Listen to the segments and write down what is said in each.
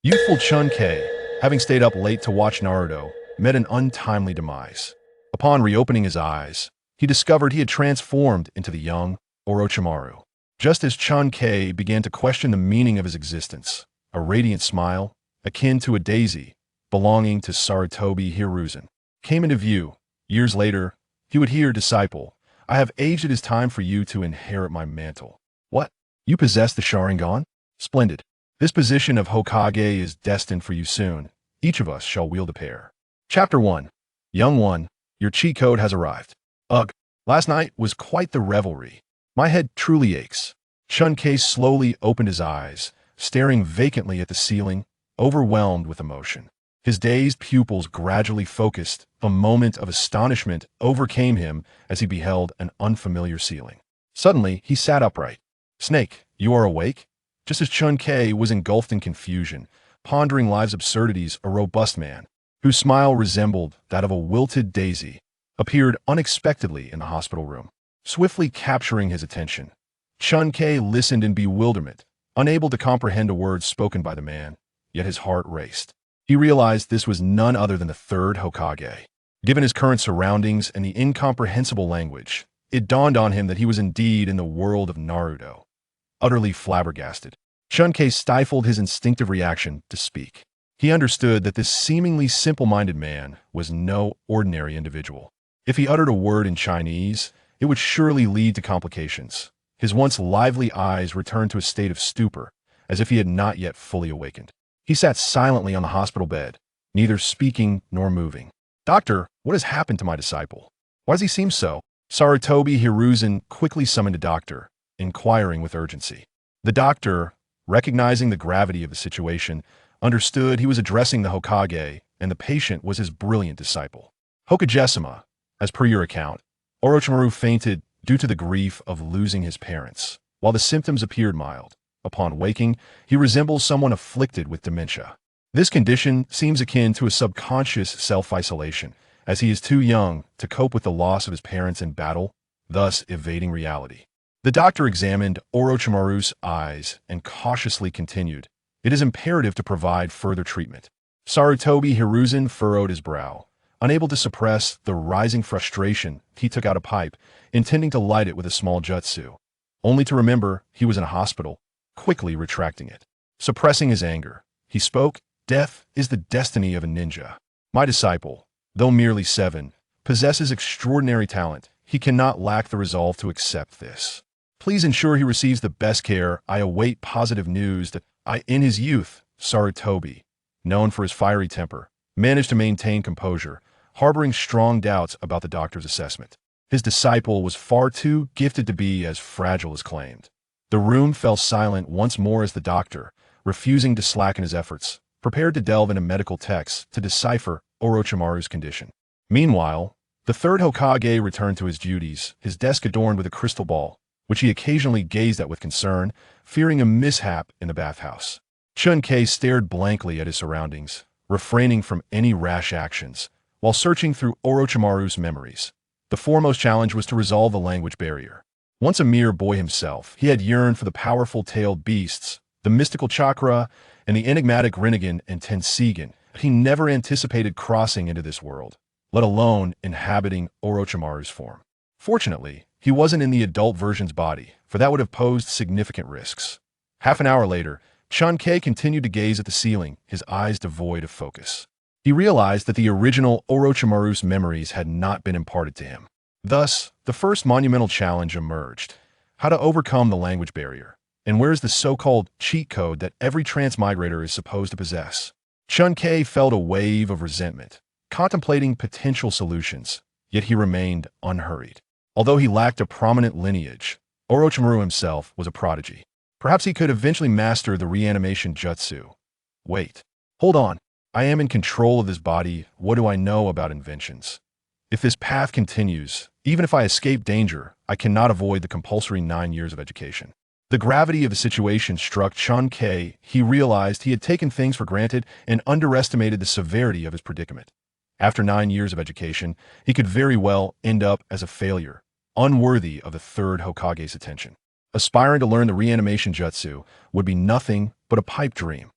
Youthful Chen Que, having stayed up late to watch Naruto, met an untimely demise. Upon reopening his eyes, he discovered he had transformed into the young Orochimaru. Just as Chen Que began to question the meaning of his existence, a radiant smile, akin to a daisy, belonging to Sarutobi Hiruzen, came into view. Years later, he would hear, "Disciple, I have aged. It is time for you to inherit my mantle." "What? You possess the Sharingan? Splendid. This position of Hokage is destined for you soon. Each of us shall wield a pair." Chapter 1. Young one, your cheat code has arrived. Ugh, last night was quite the revelry. My head truly aches. Chen Que slowly opened his eyes, staring vacantly at the ceiling, overwhelmed with emotion. His dazed pupils gradually focused. A moment of astonishment overcame him as he beheld an unfamiliar ceiling. Suddenly, he sat upright. "Snake, you are awake?" Just as Chen Que was engulfed in confusion, pondering life's absurdities, a robust man, whose smile resembled that of a wilted daisy, appeared unexpectedly in the hospital room, swiftly capturing his attention. Chen Que listened in bewilderment, unable to comprehend a word spoken by the man, yet his heart raced. He realized this was none other than the third Hokage. Given his current surroundings and the incomprehensible language, it dawned on him that he was indeed in the world of Naruto. Utterly flabbergasted, Chen Que stifled his instinctive reaction to speak. He understood that this seemingly simple-minded man was no ordinary individual. If he uttered a word in Chinese, it would surely lead to complications. His once lively eyes returned to a state of stupor, as if he had not yet fully awakened. He sat silently on the hospital bed, neither speaking nor moving. "Doctor, what has happened to my disciple? Why does he seem so?" Sarutobi Hiruzen quickly summoned a doctor, inquiring with urgency. The doctor, recognizing the gravity of the situation, understood he was addressing the Hokage, and the patient was his brilliant disciple. "Hokage-sama, as per your account, Orochimaru fainted due to the grief of losing his parents. While the symptoms appeared mild, upon waking, he resembles someone afflicted with dementia. This condition seems akin to a subconscious self-isolation, as he is too young to cope with the loss of his parents in battle, thus evading reality." The doctor examined Orochimaru's eyes and cautiously continued, "It is imperative to provide further treatment." Sarutobi Hiruzen furrowed his brow. Unable to suppress the rising frustration, he took out a pipe, intending to light it with a small jutsu, only to remember he was in a hospital, quickly retracting it. Suppressing his anger, he spoke, "Death is the destiny of a ninja. My disciple, though merely 7, possesses extraordinary talent. He cannot lack the resolve to accept this. Please ensure he receives the best care. I await positive news that in his youth, Sarutobi, known for his fiery temper, managed to maintain composure, harboring strong doubts about the doctor's assessment. His disciple was far too gifted to be as fragile as claimed." The room fell silent once more as the doctor, refusing to slacken his efforts, prepared to delve into medical texts to decipher Orochimaru's condition. Meanwhile, the third Hokage returned to his duties, his desk adorned with a crystal ball, which he occasionally gazed at with concern, fearing a mishap in the bathhouse. Chen Que stared blankly at his surroundings, refraining from any rash actions, while searching through Orochimaru's memories. The foremost challenge was to resolve the language barrier. Once a mere boy himself, he had yearned for the powerful tailed beasts, the mystical chakra, and the enigmatic Rinnegan and Tensigan. He never anticipated crossing into this world, let alone inhabiting Orochimaru's form. Fortunately, he wasn't in the adult version's body, for that would have posed significant risks. Half an hour later, Chen Que continued to gaze at the ceiling, his eyes devoid of focus. He realized that the original Orochimaru's memories had not been imparted to him. Thus, the first monumental challenge emerged: how to overcome the language barrier, and where is the so-called cheat code that every transmigrator is supposed to possess? Chen Que felt a wave of resentment, contemplating potential solutions, yet he remained unhurried. Although he lacked a prominent lineage, Orochimaru himself was a prodigy. Perhaps he could eventually master the reanimation jutsu. Wait. Hold on. I am in control of this body. What do I know about inventions? If this path continues, even if I escape danger, I cannot avoid the compulsory 9 years of education. The gravity of the situation struck Chen Que. He realized he had taken things for granted and underestimated the severity of his predicament. After 9 years of education, he could very well end up as a failure, unworthy of the third Hokage's attention. Aspiring to learn the reanimation jutsu would be nothing but a pipe dream.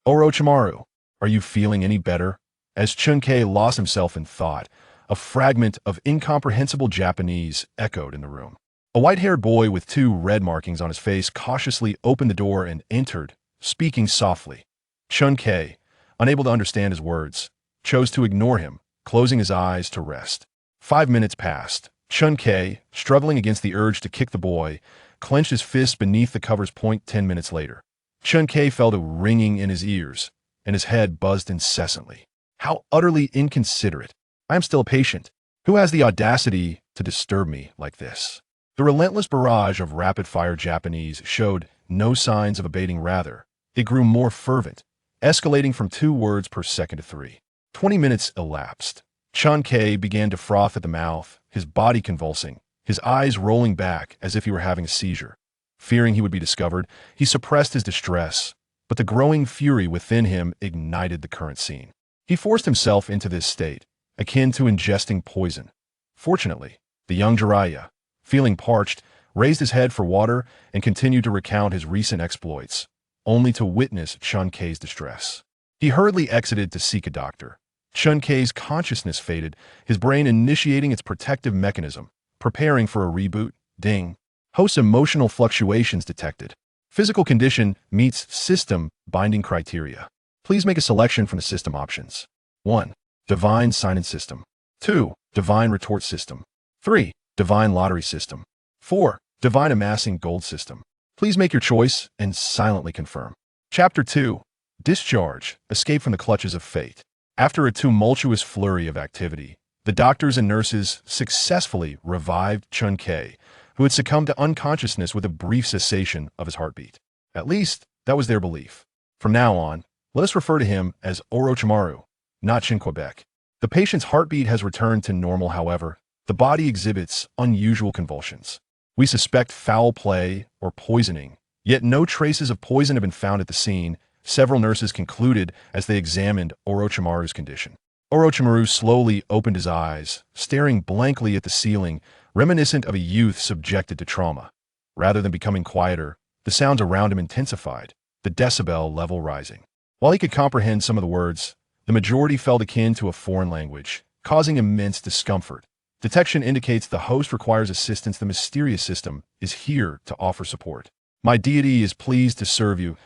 Orochimaru, are you feeling any better? As Chen Que lost himself in thought, a fragment of incomprehensible Japanese echoed in the room. A white-haired boy with two red markings on his face cautiously opened the door and entered, speaking softly. Chen Que, unable to understand his words, chose to ignore him, closing his eyes to rest. 5 minutes passed. Chen Que, struggling against the urge to kick the boy, clenched his fist beneath the cover's point. 10 minutes later, Chen Que felt a ringing in his ears, and his head buzzed incessantly. How utterly inconsiderate. I am still a patient. Who has the audacity to disturb me like this? The relentless barrage of rapid-fire Japanese showed no signs of abating. Rather, it grew more fervent, escalating from 2 words per second to 3. 20 minutes elapsed. Chen Que began to froth at the mouth, his body convulsing, his eyes rolling back as if he were having a seizure. Fearing he would be discovered, he suppressed his distress, but the growing fury within him ignited the current scene. He forced himself into this state, akin to ingesting poison. Fortunately, the young Jiraiya, feeling parched, raised his head for water and continued to recount his recent exploits, only to witness Chen Que's distress. He hurriedly exited to seek a doctor. Chen Que's consciousness faded, his brain initiating its protective mechanism, preparing for a reboot. Ding. Host emotional fluctuations detected. Physical condition meets system binding criteria. Please make a selection from the system options. 1. Divine Sign-In System. 2. Divine Retort System. 3. Divine Lottery System. 4. Divine Amassing Gold System. Please make your choice and silently confirm. Chapter 2. Discharge. Escape from the clutches of fate. After a tumultuous flurry of activity, the doctors and nurses successfully revived Chen Que, who had succumbed to unconsciousness with a brief cessation of his heartbeat. At least, that was their belief. From now on, let us refer to him as Orochimaru, not Chen Quebec. The patient's heartbeat has returned to normal. However, the body exhibits unusual convulsions. We suspect foul play or poisoning, yet no traces of poison have been found at the scene, several nurses concluded as they examined Orochimaru's condition. Orochimaru slowly opened his eyes, staring blankly at the ceiling, reminiscent of a youth subjected to trauma. Rather than becoming quieter, the sounds around him intensified, the decibel level rising. While he could comprehend some of the words, the majority felt akin to a foreign language, causing immense discomfort. Detection indicates the host requires assistance. The mysterious system is here to offer support. My deity is pleased to serve you.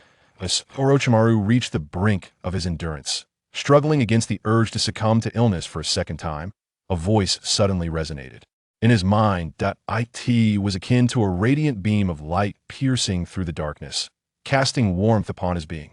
As Orochimaru reached the brink of his endurance, struggling against the urge to succumb to illness for a second time, a voice suddenly resonated. In his mind, that it was akin to a radiant beam of light piercing through the darkness, casting warmth upon his being.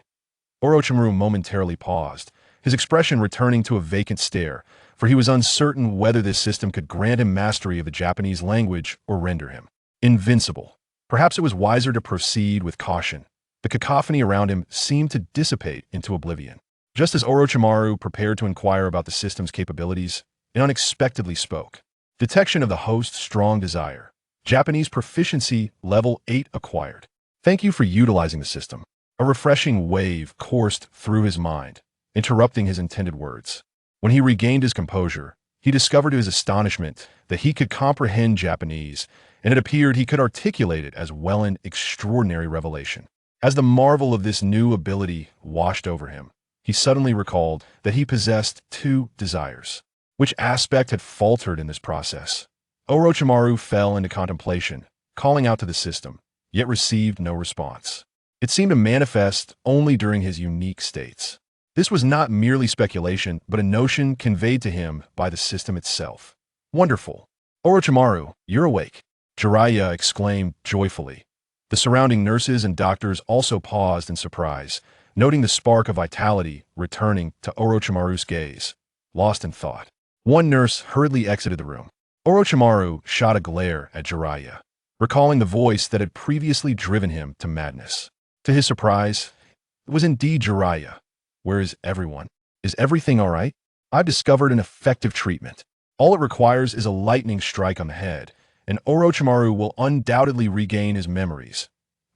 Orochimaru momentarily paused, his expression returning to a vacant stare, for he was uncertain whether this system could grant him mastery of the Japanese language or render him invincible. Perhaps it was wiser to proceed with caution. The cacophony around him seemed to dissipate into oblivion. Just as Orochimaru prepared to inquire about the system's capabilities, it unexpectedly spoke. Detection of the host's strong desire. Japanese proficiency level 8 acquired. Thank you for utilizing the system. A refreshing wave coursed through his mind, interrupting his intended words. When he regained his composure, he discovered to his astonishment that he could comprehend Japanese, and it appeared he could articulate it as well. An extraordinary revelation. As the marvel of this new ability washed over him, he suddenly recalled that he possessed 2 desires. Which aspect had faltered in this process? Orochimaru fell into contemplation, calling out to the system, yet received no response. It seemed to manifest only during his unique states. This was not merely speculation, but a notion conveyed to him by the system itself. Wonderful. Orochimaru, you're awake. Jiraiya exclaimed joyfully. The surrounding nurses and doctors also paused in surprise, noting the spark of vitality returning to Orochimaru's gaze, lost in thought. One nurse hurriedly exited the room. Orochimaru shot a glare at Jiraiya, recalling the voice that had previously driven him to madness. To his surprise, it was indeed Jiraiya. Where is everyone? Is everything all right? I've discovered an effective treatment. All it requires is a lightning strike on the head, and Orochimaru will undoubtedly regain his memories.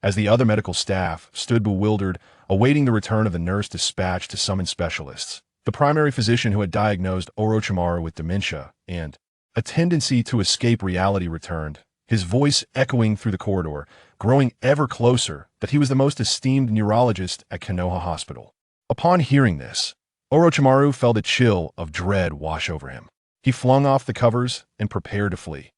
As the other medical staff stood bewildered, awaiting the return of the nurse dispatched to summon specialists, the primary physician who had diagnosed Orochimaru with dementia and a tendency to escape reality returned, his voice echoing through the corridor, growing ever closer, that he was the most esteemed neurologist at Konoha Hospital. Upon hearing this, Orochimaru felt a chill of dread wash over him. He flung off the covers and prepared to flee.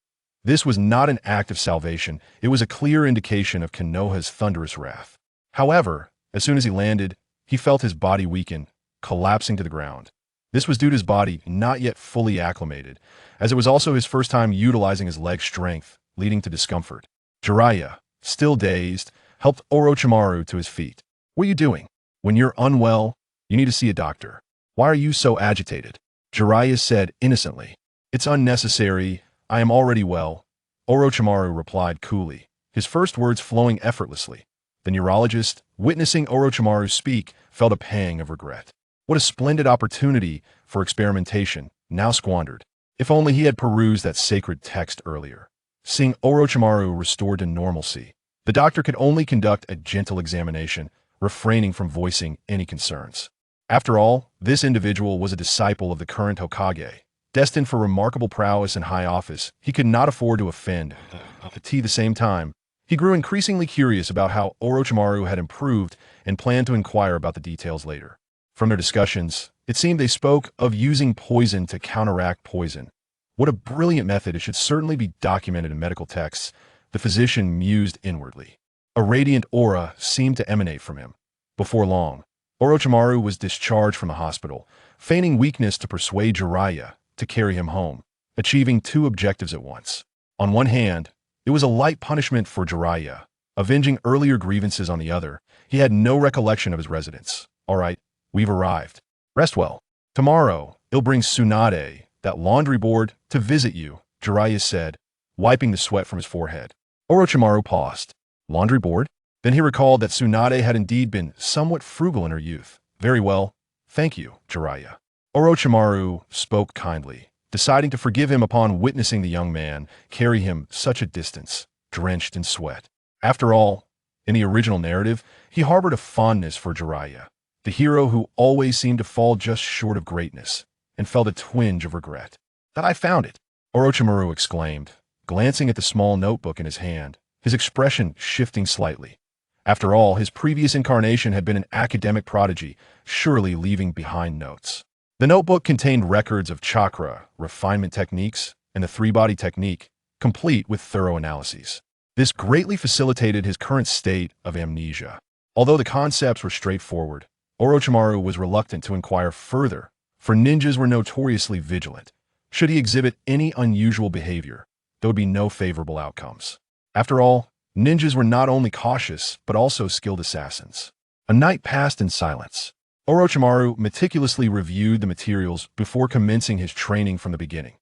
This was not an act of salvation, it was a clear indication of Konoha's thunderous wrath. However, as soon as he landed, he felt his body weaken, collapsing to the ground. This was due to his body not yet fully acclimated, as it was also his first time utilizing his leg strength, leading to discomfort. Jiraiya, still dazed, helped Orochimaru to his feet. "What are you doing? When you're unwell, you need to see a doctor. Why are you so agitated?" Jiraiya said innocently. "It's unnecessary. I am already well," Orochimaru replied coolly, his first words flowing effortlessly. The neurologist, witnessing Orochimaru speak, felt a pang of regret. What a splendid opportunity for experimentation, now squandered. If only he had perused that sacred text earlier. Seeing Orochimaru restored to normalcy, the doctor could only conduct a gentle examination, refraining from voicing any concerns. After all, this individual was a disciple of the current Hokage. Destined for remarkable prowess and high office, he could not afford to offend. At the same time, he grew increasingly curious about how Orochimaru had improved and planned to inquire about the details later. From their discussions, it seemed they spoke of using poison to counteract poison. What a brilliant method! It should certainly be documented in medical texts, the physician mused inwardly. A radiant aura seemed to emanate from him. Before long, Orochimaru was discharged from the hospital, feigning weakness to persuade Jiraiya to carry him home, achieving two objectives at once. On one hand, it was a light punishment for Jiraiya, avenging earlier grievances. On the other, he had no recollection of his residence. "All right, we've arrived. Rest well. Tomorrow, he'll bring Tsunade, that laundry board, to visit you," Jiraiya said, wiping the sweat from his forehead. Orochimaru paused. Laundry board? Then he recalled that Tsunade had indeed been somewhat frugal in her youth. "Very well. Thank you, Jiraiya." Orochimaru spoke kindly, deciding to forgive him upon witnessing the young man carry him such a distance, drenched in sweat. After all, in the original narrative, he harbored a fondness for Jiraiya, the hero who always seemed to fall just short of greatness, and felt a twinge of regret. "That I found it!" Orochimaru exclaimed, glancing at the small notebook in his hand, his expression shifting slightly. After all, his previous incarnation had been an academic prodigy, surely leaving behind notes. The notebook contained records of chakra, refinement techniques, and the three-body technique, complete with thorough analyses. This greatly facilitated his current state of amnesia. Although the concepts were straightforward, Orochimaru was reluctant to inquire further, for ninjas were notoriously vigilant. Should he exhibit any unusual behavior, there would be no favorable outcomes. After all, ninjas were not only cautious, but also skilled assassins. A night passed in silence. Orochimaru meticulously reviewed the materials before commencing his training from the beginning.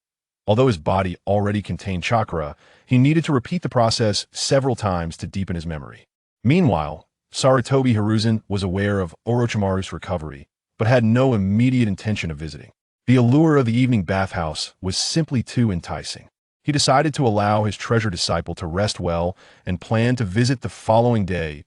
Although his body already contained chakra, he needed to repeat the process several times to deepen his memory. Meanwhile, Sarutobi Hiruzen was aware of Orochimaru's recovery, but had no immediate intention of visiting. The allure of the evening bathhouse was simply too enticing. He decided to allow his treasured disciple to rest well and planned to visit the following day.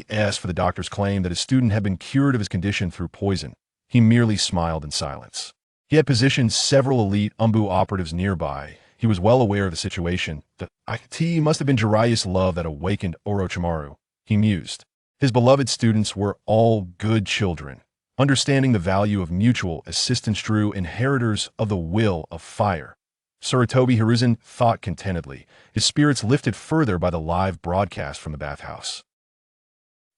As for the doctor's claim that his student had been cured of his condition through poison, he merely smiled in silence. He had positioned several elite Umbu operatives nearby. He was well aware of the situation. The akin must have been Jiraiya's love that awakened Orochimaru, he mused. His beloved students were all good children, understanding the value of mutual assistance, true inheritors of the will of fire. Sarutobi Hiruzen thought contentedly, his spirits lifted further by the live broadcast from the bathhouse.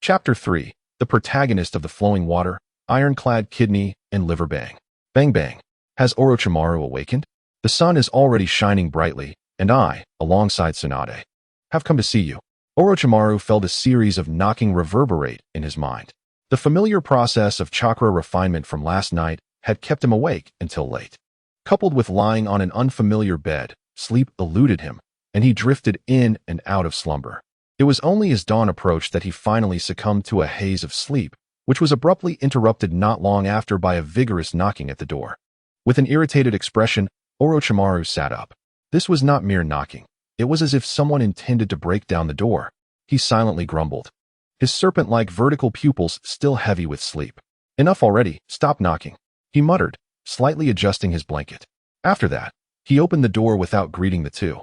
Chapter 3. The protagonist of the flowing water, ironclad kidney, and liver bang. Bang bang. Has Orochimaru awakened? The sun is already shining brightly, and I, alongside Tsunade, have come to see you. Orochimaru felt a series of knocking reverberate in his mind. The familiar process of chakra refinement from last night had kept him awake until late. Coupled with lying on an unfamiliar bed, sleep eluded him, and he drifted in and out of slumber. It was only as dawn approached that he finally succumbed to a haze of sleep, which was abruptly interrupted not long after by a vigorous knocking at the door. With an irritated expression, Orochimaru sat up. This was not mere knocking. It was as if someone intended to break down the door. He silently grumbled, his serpent-like vertical pupils still heavy with sleep. "Enough already, stop knocking," he muttered, slightly adjusting his blanket. After that, he opened the door without greeting the two,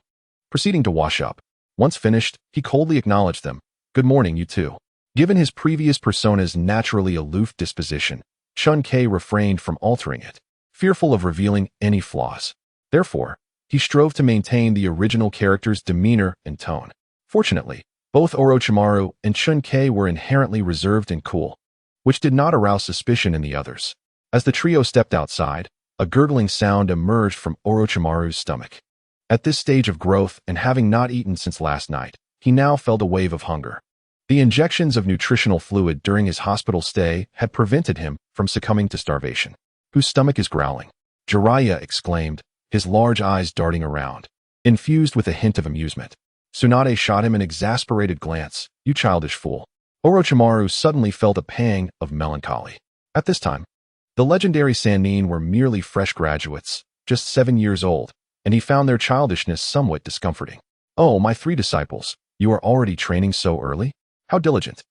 proceeding to wash up. Once finished, he coldly acknowledged them. "Good morning, you two." Given his previous persona's naturally aloof disposition, Chen Que refrained from altering it, fearful of revealing any flaws. Therefore, he strove to maintain the original character's demeanor and tone. Fortunately, both Orochimaru and Chen Que were inherently reserved and cool, which did not arouse suspicion in the others. As the trio stepped outside, a gurgling sound emerged from Orochimaru's stomach. At this stage of growth and having not eaten since last night, he now felt a wave of hunger. The injections of nutritional fluid during his hospital stay had prevented him from succumbing to starvation. Whose stomach is growling? Jiraiya exclaimed, his large eyes darting around, infused with a hint of amusement. Tsunade shot him an exasperated glance. You childish fool. Orochimaru suddenly felt a pang of melancholy. At this time, the legendary Sannin were merely fresh graduates, just 7 years old, and he found their childishness somewhat discomforting. Oh, my 3 disciples, you are already training so early? How diligent.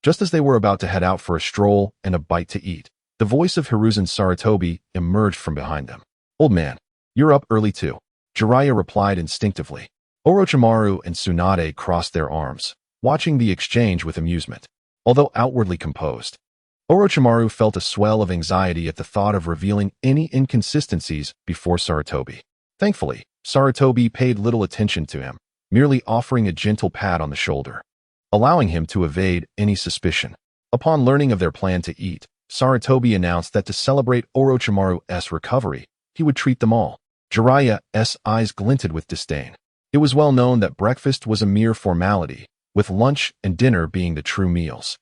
Just as they were about to head out for a stroll and a bite to eat, the voice of Hiruzen Sarutobi emerged from behind them. Old man, you're up early too, Jiraiya replied instinctively. Orochimaru and Tsunade crossed their arms, watching the exchange with amusement. Although outwardly composed, Orochimaru felt a swell of anxiety at the thought of revealing any inconsistencies before Sarutobi. Thankfully, Sarutobi paid little attention to him, merely offering a gentle pat on the shoulder, allowing him to evade any suspicion. Upon learning of their plan to eat, Sarutobi announced that to celebrate Orochimaru's recovery, he would treat them all. Jiraiya's eyes glinted with disdain. It was well known that breakfast was a mere formality, with lunch and dinner being the true meals.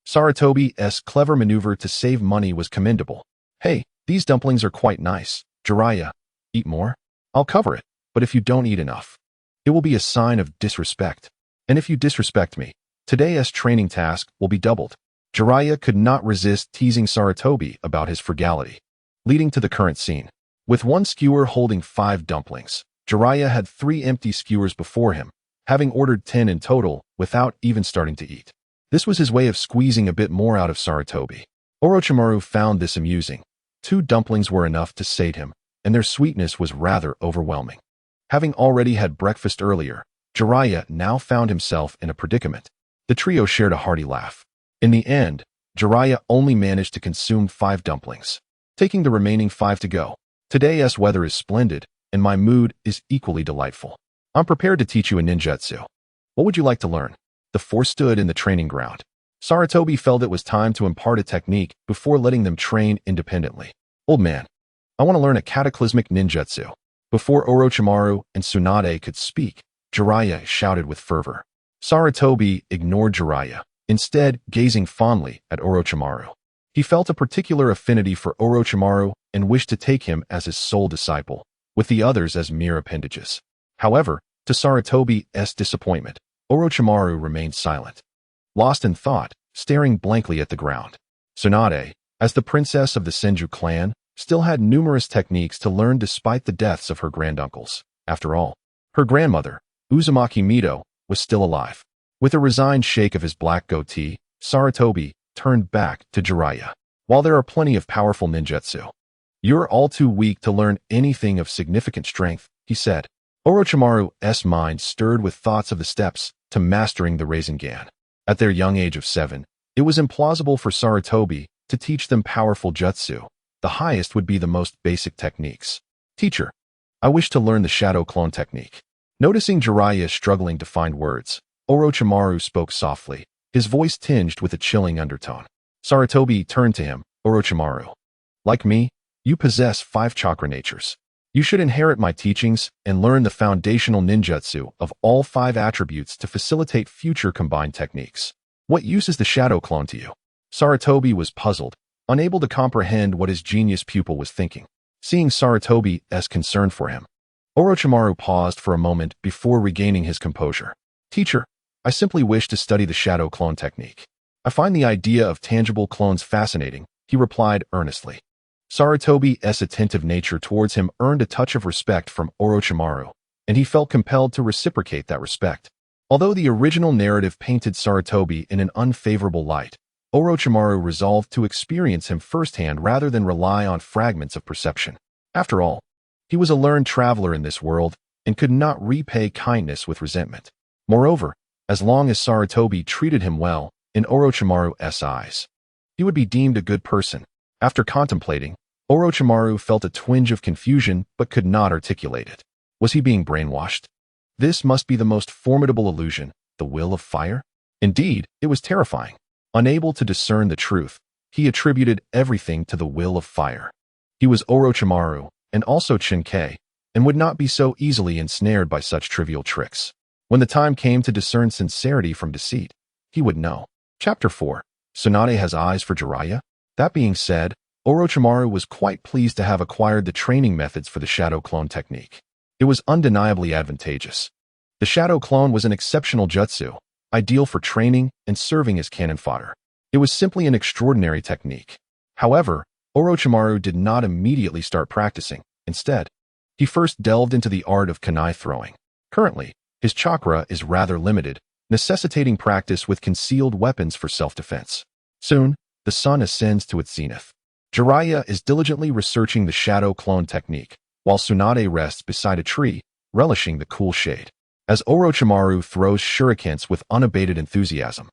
Sarutobi's clever maneuver to save money was commendable. Hey, these dumplings are quite nice. Jiraiya, eat more? I'll cover it, but if you don't eat enough, it will be a sign of disrespect. And if you disrespect me, today's training task will be doubled. Jiraiya could not resist teasing Sarutobi about his frugality, leading to the current scene. With one skewer holding 5 dumplings, Jiraiya had 3 empty skewers before him, having ordered 10 in total without even starting to eat. This was his way of squeezing a bit more out of Sarutobi. Orochimaru found this amusing. 2 dumplings were enough to sate him, and their sweetness was rather overwhelming. Having already had breakfast earlier, Jiraiya now found himself in a predicament. The trio shared a hearty laugh. In the end, Jiraiya only managed to consume 5 dumplings, taking the remaining 5 to go. Today's weather is splendid, and my mood is equally delightful. I'm prepared to teach you a ninjutsu. What would you like to learn? The 4 stood in the training ground. Sarutobi felt it was time to impart a technique before letting them train independently. Old man, I want to learn a cataclysmic ninjutsu. Before Orochimaru and Tsunade could speak, Jiraiya shouted with fervor. Sarutobi ignored Jiraiya, instead gazing fondly at Orochimaru. He felt a particular affinity for Orochimaru and wished to take him as his sole disciple, with the others as mere appendages. However, to Sarutobi's disappointment, Orochimaru remained silent, lost in thought, staring blankly at the ground. Tsunade, as the princess of the Senju clan, still had numerous techniques to learn despite the deaths of her granduncles. After all, her grandmother, Uzumaki Mido, was still alive. With a resigned shake of his black goatee, Sarutobi turned back to Jiraiya. While there are plenty of powerful ninjutsu, you're all too weak to learn anything of significant strength, he said. Orochimaru's mind stirred with thoughts of the steps to mastering the Rasengan. At their young age of 7, it was implausible for Sarutobi to teach them powerful jutsu. The highest would be the most basic techniques. Teacher, I wish to learn the shadow clone technique. Noticing Jiraiya struggling to find words, Orochimaru spoke softly, his voice tinged with a chilling undertone. Sarutobi turned to him. Orochimaru, like me, you possess 5 chakra natures. You should inherit my teachings and learn the foundational ninjutsu of all 5 attributes to facilitate future combined techniques. What use is the shadow clone to you? Sarutobi was puzzled, unable to comprehend what his genius pupil was thinking. Seeing Sarutobi's concern for him, Orochimaru paused for a moment before regaining his composure. Teacher, I simply wish to study the shadow clone technique. I find the idea of tangible clones fascinating, he replied earnestly. Sarutobi's attentive nature towards him earned a touch of respect from Orochimaru, and he felt compelled to reciprocate that respect. Although the original narrative painted Sarutobi in an unfavorable light, Orochimaru resolved to experience him firsthand rather than rely on fragments of perception. After all, he was a learned traveler in this world and could not repay kindness with resentment. Moreover, as long as Sarutobi treated him well in Orochimaru's eyes. He would be deemed a good person. After contemplating, Orochimaru felt a twinge of confusion but could not articulate it. Was he being brainwashed? This must be the most formidable illusion, the will of fire? Indeed, it was terrifying. Unable to discern the truth, he attributed everything to the will of fire. He was Orochimaru, and also Chen Que, and would not be so easily ensnared by such trivial tricks. When the time came to discern sincerity from deceit, he would know. Chapter 4. Tsunade has eyes for Jiraiya? That being said, Orochimaru was quite pleased to have acquired the training methods for the shadow clone technique. It was undeniably advantageous. The shadow clone was an exceptional jutsu, ideal for training and serving as cannon fodder. It was simply an extraordinary technique. However, Orochimaru did not immediately start practicing. Instead, he first delved into the art of kunai throwing. Currently, his chakra is rather limited, necessitating practice with concealed weapons for self-defense. Soon, the sun ascends to its zenith. Jiraiya is diligently researching the shadow clone technique, while Tsunade rests beside a tree, relishing the cool shade. As Orochimaru throws shurikens with unabated enthusiasm,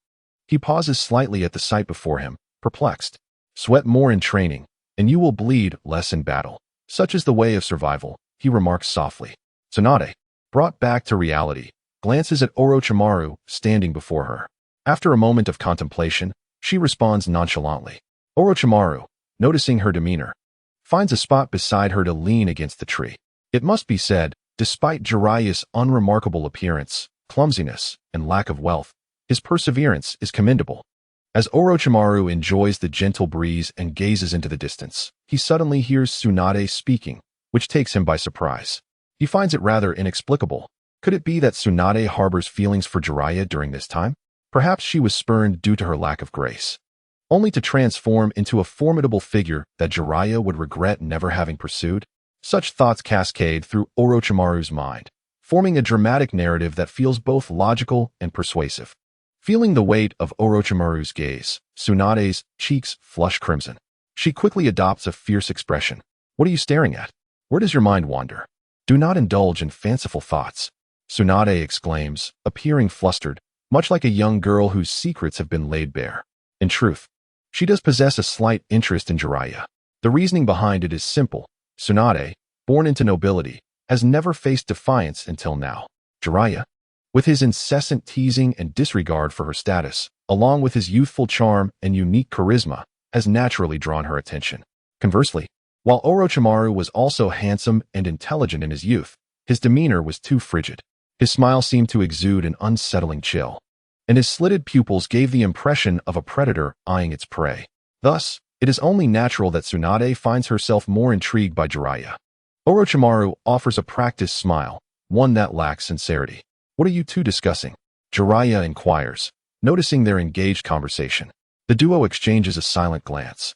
he pauses slightly at the sight before him, perplexed. Sweat more in training, and you will bleed less in battle. Such is the way of survival, he remarks softly. Tsunade, brought back to reality, glances at Orochimaru standing before her. After a moment of contemplation, she responds nonchalantly. Orochimaru, noticing her demeanor, finds a spot beside her to lean against the tree. It must be said, despite Jiraiya's unremarkable appearance, clumsiness, and lack of wealth, his perseverance is commendable. As Orochimaru enjoys the gentle breeze and gazes into the distance, he suddenly hears Tsunade speaking, which takes him by surprise. He finds it rather inexplicable. Could it be that Tsunade harbors feelings for Jiraiya during this time? Perhaps she was spurned due to her lack of grace, only to transform into a formidable figure that Jiraiya would regret never having pursued? Such thoughts cascade through Orochimaru's mind, forming a dramatic narrative that feels both logical and persuasive. Feeling the weight of Orochimaru's gaze, Tsunade's cheeks flush crimson. She quickly adopts a fierce expression. What are you staring at? Where does your mind wander? Do not indulge in fanciful thoughts, Tsunade exclaims, appearing flustered, much like a young girl whose secrets have been laid bare. In truth, she does possess a slight interest in Jiraiya. The reasoning behind it is simple. Tsunade, born into nobility, has never faced defiance until now. Jiraiya, with his incessant teasing and disregard for her status, along with his youthful charm and unique charisma, has naturally drawn her attention. Conversely, while Orochimaru was also handsome and intelligent in his youth, his demeanor was too frigid. His smile seemed to exude an unsettling chill, and his slitted pupils gave the impression of a predator eyeing its prey. Thus, it is only natural that Tsunade finds herself more intrigued by Jiraiya. Orochimaru offers a practiced smile, one that lacks sincerity. What are you two discussing? Jiraiya inquires, noticing their engaged conversation. The duo exchanges a silent glance,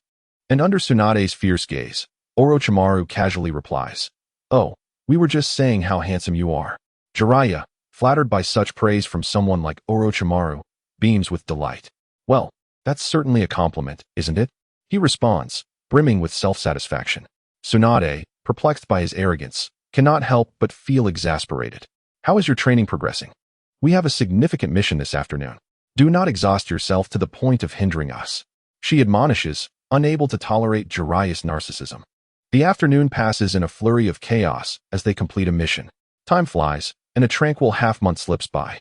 and under Tsunade's fierce gaze, Orochimaru casually replies, "Oh, we were just saying how handsome you are." Jiraiya, flattered by such praise from someone like Orochimaru, beams with delight. "Well, that's certainly a compliment, isn't it?" he responds, brimming with self-satisfaction. Tsunade, perplexed by his arrogance, cannot help but feel exasperated. "How is your training progressing? We have a significant mission this afternoon. Do not exhaust yourself to the point of hindering us," she admonishes, unable to tolerate Jiraiya's narcissism. The afternoon passes in a flurry of chaos as they complete a mission. Time flies, and a tranquil half-month slips by.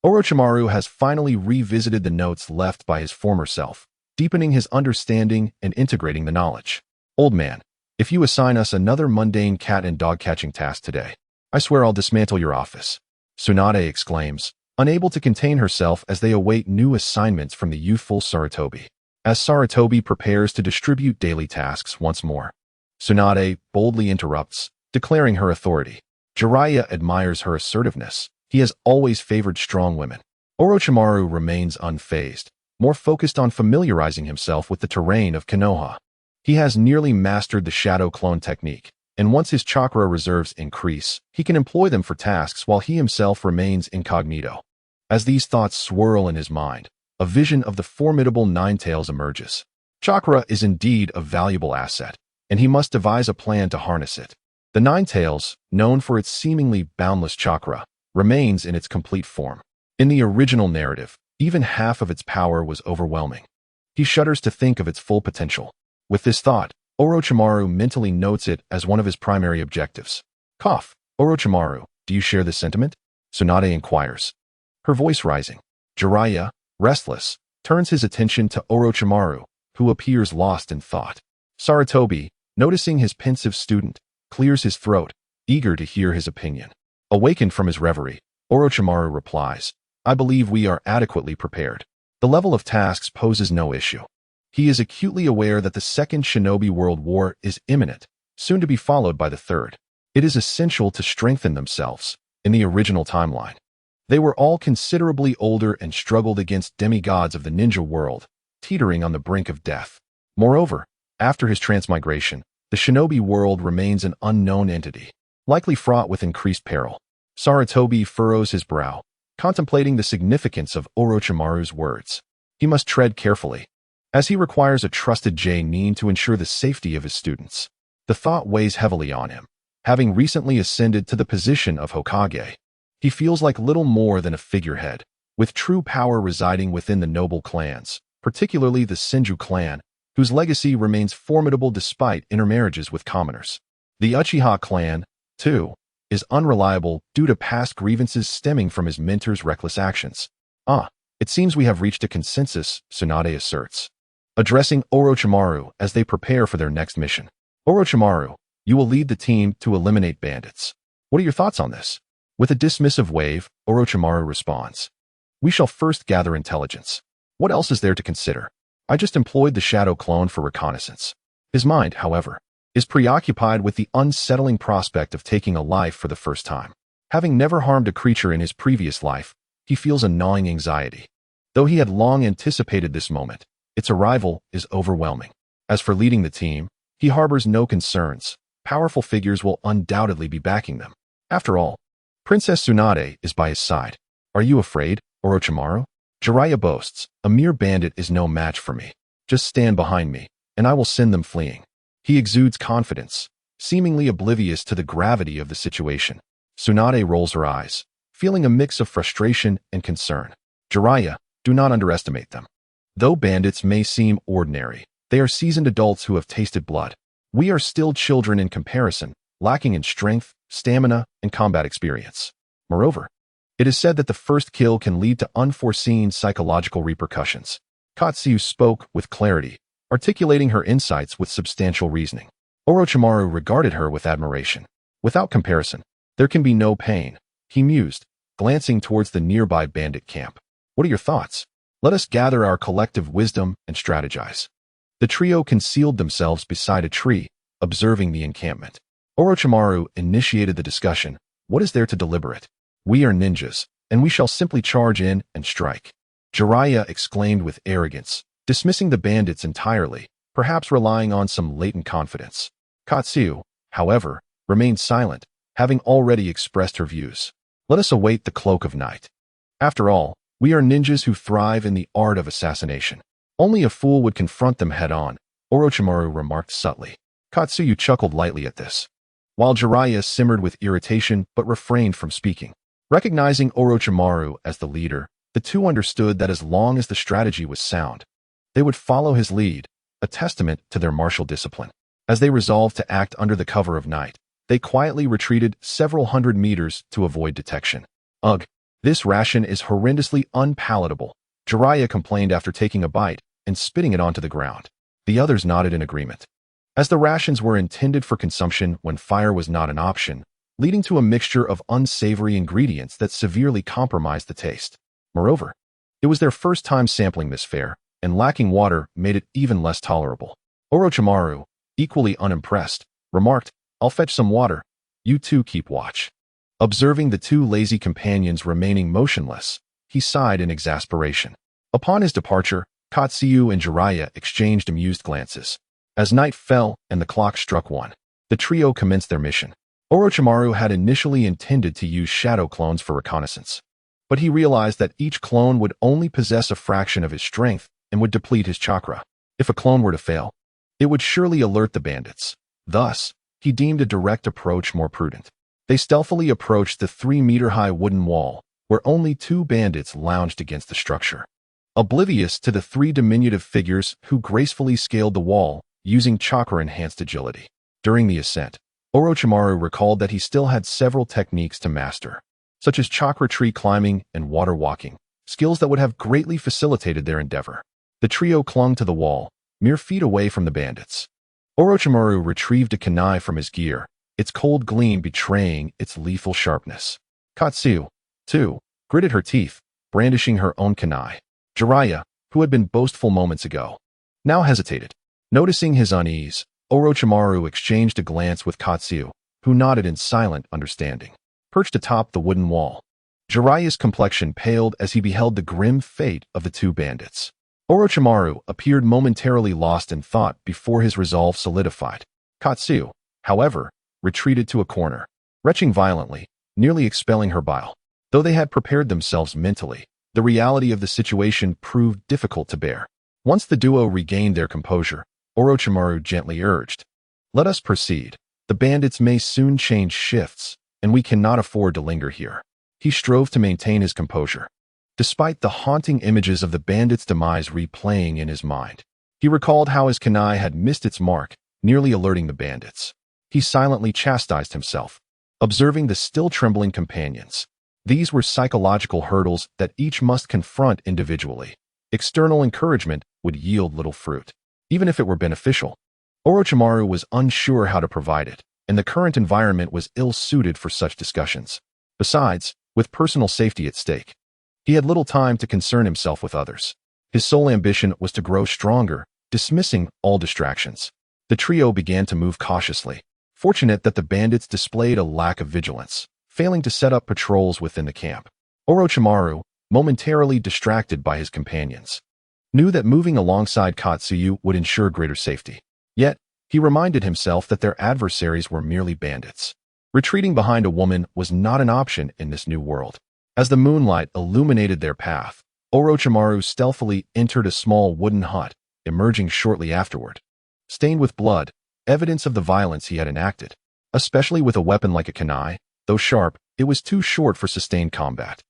Orochimaru has finally revisited the notes left by his former self, deepening his understanding and integrating the knowledge. "Old man, if you assign us another mundane cat and dog catching task today, I swear I'll dismantle your office," Tsunade exclaims, unable to contain herself as they await new assignments from the youthful Sarutobi. As Sarutobi prepares to distribute daily tasks once more, Tsunade boldly interrupts, declaring her authority. Jiraiya admires her assertiveness. He has always favored strong women. Orochimaru remains unfazed, more focused on familiarizing himself with the terrain of Konoha. He has nearly mastered the shadow clone technique, and once his chakra reserves increase, he can employ them for tasks while he himself remains incognito. As these thoughts swirl in his mind, a vision of the formidable Nine Tails emerges. Chakra is indeed a valuable asset, and he must devise a plan to harness it. The Nine Tails, known for its seemingly boundless chakra, remains in its complete form. In the original narrative, Even half of its power was overwhelming. He shudders to think of its full potential. With this thought, Orochimaru mentally notes it as one of his primary objectives. Cough. Orochimaru, do you share this sentiment? Tsunade inquires, her voice rising. Jiraiya, restless, turns his attention to Orochimaru, who appears lost in thought. Sarutobi, noticing his pensive student, clears his throat, eager to hear his opinion. Awakened from his reverie, Orochimaru replies, I believe we are adequately prepared. The level of tasks poses no issue. He is acutely aware that the Second Shinobi World War is imminent, soon to be followed by the Third. It is essential to strengthen themselves. In the original timeline, they were all considerably older and struggled against demigods of the ninja world, teetering on the brink of death. Moreover, after his transmigration, the shinobi world remains an unknown entity, likely fraught with increased peril. Sarutobi furrows his brow, contemplating the significance of Orochimaru's words. He must tread carefully, as he requires a trusted J-nin to ensure the safety of his students. The thought weighs heavily on him. Having recently ascended to the position of Hokage, he feels like little more than a figurehead, with true power residing within the noble clans, particularly the Senju clan, whose legacy remains formidable despite intermarriages with commoners. The Uchiha clan, too, is unreliable due to past grievances stemming from his mentor's reckless actions. It seems we have reached a consensus, Tsunade asserts, addressing Orochimaru as they prepare for their next mission. Orochimaru, you will lead the team to eliminate bandits. What are your thoughts on this? With a dismissive wave, Orochimaru responds, we shall first gather intelligence. What else is there to consider? I just employed the shadow clone for reconnaissance. His mind, however, is preoccupied with the unsettling prospect of taking a life for the first time. Having never harmed a creature in his previous life, he feels a gnawing anxiety. Though he had long anticipated this moment, its arrival is overwhelming. As for leading the team, he harbors no concerns. Powerful figures will undoubtedly be backing them. After all, Princess Tsunade is by his side. Are you afraid, Orochimaru? Jiraiya boasts, a mere bandit is no match for me. Just stand behind me, and I will send them fleeing. He exudes confidence, seemingly oblivious to the gravity of the situation. Tsunade rolls her eyes, feeling a mix of frustration and concern. Jiraiya, do not underestimate them. Though bandits may seem ordinary, they are seasoned adults who have tasted blood. We are still children in comparison, lacking in strength, stamina, and combat experience. Moreover, it is said that the first kill can lead to unforeseen psychological repercussions. Katsuyu spoke with clarity, articulating her insights with substantial reasoning. Orochimaru regarded her with admiration. Without comparison, there can be no pain, he mused, glancing towards the nearby bandit camp. What are your thoughts? Let us gather our collective wisdom and strategize. The trio concealed themselves beside a tree, observing the encampment. Orochimaru initiated the discussion. What is there to deliberate? We are ninjas, and we shall simply charge in and strike. Jiraiya exclaimed with arrogance, dismissing the bandits entirely, perhaps relying on some latent confidence. Katsuyu, however, remained silent, having already expressed her views. Let us await the cloak of night. After all, we are ninjas who thrive in the art of assassination. Only a fool would confront them head-on, Orochimaru remarked subtly. Katsuyu chuckled lightly at this, while Jiraiya simmered with irritation but refrained from speaking. Recognizing Orochimaru as the leader, the two understood that as long as the strategy was sound, they would follow his lead, a testament to their martial discipline. As they resolved to act under the cover of night, they quietly retreated several hundred meters to avoid detection. Ugh, this ration is horrendously unpalatable, Jiraiya complained after taking a bite and spitting it onto the ground. The others nodded in agreement. As the rations were intended for consumption when fire was not an option, leading to a mixture of unsavory ingredients that severely compromised the taste. Moreover, it was their first time sampling this fare, and lacking water made it even less tolerable. Orochimaru, equally unimpressed, remarked, I'll fetch some water. You two keep watch. Observing the two lazy companions remaining motionless, he sighed in exasperation. Upon his departure, Katsuyu and Jiraiya exchanged amused glances. As night fell and the clock struck 1, the trio commenced their mission. Orochimaru had initially intended to use shadow clones for reconnaissance, but he realized that each clone would only possess a fraction of his strength and would deplete his chakra. If a clone were to fail, it would surely alert the bandits. Thus, he deemed a direct approach more prudent. They stealthily approached the 3-meter-high wooden wall, where only 2 bandits lounged against the structure. Oblivious to the 3 diminutive figures who gracefully scaled the wall using chakra-enhanced agility. During the ascent, Orochimaru recalled that he still had several techniques to master, such as chakra tree climbing and water walking, skills that would have greatly facilitated their endeavor. The trio clung to the wall, mere feet away from the bandits. Orochimaru retrieved a kunai from his gear, its cold gleam betraying its lethal sharpness. Katsuyu, too, gritted her teeth, brandishing her own kunai. Jiraiya, who had been boastful moments ago, now hesitated. Noticing his unease, Orochimaru exchanged a glance with Katsuyu, who nodded in silent understanding. Perched atop the wooden wall, Jiraiya's complexion paled as he beheld the grim fate of the 2 bandits. Orochimaru appeared momentarily lost in thought before his resolve solidified. Katsuyu, however, retreated to a corner, retching violently, nearly expelling her bile. Though they had prepared themselves mentally, the reality of the situation proved difficult to bear. Once the duo regained their composure, Orochimaru gently urged, "Let us proceed. The bandits may soon change shifts, and we cannot afford to linger here." He strove to maintain his composure, despite the haunting images of the bandits' demise replaying in his mind. He recalled how his kunai had missed its mark, nearly alerting the bandits. He silently chastised himself, observing the still trembling companions. These were psychological hurdles that each must confront individually. External encouragement would yield little fruit, even if it were beneficial. Orochimaru was unsure how to provide it, and the current environment was ill-suited for such discussions. Besides, with personal safety at stake, he had little time to concern himself with others. His sole ambition was to grow stronger, dismissing all distractions. The trio began to move cautiously, fortunate that the bandits displayed a lack of vigilance, failing to set up patrols within the camp. Orochimaru, momentarily distracted by his companions, knew that moving alongside Katsuyu would ensure greater safety. Yet, he reminded himself that their adversaries were merely bandits. Retreating behind a woman was not an option in this new world. As the moonlight illuminated their path, Orochimaru stealthily entered a small wooden hut, emerging shortly afterward. Stained with blood, evidence of the violence he had enacted. Especially with a weapon like a kunai, though sharp, it was too short for sustained combat.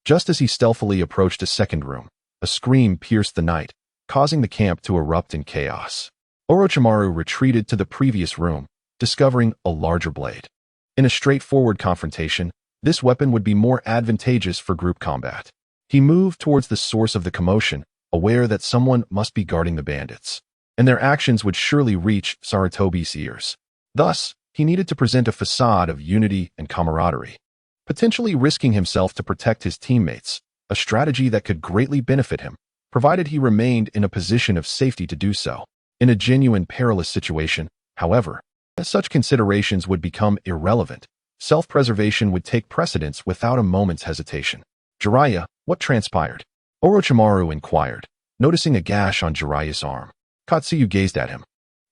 Just as he stealthily approached a second room, a scream pierced the night, causing the camp to erupt in chaos. Orochimaru retreated to the previous room, discovering a larger blade. In a straightforward confrontation, this weapon would be more advantageous for group combat. He moved towards the source of the commotion, aware that someone must be guarding the bandits, and their actions would surely reach Sarutobi's ears. Thus, he needed to present a facade of unity and camaraderie, potentially risking himself to protect his teammates, a strategy that could greatly benefit him, provided he remained in a position of safety to do so. In a genuine perilous situation, however, such considerations would become irrelevant. Self-preservation would take precedence without a moment's hesitation. "Jiraiya, what transpired?" Orochimaru inquired, noticing a gash on Jiraiya's arm. Katsuyu gazed at him,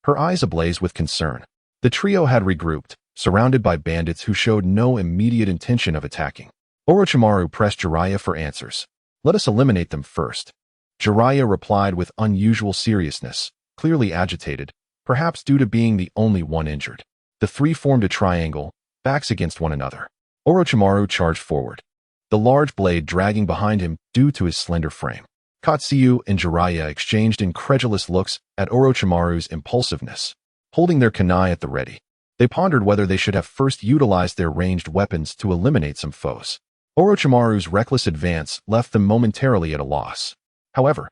her eyes ablaze with concern. The trio had regrouped, surrounded by bandits who showed no immediate intention of attacking. Orochimaru pressed Jiraiya for answers. "Let us eliminate them first." Jiraiya replied with unusual seriousness, clearly agitated, perhaps due to being the only one injured. The 3 formed a triangle, backs against one another. Orochimaru charged forward, the large blade dragging behind him due to his slender frame. Katsuyu and Jiraiya exchanged incredulous looks at Orochimaru's impulsiveness, holding their kunai at the ready. They pondered whether they should have first utilized their ranged weapons to eliminate some foes. Orochimaru's reckless advance left them momentarily at a loss. However,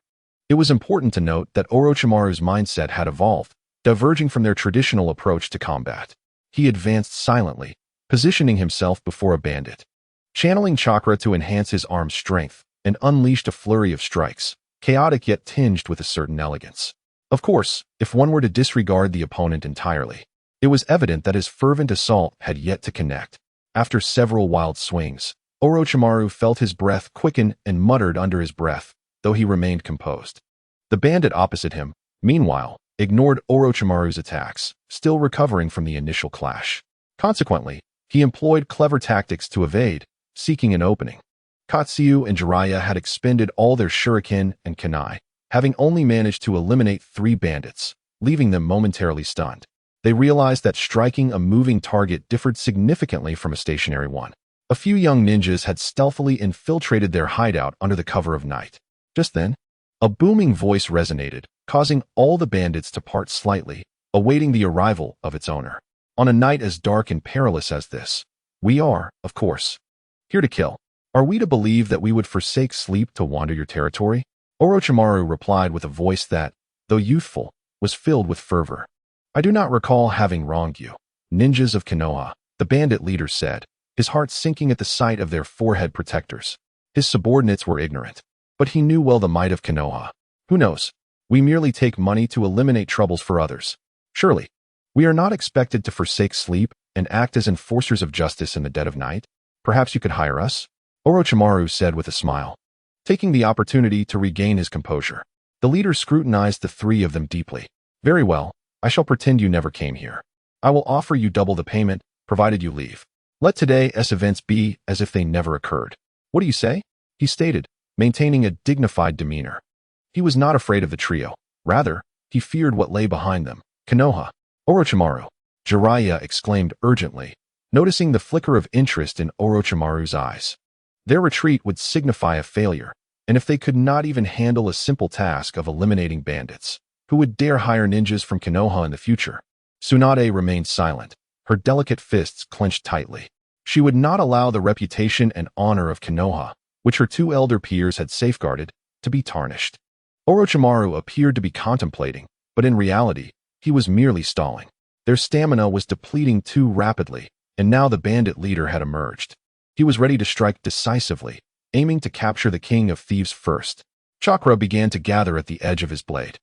it was important to note that Orochimaru's mindset had evolved, diverging from their traditional approach to combat. He advanced silently, positioning himself before a bandit, channeling chakra to enhance his arm's strength, and unleashed a flurry of strikes, chaotic yet tinged with a certain elegance. Of course, if one were to disregard the opponent entirely, it was evident that his fervent assault had yet to connect. After several wild swings, Orochimaru felt his breath quicken and muttered under his breath, though he remained composed. The bandit opposite him, meanwhile, ignored Orochimaru's attacks, still recovering from the initial clash. Consequently, he employed clever tactics to evade, seeking an opening. Katsuyu and Jiraiya had expended all their shuriken and kunai, having only managed to eliminate 3 bandits, leaving them momentarily stunned. They realized that striking a moving target differed significantly from a stationary one. A few young ninjas had stealthily infiltrated their hideout under the cover of night. Just then, a booming voice resonated, causing all the bandits to part slightly, awaiting the arrival of its owner. On a night as dark and perilous as this, we are, of course, here to kill. Are we to believe that we would forsake sleep to wander your territory? Orochimaru replied with a voice that, though youthful, was filled with fervor. I do not recall having wronged you. Ninjas of Konoha, the bandit leader said, his heart sinking at the sight of their forehead protectors. His subordinates were ignorant, but he knew well the might of Konoha. Who knows? We merely take money to eliminate troubles for others. Surely, we are not expected to forsake sleep and act as enforcers of justice in the dead of night. Perhaps you could hire us? Orochimaru said with a smile, taking the opportunity to regain his composure. The leader scrutinized the three of them deeply. Very well, I shall pretend you never came here. I will offer you double the payment, provided you leave. Let today's events be as if they never occurred. What do you say? He stated, maintaining a dignified demeanor. He was not afraid of the trio. Rather, he feared what lay behind them. Konoha. Orochimaru. Jiraiya exclaimed urgently, noticing the flicker of interest in Orochimaru's eyes. Their retreat would signify a failure, and if they could not even handle a simple task of eliminating bandits, who would dare hire ninjas from Konoha in the future? Tsunade remained silent, her delicate fists clenched tightly. She would not allow the reputation and honor of Konoha, which her two elder peers had safeguarded, to be tarnished. Orochimaru appeared to be contemplating, but in reality, he was merely stalling. Their stamina was depleting too rapidly, and now the bandit leader had emerged. He was ready to strike decisively, aiming to capture the king of thieves first. Chakra began to gather at the edge of his blade,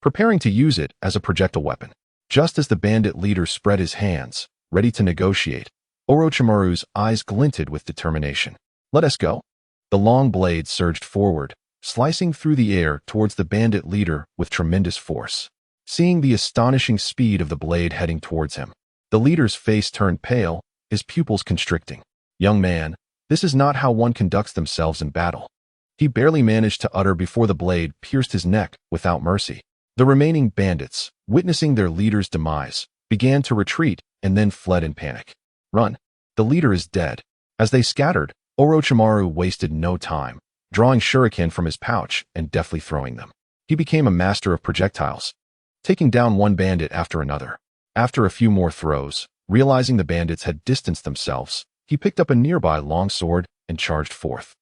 preparing to use it as a projectile weapon. Just as the bandit leader spread his hands, ready to negotiate, Orochimaru's eyes glinted with determination. Let us go. The long blade surged forward, slicing through the air towards the bandit leader with tremendous force. Seeing the astonishing speed of the blade heading towards him, the leader's face turned pale, his pupils constricting. Young man, this is not how one conducts themselves in battle. He barely managed to utter before the blade pierced his neck without mercy. The remaining bandits, witnessing their leader's demise, began to retreat and then fled in panic. Run! The leader is dead. As they scattered, Orochimaru wasted no time, drawing shuriken from his pouch and deftly throwing them. He became a master of projectiles, taking down one bandit after another. After a few more throws, realizing the bandits had distanced themselves, he picked up a nearby longsword and charged forth.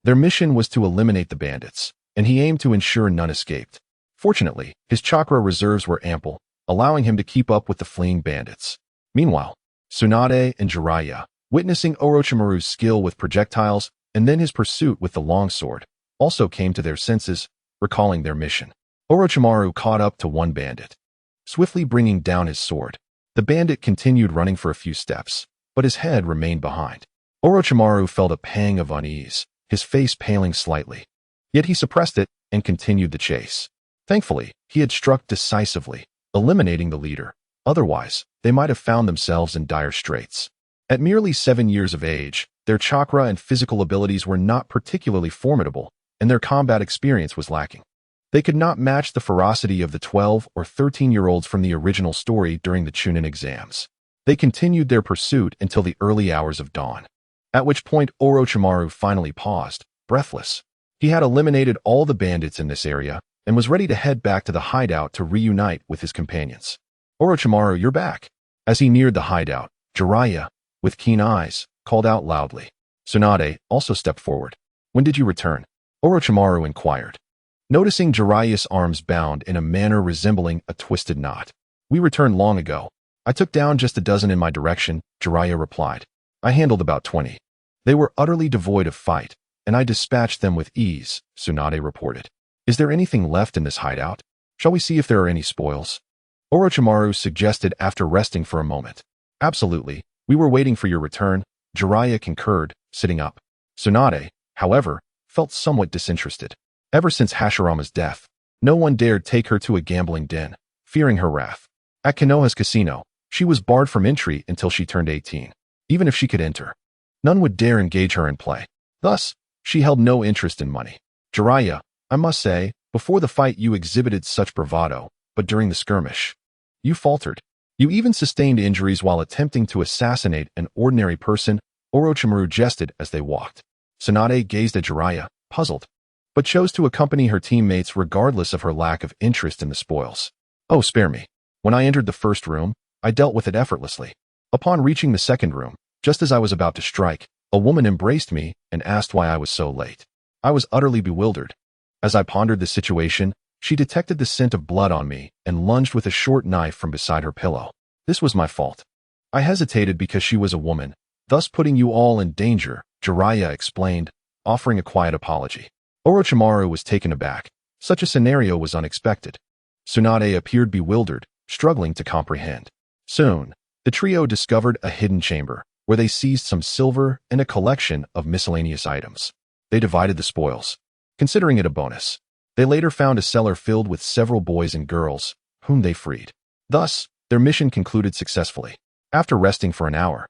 Their mission was to eliminate the bandits, and he aimed to ensure none escaped. Fortunately, his chakra reserves were ample, allowing him to keep up with the fleeing bandits. Meanwhile, Tsunade and Jiraiya, witnessing Orochimaru's skill with projectiles and then his pursuit with the longsword, also came to their senses, recalling their mission. Orochimaru caught up to one bandit, swiftly bringing down his sword. The bandit continued running for a few steps, but his head remained behind. Orochimaru felt a pang of unease, his face paling slightly. Yet he suppressed it and continued the chase. Thankfully, he had struck decisively, eliminating the leader. Otherwise, they might have found themselves in dire straits. At merely 7 years of age, their chakra and physical abilities were not particularly formidable, and their combat experience was lacking. They could not match the ferocity of the 12 or 13-year-olds from the original story during the Chunin exams. They continued their pursuit until the early hours of dawn, at which point Orochimaru finally paused, breathless. He had eliminated all the bandits in this area and was ready to head back to the hideout to reunite with his companions. Orochimaru, you're back. As he neared the hideout, Jiraiya, with keen eyes, called out loudly. Tsunade also stepped forward. When did you return? Orochimaru inquired, noticing Jiraiya's arms bound in a manner resembling a twisted knot. We returned long ago. I took down just a dozen in my direction, Jiraiya replied. I handled about 20. They were utterly devoid of fight, and I dispatched them with ease, Tsunade reported. Is there anything left in this hideout? Shall we see if there are any spoils? Orochimaru suggested after resting for a moment. Absolutely. We were waiting for your return, Jiraiya concurred, sitting up. Tsunade, however, felt somewhat disinterested. Ever since Hashirama's death, no one dared take her to a gambling den, fearing her wrath. At Konoha's casino, she was barred from entry until she turned 18. Even if she could enter, none would dare engage her in play. Thus, she held no interest in money. Jiraiya, I must say, before the fight you exhibited such bravado, but during the skirmish, you faltered. You even sustained injuries while attempting to assassinate an ordinary person, Orochimaru jested as they walked. Tsunade gazed at Jiraiya, puzzled, but chose to accompany her teammates regardless of her lack of interest in the spoils. Oh, spare me. When I entered the first room, I dealt with it effortlessly. Upon reaching the second room, just as I was about to strike, a woman embraced me and asked why I was so late. I was utterly bewildered. As I pondered the situation, she detected the scent of blood on me and lunged with a short knife from beside her pillow. This was my fault. I hesitated because she was a woman, thus putting you all in danger, Jiraiya explained, offering a quiet apology. Orochimaru was taken aback. Such a scenario was unexpected. Tsunade appeared bewildered, struggling to comprehend. Soon, the trio discovered a hidden chamber, where they seized some silver and a collection of miscellaneous items. They divided the spoils, considering it a bonus. They later found a cellar filled with several boys and girls, whom they freed. Thus, their mission concluded successfully. After resting for an hour,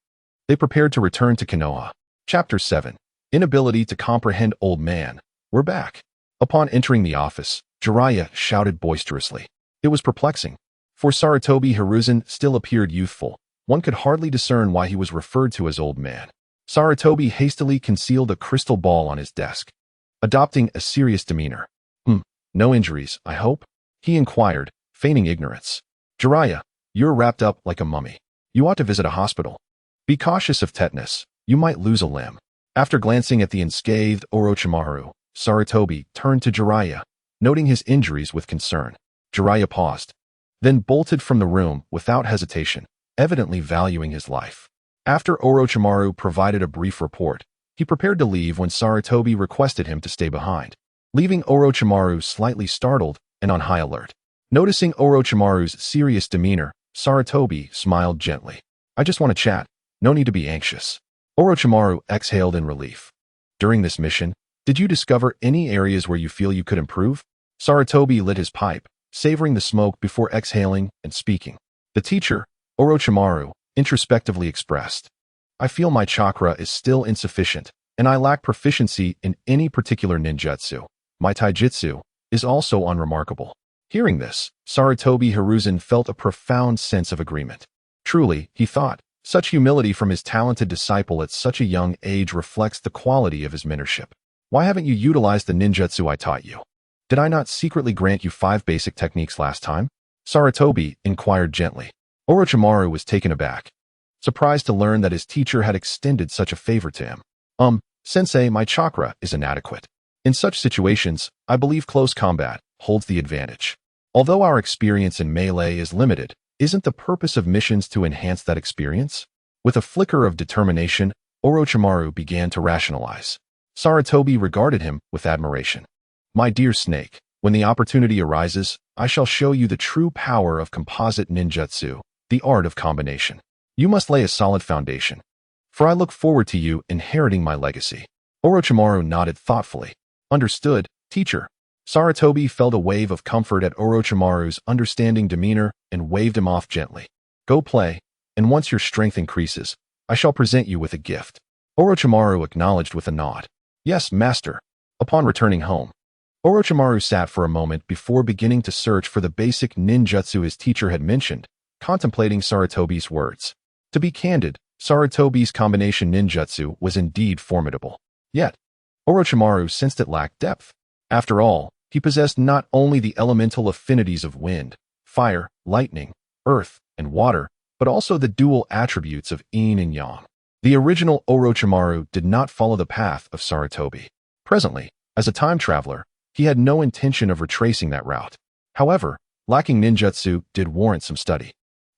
they prepared to return to Konoha. Chapter 7. Inability to comprehend old man. We're back. Upon entering the office, Jiraiya shouted boisterously. It was perplexing. For Sarutobi Hiruzen still appeared youthful, one could hardly discern why he was referred to as old man. Sarutobi hastily concealed a crystal ball on his desk, adopting a serious demeanor. No injuries, I hope? He inquired, feigning ignorance. Jiraiya, you're wrapped up like a mummy. You ought to visit a hospital. Be cautious of tetanus. You might lose a limb. After glancing at the unscathed Orochimaru, Sarutobi turned to Jiraiya, noting his injuries with concern. Jiraiya paused, then bolted from the room without hesitation, evidently valuing his life. After Orochimaru provided a brief report, he prepared to leave when Sarutobi requested him to stay behind, leaving Orochimaru slightly startled and on high alert. Noticing Orochimaru's serious demeanor, Sarutobi smiled gently. I just want to chat. No need to be anxious. Orochimaru exhaled in relief. During this mission, did you discover any areas where you feel you could improve? Sarutobi lit his pipe, savoring the smoke before exhaling and speaking. The teacher, Orochimaru, introspectively expressed. I feel my chakra is still insufficient, and I lack proficiency in any particular ninjutsu. My taijutsu is also unremarkable. Hearing this, Sarutobi Hiruzen felt a profound sense of agreement. Truly, he thought, such humility from his talented disciple at such a young age reflects the quality of his mentorship. Why haven't you utilized the ninjutsu I taught you? Did I not secretly grant you 5 basic techniques last time? Sarutobi inquired gently. Orochimaru was taken aback, surprised to learn that his teacher had extended such a favor to him. Sensei, my chakra is inadequate. In such situations, I believe close combat holds the advantage. Although our experience in melee is limited, isn't the purpose of missions to enhance that experience? With a flicker of determination, Orochimaru began to rationalize. Sarutobi regarded him with admiration. My dear snake, when the opportunity arises, I shall show you the true power of composite ninjutsu, the art of combination. You must lay a solid foundation, for I look forward to you inheriting my legacy. Orochimaru nodded thoughtfully. Understood, teacher. Sarutobi felt a wave of comfort at Orochimaru's understanding demeanor and waved him off gently. Go play, and once your strength increases, I shall present you with a gift. Orochimaru acknowledged with a nod. Yes, master. Upon returning home, Orochimaru sat for a moment before beginning to search for the basic ninjutsu his teacher had mentioned, contemplating Sarutobi's words. To be candid, Sarutobi's combination ninjutsu was indeed formidable. Yet, Orochimaru sensed it lacked depth. After all, he possessed not only the elemental affinities of wind, fire, lightning, earth, and water, but also the dual attributes of yin and yang. The original Orochimaru did not follow the path of Sarutobi. Presently, as a time traveler, he had no intention of retracing that route. However, lacking ninjutsu did warrant some study.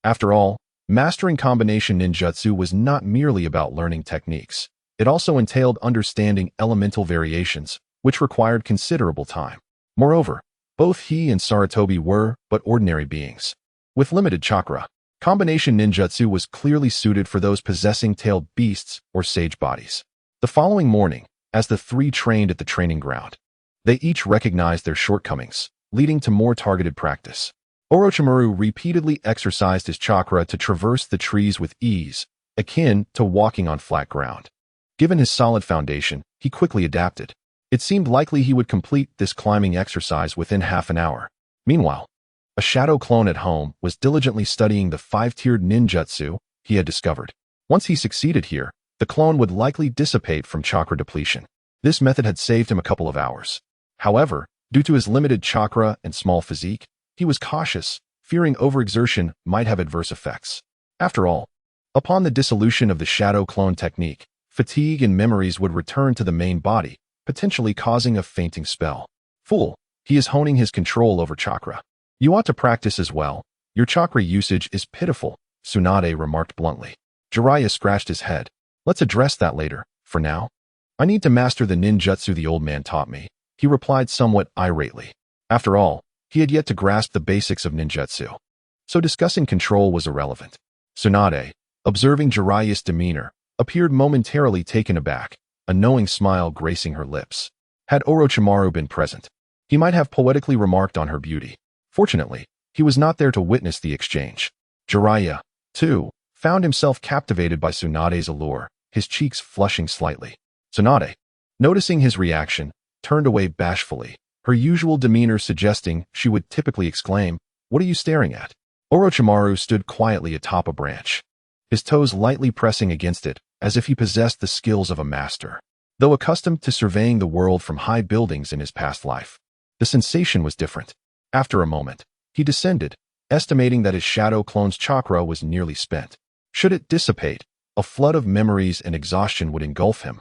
After all, mastering combination ninjutsu was not merely about learning techniques. It also entailed understanding elemental variations, which required considerable time. Moreover, both he and Sarutobi were but ordinary beings. With limited chakra, combination ninjutsu was clearly suited for those possessing tailed beasts or sage bodies. The following morning, as the three trained at the training ground, they each recognized their shortcomings, leading to more targeted practice. Orochimaru repeatedly exercised his chakra to traverse the trees with ease, akin to walking on flat ground. Given his solid foundation, he quickly adapted. It seemed likely he would complete this climbing exercise within half an hour. Meanwhile, a shadow clone at home was diligently studying the 5-tiered ninjutsu he had discovered. Once he succeeded here, the clone would likely dissipate from chakra depletion. This method had saved him a couple of hours. However, due to his limited chakra and small physique, he was cautious, fearing overexertion might have adverse effects. After all, upon the dissolution of the shadow clone technique, fatigue and memories would return to the main body, potentially causing a fainting spell. Fool, he is honing his control over chakra. You ought to practice as well. Your chakra usage is pitiful, Tsunade remarked bluntly. Jiraiya scratched his head. Let's address that later. For now, I need to master the ninjutsu the old man taught me, he replied somewhat irately. After all, he had yet to grasp the basics of ninjutsu. So discussing control was irrelevant. Tsunade, observing Jiraiya's demeanor, appeared momentarily taken aback, a knowing smile gracing her lips. Had Orochimaru been present, he might have poetically remarked on her beauty. Fortunately, he was not there to witness the exchange. Jiraiya, too, found himself captivated by Tsunade's allure, his cheeks flushing slightly. Tsunade, noticing his reaction, turned away bashfully, her usual demeanor suggesting she would typically exclaim, "What are you staring at?" Orochimaru stood quietly atop a branch, his toes lightly pressing against it, as if he possessed the skills of a master. Though accustomed to surveying the world from high buildings in his past life, the sensation was different. After a moment, he descended, estimating that his shadow clone's chakra was nearly spent. Should it dissipate, a flood of memories and exhaustion would engulf him.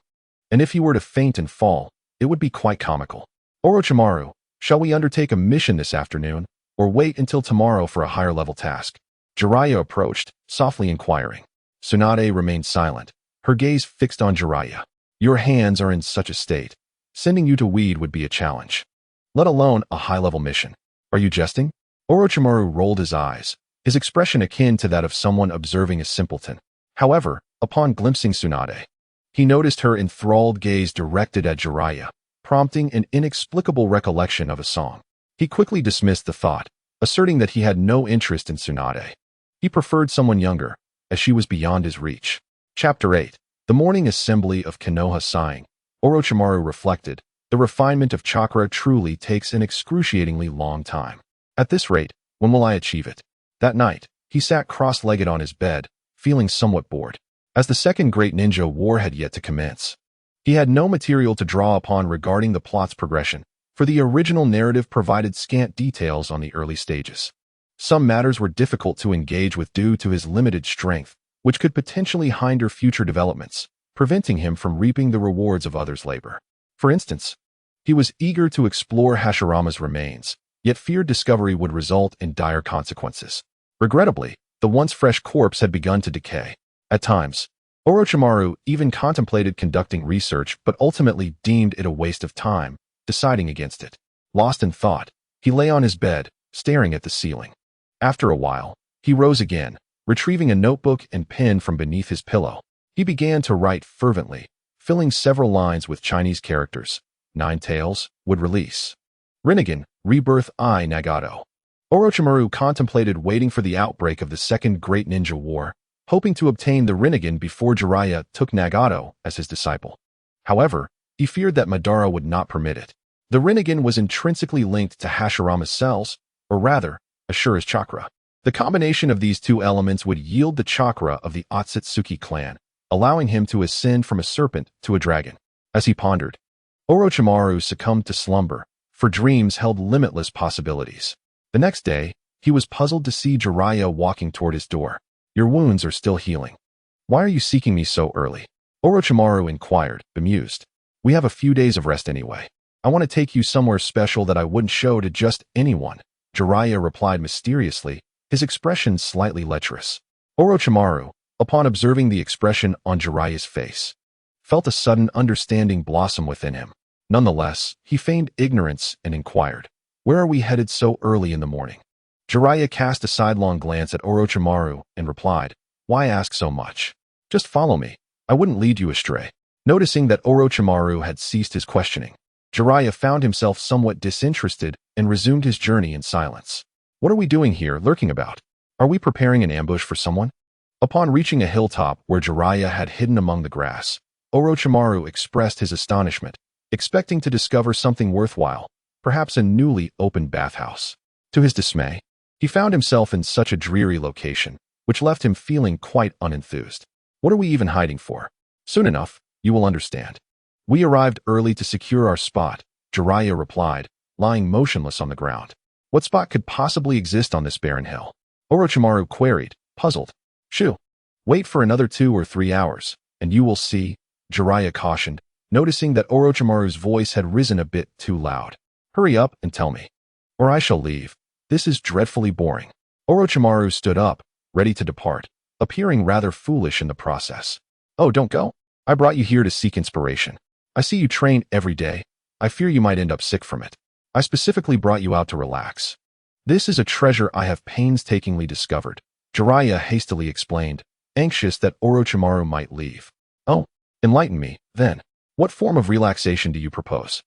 And if he were to faint and fall, it would be quite comical. Orochimaru, shall we undertake a mission this afternoon, or wait until tomorrow for a higher-level task? Jiraiya approached, softly inquiring. Tsunade remained silent, her gaze fixed on Jiraiya. Your hands are in such a state. Sending you to weed would be a challenge, let alone a high-level mission. Are you jesting? Orochimaru rolled his eyes, his expression akin to that of someone observing a simpleton. However, upon glimpsing Tsunade, he noticed her enthralled gaze directed at Jiraiya, prompting an inexplicable recollection of a song. He quickly dismissed the thought, asserting that he had no interest in Tsunade. He preferred someone younger, as she was beyond his reach. Chapter 8. The morning assembly of Konoha sighing. Orochimaru reflected, the refinement of chakra truly takes an excruciatingly long time. At this rate, when will I achieve it? That night, he sat cross-legged on his bed, feeling somewhat bored, as the second great ninja war had yet to commence. He had no material to draw upon regarding the plot's progression, for the original narrative provided scant details on the early stages. Some matters were difficult to engage with due to his limited strength, which could potentially hinder future developments, preventing him from reaping the rewards of others' labor. For instance, he was eager to explore Hashirama's remains, yet feared discovery would result in dire consequences. Regrettably, the once fresh corpse had begun to decay. At times, Orochimaru even contemplated conducting research but ultimately deemed it a waste of time, deciding against it. Lost in thought, he lay on his bed, staring at the ceiling. After a while, he rose again, retrieving a notebook and pen from beneath his pillow. He began to write fervently, filling several lines with Chinese characters. 9 tails would release. Rinnegan, rebirth I Nagato. Orochimaru contemplated waiting for the outbreak of the Second Great Ninja War, hoping to obtain the Rinnegan before Jiraiya took Nagato as his disciple. However, he feared that Madara would not permit it. The Rinnegan was intrinsically linked to Hashirama's cells, or rather, Ashura's chakra. The combination of these two elements would yield the chakra of the Otsutsuki clan, allowing him to ascend from a serpent to a dragon. As he pondered, Orochimaru succumbed to slumber, for dreams held limitless possibilities. The next day, he was puzzled to see Jiraiya walking toward his door. Your wounds are still healing. Why are you seeking me so early? Orochimaru inquired, bemused. We have a few days of rest anyway. I want to take you somewhere special that I wouldn't show to just anyone, Jiraiya replied mysteriously, his expression slightly lecherous. Orochimaru, upon observing the expression on Jiraiya's face, felt a sudden understanding blossom within him. Nonetheless, he feigned ignorance and inquired, where are we headed so early in the morning? Jiraiya cast a sidelong glance at Orochimaru and replied, why ask so much? Just follow me. I wouldn't lead you astray. Noticing that Orochimaru had ceased his questioning, Jiraiya found himself somewhat disinterested and resumed his journey in silence. What are we doing here, lurking about? Are we preparing an ambush for someone? Upon reaching a hilltop where Jiraiya had hidden among the grass, Orochimaru expressed his astonishment, expecting to discover something worthwhile, perhaps a newly opened bathhouse. To his dismay, he found himself in such a dreary location, which left him feeling quite unenthused. What are we even hiding for? Soon enough, you will understand. We arrived early to secure our spot, Jiraiya replied, lying motionless on the ground. What spot could possibly exist on this barren hill? Orochimaru queried, puzzled. Shoo. Wait for another 2 or 3 hours, and you will see, Jiraiya cautioned, noticing that Orochimaru's voice had risen a bit too loud. Hurry up and tell me, or I shall leave. This is dreadfully boring. Orochimaru stood up, ready to depart, appearing rather foolish in the process. Oh, don't go. I brought you here to seek inspiration. I see you train every day. I fear you might end up sick from it. I specifically brought you out to relax. This is a treasure I have painstakingly discovered, Jiraiya hastily explained, anxious that Orochimaru might leave. Oh, enlighten me, then. What form of relaxation do you propose?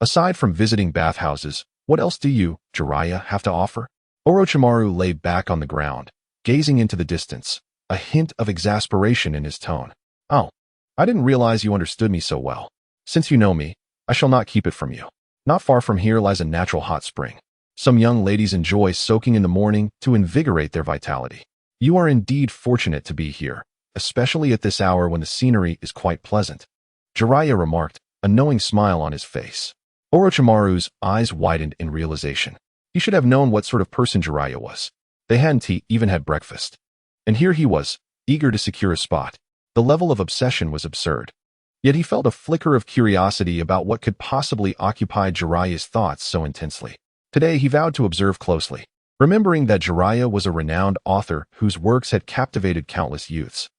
Aside from visiting bathhouses, what else do you, Jiraiya, have to offer? Orochimaru lay back on the ground, gazing into the distance, a hint of exasperation in his tone. Oh, I didn't realize you understood me so well. Since you know me, I shall not keep it from you. Not far from here lies a natural hot spring. Some young ladies enjoy soaking in the morning to invigorate their vitality. You are indeed fortunate to be here, especially at this hour when the scenery is quite pleasant. Jiraiya remarked, a knowing smile on his face. Orochimaru's eyes widened in realization. He should have known what sort of person Jiraiya was. They hadn't even had breakfast. And here he was, eager to secure a spot. The level of obsession was absurd. Yet he felt a flicker of curiosity about what could possibly occupy Jiraiya's thoughts so intensely. Today he vowed to observe closely, remembering that Jiraiya was a renowned author whose works had captivated countless youths.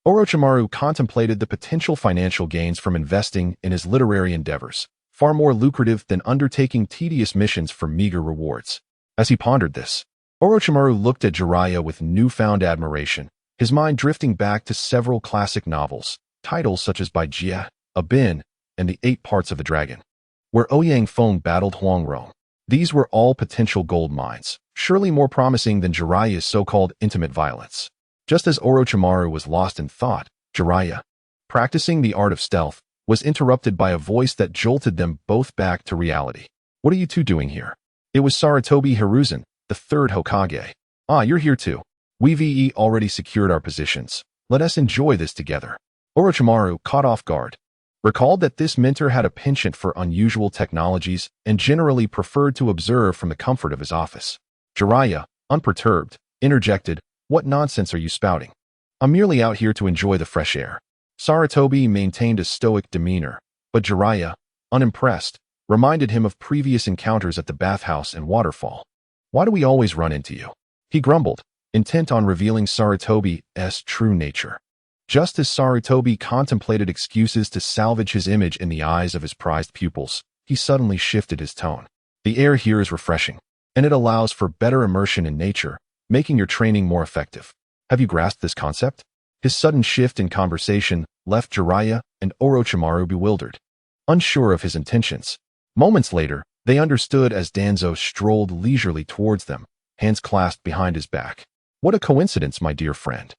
Orochimaru contemplated the potential financial gains from investing in his literary endeavors, far more lucrative than undertaking tedious missions for meager rewards. As he pondered this, Orochimaru looked at Jiraiya with newfound admiration, his mind drifting back to several classic novels, titles such as By Jia, Abin, and The 8 Parts of the Dragon, where Ouyang Feng battled Huang Rong. These were all potential gold mines, surely more promising than Jiraiya's so-called intimate violence. Just as Orochimaru was lost in thought, Jiraiya, practicing the art of stealth, was interrupted by a voice that jolted them both back to reality. What are you two doing here? It was Sarutobi Hiruzen, the 3rd Hokage. Ah, you're here too. We've already secured our positions. Let us enjoy this together. Orochimaru, caught off guard, recalled that this mentor had a penchant for unusual technologies and generally preferred to observe from the comfort of his office. Jiraiya, unperturbed, interjected, What nonsense are you spouting? I'm merely out here to enjoy the fresh air. Sarutobi maintained a stoic demeanor, but Jiraiya, unimpressed, reminded him of previous encounters at the bathhouse and waterfall. Why do we always run into you? He grumbled, intent on revealing Sarutobi's true nature. Just as Sarutobi contemplated excuses to salvage his image in the eyes of his prized pupils, he suddenly shifted his tone. The air here is refreshing, and it allows for better immersion in nature, making your training more effective. Have you grasped this concept? His sudden shift in conversation left Jiraiya and Orochimaru bewildered, unsure of his intentions. Moments later, they understood as Danzo strolled leisurely towards them, hands clasped behind his back. What a coincidence, my dear friend.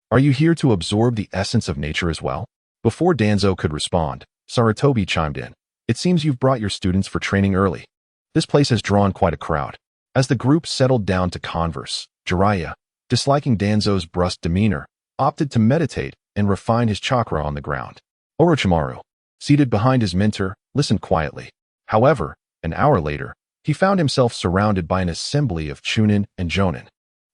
Are you here to absorb the essence of nature as well? Before Danzo could respond, Sarutobi chimed in. It seems you've brought your students for training early. This place has drawn quite a crowd. As the group settled down to converse, Jiraiya, disliking Danzo's brusque demeanor, opted to meditate and refine his chakra on the ground. Orochimaru, seated behind his mentor, listened quietly. However, an hour later, he found himself surrounded by an assembly of Chunin and Jonin.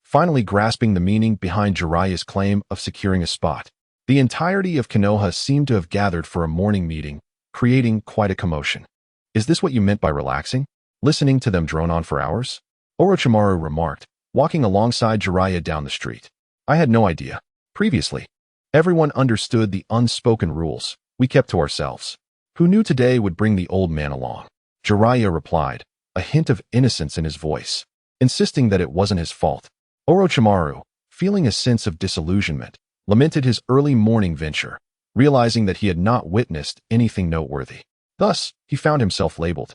Finally grasping the meaning behind Jiraiya's claim of securing a spot, the entirety of Konoha seemed to have gathered for a morning meeting, creating quite a commotion. Is this what you meant by relaxing? Listening to them drone on for hours? Orochimaru remarked, walking alongside Jiraiya down the street. I had no idea. Previously, everyone understood the unspoken rules. We kept to ourselves. Who knew today would bring the old man along? Jiraiya replied, a hint of innocence in his voice, insisting that it wasn't his fault. Orochimaru, feeling a sense of disillusionment, lamented his early morning venture, realizing that he had not witnessed anything noteworthy. Thus, he found himself labeled.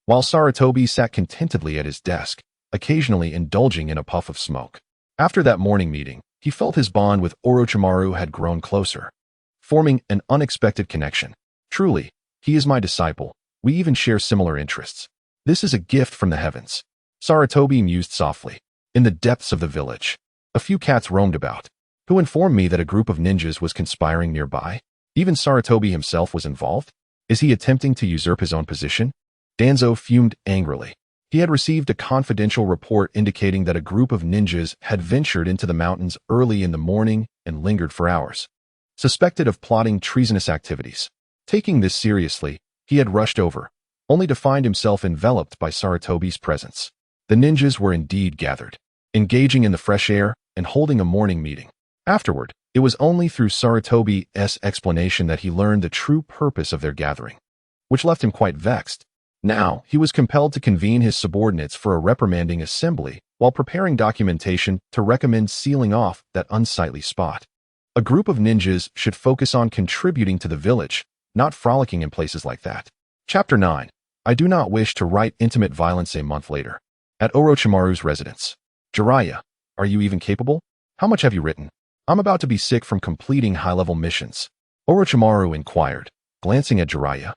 While Sarutobi sat contentedly at his desk, occasionally indulging in a puff of smoke. After that morning meeting, he felt his bond with Orochimaru had grown closer, forming an unexpected connection. Truly, he is my disciple. We even share similar interests. This is a gift from the heavens. Sarutobi mused softly. In the depths of the village, a few cats roamed about. Who informed me that a group of ninjas was conspiring nearby? Even Sarutobi himself was involved? Is he attempting to usurp his own position? Danzo fumed angrily. He had received a confidential report indicating that a group of ninjas had ventured into the mountains early in the morning and lingered for hours, suspected of plotting treasonous activities. Taking this seriously, he had rushed over, only to find himself enveloped by Sarutobi's presence. The ninjas were indeed gathered, engaging in the fresh air and holding a morning meeting. Afterward, it was only through Sarutobi's explanation that he learned the true purpose of their gathering, which left him quite vexed. Now, he was compelled to convene his subordinates for a reprimanding assembly while preparing documentation to recommend sealing off that unsightly spot. A group of ninjas should focus on contributing to the village, not frolicking in places like that. Chapter 9. I do not wish to write intimate violence. A month later. At Orochimaru's residence. Jiraiya, are you even capable? How much have you written? I'm about to be sick from completing high-level missions. Orochimaru inquired, glancing at Jiraiya,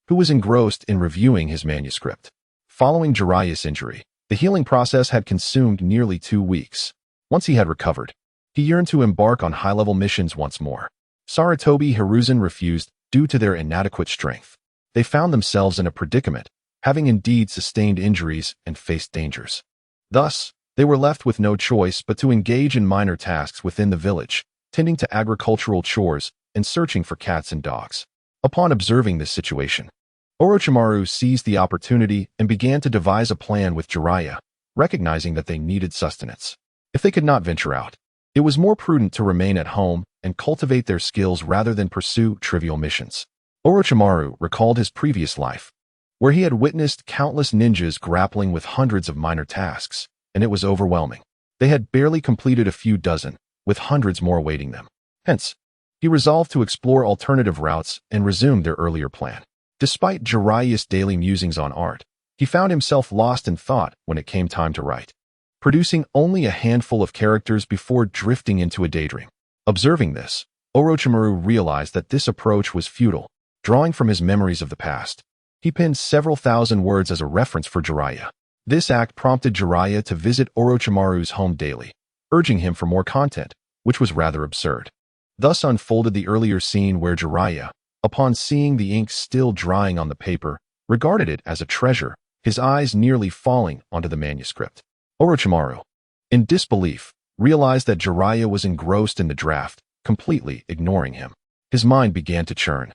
who was engrossed in reviewing his manuscript. Following Jiraiya's injury, the healing process had consumed nearly 2 weeks. Once he had recovered, he yearned to embark on high-level missions once more. Sarutobi Hiruzen refused due to their inadequate strength. They found themselves in a predicament, having indeed sustained injuries and faced dangers. Thus, they were left with no choice but to engage in minor tasks within the village, tending to agricultural chores and searching for cats and dogs. Upon observing this situation, Orochimaru seized the opportunity and began to devise a plan with Jiraiya, recognizing that they needed sustenance. If they could not venture out, it was more prudent to remain at home and cultivate their skills rather than pursue trivial missions. Orochimaru recalled his previous life, where he had witnessed countless ninjas grappling with hundreds of minor tasks, and it was overwhelming. They had barely completed a few dozen, with hundreds more awaiting them. Hence, he resolved to explore alternative routes and resume their earlier plan. Despite Jiraiya's daily musings on art, he found himself lost in thought when it came time to write, producing only a handful of characters before drifting into a daydream. Observing this, Orochimaru realized that this approach was futile. Drawing from his memories of the past, he penned several thousand words as a reference for Jiraiya. This act prompted Jiraiya to visit Orochimaru's home daily, urging him for more content, which was rather absurd. Thus unfolded the earlier scene where Jiraiya, upon seeing the ink still drying on the paper, regarded it as a treasure, his eyes nearly falling onto the manuscript. Orochimaru, in disbelief, realized that Jiraiya was engrossed in the draft, completely ignoring him. His mind began to churn.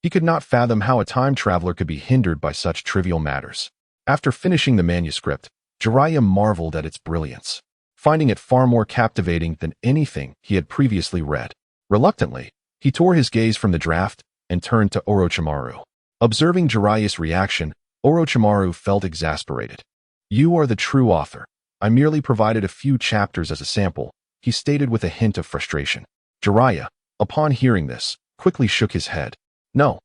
He could not fathom how a time traveler could be hindered by such trivial matters. After finishing the manuscript, Jiraiya marveled at its brilliance, finding it far more captivating than anything he had previously read. Reluctantly, he tore his gaze from the draft and turned to Orochimaru. Observing Jiraiya's reaction, Orochimaru felt exasperated. You are the true author. I merely provided a few chapters as a sample, he stated with a hint of frustration. Jiraiya, upon hearing this, quickly shook his head. No,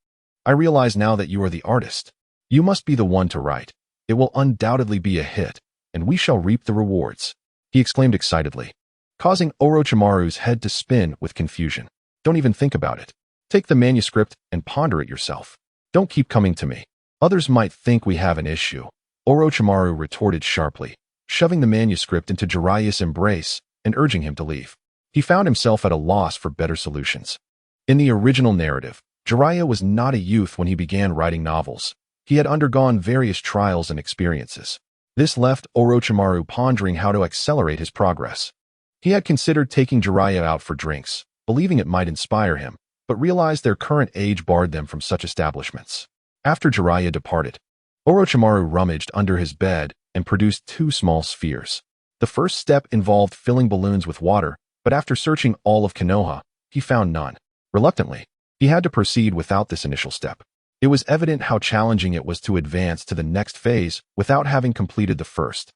I realize now that you are the artist. You must be the one to write. It will undoubtedly be a hit, and we shall reap the rewards, he exclaimed excitedly, causing Orochimaru's head to spin with confusion. Don't even think about it. Take the manuscript and ponder it yourself. Don't keep coming to me. Others might think we have an issue, Orochimaru retorted sharply, shoving the manuscript into Jiraiya's embrace and urging him to leave. He found himself at a loss for better solutions. In the original narrative, Jiraiya was not a youth when he began writing novels. He had undergone various trials and experiences. This left Orochimaru pondering how to accelerate his progress. He had considered taking Jiraiya out for drinks, believing it might inspire him, but realized their current age barred them from such establishments. After Jiraiya departed, Orochimaru rummaged under his bed and produced 2 small spheres. The first step involved filling balloons with water, but after searching all of Konoha, he found none. Reluctantly, he had to proceed without this initial step. It was evident how challenging it was to advance to the next phase without having completed the first.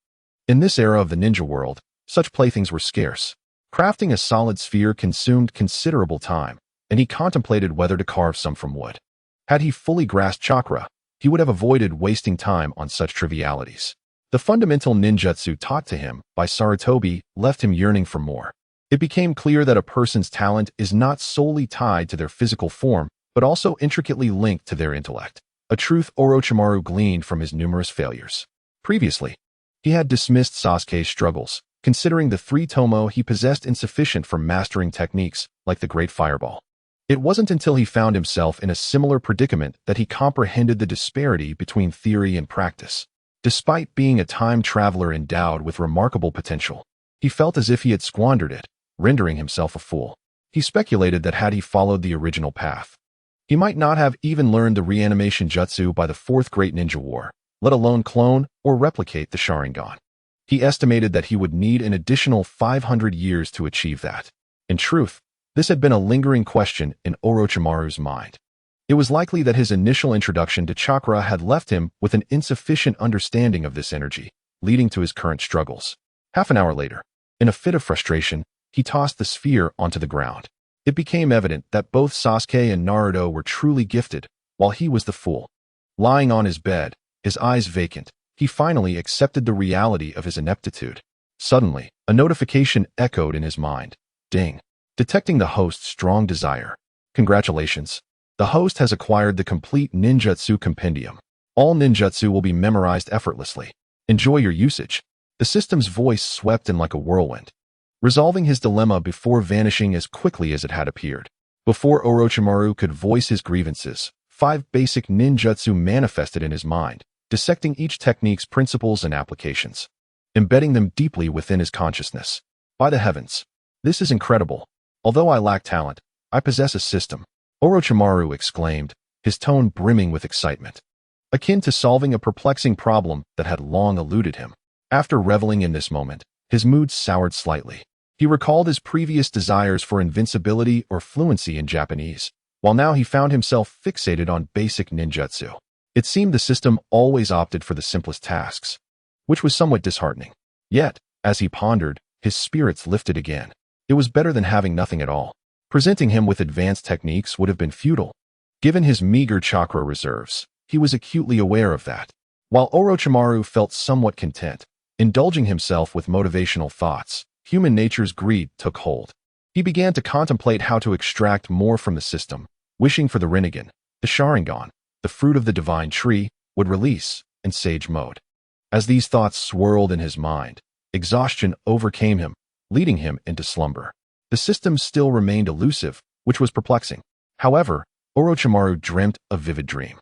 In this era of the ninja world, such playthings were scarce. Crafting a solid sphere consumed considerable time, and he contemplated whether to carve some from wood. Had he fully grasped chakra, he would have avoided wasting time on such trivialities. The fundamental ninjutsu taught to him by Sarutobi left him yearning for more. It became clear that a person's talent is not solely tied to their physical form, but also intricately linked to their intellect, a truth Orochimaru gleaned from his numerous failures. Previously, he had dismissed Sasuke's struggles, considering the 3 tomo he possessed insufficient for mastering techniques like the Great Fireball. It wasn't until he found himself in a similar predicament that he comprehended the disparity between theory and practice. Despite being a time traveler endowed with remarkable potential, he felt as if he had squandered it, rendering himself a fool. He speculated that had he followed the original path, he might not have even learned the reanimation jutsu by the Fourth Great Ninja War, let alone clone or replicate the Sharingan. He estimated that he would need an additional 500 years to achieve that. In truth, this had been a lingering question in Orochimaru's mind. It was likely that his initial introduction to chakra had left him with an insufficient understanding of this energy, leading to his current struggles. Half an hour later, in a fit of frustration, he tossed the sphere onto the ground. It became evident that both Sasuke and Naruto were truly gifted, while he was the fool. Lying on his bed, his eyes vacant, he finally accepted the reality of his ineptitude. Suddenly, a notification echoed in his mind. Ding. Detecting the host's strong desire. Congratulations. The host has acquired the complete ninjutsu compendium. All ninjutsu will be memorized effortlessly. Enjoy your usage. The system's voice swept in like a whirlwind, resolving his dilemma before vanishing as quickly as it had appeared. Before Orochimaru could voice his grievances, 5 basic ninjutsu manifested in his mind, dissecting each technique's principles and applications, embedding them deeply within his consciousness. By the heavens, this is incredible. Although I lack talent, I possess a system, Orochimaru exclaimed, his tone brimming with excitement, akin to solving a perplexing problem that had long eluded him. After reveling in this moment, his mood soured slightly. He recalled his previous desires for invincibility or fluency in Japanese, while now he found himself fixated on basic ninjutsu. It seemed the system always opted for the simplest tasks, which was somewhat disheartening. Yet, as he pondered, his spirits lifted again. It was better than having nothing at all. Presenting him with advanced techniques would have been futile. Given his meager chakra reserves, he was acutely aware of that. While Orochimaru felt somewhat content, indulging himself with motivational thoughts, human nature's greed took hold. He began to contemplate how to extract more from the system, wishing for the Rinnegan, the Sharingan, the fruit of the divine tree, would release, in sage mode. As these thoughts swirled in his mind, exhaustion overcame him, leading him into slumber. The system still remained elusive, which was perplexing. However, Orochimaru dreamt a vivid dream,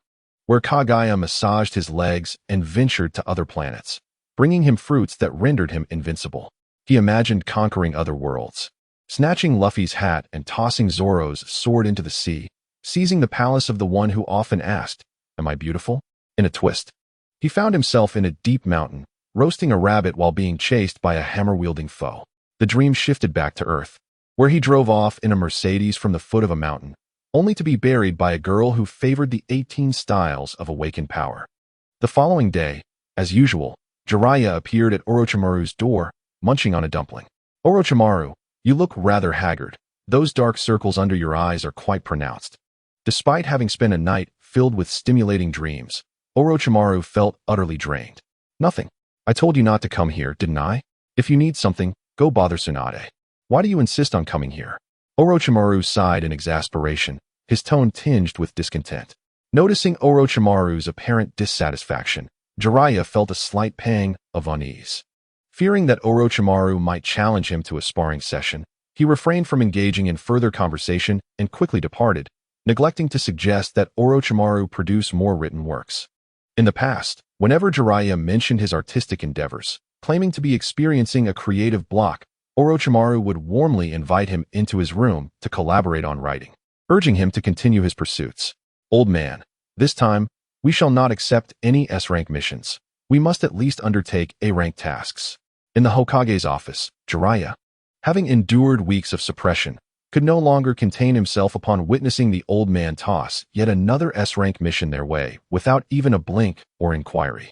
where Kagaya massaged his legs and ventured to other planets, bringing him fruits that rendered him invincible. He imagined conquering other worlds, snatching Luffy's hat and tossing Zoro's sword into the sea, seizing the palace of the one who often asked, "Am I beautiful?" In a twist, he found himself in a deep mountain, roasting a rabbit while being chased by a hammer-wielding foe. The dream shifted back to Earth, where he drove off in a Mercedes from the foot of a mountain, only to be buried by a girl who favored the 18 styles of awakened power. The following day, as usual, Jiraiya appeared at Orochimaru's door, munching on a dumpling. "Orochimaru, you look rather haggard. Those dark circles under your eyes are quite pronounced." Despite having spent a night filled with stimulating dreams, Orochimaru felt utterly drained. "Nothing. I told you not to come here, didn't I? If you need something, go bother Tsunade. Why do you insist on coming here?" Orochimaru sighed in exasperation, his tone tinged with discontent. Noticing Orochimaru's apparent dissatisfaction, Jiraiya felt a slight pang of unease. Fearing that Orochimaru might challenge him to a sparring session, he refrained from engaging in further conversation and quickly departed, neglecting to suggest that Orochimaru produce more written works. In the past, whenever Jiraiya mentioned his artistic endeavors, claiming to be experiencing a creative block, Orochimaru would warmly invite him into his room to collaborate on writing, urging him to continue his pursuits. "Old man, this time, we shall not accept any S-rank missions. We must at least undertake A-rank tasks." In the Hokage's office, Jiraiya, having endured weeks of suppression, could no longer contain himself upon witnessing the old man toss yet another S-rank mission their way without even a blink or inquiry.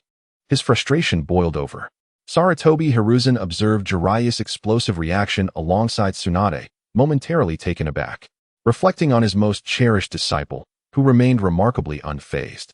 His frustration boiled over. Sarutobi Hiruzen observed Jiraiya's explosive reaction alongside Tsunade, momentarily taken aback, reflecting on his most cherished disciple, who remained remarkably unfazed.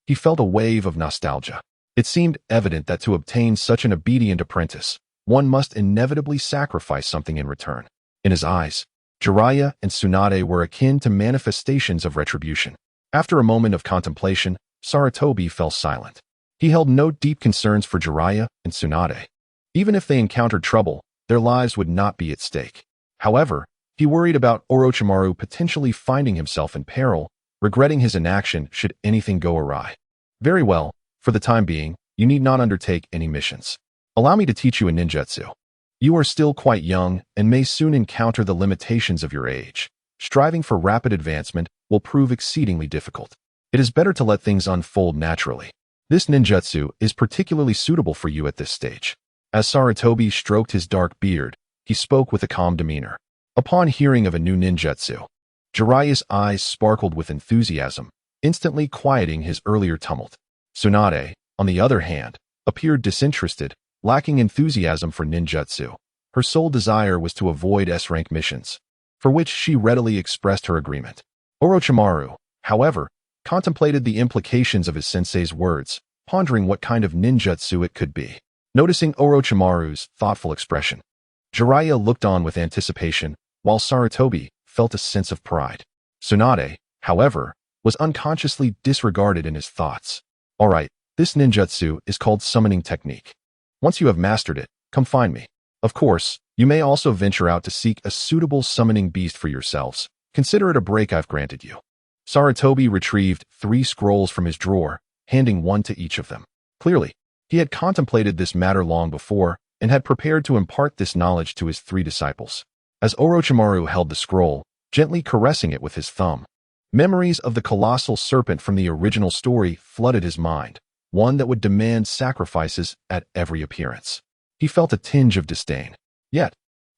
He felt a wave of nostalgia. It seemed evident that to obtain such an obedient apprentice, one must inevitably sacrifice something in return. In his eyes, Jiraiya and Tsunade were akin to manifestations of retribution. After a moment of contemplation, Sarutobi fell silent. He held no deep concerns for Jiraiya and Tsunade. Even if they encountered trouble, their lives would not be at stake. However, He worried about Orochimaru potentially finding himself in peril, regretting his inaction should anything go awry. Very well, for the time being, you need not undertake any missions. Allow me to teach you a ninjutsu. You are still quite young and may soon encounter the limitations of your age. Striving for rapid advancement will prove exceedingly difficult. It is better to let things unfold naturally. This ninjutsu is particularly suitable for you at this stage. As Sarutobi stroked his dark beard, he spoke with a calm demeanor. Upon hearing of a new ninjutsu, Jiraiya's eyes sparkled with enthusiasm, instantly quieting his earlier tumult. Tsunade, on the other hand, appeared disinterested, lacking enthusiasm for ninjutsu. Her sole desire was to avoid S-rank missions, for which she readily expressed her agreement. Orochimaru, however, contemplated the implications of his sensei's words, pondering what kind of ninjutsu it could be. Noticing Orochimaru's thoughtful expression, Jiraiya looked on with anticipation, while Sarutobi felt a sense of pride. Tsunade, however, was unconsciously disregarded in his thoughts. Alright, this ninjutsu is called summoning technique. Once you have mastered it, come find me. Of course, you may also venture out to seek a suitable summoning beast for yourselves. Consider it a break I've granted you. Sarutobi retrieved 3 scrolls from his drawer, handing one to each of them. Clearly, he had contemplated this matter long before and had prepared to impart this knowledge to his 3 disciples. As Orochimaru held the scroll, gently caressing it with his thumb, memories of the colossal serpent from the original story flooded his mind, one that would demand sacrifices at every appearance. He felt a tinge of disdain. Yet,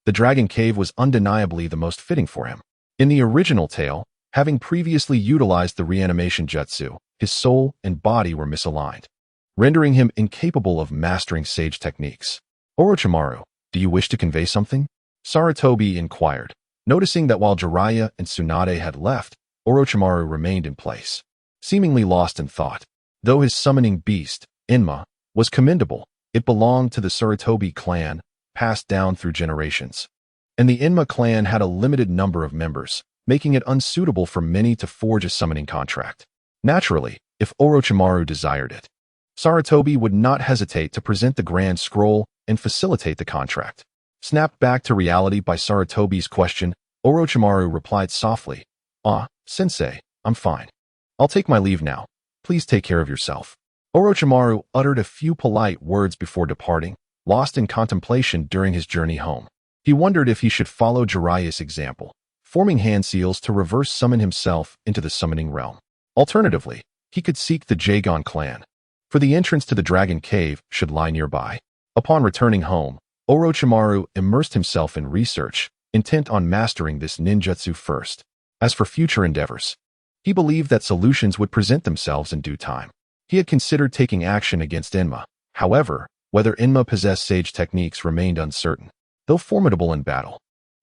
the Dragon Cave was undeniably the most fitting for him. In the original tale, having previously utilized the reanimation jutsu, his soul and body were misaligned, rendering him incapable of mastering sage techniques. Orochimaru, do you wish to convey something? Sarutobi inquired, noticing that while Jiraiya and Tsunade had left, Orochimaru remained in place, seemingly lost in thought. Though his summoning beast, Inma, was commendable, it belonged to the Sarutobi clan, passed down through generations. And the Inma clan had a limited number of members, making it unsuitable for many to forge a summoning contract. Naturally, if Orochimaru desired it, Sarutobi would not hesitate to present the Grand Scroll and facilitate the contract. Snapped back to reality by Sarutobi's question, Orochimaru replied softly, Sensei, I'm fine. I'll take my leave now. Please take care of yourself. Orochimaru uttered a few polite words before departing, lost in contemplation during his journey home. He wondered if he should follow Jiraiya's example, forming hand seals to reverse summon himself into the summoning realm. Alternatively, he could seek the Jagon clan, for the entrance to the Dragon Cave should lie nearby. Upon returning home, Orochimaru immersed himself in research, intent on mastering this ninjutsu first. As for future endeavors, he believed that solutions would present themselves in due time. He had considered taking action against Inma. However, whether Inma possessed sage techniques remained uncertain. Though formidable in battle,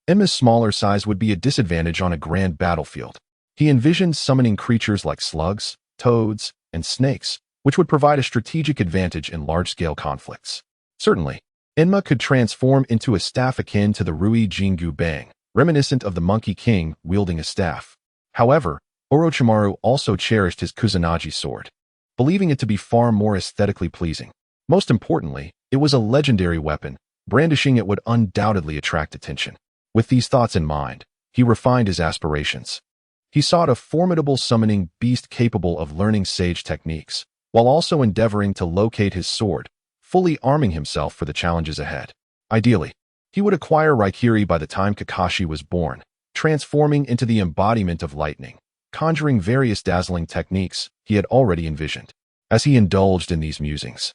Inma's smaller size would be a disadvantage on a grand battlefield. He envisioned summoning creatures like slugs, toads, and snakes, which would provide a strategic advantage in large-scale conflicts. Certainly, Inma could transform into a staff akin to the Rui Jingu Bang, reminiscent of the Monkey King wielding a staff. However, Orochimaru also cherished his Kusanagi sword, believing it to be far more aesthetically pleasing. Most importantly, it was a legendary weapon. Brandishing it would undoubtedly attract attention. With these thoughts in mind, he refined his aspirations. He sought a formidable summoning beast capable of learning sage techniques, while also endeavoring to locate his sword, fully arming himself for the challenges ahead. Ideally, he would acquire Raikiri by the time Kakashi was born, transforming into the embodiment of lightning, conjuring various dazzling techniques he had already envisioned. As he indulged in these musings,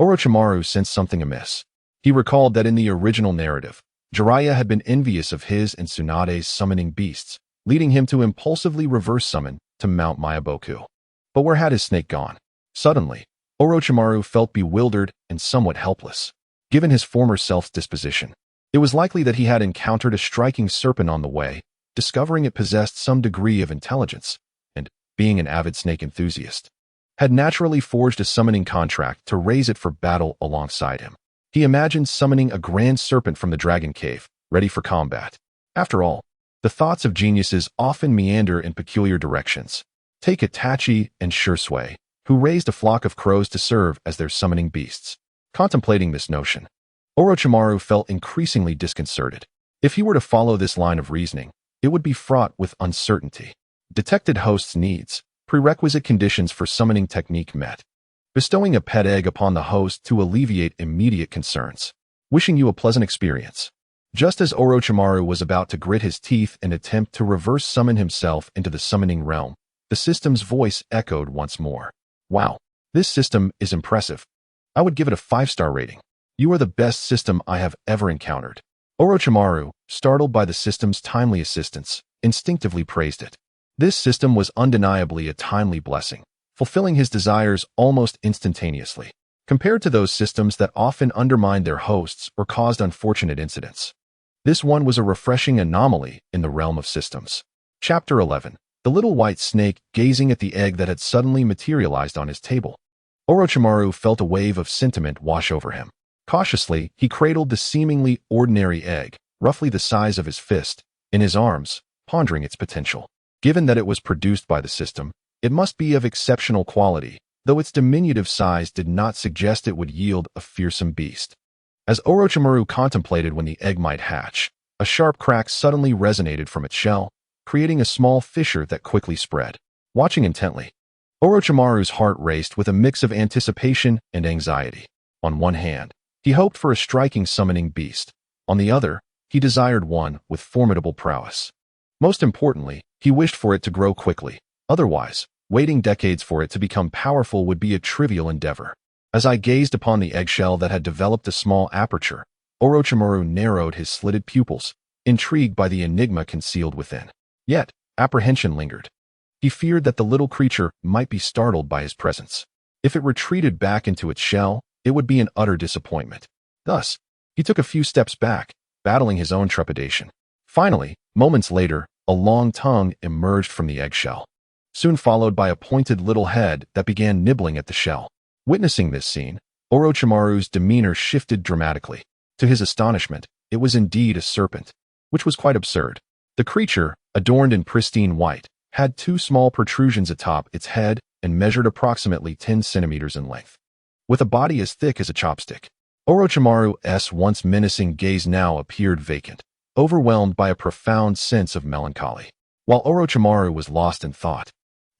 Orochimaru sensed something amiss. He recalled that in the original narrative, Jiraiya had been envious of his and Tsunade's summoning beasts, leading him to impulsively reverse summon to Mount Myaboku. But where had his snake gone? Suddenly, Orochimaru felt bewildered and somewhat helpless. Given his former self's disposition, it was likely that he had encountered a striking serpent on the way, discovering it possessed some degree of intelligence, and, being an avid snake enthusiast, had naturally forged a summoning contract to raise it for battle alongside him. He imagined summoning a grand serpent from the Dragon Cave, ready for combat. After all, the thoughts of geniuses often meander in peculiar directions. Take Itachi and Shursui, who raised a flock of crows to serve as their summoning beasts. Contemplating this notion, Orochimaru felt increasingly disconcerted. If he were to follow this line of reasoning, it would be fraught with uncertainty. Detected host's needs, prerequisite conditions for summoning technique met. Bestowing a pet egg upon the host to alleviate immediate concerns. Wishing you a pleasant experience. Just as Orochimaru was about to grit his teeth and attempt to reverse summon himself into the summoning realm, the system's voice echoed once more. Wow, this system is impressive. I would give it a 5-star rating. You are the best system I have ever encountered. Orochimaru, startled by the system's timely assistance, instinctively praised it. This system was undeniably a timely blessing, fulfilling his desires almost instantaneously, compared to those systems that often undermined their hosts or caused unfortunate incidents. This one was a refreshing anomaly in the realm of systems. Chapter 11. The little white snake gazing at the egg that had suddenly materialized on his table. Orochimaru felt a wave of sentiment wash over him. Cautiously, he cradled the seemingly ordinary egg, roughly the size of his fist, in his arms, pondering its potential. Given that it was produced by the system, it must be of exceptional quality, though its diminutive size did not suggest it would yield a fearsome beast. As Orochimaru contemplated when the egg might hatch, a sharp crack suddenly resonated from its shell, creating a small fissure that quickly spread. Watching intently, Orochimaru's heart raced with a mix of anticipation and anxiety. On one hand, he hoped for a striking summoning beast. On the other, he desired one with formidable prowess. Most importantly, he wished for it to grow quickly. Otherwise, waiting decades for it to become powerful would be a trivial endeavor. As I gazed upon the eggshell that had developed a small aperture, Orochimaru narrowed his slitted pupils, intrigued by the enigma concealed within. Yet, apprehension lingered. He feared that the little creature might be startled by his presence. If it retreated back into its shell, it would be an utter disappointment. Thus, he took a few steps back, battling his own trepidation. Finally, moments later, a long tongue emerged from the eggshell, soon followed by a pointed little head that began nibbling at the shell. Witnessing this scene, Orochimaru's demeanor shifted dramatically. To his astonishment, it was indeed a serpent, which was quite absurd. The creature, adorned in pristine white, had 2 small protrusions atop its head and measured approximately 10 centimeters in length. With a body as thick as a chopstick, Orochimaru's once menacing gaze now appeared vacant, overwhelmed by a profound sense of melancholy. While Orochimaru was lost in thought,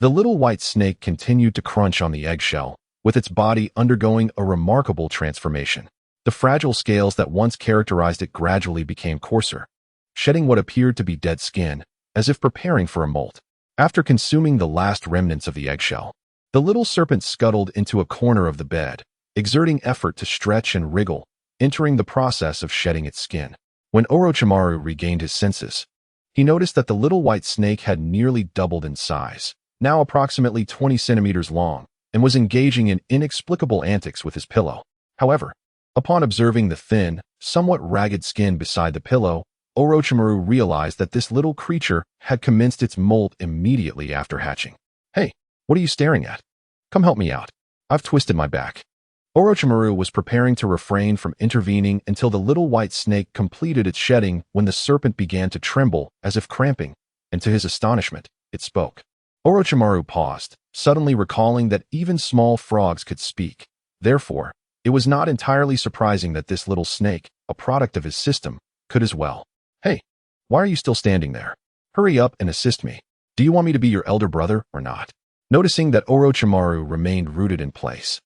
the little white snake continued to crunch on the eggshell, with its body undergoing a remarkable transformation. The fragile scales that once characterized it gradually became coarser, shedding what appeared to be dead skin, as if preparing for a molt. After consuming the last remnants of the eggshell, the little serpent scuttled into a corner of the bed, exerting effort to stretch and wriggle, entering the process of shedding its skin. When Orochimaru regained his senses, he noticed that the little white snake had nearly doubled in size, now approximately 20 centimeters long, and was engaging in inexplicable antics with his pillow. However, upon observing the thin, somewhat ragged skin beside the pillow, Orochimaru realized that this little creature had commenced its molt immediately after hatching. "Hey, what are you staring at? Come help me out. I've twisted my back." Orochimaru was preparing to refrain from intervening until the little white snake completed its shedding when the serpent began to tremble as if cramping, and to his astonishment, it spoke. Orochimaru paused, suddenly recalling that even small frogs could speak. Therefore, it was not entirely surprising that this little snake, a product of his system, could as well. "Hey, why are you still standing there? Hurry up and assist me. Do you want me to be your elder brother or not?" Noticing that Orochimaru remained rooted in place,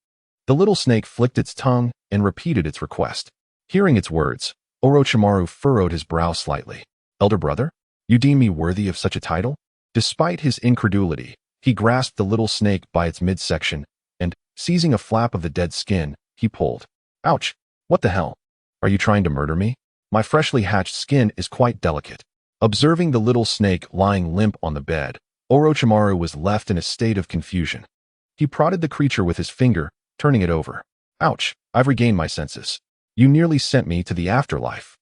the little snake flicked its tongue and repeated its request. Hearing its words, Orochimaru furrowed his brow slightly. "Elder brother? You deem me worthy of such a title?" Despite his incredulity, he grasped the little snake by its midsection and, seizing a flap of the dead skin, he pulled. "Ouch! What the hell? Are you trying to murder me? My freshly hatched skin is quite delicate." Observing the little snake lying limp on the bed, Orochimaru was left in a state of confusion. He prodded the creature with his finger, turning it over. "Ouch! I've regained my senses. You nearly sent me to the afterlife."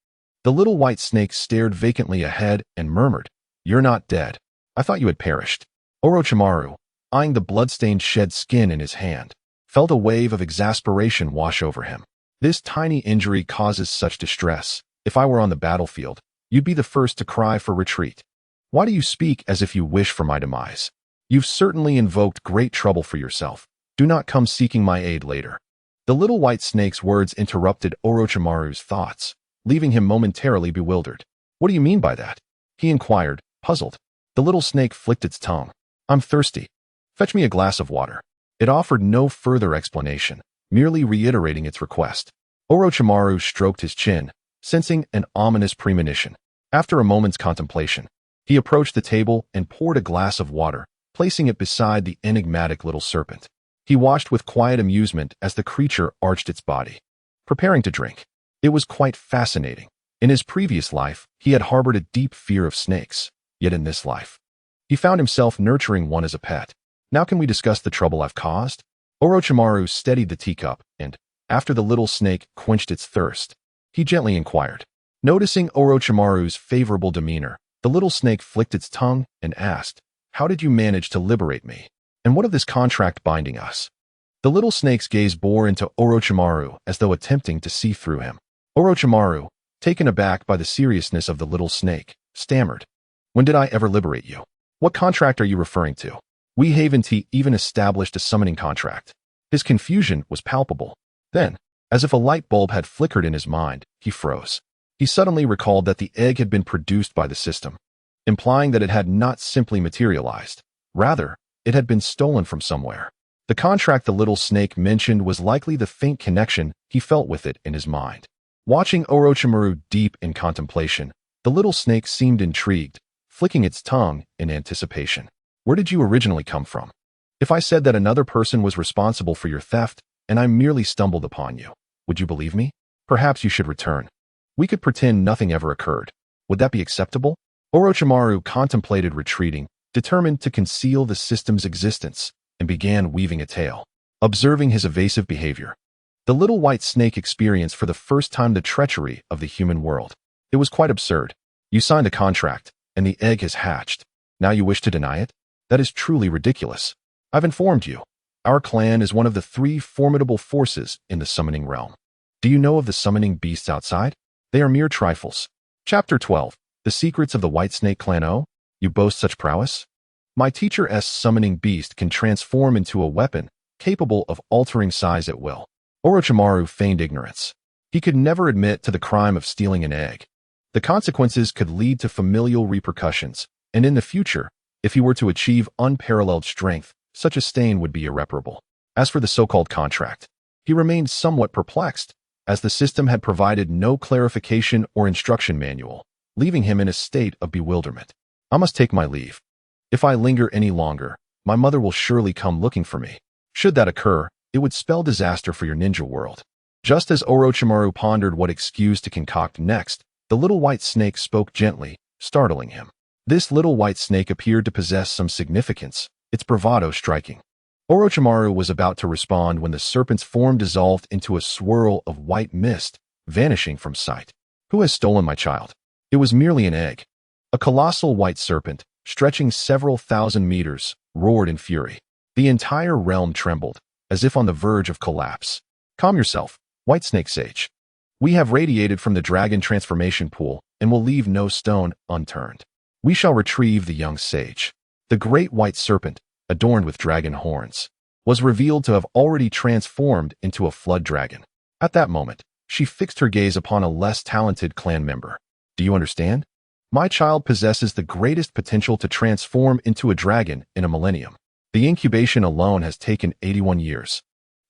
The little white snake stared vacantly ahead and murmured, "You're not dead. I thought you had perished." Orochimaru, eyeing the blood-stained shed skin in his hand, felt a wave of exasperation wash over him. "This tiny injury causes such distress. If I were on the battlefield, you'd be the first to cry for retreat. Why do you speak as if you wish for my demise? You've certainly invoked great trouble for yourself. Do not come seeking my aid later." The little white snake's words interrupted Orochimaru's thoughts, leaving him momentarily bewildered. What do you mean by that? He inquired, puzzled. The little snake flicked its tongue. I'm thirsty. Fetch me a glass of water. It offered no further explanation, merely reiterating its request. Orochimaru stroked his chin, sensing an ominous premonition. After a moment's contemplation, he approached the table and poured a glass of water, placing it beside the enigmatic little serpent. He watched with quiet amusement as the creature arched its body, preparing to drink. It was quite fascinating. In his previous life, he had harbored a deep fear of snakes, yet in this life, he found himself nurturing one as a pet. Now can we discuss the trouble I've caused? Orochimaru steadied the teacup, and, after the little snake quenched its thirst, he gently inquired. Noticing Orochimaru's favorable demeanor, the little snake flicked its tongue and asked, How did you manage to liberate me? And what of this contract binding us? The little snake's gaze bore into Orochimaru as though attempting to see through him. Orochimaru, taken aback by the seriousness of the little snake, stammered. When did I ever liberate you? What contract are you referring to? We haven't even established a summoning contract. His confusion was palpable. Then, as if a light bulb had flickered in his mind, he froze. He suddenly recalled that the egg had been produced by the system, implying that it had not simply materialized. Rather, it had been stolen from somewhere. The contract the little snake mentioned was likely the faint connection he felt with it in his mind. Watching Orochimaru deep in contemplation, the little snake seemed intrigued, flicking its tongue in anticipation. Where did you originally come from? If I said that another person was responsible for your theft, and I merely stumbled upon you, would you believe me? Perhaps you should return. We could pretend nothing ever occurred. Would that be acceptable? Orochimaru contemplated retreating, determined to conceal the system's existence, and began weaving a tale. Observing his evasive behavior, the little white snake experienced for the first time the treachery of the human world. It was quite absurd. You signed a contract, and the egg has hatched. Now you wish to deny it? That is truly ridiculous. I've informed you. Our clan is one of the 3 formidable forces in the summoning realm. Do you know of the summoning beasts outside? They are mere trifles. Chapter 12. The Secrets of the White Snake Clan. Oh, you boast such prowess? My teacher's summoning beast can transform into a weapon, capable of altering size at will. Orochimaru feigned ignorance. He could never admit to the crime of stealing an egg. The consequences could lead to familial repercussions, and in the future, if he were to achieve unparalleled strength, such a stain would be irreparable. As for the so-called contract, he remained somewhat perplexed, as the system had provided no clarification or instruction manual, leaving him in a state of bewilderment. I must take my leave. If I linger any longer, my mother will surely come looking for me. Should that occur, it would spell disaster for your ninja world. Just as Orochimaru pondered what excuse to concoct next, the little white snake spoke gently, startling him. This little white snake appeared to possess some significance, its bravado striking. Orochimaru was about to respond when the serpent's form dissolved into a swirl of white mist, vanishing from sight. Who has stolen my child? It was merely an egg. A colossal white serpent, stretching several thousand meters, roared in fury. The entire realm trembled, as if on the verge of collapse. Calm yourself, White Snake Sage. We have radiated from the dragon transformation pool and will leave no stone unturned. We shall retrieve the young sage. The great white serpent, adorned with dragon horns, was revealed to have already transformed into a flood dragon. At that moment, she fixed her gaze upon a less talented clan member. Do you understand? My child possesses the greatest potential to transform into a dragon in a millennium. The incubation alone has taken 81 years,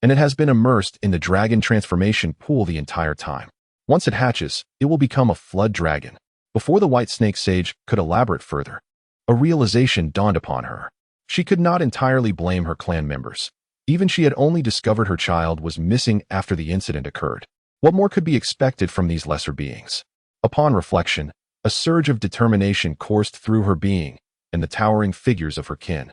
and it has been immersed in the dragon transformation pool the entire time. Once it hatches, it will become a flood dragon. Before the White Snake Sage could elaborate further, a realization dawned upon her. She could not entirely blame her clan members. Even she had only discovered her child was missing after the incident occurred. What more could be expected from these lesser beings? Upon reflection, a surge of determination coursed through her being and the towering figures of her kin.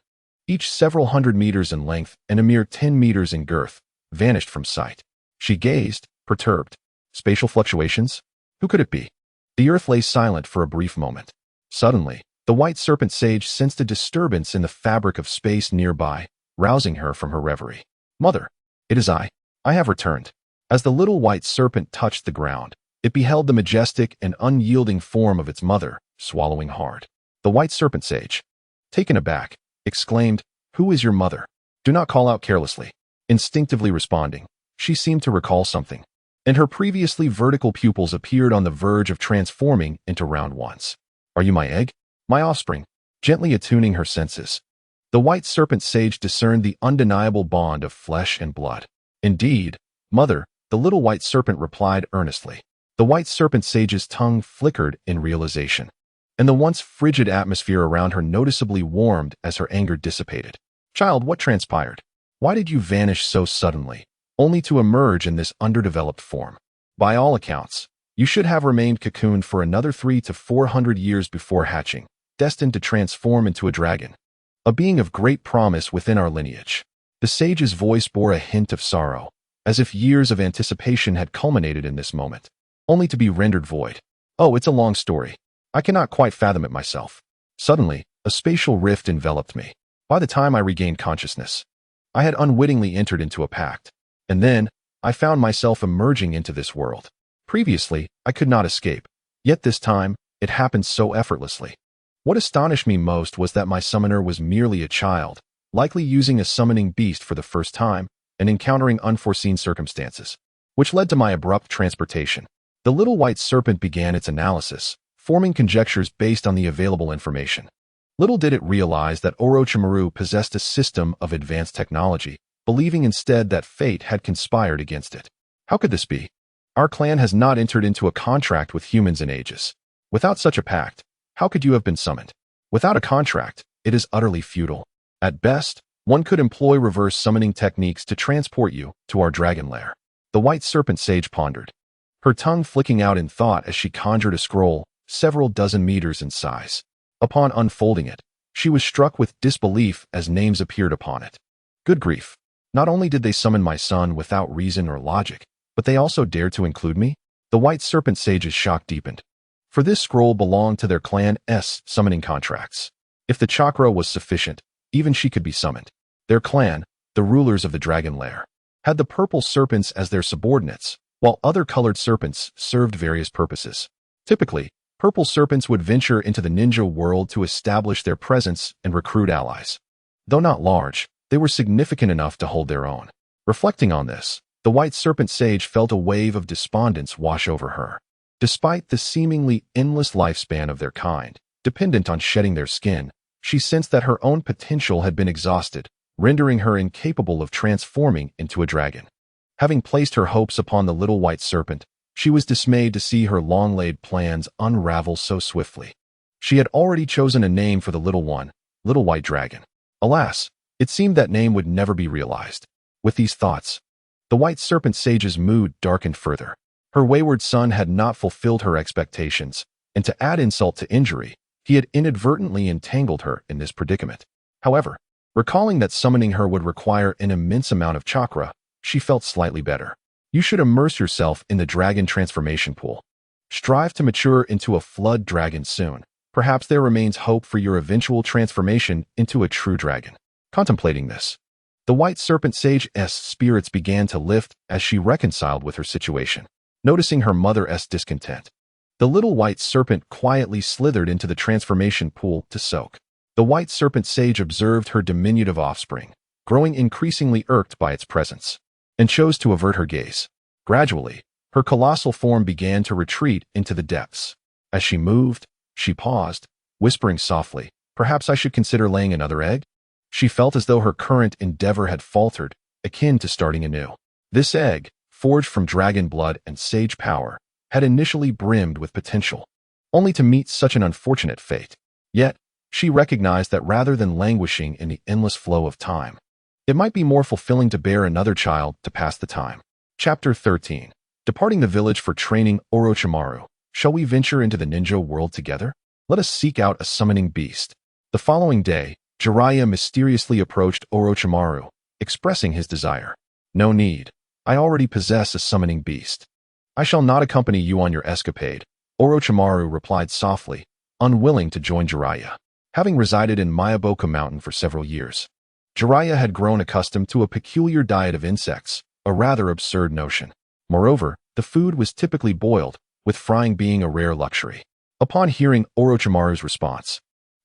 Each several hundred meters in length and a mere 10 meters in girth, vanished from sight. She gazed, perturbed. Spatial fluctuations? Who could it be? The earth lay silent for a brief moment. Suddenly, the white serpent sage sensed a disturbance in the fabric of space nearby, rousing her from her reverie. Mother, it is I. I have returned. As the little white serpent touched the ground, it beheld the majestic and unyielding form of its mother, swallowing hard. The white serpent sage, taken aback, exclaimed, "Who is your mother?" Do not call out carelessly. Instinctively responding, she seemed to recall something. and her previously vertical pupils appeared on the verge of transforming into round ones. Are you my egg? My offspring? Gently attuning her senses, the white serpent sage discerned the undeniable bond of flesh and blood. Indeed, mother, the little white serpent replied earnestly. The white serpent sage's tongue flickered in realization, and the once frigid atmosphere around her noticeably warmed as her anger dissipated. Child, what transpired? Why did you vanish so suddenly, only to emerge in this underdeveloped form? By all accounts, you should have remained cocooned for another 300 to 400 years before hatching, destined to transform into a dragon, a being of great promise within our lineage. The sage's voice bore a hint of sorrow, as if years of anticipation had culminated in this moment, only to be rendered void. Oh, it's a long story. I cannot quite fathom it myself. Suddenly, a spatial rift enveloped me. By the time I regained consciousness, I had unwittingly entered into a pact, and then I found myself emerging into this world. Previously, I could not escape, yet this time, it happened so effortlessly. What astonished me most was that my summoner was merely a child, likely using a summoning beast for the first time and encountering unforeseen circumstances, which led to my abrupt transportation. The little white serpent began its analysis, forming conjectures based on the available information. Little did it realize that Orochimaru possessed a system of advanced technology, believing instead that fate had conspired against it. How could this be? Our clan has not entered into a contract with humans in ages. Without such a pact, how could you have been summoned? Without a contract, it is utterly futile. At best, one could employ reverse summoning techniques to transport you to our dragon lair. The white serpent sage pondered, her tongue flicking out in thought as she conjured a scroll, several dozen meters in size. Upon unfolding it, she was struck with disbelief as names appeared upon it. Good grief! Not only did they summon my son without reason or logic, but they also dared to include me? The white serpent sage's shock deepened. For this scroll belonged to their clan's summoning contracts. If the chakra was sufficient, even she could be summoned. Their clan, the rulers of the dragon lair, had the purple serpents as their subordinates, while other colored serpents served various purposes. Typically, purple serpents would venture into the ninja world to establish their presence and recruit allies. Though not large, they were significant enough to hold their own. Reflecting on this, the white serpent sage felt a wave of despondence wash over her. Despite the seemingly endless lifespan of their kind, dependent on shedding their skin, she sensed that her own potential had been exhausted, rendering her incapable of transforming into a dragon. Having placed her hopes upon the little white serpent, she was dismayed to see her long-laid plans unravel so swiftly. She had already chosen a name for the little one, Little White Dragon. Alas, it seemed that name would never be realized. With these thoughts, the white serpent sage's mood darkened further. Her wayward son had not fulfilled her expectations, and to add insult to injury, he had inadvertently entangled her in this predicament. However, recalling that summoning her would require an immense amount of chakra, she felt slightly better. You should immerse yourself in the dragon transformation pool. Strive to mature into a flood dragon soon. Perhaps there remains hope for your eventual transformation into a true dragon. Contemplating this, the white serpent sage's spirits began to lift as she reconciled with her situation. Noticing her mother's discontent, the little white serpent quietly slithered into the transformation pool to soak. The white serpent sage observed her diminutive offspring, growing increasingly irked by its presence, and chose to avert her gaze. Gradually, her colossal form began to retreat into the depths. As she moved, she paused, whispering softly, "Perhaps I should consider laying another egg?" She felt as though her current endeavor had faltered, akin to starting anew. This egg, forged from dragon blood and sage power, had initially brimmed with potential, only to meet such an unfortunate fate. Yet, she recognized that rather than languishing in the endless flow of time, it might be more fulfilling to bear another child to pass the time. Chapter 13. Departing the village for training Orochimaru. Shall we venture into the ninja world together? Let us seek out a summoning beast. The following day, Jiraiya mysteriously approached Orochimaru, expressing his desire. No need. I already possess a summoning beast. I shall not accompany you on your escapade, Orochimaru replied softly, unwilling to join Jiraiya. Having resided in Miyaboku Mountain for several years, Jiraiya had grown accustomed to a peculiar diet of insects, a rather absurd notion. Moreover, the food was typically boiled, with frying being a rare luxury. Upon hearing Orochimaru's response,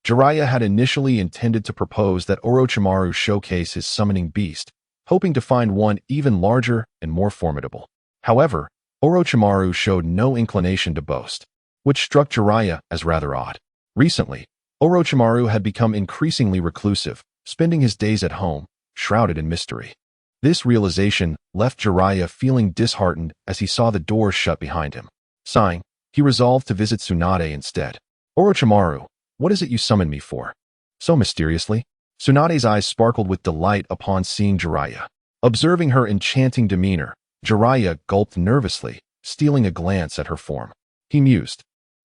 Jiraiya had initially intended to propose that Orochimaru showcase his summoning beast, hoping to find one even larger and more formidable. However, Orochimaru showed no inclination to boast, which struck Jiraiya as rather odd. Recently, Orochimaru had become increasingly reclusive, spending his days at home, shrouded in mystery. This realization left Jiraiya feeling disheartened as he saw the doors shut behind him. Sighing, he resolved to visit Tsunade instead. Orochimaru, what is it you summoned me for? So mysteriously? Tsunade's eyes sparkled with delight upon seeing Jiraiya. Observing her enchanting demeanor, Jiraiya gulped nervously, stealing a glance at her form. He mused.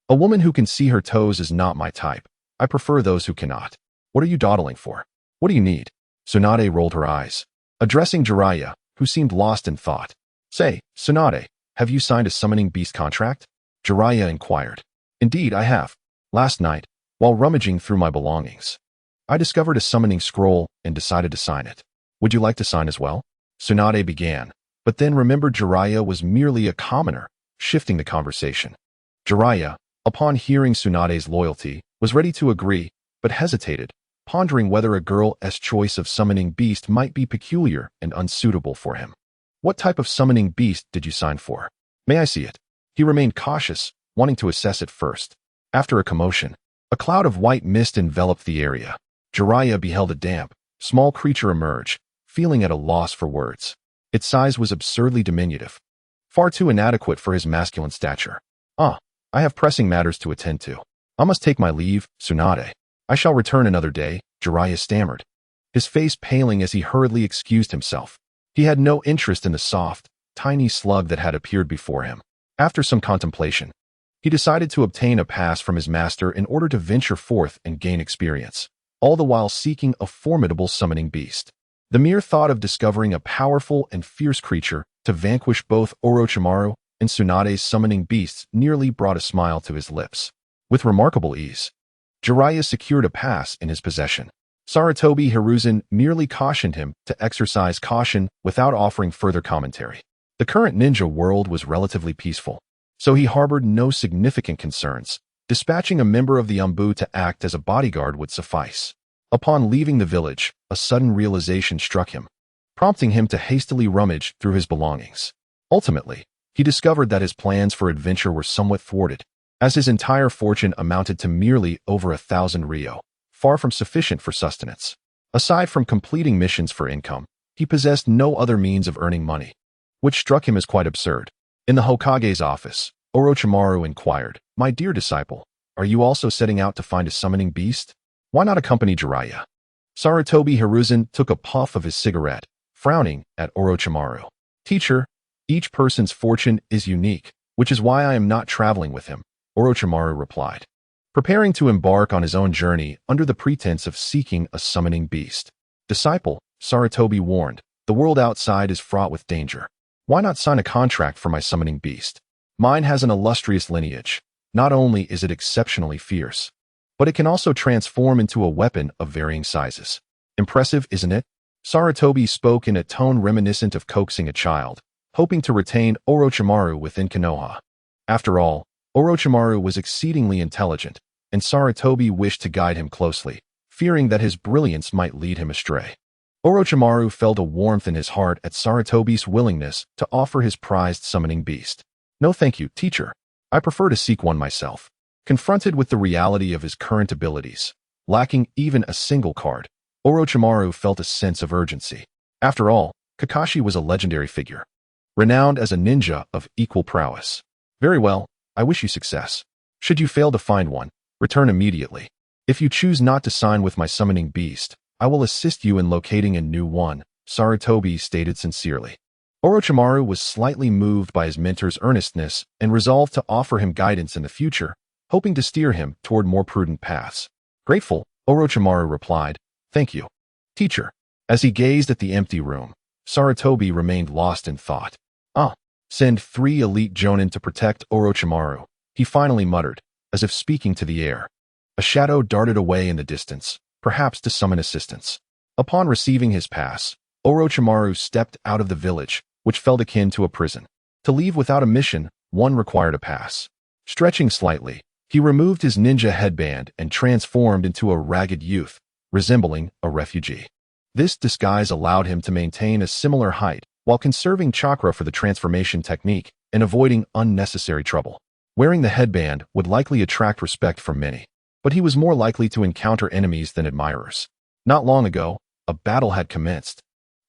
A woman who can see her toes is not my type. I prefer those who cannot. What are you dawdling for? What do you need? Tsunade rolled her eyes, addressing Jiraiya, who seemed lost in thought. Say, Tsunade, have you signed a summoning beast contract? Jiraiya inquired. Indeed, I have. Last night, while rummaging through my belongings, I discovered a summoning scroll and decided to sign it. Would you like to sign as well? Tsunade began, but then remembered Jiraiya was merely a commoner, shifting the conversation. Jiraiya, upon hearing Tsunade's loyalty, was ready to agree, but hesitated, pondering whether a girl's choice of summoning beast might be peculiar and unsuitable for him. What type of summoning beast did you sign for? May I see it? He remained cautious, wanting to assess it first. After a commotion, a cloud of white mist enveloped the area. Jiraiya beheld a damp, small creature emerge, feeling at a loss for words. Its size was absurdly diminutive, far too inadequate for his masculine stature. I have pressing matters to attend to. I must take my leave, Tsunade. I shall return another day, Jiraiya stammered, his face paling as he hurriedly excused himself. He had no interest in the soft, tiny slug that had appeared before him. After some contemplation, he decided to obtain a pass from his master in order to venture forth and gain experience, all the while seeking a formidable summoning beast. The mere thought of discovering a powerful and fierce creature to vanquish both Orochimaru and Tsunade's summoning beasts nearly brought a smile to his lips. With remarkable ease, Jiraiya secured a pass in his possession. Sarutobi Hiruzen merely cautioned him to exercise caution without offering further commentary. The current ninja world was relatively peaceful, so he harbored no significant concerns. Dispatching a member of the Umbu to act as a bodyguard would suffice. Upon leaving the village, a sudden realization struck him, prompting him to hastily rummage through his belongings. Ultimately, he discovered that his plans for adventure were somewhat thwarted, as his entire fortune amounted to merely over 1,000 ryo, far from sufficient for sustenance. Aside from completing missions for income, he possessed no other means of earning money, which struck him as quite absurd. In the Hokage's office, Orochimaru inquired, "My dear disciple, are you also setting out to find a summoning beast? Why not accompany Jiraiya?" Sarutobi Hiruzen took a puff of his cigarette, frowning at Orochimaru. "Teacher, each person's fortune is unique, which is why I am not traveling with him," Orochimaru replied, preparing to embark on his own journey under the pretense of seeking a summoning beast. "Disciple," Sarutobi warned, "the world outside is fraught with danger. Why not sign a contract for my summoning beast? Mine has an illustrious lineage. Not only is it exceptionally fierce, but it can also transform into a weapon of varying sizes. Impressive, isn't it?" Sarutobi spoke in a tone reminiscent of coaxing a child, hoping to retain Orochimaru within Konoha. After all, Orochimaru was exceedingly intelligent, and Sarutobi wished to guide him closely, fearing that his brilliance might lead him astray. Orochimaru felt a warmth in his heart at Sarutobi's willingness to offer his prized summoning beast. "No thank you, teacher. I prefer to seek one myself." Confronted with the reality of his current abilities, lacking even a single card, Orochimaru felt a sense of urgency. After all, Kakashi was a legendary figure, renowned as a ninja of equal prowess. "Very well, I wish you success. Should you fail to find one, return immediately. If you choose not to sign with my summoning beast, I will assist you in locating a new one," Sarutobi stated sincerely. Orochimaru was slightly moved by his mentor's earnestness and resolved to offer him guidance in the future, hoping to steer him toward more prudent paths. Grateful, Orochimaru replied, "Thank you, teacher." As he gazed at the empty room, Sarutobi remained lost in thought. Send 3 elite jonin to protect Orochimaru," he finally muttered, as if speaking to the air. A shadow darted away in the distance, perhaps to summon assistance. Upon receiving his pass, Orochimaru stepped out of the village, which felt akin to a prison. To leave without a mission, one required a pass. Stretching slightly, he removed his ninja headband and transformed into a ragged youth, resembling a refugee. This disguise allowed him to maintain a similar height while conserving chakra for the transformation technique and avoiding unnecessary trouble. Wearing the headband would likely attract respect from many, but he was more likely to encounter enemies than admirers. Not long ago, a battle had commenced,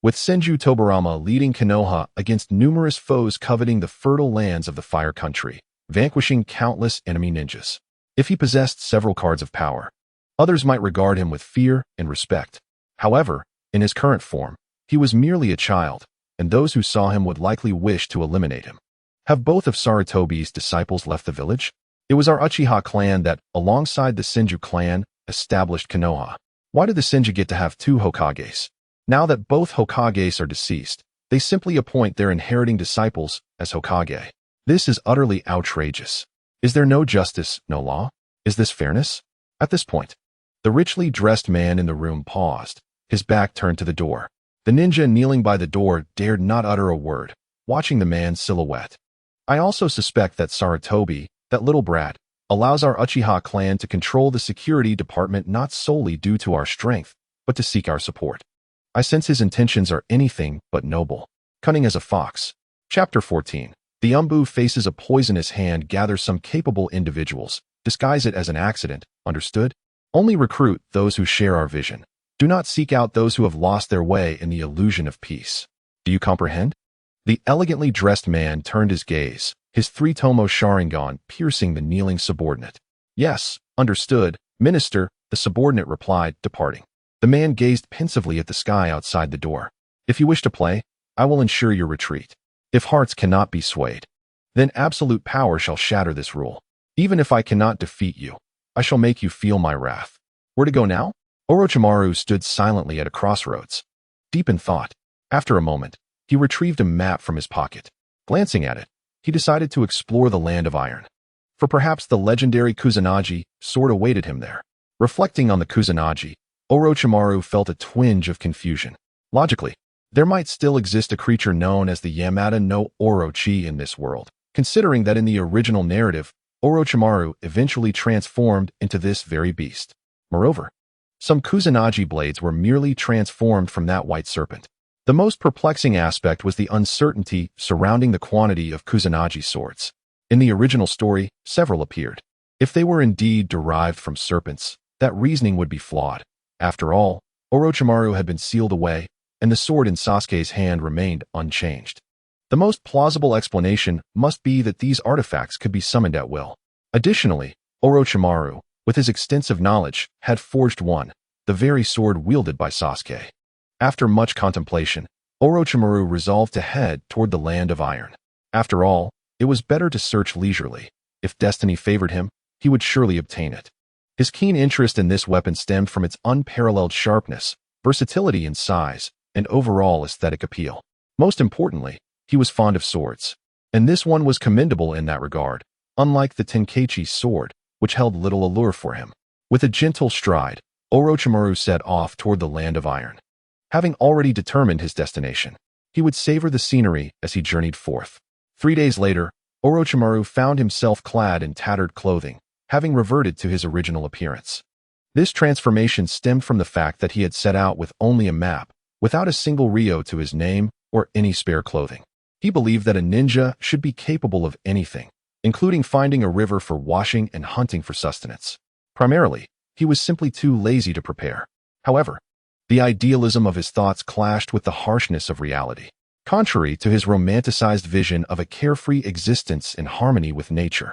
with Senju Tobarama leading Konoha against numerous foes coveting the fertile lands of the Fire Country, vanquishing countless enemy ninjas. If he possessed several cards of power, others might regard him with fear and respect. However, in his current form, he was merely a child, and those who saw him would likely wish to eliminate him. Have both of Sarutobi's disciples left the village? It was our Uchiha clan that, alongside the Senju clan, established Konoha. Why did the Senju get to have two Hokages? Now that both Hokages are deceased, they simply appoint their inheriting disciples as Hokage. This is utterly outrageous. Is there no justice, no law? Is this fairness? At this point, the richly dressed man in the room paused, his back turned to the door. The ninja kneeling by the door dared not utter a word, watching the man's silhouette. I also suspect that Sarutobi, that little brat, allows our Uchiha clan to control the security department not solely due to our strength, but to seek our support. I sense his intentions are anything but noble. Cunning as a fox. Chapter 14. The Umbu faces a poisonous hand gathers some capable individuals. Disguise it as an accident, understood? Only recruit those who share our vision. Do not seek out those who have lost their way in the illusion of peace. Do you comprehend? The elegantly dressed man turned his gaze, his three-tomo Sharingan piercing the kneeling subordinate. Yes, understood, minister, the subordinate replied, departing. The man gazed pensively at the sky outside the door. If you wish to play, I will ensure your retreat. If hearts cannot be swayed, then absolute power shall shatter this rule. Even if I cannot defeat you, I shall make you feel my wrath. Where to go now? Orochimaru stood silently at a crossroads, deep in thought. After a moment, he retrieved a map from his pocket. Glancing at it, he decided to explore the land of iron. For perhaps the legendary Kusanagi sword awaited him there. Reflecting on the Kusanagi, Orochimaru felt a twinge of confusion. Logically, there might still exist a creature known as the Yamada no Orochi in this world, considering that in the original narrative, Orochimaru eventually transformed into this very beast. Moreover, some Kusanagi blades were merely transformed from that white serpent. The most perplexing aspect was the uncertainty surrounding the quantity of Kusanagi swords. In the original story, several appeared. If they were indeed derived from serpents, that reasoning would be flawed. After all, Orochimaru had been sealed away, and the sword in Sasuke's hand remained unchanged. The most plausible explanation must be that these artifacts could be summoned at will. Additionally, Orochimaru, with his extensive knowledge, had forged one, the very sword wielded by Sasuke. After much contemplation, Orochimaru resolved to head toward the land of iron. After all, it was better to search leisurely. If destiny favored him, he would surely obtain it. His keen interest in this weapon stemmed from its unparalleled sharpness, versatility in size, and overall aesthetic appeal. Most importantly, he was fond of swords, and this one was commendable in that regard, unlike the Tenkaichi's sword, which held little allure for him. With a gentle stride, Orochimaru set off toward the land of iron. Having already determined his destination, he would savor the scenery as he journeyed forth. 3 days later, Orochimaru found himself clad in tattered clothing, having reverted to his original appearance. This transformation stemmed from the fact that he had set out with only a map, without a single ryo to his name or any spare clothing. He believed that a ninja should be capable of anything, including finding a river for washing and hunting for sustenance. Primarily, he was simply too lazy to prepare. However, the idealism of his thoughts clashed with the harshness of reality. Contrary to his romanticized vision of a carefree existence in harmony with nature,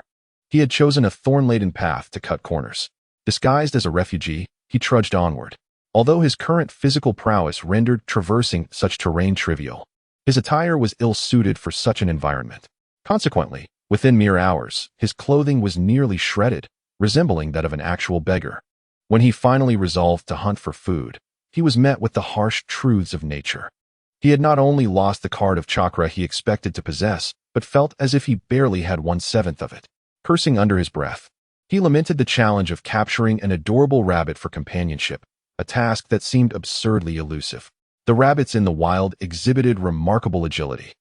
he had chosen a thorn-laden path to cut corners. Disguised as a refugee, he trudged onward. Although his current physical prowess rendered traversing such terrain trivial, his attire was ill-suited for such an environment. Consequently, within mere hours, his clothing was nearly shredded, resembling that of an actual beggar. When he finally resolved to hunt for food, he was met with the harsh truths of nature. He had not only lost the card of chakra he expected to possess, but felt as if he barely had 1/7 of it. Cursing under his breath, he lamented the challenge of capturing an adorable rabbit for companionship, a task that seemed absurdly elusive. The rabbits in the wild exhibited remarkable agility,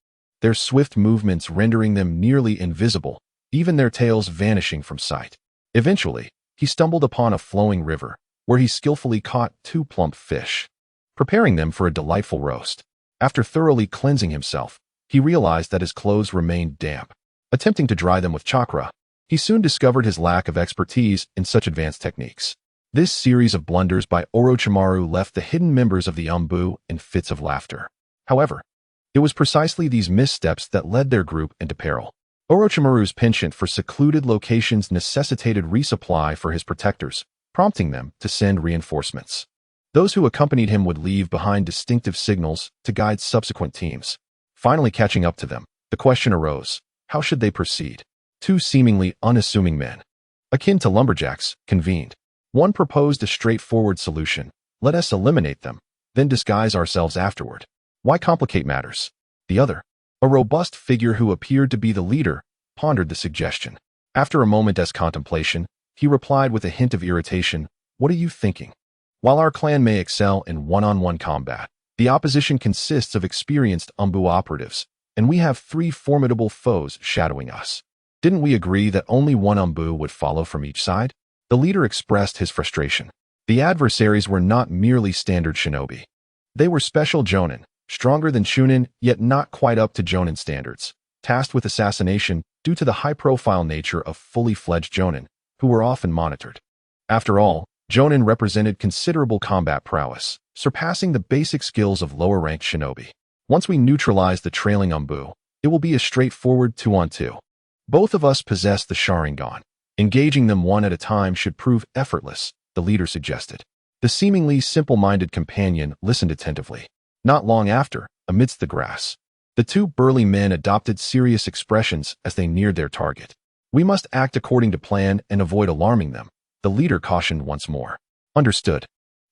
their swift movements rendering them nearly invisible, even their tails vanishing from sight. Eventually, he stumbled upon a flowing river, where he skillfully caught 2 plump fish, preparing them for a delightful roast. After thoroughly cleansing himself, he realized that his clothes remained damp. attempting to dry them with chakra. He soon discovered his lack of expertise in such advanced techniques. This series of blunders by Orochimaru left the hidden members of the Umbu in fits of laughter. However, it was precisely these missteps that led their group into peril. Orochimaru's penchant for secluded locations necessitated resupply for his protectors, prompting them to send reinforcements. Those who accompanied him would leave behind distinctive signals to guide subsequent teams. Finally catching up to them, the question arose, how should they proceed? Two seemingly unassuming men, akin to lumberjacks, convened. One proposed a straightforward solution. Let us eliminate them, then disguise ourselves afterward. Why complicate matters? The other, a robust figure who appeared to be the leader, pondered the suggestion. After a moment's contemplation, he replied with a hint of irritation, "What are you thinking? While our clan may excel in one-on-one combat, the opposition consists of experienced Umbu operatives, and we have 3 formidable foes shadowing us. Didn't we agree that only one Umbu would follow from each side?" The leader expressed his frustration. The adversaries were not merely standard shinobi. They were special jonin, stronger than shunin, yet not quite up to jonin standards, tasked with assassination due to the high-profile nature of fully fledged jonin, who were often monitored. After all, jonin represented considerable combat prowess, surpassing the basic skills of lower-ranked shinobi. Once we neutralize the trailing Umbu, it will be a straightforward 2-on-2. Both of us possess the Sharingan. Engaging them one at a time should prove effortless, the leader suggested. The seemingly simple-minded companion listened attentively. Not long after, amidst the grass, the 2 burly men adopted serious expressions as they neared their target. We must act according to plan and avoid alarming them, the leader cautioned once more. Understood.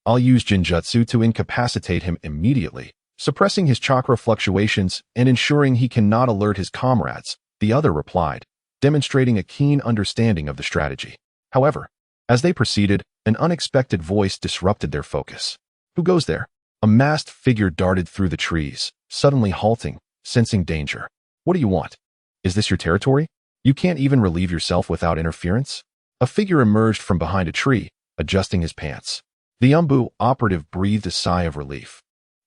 I'll use Jinjutsu to incapacitate him immediately, suppressing his chakra fluctuations and ensuring he cannot alert his comrades, the other replied, demonstrating a keen understanding of the strategy. However, as they proceeded, an unexpected voice disrupted their focus. Who goes there? A masked figure darted through the trees, suddenly halting, sensing danger. What do you want? Is this your territory? You can't even relieve yourself without interference? A figure emerged from behind a tree, adjusting his pants. The Umbu operative breathed a sigh of relief,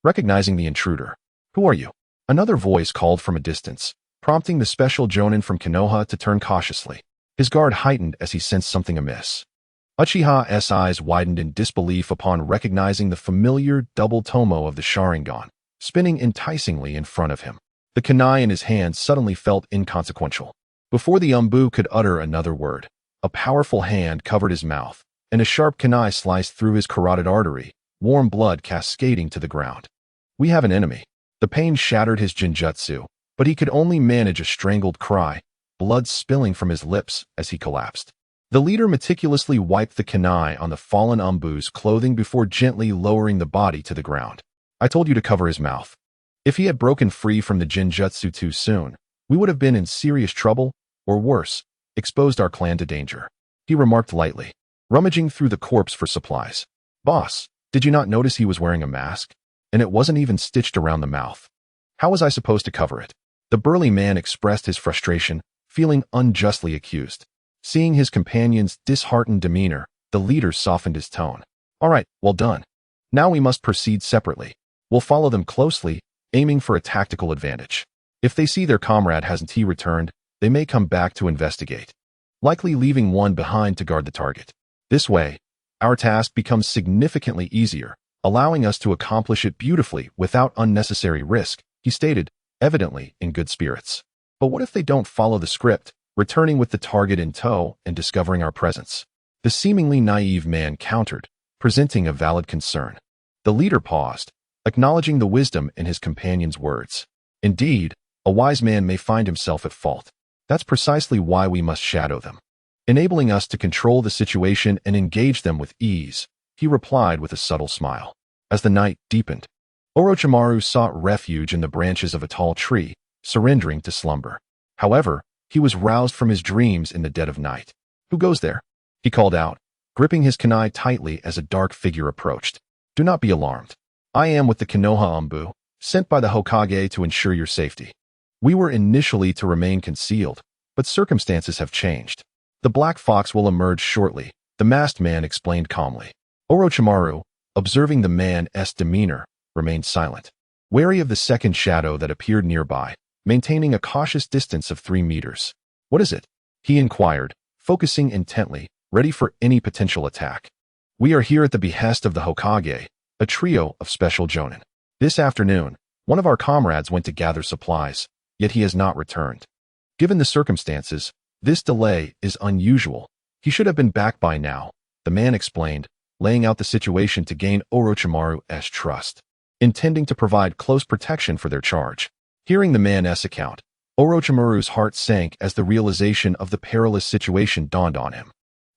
recognizing the intruder. Who are you? Another voice called from a distance, prompting the special jonin from Konoha to turn cautiously. His guard heightened as he sensed something amiss. Uchiha's eyes widened in disbelief upon recognizing the familiar double tomo of the Sharingan, spinning enticingly in front of him. The kunai in his hand suddenly felt inconsequential. Before the Umbu could utter another word, a powerful hand covered his mouth, and a sharp kunai sliced through his carotid artery, warm blood cascading to the ground. We have an enemy. The pain shattered his Jinjutsu, but he could only manage a strangled cry, blood spilling from his lips as he collapsed. The leader meticulously wiped the kunai on the fallen Umbu's clothing before gently lowering the body to the ground. I told you to cover his mouth. If he had broken free from the Jinjutsu too soon, we would have been in serious trouble, or worse, exposed our clan to danger. He remarked lightly, rummaging through the corpse for supplies. Boss, did you not notice he was wearing a mask? And it wasn't even stitched around the mouth. How was I supposed to cover it? The burly man expressed his frustration, feeling unjustly accused. Seeing his companion's disheartened demeanor, the leader softened his tone. All right, well done. Now we must proceed separately. We'll follow them closely, aiming for a tactical advantage. If they see their comrade hasn't returned, they may come back to investigate, likely leaving one behind to guard the target. This way, our task becomes significantly easier, allowing us to accomplish it beautifully without unnecessary risk, he stated, evidently in good spirits. But what if they don't follow the script, returning with the target in tow and discovering our presence? The seemingly naive man countered, presenting a valid concern. The leader paused, acknowledging the wisdom in his companion's words. Indeed, a wise man may find himself at fault. That's precisely why we must shadow them, enabling us to control the situation and engage them with ease, he replied with a subtle smile. As the night deepened, Orochimaru sought refuge in the branches of a tall tree, surrendering to slumber. However, he was roused from his dreams in the dead of night. Who goes there? He called out, gripping his kunai tightly as a dark figure approached. Do not be alarmed. I am with the Konoha Umbu, sent by the Hokage to ensure your safety. We were initially to remain concealed, but circumstances have changed. The Black Fox will emerge shortly, the masked man explained calmly. Orochimaru, observing the man's demeanor, remained silent, wary of the second shadow that appeared nearby, maintaining a cautious distance of 3 meters. What is it? He inquired, focusing intently, ready for any potential attack. We are here at the behest of the Hokage, a trio of special jonin. This afternoon, one of our comrades went to gather supplies, yet he has not returned. Given the circumstances, this delay is unusual. He should have been back by now, the man explained, laying out the situation to gain Orochimaru's trust, intending to provide close protection for their charge. Hearing the man's account, Orochimaru's heart sank as the realization of the perilous situation dawned on him.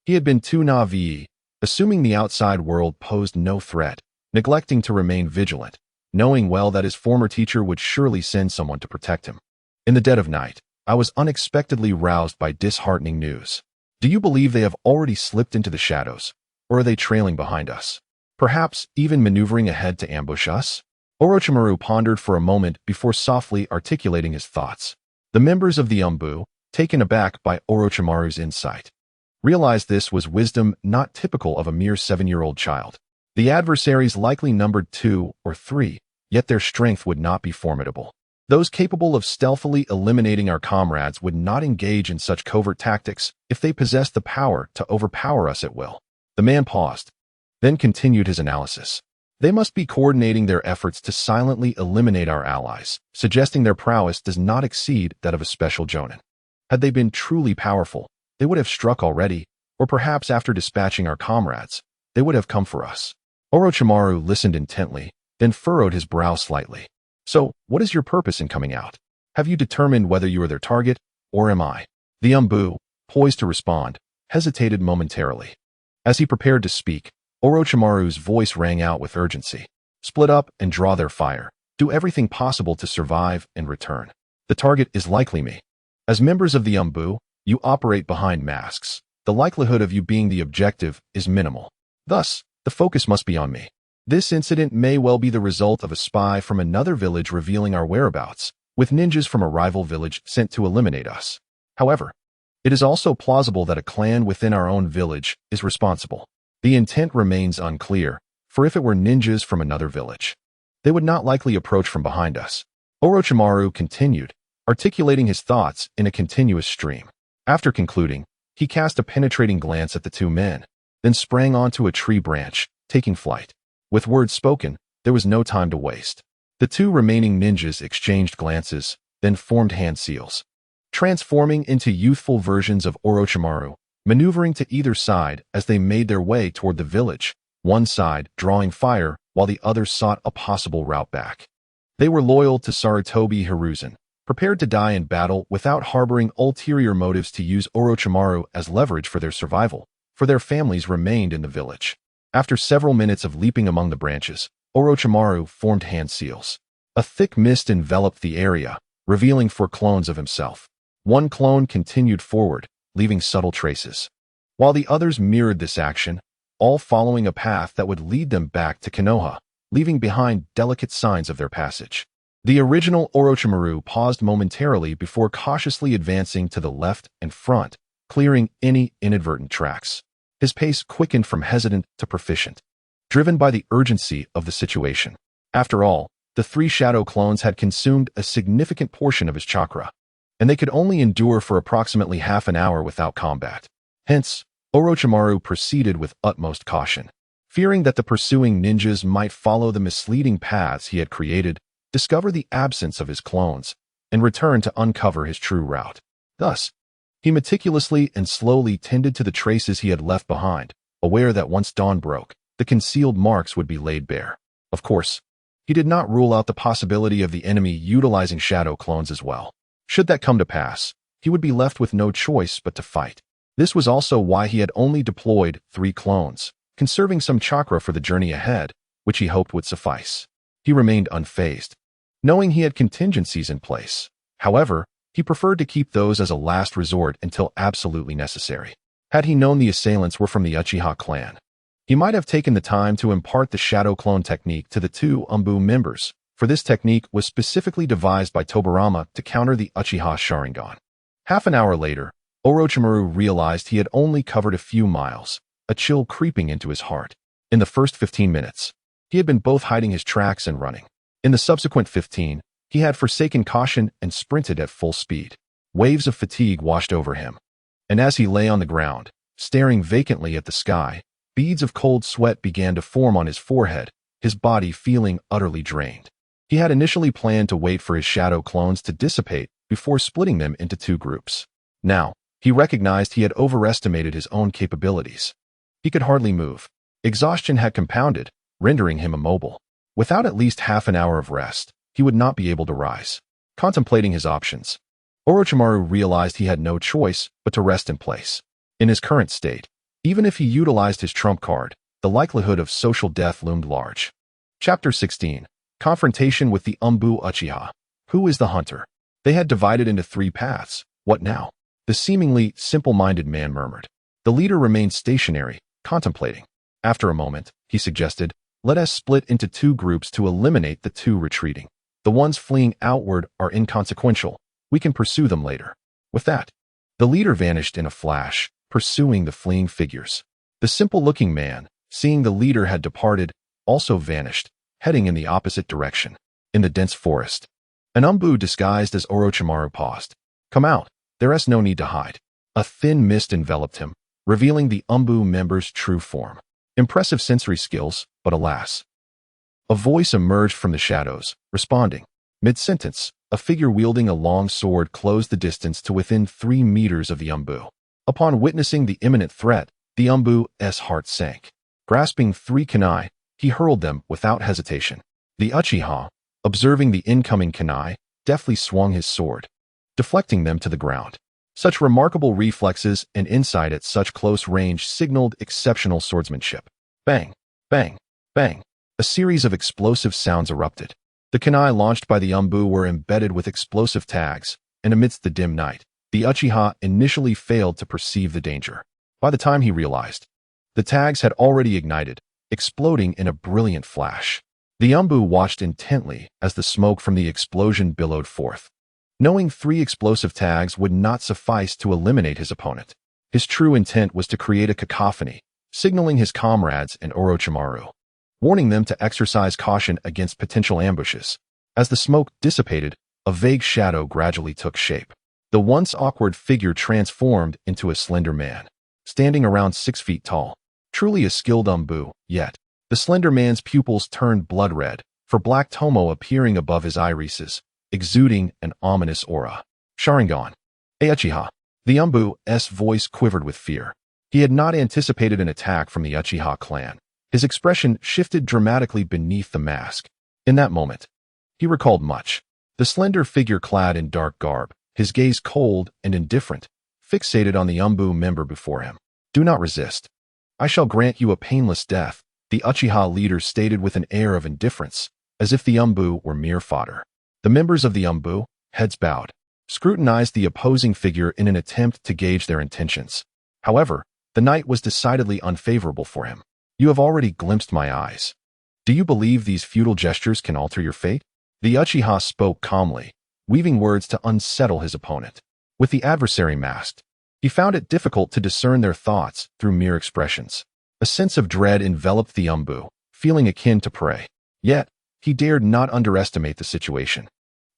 He had been too naive, assuming the outside world posed no threat, neglecting to remain vigilant, knowing well that his former teacher would surely send someone to protect him. In the dead of night, I was unexpectedly roused by disheartening news. Do you believe they have already slipped into the shadows, or are they trailing behind us? Perhaps even maneuvering ahead to ambush us? Orochimaru pondered for a moment before softly articulating his thoughts. The members of the Umbu, taken aback by Orochimaru's insight, realized this was wisdom not typical of a mere 7-year-old child. The adversaries likely numbered 2 or 3, yet their strength would not be formidable. Those capable of stealthily eliminating our comrades would not engage in such covert tactics if they possessed the power to overpower us at will. The man paused, then continued his analysis. They must be coordinating their efforts to silently eliminate our allies, suggesting their prowess does not exceed that of a special jonin. Had they been truly powerful, they would have struck already, or perhaps after dispatching our comrades, they would have come for us. Orochimaru listened intently, then furrowed his brow slightly. So, what is your purpose in coming out? Have you determined whether you are their target, or am I? The Umbu, poised to respond, hesitated momentarily. As he prepared to speak, Orochimaru's voice rang out with urgency. Split up and draw their fire. Do everything possible to survive and return. The target is likely me. As members of the Umbu, you operate behind masks. The likelihood of you being the objective is minimal. Thus, the focus must be on me. This incident may well be the result of a spy from another village revealing our whereabouts, with ninjas from a rival village sent to eliminate us. However, it is also plausible that a clan within our own village is responsible. The intent remains unclear, for if it were ninjas from another village, they would not likely approach from behind us. Orochimaru continued, articulating his thoughts in a continuous stream. After concluding, he cast a penetrating glance at the 2 men, then sprang onto a tree branch, taking flight. With words spoken, there was no time to waste. The 2 remaining ninjas exchanged glances, then formed hand seals, transforming into youthful versions of Orochimaru, maneuvering to either side as they made their way toward the village, one side drawing fire while the other sought a possible route back. They were loyal to Sarutobi Hiruzen, prepared to die in battle without harboring ulterior motives to use Orochimaru as leverage for their survival, for their families remained in the village. After several minutes of leaping among the branches, Orochimaru formed hand seals. A thick mist enveloped the area, revealing 4 clones of himself. One clone continued forward, leaving subtle traces, while the others mirrored this action, all following a path that would lead them back to Konoha, leaving behind delicate signs of their passage. The original Orochimaru paused momentarily before cautiously advancing to the left and front, clearing any inadvertent tracks. His pace quickened from hesitant to proficient, driven by the urgency of the situation. After all, the 3 shadow clones had consumed a significant portion of his chakra, and they could only endure for approximately half an hour without combat. Hence, Orochimaru proceeded with utmost caution, fearing that the pursuing ninjas might follow the misleading paths he had created, discover the absence of his clones, and return to uncover his true route. Thus, he meticulously and slowly tended to the traces he had left behind, aware that once dawn broke, the concealed marks would be laid bare. Of course, he did not rule out the possibility of the enemy utilizing shadow clones as well. Should that come to pass, he would be left with no choice but to fight. This was also why he had only deployed 3 clones, conserving some chakra for the journey ahead, which he hoped would suffice. He remained unfazed, knowing he had contingencies in place. However, he preferred to keep those as a last resort until absolutely necessary. Had he known the assailants were from the Uchiha clan, he might have taken the time to impart the shadow clone technique to the 2 Umbu members, for this technique was specifically devised by Tobirama to counter the Uchiha Sharingan. Half an hour later, Orochimaru realized he had only covered a few miles, a chill creeping into his heart. In the first 15 minutes, he had been both hiding his tracks and running. In the subsequent 15, he had forsaken caution and sprinted at full speed. Waves of fatigue washed over him, and as he lay on the ground, staring vacantly at the sky, beads of cold sweat began to form on his forehead, his body feeling utterly drained. He had initially planned to wait for his shadow clones to dissipate before splitting them into two groups. Now, he recognized he had overestimated his own capabilities. He could hardly move. Exhaustion had compounded, rendering him immobile. Without at least half an hour of rest, he would not be able to rise. Contemplating his options, Orochimaru realized he had no choice but to rest in place. In his current state, even if he utilized his trump card, the likelihood of social death loomed large. Chapter 16. Confrontation with the Uchiha. Who is the hunter? They had divided into three paths. What now? The seemingly simple-minded man murmured. The leader remained stationary, contemplating. After a moment, he suggested, let us split into two groups to eliminate the two retreating. The ones fleeing outward are inconsequential. We can pursue them later. With that, the leader vanished in a flash, pursuing the fleeing figures. The simple-looking man, seeing the leader had departed, also vanished, heading in the opposite direction. In the dense forest, an disguised as Orochimaru paused. Come out. There is no need to hide. A thin mist enveloped him, revealing the member's true form. Impressive sensory skills, but alas. A voice emerged from the shadows, responding. Mid-sentence, a figure wielding a long sword closed the distance to within 3 meters of the Upon witnessing the imminent threat, the heart sank. Grasping 3 kunai, he hurled them without hesitation. The Uchiha, observing the incoming kunai, deftly swung his sword, deflecting them to the ground. Such remarkable reflexes and insight at such close range signaled exceptional swordsmanship. Bang, bang, bang. A series of explosive sounds erupted. The kunai launched by the were embedded with explosive tags, and amidst the dim night, the Uchiha initially failed to perceive the danger. By the time he realized, the tags had already ignited, exploding in a brilliant flash. The watched intently as the smoke from the explosion billowed forth. Knowing 3 explosive tags would not suffice to eliminate his opponent, his true intent was to create a cacophony, signaling his comrades and Orochimaru, warning them to exercise caution against potential ambushes. As the smoke dissipated, a vague shadow gradually took shape. The once awkward figure transformed into a slender man, standing around 6 feet tall. Truly a skilled yet. The slender man's pupils turned blood red, for black tomo appearing above his irises, exuding an ominous aura. Sharingan. Uchiha. The voice quivered with fear. He had not anticipated an attack from the Uchiha clan. His expression shifted dramatically beneath the mask. In that moment, he recalled much. The slender figure clad in dark garb, his gaze cold and indifferent, fixated on the member before him. Do not resist. I shall grant you a painless death, the Uchiha leader stated with an air of indifference, as if the were mere fodder. The members of the heads bowed, scrutinized the opposing figure in an attempt to gauge their intentions. However, the night was decidedly unfavorable for him. You have already glimpsed my eyes. Do you believe these futile gestures can alter your fate? The Uchiha spoke calmly, weaving words to unsettle his opponent. With the adversary masked, he found it difficult to discern their thoughts through mere expressions. A sense of dread enveloped the feeling akin to prey. Yet, he dared not underestimate the situation.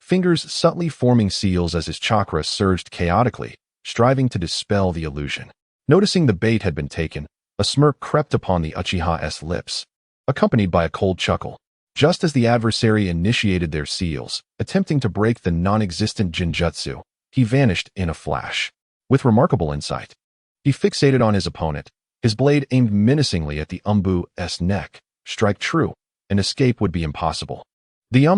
Fingers subtly forming seals as his chakra surged chaotically, striving to dispel the illusion. Noticing the bait had been taken, a smirk crept upon the Uchiha's lips, accompanied by a cold chuckle. Just as the adversary initiated their seals, attempting to break the non-existent Jinjutsu, he vanished in a flash. With remarkable insight, he fixated on his opponent, his blade aimed menacingly at the neck. Strike true, and escape would be impossible. The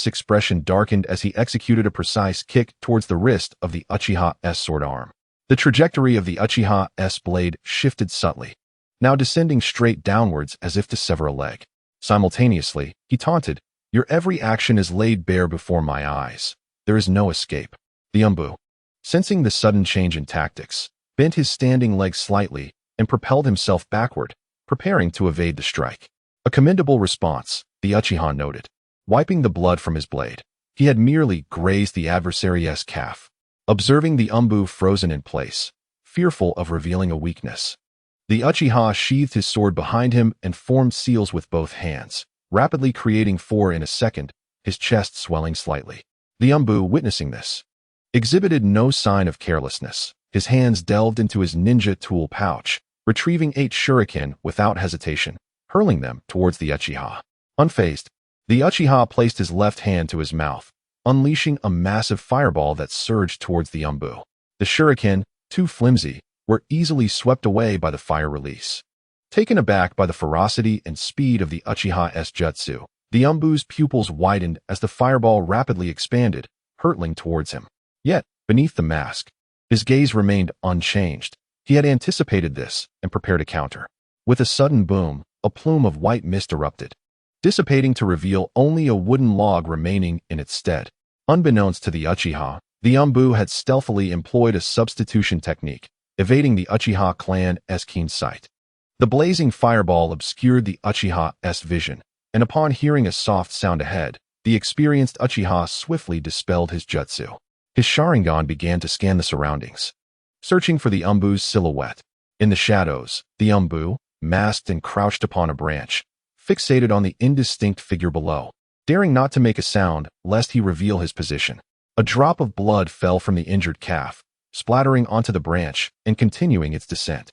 expression darkened as he executed a precise kick towards the wrist of the Uchiha's sword arm. The trajectory of the Uchiha's blade shifted subtly, now descending straight downwards as if to sever a leg. Simultaneously, he taunted, "Your every action is laid bare before my eyes. There is no escape." The sensing the sudden change in tactics, bent his standing leg slightly and propelled himself backward, preparing to evade the strike. A commendable response, the Uchiha noted. Wiping the blood from his blade, he had merely grazed the adversary's calf. Observing the frozen in place, fearful of revealing a weakness, the Uchiha sheathed his sword behind him and formed seals with both hands, rapidly creating 4 in a second, his chest swelling slightly. The witnessing this, exhibited no sign of carelessness. His hands delved into his ninja tool pouch, retrieving 8 shuriken without hesitation, hurling them towards the Uchiha. Unfazed, the Uchiha placed his left hand to his mouth, unleashing a massive fireball that surged towards the Umbu. The shuriken, too flimsy, were easily swept away by the fire release. Taken aback by the ferocity and speed of the Uchiha's jutsu, the Umbu's pupils widened as the fireball rapidly expanded, hurtling towards him. Yet, beneath the mask, his gaze remained unchanged. He had anticipated this and prepared a counter. With a sudden boom, a plume of white mist erupted, dissipating to reveal only a wooden log remaining in its stead. Unbeknownst to the Uchiha, the Umbu had stealthily employed a substitution technique, evading the Uchiha clan's keen sight. The blazing fireball obscured the Uchiha's vision, and upon hearing a soft sound ahead, the experienced Uchiha swiftly dispelled his jutsu. His Sharingan began to scan the surroundings, searching for the Umbu's silhouette. In the shadows, the Umbu, masked and crouched upon a branch, fixated on the indistinct figure below, daring not to make a sound lest he reveal his position. A drop of blood fell from the injured calf, splattering onto the branch and continuing its descent.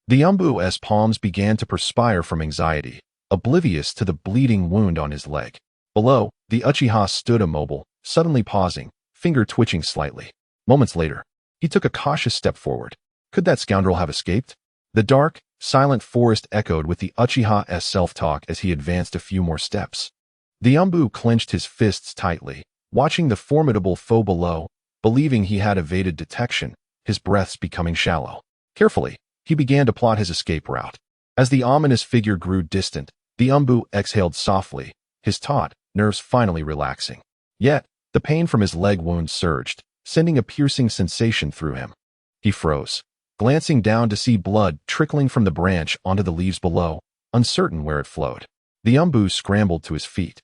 The Umbu's palms began to perspire from anxiety, oblivious to the bleeding wound on his leg. Below, the Uchiha stood immobile, suddenly pausing, finger twitching slightly. Moments later, he took a cautious step forward. Could that scoundrel have escaped? The dark, silent forest echoed with the Uchiha's self-talk as he advanced a few more steps. The Umbu clenched his fists tightly, watching the formidable foe below, believing he had evaded detection, his breaths becoming shallow. Carefully, he began to plot his escape route. As the ominous figure grew distant, the Umbu exhaled softly, his taut nerves finally relaxing. Yet, the pain from his leg wound surged, sending a piercing sensation through him. He froze, glancing down to see blood trickling from the branch onto the leaves below, uncertain where it flowed. The Umbu scrambled to his feet,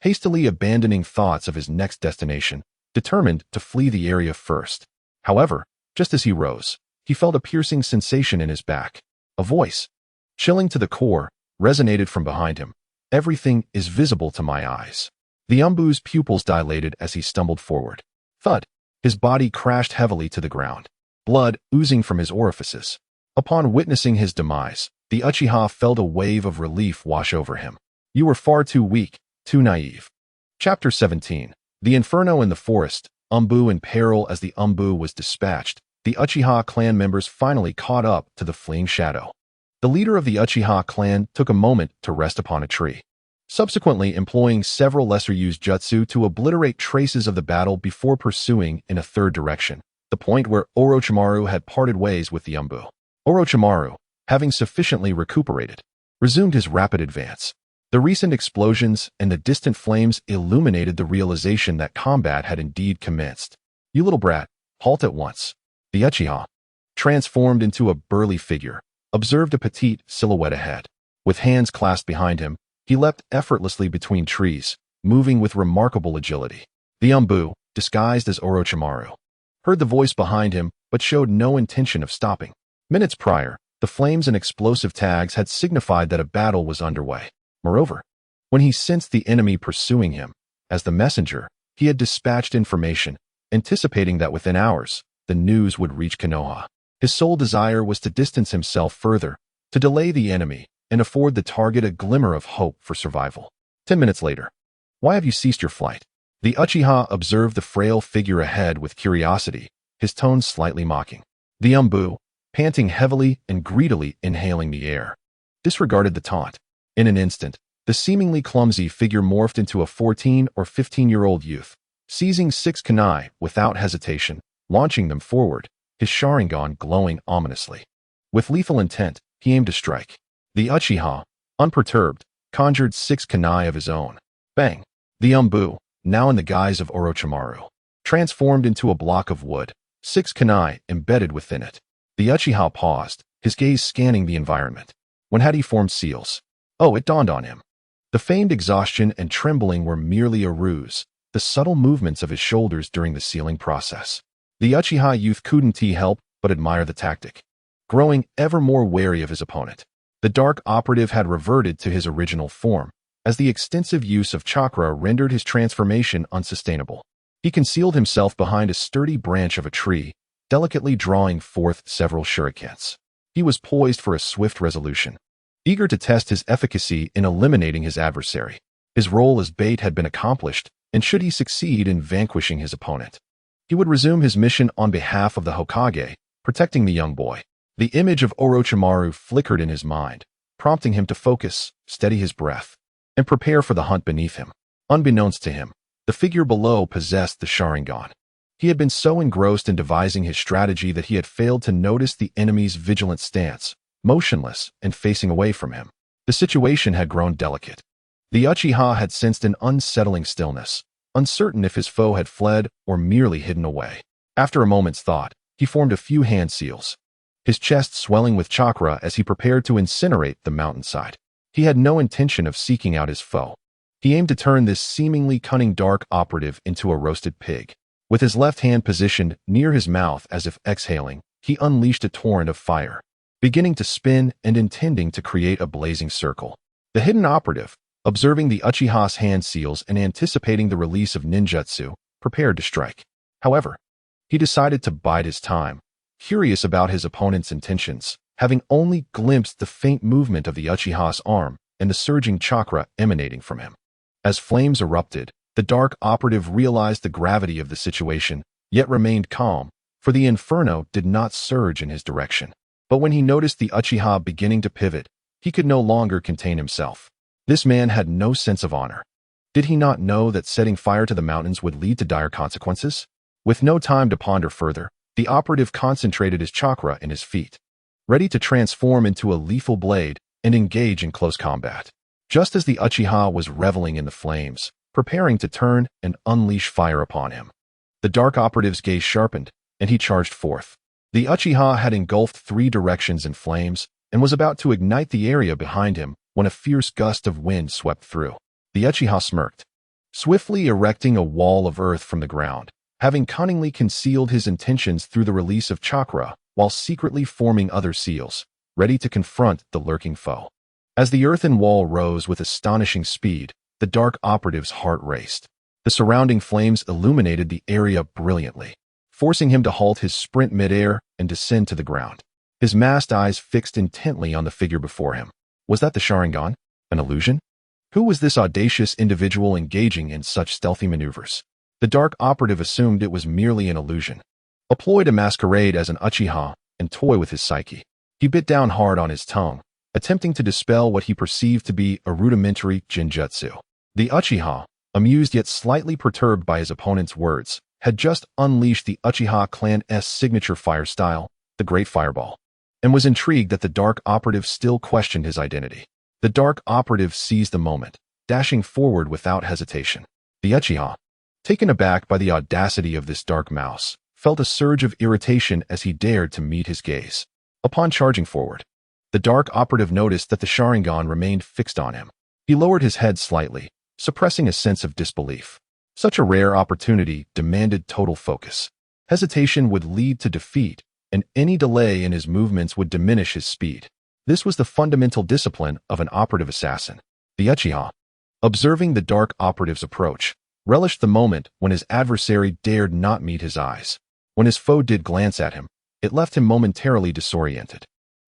hastily abandoning thoughts of his next destination, determined to flee the area first. However, just as he rose, he felt a piercing sensation in his back. A voice, chilling to the core, resonated from behind him. "Everything is visible to my eyes." The Umbu's pupils dilated as he stumbled forward. Thud! His body crashed heavily to the ground, blood oozing from his orifices. Upon witnessing his demise, the Uchiha felt a wave of relief wash over him. "You were far too weak, too naive." Chapter 17. The Inferno in the Forest. Umbu in peril. As the Umbu was dispatched, the Uchiha clan members finally caught up to the fleeing shadow. The leader of the Uchiha clan took a moment to rest upon a tree, subsequently employing several lesser-used jutsu to obliterate traces of the battle before pursuing in a third direction, the point where Orochimaru had parted ways with the Umbu. Orochimaru, having sufficiently recuperated, resumed his rapid advance. The recent explosions and the distant flames illuminated the realization that combat had indeed commenced. "You little brat, halt at once." The Uchiha, transformed into a burly figure, observed a petite silhouette ahead. With hands clasped behind him, he leapt effortlessly between trees, moving with remarkable agility. The Umbu, disguised as Orochimaru, heard the voice behind him but showed no intention of stopping. Minutes prior, the flames and explosive tags had signified that a battle was underway. Moreover, when he sensed the enemy pursuing him, as the messenger, he had dispatched information, anticipating that within hours, the news would reach Konoha. His sole desire was to distance himself further, to delay the enemy, and afford the target a glimmer of hope for survival. 10 minutes later. "Why have you ceased your flight?" The Uchiha observed the frail figure ahead with curiosity, his tone slightly mocking. The Umbu, panting heavily and greedily inhaling the air, disregarded the taunt. In an instant, the seemingly clumsy figure morphed into a 14 or 15-year-old youth, seizing 6 kunai without hesitation, launching them forward, his Sharingan glowing ominously. With lethal intent, he aimed to strike. The Uchiha, unperturbed, conjured 6 kunai of his own. Bang! The Umbu, now in the guise of Orochimaru, transformed into a block of wood, 6 kunai embedded within it. The Uchiha paused, his gaze scanning the environment. When had he formed seals? Oh, it dawned on him. The feigned exhaustion and trembling were merely a ruse, the subtle movements of his shoulders during the sealing process. The Uchiha youth couldn't help but admire the tactic, growing ever more wary of his opponent. The dark operative had reverted to his original form, as the extensive use of chakra rendered his transformation unsustainable. He concealed himself behind a sturdy branch of a tree, delicately drawing forth several shurikens. He was poised for a swift resolution, eager to test his efficacy in eliminating his adversary. His role as bait had been accomplished, and should he succeed in vanquishing his opponent, he would resume his mission on behalf of the Hokage, protecting the young boy. The image of Orochimaru flickered in his mind, prompting him to focus, steady his breath, and prepare for the hunt beneath him. Unbeknownst to him, the figure below possessed the Sharingan. He had been so engrossed in devising his strategy that he had failed to notice the enemy's vigilant stance, motionless and facing away from him. The situation had grown delicate. The Uchiha had sensed an unsettling stillness, uncertain if his foe had fled or merely hidden away. After a moment's thought, he formed a few hand seals, his chest swelling with chakra as he prepared to incinerate the mountainside. He had no intention of seeking out his foe. He aimed to turn this seemingly cunning dark operative into a roasted pig. With his left hand positioned near his mouth as if exhaling, he unleashed a torrent of fire, beginning to spin and intending to create a blazing circle. The hidden operative, observing the Uchiha's hand seals and anticipating the release of ninjutsu, prepared to strike. However, he decided to bide his time, curious about his opponent's intentions, having only glimpsed the faint movement of the Uchiha's arm and the surging chakra emanating from him. As flames erupted, the dark operative realized the gravity of the situation, yet remained calm, for the inferno did not surge in his direction. But when he noticed the Uchiha beginning to pivot, he could no longer contain himself. This man had no sense of honor. Did he not know that setting fire to the mountains would lead to dire consequences? With no time to ponder further, the operative concentrated his chakra in his feet, ready to transform into a lethal blade and engage in close combat. Just as the Uchiha was reveling in the flames, preparing to turn and unleash fire upon him, the dark operative's gaze sharpened, and he charged forth. The Uchiha had engulfed 3 directions in flames and was about to ignite the area behind him when a fierce gust of wind swept through. The Uchiha smirked, swiftly erecting a wall of earth from the ground, having cunningly concealed his intentions through the release of chakra while secretly forming other seals, ready to confront the lurking foe. As the earthen wall rose with astonishing speed, the dark operative's heart raced. The surrounding flames illuminated the area brilliantly, forcing him to halt his sprint midair and descend to the ground, his masked eyes fixed intently on the figure before him. Was that the Sharingan? An illusion? Who was this audacious individual engaging in such stealthy maneuvers? The dark operative assumed it was merely an illusion, a ploy to masquerade as an Uchiha and toy with his psyche. He bit down hard on his tongue, attempting to dispel what he perceived to be a rudimentary genjutsu. The Uchiha, amused yet slightly perturbed by his opponent's words, had just unleashed the Uchiha clan's signature fire style, the Great Fireball, and was intrigued that the dark operative still questioned his identity. The dark operative seized the moment, dashing forward without hesitation. The Uchiha, taken aback by the audacity of this dark mouse, felt a surge of irritation as he dared to meet his gaze. Upon charging forward, the dark operative noticed that the Sharingan remained fixed on him. He lowered his head slightly, suppressing a sense of disbelief. Such a rare opportunity demanded total focus. Hesitation would lead to defeat, and any delay in his movements would diminish his speed. This was the fundamental discipline of an operative assassin. The Uchiha, observing the dark operative's approach, relished the moment when his adversary dared not meet his eyes. When his foe did glance at him, it left him momentarily disoriented.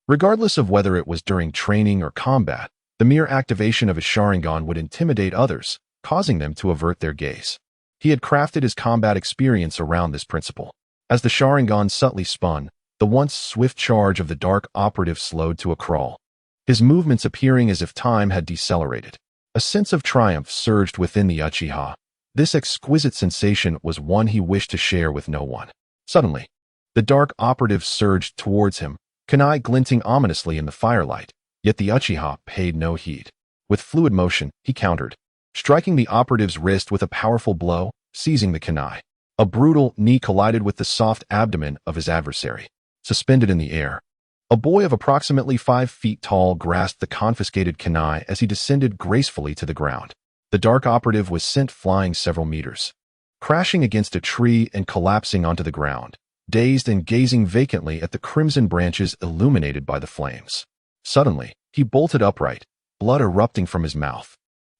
Regardless of whether it was during training or combat, the mere activation of his Sharingan would intimidate others, causing them to avert their gaze. He had crafted his combat experience around this principle. As the Sharingan subtly spun, the once swift charge of the dark operative slowed to a crawl, his movements appearing as if time had decelerated. A sense of triumph surged within the Uchiha. This exquisite sensation was one he wished to share with no one. Suddenly, the dark operative surged towards him, kunai glinting ominously in the firelight, yet the Uchiha paid no heed. With fluid motion, he countered, striking the operative's wrist with a powerful blow, seizing the kunai. A brutal knee collided with the soft abdomen of his adversary. Suspended in the air, a boy of approximately 5 feet tall grasped the confiscated kunai as he descended gracefully to the ground. The dark operative was sent flying several meters, crashing against a tree and collapsing onto the ground, dazed and gazing vacantly at the crimson branches illuminated by the flames. Suddenly, he bolted upright, blood erupting from his mouth.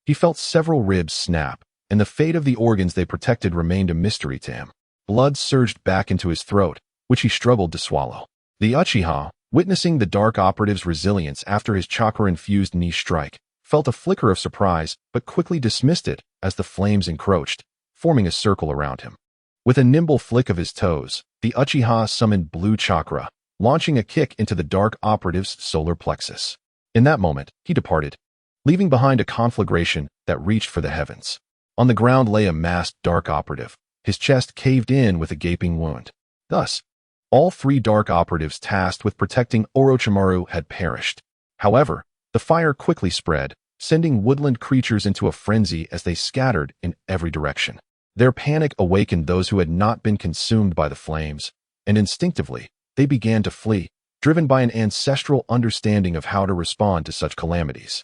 He felt several ribs snap, and the fate of the organs they protected remained a mystery to him. Blood surged back into his throat, which he struggled to swallow. The Uchiha, witnessing the Dark Operative's resilience after his chakra-infused knee strike, felt a flicker of surprise but quickly dismissed it as the flames encroached, forming a circle around him. With a nimble flick of his toes, the Uchiha summoned blue chakra, launching a kick into the Dark Operative's solar plexus. In that moment, he departed, leaving behind a conflagration that reached for the heavens. On the ground lay a masked Dark Operative, his chest caved in with a gaping wound. Thus, all three Dark Operatives tasked with protecting Orochimaru had perished. However, the fire quickly spread, sending woodland creatures into a frenzy as they scattered in every direction. Their panic awakened those who had not been consumed by the flames, and instinctively, they began to flee, driven by an ancestral understanding of how to respond to such calamities.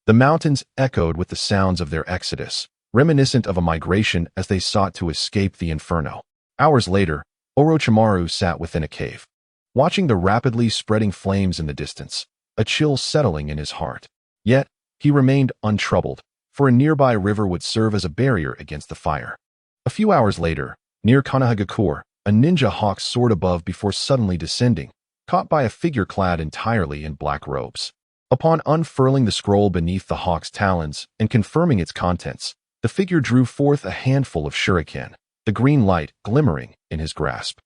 The mountains echoed with the sounds of their exodus, reminiscent of a migration as they sought to escape the inferno. Hours later, Orochimaru sat within a cave, watching the rapidly spreading flames in the distance, a chill settling in his heart. Yet, he remained untroubled, for a nearby river would serve as a barrier against the fire. A few hours later, near Konohagakure, a ninja hawk soared above before suddenly descending, caught by a figure clad entirely in black robes. Upon unfurling the scroll beneath the hawk's talons and confirming its contents, the figure drew forth a handful of shuriken, the green light glimmering in his grasp.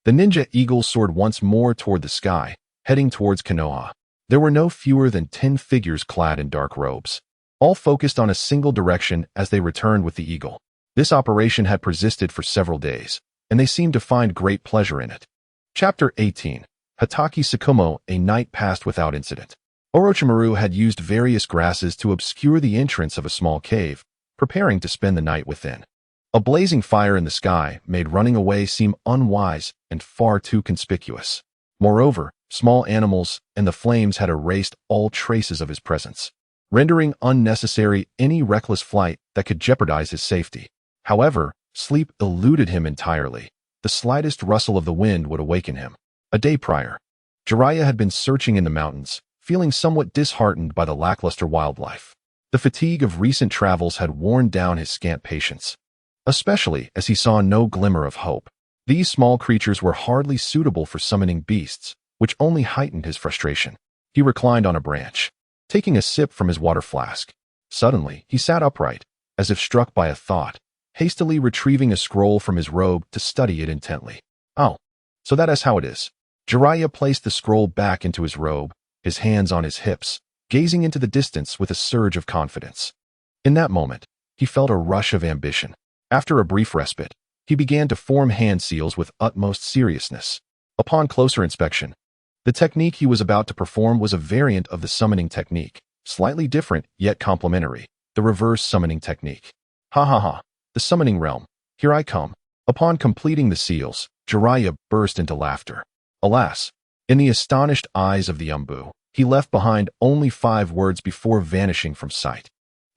The ninja eagle soared once more toward the sky, heading towards Konoha. There were no fewer than 10 figures clad in dark robes, all focused on a single direction as they returned with the eagle. This operation had persisted for several days, and they seemed to find great pleasure in it. Chapter 18. Hatake Tsukumo. A night passed without incident. Orochimaru had used various grasses to obscure the entrance of a small cave, preparing to spend the night within. A blazing fire in the sky made running away seem unwise and far too conspicuous. Moreover, small animals and the flames had erased all traces of his presence, rendering unnecessary any reckless flight that could jeopardize his safety. However, sleep eluded him entirely. The slightest rustle of the wind would awaken him. A day prior, Jiraiya had been searching in the mountains, feeling somewhat disheartened by the lackluster wildlife. The fatigue of recent travels had worn down his scant patience, especially as he saw no glimmer of hope. These small creatures were hardly suitable for summoning beasts, which only heightened his frustration. He reclined on a branch, taking a sip from his water flask. Suddenly, he sat upright, as if struck by a thought, hastily retrieving a scroll from his robe to study it intently. Oh, so that is how it is. Jiraiya placed the scroll back into his robe, his hands on his hips, gazing into the distance with a surge of confidence. In that moment, he felt a rush of ambition. After a brief respite, he began to form hand seals with utmost seriousness. Upon closer inspection, the technique he was about to perform was a variant of the summoning technique, slightly different yet complementary, the reverse summoning technique. Ha ha ha, the summoning realm, here I come. Upon completing the seals, Jiraiya burst into laughter. Alas, in the astonished eyes of the Umbu, he left behind only 5 words before vanishing from sight.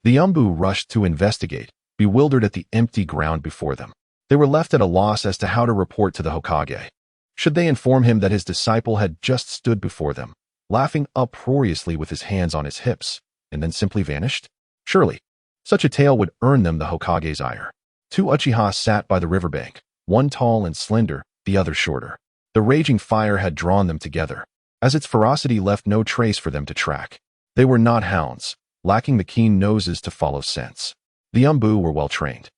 The Umbu rushed to investigate, bewildered at the empty ground before them. They were left at a loss as to how to report to the Hokage. Should they inform him that his disciple had just stood before them, laughing uproariously with his hands on his hips, and then simply vanished? Surely, such a tale would earn them the Hokage's ire. 2 Uchiha sat by the riverbank, one tall and slender, the other shorter. The raging fire had drawn them together, as its ferocity left no trace for them to track. They were not hounds, lacking the keen noses to follow scents. The Umbu were well trained.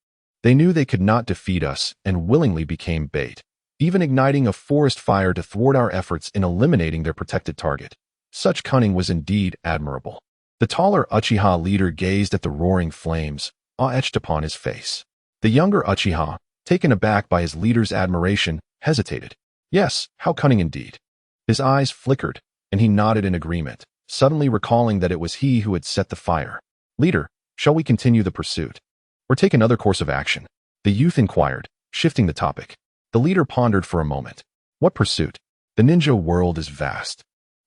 They knew they could not defeat us and willingly became bait, even igniting a forest fire to thwart our efforts in eliminating their protected target. Such cunning was indeed admirable. The taller Uchiha leader gazed at the roaring flames, awe etched upon his face. The younger Uchiha, taken aback by his leader's admiration, hesitated. Yes, how cunning indeed. His eyes flickered, and he nodded in agreement, suddenly recalling that it was he who had set the fire. Leader, shall we continue the pursuit, or take another course of action? The youth inquired, shifting the topic. The leader pondered for a moment. What pursuit? The ninja world is vast.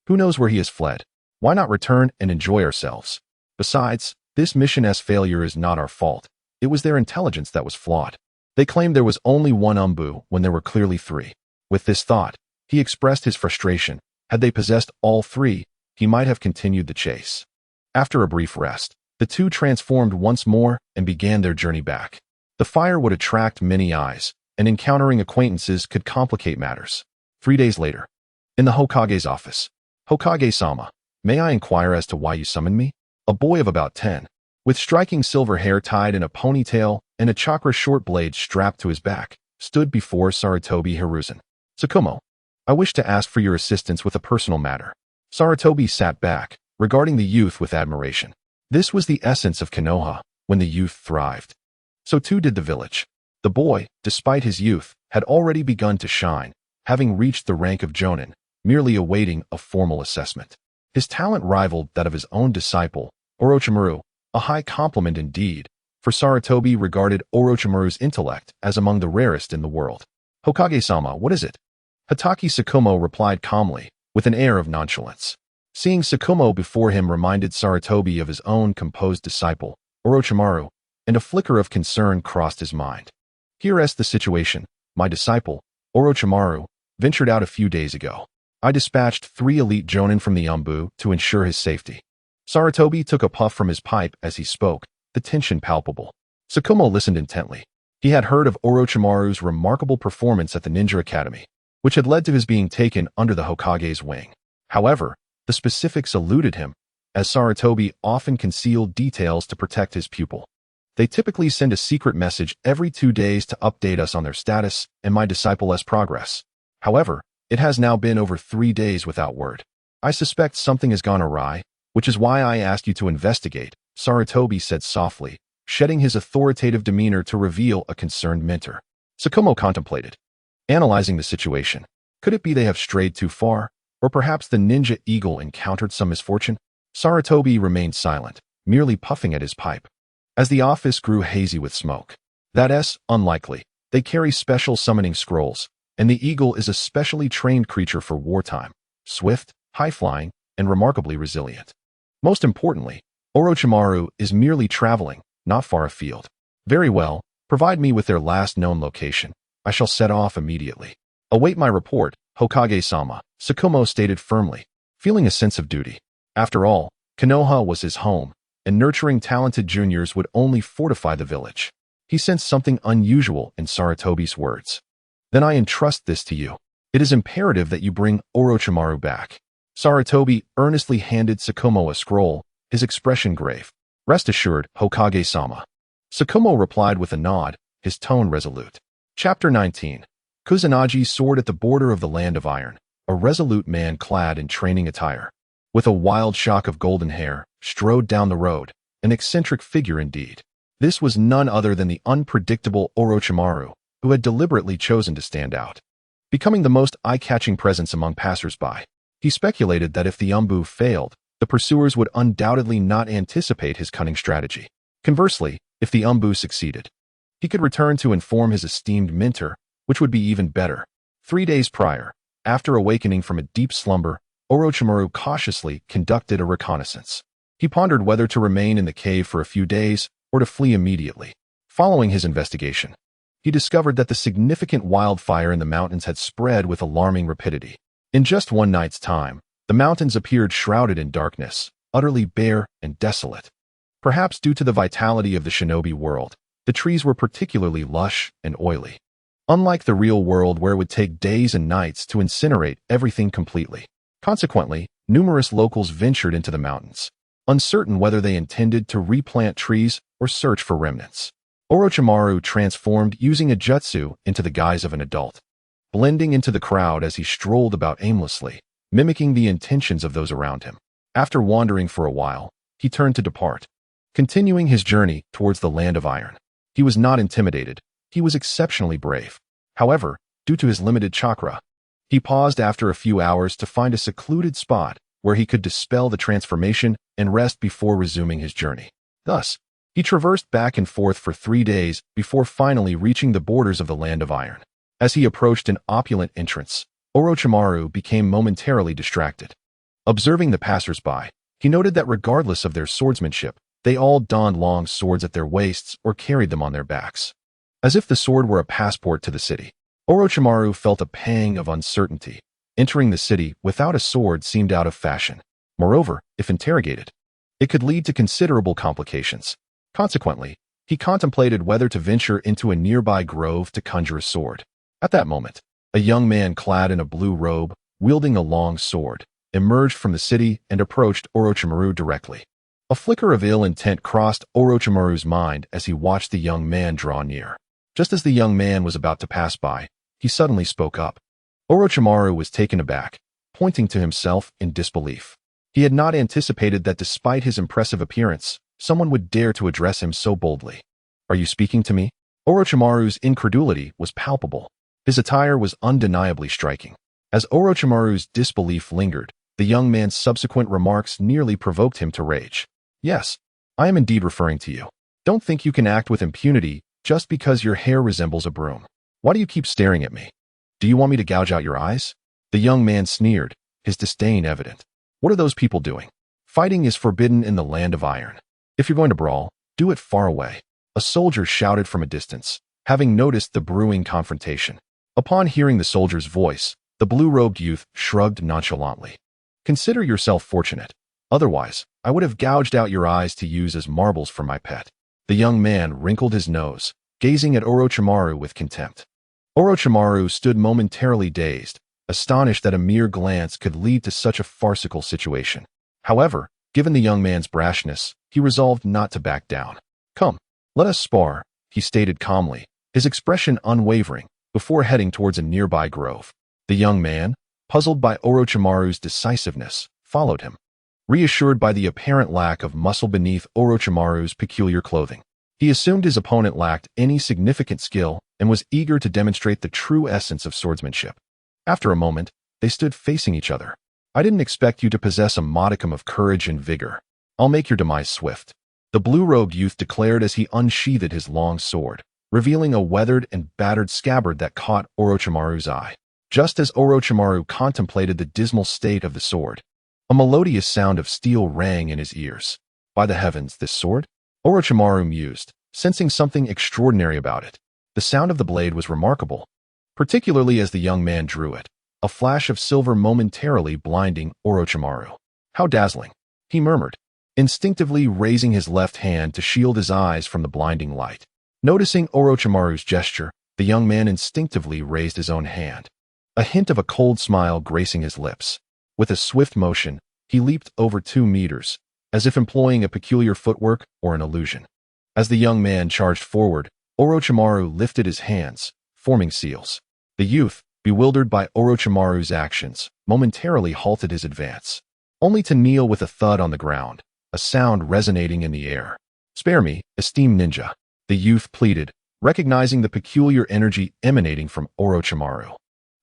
Who knows where he has fled? Why not return and enjoy ourselves? Besides, this mission's failure is not our fault. It was their intelligence that was flawed. They claimed there was only one Umbu when there were clearly 3. With this thought, he expressed his frustration. Had they possessed all 3, he might have continued the chase. After a brief rest, The two transformed once more and began their journey back. The fire would attract many eyes, and encountering acquaintances could complicate matters. 3 days later, in the Hokage's office. Hokage-sama, may I inquire as to why you summoned me? A boy of about 10, with striking silver hair tied in a ponytail and a chakra short blade strapped to his back, stood before Sarutobi Hiruzen. Tsukumo, I wish to ask for your assistance with a personal matter. Sarutobi sat back, regarding the youth with admiration. This was the essence of Konoha, when the youth thrived. So too did the village. The boy, despite his youth, had already begun to shine, having reached the rank of Jonin, merely awaiting a formal assessment. His talent rivaled that of his own disciple, Orochimaru, a high compliment indeed, for Sarutobi regarded Orochimaru's intellect as among the rarest in the world. Hokage-sama, what is it? Hatake Tsukumo replied calmly, with an air of nonchalance. Seeing Tsukumo before him reminded Sarutobi of his own composed disciple, Orochimaru, and a flicker of concern crossed his mind. Here is the situation. My disciple, Orochimaru, ventured out a few days ago. I dispatched 3 elite jonin from the Umbu to ensure his safety. Sarutobi took a puff from his pipe as he spoke, the tension palpable. Tsukumo listened intently. He had heard of Orochimaru's remarkable performance at the Ninja Academy, which had led to his being taken under the Hokage's wing. However, the specifics eluded him, as Sarutobi often concealed details to protect his pupil. They typically send a secret message every 2 days to update us on their status and my disciple's progress. However, it has now been over 3 days without word. I suspect something has gone awry, which is why I asked you to investigate, Sarutobi said softly, shedding his authoritative demeanor to reveal a concerned mentor. Tsukumo contemplated, analyzing the situation. Could it be they have strayed too far, or perhaps the ninja eagle encountered some misfortune? Sarutobi remained silent, merely puffing at his pipe. As the office grew hazy with smoke. That's unlikely. They carry special summoning scrolls, and the eagle is a specially trained creature for wartime, swift, high-flying, and remarkably resilient. Most importantly, Orochimaru is merely traveling, not far afield. Very well, provide me with their last known location. I shall set off immediately. Await my report, Hokage-sama, Tsukumo stated firmly, feeling a sense of duty. After all, Konoha was his home, and nurturing talented juniors would only fortify the village. He sensed something unusual in Sarutobi's words. Then I entrust this to you. It is imperative that you bring Orochimaru back. Sarutobi earnestly handed Tsukumo a scroll, his expression grave. Rest assured, Hokage-sama. Tsukumo replied with a nod, his tone resolute. Chapter 19. Kusanagi soared at the border of the Land of Iron, a resolute man clad in training attire. With a wild shock of golden hair, strode down the road, an eccentric figure indeed. This was none other than the unpredictable Orochimaru, who had deliberately chosen to stand out. Becoming the most eye-catching presence among passers-by, he speculated that if the Umbu failed, the pursuers would undoubtedly not anticipate his cunning strategy. Conversely, if the Umbu succeeded, he could return to inform his esteemed mentor, which would be even better. 3 days prior, after awakening from a deep slumber, Orochimaru cautiously conducted a reconnaissance. He pondered whether to remain in the cave for a few days or to flee immediately. Following his investigation, he discovered that the significant wildfire in the mountains had spread with alarming rapidity. In just one night's time, the mountains appeared shrouded in darkness, utterly bare and desolate. Perhaps due to the vitality of the shinobi world, the trees were particularly lush and oily. Unlike the real world where it would take days and nights to incinerate everything completely. Consequently, numerous locals ventured into the mountains, uncertain whether they intended to replant trees or search for remnants. Orochimaru transformed using a jutsu into the guise of an adult, blending into the crowd as he strolled about aimlessly, mimicking the intentions of those around him. After wandering for a while, he turned to depart, continuing his journey towards the Land of Iron. He was not intimidated. He was exceptionally brave. However, due to his limited chakra, he paused after a few hours to find a secluded spot where he could dispel the transformation and rest before resuming his journey. Thus, he traversed back and forth for 3 days before finally reaching the borders of the Land of Iron. As he approached an opulent entrance, Orochimaru became momentarily distracted. Observing the passers-by, he noted that regardless of their swordsmanship, they all donned long swords at their waists or carried them on their backs. As if the sword were a passport to the city, Orochimaru felt a pang of uncertainty. Entering the city without a sword seemed out of fashion. Moreover, if interrogated, It could lead to considerable complications. Consequently, he contemplated whether to venture into a nearby grove to conjure a sword. At that moment, a young man clad in a blue robe, wielding a long sword, emerged from the city and approached Orochimaru directly. A flicker of ill intent crossed Orochimaru's mind as he watched the young man draw near. Just as the young man was about to pass by, he suddenly spoke up. Orochimaru was taken aback, pointing to himself in disbelief. He had not anticipated that despite his impressive appearance, someone would dare to address him so boldly. "Are you speaking to me?" Orochimaru's incredulity was palpable. His attire was undeniably striking. As Orochimaru's disbelief lingered, the young man's subsequent remarks nearly provoked him to rage. "Yes, I am indeed referring to you. Don't think you can act with impunity just because your hair resembles a broom. Why do you keep staring at me? Do you want me to gouge out your eyes?" The young man sneered, his disdain evident. "What are those people doing? Fighting is forbidden in the land of iron. If you're going to brawl, do it far away." A soldier shouted from a distance, having noticed the brewing confrontation. Upon hearing the soldier's voice, the blue-robed youth shrugged nonchalantly. "Consider yourself fortunate. Otherwise, I would have gouged out your eyes to use as marbles for my pet." The young man wrinkled his nose, gazing at Orochimaru with contempt. Orochimaru stood momentarily dazed, astonished that a mere glance could lead to such a farcical situation. However, given the young man's brashness, he resolved not to back down. "Come, let us spar," he stated calmly, his expression unwavering, before heading towards a nearby grove. The young man, puzzled by Orochimaru's decisiveness, followed him. Reassured by the apparent lack of muscle beneath Orochimaru's peculiar clothing, he assumed his opponent lacked any significant skill and was eager to demonstrate the true essence of swordsmanship. After a moment, they stood facing each other. "I didn't expect you to possess a modicum of courage and vigor. I'll make your demise swift," the blue-robed youth declared as he unsheathed his long sword, revealing a weathered and battered scabbard that caught Orochimaru's eye. Just as Orochimaru contemplated the dismal state of the sword, a melodious sound of steel rang in his ears. "By the heavens, this sword?" Orochimaru mused, sensing something extraordinary about it. The sound of the blade was remarkable, particularly as the young man drew it, a flash of silver momentarily blinding Orochimaru. "How dazzling," he murmured, instinctively raising his left hand to shield his eyes from the blinding light. Noticing Orochimaru's gesture, the young man instinctively raised his own hand, a hint of a cold smile gracing his lips. With a swift motion, he leaped over 2 meters, as if employing a peculiar footwork or an illusion. As the young man charged forward, Orochimaru lifted his hands, forming seals. The youth, bewildered by Orochimaru's actions, momentarily halted his advance, only to kneel with a thud on the ground, a sound resonating in the air. "Spare me, esteemed ninja," the youth pleaded, recognizing the peculiar energy emanating from Orochimaru.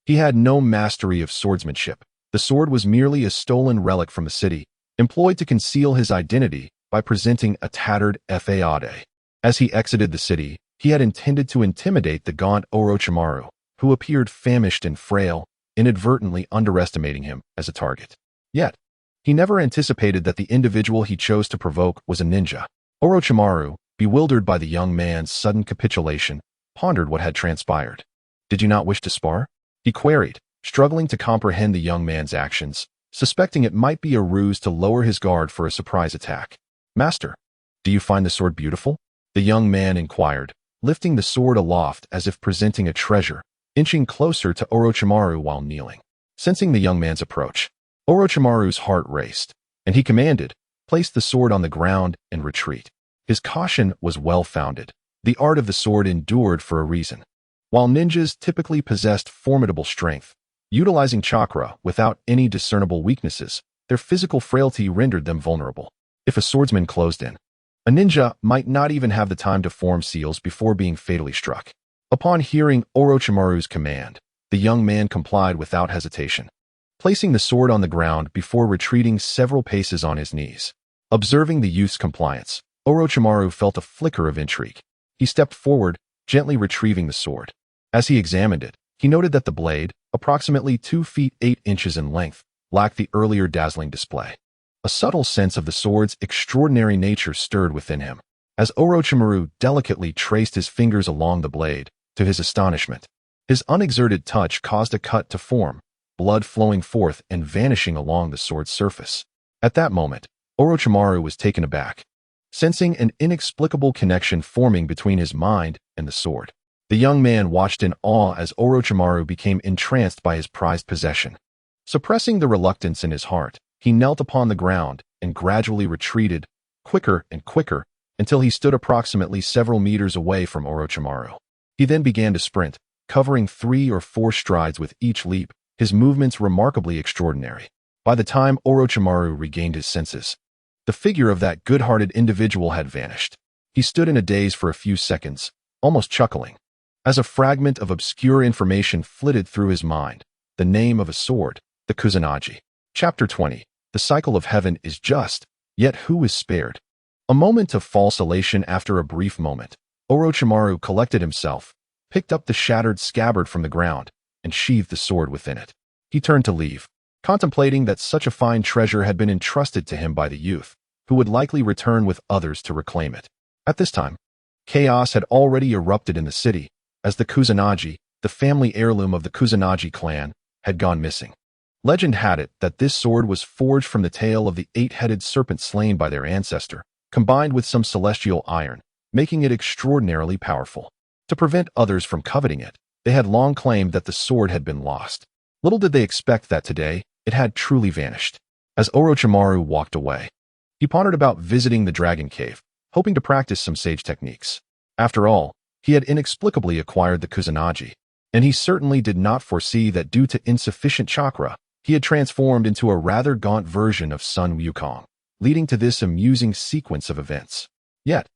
He had no mastery of swordsmanship. The sword was merely a stolen relic from the city, employed to conceal his identity by presenting a tattered fade. As he exited the city, he had intended to intimidate the gaunt Orochimaru, who appeared famished and frail, inadvertently underestimating him as a target. Yet, he never anticipated that the individual he chose to provoke was a ninja. Orochimaru, bewildered by the young man's sudden capitulation, pondered what had transpired. "Did you not wish to spar?" he queried, struggling to comprehend the young man's actions, suspecting it might be a ruse to lower his guard for a surprise attack. "Master, do you find the sword beautiful?" the young man inquired, lifting the sword aloft as if presenting a treasure, inching closer to Orochimaru while kneeling. Sensing the young man's approach, Orochimaru's heart raced, and he commanded, "Place the sword on the ground and retreat." His caution was well-founded. The art of the sword endured for a reason. While ninjas typically possessed formidable strength, utilizing chakra without any discernible weaknesses, their physical frailty rendered them vulnerable. If a swordsman closed in, a ninja might not even have the time to form seals before being fatally struck. Upon hearing Orochimaru's command, the young man complied without hesitation, placing the sword on the ground before retreating several paces on his knees. Observing the youth's compliance, Orochimaru felt a flicker of intrigue. He stepped forward, gently retrieving the sword. As he examined it, he noted that the blade, approximately 2 feet 8 inches in length, lacked the earlier dazzling display. A subtle sense of the sword's extraordinary nature stirred within him. As Orochimaru delicately traced his fingers along the blade, to his astonishment, his unexerted touch caused a cut to form, blood flowing forth and vanishing along the sword's surface. At that moment, Orochimaru was taken aback, sensing an inexplicable connection forming between his mind and the sword. The young man watched in awe as Orochimaru became entranced by his prized possession. Suppressing the reluctance in his heart, he knelt upon the ground and gradually retreated, quicker and quicker, until he stood approximately several meters away from Orochimaru. He then began to sprint, covering 3 or 4 strides with each leap, his movements remarkably extraordinary. By the time Orochimaru regained his senses, the figure of that good-hearted individual had vanished. He stood in a daze for a few seconds, almost chuckling, as a fragment of obscure information flitted through his mind, the name of a sword, the Kusanagi. Chapter 20. The cycle of heaven is just, yet who is spared? A moment of false elation. After a brief moment, Orochimaru collected himself, picked up the shattered scabbard from the ground, and sheathed the sword within it. He turned to leave, contemplating that such a fine treasure had been entrusted to him by the youth, who would likely return with others to reclaim it. At this time, chaos had already erupted in the city, as the Kusanagi, the family heirloom of the Kusanagi clan, had gone missing. Legend had it that this sword was forged from the tail of the 8-headed serpent slain by their ancestor, combined with some celestial iron, making it extraordinarily powerful. To prevent others from coveting it, they had long claimed that the sword had been lost. Little did they expect that today, it had truly vanished. As Orochimaru walked away, he pondered about visiting the Dragon Cave, hoping to practice some sage techniques. After all, he had inexplicably acquired the Kusanagi, and he certainly did not foresee that due to insufficient chakra, he had transformed into a rather gaunt version of Sun Wukong, leading to this amusing sequence of events. Yet,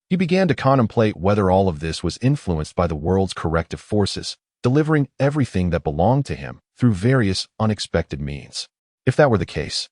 he began to contemplate whether all of this was influenced by the world's corrective forces, delivering everything that belonged to him through various unexpected means. If that were the case,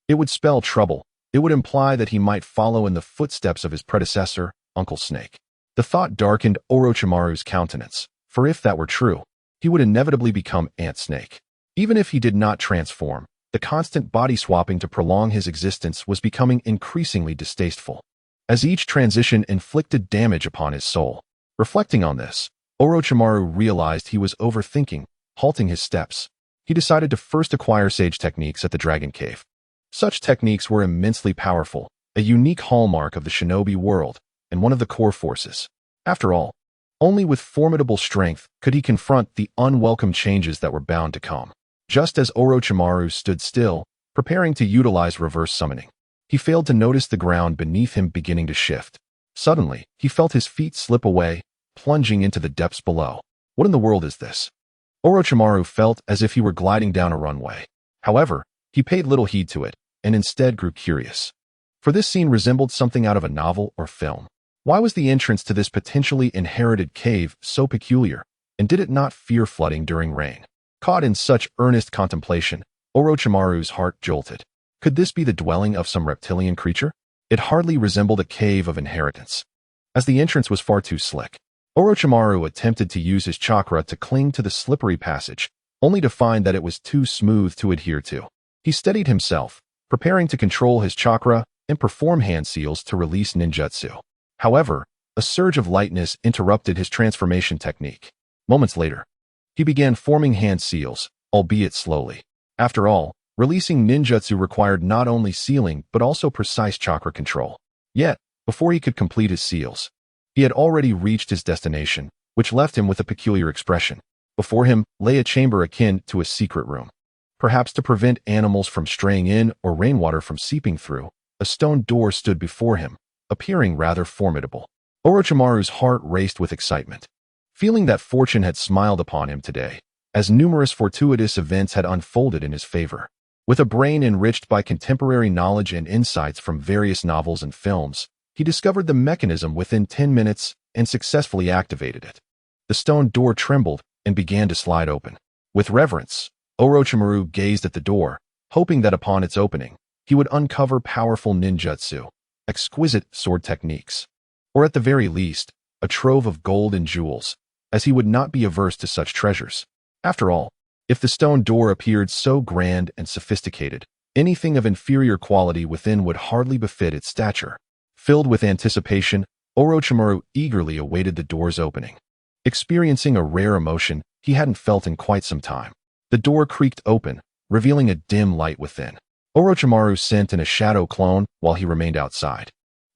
it would spell trouble. It would imply that he might follow in the footsteps of his predecessor, Uncle Snake. The thought darkened Orochimaru's countenance, for if that were true, he would inevitably become Ant Snake. Even if he did not transform, the constant body swapping to prolong his existence was becoming increasingly distasteful, as each transition inflicted damage upon his soul. Reflecting on this, Orochimaru realized he was overthinking, halting his steps. He decided to first acquire sage techniques at the Dragon Cave. Such techniques were immensely powerful, a unique hallmark of the shinobi world, and one of the core forces. After all, only with formidable strength could he confront the unwelcome changes that were bound to come. Just as Orochimaru stood still, preparing to utilize reverse summoning, he failed to notice the ground beneath him beginning to shift. Suddenly, he felt his feet slip away, plunging into the depths below. What in the world is this? Orochimaru felt as if he were gliding down a runway. However, he paid little heed to it, and instead grew curious. For this scene resembled something out of a novel or film. Why was the entrance to this potentially inherited cave so peculiar, and did it not fear flooding during rain? Caught in such earnest contemplation, Orochimaru's heart jolted. Could this be the dwelling of some reptilian creature? It hardly resembled a cave of inheritance, as the entrance was far too slick. Orochimaru attempted to use his chakra to cling to the slippery passage, only to find that it was too smooth to adhere to. He steadied himself, preparing to control his chakra and perform hand seals to release ninjutsu. However, a surge of lightness interrupted his transformation technique. Moments later, he began forming hand seals, albeit slowly. After all, releasing ninjutsu required not only sealing but also precise chakra control. Yet, before he could complete his seals, he had already reached his destination, which left him with a peculiar expression. Before him lay a chamber akin to a secret room. Perhaps to prevent animals from straying in or rainwater from seeping through, a stone door stood before him, appearing rather formidable. Orochimaru's heart raced with excitement, feeling that fortune had smiled upon him today, as numerous fortuitous events had unfolded in his favor. With a brain enriched by contemporary knowledge and insights from various novels and films, he discovered the mechanism within 10 minutes and successfully activated it. The stone door trembled and began to slide open. With reverence, Orochimaru gazed at the door, hoping that upon its opening, he would uncover powerful ninjutsu, exquisite sword techniques, or at the very least, a trove of gold and jewels, as he would not be averse to such treasures. After all, if the stone door appeared so grand and sophisticated, anything of inferior quality within would hardly befit its stature. Filled with anticipation, Orochimaru eagerly awaited the door's opening, experiencing a rare emotion he hadn't felt in quite some time. The door creaked open, revealing a dim light within. Orochimaru sent in a shadow clone while he remained outside,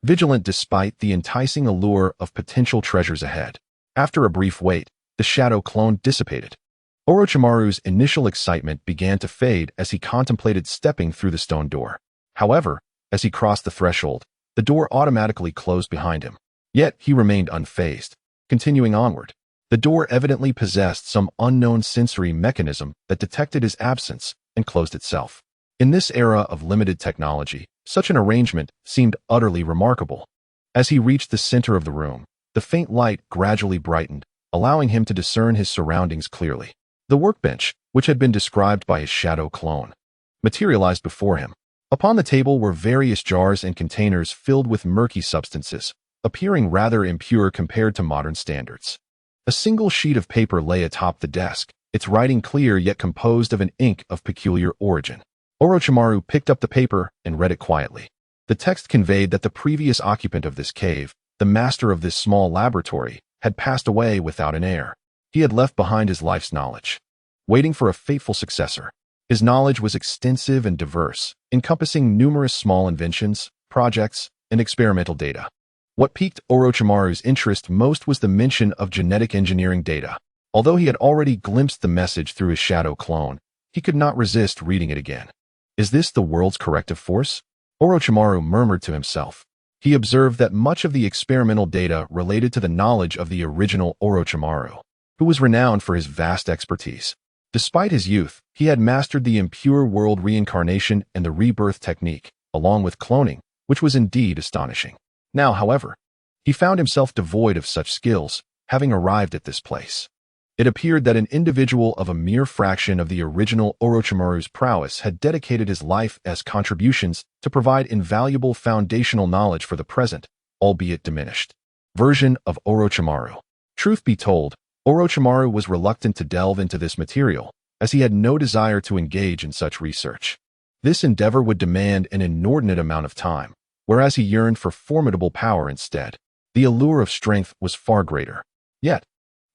vigilant despite the enticing allure of potential treasures ahead. After a brief wait, the shadow clone dissipated. Orochimaru's initial excitement began to fade as he contemplated stepping through the stone door. However, as he crossed the threshold, the door automatically closed behind him. Yet he remained unfazed, continuing onward. The door evidently possessed some unknown sensory mechanism that detected his absence and closed itself. In this era of limited technology, such an arrangement seemed utterly remarkable. As he reached the center of the room, the faint light gradually brightened, allowing him to discern his surroundings clearly. The workbench, which had been described by his shadow clone, materialized before him. Upon the table were various jars and containers filled with murky substances, appearing rather impure compared to modern standards. A single sheet of paper lay atop the desk, its writing clear yet composed of an ink of peculiar origin. Orochimaru picked up the paper and read it quietly. The text conveyed that the previous occupant of this cave, the master of this small laboratory, had passed away without an heir. He had left behind his life's knowledge, waiting for a fateful successor. His knowledge was extensive and diverse, encompassing numerous small inventions, projects, and experimental data. What piqued Orochimaru's interest most was the mention of genetic engineering data. Although he had already glimpsed the message through his shadow clone, he could not resist reading it again. Is this the world's corrective force? Orochimaru murmured to himself. He observed that much of the experimental data related to the knowledge of the original Orochimaru, who was renowned for his vast expertise. Despite his youth, he had mastered the impure world reincarnation and the rebirth technique, along with cloning, which was indeed astonishing. Now, however, he found himself devoid of such skills, having arrived at this place. It appeared that an individual of a mere fraction of the original Orochimaru's prowess had dedicated his life as contributions to provide invaluable foundational knowledge for the present, albeit diminished, version of Orochimaru. Truth be told, Orochimaru was reluctant to delve into this material, as he had no desire to engage in such research. This endeavor would demand an inordinate amount of time, whereas he yearned for formidable power instead. The allure of strength was far greater. Yet,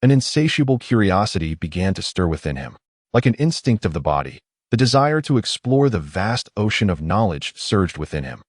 an insatiable curiosity began to stir within him. Like an instinct of the body, the desire to explore the vast ocean of knowledge surged within him.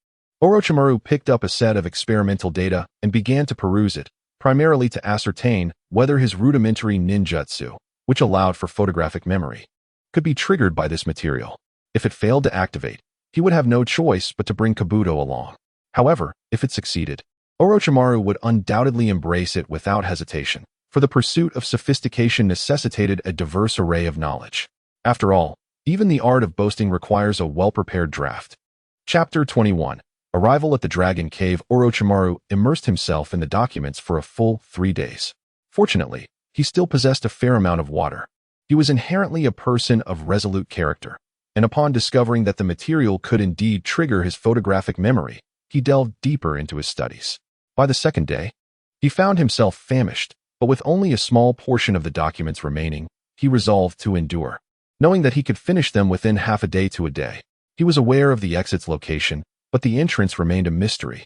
Orochimaru picked up a set of experimental data and began to peruse it, primarily to ascertain whether his rudimentary ninjutsu, which allowed for photographic memory, could be triggered by this material. If it failed to activate, he would have no choice but to bring Kabuto along. However, if it succeeded, Orochimaru would undoubtedly embrace it without hesitation, for the pursuit of sophistication necessitated a diverse array of knowledge. After all, even the art of boasting requires a well-prepared draft. Chapter 21. Arrival at the Dragon Cave. Orochimaru immersed himself in the documents for a full 3 days. Fortunately, he still possessed a fair amount of water. He was inherently a person of resolute character, and upon discovering that the material could indeed trigger his photographic memory, he delved deeper into his studies. By the second day, he found himself famished, but with only a small portion of the documents remaining, he resolved to endure. Knowing that he could finish them within half a day to a day, he was aware of the exit's location, but the entrance remained a mystery,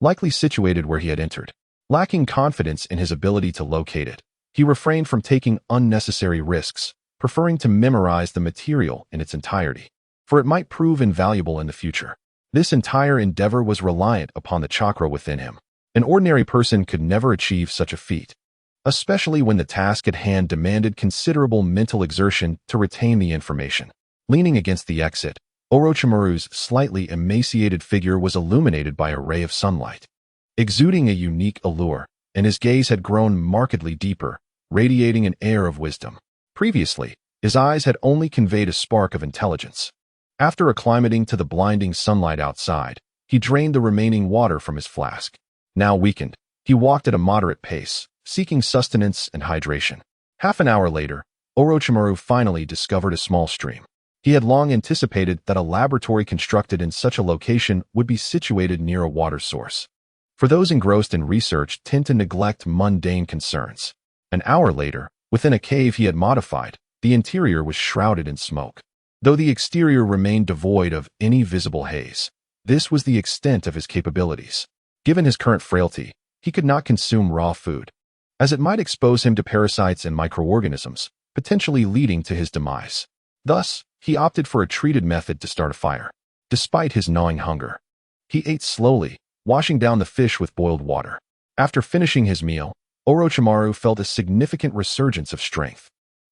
likely situated where he had entered. Lacking confidence in his ability to locate it, he refrained from taking unnecessary risks, preferring to memorize the material in its entirety, for it might prove invaluable in the future. This entire endeavor was reliant upon the chakra within him. An ordinary person could never achieve such a feat, especially when the task at hand demanded considerable mental exertion to retain the information. Leaning against the exit, Orochimaru's slightly emaciated figure was illuminated by a ray of sunlight, exuding a unique allure, and his gaze had grown markedly deeper, radiating an air of wisdom. Previously, his eyes had only conveyed a spark of intelligence. After acclimating to the blinding sunlight outside, he drained the remaining water from his flask. Now weakened, he walked at a moderate pace, seeking sustenance and hydration. Half an hour later, Orochimaru finally discovered a small stream. He had long anticipated that a laboratory constructed in such a location would be situated near a water source. For those engrossed in research tend to neglect mundane concerns. An hour later, within a cave he had modified, the interior was shrouded in smoke. Though the exterior remained devoid of any visible haze, this was the extent of his capabilities. Given his current frailty, he could not consume raw food, as it might expose him to parasites and microorganisms, potentially leading to his demise. Thus, he opted for a treated method to start a fire. despite his gnawing hunger. He ate slowly, washing down the fish with boiled water. After finishing his meal, Orochimaru felt a significant resurgence of strength.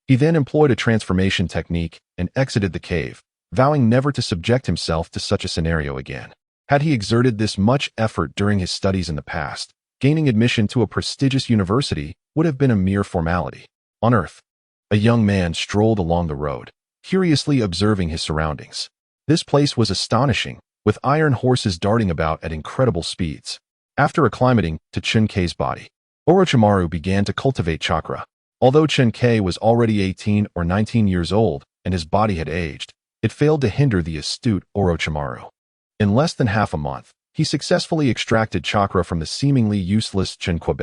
He then employed a transformation technique and exited the cave, vowing never to subject himself to such a scenario again. Had he exerted this much effort during his studies in the past, gaining admission to a prestigious university would have been a mere formality. On Earth, a young man strolled along the road, curiously observing his surroundings. This place was astonishing, with iron horses darting about at incredible speeds. After acclimating to Chen Ke's body, Orochimaru began to cultivate chakra. Although Chen Ke was already 18 or 19 years old and his body had aged, it failed to hinder the astute Orochimaru. In less than half a month, he successfully extracted chakra from the seemingly useless Chen Que.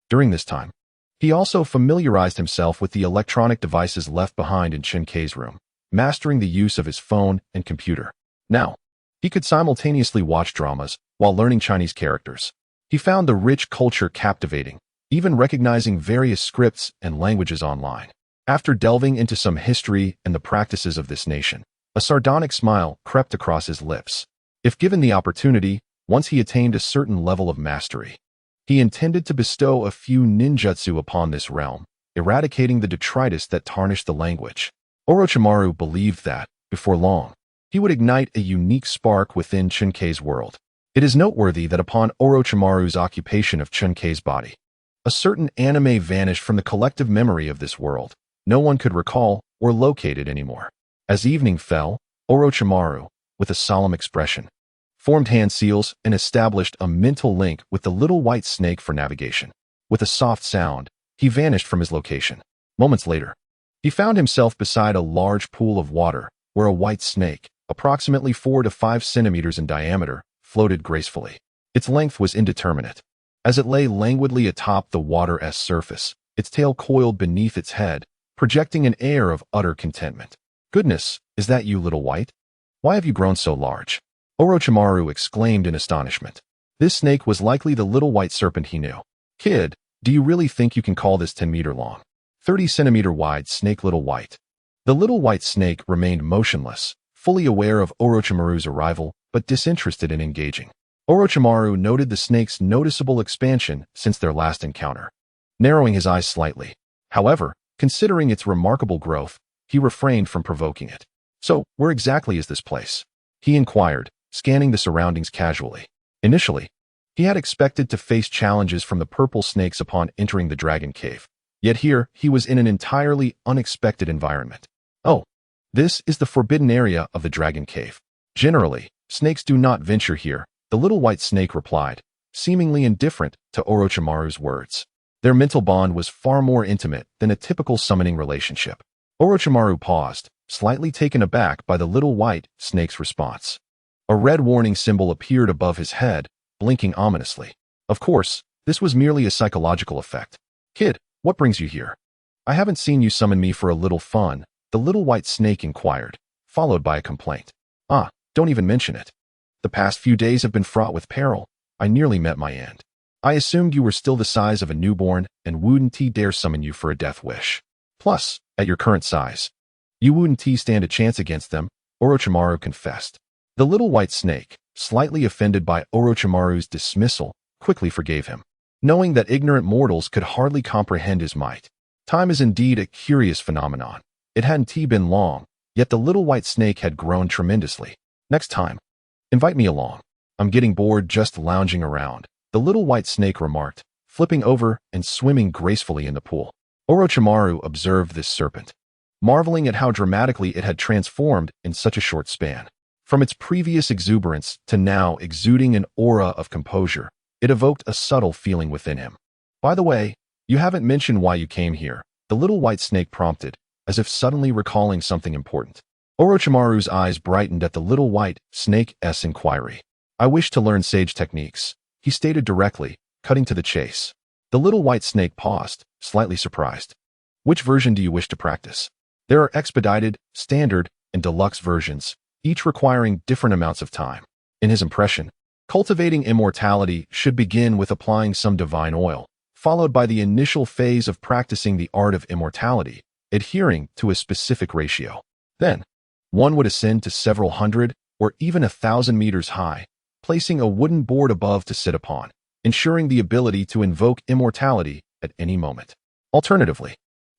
During this time, he also familiarized himself with the electronic devices left behind in Chen Ke's room, mastering the use of his phone and computer. Now, he could simultaneously watch dramas while learning Chinese characters. He found the rich culture captivating, even recognizing various scripts and languages online. After delving into some history and the practices of this nation, a sardonic smile crept across his lips. If given the opportunity, once he attained a certain level of mastery, he intended to bestow a few ninjutsu upon this realm, eradicating the detritus that tarnished the language. Orochimaru believed that, before long, he would ignite a unique spark within Chen Ke's world. It is noteworthy that upon Orochimaru's occupation of Chen Ke's body, a certain anime vanished from the collective memory of this world. No one could recall or locate it anymore. As evening fell, Orochimaru, with a solemn expression, formed hand seals and established a mental link with the little white snake for navigation. With a soft sound, he vanished from his location. Moments later, he found himself beside a large pool of water where a white snake, approximately 4 to 5 centimeters in diameter, floated gracefully. Its length was indeterminate. As it lay languidly atop the water's surface, its tail coiled beneath its head, projecting an air of utter contentment. "Goodness, is that you, little white? Why have you grown so large?" Orochimaru exclaimed in astonishment. This snake was likely the little white serpent he knew. "Kid, do you really think you can call this 10-meter long, 30-centimeter wide snake little white?" The little white snake remained motionless, fully aware of Orochimaru's arrival, but disinterested in engaging. Orochimaru noted the snake's noticeable expansion since their last encounter, narrowing his eyes slightly. However, considering its remarkable growth, he refrained from provoking it. "So, where exactly is this place?" he inquired, scanning the surroundings casually. Initially, he had expected to face challenges from the purple snakes upon entering the dragon cave. Yet here, he was in an entirely unexpected environment. "Oh, this is the forbidden area of the dragon cave. Generally, snakes do not venture here," the little white snake replied, seemingly indifferent to Orochimaru's words. Their mental bond was far more intimate than a typical summoning relationship. Orochimaru paused, slightly taken aback by the little white snake's response. A red warning symbol appeared above his head, blinking ominously. Of course, this was merely a psychological effect. "Kid, what brings you here? I haven't seen you summon me for a little fun," the little white snake inquired, followed by a complaint. "Ah, don't even mention it. The past few days have been fraught with peril. I nearly met my end. I assumed you were still the size of a newborn and wouldn't dare summon you for a death wish. Plus, at your current size, you wouldn't stand a chance against them," Orochimaru confessed. The little white snake, slightly offended by Orochimaru's dismissal, quickly forgave him, knowing that ignorant mortals could hardly comprehend his might. Time is indeed a curious phenomenon. It hadn't been long, yet the little white snake had grown tremendously. "Next time, invite me along. I'm getting bored just lounging around," the little white snake remarked, flipping over and swimming gracefully in the pool. Orochimaru observed this serpent, marveling at how dramatically it had transformed in such a short span. From its previous exuberance to now exuding an aura of composure, it evoked a subtle feeling within him. "By the way, you haven't mentioned why you came here," the little white snake prompted, as if suddenly recalling something important. Orochimaru's eyes brightened at the little white snake's inquiry. "I wish to learn sage techniques," he stated directly, cutting to the chase. The little white snake paused, slightly surprised. "Which version do you wish to practice?" "There are expedited, standard, and deluxe versions, each requiring different amounts of time." In his impression, cultivating immortality should begin with applying some divine oil, followed by the initial phase of practicing the art of immortality, adhering to a specific ratio. Then, one would ascend to several hundred, or even 1,000 meters high, placing a wooden board above to sit upon, ensuring the ability to invoke immortality at any moment. Alternatively,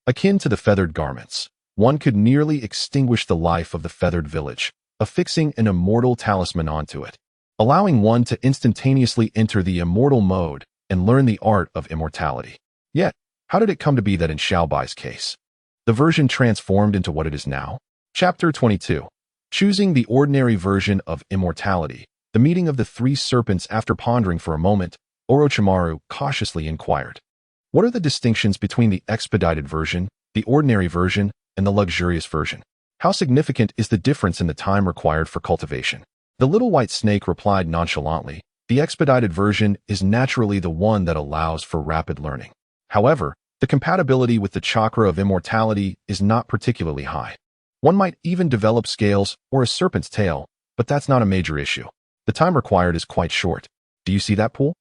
akin to the feathered garments, one could nearly extinguish the life of the feathered village, affixing an immortal talisman onto it, allowing one to instantaneously enter the immortal mode and learn the art of immortality. Yet, how did it come to be that in Xiaobai's case, the version transformed into what it is now? Chapter 22. Choosing the ordinary version of immortality, the meeting of the three serpents. After pondering for a moment, Orochimaru cautiously inquired, "What are the distinctions between the expedited version, the ordinary version, and the luxurious version? How significant is the difference in the time required for cultivation?" The little white snake replied nonchalantly, "The expedited version is naturally the one that allows for rapid learning. However, the compatibility with the chakra of immortality is not particularly high. One might even develop scales or a serpent's tail, but that's not a major issue. The time required is quite short. Do you see that pool?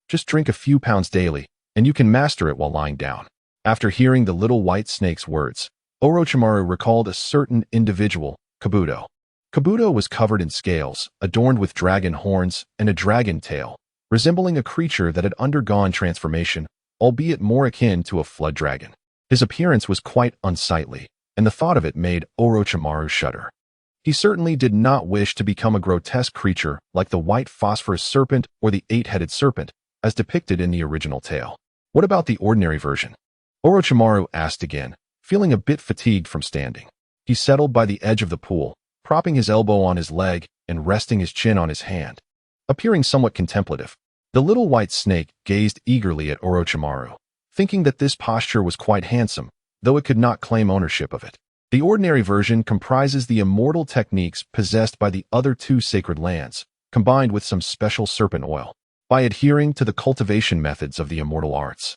Just drink a few pounds daily, and you can master it while lying down." After hearing the little white snake's words, Orochimaru recalled a certain individual, Kabuto. Kabuto was covered in scales, adorned with dragon horns and a dragon tail, resembling a creature that had undergone transformation, albeit more akin to a flood dragon. His appearance was quite unsightly, and the thought of it made Orochimaru shudder. He certainly did not wish to become a grotesque creature like the white phosphorus serpent or the eight-headed serpent, as depicted in the original tale. What about the ordinary version? Orochimaru asked again, feeling a bit fatigued from standing. He settled by the edge of the pool, propping his elbow on his leg and resting his chin on his hand. Appearing somewhat contemplative, the little white snake gazed eagerly at Orochimaru, thinking that this posture was quite handsome, though it could not claim ownership of it. The ordinary version comprises the immortal techniques possessed by the other two sacred lands, combined with some special serpent oil. By adhering to the cultivation methods of the immortal arts,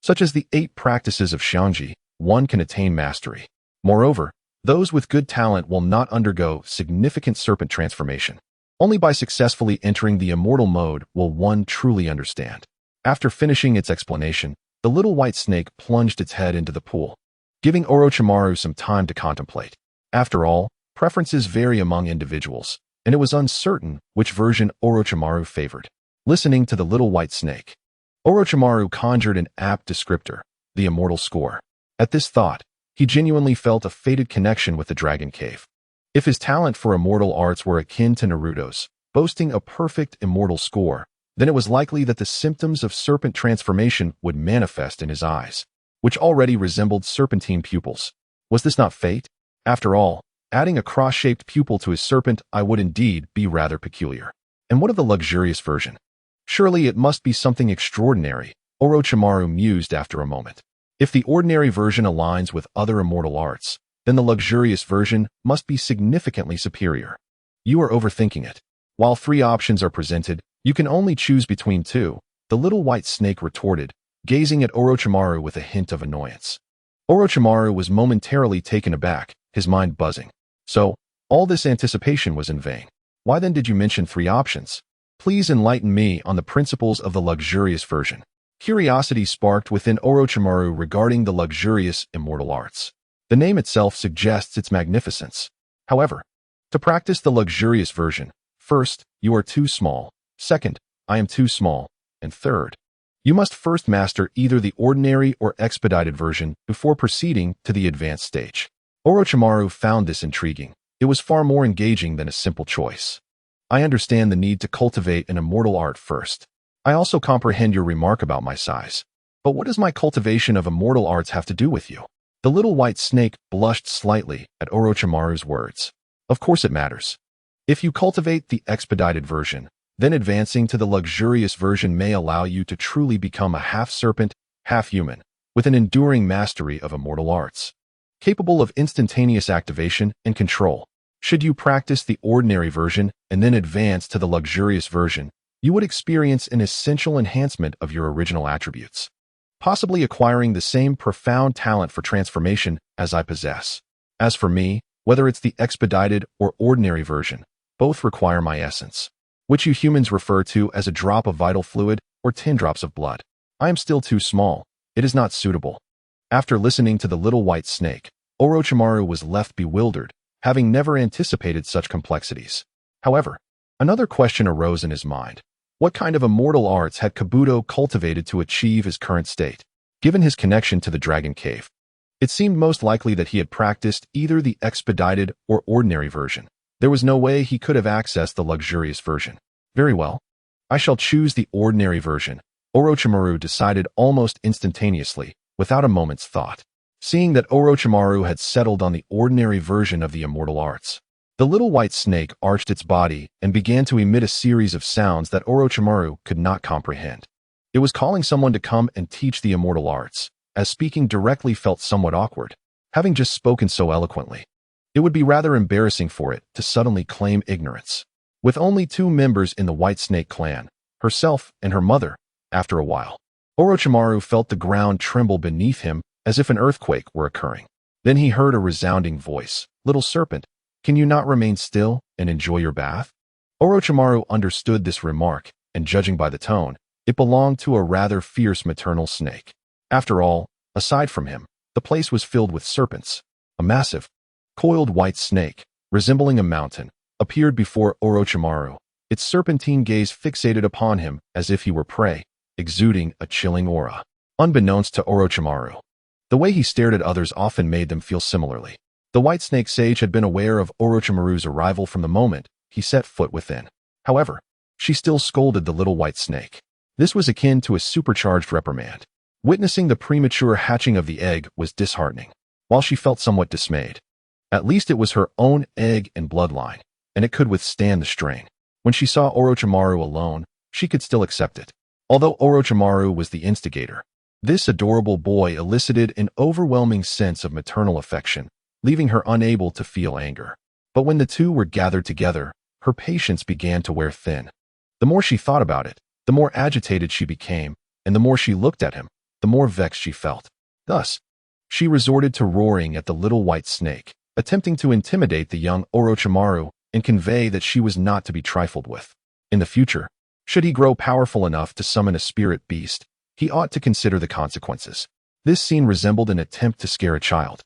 such as the 8 practices of Shanji, one can attain mastery. Moreover, those with good talent will not undergo significant serpent transformation. Only by successfully entering the immortal mode will one truly understand. After finishing its explanation, the little white snake plunged its head into the pool, giving Orochimaru some time to contemplate. After all, preferences vary among individuals, and it was uncertain which version Orochimaru favored. Listening to the little white snake, Orochimaru conjured an apt descriptor, the immortal score. At this thought, he genuinely felt a fated connection with the Dragon Cave. If his talent for immortal arts were akin to Naruto's, boasting a perfect immortal score, then it was likely that the symptoms of serpent transformation would manifest in his eyes, which already resembled serpentine pupils. Was this not fate? After all, adding a cross-shaped pupil to his serpent eye would indeed be rather peculiar. And what of the luxurious version? Surely it must be something extraordinary, Orochimaru mused after a moment. If the ordinary version aligns with other immortal arts, then the luxurious version must be significantly superior. You are overthinking it. While 3 options are presented, you can only choose between 2, the little white snake retorted, gazing at Orochimaru with a hint of annoyance. Orochimaru was momentarily taken aback, his mind buzzing. So, all this anticipation was in vain. Why then did you mention 3 options? Please enlighten me on the principles of the luxurious version. Curiosity sparked within Orochimaru regarding the luxurious immortal arts. The name itself suggests its magnificence. However, to practice the luxurious version, first, you are too small. Second, I am too small. And third, you must first master either the ordinary or expedited version before proceeding to the advanced stage. Orochimaru found this intriguing. It was far more engaging than a simple choice. I understand the need to cultivate an immortal art first. I also comprehend your remark about my size. But what does my cultivation of immortal arts have to do with you? The little white snake blushed slightly at Orochimaru's words. Of course it matters. If you cultivate the expedited version, then advancing to the luxurious version may allow you to truly become a half-serpent, half-human, with an enduring mastery of immortal arts, capable of instantaneous activation and control. Should you practice the ordinary version and then advance to the luxurious version, you would experience an essential enhancement of your original attributes, possibly acquiring the same profound talent for transformation as I possess. As for me, whether it's the expedited or ordinary version, both require my essence, which you humans refer to as a drop of vital fluid or 10 drops of blood. I am still too small. It is not suitable. After listening to the little white snake, Orochimaru was left bewildered, having never anticipated such complexities. However, another question arose in his mind. What kind of immortal arts had Kabuto cultivated to achieve his current state? Given his connection to the Dragon Cave, it seemed most likely that he had practiced either the expedited or ordinary version. There was no way he could have accessed the luxurious version. Very well. I shall choose the ordinary version, Orochimaru decided almost instantaneously, without a moment's thought. Seeing that Orochimaru had settled on the ordinary version of the immortal arts, the little white snake arched its body and began to emit a series of sounds that Orochimaru could not comprehend. It was calling someone to come and teach the immortal arts, as speaking directly felt somewhat awkward, having just spoken so eloquently. It would be rather embarrassing for it to suddenly claim ignorance. With only 2 members in the White Snake clan, herself and her mother, after a while, Orochimaru felt the ground tremble beneath him as if an earthquake were occurring. Then he heard a resounding voice. "Little serpent, can you not remain still and enjoy your bath?" Orochimaru understood this remark, and judging by the tone, it belonged to a rather fierce maternal snake. After all, aside from him, the place was filled with serpents. A massive, coiled white snake, resembling a mountain, appeared before Orochimaru, its serpentine gaze fixated upon him as if he were prey, exuding a chilling aura. Unbeknownst to Orochimaru, the way he stared at others often made them feel similarly. The white snake sage had been aware of Orochimaru's arrival from the moment he set foot within. However, she still scolded the little white snake. This was akin to a supercharged reprimand. Witnessing the premature hatching of the egg was disheartening, while she felt somewhat dismayed. At least it was her own egg and bloodline, and it could withstand the strain. When she saw Orochimaru alone, she could still accept it. Although Orochimaru was the instigator, this adorable boy elicited an overwhelming sense of maternal affection, leaving her unable to feel anger. But when the two were gathered together, her patience began to wear thin. The more she thought about it, the more agitated she became, and the more she looked at him, the more vexed she felt. Thus, she resorted to roaring at the little white snake, attempting to intimidate the young Orochimaru and convey that she was not to be trifled with. In the future, should he grow powerful enough to summon a spirit beast, he ought to consider the consequences. This scene resembled an attempt to scare a child,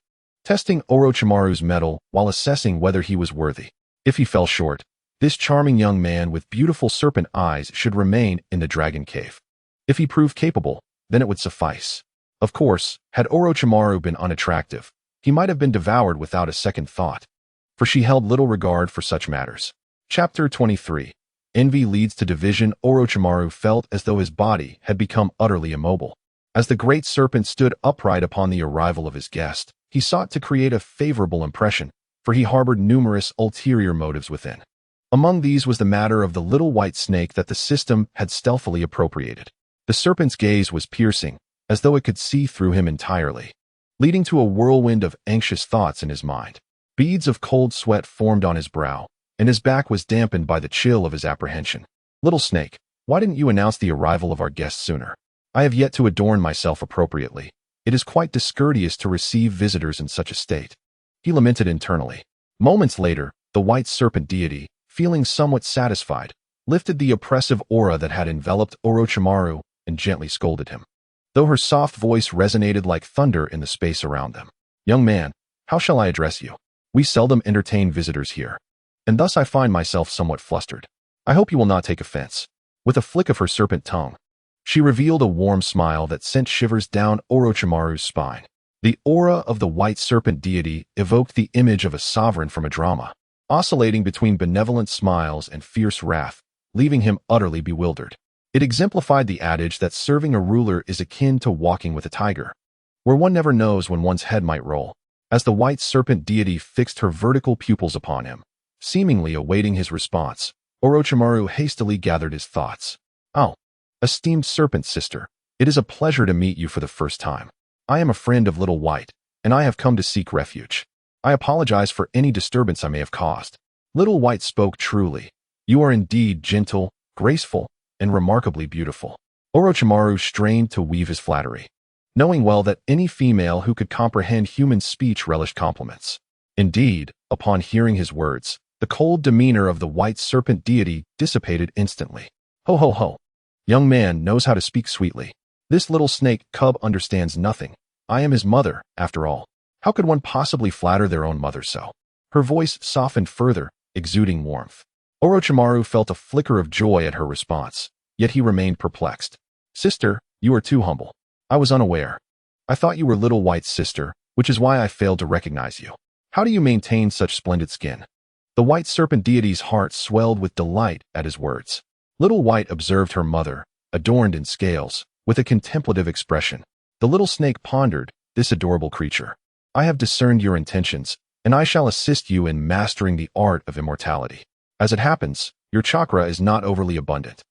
testing Orochimaru's mettle while assessing whether he was worthy. If he fell short, this charming young man with beautiful serpent eyes should remain in the Dragon Cave. If he proved capable, then it would suffice. Of course, had Orochimaru been unattractive, he might have been devoured without a second thought, for she held little regard for such matters. Chapter 23. Envy leads to division. Orochimaru felt as though his body had become utterly immobile. As the great serpent stood upright upon the arrival of his guest, he sought to create a favorable impression, for he harbored numerous ulterior motives within. Among these was the matter of the little white snake that the system had stealthily appropriated. The serpent's gaze was piercing, as though it could see through him entirely, leading to a whirlwind of anxious thoughts in his mind. Beads of cold sweat formed on his brow, and his back was dampened by the chill of his apprehension. "Little snake, why didn't you announce the arrival of our guest sooner? I have yet to adorn myself appropriately. It is quite discourteous to receive visitors in such a state," he lamented internally. Moments later, the white serpent deity, feeling somewhat satisfied, lifted the oppressive aura that had enveloped Orochimaru and gently scolded him, though her soft voice resonated like thunder in the space around them. "Young man, how shall I address you? We seldom entertain visitors here, and thus I find myself somewhat flustered. I hope you will not take offense." With a flick of her serpent tongue, she revealed a warm smile that sent shivers down Orochimaru's spine. The aura of the white serpent deity evoked the image of a sovereign from a drama, oscillating between benevolent smiles and fierce wrath, leaving him utterly bewildered. It exemplified the adage that serving a ruler is akin to walking with a tiger, where one never knows when one's head might roll. As the white serpent deity fixed her vertical pupils upon him, seemingly awaiting his response, Orochimaru hastily gathered his thoughts. "Oh, esteemed serpent sister, it is a pleasure to meet you for the first time. I am a friend of Little White, and I have come to seek refuge. I apologize for any disturbance I may have caused." Little White spoke truly. "You are indeed gentle, graceful, and remarkably beautiful." Orochimaru strained to weave his flattery, knowing well that any female who could comprehend human speech relished compliments. Indeed, upon hearing his words, the cold demeanor of the white serpent deity dissipated instantly. "Ho ho ho! Young man knows how to speak sweetly. This little snake cub understands nothing. I am his mother, after all. How could one possibly flatter their own mother so?" Her voice softened further, exuding warmth. Orochimaru felt a flicker of joy at her response, yet he remained perplexed. Sister, you are too humble. I was unaware. I thought you were Little White's sister, which is why I failed to recognize you. How do you maintain such splendid skin? The white serpent deity's heart swelled with delight at his words. Little White observed her mother, adorned in scales, with a contemplative expression. The little snake pondered, this adorable creature. I have discerned your intentions, and I shall assist you in mastering the art of immortality. As it happens, your chakra is not overly abundant,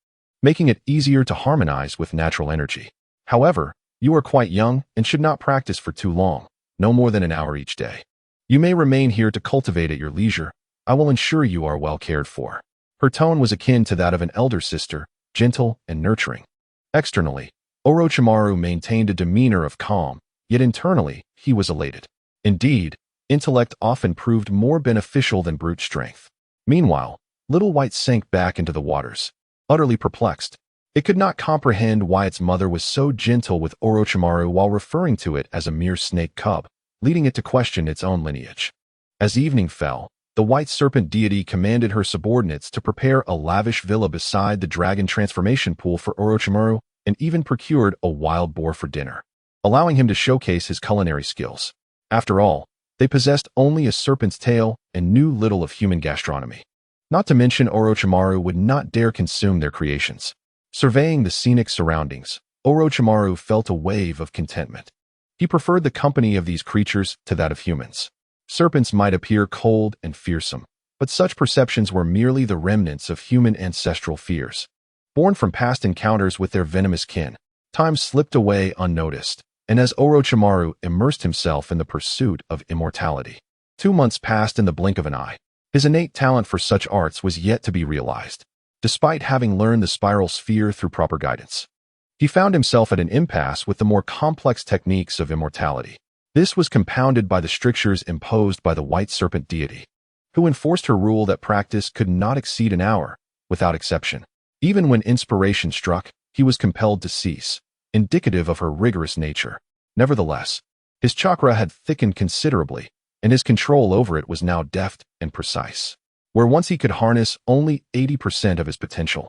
making it easier to harmonize with natural energy. However, you are quite young and should not practice for too long, no more than an hour each day. You may remain here to cultivate at your leisure. I will ensure you are well cared for. Her tone was akin to that of an elder sister, gentle and nurturing. Externally, Orochimaru maintained a demeanor of calm, yet internally, he was elated. Indeed, intellect often proved more beneficial than brute strength. Meanwhile, Little White sank back into the waters, utterly perplexed. It could not comprehend why its mother was so gentle with Orochimaru while referring to it as a mere snake cub, leading it to question its own lineage. As evening fell, the white serpent deity commanded her subordinates to prepare a lavish villa beside the dragon transformation pool for Orochimaru and even procured a wild boar for dinner, allowing him to showcase his culinary skills. After all, they possessed only a serpent's tail and knew little of human gastronomy. Not to mention Orochimaru would not dare consume their creations. Surveying the scenic surroundings, Orochimaru felt a wave of contentment. He preferred the company of these creatures to that of humans. Serpents might appear cold and fearsome, but such perceptions were merely the remnants of human ancestral fears. Born from past encounters with their venomous kin, time slipped away unnoticed, and as Orochimaru immersed himself in the pursuit of immortality, 2 months passed in the blink of an eye. His innate talent for such arts was yet to be realized, despite having learned the spiral sphere through proper guidance. He found himself at an impasse with the more complex techniques of immortality. This was compounded by the strictures imposed by the white serpent deity, who enforced her rule that practice could not exceed an hour, without exception. Even when inspiration struck, he was compelled to cease, indicative of her rigorous nature. Nevertheless, his chakra had thickened considerably, and his control over it was now deft and precise. Where once he could harness only 80% of his potential,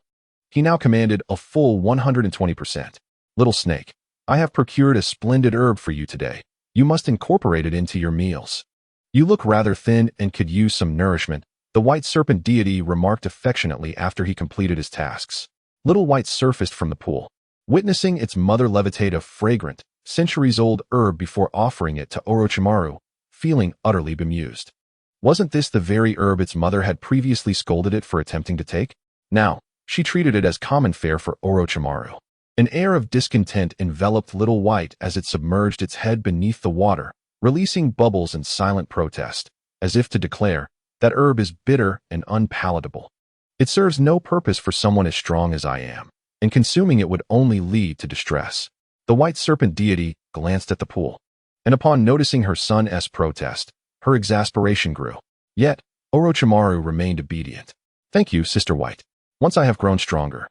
he now commanded a full 120%. Little snake, I have procured a splendid herb for you today. You must incorporate it into your meals. You look rather thin and could use some nourishment, the white serpent deity remarked affectionately after he completed his tasks. Little White surfaced from the pool, witnessing its mother levitate a fragrant, centuries-old herb before offering it to Orochimaru, feeling utterly bemused. Wasn't this the very herb its mother had previously scolded it for attempting to take? Now, she treated it as common fare for Orochimaru. An air of discontent enveloped Little White as it submerged its head beneath the water, releasing bubbles in silent protest, as if to declare, that herb is bitter and unpalatable. It serves no purpose for someone as strong as I am, and consuming it would only lead to distress. The white serpent deity glanced at the pool, and upon noticing her son's protest, her exasperation grew. Yet, Orochimaru remained obedient. Thank you, Sister White. Once I have grown stronger,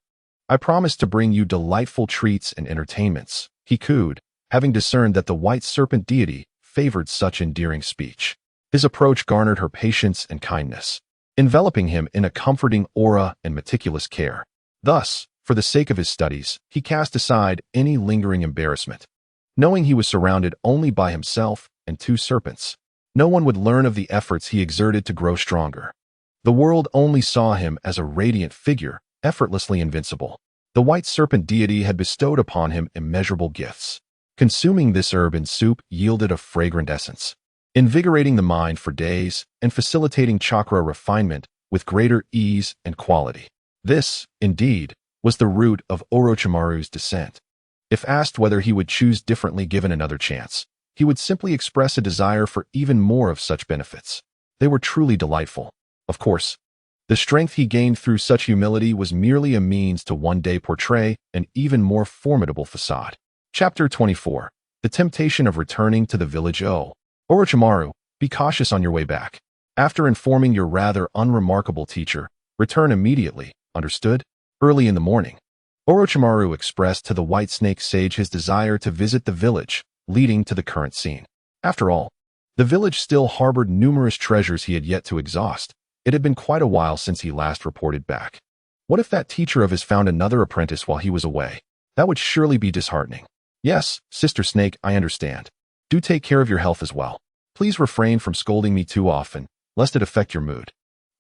I promise to bring you delightful treats and entertainments, he cooed, having discerned that the white serpent deity favored such endearing speech. His approach garnered her patience and kindness, enveloping him in a comforting aura and meticulous care. Thus, for the sake of his studies, he cast aside any lingering embarrassment. Knowing he was surrounded only by himself and 2 serpents, no one would learn of the efforts he exerted to grow stronger. The world only saw him as a radiant figure, effortlessly invincible. The white serpent deity had bestowed upon him immeasurable gifts. Consuming this herb in soup yielded a fragrant essence, invigorating the mind for days and facilitating chakra refinement with greater ease and quality. This, indeed, was the root of Orochimaru's descent. If asked whether he would choose differently given another chance, he would simply express a desire for even more of such benefits. They were truly delightful. Of course, the strength he gained through such humility was merely a means to one day portray an even more formidable facade. Chapter 24. The Temptation of Returning to the Village O. Orochimaru, be cautious on your way back. After informing your rather unremarkable teacher, return immediately, understood? Early in the morning, Orochimaru expressed to the White Snake Sage his desire to visit the village, leading to the current scene. After all, the village still harbored numerous treasures he had yet to exhaust, It had been quite a while since he last reported back. What if that teacher of his found another apprentice while he was away? That would surely be disheartening. Yes, Sister Snake, I understand. Do take care of your health as well. Please refrain from scolding me too often, lest it affect your mood.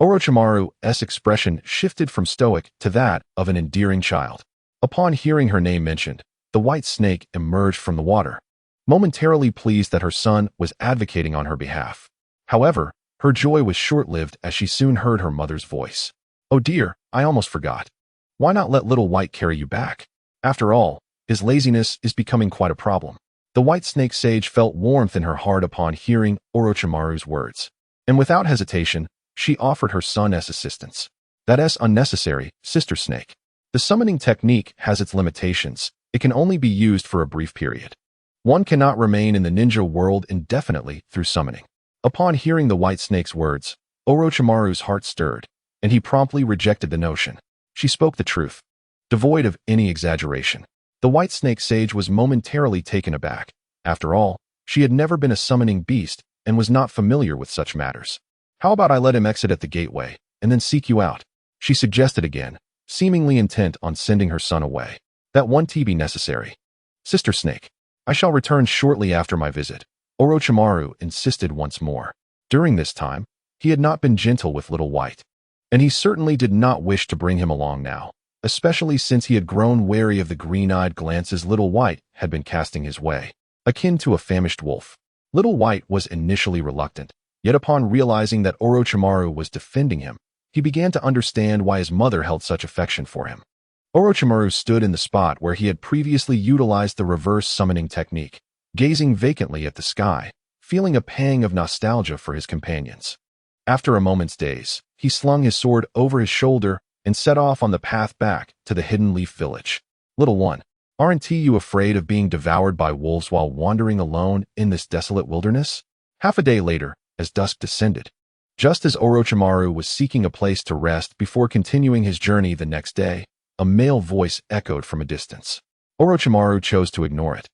Orochimaru's expression shifted from stoic to that of an endearing child. Upon hearing her name mentioned, the white snake emerged from the water, momentarily pleased that her son was advocating on her behalf. However, her joy was short-lived as she soon heard her mother's voice. Oh dear, I almost forgot. Why not let little White carry you back? After all, his laziness is becoming quite a problem. The white snake sage felt warmth in her heart upon hearing Orochimaru's words, and without hesitation, she offered her son's assistance. That's unnecessary, Sister Snake. The summoning technique has its limitations. It can only be used for a brief period. One cannot remain in the ninja world indefinitely through summoning. Upon hearing the white snake's words, Orochimaru's heart stirred, and he promptly rejected the notion. She spoke the truth, devoid of any exaggeration. The white snake sage was momentarily taken aback. After all, she had never been a summoning beast and was not familiar with such matters. How about I let him exit at the gateway, and then seek you out? She suggested again, seemingly intent on sending her son away. That won't be necessary. Sister Snake, I shall return shortly after my visit. Orochimaru insisted once more. During this time, he had not been gentle with Little White, and he certainly did not wish to bring him along now, especially since he had grown wary of the green-eyed glances Little White had been casting his way, akin to a famished wolf. Little White was initially reluctant, yet upon realizing that Orochimaru was defending him, he began to understand why his mother held such affection for him. Orochimaru stood in the spot where he had previously utilized the reverse summoning technique, gazing vacantly at the sky, feeling a pang of nostalgia for his companions. After a moment's daze, he slung his sword over his shoulder and set off on the path back to the Hidden Leaf Village. Little one, aren't you afraid of being devoured by wolves while wandering alone in this desolate wilderness? Half a day later, as dusk descended, just as Orochimaru was seeking a place to rest before continuing his journey the next day, a male voice echoed from a distance. Orochimaru chose to ignore it.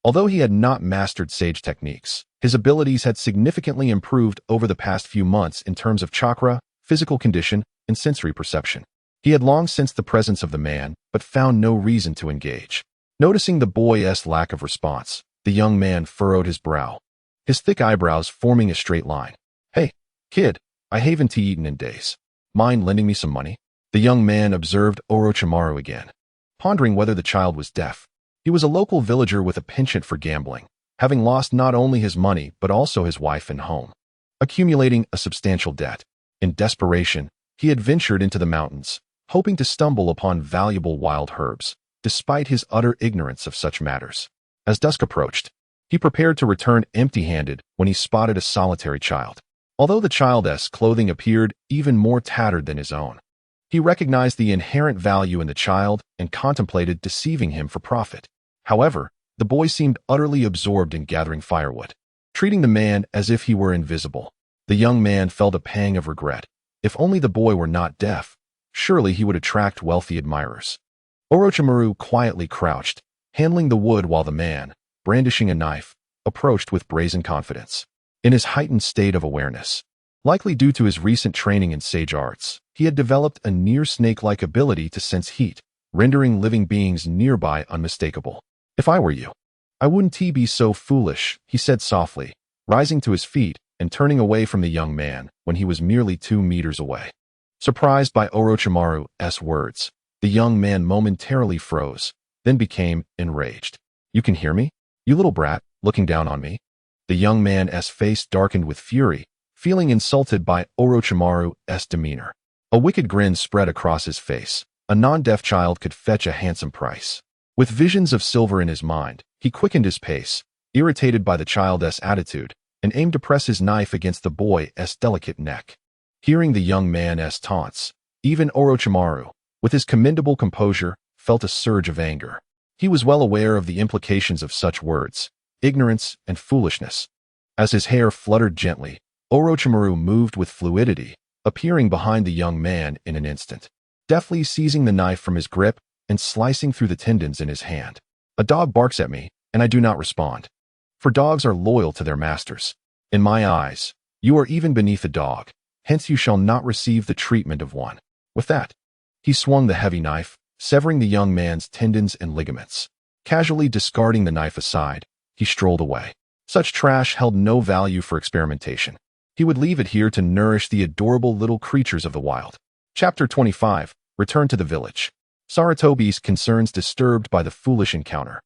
Although he had not mastered sage techniques, his abilities had significantly improved over the past few months in terms of chakra, physical condition, and sensory perception. He had long sensed the presence of the man, but found no reason to engage. Noticing the boy's lack of response, the young man furrowed his brow, his thick eyebrows forming a straight line. Hey, kid, I haven't eaten in days. Mind lending me some money? The young man observed Orochimaru again, pondering whether the child was deaf. He was a local villager with a penchant for gambling, having lost not only his money but also his wife and home, accumulating a substantial debt. In desperation, he had ventured into the mountains, hoping to stumble upon valuable wild herbs, despite his utter ignorance of such matters. As dusk approached, he prepared to return empty-handed when he spotted a solitary child. Although the child's clothing appeared even more tattered than his own, he recognized the inherent value in the child and contemplated deceiving him for profit. However, the boy seemed utterly absorbed in gathering firewood, treating the man as if he were invisible. The young man felt a pang of regret. If only the boy were not deaf, surely he would attract wealthy admirers. Orochimaru quietly crouched, handling the wood while the man, brandishing a knife, approached with brazen confidence. In his heightened state of awareness, likely due to his recent training in sage arts, he had developed a near-snake-like ability to sense heat, rendering living beings nearby unmistakable. If I were you, I wouldn't be so foolish, he said softly, rising to his feet and turning away from the young man when he was merely 2 meters away. Surprised by Orochimaru's words, the young man momentarily froze, then became enraged. You can hear me? You little brat, looking down on me? The young man's face darkened with fury, feeling insulted by Orochimaru's demeanor. A wicked grin spread across his face. A non-deaf child could fetch a handsome price. With visions of silver in his mind, he quickened his pace, irritated by the child's attitude, and aimed to press his knife against the boy's delicate neck. Hearing the young man's taunts, even Orochimaru, with his commendable composure, felt a surge of anger. He was well aware of the implications of such words, ignorance and foolishness. As his hair fluttered gently, Orochimaru moved with fluidity, appearing behind the young man in an instant, deftly seizing the knife from his grip and slicing through the tendons in his hand. A dog barks at me, and I do not respond. For dogs are loyal to their masters. In my eyes, you are even beneath a dog. hence you shall not receive the treatment of one. With that, he swung the heavy knife, severing the young man's tendons and ligaments. Casually discarding the knife aside, he strolled away. Such trash held no value for experimentation. He would leave it here to nourish the adorable little creatures of the wild. Chapter 25. Return to the village. Sarutobi's concerns disturbed by the foolish encounter.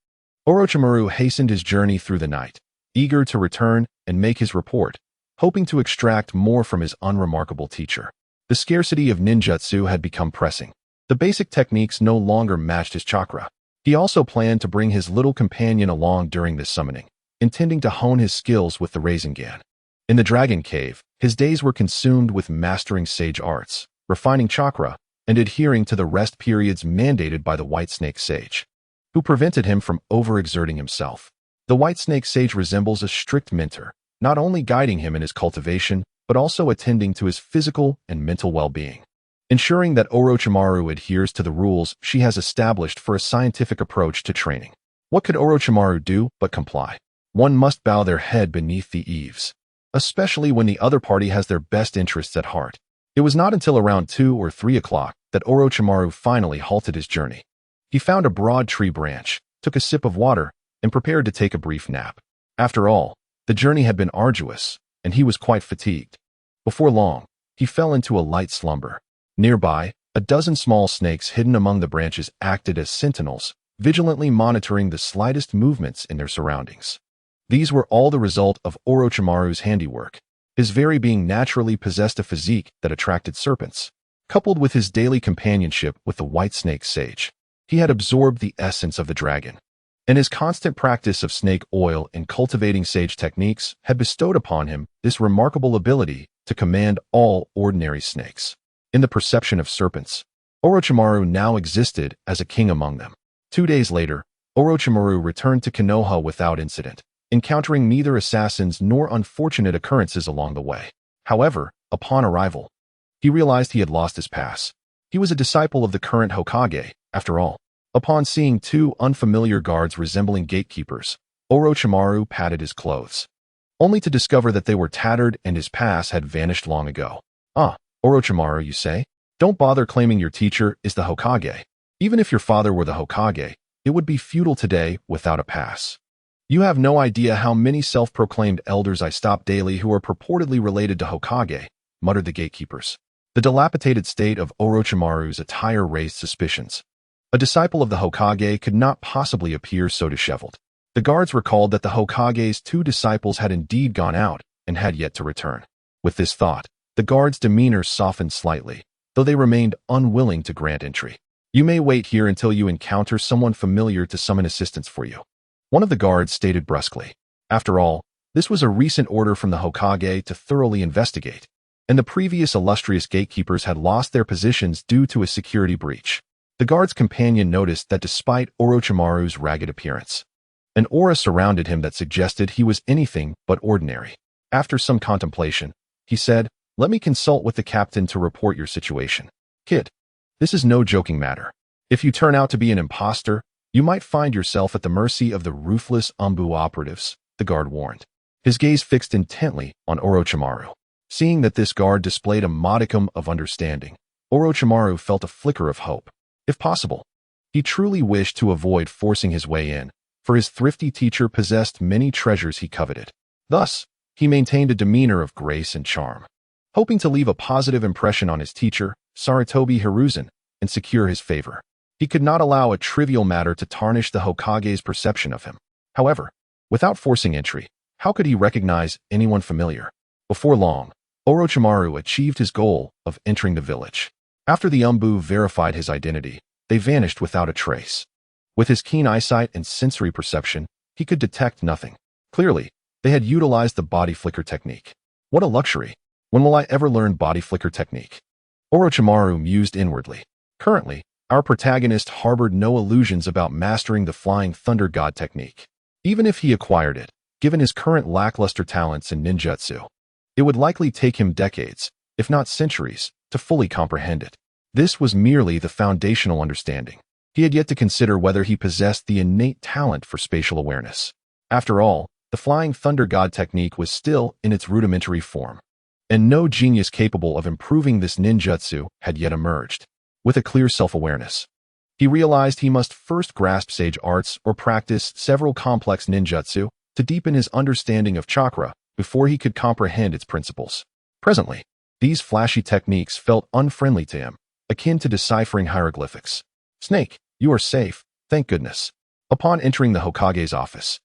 Orochimaru hastened his journey through the night, eager to return and make his report, hoping to extract more from his unremarkable teacher. The scarcity of ninjutsu had become pressing. The basic techniques no longer matched his chakra. He also planned to bring his little companion along during this summoning, intending to hone his skills with the Sharingan. In the Dragon Cave, his days were consumed with mastering sage arts, refining chakra, and adhering to the rest periods mandated by the White Snake Sage, who prevented him from overexerting himself. The White Snake Sage resembles a strict mentor, not only guiding him in his cultivation, but also attending to his physical and mental well-being, ensuring that Orochimaru adheres to the rules she has established for a scientific approach to training. What could Orochimaru do but comply? One must bow their head beneath the eaves, especially when the other party has their best interests at heart. It was not until around 2 or 3 o'clock that Orochimaru finally halted his journey. He found a broad tree branch, took a sip of water, and prepared to take a brief nap. After all, the journey had been arduous, and he was quite fatigued. Before long, he fell into a light slumber. Nearby, a dozen small snakes hidden among the branches acted as sentinels, vigilantly monitoring the slightest movements in their surroundings. These were all the result of Orochimaru's handiwork. His very being naturally possessed a physique that attracted serpents. Coupled with his daily companionship with the White Snake Sage, he had absorbed the essence of the dragon, and his constant practice of snake oil and cultivating sage techniques had bestowed upon him this remarkable ability to command all ordinary snakes. In the perception of serpents, Orochimaru now existed as a king among them. 2 days later, Orochimaru returned to Konoha without incident, encountering neither assassins nor unfortunate occurrences along the way. However, upon arrival, he realized he had lost his pass. He was a disciple of the current Hokage, after all. Upon seeing 2 unfamiliar guards resembling gatekeepers, Orochimaru patted his clothes, only to discover that they were tattered and his pass had vanished long ago. Ah, Orochimaru, you say? Don't bother claiming your teacher is the Hokage. Even if your father were the Hokage, it would be futile today without a pass. You have no idea how many self-proclaimed elders I stop daily who are purportedly related to Hokage, muttered the gatekeepers. The dilapidated state of Orochimaru's attire raised suspicions. A disciple of the Hokage could not possibly appear so disheveled. The guards recalled that the Hokage's 2 disciples had indeed gone out and had yet to return. With this thought, the guards' demeanor softened slightly, though they remained unwilling to grant entry. You may wait here until you encounter someone familiar to summon assistance for you, one of the guards stated brusquely. After all, this was a recent order from the Hokage to thoroughly investigate, and the previous illustrious gatekeepers had lost their positions due to a security breach. The guard's companion noticed that despite Orochimaru's ragged appearance, an aura surrounded him that suggested he was anything but ordinary. After some contemplation, he said, "Let me consult with the captain to report your situation. Kid, this is no joking matter. If you turn out to be an imposter, you might find yourself at the mercy of the ruthless Umbu operatives," the guard warned, his gaze fixed intently on Orochimaru. Seeing that this guard displayed a modicum of understanding, Orochimaru felt a flicker of hope. If possible, he truly wished to avoid forcing his way in, for his thrifty teacher possessed many treasures he coveted. Thus, he maintained a demeanor of grace and charm, hoping to leave a positive impression on his teacher, Sarutobi Hiruzen, and secure his favor. He could not allow a trivial matter to tarnish the Hokage's perception of him. However, without forcing entry, how could he recognize anyone familiar? Before long, Orochimaru achieved his goal of entering the village. After the Umbu verified his identity, they vanished without a trace. With his keen eyesight and sensory perception, he could detect nothing. Clearly, they had utilized the body flicker technique. What a luxury! When will I ever learn body flicker technique? Orochimaru mused inwardly. Currently, our protagonist harbored no illusions about mastering the Flying Thunder God technique. Even if he acquired it, given his current lackluster talents in ninjutsu, it would likely take him decades, if not centuries, to fully comprehend it. This was merely the foundational understanding. He had yet to consider whether he possessed the innate talent for spatial awareness. After all, the Flying Thunder God technique was still in its rudimentary form. and no genius capable of improving this ninjutsu had yet emerged. With a clear self-awareness, he realized he must first grasp sage arts or practice several complex ninjutsu to deepen his understanding of chakra before he could comprehend its principles. Presently, these flashy techniques felt unfriendly to him, akin to deciphering hieroglyphics. "Snake, you are safe, thank goodness." Upon entering the Hokage's office,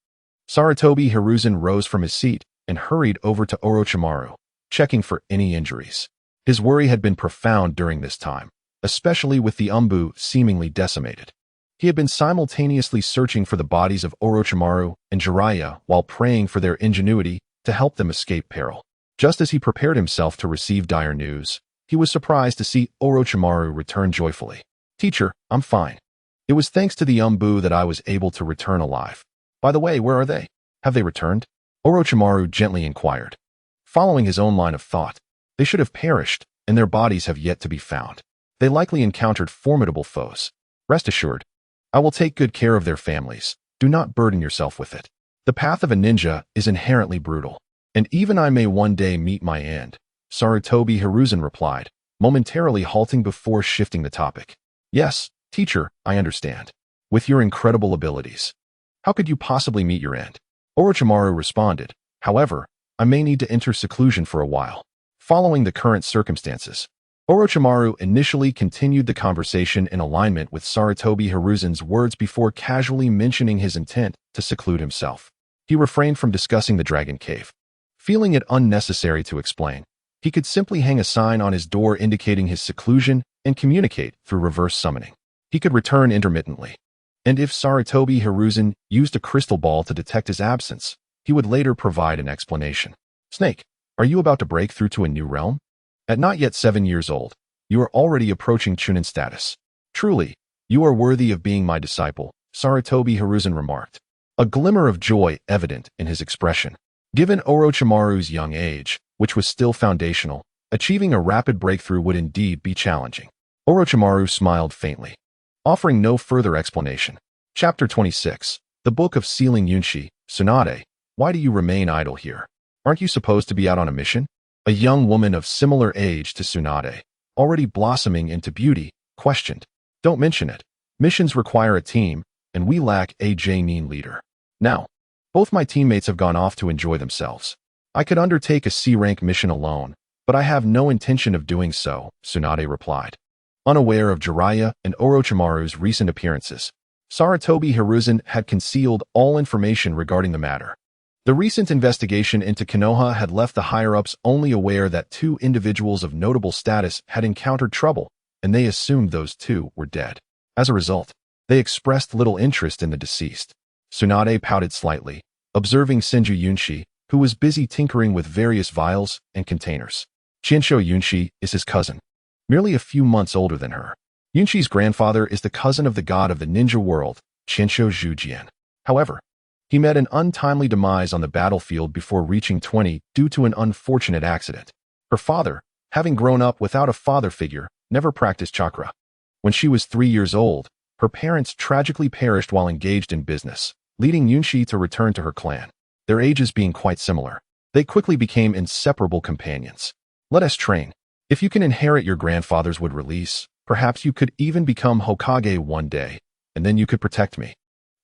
Sarutobi Hiruzen rose from his seat and hurried over to Orochimaru, checking for any injuries. His worry had been profound during this time, especially with the Umbu seemingly decimated. He had been simultaneously searching for the bodies of Orochimaru and Jiraiya while praying for their ingenuity to help them escape peril. Just as he prepared himself to receive dire news, he was surprised to see Orochimaru return joyfully. "Teacher, I'm fine. It was thanks to the Umbu that I was able to return alive. By the way, where are they? Have they returned?" Orochimaru gently inquired. Following his own line of thought, they should have perished, and their bodies have yet to be found. They likely encountered formidable foes. Rest assured, I will take good care of their families. Do not burden yourself with it. The path of a ninja is inherently brutal, and even I may one day meet my end, Sarutobi Hiruzen replied, momentarily halting before shifting the topic. "Yes, teacher, I understand. With your incredible abilities, how could you possibly meet your end?" Orochimaru responded, "However, I may need to enter seclusion for a while." Following the current circumstances, Orochimaru initially continued the conversation in alignment with Sarutobi Hiruzen's words before casually mentioning his intent to seclude himself. He refrained from discussing the Dragon Cave. Feeling it unnecessary to explain, he could simply hang a sign on his door indicating his seclusion and communicate through reverse summoning. He could return intermittently, and if Sarutobi Hiruzen used a crystal ball to detect his absence, he would later provide an explanation. "Snake, are you about to break through to a new realm? At not yet 7 years old, you are already approaching Chunin status. Truly, you are worthy of being my disciple," Sarutobi Hiruzen remarked, a glimmer of joy evident in his expression. Given Orochimaru's young age, which was still foundational, achieving a rapid breakthrough would indeed be challenging. Orochimaru smiled faintly, offering no further explanation. Chapter 26. The Book of Sealing Yunshi. Tsunade, why do you remain idle here? Aren't you supposed to be out on a mission? A young woman of similar age to Tsunade, already blossoming into beauty, questioned. "Don't mention it. Missions require a team, and we lack a genuine leader. Now, both my teammates have gone off to enjoy themselves. I could undertake a C-rank mission alone, but I have no intention of doing so," Tsunade replied. Unaware of Jiraiya and Orochimaru's recent appearances, Sarutobi Hiruzen had concealed all information regarding the matter. The recent investigation into Konoha had left the higher-ups only aware that 2 individuals of notable status had encountered trouble, and they assumed those 2 were dead. As a result, they expressed little interest in the deceased. Tsunade pouted slightly, observing Senju Yunshi, who was busy tinkering with various vials and containers. Chinsho Yunshi is his cousin, merely a few months older than her. Yunshi's grandfather is the cousin of the god of the ninja world, Chinsho Zhujian. However, he met an untimely demise on the battlefield before reaching 20 due to an unfortunate accident. Her father, having grown up without a father figure, never practiced chakra. When she was 3 years old, her parents tragically perished while engaged in business, leading Yunshi to return to her clan. Their ages being quite similar, they quickly became inseparable companions. "Let us train. If you can inherit your grandfather's wood release, perhaps you could even become Hokage one day, and then you could protect me,"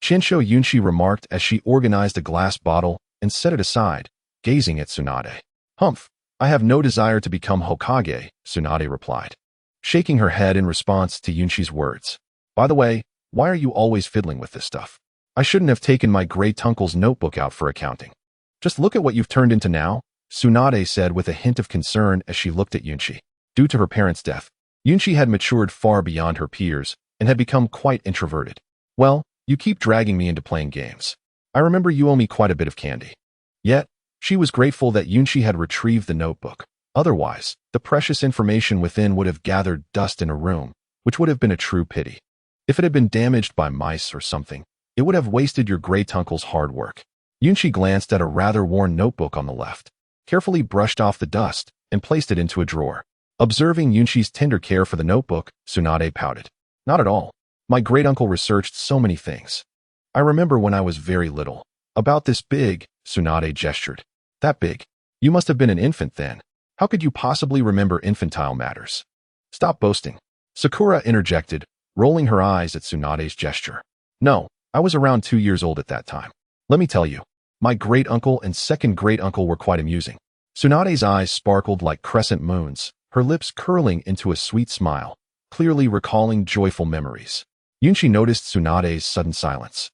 Chinsho Yunshi remarked as she organized a glass bottle and set it aside, gazing at Tsunade. "Humph, I have no desire to become Hokage," Tsunade replied, shaking her head in response to Yunshi's words. "By the way, why are you always fiddling with this stuff? I shouldn't have taken my great-uncle's notebook out for accounting. Just look at what you've turned into now," Tsunade said with a hint of concern as she looked at Yunshi. Due to her parents' death, Yunshi had matured far beyond her peers and had become quite introverted. "Well, you keep dragging me into playing games. I remember you owe me quite a bit of candy." Yet, she was grateful that Yunshi had retrieved the notebook. Otherwise, the precious information within would have gathered dust in a room, which would have been a true pity. If it had been damaged by mice or something, it would have wasted your great-uncle's hard work. Yunshi glanced at a rather worn notebook on the left, carefully brushed off the dust, and placed it into a drawer. Observing Yunshi's tender care for the notebook, Tsunade pouted. "Not at all. My great-uncle researched so many things. I remember when I was very little. About this big," Tsunade gestured. "That big? You must have been an infant then." How could you possibly remember infantile matters? Stop boasting. Sakura interjected, rolling her eyes at Tsunade's gesture. No, I was around 2 years old at that time. Let me tell you, my great-uncle and second great-uncle were quite amusing. Tsunade's eyes sparkled like crescent moons, her lips curling into a sweet smile, clearly recalling joyful memories. Yunchi noticed Tsunade's sudden silence,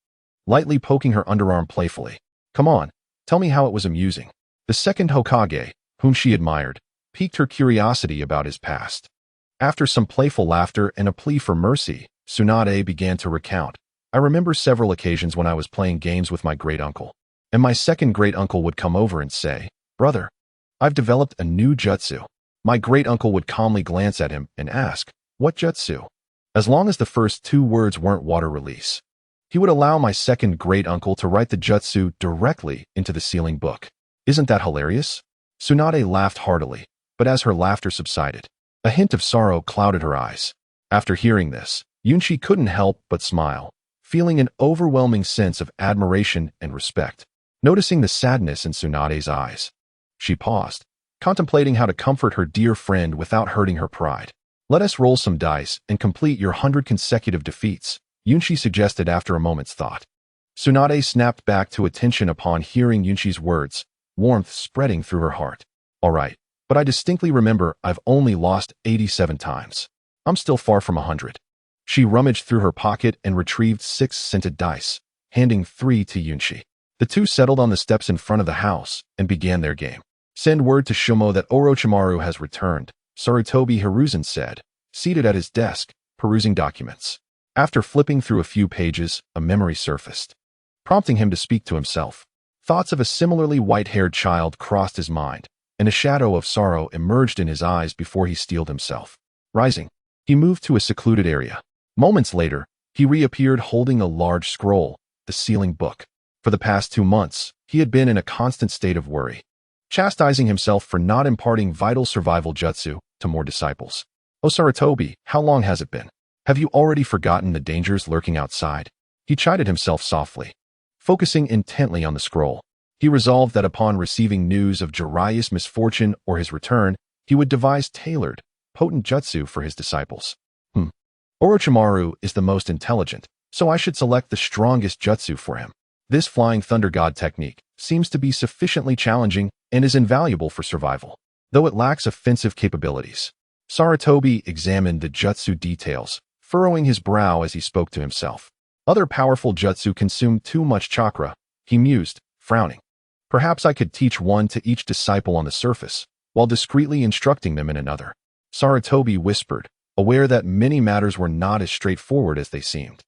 lightly poking her underarm playfully. Come on, tell me how it was amusing. The second Hokage, whom she admired, piqued her curiosity about his past. After some playful laughter and a plea for mercy, Tsunade began to recount. I remember several occasions when I was playing games with my great-uncle, and my second great-uncle would come over and say, "Brother, I've developed a new jutsu." My great-uncle would calmly glance at him and ask, "What jutsu?" As long as the first 2 words weren't water release, he would allow my second great-uncle to write the jutsu directly into the sealing book. Isn't that hilarious? Tsunade laughed heartily, but as her laughter subsided, a hint of sorrow clouded her eyes. After hearing this, Yunchi couldn't help but smile, feeling an overwhelming sense of admiration and respect. Noticing the sadness in Tsunade's eyes, she paused, contemplating how to comfort her dear friend without hurting her pride. Let us roll some dice and complete your 100 consecutive defeats, Yunchi suggested after a moment's thought. Tsunade snapped back to attention upon hearing Yunchi's words, warmth spreading through her heart. All right, but I distinctly remember I've only lost 87 times. I'm still far from 100. She rummaged through her pocket and retrieved 6 scented dice, handing 3 to Yunchi. The 2 settled on the steps in front of the house and began their game. Send word to Shumo that Orochimaru has returned, Sarutobi Hiruzen said, seated at his desk, perusing documents. After flipping through a few pages, a memory surfaced, prompting him to speak to himself. Thoughts of a similarly white-haired child crossed his mind, and a shadow of sorrow emerged in his eyes before he steeled himself. Rising, he moved to a secluded area. Moments later, he reappeared holding a large scroll, the sealing book. For the past 2 months, he had been in a constant state of worry, chastising himself for not imparting vital survival jutsu to more disciples. "Oh Sarutobi, how long has it been? Have you already forgotten the dangers lurking outside?" He chided himself softly. Focusing intently on the scroll, he resolved that upon receiving news of Jiraiya's misfortune or his return, he would devise tailored, potent jutsu for his disciples. Orochimaru is the most intelligent, so I should select the strongest jutsu for him. This Flying Thunder God technique seems to be sufficiently challenging and is invaluable for survival, though it lacks offensive capabilities. Sarutobi examined the jutsu details, furrowing his brow as he spoke to himself. Other powerful jutsu consume too much chakra, he mused, frowning. Perhaps I could teach one to each disciple on the surface, while discreetly instructing them in another. Sarutobi whispered, aware that many matters were not as straightforward as they seemed.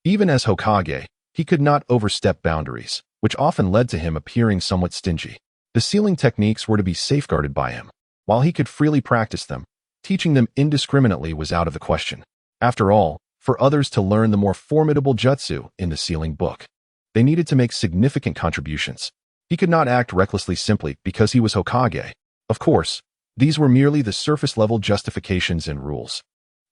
Even as Hokage, he could not overstep boundaries, which often led to him appearing somewhat stingy. The sealing techniques were to be safeguarded by him. While he could freely practice them, teaching them indiscriminately was out of the question. After all, for others to learn the more formidable jutsu in the sealing book, they needed to make significant contributions. He could not act recklessly simply because he was Hokage. Of course, these were merely the surface-level justifications and rules.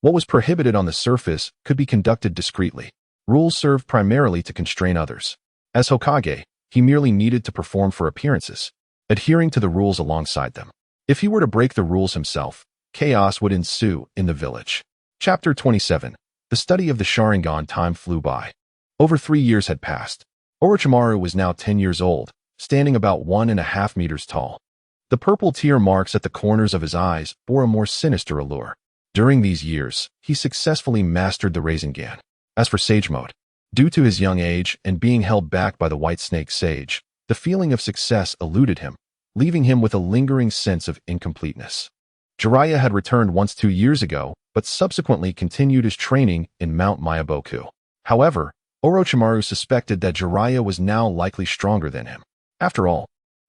What was prohibited on the surface could be conducted discreetly. Rules served primarily to constrain others. As Hokage, he merely needed to perform for appearances, adhering to the rules alongside them. If he were to break the rules himself, chaos would ensue in the village. Chapter 27. The study of the Sharingan. Time flew by. Over 3 years had passed. Orochimaru was now 10 years old, standing about 1.5 meters tall. The purple tear marks at the corners of his eyes bore a more sinister allure. During these years, he successfully mastered the Rasengan. As for Sage Mode, due to his young age and being held back by the White Snake Sage, the feeling of success eluded him, leaving him with a lingering sense of incompleteness. Jiraiya had returned once 2 years ago, but subsequently continued his training in Mount Miyaboku. However, Orochimaru suspected that Jiraiya was now likely stronger than him. After all,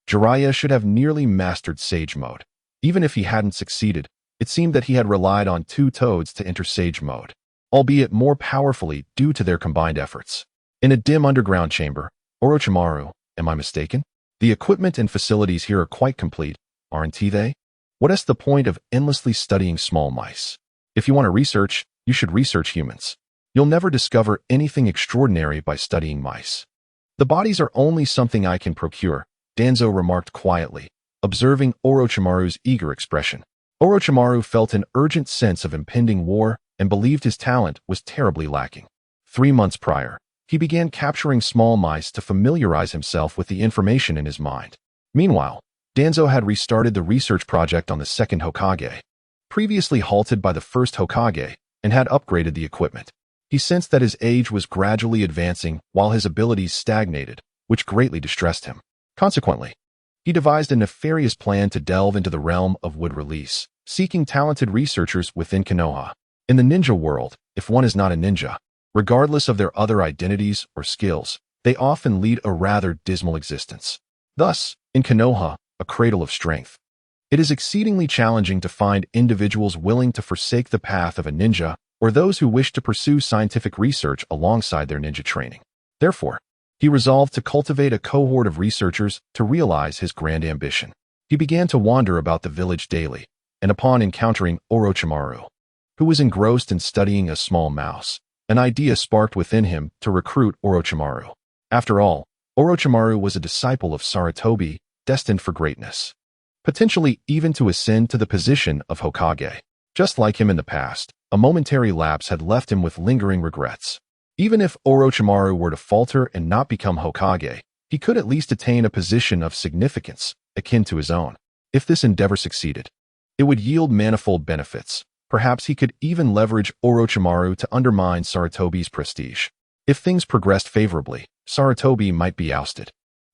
Jiraiya should have nearly mastered Sage Mode. Even if he hadn't succeeded, it seemed that he had relied on 2 toads to enter Sage Mode, albeit more powerfully due to their combined efforts. In a dim underground chamber, Orochimaru, am I mistaken? The equipment and facilities here are quite complete, aren't they? What is the point of endlessly studying small mice? If you want to research, you should research humans. You'll never discover anything extraordinary by studying mice. The bodies are only something I can procure, Danzo remarked quietly, observing Orochimaru's eager expression. Orochimaru felt an urgent sense of impending war and believed his talent was terribly lacking. 3 months prior, he began capturing small mice to familiarize himself with the information in his mind. Meanwhile, Danzo had restarted the research project on the second Hokage, previously halted by the first Hokage, and had upgraded the equipment. He sensed that his age was gradually advancing while his abilities stagnated, which greatly distressed him. Consequently, he devised a nefarious plan to delve into the realm of wood release, seeking talented researchers within Konoha. In the ninja world, if one is not a ninja, regardless of their other identities or skills, they often lead a rather dismal existence. Thus, in Konoha, a cradle of strength, it is exceedingly challenging to find individuals willing to forsake the path of a ninja or those who wish to pursue scientific research alongside their ninja training. Therefore, he resolved to cultivate a cohort of researchers to realize his grand ambition. He began to wander about the village daily, and upon encountering Orochimaru, who was engrossed in studying a small mouse, an idea sparked within him to recruit Orochimaru. After all, Orochimaru was a disciple of Sarutobi, destined for greatness, potentially even to ascend to the position of Hokage. Just like him in the past, a momentary lapse had left him with lingering regrets. Even if Orochimaru were to falter and not become Hokage, he could at least attain a position of significance, akin to his own. If this endeavor succeeded, it would yield manifold benefits. Perhaps he could even leverage Orochimaru to undermine Sarutobi's prestige. If things progressed favorably, Sarutobi might be ousted,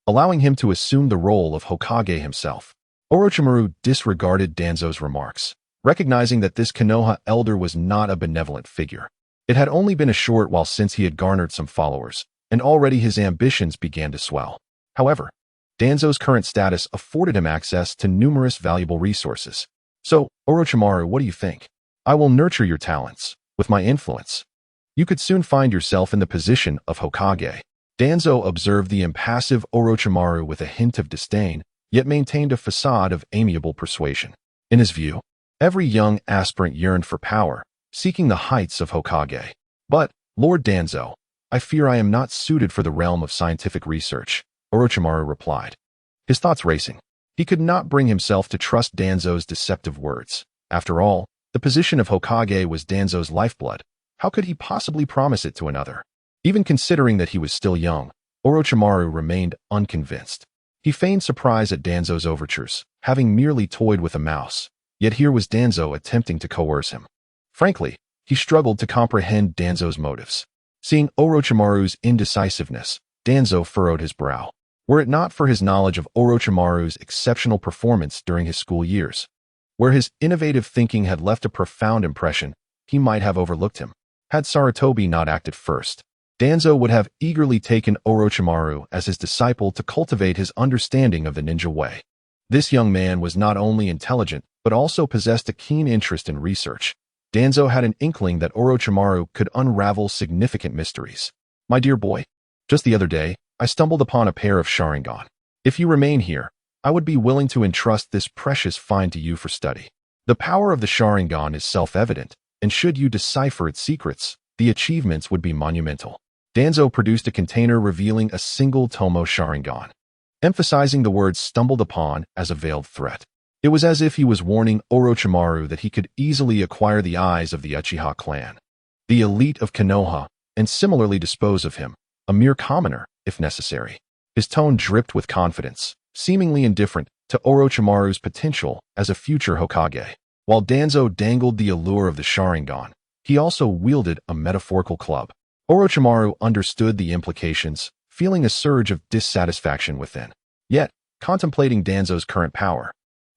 allowing him to assume the role of Hokage himself. Orochimaru disregarded Danzo's remarks, recognizing that this Konoha elder was not a benevolent figure. It had only been a short while since he had garnered some followers, and already his ambitions began to swell. However, Danzo's current status afforded him access to numerous valuable resources. So, Orochimaru, what do you think? I will nurture your talents. With my influence, you could soon find yourself in the position of Hokage. Danzo observed the impassive Orochimaru with a hint of disdain, yet maintained a facade of amiable persuasion. In his view, every young aspirant yearned for power, seeking the heights of Hokage. But, Lord Danzo, I fear I am not suited for the realm of scientific research, Orochimaru replied, his thoughts racing. He could not bring himself to trust Danzo's deceptive words. After all, the position of Hokage was Danzo's lifeblood. How could he possibly promise it to another? Even considering that he was still young, Orochimaru remained unconvinced. He feigned surprise at Danzo's overtures, having merely toyed with a mouse. Yet here was Danzo attempting to coerce him. Frankly, he struggled to comprehend Danzo's motives. Seeing Orochimaru's indecisiveness, Danzo furrowed his brow. Were it not for his knowledge of Orochimaru's exceptional performance during his school years, where his innovative thinking had left a profound impression, he might have overlooked him. Had Sarutobi not acted first, Danzo would have eagerly taken Orochimaru as his disciple to cultivate his understanding of the ninja way. This young man was not only intelligent, but also possessed a keen interest in research. Danzo had an inkling that Orochimaru could unravel significant mysteries. My dear boy, just the other day, I stumbled upon a pair of Sharingan. If you remain here, I would be willing to entrust this precious find to you for study. The power of the Sharingan is self-evident, and should you decipher its secrets, the achievements would be monumental. Danzo produced a container revealing a single Tomo Sharingan, emphasizing the word stumbled upon as a veiled threat. It was as if he was warning Orochimaru that he could easily acquire the eyes of the Uchiha clan, the elite of Konoha, and similarly dispose of him, a mere commoner, if necessary. His tone dripped with confidence, seemingly indifferent to Orochimaru's potential as a future Hokage. While Danzo dangled the allure of the Sharingan, he also wielded a metaphorical club. Orochimaru understood the implications, feeling a surge of dissatisfaction within. Yet, contemplating Danzo's current power,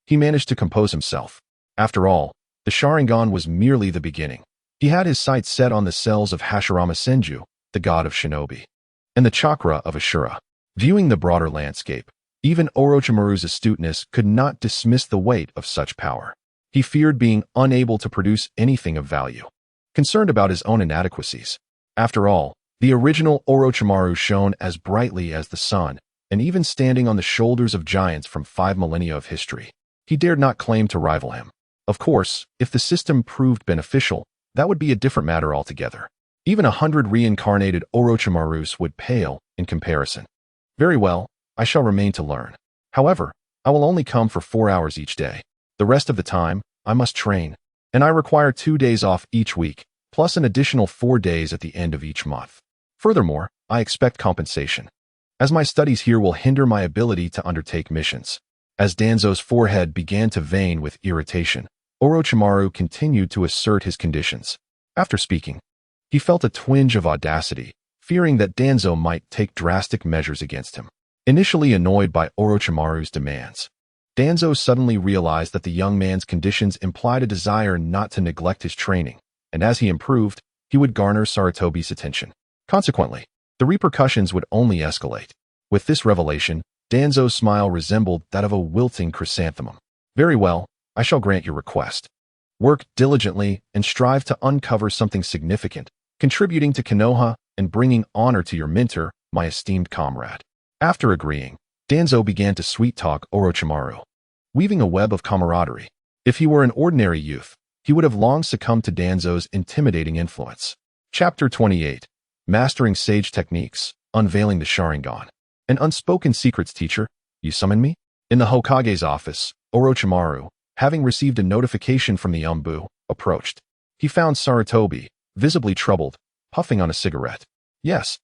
he managed to compose himself. After all, the Sharingan was merely the beginning. He had his sights set on the cells of Hashirama Senju, the god of shinobi, and the chakra of Ashura. Viewing the broader landscape, even Orochimaru's astuteness could not dismiss the weight of such power. He feared being unable to produce anything of value, concerned about his own inadequacies. After all, the original Orochimaru shone as brightly as the sun, and even standing on the shoulders of giants from 5 millennia of history, he dared not claim to rival him. Of course, if the system proved beneficial, that would be a different matter altogether. Even 100 reincarnated Orochimarus would pale in comparison. Very well, I shall remain to learn. However, I will only come for 4 hours each day. The rest of the time, I must train, and I require 2 days off each week, plus an additional 4 days at the end of each month. Furthermore, I expect compensation, as my studies here will hinder my ability to undertake missions. As Danzo's forehead began to vein with irritation, Orochimaru continued to assert his conditions. After speaking, he felt a twinge of audacity, fearing that Danzo might take drastic measures against him. Initially annoyed by Orochimaru's demands, Danzo suddenly realized that the young man's conditions implied a desire not to neglect his training, and as he improved, he would garner Sarutobi's attention. Consequently, the repercussions would only escalate. With this revelation, Danzo's smile resembled that of a wilting chrysanthemum. Very well, I shall grant your request. Work diligently and strive to uncover something significant, contributing to Konoha and bringing honor to your mentor, my esteemed comrade. After agreeing, Danzo began to sweet-talk Orochimaru, weaving a web of camaraderie. If he were an ordinary youth, he would have long succumbed to Danzo's intimidating influence. Chapter 28. Mastering Sage Techniques, Unveiling the Sharingan. An unspoken secrets teacher, you summon me? In the Hokage's office, Orochimaru, having received a notification from the Umbu, approached. He found Sarutobi, visibly troubled, puffing on a cigarette. Yes,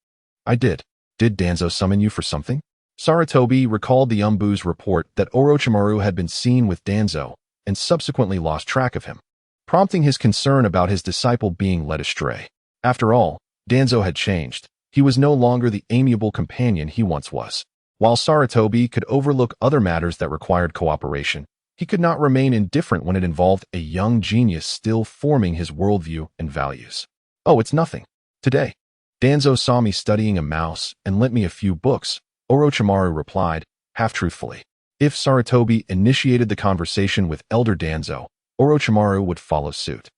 I did. Did Danzo summon you for something? Sarutobi recalled the Umbu's report that Orochimaru had been seen with Danzo and subsequently lost track of him, prompting his concern about his disciple being led astray. After all, Danzo had changed. He was no longer the amiable companion he once was. While Sarutobi could overlook other matters that required cooperation, he could not remain indifferent when it involved a young genius still forming his worldview and values. Oh, it's nothing. Today, Danzo saw me studying a mouse and lent me a few books, Orochimaru replied, half-truthfully. If Sarutobi initiated the conversation with Elder Danzo, Orochimaru would follow suit,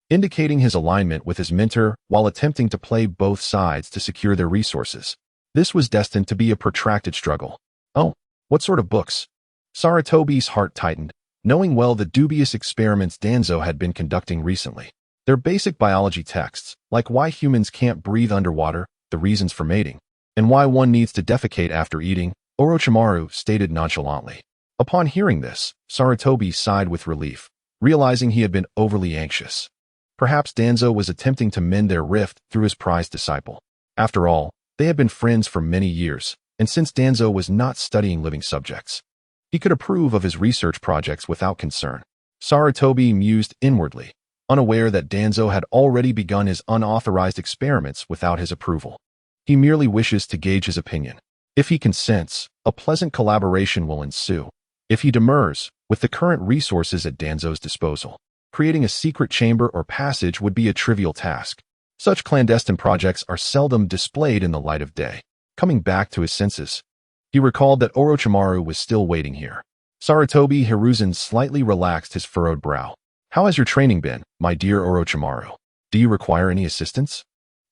indicating his alignment with his mentor while attempting to play both sides to secure their resources. This was destined to be a protracted struggle. Oh, what sort of books? Sarutobi's heart tightened, knowing well the dubious experiments Danzo had been conducting recently. They're basic biology texts, like why humans can't breathe underwater, the reasons for mating, and why one needs to defecate after eating, Orochimaru stated nonchalantly. Upon hearing this, Sarutobi sighed with relief, realizing he had been overly anxious. Perhaps Danzo was attempting to mend their rift through his prized disciple. After all, they had been friends for many years, and since Danzo was not studying living subjects, he could approve of his research projects without concern. Sarutobi mused inwardly, unaware that Danzo had already begun his unauthorized experiments without his approval. He merely wishes to gauge his opinion. If he consents, a pleasant collaboration will ensue. If he demurs, with the current resources at Danzo's disposal, creating a secret chamber or passage would be a trivial task. Such clandestine projects are seldom displayed in the light of day. Coming back to his senses, he recalled that Orochimaru was still waiting here. Sarutobi Hiruzen slightly relaxed his furrowed brow. How has your training been, my dear Orochimaru? Do you require any assistance?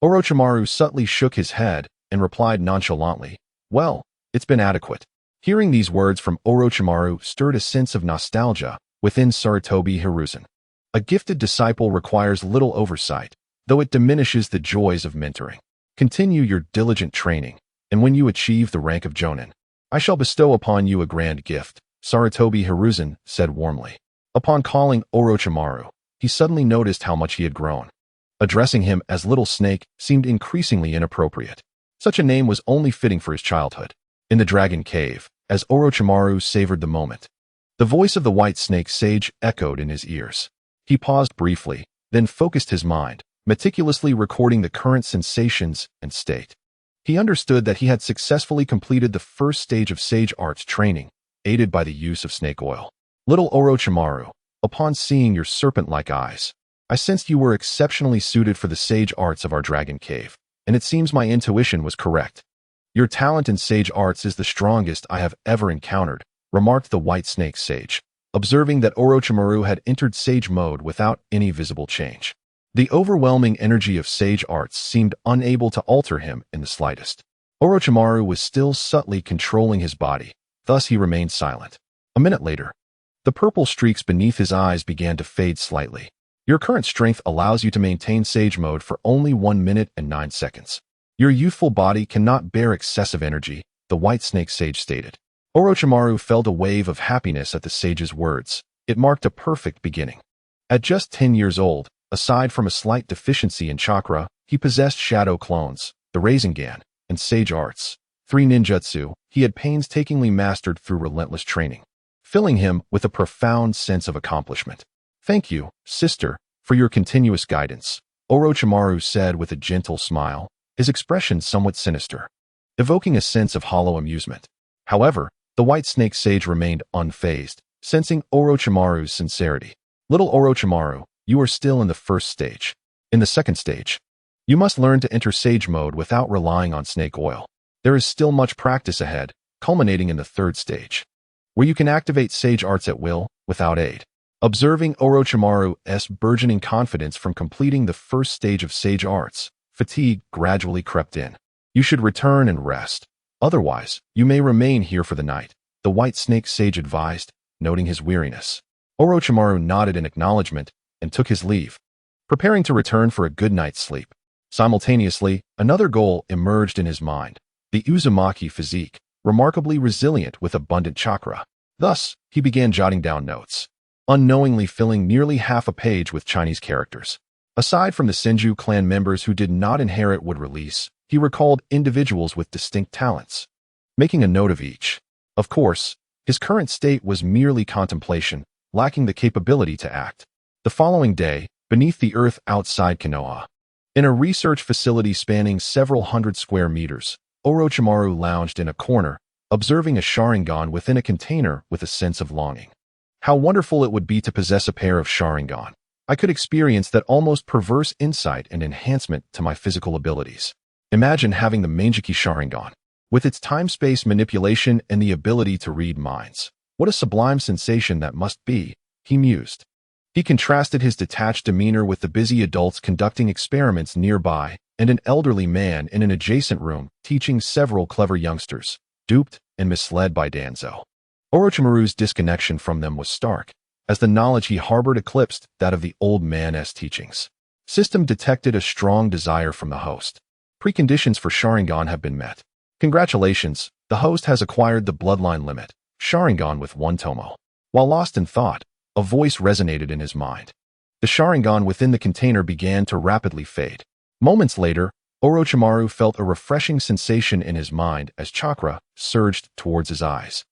Orochimaru subtly shook his head and replied nonchalantly, well, it's been adequate. Hearing these words from Orochimaru stirred a sense of nostalgia within Sarutobi Hiruzen. A gifted disciple requires little oversight, though it diminishes the joys of mentoring. Continue your diligent training, and when you achieve the rank of Jonin, I shall bestow upon you a grand gift, Sarutobi Hiruzen said warmly. Upon calling Orochimaru, he suddenly noticed how much he had grown. Addressing him as Little Snake seemed increasingly inappropriate. Such a name was only fitting for his childhood. In the Dragon Cave, as Orochimaru savored the moment, the voice of the White Snake Sage echoed in his ears. He paused briefly, then focused his mind, meticulously recording the current sensations and state. He understood that he had successfully completed the first stage of sage arts training, aided by the use of snake oil. Little Orochimaru, upon seeing your serpent-like eyes, I sensed you were exceptionally suited for the sage arts of our Dragon Cave, and it seems my intuition was correct. Your talent in sage arts is the strongest I have ever encountered, remarked the White Snake Sage, observing that Orochimaru had entered sage mode without any visible change. The overwhelming energy of sage arts seemed unable to alter him in the slightest. Orochimaru was still subtly controlling his body, thus he remained silent. A minute later, the purple streaks beneath his eyes began to fade slightly. Your current strength allows you to maintain sage mode for only 1 minute and 9 seconds. Your youthful body cannot bear excessive energy, the White Snake Sage stated. Orochimaru felt a wave of happiness at the sage's words. It marked a perfect beginning. At just 10 years old, aside from a slight deficiency in chakra, he possessed shadow clones, the Rasengan, and sage arts, 3 ninjutsu he had painstakingly mastered through relentless training, filling him with a profound sense of accomplishment. "Thank you, sister, for your continuous guidance," Orochimaru said with a gentle smile, his expression somewhat sinister, evoking a sense of hollow amusement. However, the White Snake Sage remained unfazed, sensing Orochimaru's sincerity. "Little Orochimaru, you are still in the first stage. In the second stage, you must learn to enter Sage mode without relying on snake oil. There is still much practice ahead, culminating in the third stage, where you can activate Sage arts at will, without aid." Observing Orochimaru's burgeoning confidence from completing the first stage of Sage arts, fatigue gradually crept in. "You should return and rest. Otherwise, you may remain here for the night," the White Snake Sage advised, noting his weariness. Orochimaru nodded in acknowledgement and took his leave, preparing to return for a good night's sleep. Simultaneously, another goal emerged in his mind, the Uzumaki physique, remarkably resilient with abundant chakra. Thus, he began jotting down notes, unknowingly filling nearly half a page with Chinese characters. Aside from the Senju clan members who did not inherit wood release, he recalled individuals with distinct talents, making a note of each. Of course, his current state was merely contemplation, lacking the capability to act. The following day, beneath the earth outside Konoha, in a research facility spanning several hundred square meters, Orochimaru lounged in a corner, observing a Sharingan within a container with a sense of longing. How wonderful it would be to possess a pair of Sharingan. I could experience that almost perverse insight and enhancement to my physical abilities. Imagine having the Manjiki Sharingan, with its time-space manipulation and the ability to read minds. What a sublime sensation that must be, he mused. He contrasted his detached demeanor with the busy adults conducting experiments nearby and an elderly man in an adjacent room teaching several clever youngsters, duped and misled by Danzo. Orochimaru's disconnection from them was stark, as the knowledge he harbored eclipsed that of the old man's teachings. System detected a strong desire from the host. Preconditions for Sharingan have been met. Congratulations, the host has acquired the bloodline limit, Sharingan with 1 tomo. While lost in thought, a voice resonated in his mind. The Sharingan within the container began to rapidly fade. Moments later, Orochimaru felt a refreshing sensation in his mind as chakra surged towards his eyes.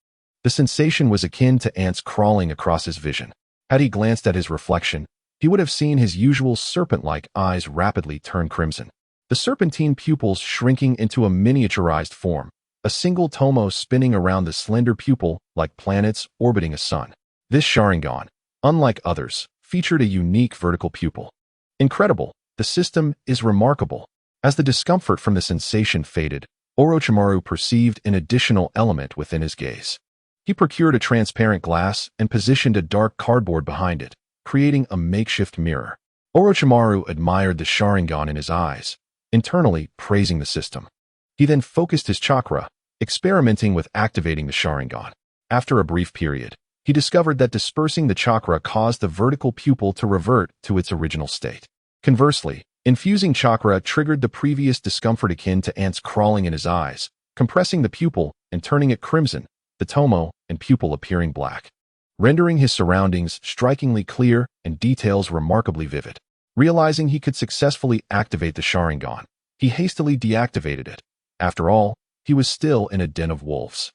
The sensation was akin to ants crawling across his vision. Had he glanced at his reflection, he would have seen his usual serpent-like eyes rapidly turn crimson, the serpentine pupils shrinking into a miniaturized form, a single tomo spinning around the slender pupil like planets orbiting a sun. This Sharingan, unlike others, featured a unique vertical pupil. Incredible, the system is remarkable. As the discomfort from the sensation faded, Orochimaru perceived an additional element within his gaze. He procured a transparent glass and positioned a dark cardboard behind it, creating a makeshift mirror. Orochimaru admired the Sharingan in his eyes, internally praising the system. He then focused his chakra, experimenting with activating the Sharingan. After a brief period, he discovered that dispersing the chakra caused the vertical pupil to revert to its original state. Conversely, infusing chakra triggered the previous discomfort akin to ants crawling in his eyes, compressing the pupil and turning it crimson, the tomo and pupil appearing black, rendering his surroundings strikingly clear and details remarkably vivid. Realizing he could successfully activate the Sharingan, he hastily deactivated it. After all, he was still in a den of wolves.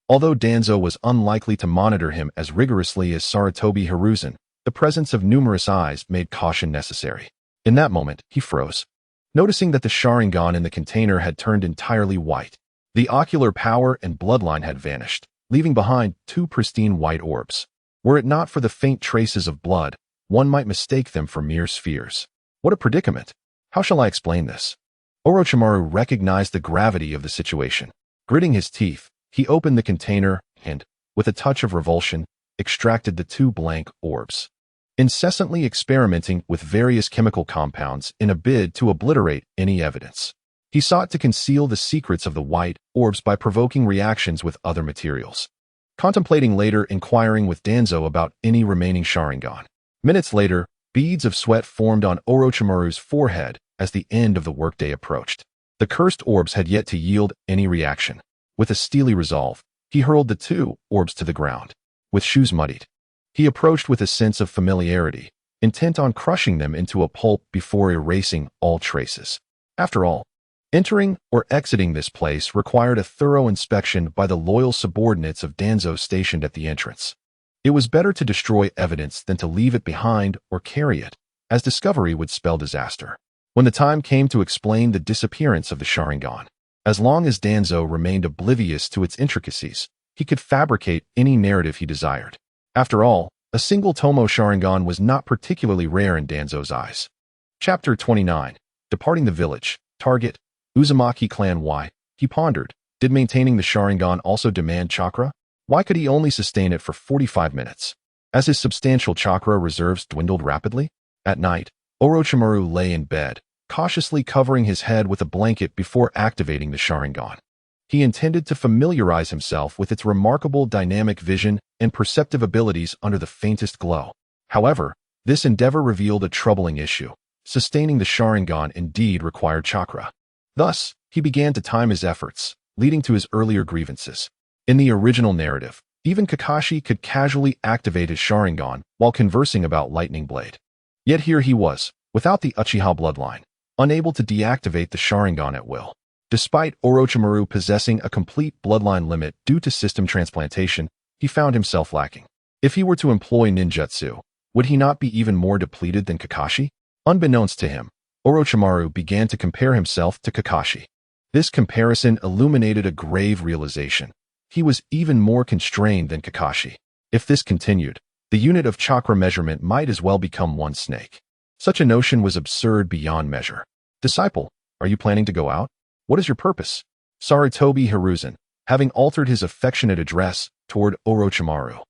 Although Danzo was unlikely to monitor him as rigorously as Sarutobi Hiruzen, the presence of numerous eyes made caution necessary. In that moment, he froze, noticing that the Sharingan in the container had turned entirely white. The ocular power and bloodline had vanished, leaving behind 2 pristine white orbs. Were it not for the faint traces of blood, one might mistake them for mere spheres. What a predicament! How shall I explain this? Orochimaru recognized the gravity of the situation. Gritting his teeth, he opened the container and, with a touch of revulsion, extracted the 2 blank orbs. Incessantly experimenting with various chemical compounds in a bid to obliterate any evidence, he sought to conceal the secrets of the white orbs by provoking reactions with other materials. Contemplating later inquiring with Danzo about any remaining Sharingan. Minutes later, beads of sweat formed on Orochimaru's forehead as the end of the workday approached. The cursed orbs had yet to yield any reaction. With a steely resolve, He hurled the two orbs to the ground. With shoes muddied, he approached with a sense of familiarity, intent on crushing them into a pulp before erasing all traces. After all, entering or exiting this place required a thorough inspection by the loyal subordinates of Danzo stationed at the entrance. It was better to destroy evidence than to leave it behind or carry it, as discovery would spell disaster. When the time came to explain the disappearance of the Sharingan, as long as Danzo remained oblivious to its intricacies, he could fabricate any narrative he desired. After all, a single Tomo Sharingan was not particularly rare in Danzo's eyes. Chapter 29. Departing the village. Target. Uzumaki clan. Why? He pondered. Did maintaining the Sharingan also demand chakra? Why could he only sustain it for 45 minutes? As his substantial chakra reserves dwindled rapidly? At night, Orochimaru lay in bed, cautiously covering his head with a blanket before activating the Sharingan. He intended to familiarize himself with its remarkable dynamic vision and perceptive abilities under the faintest glow. However, this endeavor revealed a troubling issue. Sustaining the Sharingan indeed required chakra. Thus, he began to time his efforts, leading to his earlier grievances. In the original narrative, even Kakashi could casually activate his Sharingan while conversing about Lightning Blade. Yet here he was, without the Uchiha bloodline, unable to deactivate the Sharingan at will. Despite Orochimaru possessing a complete bloodline limit due to system transplantation, he found himself lacking. If he were to employ ninjutsu, would he not be even more depleted than Kakashi? Unbeknownst to him, Orochimaru began to compare himself to Kakashi. This comparison illuminated a grave realization. He was even more constrained than Kakashi. If this continued, the unit of chakra measurement might as well become one snake. Such a notion was absurd beyond measure. Disciple, are you planning to go out? What is your purpose? Sarutobi Hiruzen, having altered his affectionate address toward Orochimaru,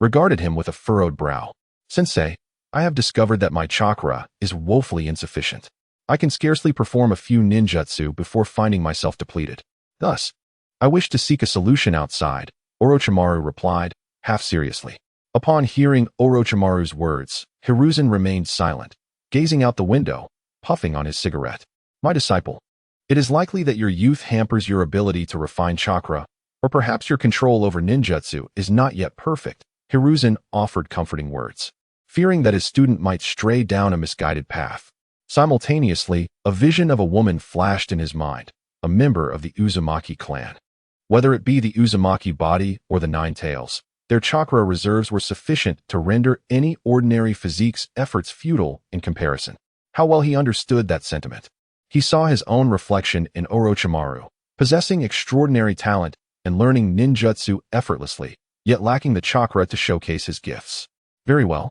regarded him with a furrowed brow. Sensei, I have discovered that my chakra is woefully insufficient. I can scarcely perform a few ninjutsu before finding myself depleted. Thus, I wish to seek a solution outside, Orochimaru replied, half seriously. Upon hearing Orochimaru's words, Hiruzen remained silent, gazing out the window, puffing on his cigarette. My disciple, it is likely that your youth hampers your ability to refine chakra, or perhaps your control over ninjutsu is not yet perfect, Hiruzen offered comforting words, fearing that his student might stray down a misguided path. Simultaneously, a vision of a woman flashed in his mind, a member of the Uzumaki clan. Whether it be the Uzumaki body or the Nine Tails, their chakra reserves were sufficient to render any ordinary physique's efforts futile in comparison. How well he understood that sentiment. He saw his own reflection in Orochimaru, possessing extraordinary talent and learning ninjutsu effortlessly, yet lacking the chakra to showcase his gifts. Very well.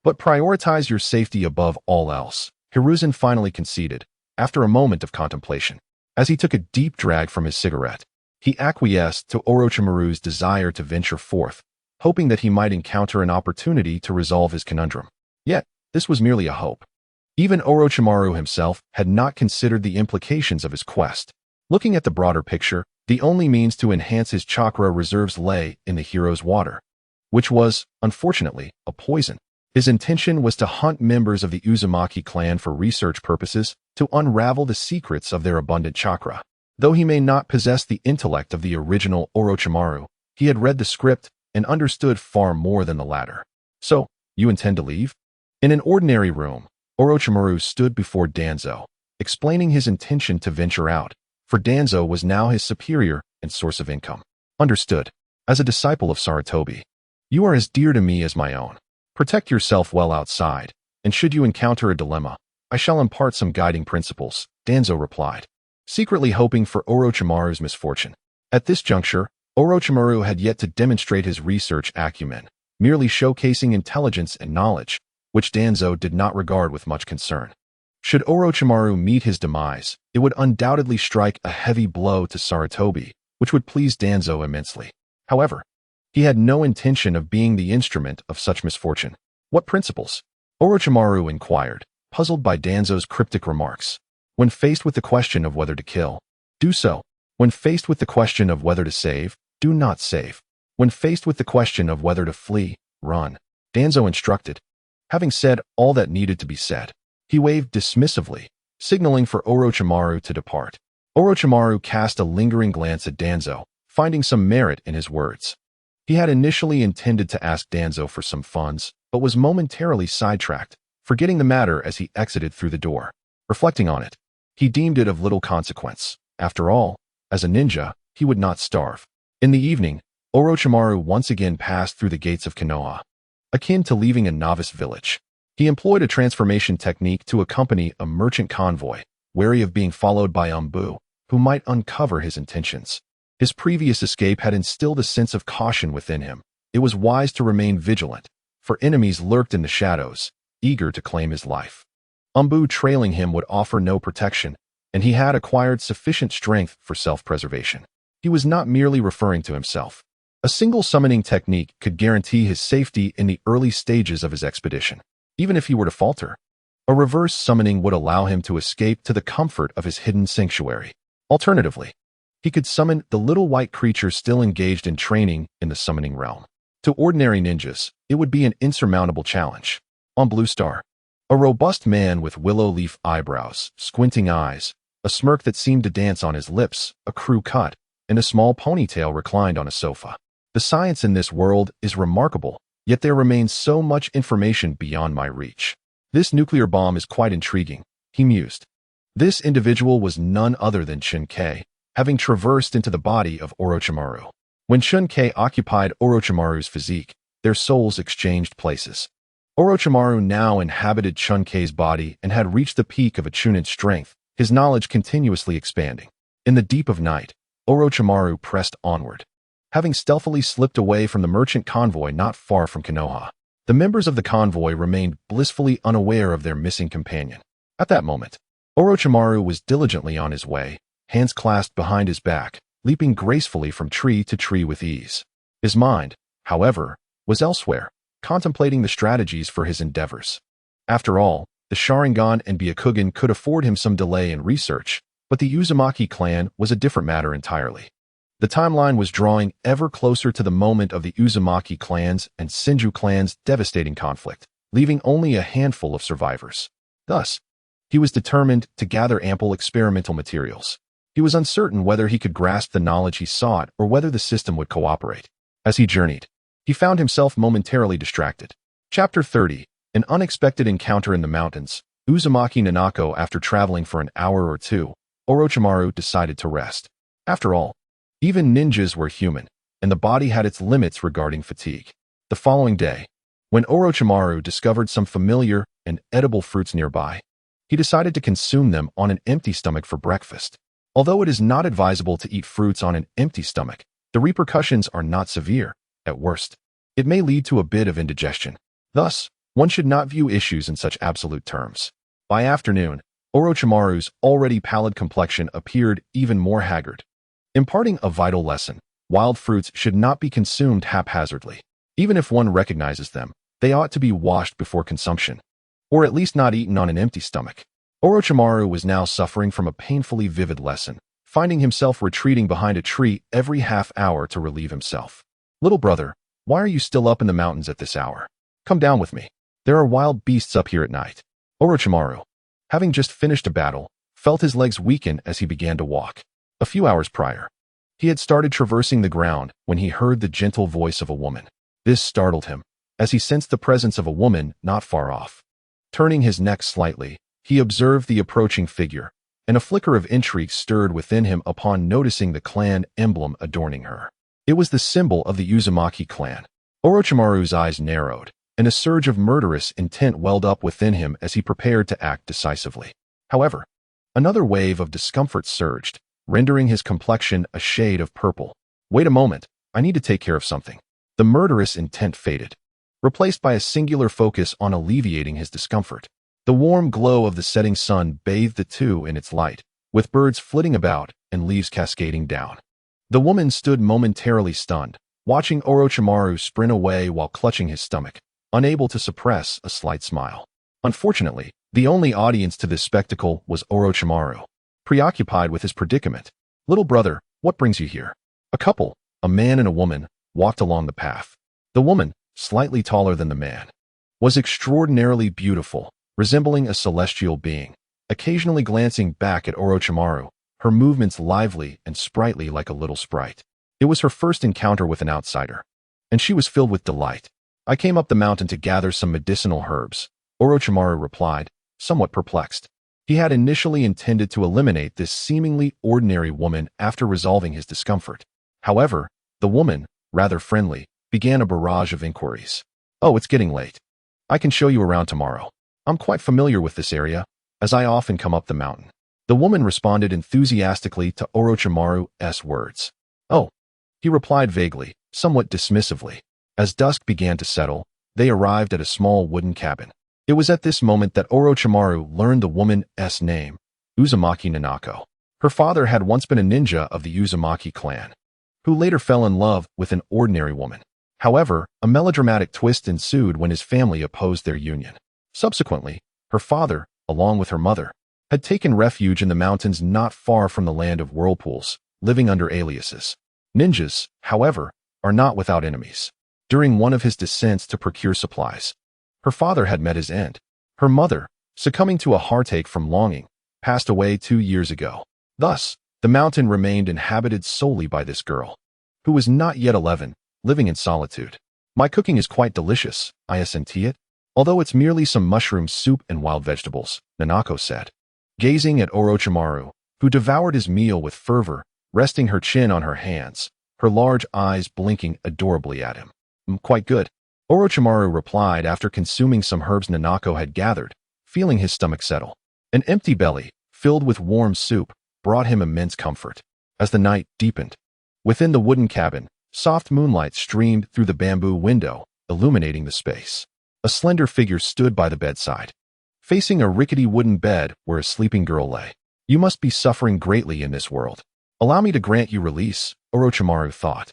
But prioritize your safety above all else, Hiruzen finally conceded, after a moment of contemplation. As he took a deep drag from his cigarette, he acquiesced to Orochimaru's desire to venture forth, hoping that he might encounter an opportunity to resolve his conundrum. Yet, this was merely a hope. Even Orochimaru himself had not considered the implications of his quest. Looking at the broader picture, the only means to enhance his chakra reserves lay in the hero's water, which was, unfortunately, a poison. His intention was to hunt members of the Uzumaki clan for research purposes to unravel the secrets of their abundant chakra. Though he may not possess the intellect of the original Orochimaru, he had read the script and understood far more than the latter. So, you intend to leave? In an ordinary room, Orochimaru stood before Danzo, explaining his intention to venture out, for Danzo was now his superior and source of income. Understood. As a disciple of Sarutobi, you are as dear to me as my own. Protect yourself well outside, and should you encounter a dilemma, I shall impart some guiding principles, Danzo replied, secretly hoping for Orochimaru's misfortune. At this juncture, Orochimaru had yet to demonstrate his research acumen, merely showcasing intelligence and knowledge, which Danzo did not regard with much concern. Should Orochimaru meet his demise, it would undoubtedly strike a heavy blow to Sarutobi, which would please Danzo immensely. However, he had no intention of being the instrument of such misfortune. What principles? Orochimaru inquired, puzzled by Danzo's cryptic remarks. When faced with the question of whether to kill, do so. When faced with the question of whether to save, do not save. When faced with the question of whether to flee, run, Danzo instructed. Having said all that needed to be said, he waved dismissively, signaling for Orochimaru to depart. Orochimaru cast a lingering glance at Danzo, finding some merit in his words. He had initially intended to ask Danzo for some funds, but was momentarily sidetracked, forgetting the matter as he exited through the door. Reflecting on it, he deemed it of little consequence. After all, as a ninja, he would not starve. In the evening, Orochimaru once again passed through the gates of Konoha. Akin to leaving a novice village, he employed a transformation technique to accompany a merchant convoy, wary of being followed by Umbu, who might uncover his intentions. His previous escape had instilled a sense of caution within him. It was wise to remain vigilant, for enemies lurked in the shadows, eager to claim his life. Umbu trailing him would offer no protection, and he had acquired sufficient strength for self-preservation. He was not merely referring to himself. A single summoning technique could guarantee his safety in the early stages of his expedition. Even if he were to falter, a reverse summoning would allow him to escape to the comfort of his hidden sanctuary. Alternatively, he could summon the little white creature still engaged in training in the summoning realm. To ordinary ninjas, it would be an insurmountable challenge. On Blue Star, a robust man with willow leaf eyebrows, squinting eyes, a smirk that seemed to dance on his lips, a crew cut, and a small ponytail reclined on a sofa. The science in this world is remarkable, yet there remains so much information beyond my reach. This nuclear bomb is quite intriguing, he mused. This individual was none other than Chen Que, having traversed into the body of Orochimaru. When Chen Que occupied Orochimaru's physique, their souls exchanged places. Orochimaru now inhabited Chen Ke's body and had reached the peak of a Chunin strength, his knowledge continuously expanding. In the deep of night, Orochimaru pressed onward. Having stealthily slipped away from the merchant convoy not far from Konoha, the members of the convoy remained blissfully unaware of their missing companion. At that moment, Orochimaru was diligently on his way, hands clasped behind his back, leaping gracefully from tree to tree with ease. His mind, however, was elsewhere, contemplating the strategies for his endeavors. After all, the Sharingan and Byakugan could afford him some delay in research, but the Uzumaki clan was a different matter entirely. The timeline was drawing ever closer to the moment of the Uzumaki clan's and Senju clan's devastating conflict, leaving only a handful of survivors. Thus, he was determined to gather ample experimental materials. He was uncertain whether he could grasp the knowledge he sought or whether the system would cooperate. As he journeyed, he found himself momentarily distracted. Chapter 30, An Unexpected Encounter in the Mountains. Uzumaki Nanako. After traveling for an hour or two, Orochimaru decided to rest. After all, even ninjas were human, and the body had its limits regarding fatigue. The following day, when Orochimaru discovered some familiar and edible fruits nearby, he decided to consume them on an empty stomach for breakfast. Although it is not advisable to eat fruits on an empty stomach, the repercussions are not severe. At worst, it may lead to a bit of indigestion. Thus, one should not view issues in such absolute terms. By afternoon, Orochimaru's already pallid complexion appeared even more haggard, imparting a vital lesson. Wild fruits should not be consumed haphazardly. Even if one recognizes them, they ought to be washed before consumption, or at least not eaten on an empty stomach. Orochimaru was now suffering from a painfully vivid lesson, finding himself retreating behind a tree every half hour to relieve himself. Little brother, why are you still up in the mountains at this hour? Come down with me. There are wild beasts up here at night. Orochimaru, having just finished a battle, felt his legs weaken as he began to walk. A few hours prior, he had started traversing the ground when he heard the gentle voice of a woman. This startled him, as he sensed the presence of a woman not far off. Turning his neck slightly, he observed the approaching figure, and a flicker of intrigue stirred within him upon noticing the clan emblem adorning her. It was the symbol of the Uzumaki clan. Orochimaru's eyes narrowed, and a surge of murderous intent welled up within him as he prepared to act decisively. However, another wave of discomfort surged, rendering his complexion a shade of purple. Wait a moment, I need to take care of something. The murderous intent faded, replaced by a singular focus on alleviating his discomfort. The warm glow of the setting sun bathed the two in its light, with birds flitting about and leaves cascading down. The woman stood momentarily stunned, watching Orochimaru sprint away while clutching his stomach, unable to suppress a slight smile. Unfortunately, the only audience to this spectacle was Orochimaru, preoccupied with his predicament. Little brother, what brings you here? A couple, a man and a woman, walked along the path. The woman, slightly taller than the man, was extraordinarily beautiful, resembling a celestial being, occasionally glancing back at Orochimaru, her movements lively and sprightly like a little sprite. It was her first encounter with an outsider, and she was filled with delight. I came up the mountain to gather some medicinal herbs, Orochimaru replied, somewhat perplexed. He had initially intended to eliminate this seemingly ordinary woman after resolving his discomfort. However, the woman, rather friendly, began a barrage of inquiries. Oh, it's getting late. I can show you around tomorrow. I'm quite familiar with this area, as I often come up the mountain. The woman responded enthusiastically to Orochimaru's words. Oh, he replied vaguely, somewhat dismissively. As dusk began to settle, they arrived at a small wooden cabin. It was at this moment that Orochimaru learned the woman's name, Uzumaki Nanako. Her father had once been a ninja of the Uzumaki clan, who later fell in love with an ordinary woman. However, a melodramatic twist ensued when his family opposed their union. Subsequently, her father, along with her mother, had taken refuge in the mountains not far from the land of whirlpools, living under aliases. Ninjas, however, are not without enemies. During one of his descents to procure supplies, her father had met his end. Her mother, succumbing to a heartache from longing, passed away 2 years ago. Thus, the mountain remained inhabited solely by this girl, who was not yet 11, living in solitude. My cooking is quite delicious, isn't it? Although it's merely some mushroom soup and wild vegetables, Nanako said, gazing at Orochimaru, who devoured his meal with fervor, resting her chin on her hands, her large eyes blinking adorably at him. Quite good, Orochimaru replied after consuming some herbs Nanako had gathered, feeling his stomach settle. An empty belly, filled with warm soup, brought him immense comfort. As the night deepened, within the wooden cabin, soft moonlight streamed through the bamboo window, illuminating the space. A slender figure stood by the bedside, facing a rickety wooden bed where a sleeping girl lay. You must be suffering greatly in this world. Allow me to grant you release, Orochimaru thought,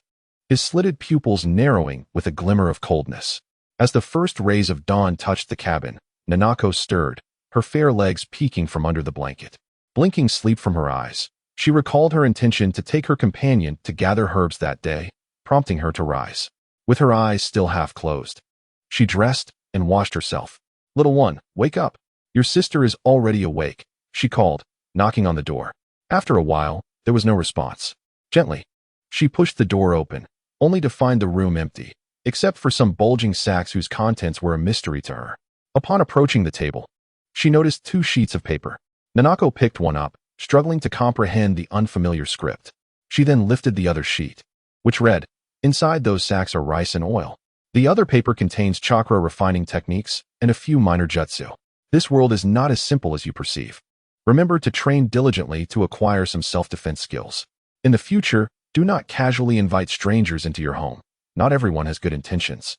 his slitted pupils narrowing with a glimmer of coldness. As the first rays of dawn touched the cabin, Nanako stirred, her fair legs peeking from under the blanket. Blinking sleep from her eyes, she recalled her intention to take her companion to gather herbs that day, prompting her to rise. With her eyes still half closed, she dressed and washed herself. Little one, wake up. Your sister is already awake, she called, knocking on the door. After a while, there was no response. Gently, she pushed the door open, only to find the room empty, except for some bulging sacks whose contents were a mystery to her. Upon approaching the table, she noticed 2 sheets of paper. Nanako picked one up, struggling to comprehend the unfamiliar script. She then lifted the other sheet, which read, inside those sacks are rice and oil. The other paper contains chakra refining techniques and a few minor jutsu. This world is not as simple as you perceive. Remember to train diligently to acquire some self-defense skills. In the future, do not casually invite strangers into your home. Not everyone has good intentions.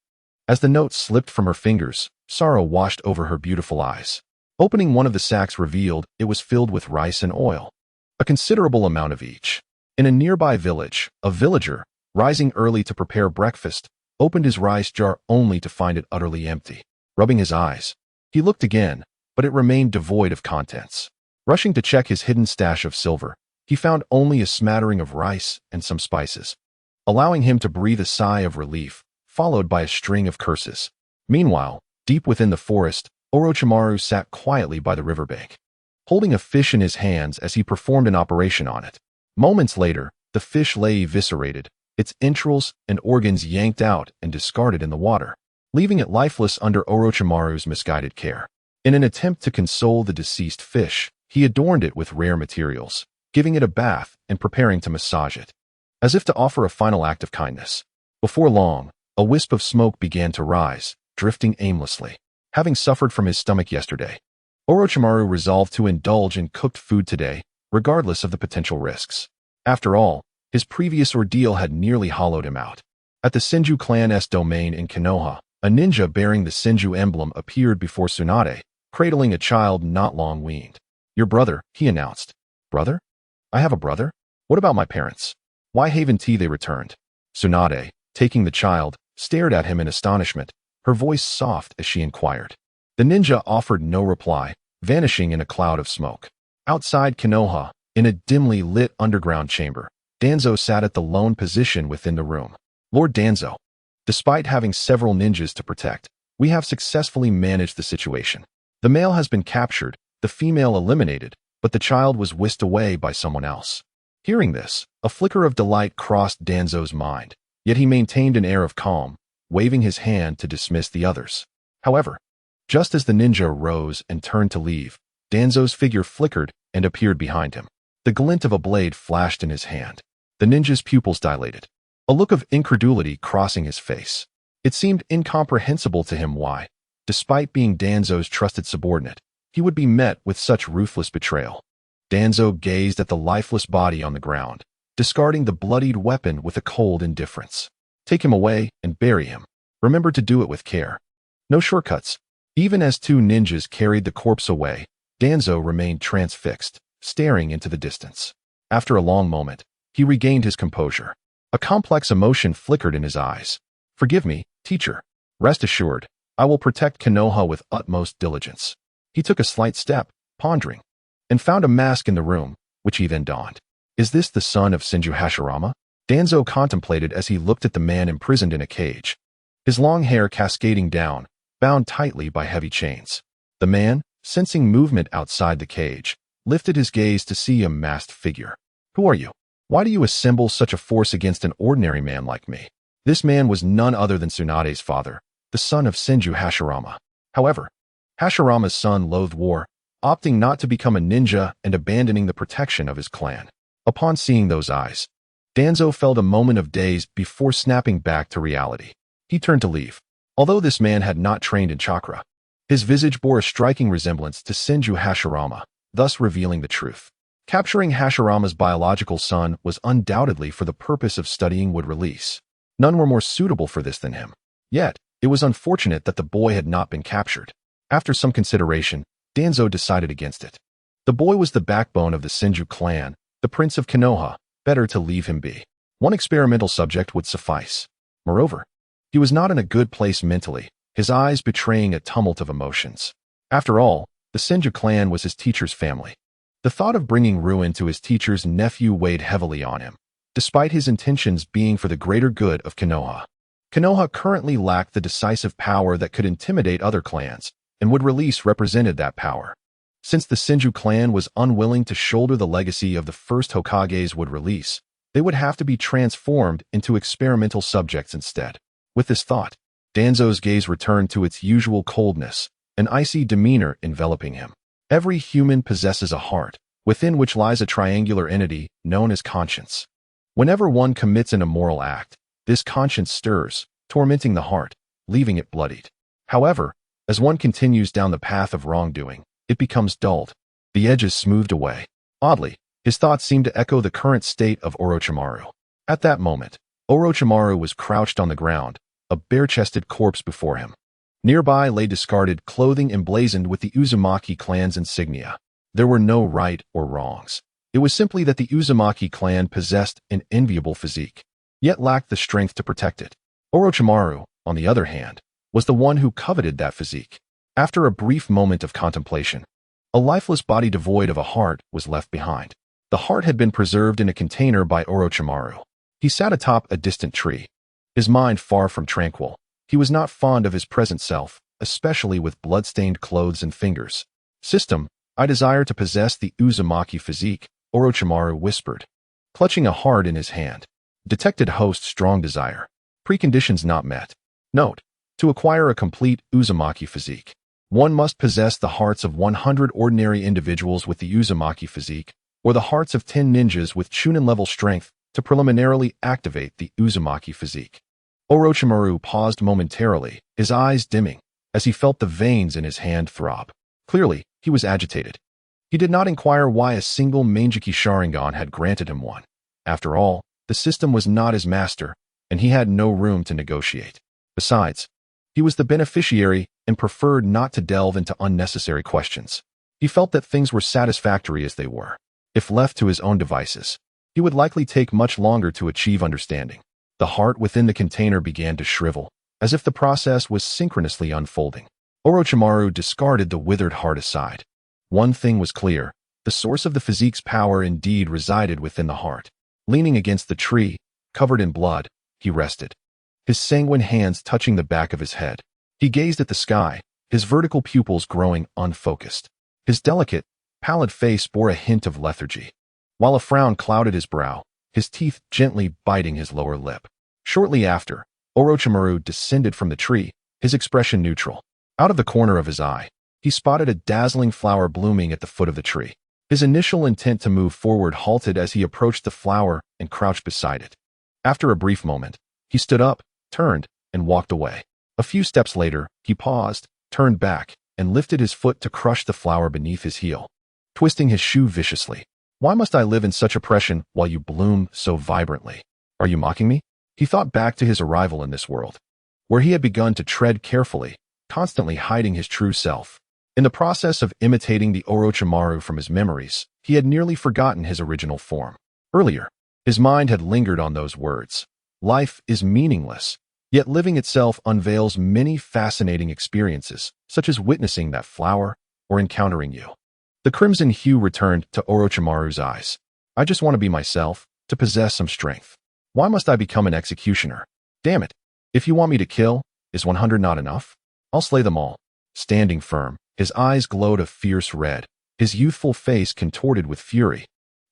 As the note slipped from her fingers, sorrow washed over her beautiful eyes. Opening one of the sacks revealed it was filled with rice and oil, a considerable amount of each. In a nearby village, a villager, rising early to prepare breakfast, opened his rice jar only to find it utterly empty. Rubbing his eyes, he looked again, but it remained devoid of contents. Rushing to check his hidden stash of silver, he found only a smattering of rice and some spices, allowing him to breathe a sigh of relief, followed by a string of curses. Meanwhile, deep within the forest, Orochimaru sat quietly by the riverbank, holding a fish in his hands as he performed an operation on it. Moments later, the fish lay eviscerated, its entrails and organs yanked out and discarded in the water, leaving it lifeless under Orochimaru's misguided care. In an attempt to console the deceased fish, he adorned it with rare materials, giving it a bath and preparing to massage it, as if to offer a final act of kindness. Before long, a wisp of smoke began to rise, drifting aimlessly. Having suffered from his stomach yesterday, Orochimaru resolved to indulge in cooked food today, regardless of the potential risks. After all, his previous ordeal had nearly hollowed him out. At the Senju clan's domain in Konoha, a ninja bearing the Senju emblem appeared before Tsunade, cradling a child not long weaned. Your brother, he announced. Brother? I have a brother? What about my parents? Why haven't they returned? Tsunade, taking the child, stared at him in astonishment, her voice soft as she inquired. The ninja offered no reply, vanishing in a cloud of smoke. Outside Konoha, in a dimly lit underground chamber, Danzo sat at the lone position within the room. Lord Danzo, despite having several ninjas to protect, we have successfully managed the situation. The male has been captured, the female eliminated, but the child was whisked away by someone else. Hearing this, a flicker of delight crossed Danzo's mind, yet he maintained an air of calm, waving his hand to dismiss the others. However, just as the ninja rose and turned to leave, Danzo's figure flickered and appeared behind him. The glint of a blade flashed in his hand. The ninja's pupils dilated, a look of incredulity crossing his face. It seemed incomprehensible to him why, despite being Danzo's trusted subordinate, he would be met with such ruthless betrayal. Danzo gazed at the lifeless body on the ground, discarding the bloodied weapon with a cold indifference. Take him away and bury him. Remember to do it with care. No shortcuts. Even as two ninjas carried the corpse away, Danzo remained transfixed, staring into the distance. After a long moment, he regained his composure. A complex emotion flickered in his eyes. Forgive me, teacher. Rest assured, I will protect Konoha with utmost diligence. He took a slight step, pondering, and found a mask in the room, which he then donned. Is this the son of Senju Hashirama? Danzo contemplated as he looked at the man imprisoned in a cage. His long hair cascading down, bound tightly by heavy chains. The man, sensing movement outside the cage, lifted his gaze to see a masked figure. Who are you? Why do you assemble such a force against an ordinary man like me? This man was none other than Tsunade's father, the son of Senju Hashirama. However, Hashirama's son loathed war, opting not to become a ninja and abandoning the protection of his clan. Upon seeing those eyes, Danzo felt a moment of daze before snapping back to reality. He turned to leave. Although this man had not trained in chakra, his visage bore a striking resemblance to Senju Hashirama, thus revealing the truth. Capturing Hashirama's biological son was undoubtedly for the purpose of studying would release. None were more suitable for this than him. Yet, it was unfortunate that the boy had not been captured. After some consideration, Danzo decided against it. The boy was the backbone of the Senju clan, the prince of Konoha. Better to leave him be. One experimental subject would suffice. Moreover, he was not in a good place mentally, his eyes betraying a tumult of emotions. After all, the Senju clan was his teacher's family. The thought of bringing ruin to his teacher's nephew weighed heavily on him, despite his intentions being for the greater good of Konoha. Konoha currently lacked the decisive power that could intimidate other clans, and Wood Release represented that power. Since the Senju clan was unwilling to shoulder the legacy of the first Hokage's Wood Release, they would have to be transformed into experimental subjects instead. With this thought, Danzo's gaze returned to its usual coldness, an icy demeanor enveloping him. Every human possesses a heart, within which lies a triangular entity known as conscience. Whenever one commits an immoral act, this conscience stirs, tormenting the heart, leaving it bloodied. However, as one continues down the path of wrongdoing, it becomes dulled. The edges smoothed away. Oddly, his thoughts seemed to echo the current state of Orochimaru. At that moment, Orochimaru was crouched on the ground, a bare-chested corpse before him. Nearby lay discarded clothing emblazoned with the Uzumaki clan's insignia. There were no right or wrongs. It was simply that the Uzumaki clan possessed an enviable physique, yet lacked the strength to protect it. Orochimaru, on the other hand, was the one who coveted that physique. After a brief moment of contemplation, a lifeless body devoid of a heart was left behind. The heart had been preserved in a container by Orochimaru. He sat atop a distant tree, his mind far from tranquil. He was not fond of his present self, especially with blood-stained clothes and fingers. System, I desire to possess the Uzumaki physique, Orochimaru whispered, clutching a heart in his hand. Detected host strong desire. Preconditions not met. Note, to acquire a complete Uzumaki physique, one must possess the hearts of 100 ordinary individuals with the Uzumaki physique, or the hearts of 10 ninjas with Chunin-level strength to preliminarily activate the Uzumaki physique. Orochimaru paused momentarily, his eyes dimming, as he felt the veins in his hand throb. Clearly, he was agitated. He did not inquire why a single Manjiki Sharingan had granted him one. After all, the system was not his master, and he had no room to negotiate. Besides, he was the beneficiary and preferred not to delve into unnecessary questions. He felt that things were satisfactory as they were. If left to his own devices, he would likely take much longer to achieve understanding. The heart within the container began to shrivel, as if the process was synchronously unfolding. Orochimaru discarded the withered heart aside. One thing was clear, the source of the physique's power indeed resided within the heart. Leaning against the tree, covered in blood, he rested, his sanguine hands touching the back of his head. He gazed at the sky, his vertical pupils growing unfocused. His delicate, pallid face bore a hint of lethargy. while a frown clouded his brow, his teeth gently biting his lower lip. Shortly after, Orochimaru descended from the tree, his expression neutral. Out of the corner of his eye, he spotted a dazzling flower blooming at the foot of the tree. His initial intent to move forward halted as he approached the flower and crouched beside it. After a brief moment, he stood up, turned, and walked away. A few steps later, he paused, turned back, and lifted his foot to crush the flower beneath his heel, twisting his shoe viciously. Why must I live in such oppression while you bloom so vibrantly? Are you mocking me? He thought back to his arrival in this world, where he had begun to tread carefully, constantly hiding his true self. In the process of imitating the Orochimaru from his memories, he had nearly forgotten his original form. Earlier, his mind had lingered on those words. Life is meaningless, yet living itself unveils many fascinating experiences, such as witnessing that flower or encountering you. The crimson hue returned to Orochimaru's eyes. I just want to be myself, to possess some strength. Why must I become an executioner? Damn it. If you want me to kill, is 100 not enough? I'll slay them all. Standing firm, his eyes glowed a fierce red, his youthful face contorted with fury,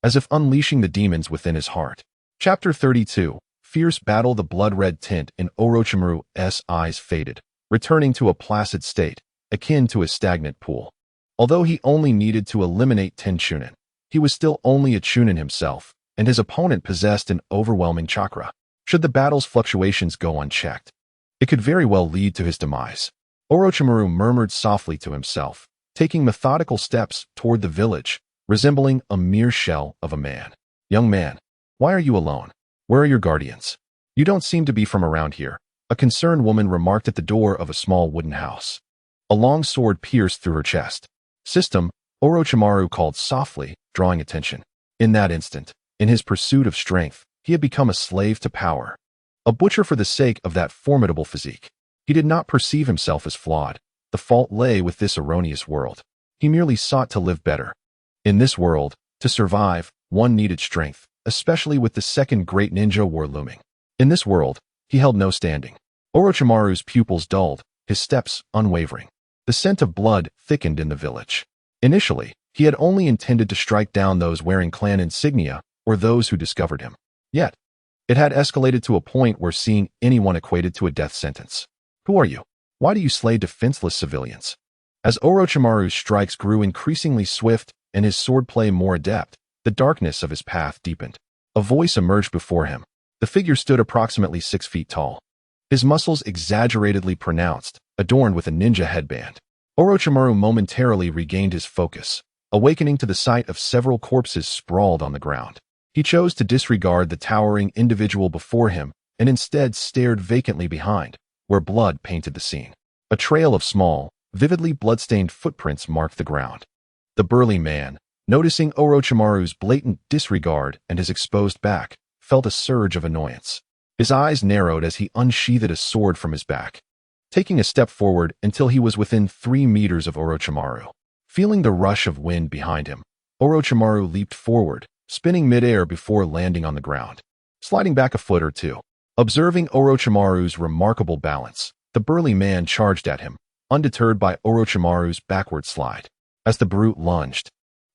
as if unleashing the demons within his heart. Chapter 32. Fierce battle. The blood-red tint in Orochimaru's eyes faded, returning to a placid state, akin to a stagnant pool. Although he only needed to eliminate 10 chunin, he was still only a chunin himself, and his opponent possessed an overwhelming chakra. Should the battle's fluctuations go unchecked, it could very well lead to his demise. Orochimaru murmured softly to himself, taking methodical steps toward the village, resembling a mere shell of a man. Young man, why are you alone? Where are your guardians? You don't seem to be from around here, a concerned woman remarked at the door of a small wooden house. A long sword pierced through her chest. System, Orochimaru called softly, drawing attention. In that instant, in his pursuit of strength, he had become a slave to power. A butcher for the sake of that formidable physique. He did not perceive himself as flawed. The fault lay with this erroneous world. He merely sought to live better. In this world, to survive, one needed strength, especially with the second great ninja war looming. In this world, he held no standing. Orochimaru's pupils dulled, his steps unwavering. The scent of blood thickened in the village. Initially, he had only intended to strike down those wearing clan insignia or those who discovered him. Yet, it had escalated to a point where seeing anyone equated to a death sentence. Who are you? Why do you slay defenseless civilians? As Orochimaru's strikes grew increasingly swift and his swordplay more adept, the darkness of his path deepened. A voice emerged before him. The figure stood approximately 6 feet tall. His muscles exaggeratedly pronounced, adorned with a ninja headband. Orochimaru momentarily regained his focus, awakening to the sight of several corpses sprawled on the ground. He chose to disregard the towering individual before him and instead stared vacantly behind, where blood painted the scene. A trail of small, vividly bloodstained footprints marked the ground. The burly man, noticing Orochimaru's blatant disregard and his exposed back, felt a surge of annoyance. His eyes narrowed as he unsheathed a sword from his back, taking a step forward until he was within 3 meters of Orochimaru. Feeling the rush of wind behind him, Orochimaru leaped forward, spinning midair before landing on the ground. Sliding back a foot or two, observing Orochimaru's remarkable balance, the burly man charged at him, undeterred by Orochimaru's backward slide. As the brute lunged,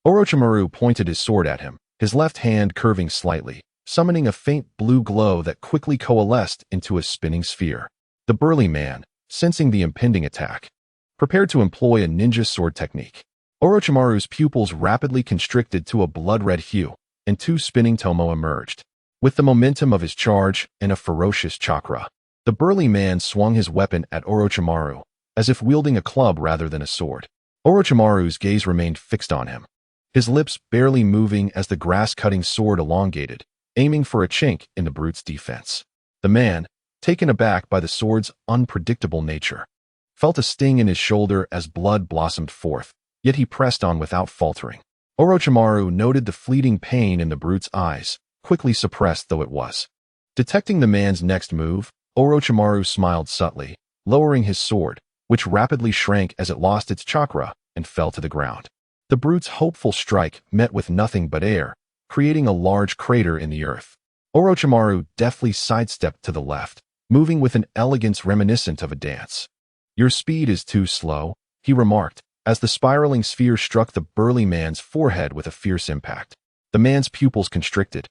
Orochimaru pointed his sword at him, his left hand curving slightly, summoning a faint blue glow that quickly coalesced into a spinning sphere. The burly man, sensing the impending attack, prepared to employ a ninja sword technique. Orochimaru's pupils rapidly constricted to a blood-red hue, and 2 spinning tomo emerged. With the momentum of his charge and a ferocious chakra, the burly man swung his weapon at Orochimaru, as if wielding a club rather than a sword. Orochimaru's gaze remained fixed on him, his lips barely moving as the grass-cutting sword elongated, aiming for a chink in the brute's defense. The man, taken aback by the sword's unpredictable nature, felt a sting in his shoulder as blood blossomed forth, yet he pressed on without faltering. Orochimaru noted the fleeting pain in the brute's eyes, quickly suppressed though it was. Detecting the man's next move, Orochimaru smiled subtly, lowering his sword, which rapidly shrank as it lost its chakra and fell to the ground. The brute's hopeful strike met with nothing but air, creating a large crater in the earth. Orochimaru deftly sidestepped to the left, moving with an elegance reminiscent of a dance. Your speed is too slow, he remarked, as the spiraling sphere struck the burly man's forehead with a fierce impact. The The man's pupils constricted,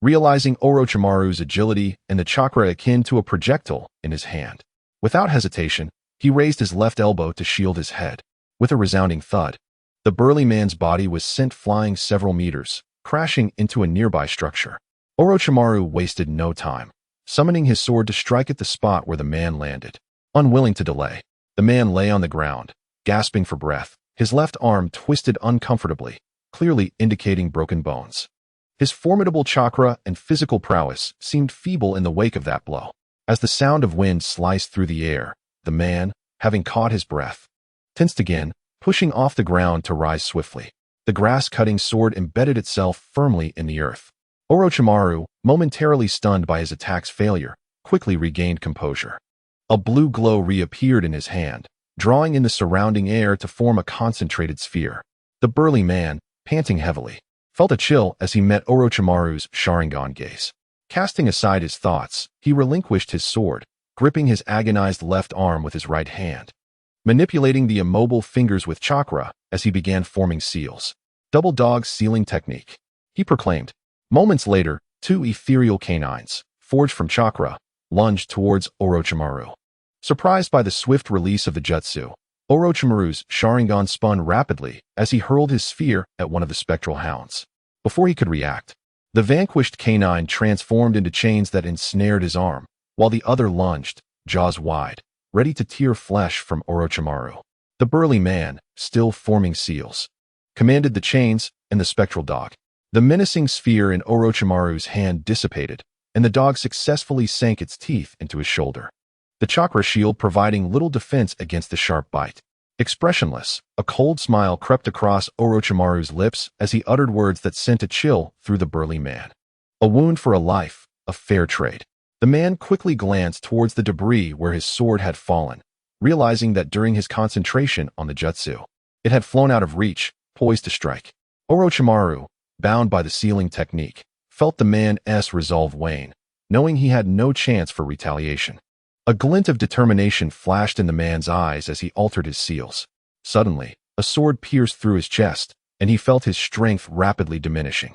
realizing Orochimaru's agility and the chakra akin to a projectile in his hand. Without hesitation, he raised his left elbow to shield his head. With a resounding thud, the burly man's body was sent flying several meters, crashing into a nearby structure. Orochimaru wasted no time, summoning his sword to strike at the spot where the man landed. Unwilling to delay, the man lay on the ground, gasping for breath, his left arm twisted uncomfortably, clearly indicating broken bones. His formidable chakra and physical prowess seemed feeble in the wake of that blow. As the sound of wind sliced through the air, the man, having caught his breath, tensed again, pushing off the ground to rise swiftly. The grass-cutting sword embedded itself firmly in the earth. Orochimaru, momentarily stunned by his attack's failure, quickly regained composure. A blue glow reappeared in his hand, drawing in the surrounding air to form a concentrated sphere. The burly man, panting heavily, felt a chill as he met Orochimaru's Sharingan gaze. Casting aside his thoughts, he relinquished his sword, gripping his agonized left arm with his right hand, manipulating the immobile fingers with chakra as he began forming seals. Double dog sealing technique, he proclaimed. Moments later, two ethereal canines, forged from chakra, lunged towards Orochimaru. Surprised by the swift release of the jutsu, Orochimaru's Sharingan spun rapidly as he hurled his sphere at one of the spectral hounds. Before he could react, the vanquished canine transformed into chains that ensnared his arm, while the other lunged, jaws wide, ready to tear flesh from Orochimaru. The burly man, still forming seals, commanded the chains and the spectral dog. The menacing sphere in Orochimaru's hand dissipated, and the dog successfully sank its teeth into his shoulder, the chakra shield providing little defense against the sharp bite. Expressionless, a cold smile crept across Orochimaru's lips as he uttered words that sent a chill through the burly man. A wound for a life, a fair trade. The man quickly glanced towards the debris where his sword had fallen, realizing that during his concentration on the jutsu, it had flown out of reach, poised to strike. Orochimaru, bound by the sealing technique, felt the man's resolve wane, knowing he had no chance for retaliation. A glint of determination flashed in the man's eyes as he altered his seals. Suddenly, a sword pierced through his chest, and he felt his strength rapidly diminishing.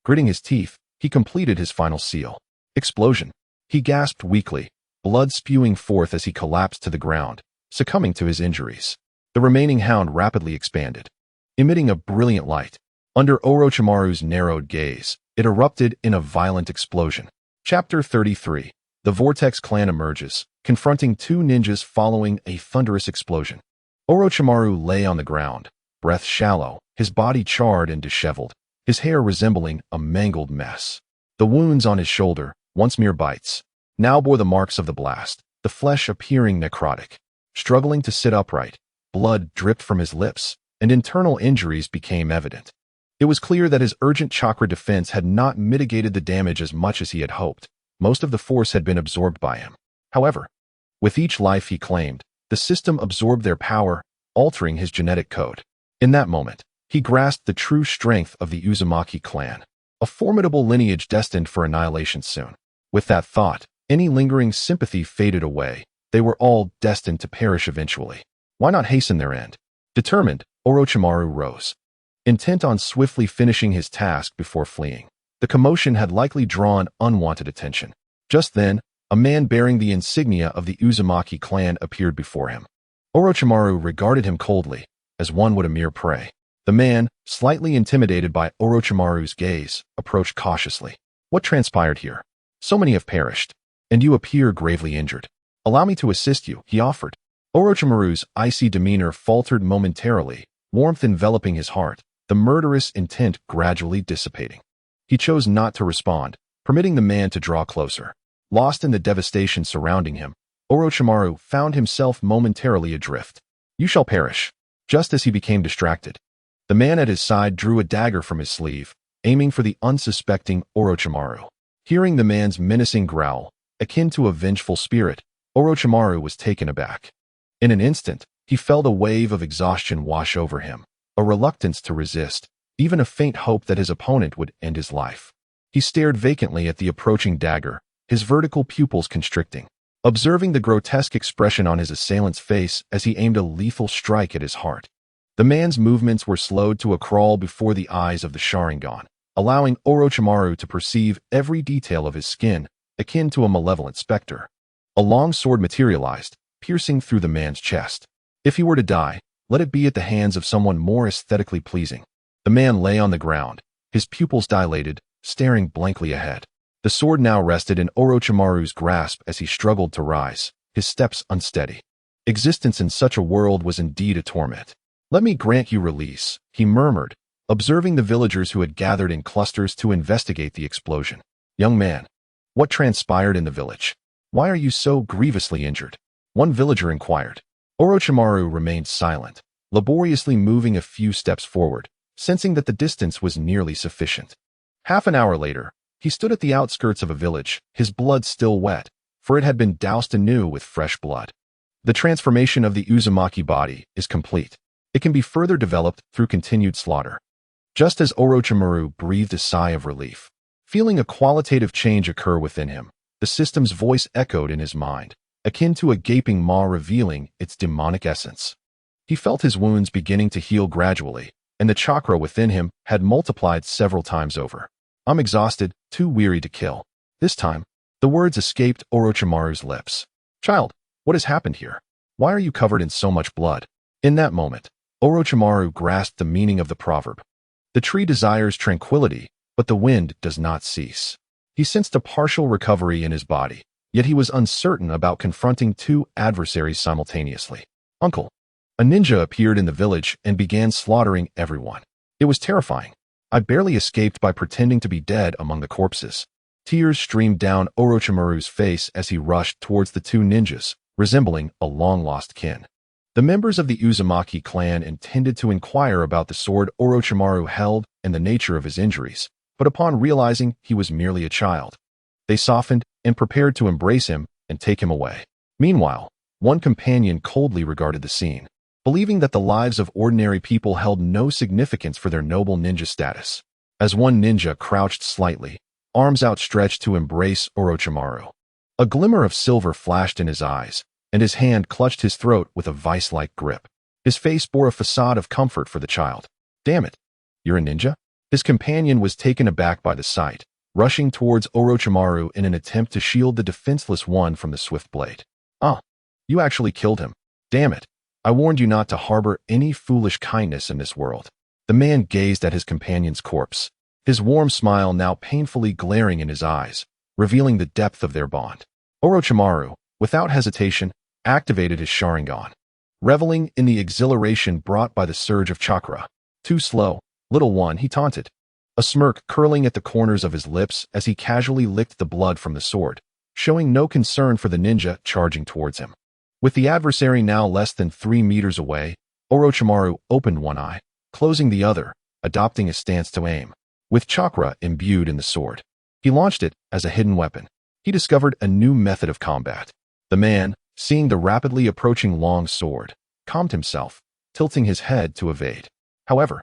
Gritting his teeth, he completed his final seal. Explosion. He gasped weakly, blood spewing forth as he collapsed to the ground, succumbing to his injuries. The remaining hound rapidly expanded, emitting a brilliant light. Under Orochimaru's narrowed gaze, it erupted in a violent explosion. Chapter 33. The Vortex Clan emerges, confronting two ninjas following a thunderous explosion. Orochimaru lay on the ground, breath shallow, his body charred and disheveled, his hair resembling a mangled mess. The wounds on his shoulder, once mere bites, now bore the marks of the blast, the flesh appearing necrotic. Struggling to sit upright, blood dripped from his lips, and internal injuries became evident. It was clear that his urgent chakra defense had not mitigated the damage as much as he had hoped. Most of the force had been absorbed by him. However, with each life he claimed, the system absorbed their power, altering his genetic code. In that moment, he grasped the true strength of the Uzumaki clan, a formidable lineage destined for annihilation soon. With that thought, any lingering sympathy faded away. They were all destined to perish eventually. Why not hasten their end? Determined, Orochimaru rose, intent on swiftly finishing his task before fleeing. The commotion had likely drawn unwanted attention. Just then, a man bearing the insignia of the Uzumaki clan appeared before him. Orochimaru regarded him coldly, as one would a mere prey. The man, slightly intimidated by Orochimaru's gaze, approached cautiously. What transpired here? So many have perished, and you appear gravely injured. Allow me to assist you, he offered. Orochimaru's icy demeanor faltered momentarily, warmth enveloping his heart, the murderous intent gradually dissipating. He chose not to respond, permitting the man to draw closer. Lost in the devastation surrounding him, Orochimaru found himself momentarily adrift. You shall perish. Just as he became distracted, the man at his side drew a dagger from his sleeve, aiming for the unsuspecting Orochimaru. Hearing the man's menacing growl, akin to a vengeful spirit, Orochimaru was taken aback. In an instant, he felt a wave of exhaustion wash over him, a reluctance to resist, even a faint hope that his opponent would end his life. He stared vacantly at the approaching dagger, his vertical pupils constricting, observing the grotesque expression on his assailant's face as he aimed a lethal strike at his heart. The man's movements were slowed to a crawl before the eyes of the Sharingan, allowing Orochimaru to perceive every detail of his skin, akin to a malevolent specter. A long sword materialized, piercing through the man's chest. If he were to die, let it be at the hands of someone more aesthetically pleasing. The man lay on the ground, his pupils dilated, staring blankly ahead. The sword now rested in Orochimaru's grasp as he struggled to rise, his steps unsteady. Existence in such a world was indeed a torment. "Let me grant you release," he murmured, observing the villagers who had gathered in clusters to investigate the explosion. "Young man, what transpired in the village? Why are you so grievously injured?" one villager inquired. Orochimaru remained silent, laboriously moving a few steps forward, sensing that the distance was nearly sufficient. Half an hour later, he stood at the outskirts of a village, his blood still wet, for it had been doused anew with fresh blood. The transformation of the Uzumaki body is complete. It can be further developed through continued slaughter. Just as Orochimaru breathed a sigh of relief, feeling a qualitative change occur within him, the system's voice echoed in his mind, akin to a gaping maw revealing its demonic essence. He felt his wounds beginning to heal gradually, and the chakra within him had multiplied several times over. "I'm exhausted, too weary to kill." This time, the words escaped Orochimaru's lips. "Child, what has happened here? Why are you covered in so much blood?" In that moment, Orochimaru grasped the meaning of the proverb. The tree desires tranquility, but the wind does not cease. He sensed a partial recovery in his body, yet he was uncertain about confronting two adversaries simultaneously. "Uncle." A ninja appeared in the village and began slaughtering everyone. It was terrifying. "I barely escaped by pretending to be dead among the corpses." Tears streamed down Orochimaru's face as he rushed towards the two ninjas, resembling a long-lost kin. The members of the Uzumaki clan intended to inquire about the sword Orochimaru held and the nature of his injuries, but upon realizing he was merely a child, they softened and prepared to embrace him and take him away. Meanwhile, one companion coldly regarded the scene, believing that the lives of ordinary people held no significance for their noble ninja status. As one ninja crouched slightly, arms outstretched to embrace Orochimaru, a glimmer of silver flashed in his eyes, and his hand clutched his throat with a vice-like grip. His face bore a facade of comfort for the child. "Damn it, you're a ninja?" His companion was taken aback by the sight, rushing towards Orochimaru in an attempt to shield the defenseless one from the swift blade. "Ah, you actually killed him. Damn it, I warned you not to harbor any foolish kindness in this world." The man gazed at his companion's corpse, his warm smile now painfully glaring in his eyes, revealing the depth of their bond. Orochimaru, without hesitation, activated his Sharingan, reveling in the exhilaration brought by the surge of chakra. "Too slow, little one," he taunted, a smirk curling at the corners of his lips as he casually licked the blood from the sword, showing no concern for the ninja charging towards him. With the adversary now less than 3 meters away, Orochimaru opened one eye, closing the other, adopting a stance to aim. With chakra imbued in the sword, he launched it as a hidden weapon. He discovered a new method of combat. The man, seeing the rapidly approaching long sword, calmed himself, tilting his head to evade. However,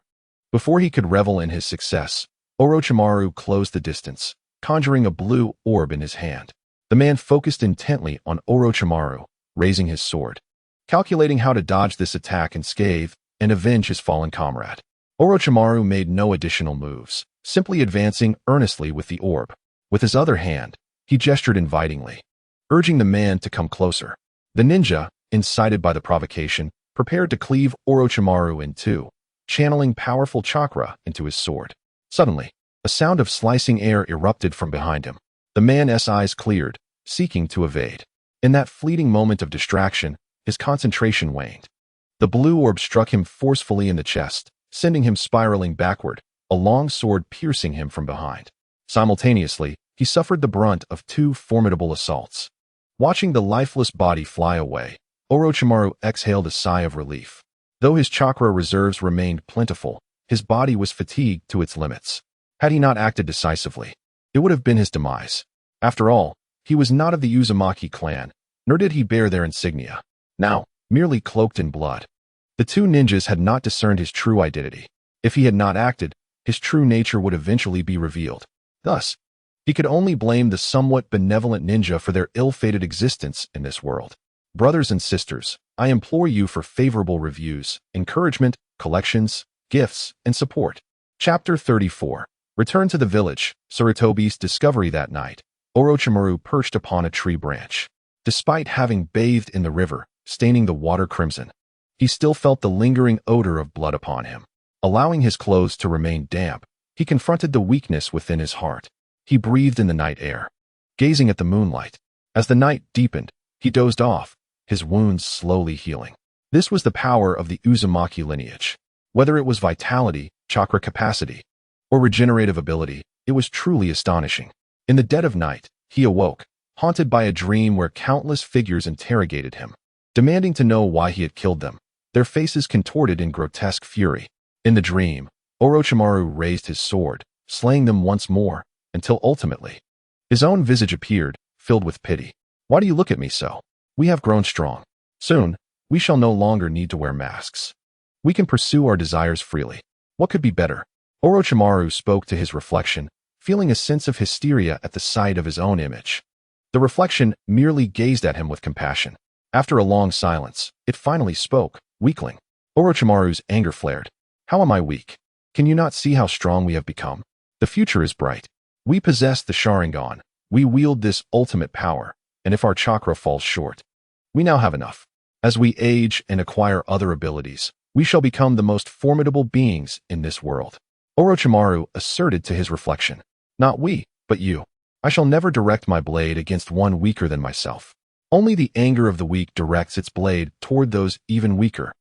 before he could revel in his success, Orochimaru closed the distance, conjuring a blue orb in his hand. The man focused intently on Orochimaru, raising his sword, calculating how to dodge this attack unscathed and avenge his fallen comrade. Orochimaru made no additional moves, simply advancing earnestly with the orb. With his other hand, he gestured invitingly, urging the man to come closer. The ninja, incited by the provocation, prepared to cleave Orochimaru in two, channeling powerful chakra into his sword. Suddenly, a sound of slicing air erupted from behind him. The man's eyes cleared, seeking to evade. In that fleeting moment of distraction, his concentration waned. The blue orb struck him forcefully in the chest, sending him spiraling backward, a long sword piercing him from behind. Simultaneously, he suffered the brunt of two formidable assaults. Watching the lifeless body fly away, Orochimaru exhaled a sigh of relief. Though his chakra reserves remained plentiful, his body was fatigued to its limits. Had he not acted decisively, it would have been his demise. After all, he was not of the Uzumaki clan, nor did he bear their insignia. Now, merely cloaked in blood. The two ninjas had not discerned his true identity. If he had not acted, his true nature would eventually be revealed. Thus, he could only blame the somewhat benevolent ninja for their ill-fated existence in this world. Brothers and sisters, I implore you for favorable reviews, encouragement, collections, gifts, and support. Chapter 34. Returned to the village, Sarutobi's discovery that night, Orochimaru perched upon a tree branch. Despite having bathed in the river, staining the water crimson, he still felt the lingering odor of blood upon him. Allowing his clothes to remain damp, he confronted the weakness within his heart. He breathed in the night air, gazing at the moonlight. As the night deepened, he dozed off, his wounds slowly healing. This was the power of the Uzumaki lineage. Whether it was vitality, chakra capacity, or regenerative ability, it was truly astonishing. In the dead of night, he awoke, haunted by a dream where countless figures interrogated him, demanding to know why he had killed them, their faces contorted in grotesque fury. In the dream, Orochimaru raised his sword, slaying them once more, until ultimately, his own visage appeared, filled with pity. Why do you look at me so? We have grown strong. Soon, we shall no longer need to wear masks. We can pursue our desires freely. What could be better? Orochimaru spoke to his reflection, feeling a sense of hysteria at the sight of his own image. The reflection merely gazed at him with compassion. After a long silence, it finally spoke, weakling. Orochimaru's anger flared. How am I weak? Can you not see how strong we have become? The future is bright. We possess the Sharingan. We wield this ultimate power, and if our chakra falls short, we now have enough. As we age and acquire other abilities, we shall become the most formidable beings in this world. Orochimaru asserted to his reflection. Not we, but you. I shall never direct my blade against one weaker than myself. Only the anger of the weak directs its blade toward those even weaker,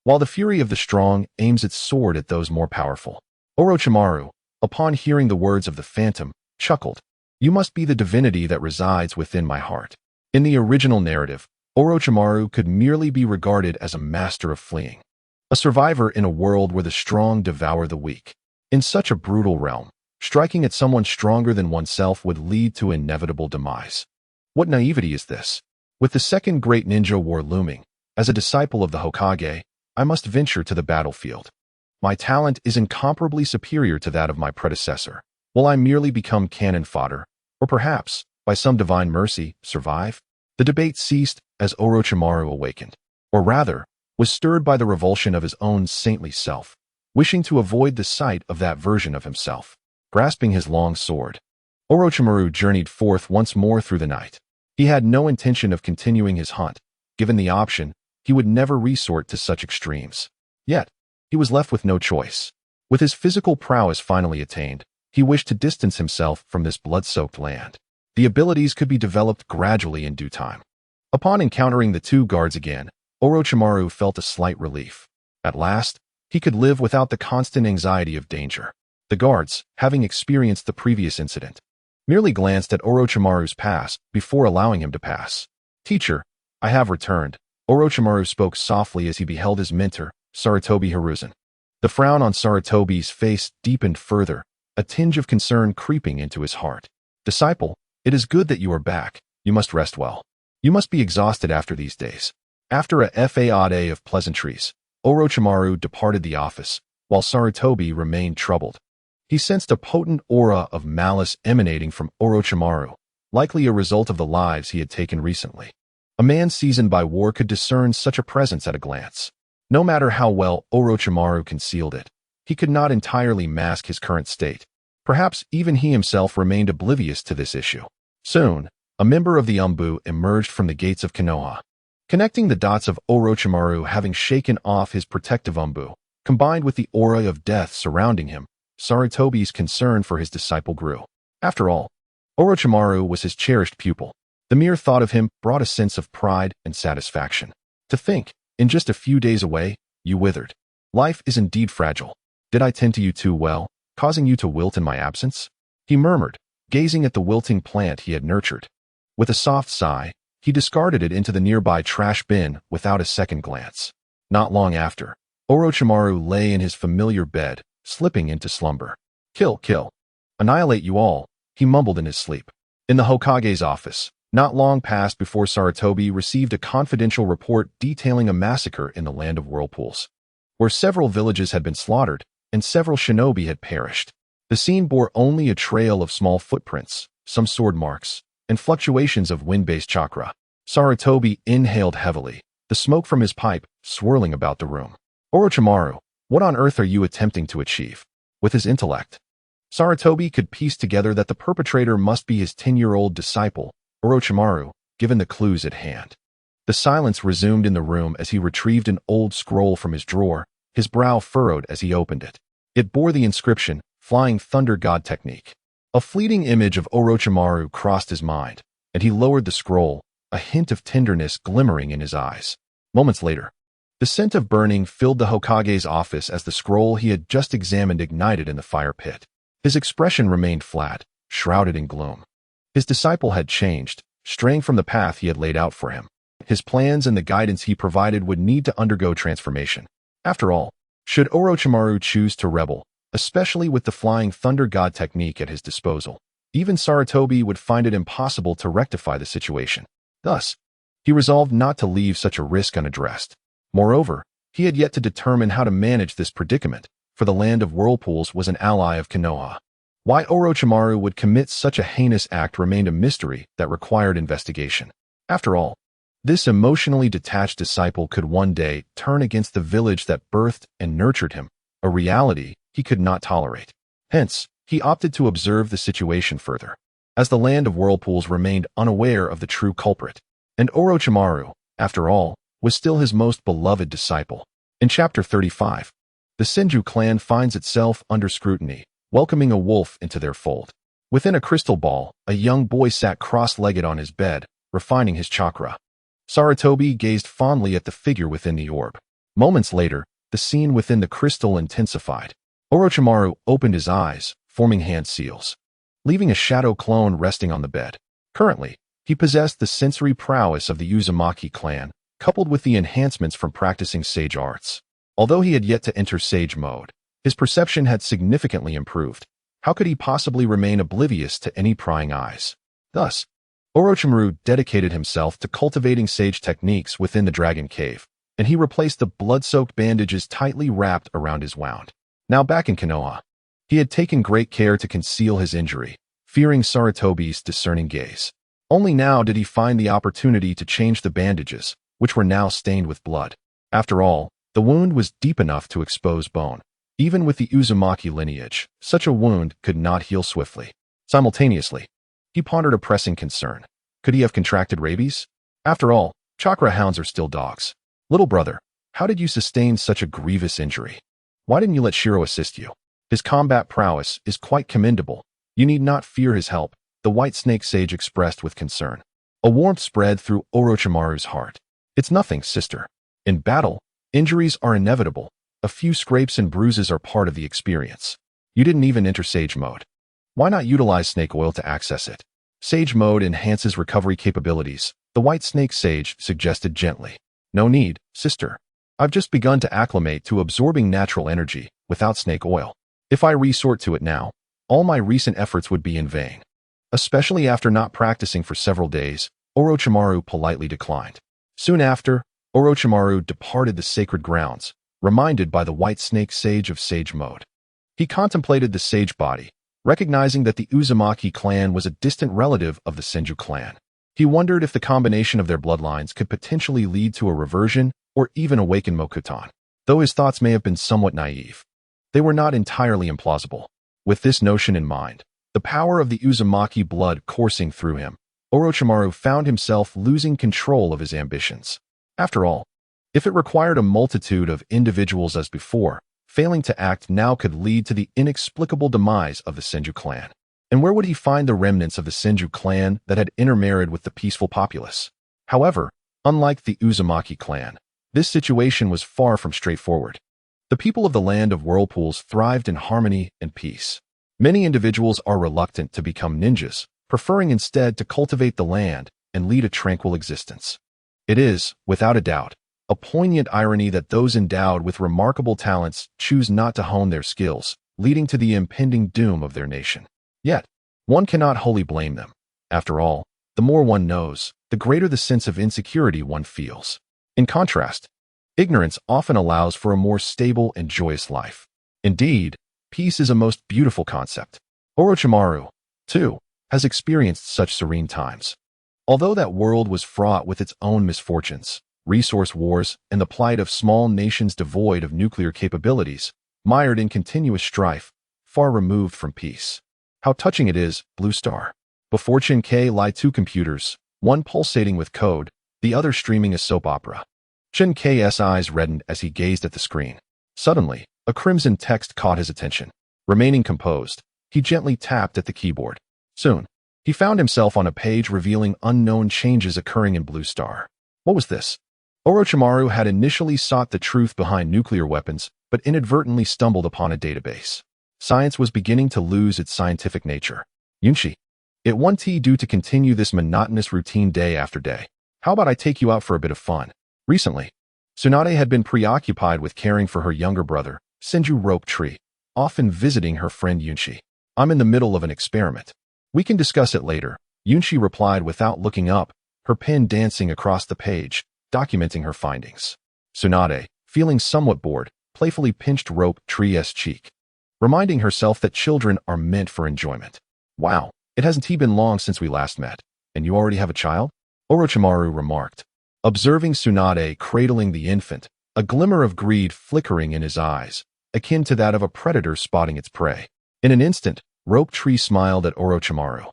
while the fury of the strong aims its sword at those more powerful. Orochimaru, upon hearing the words of the phantom, chuckled. You must be the divinity that resides within my heart. In the original narrative, Orochimaru could merely be regarded as a master of fleeing, a survivor in a world where the strong devour the weak. In such a brutal realm, striking at someone stronger than oneself would lead to inevitable demise. What naivety is this? With the second great ninja war looming, as a disciple of the Hokage, I must venture to the battlefield. My talent is incomparably superior to that of my predecessor. Will I merely become cannon fodder, or perhaps, by some divine mercy, survive? The debate ceased as Orochimaru awakened, or rather, was stirred by the revulsion of his own saintly self, wishing to avoid the sight of that version of himself. Grasping his long sword, Orochimaru journeyed forth once more through the night. He had no intention of continuing his hunt. Given the option, he would never resort to such extremes. Yet, he was left with no choice. With his physical prowess finally attained, he wished to distance himself from this blood-soaked land. The abilities could be developed gradually in due time. Upon encountering the two guards again, Orochimaru felt a slight relief. At last, he could live without the constant anxiety of danger. The guards, having experienced the previous incident, merely glanced at Orochimaru's pass before allowing him to pass. Teacher, I have returned. Orochimaru spoke softly as he beheld his mentor, Sarutobi Hiruzen. The frown on Sarutobi's face deepened further, a tinge of concern creeping into his heart. Disciple, it is good that you are back. You must rest well. You must be exhausted after these days. After a fade of pleasantries, Orochimaru departed the office, while Sarutobi remained troubled. He sensed a potent aura of malice emanating from Orochimaru, likely a result of the lives he had taken recently. A man seasoned by war could discern such a presence at a glance. No matter how well Orochimaru concealed it, he could not entirely mask his current state. Perhaps even he himself remained oblivious to this issue. Soon, a member of the Umbu emerged from the gates of Konoha. Connecting the dots of Orochimaru having shaken off his protective Umbu, combined with the aura of death surrounding him, Sarutobi's concern for his disciple grew. After all, Orochimaru was his cherished pupil. The mere thought of him brought a sense of pride and satisfaction. To think, in just a few days away, you withered. Life is indeed fragile. Did I tend to you too well, causing you to wilt in my absence? He murmured, gazing at the wilting plant he had nurtured. With a soft sigh, he discarded it into the nearby trash bin without a second glance. Not long after, Orochimaru lay in his familiar bed, slipping into slumber. Kill. Annihilate you all, he mumbled in his sleep. In the Hokage's office, not long passed before Sarutobi received a confidential report detailing a massacre in the land of whirlpools, where several villages had been slaughtered and several shinobi had perished. The scene bore only a trail of small footprints, some sword marks, and fluctuations of wind-based chakra. Sarutobi inhaled heavily, the smoke from his pipe swirling about the room. Orochimaru, what on earth are you attempting to achieve? With his intellect, Sarutobi could piece together that the perpetrator must be his 10-year-old disciple, Orochimaru, given the clues at hand. The silence resumed in the room as he retrieved an old scroll from his drawer, his brow furrowed as he opened it. It bore the inscription, Flying Thunder God Technique. A fleeting image of Orochimaru crossed his mind, and he lowered the scroll, a hint of tenderness glimmering in his eyes. Moments later, the scent of burning filled the Hokage's office as the scroll he had just examined ignited in the fire pit. His expression remained flat, shrouded in gloom. His disciple had changed, straying from the path he had laid out for him. His plans and the guidance he provided would need to undergo transformation. After all, should Orochimaru choose to rebel, especially with the Flying Thunder God technique at his disposal, even Sarutobi would find it impossible to rectify the situation. Thus, he resolved not to leave such a risk unaddressed. Moreover, he had yet to determine how to manage this predicament, for the land of whirlpools was an ally of Konoha. Why Orochimaru would commit such a heinous act remained a mystery that required investigation. After all, this emotionally detached disciple could one day turn against the village that birthed and nurtured him, a reality he could not tolerate. Hence, he opted to observe the situation further, as the land of whirlpools remained unaware of the true culprit. And Orochimaru, after all, was still his most beloved disciple. In Chapter 35, the Senju clan finds itself under scrutiny, welcoming a wolf into their fold. Within a crystal ball, a young boy sat cross-legged on his bed, refining his chakra. Sarutobi gazed fondly at the figure within the orb. Moments later, the scene within the crystal intensified. Orochimaru opened his eyes, forming hand seals, leaving a shadow clone resting on the bed. Currently, he possessed the sensory prowess of the Uzumaki clan, coupled with the enhancements from practicing sage arts. Although he had yet to enter sage mode, his perception had significantly improved. How could he possibly remain oblivious to any prying eyes? Thus, Orochimaru dedicated himself to cultivating sage techniques within the dragon cave, and he replaced the blood-soaked bandages tightly wrapped around his wound. Now back in Konoha, he had taken great care to conceal his injury, fearing Sarutobi's discerning gaze. Only now did he find the opportunity to change the bandages, which were now stained with blood. After all, the wound was deep enough to expose bone. Even with the Uzumaki lineage, such a wound could not heal swiftly. Simultaneously, he pondered a pressing concern. Could he have contracted rabies? After all, chakra hounds are still dogs. Little brother, how did you sustain such a grievous injury? Why didn't you let Shiro assist you? His combat prowess is quite commendable. You need not fear his help, the White Snake Sage expressed with concern. A warmth spread through Orochimaru's heart. It's nothing, sister. In battle, injuries are inevitable. A few scrapes and bruises are part of the experience. You didn't even enter Sage mode. Why not utilize snake oil to access it? Sage mode enhances recovery capabilities, the White Snake Sage suggested gently. No need, sister. I've just begun to acclimate to absorbing natural energy without snake oil. If I resort to it now, all my recent efforts would be in vain. Especially after not practicing for several days, Orochimaru politely declined. Soon after, Orochimaru departed the sacred grounds, reminded by the White Snake Sage of Sage mode. He contemplated the sage body, recognizing that the Uzumaki clan was a distant relative of the Senju clan. He wondered if the combination of their bloodlines could potentially lead to a reversion or even awaken Mokutan. Though his thoughts may have been somewhat naive, they were not entirely implausible. With this notion in mind, the power of the Uzumaki blood coursing through him, Orochimaru found himself losing control of his ambitions. After all, if it required a multitude of individuals as before, failing to act now could lead to the inexplicable demise of the Senju clan. And where would he find the remnants of the Senju clan that had intermarried with the peaceful populace? However, unlike the Uzumaki clan, this situation was far from straightforward. The people of the land of whirlpools thrived in harmony and peace. Many individuals are reluctant to become ninjas, preferring instead to cultivate the land and lead a tranquil existence. It is, without a doubt, a poignant irony that those endowed with remarkable talents choose not to hone their skills, leading to the impending doom of their nation. Yet, one cannot wholly blame them. After all, the more one knows, the greater the sense of insecurity one feels. In contrast, ignorance often allows for a more stable and joyous life. Indeed, peace is a most beautiful concept. Orochimaru, too, has experienced such serene times. Although that world was fraught with its own misfortunes, resource wars, and the plight of small nations devoid of nuclear capabilities, mired in continuous strife, far removed from peace. How touching it is, Blue Star. Before Chen Que lie two computers, one pulsating with code, the other streaming a soap opera. Chen Ke's eyes reddened as he gazed at the screen. Suddenly, a crimson text caught his attention. Remaining composed, he gently tapped at the keyboard. Soon, he found himself on a page revealing unknown changes occurring in Blue Star. What was this? Orochimaru had initially sought the truth behind nuclear weapons, but inadvertently stumbled upon a database. Science was beginning to lose its scientific nature. Yunshi, it won't due to continue this monotonous routine day after day. How about I take you out for a bit of fun? Recently, Tsunade had been preoccupied with caring for her younger brother, Senju Rope Tree, often visiting her friend Yunshi. I'm in the middle of an experiment. We can discuss it later, Yunshi replied without looking up, her pen dancing across the page, documenting her findings. Tsunade, feeling somewhat bored, playfully pinched Rope Tree's cheek, reminding herself that children are meant for enjoyment. Wow, it hasn't been long since we last met, and you already have a child? Orochimaru remarked. Observing Tsunade cradling the infant, a glimmer of greed flickering in his eyes, akin to that of a predator spotting its prey. In an instant, Rope Tree smiled at Orochimaru,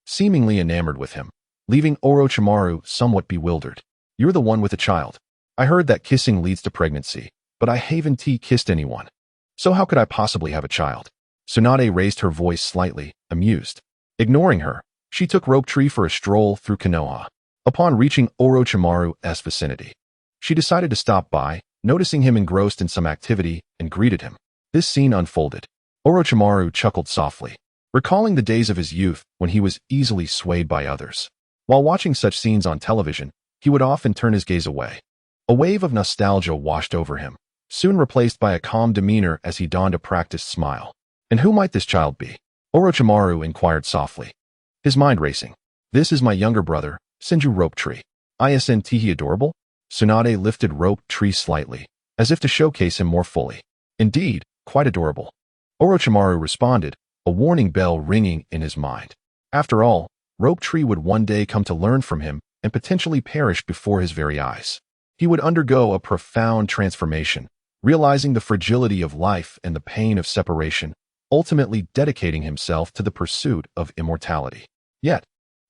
seemingly enamored with him, leaving Orochimaru somewhat bewildered. You're the one with a child. I heard that kissing leads to pregnancy, but I haven't kissed anyone. So how could I possibly have a child? Tsunade raised her voice slightly, amused. Ignoring her, she took Rope Tree for a stroll through Konoha. Upon reaching Orochimaru's vicinity, she decided to stop by, noticing him engrossed in some activity, and greeted him. This scene unfolded. Orochimaru chuckled softly, recalling the days of his youth when he was easily swayed by others. While watching such scenes on television, he would often turn his gaze away. A wave of nostalgia washed over him, soon replaced by a calm demeanor as he donned a practiced smile. And who might this child be? Orochimaru inquired softly, his mind racing. This is my younger brother, Senju Rope Tree. Isn't he adorable? Tsunade lifted Rope Tree slightly, as if to showcase him more fully. Indeed, quite adorable. Orochimaru responded, a warning bell ringing in his mind. After all, Rope Tree would one day come to learn from him and potentially perish before his very eyes. He would undergo a profound transformation, realizing the fragility of life and the pain of separation, ultimately dedicating himself to the pursuit of immortality. Yet,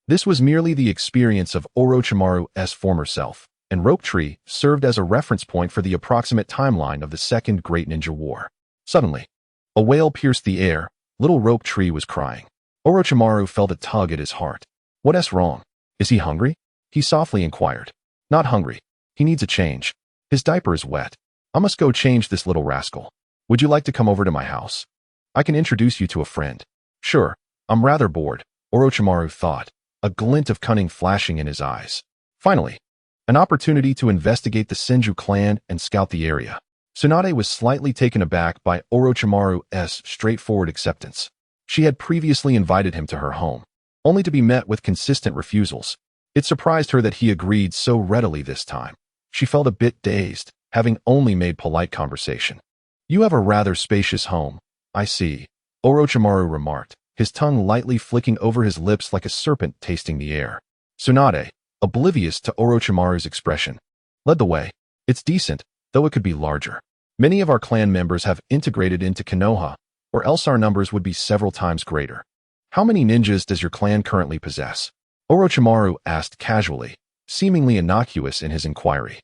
this was merely the experience of Orochimaru's former self, and Rope Tree served as a reference point for the approximate timeline of the Second Great Ninja War. Suddenly, a wail pierced the air. Little Rope Tree was crying. Orochimaru felt a tug at his heart. What's wrong? Is he hungry? He softly inquired. Not hungry. He needs a change. His diaper is wet. I must go change this little rascal. Would you like to come over to my house? I can introduce you to a friend. Sure, I'm rather bored, Orochimaru thought, a glint of cunning flashing in his eyes. Finally, an opportunity to investigate the Senju clan and scout the area. Tsunade was slightly taken aback by Orochimaru's straightforward acceptance. She had previously invited him to her home, only to be met with consistent refusals. It surprised her that he agreed so readily this time. She felt a bit dazed, having only made polite conversation. You have a rather spacious home, I see, Orochimaru remarked, his tongue lightly flicking over his lips like a serpent tasting the air. Tsunade, oblivious to Orochimaru's expression, led the way. It's decent, though it could be larger. Many of our clan members have integrated into Konoha, or else our numbers would be several times greater. How many ninjas does your clan currently possess? Orochimaru asked casually, seemingly innocuous in his inquiry.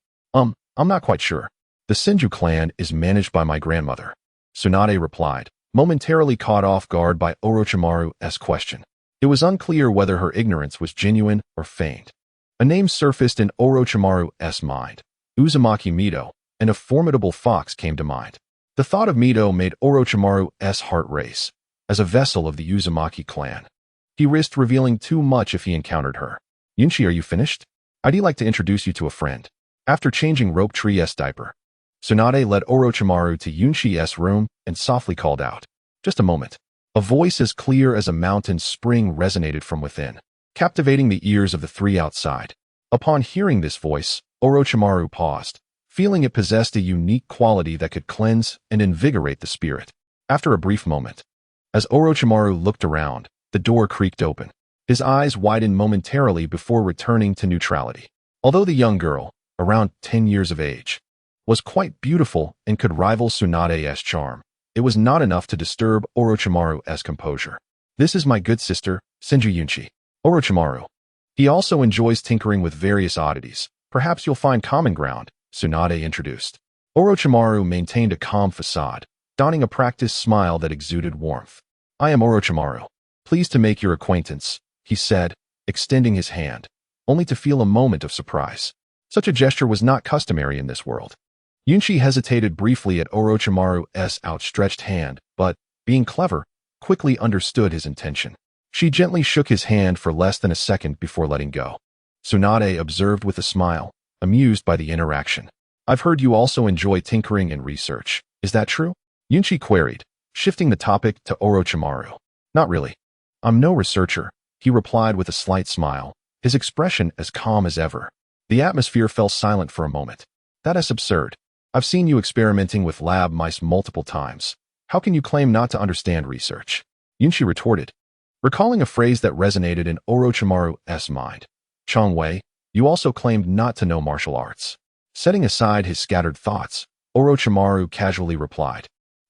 I'm not quite sure. The Senju clan is managed by my grandmother, Tsunade replied, momentarily caught off guard by Orochimaru's question. It was unclear whether her ignorance was genuine or feigned. A name surfaced in Orochimaru's mind. Uzumaki Mido, and a formidable fox came to mind. The thought of Mido made Orochimaru's heart race. As a vessel of the Uzumaki clan, he risked revealing too much if he encountered her. Yunshi, are you finished? I'd like to introduce you to a friend. After changing Rope Tree's diaper, Tsunade led Orochimaru to Yunshi's room and softly called out. Just a moment. A voice as clear as a mountain spring resonated from within, captivating the ears of the three outside. Upon hearing this voice, Orochimaru paused, feeling it possessed a unique quality that could cleanse and invigorate the spirit. After a brief moment, as Orochimaru looked around, the door creaked open. His eyes widened momentarily before returning to neutrality. Although the young girl, around 10 years of age, was quite beautiful and could rival Tsunade's charm, it was not enough to disturb Orochimaru's composure. "This is my good sister, Senju Yunchi. Orochimaru. He also enjoys tinkering with various oddities. Perhaps you'll find common ground," Tsunade introduced. Orochimaru maintained a calm facade, donning a practiced smile that exuded warmth. "I am Orochimaru. Pleased to make your acquaintance," he said, extending his hand, only to feel a moment of surprise. Such a gesture was not customary in this world. Yunchi hesitated briefly at Orochimaru's outstretched hand, but, being clever, quickly understood his intention. She gently shook his hand for less than a second before letting go. Tsunade observed with a smile, amused by the interaction. "I've heard you also enjoy tinkering and research. Is that true?" Yunchi queried, shifting the topic to Orochimaru. "Not really. I'm no researcher," he replied with a slight smile, his expression as calm as ever. The atmosphere fell silent for a moment. "That is absurd. I've seen you experimenting with lab mice multiple times. How can you claim not to understand research?" Yunchi retorted, recalling a phrase that resonated in Orochimaru's mind. "Chongwei, you also claimed not to know martial arts." Setting aside his scattered thoughts, Orochimaru casually replied,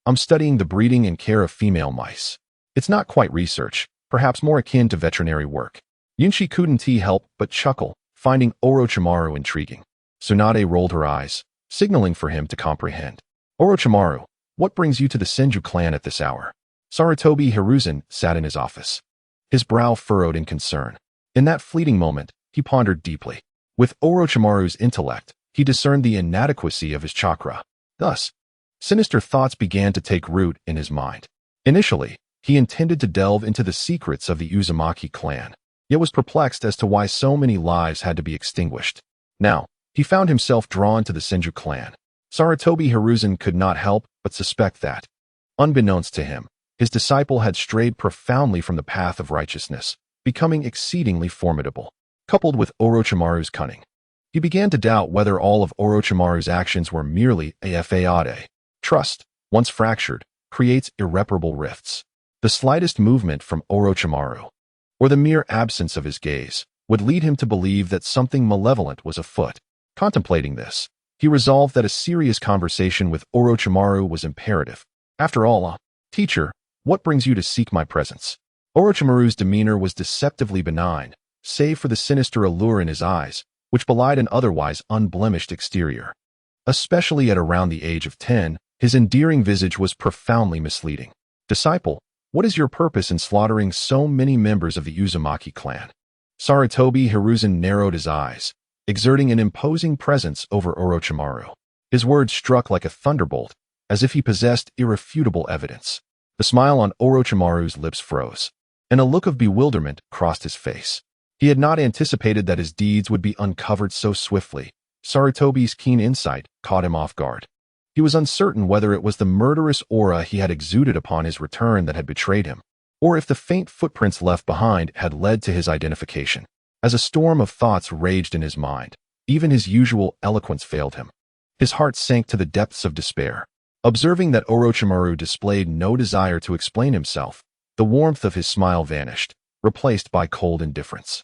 "I'm studying the breeding and care of female mice. It's not quite research, perhaps more akin to veterinary work." Yunchi couldn't help but chuckle, finding Orochimaru intriguing. Tsunade rolled her eyes, signaling for him to comprehend. "Orochimaru, what brings you to the Senju clan at this hour?" Sarutobi Hiruzen sat in his office, his brow furrowed in concern. In that fleeting moment, he pondered deeply. With Orochimaru's intellect, he discerned the inadequacy of his chakra. Thus, sinister thoughts began to take root in his mind. Initially, he intended to delve into the secrets of the Uzumaki clan, yet was perplexed as to why so many lives had to be extinguished. Now, he found himself drawn to the Senju clan. Sarutobi Hiruzen could not help but suspect that, unbeknownst to him, his disciple had strayed profoundly from the path of righteousness, becoming exceedingly formidable. Coupled with Orochimaru's cunning, he began to doubt whether all of Orochimaru's actions were merely a facade. Trust, once fractured, creates irreparable rifts. The slightest movement from Orochimaru, or the mere absence of his gaze, would lead him to believe that something malevolent was afoot. Contemplating this, he resolved that a serious conversation with Orochimaru was imperative. After all, "Teacher, what brings you to seek my presence?" Orochimaru's demeanor was deceptively benign, save for the sinister allure in his eyes, which belied an otherwise unblemished exterior. Especially at around the age of 10, his endearing visage was profoundly misleading. "Disciple, what is your purpose in slaughtering so many members of the Uzumaki clan?" Sarutobi Hiruzen narrowed his eyes, exerting an imposing presence over Orochimaru. His words struck like a thunderbolt, as if he possessed irrefutable evidence. The smile on Orochimaru's lips froze, and a look of bewilderment crossed his face. He had not anticipated that his deeds would be uncovered so swiftly. Sarutobi's keen insight caught him off guard. He was uncertain whether it was the murderous aura he had exuded upon his return that had betrayed him, or if the faint footprints left behind had led to his identification. As a storm of thoughts raged in his mind, even his usual eloquence failed him. His heart sank to the depths of despair. Observing that Orochimaru displayed no desire to explain himself, the warmth of his smile vanished, replaced by cold indifference.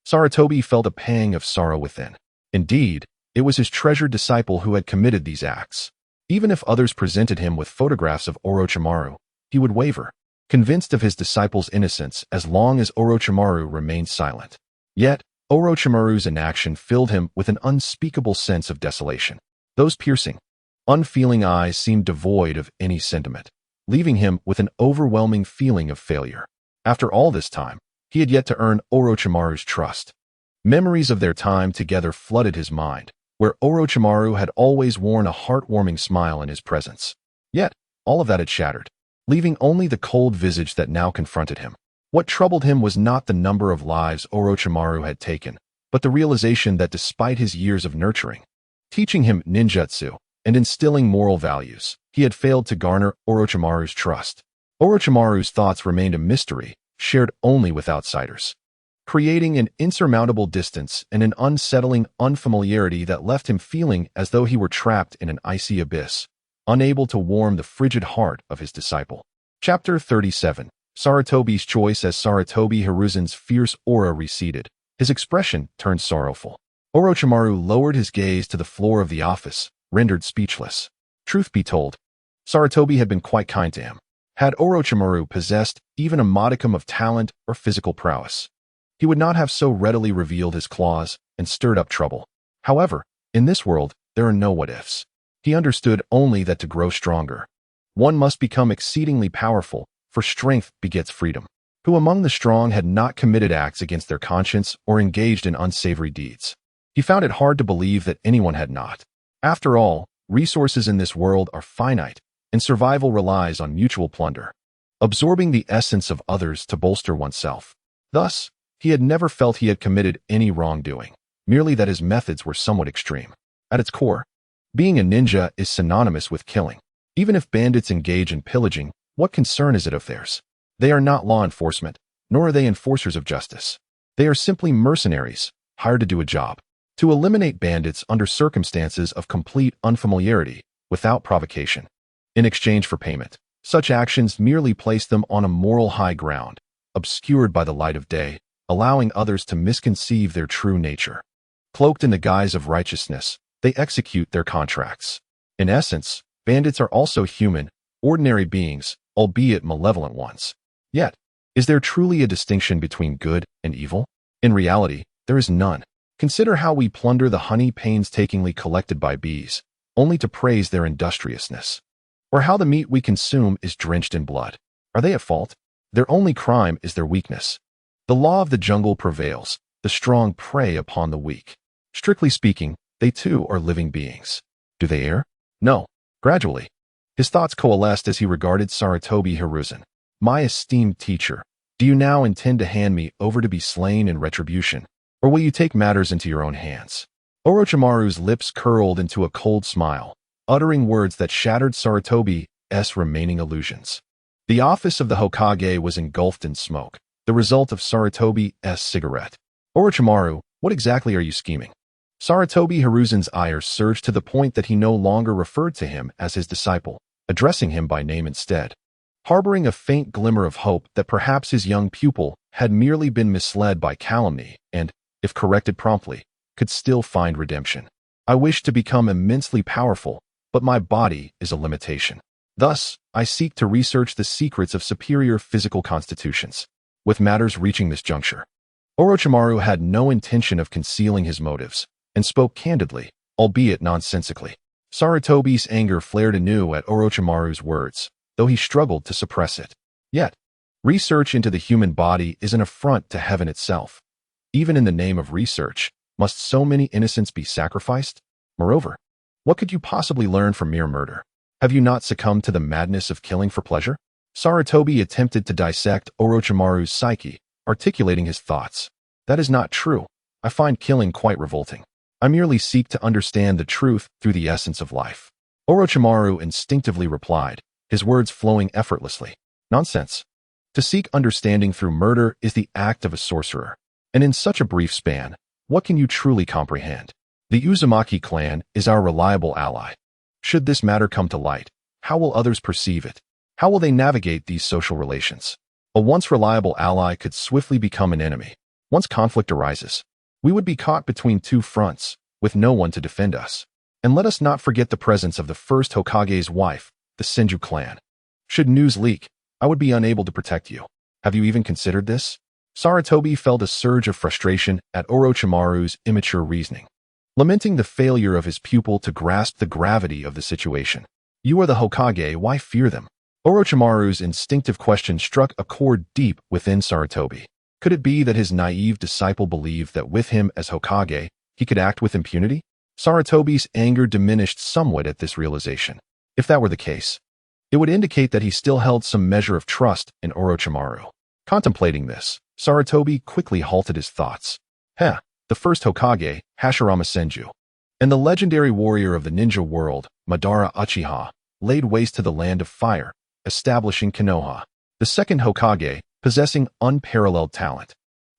Sarutobi felt a pang of sorrow within. Indeed, it was his treasured disciple who had committed these acts. Even if others presented him with photographs of Orochimaru, he would waver, convinced of his disciple's innocence as long as Orochimaru remained silent. Yet, Orochimaru's inaction filled him with an unspeakable sense of desolation. Those piercing, unfeeling eyes seemed devoid of any sentiment, leaving him with an overwhelming feeling of failure. After all this time, he had yet to earn Orochimaru's trust. Memories of their time together flooded his mind, where Orochimaru had always worn a heartwarming smile in his presence. Yet, all of that had shattered, leaving only the cold visage that now confronted him. What troubled him was not the number of lives Orochimaru had taken, but the realization that despite his years of nurturing, teaching him ninjutsu, and instilling moral values, he had failed to garner Orochimaru's trust. Orochimaru's thoughts remained a mystery, shared only with outsiders, creating an insurmountable distance and an unsettling unfamiliarity that left him feeling as though he were trapped in an icy abyss, unable to warm the frigid heart of his disciple. Chapter 37. Sarutobi's choice. As Sarutobi Hiruzen's fierce aura receded, his expression turned sorrowful. Orochimaru lowered his gaze to the floor of the office, rendered speechless. Truth be told, Sarutobi had been quite kind to him. Had Orochimaru possessed even a modicum of talent or physical prowess, he would not have so readily revealed his claws and stirred up trouble. However, in this world, there are no what-ifs. He understood only that to grow stronger, one must become exceedingly powerful, for strength begets freedom. Who among the strong had not committed acts against their conscience or engaged in unsavory deeds? He found it hard to believe that anyone had not. After all, resources in this world are finite, and survival relies on mutual plunder, absorbing the essence of others to bolster oneself. Thus, he had never felt he had committed any wrongdoing, merely that his methods were somewhat extreme. At its core, being a ninja is synonymous with killing. Even if bandits engage in pillaging, what concern is it of theirs? They are not law enforcement, nor are they enforcers of justice. They are simply mercenaries, hired to do a job. To eliminate bandits under circumstances of complete unfamiliarity, without provocation, in exchange for payment. Such actions merely place them on a moral high ground, obscured by the light of day, allowing others to misconceive their true nature. Cloaked in the guise of righteousness, they execute their contracts. In essence, bandits are also human, ordinary beings, albeit malevolent ones. Yet, is there truly a distinction between good and evil? In reality, there is none. Consider how we plunder the honey painstakingly collected by bees, only to praise their industriousness. Or how the meat we consume is drenched in blood. Are they at fault? Their only crime is their weakness. The law of the jungle prevails. The strong prey upon the weak. Strictly speaking, they too are living beings. Do they err? No. Gradually, his thoughts coalesced as he regarded Sarutobi Hiruzen. My esteemed teacher, do you now intend to hand me over to be slain in retribution, or will you take matters into your own hands? Orochimaru's lips curled into a cold smile, uttering words that shattered Sarutobi's remaining illusions. The office of the Hokage was engulfed in smoke, the result of Sarutobi's cigarette. Orochimaru, what exactly are you scheming? Sarutobi Hiruzen's ire surged to the point that he no longer referred to him as his disciple, addressing him by name instead. Harboring a faint glimmer of hope that perhaps his young pupil had merely been misled by calumny and, if corrected promptly, could still find redemption. I wish to become immensely powerful, but my body is a limitation. Thus, I seek to research the secrets of superior physical constitutions. With matters reaching this juncture, Orochimaru had no intention of concealing his motives, and spoke candidly, albeit nonsensically. Sarutobi's anger flared anew at Orochimaru's words, though he struggled to suppress it. Yet, research into the human body is an affront to heaven itself. Even in the name of research, must so many innocents be sacrificed? Moreover, what could you possibly learn from mere murder? Have you not succumbed to the madness of killing for pleasure? Sarutobi attempted to dissect Orochimaru's psyche, articulating his thoughts. That is not true. I find killing quite revolting. I merely seek to understand the truth through the essence of life. Orochimaru instinctively replied, his words flowing effortlessly. Nonsense. To seek understanding through murder is the act of a sorcerer. And in such a brief span, what can you truly comprehend? The Uzumaki clan is our reliable ally. Should this matter come to light, how will others perceive it? How will they navigate these social relations? A once reliable ally could swiftly become an enemy. Once conflict arises, we would be caught between two fronts, with no one to defend us. And let us not forget the presence of the first Hokage's wife, the Senju clan. Should news leak, I would be unable to protect you. Have you even considered this? Sarutobi felt a surge of frustration at Orochimaru's immature reasoning, lamenting the failure of his pupil to grasp the gravity of the situation. You are the Hokage, why fear them? Orochimaru's instinctive question struck a chord deep within Sarutobi. Could it be that his naive disciple believed that with him as Hokage, he could act with impunity? Sarutobi's anger diminished somewhat at this realization. If that were the case, it would indicate that he still held some measure of trust in Orochimaru. Contemplating this, Sarutobi quickly halted his thoughts. The first Hokage, Hashirama Senju, and the legendary warrior of the ninja world, Madara Uchiha, laid waste to the land of fire, establishing Konoha. The second Hokage, possessing unparalleled talent,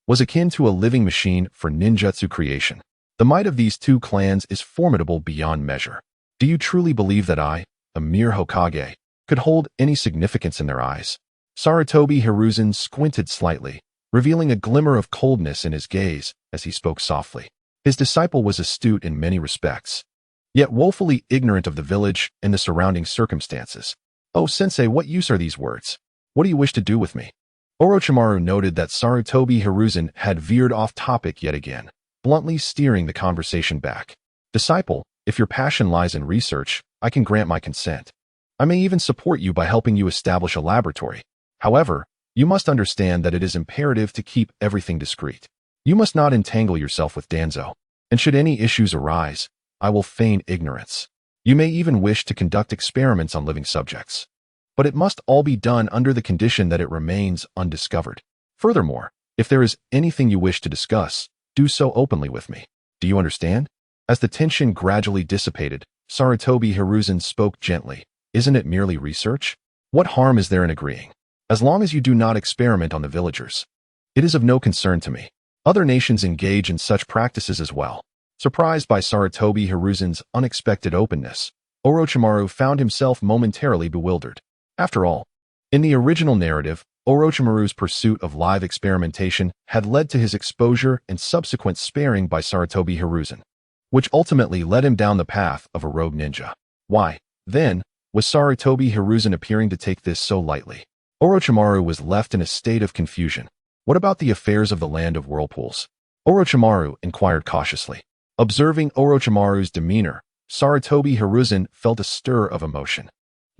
was akin to a living machine for ninjutsu creation. The might of these two clans is formidable beyond measure. Do you truly believe that I, a mere Hokage, could hold any significance in their eyes? Sarutobi Hiruzen squinted slightly, revealing a glimmer of coldness in his gaze as he spoke softly. His disciple was astute in many respects, yet woefully ignorant of the village and the surrounding circumstances. "Oh, sensei, what use are these words? What do you wish to do with me?" Orochimaru noted that Sarutobi Hiruzen had veered off topic yet again, bluntly steering the conversation back. "Disciple, if your passion lies in research, I can grant my consent. I may even support you by helping you establish a laboratory. However, you must understand that it is imperative to keep everything discreet. You must not entangle yourself with Danzo, and should any issues arise, I will feign ignorance. You may even wish to conduct experiments on living subjects. But it must all be done under the condition that it remains undiscovered. Furthermore, if there is anything you wish to discuss, do so openly with me. Do you understand?" As the tension gradually dissipated, Sarutobi Hiruzen spoke gently. "Isn't it merely research? What harm is there in agreeing? As long as you do not experiment on the villagers, it is of no concern to me. Other nations engage in such practices as well." Surprised by Sarutobi Hiruzen's unexpected openness, Orochimaru found himself momentarily bewildered. After all, in the original narrative, Orochimaru's pursuit of live experimentation had led to his exposure and subsequent sparing by Sarutobi Hiruzen, which ultimately led him down the path of a rogue ninja. Why, then, was Sarutobi Hiruzen appearing to take this so lightly? Orochimaru was left in a state of confusion. What about the affairs of the land of whirlpools? Orochimaru inquired cautiously. Observing Orochimaru's demeanor, Sarutobi Hiruzen felt a stir of emotion.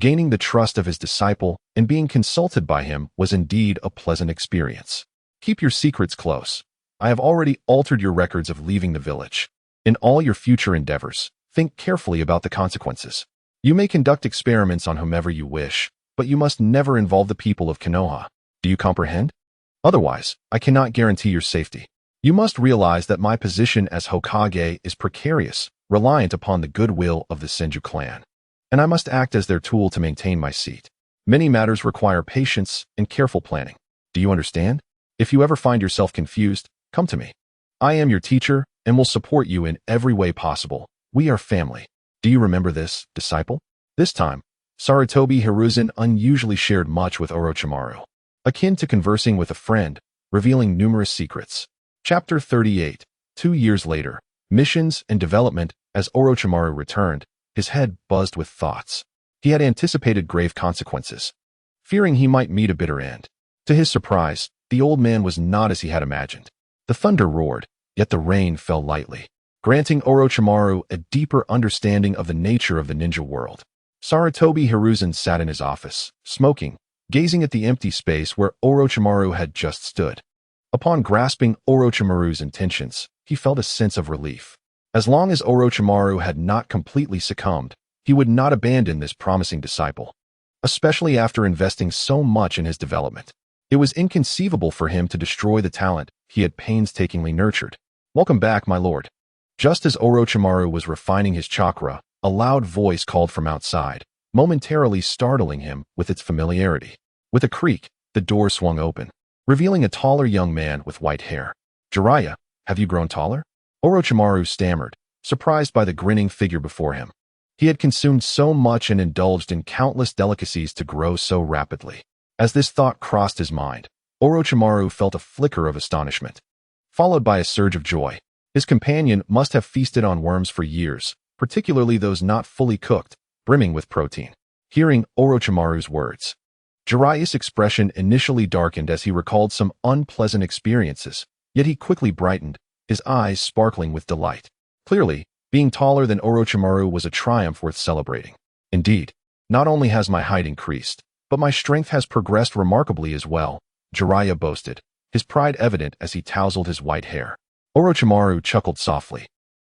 Gaining the trust of his disciple and being consulted by him was indeed a pleasant experience. "Keep your secrets close. I have already altered your records of leaving the village. In all your future endeavors, think carefully about the consequences. You may conduct experiments on whomever you wish, but you must never involve the people of Konoha. Do you comprehend? Otherwise, I cannot guarantee your safety. You must realize that my position as Hokage is precarious, reliant upon the goodwill of the Senju clan, and I must act as their tool to maintain my seat. Many matters require patience and careful planning. Do you understand? If you ever find yourself confused, come to me. I am your teacher and will support you in every way possible. We are family. Do you remember this, disciple?" This time, Sarutobi Hiruzen unusually shared much with Orochimaru, akin to conversing with a friend, revealing numerous secrets. Chapter 38. 2 years later, missions and development. As Orochimaru returned, his head buzzed with thoughts. He had anticipated grave consequences, fearing he might meet a bitter end. To his surprise, the old man was not as he had imagined. The thunder roared, yet the rain fell lightly, granting Orochimaru a deeper understanding of the nature of the ninja world. Sarutobi Hiruzen sat in his office, smoking, gazing at the empty space where Orochimaru had just stood. Upon grasping Orochimaru's intentions, he felt a sense of relief. As long as Orochimaru had not completely succumbed, he would not abandon this promising disciple, especially after investing so much in his development. It was inconceivable for him to destroy the talent he had painstakingly nurtured. "Welcome back, my lord." Just as Orochimaru was refining his chakra, a loud voice called from outside, momentarily startling him with its familiarity. With a creak, the door swung open, revealing a taller young man with white hair. "Jiraiya, have you grown taller?" Orochimaru stammered, surprised by the grinning figure before him. He had consumed so much and indulged in countless delicacies to grow so rapidly. As this thought crossed his mind, Orochimaru felt a flicker of astonishment, followed by a surge of joy. His companion must have feasted on worms for years, particularly those not fully cooked, brimming with protein. Hearing Orochimaru's words, Jiraiya's expression initially darkened as he recalled some unpleasant experiences, yet he quickly brightened, his eyes sparkling with delight. Clearly, being taller than Orochimaru was a triumph worth celebrating. "Indeed, not only has my height increased, but my strength has progressed remarkably as well," Jiraiya boasted, his pride evident as he tousled his white hair. Orochimaru chuckled softly,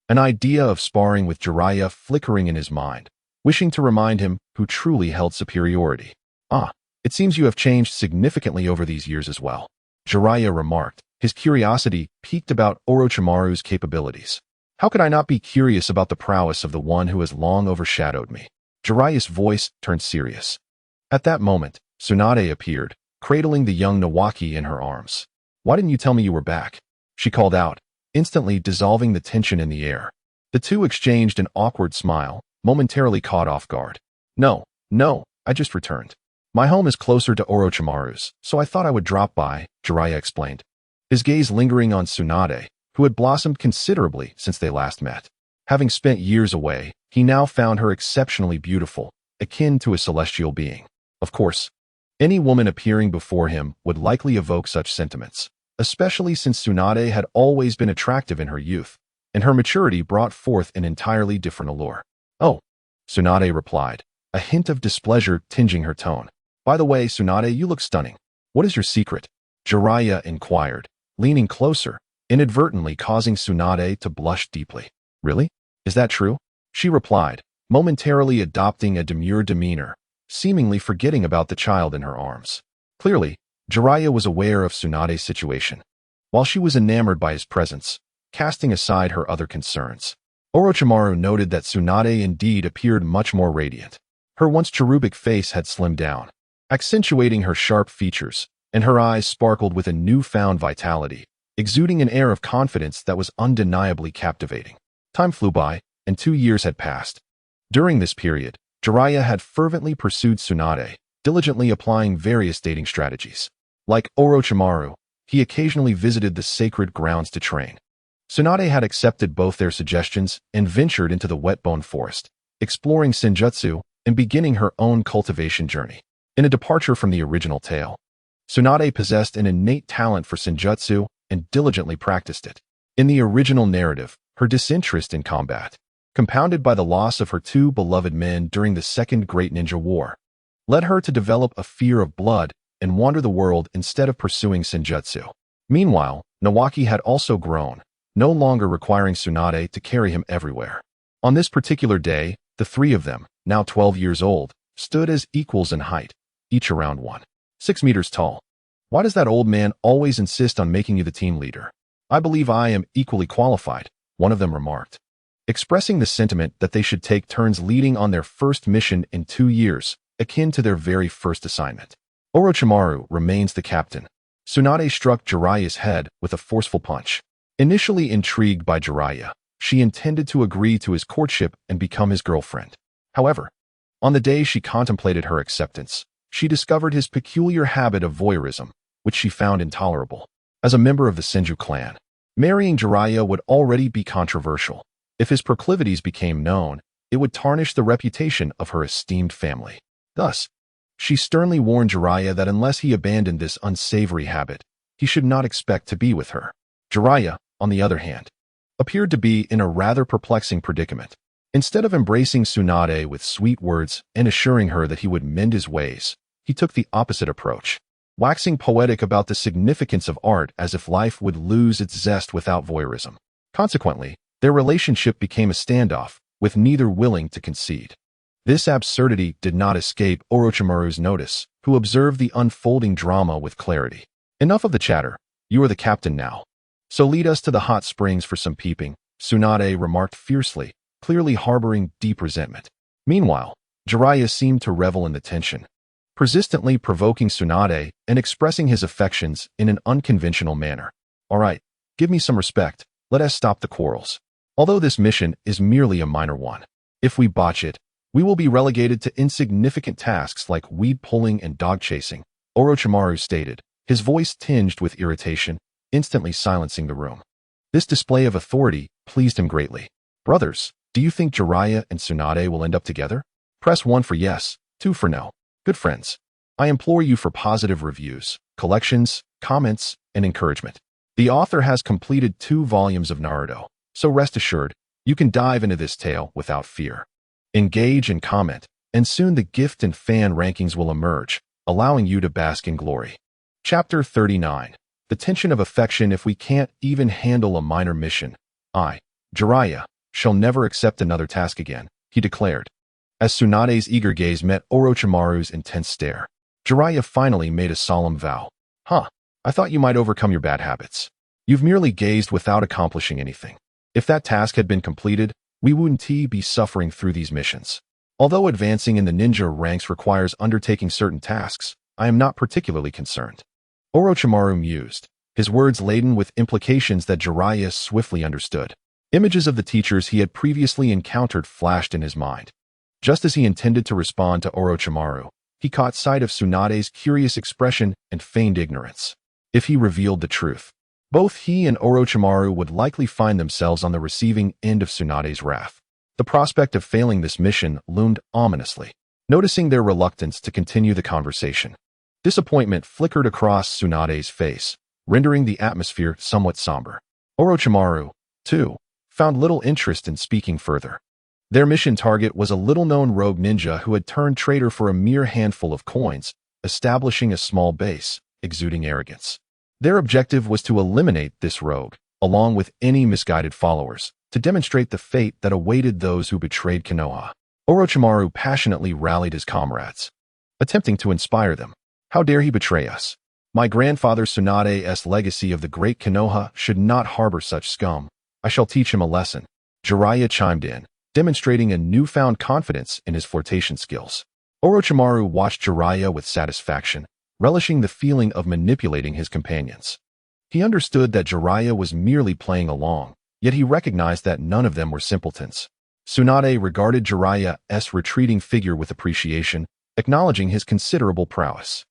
an idea of sparring with Jiraiya flickering in his mind, wishing to remind him who truly held superiority. "Ah, it seems you have changed significantly over these years as well," Jiraiya remarked, his curiosity piqued about Orochimaru's capabilities. "How could I not be curious about the prowess of the one who has long overshadowed me?" Jiraiya's voice turned serious. At that moment, Tsunade appeared, cradling the young Nawaki in her arms. "Why didn't you tell me you were back?" she called out, instantly dissolving the tension in the air. The two exchanged an awkward smile, momentarily caught off guard. No, I just returned. My home is closer to Orochimaru's, so I thought I would drop by," Jiraiya explained, his gaze lingering on Tsunade, who had blossomed considerably since they last met. Having spent years away, he now found her exceptionally beautiful, akin to a celestial being. Of course, any woman appearing before him would likely evoke such sentiments, especially since Tsunade had always been attractive in her youth, and her maturity brought forth an entirely different allure. "Oh," Tsunade replied, a hint of displeasure tinging her tone. "By the way, Tsunade, you look stunning. What is your secret?" Jiraiya inquired, leaning closer, inadvertently causing Tsunade to blush deeply. "Really? Is that true?" she replied, momentarily adopting a demure demeanor, seemingly forgetting about the child in her arms. Clearly, Jiraiya was aware of Tsunade's situation. While she was enamored by his presence, casting aside her other concerns, Orochimaru noted that Tsunade indeed appeared much more radiant. Her once cherubic face had slimmed down, accentuating her sharp features, and her eyes sparkled with a newfound vitality, exuding an air of confidence that was undeniably captivating. Time flew by, and 2 years had passed. During this period, Jiraiya had fervently pursued Tsunade, diligently applying various dating strategies. Like Orochimaru, he occasionally visited the sacred grounds to train. Tsunade had accepted both their suggestions and ventured into the wet-bone forest, exploring senjutsu and beginning her own cultivation journey. In a departure from the original tale, Tsunade possessed an innate talent for senjutsu and diligently practiced it. In the original narrative, her disinterest in combat, compounded by the loss of her 2 beloved men during the Second Great Ninja War, led her to develop a fear of blood and wander the world instead of pursuing senjutsu. Meanwhile, Nawaki had also grown, no longer requiring Tsunade to carry him everywhere. On this particular day, the 3 of them, now 12 years old, stood as equals in height, each around 1.6 meters tall. "Why does that old man always insist on making you the team leader? I believe I am equally qualified," one of them remarked, expressing the sentiment that they should take turns leading on their first mission in 2 years, akin to their very first assignment. Orochimaru remains the captain. Tsunade struck Jiraiya's head with a forceful punch. Initially intrigued by Jiraiya, she intended to agree to his courtship and become his girlfriend. However, on the day she contemplated her acceptance, she discovered his peculiar habit of voyeurism, which she found intolerable. As a member of the Senju clan, marrying Jiraiya would already be controversial. If his proclivities became known, it would tarnish the reputation of her esteemed family. Thus, she sternly warned Jiraiya that unless he abandoned this unsavory habit, he should not expect to be with her. Jiraiya, on the other hand, appeared to be in a rather perplexing predicament. Instead of embracing Tsunade with sweet words and assuring her that he would mend his ways, he took the opposite approach, waxing poetic about the significance of art as if life would lose its zest without voyeurism. Consequently, their relationship became a standoff, with neither willing to concede. This absurdity did not escape Orochimaru's notice, who observed the unfolding drama with clarity. "Enough of the chatter. You are the captain now. So lead us to the hot springs for some peeping," Tsunade remarked fiercely, clearly harboring deep resentment. Meanwhile, Jiraiya seemed to revel in the tension, persistently provoking Tsunade and expressing his affections in an unconventional manner. "All right, give me some respect. Let us stop the quarrels. Although this mission is merely a minor one, if we botch it, we will be relegated to insignificant tasks like weed pulling and dog chasing," Orochimaru stated, his voice tinged with irritation, instantly silencing the room. This display of authority pleased him greatly. "Brothers, do you think Jiraiya and Tsunade will end up together? Press 1 for yes, 2 for no. Good friends, I implore you for positive reviews, collections, comments, and encouragement. The author has completed 2 volumes of Naruto, so rest assured, you can dive into this tale without fear. Engage and comment, and soon the gift and fan rankings will emerge, allowing you to bask in glory." Chapter 39. The tension of affection. "If we can't even handle a minor mission, I, Jiraiya, shall never accept another task again," he declared. As Tsunade's eager gaze met Orochimaru's intense stare, Jiraiya finally made a solemn vow. "Huh, I thought you might overcome your bad habits. You've merely gazed without accomplishing anything. If that task had been completed, we wouldn't be suffering through these missions. Although advancing in the ninja ranks requires undertaking certain tasks, I am not particularly concerned." Orochimaru mused, his words laden with implications that Jiraiya swiftly understood. Images of the teachers he had previously encountered flashed in his mind. Just as he intended to respond to Orochimaru, he caught sight of Tsunade's curious expression and feigned ignorance. If he revealed the truth, both he and Orochimaru would likely find themselves on the receiving end of Tsunade's wrath. The prospect of failing this mission loomed ominously. noticing their reluctance to continue the conversation. Disappointment flickered across Tsunade's face, rendering the atmosphere somewhat somber. Orochimaru, too, found little interest in speaking further. Their mission target was a little-known rogue ninja who had turned traitor for a mere handful of coins, establishing a small base, exuding arrogance. Their objective was to eliminate this rogue, along with any misguided followers, to demonstrate the fate that awaited those who betrayed Konoha. Orochimaru passionately rallied his comrades, attempting to inspire them. How dare he betray us? My grandfather Tsunade's legacy of the great Konoha should not harbor such scum. I shall teach him a lesson. Jiraiya chimed in, demonstrating a newfound confidence in his flirtation skills. Orochimaru watched Jiraiya with satisfaction, relishing the feeling of manipulating his companions. He understood that Jiraiya was merely playing along, yet he recognized that none of them were simpletons. Tsunade regarded Jiraiya's retreating figure with appreciation, acknowledging his considerable prowess.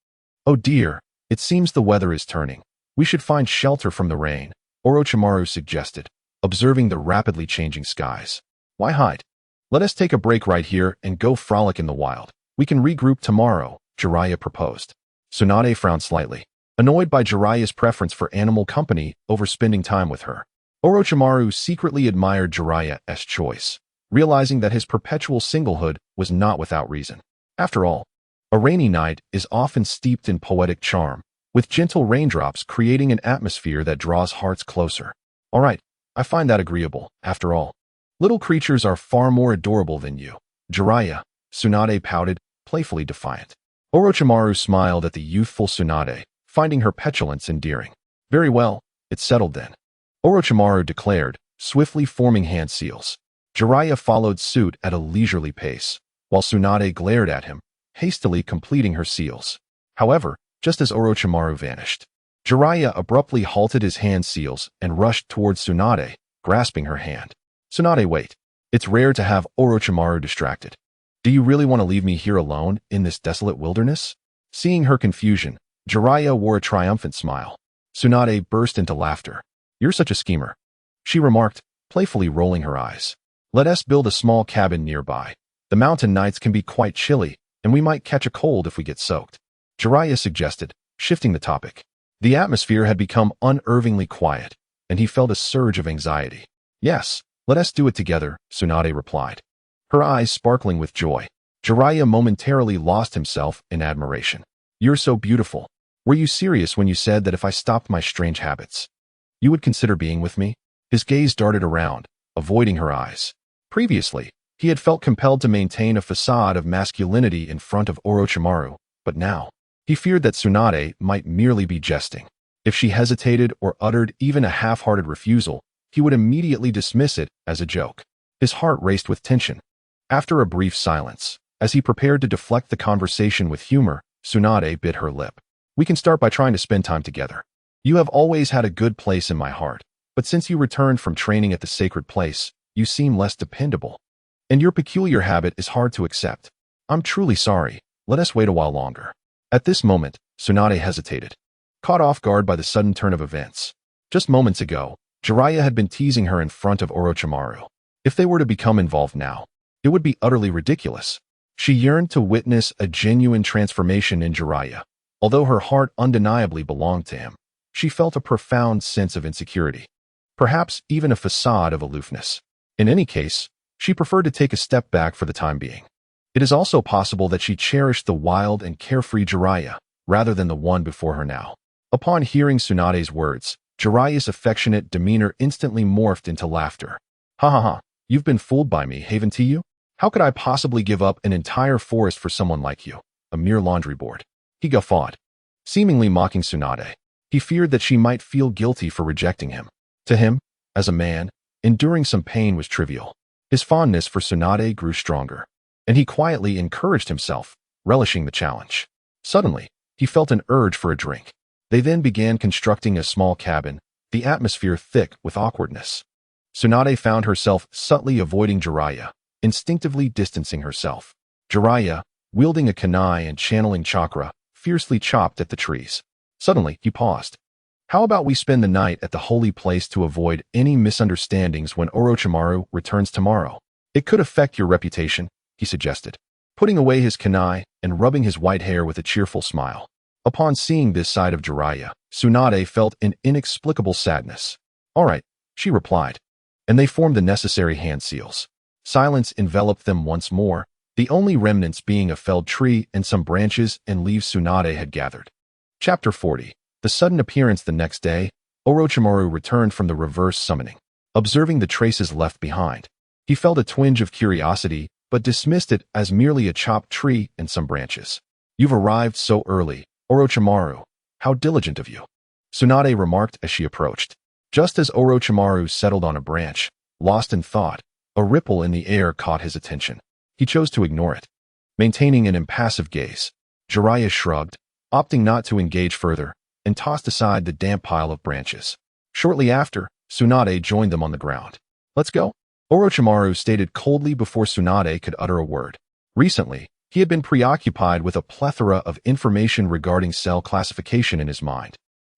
Oh dear, it seems the weather is turning. We should find shelter from the rain, Orochimaru suggested, observing the rapidly changing skies. Why hide? Let us take a break right here and go frolic in the wild. We can regroup tomorrow, Jiraiya proposed. Tsunade frowned slightly, annoyed by Jiraiya's preference for animal company over spending time with her. Orochimaru secretly admired Jiraiya's choice, realizing that his perpetual singlehood was not without reason. After all, a rainy night is often steeped in poetic charm, with gentle raindrops creating an atmosphere that draws hearts closer. All right, I find that agreeable, after all. Little creatures are far more adorable than you, Jiraiya, Tsunade pouted, playfully defiant. Orochimaru smiled at the youthful Tsunade, finding her petulance endearing. Very well, it's settled then, Orochimaru declared, swiftly forming hand seals. Jiraiya followed suit at a leisurely pace, while Tsunade glared at him, hastily completing her seals. However, just as Orochimaru vanished, Jiraiya abruptly halted his hand seals and rushed towards Tsunade, grasping her hand. Tsunade, wait. It's rare to have Orochimaru distracted. Do you really want to leave me here alone in this desolate wilderness? Seeing her confusion, Jiraiya wore a triumphant smile. Tsunade burst into laughter. You're such a schemer, she remarked, playfully rolling her eyes. Let us build a small cabin nearby. The mountain nights can be quite chilly, and we might catch a cold if we get soaked, Jiraiya suggested, shifting the topic. The atmosphere had become unnervingly quiet, and he felt a surge of anxiety. Yes, let us do it together, Tsunade replied, her eyes sparkling with joy. Jiraiya momentarily lost himself in admiration. You're so beautiful. Were you serious when you said that if I stopped my strange habits, you would consider being with me? His gaze darted around, avoiding her eyes. Previously, he had felt compelled to maintain a facade of masculinity in front of Orochimaru, but now, he feared that Tsunade might merely be jesting. If she hesitated or uttered even a half-hearted refusal, he would immediately dismiss it as a joke. His heart raced with tension. After a brief silence, as he prepared to deflect the conversation with humor, Tsunade bit her lip. We can start by trying to spend time together. You have always had a good place in my heart, but since you returned from training at the sacred place, you seem less dependable. And your peculiar habit is hard to accept. I'm truly sorry. Let us wait a while longer. At this moment, Tsunade hesitated, caught off guard by the sudden turn of events. Just moments ago, Jiraiya had been teasing her in front of Orochimaru. If they were to become involved now, it would be utterly ridiculous. She yearned to witness a genuine transformation in Jiraiya. Although her heart undeniably belonged to him, she felt a profound sense of insecurity, perhaps even a facade of aloofness. In any case, she preferred to take a step back for the time being. It is also possible that she cherished the wild and carefree Jiraiya, rather than the one before her now. Upon hearing Tsunade's words, Jiraiya's affectionate demeanor instantly morphed into laughter. Ha ha ha, you've been fooled by me, haven't you? How could I possibly give up an entire forest for someone like you, a mere laundry board? He guffawed, seemingly mocking Tsunade. He feared that she might feel guilty for rejecting him. To him, as a man, enduring some pain was trivial. His fondness for Tsunade grew stronger, and he quietly encouraged himself, relishing the challenge. Suddenly, he felt an urge for a drink. They then began constructing a small cabin, the atmosphere thick with awkwardness. Tsunade found herself subtly avoiding Jiraiya, instinctively distancing herself. Jiraiya, wielding a kunai and channeling chakra, fiercely chopped at the trees. Suddenly, he paused. How about we spend the night at the holy place to avoid any misunderstandings when Orochimaru returns tomorrow? It could affect your reputation, he suggested. putting away his kunai and rubbing his white hair with a cheerful smile. Upon seeing this side of Jiraiya, Tsunade felt an inexplicable sadness. "All right," she replied, and they formed the necessary hand seals. Silence enveloped them once more, the only remnants being a felled tree and some branches and leaves Tsunade had gathered. Chapter 40. The sudden appearance the next day, Orochimaru returned from the reverse summoning. Observing the traces left behind, he felt a twinge of curiosity, but dismissed it as merely a chopped tree and some branches. "You've arrived so early, Orochimaru. How diligent of you," Tsunade remarked as she approached. Just as Orochimaru settled on a branch, lost in thought, a ripple in the air caught his attention. He chose to ignore it. Maintaining an impassive gaze, Jiraiya shrugged, opting not to engage further, and tossed aside the damp pile of branches. Shortly after, Tsunade joined them on the ground. "Let's go," Orochimaru stated coldly before Tsunade could utter a word. Recently, he had been preoccupied with a plethora of information regarding cell classification in his mind,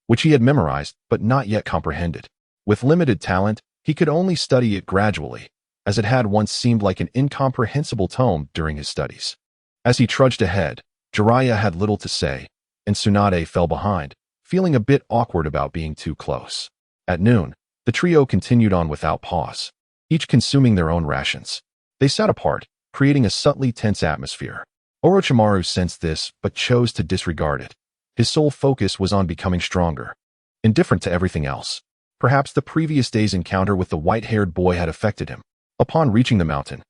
which he had memorized but not yet comprehended. With limited talent, he could only study it gradually, as it had once seemed like an incomprehensible tome during his studies. As he trudged ahead, Jiraiya had little to say, and Tsunade fell behind, feeling a bit awkward about being too close. At noon, the trio continued on without pause, each consuming their own rations. They sat apart, creating a subtly tense atmosphere. Orochimaru sensed this but chose to disregard it. His sole focus was on becoming stronger, indifferent to everything else. Perhaps the previous day's encounter with the white-haired boy had affected him. Upon reaching the mountain,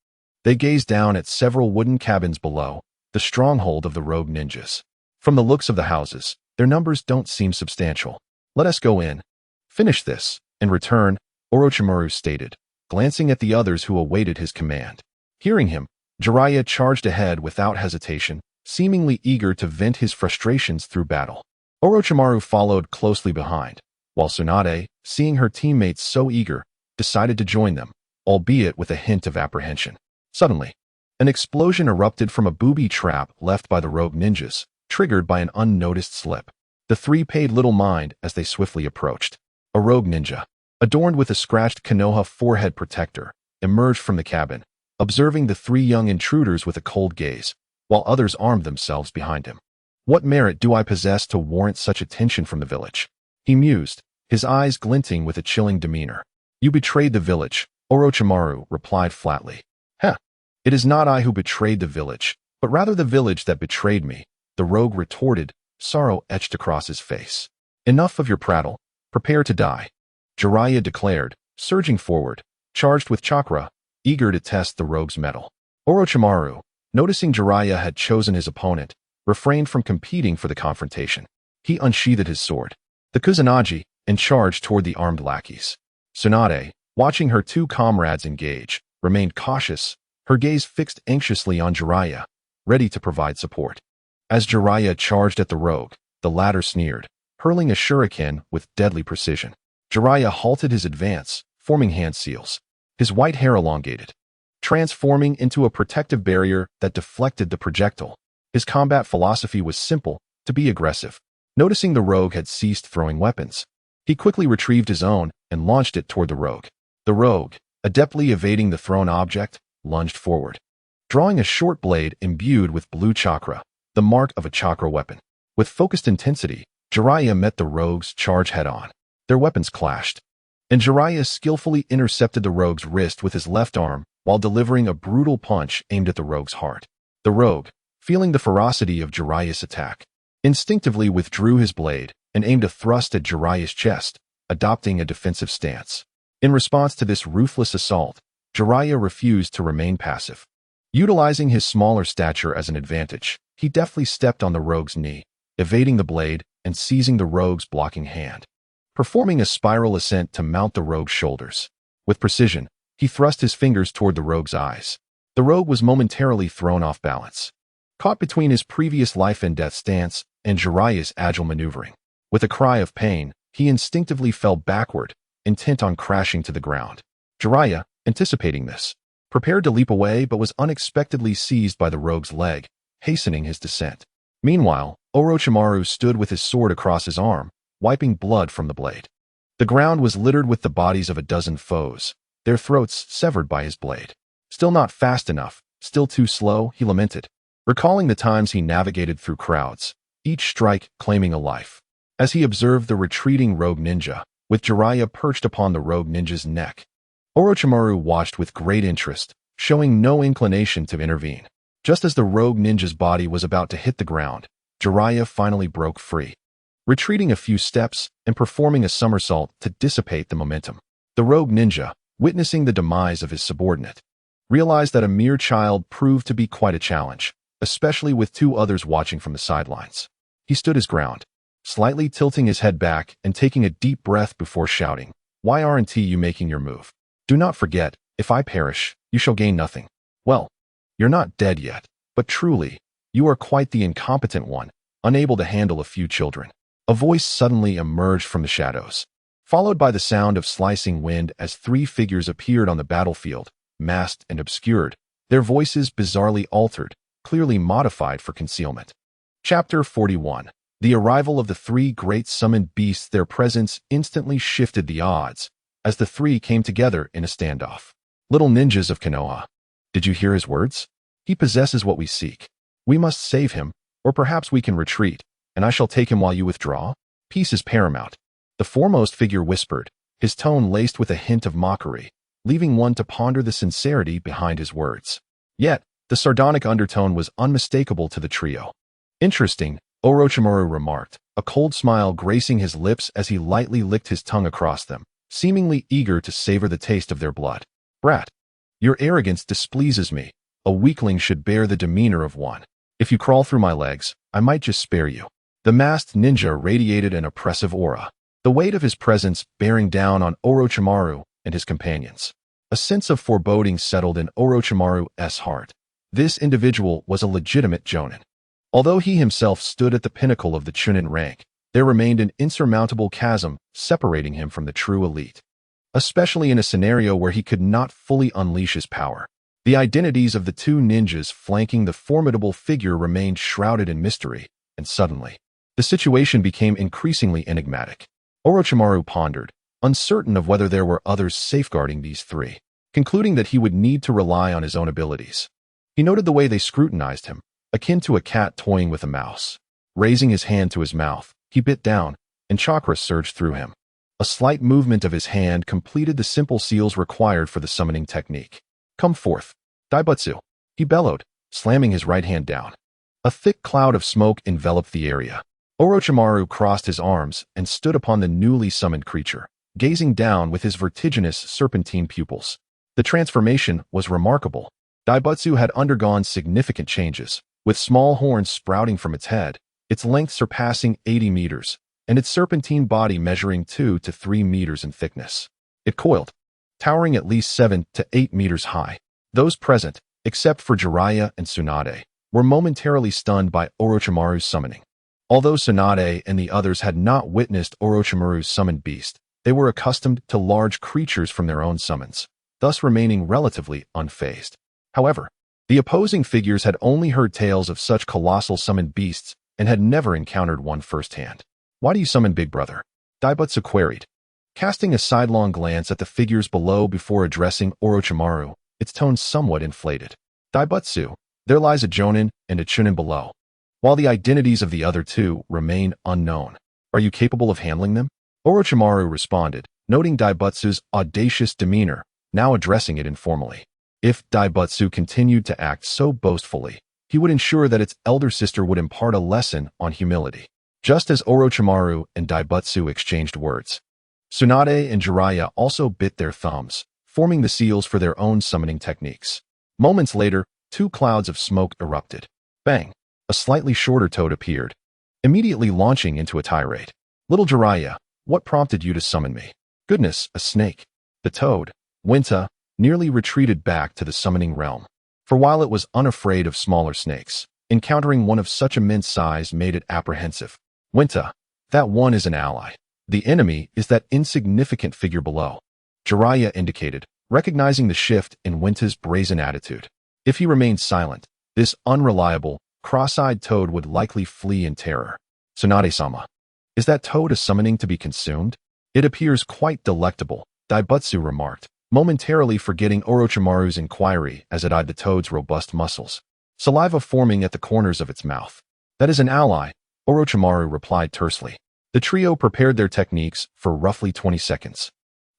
they gazed down at several wooden cabins below, the stronghold of the rogue ninjas. From the looks of the houses, their numbers don't seem substantial. "Let us go in, finish this, and return," Orochimaru stated, glancing at the others who awaited his command. Hearing him, Jiraiya charged ahead without hesitation, seemingly eager to vent his frustrations through battle. Orochimaru followed closely behind, while Tsunade, seeing her teammates so eager, decided to join them, albeit with a hint of apprehension. Suddenly, an explosion erupted from a booby trap left by the rogue ninjas, triggered by an unnoticed slip. The three paid little mind as they swiftly approached. A rogue ninja, adorned with a scratched Konoha forehead protector, emerged from the cabin, observing the three young intruders with a cold gaze, while others armed themselves behind him. "What merit do I possess to warrant such attention from the village?" he mused, his eyes glinting with a chilling demeanor. "You betrayed the village," Orochimaru replied flatly. "Heh, it is not I who betrayed the village, but rather the village that betrayed me," the rogue retorted, sorrow etched across his face. "Enough of your prattle, prepare to die," Jiraiya declared, surging forward, charged with chakra, eager to test the rogue's mettle. Orochimaru, noticing Jiraiya had chosen his opponent, refrained from competing for the confrontation. He unsheathed his sword, the Kusanagi, and charged toward the armed lackeys. Tsunade, watching her two comrades engage, remained cautious, her gaze fixed anxiously on Jiraiya, ready to provide support. As Jiraiya charged at the rogue, the latter sneered, hurling a shuriken with deadly precision. Jiraiya halted his advance, forming hand seals. His white hair elongated, transforming into a protective barrier that deflected the projectile. His combat philosophy was simple: to be aggressive. Noticing the rogue had ceased throwing weapons, he quickly retrieved his own and launched it toward the rogue. The rogue, adeptly evading the thrown object, lunged forward, drawing a short blade imbued with blue chakra, the mark of a chakra weapon. With focused intensity, Jiraiya met the rogue's charge head-on. Their weapons clashed, and Jiraiya skillfully intercepted the rogue's wrist with his left arm while delivering a brutal punch aimed at the rogue's heart. The rogue, feeling the ferocity of Jiraiya's attack, instinctively withdrew his blade and aimed a thrust at Jiraiya's chest, adopting a defensive stance. In response to this ruthless assault, Jiraiya refused to remain passive. Utilizing his smaller stature as an advantage, he deftly stepped on the rogue's knee, evading the blade and seizing the rogue's blocking hand. Performing a spiral ascent to mount the rogue's shoulders. With precision, he thrust his fingers toward the rogue's eyes. The rogue was momentarily thrown off balance, caught between his previous life and death stance and Jiraiya's agile maneuvering. With a cry of pain, he instinctively fell backward, intent on crashing to the ground. Jiraiya, anticipating this, prepared to leap away but was unexpectedly seized by the rogue's leg, hastening his descent. Meanwhile, Orochimaru stood with his sword across his arm, wiping blood from the blade. The ground was littered with the bodies of a dozen foes, their throats severed by his blade. "Still not fast enough, still too slow," he lamented, recalling the times he navigated through crowds, each strike claiming a life. As he observed the retreating rogue ninja, with Jiraiya perched upon the rogue ninja's neck, Orochimaru watched with great interest, showing no inclination to intervene. Just as the rogue ninja's body was about to hit the ground, Jiraiya finally broke free, retreating a few steps and performing a somersault to dissipate the momentum. The rogue ninja, witnessing the demise of his subordinate, realized that a mere child proved to be quite a challenge, especially with two others watching from the sidelines. He stood his ground, slightly tilting his head back and taking a deep breath before shouting, "Why aren't you making your move? Do not forget, if I perish, you shall gain nothing." "Well, you're not dead yet, but truly, you are quite the incompetent one, unable to handle a few children." A voice suddenly emerged from the shadows, followed by the sound of slicing wind as three figures appeared on the battlefield, masked and obscured, their voices bizarrely altered, clearly modified for concealment. Chapter 41. The arrival of the three great summoned beasts. Their presence instantly shifted the odds, as the three came together in a standoff. "Little ninjas of Konoha. Did you hear his words? He possesses what we seek. We must save him, or perhaps we can retreat, and I shall take him while you withdraw. Peace is paramount," the foremost figure whispered, his tone laced with a hint of mockery, leaving one to ponder the sincerity behind his words. Yet, the sardonic undertone was unmistakable to the trio. "Interesting," Orochimaru remarked, a cold smile gracing his lips as he lightly licked his tongue across them, seemingly eager to savor the taste of their blood. "Brat, your arrogance displeases me. A weakling should bear the demeanor of one. If you crawl through my legs, I might just spare you." The masked ninja radiated an oppressive aura, the weight of his presence bearing down on Orochimaru and his companions. A sense of foreboding settled in Orochimaru's heart. This individual was a legitimate Jonin. Although he himself stood at the pinnacle of the Chunin rank, there remained an insurmountable chasm separating him from the true elite, especially in a scenario where he could not fully unleash his power. The identities of the two ninjas flanking the formidable figure remained shrouded in mystery, and suddenly, the situation became increasingly enigmatic. Orochimaru pondered, uncertain of whether there were others safeguarding these three, concluding that he would need to rely on his own abilities. He noted the way they scrutinized him, akin to a cat toying with a mouse. Raising his hand to his mouth, he bit down, and chakra surged through him. A slight movement of his hand completed the simple seals required for the summoning technique. "Come forth, Daibutsu," he bellowed, slamming his right hand down. A thick cloud of smoke enveloped the area. Orochimaru crossed his arms and stood upon the newly summoned creature, gazing down with his vertiginous serpentine pupils. The transformation was remarkable. Daibutsu had undergone significant changes, with small horns sprouting from its head, its length surpassing 80 meters, and its serpentine body measuring 2 to 3 meters in thickness. It coiled, towering at least 7 to 8 meters high. Those present, except for Jiraiya and Tsunade, were momentarily stunned by Orochimaru's summoning. Although Tsunade and the others had not witnessed Orochimaru's summoned beast, they were accustomed to large creatures from their own summons, thus remaining relatively unfazed. However, the opposing figures had only heard tales of such colossal summoned beasts and had never encountered one firsthand. "Why do you summon Big Brother?" Daibutsu queried, casting a sidelong glance at the figures below before addressing Orochimaru, its tone somewhat inflated. "Daibutsu, there lies a Jonin and a Chunin below, while the identities of the other two remain unknown. Are you capable of handling them?" Orochimaru responded, noting Daibutsu's audacious demeanor, now addressing it informally. If Daibutsu continued to act so boastfully, he would ensure that its elder sister would impart a lesson on humility. Just as Orochimaru and Daibutsu exchanged words, Tsunade and Jiraiya also bit their thumbs, forming the seals for their own summoning techniques. Moments later, two clouds of smoke erupted. Bang! A slightly shorter toad appeared, immediately launching into a tirade. "Little Jiraiya, what prompted you to summon me?" "Goodness, a snake." The toad, Winta, nearly retreated back to the summoning realm. For while it was unafraid of smaller snakes, encountering one of such immense size made it apprehensive. "Winta, that one is an ally. The enemy is that insignificant figure below," Jiraiya indicated, recognizing the shift in Winta's brazen attitude. If he remained silent, this unreliable, cross-eyed toad would likely flee in terror. "Tsunade-sama, is that toad a summoning to be consumed?" "It appears quite delectable," Daibutsu remarked, momentarily forgetting Orochimaru's inquiry as it eyed the toad's robust muscles. saliva forming at the corners of its mouth. That is an ally, Orochimaru replied tersely. The trio prepared their techniques for roughly 20 seconds.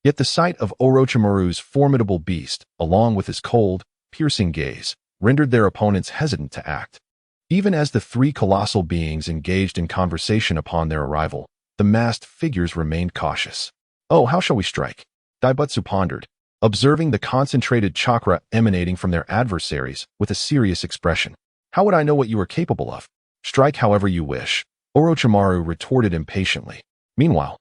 Yet the sight of Orochimaru's formidable beast, along with his cold, piercing gaze, rendered their opponents hesitant to act. Even as the three colossal beings engaged in conversation upon their arrival, the masked figures remained cautious. Oh, how shall we strike? Daibutsu pondered, observing the concentrated chakra emanating from their adversaries with a serious expression. How would I know what you are capable of? Strike however you wish, Orochimaru retorted impatiently. Meanwhile,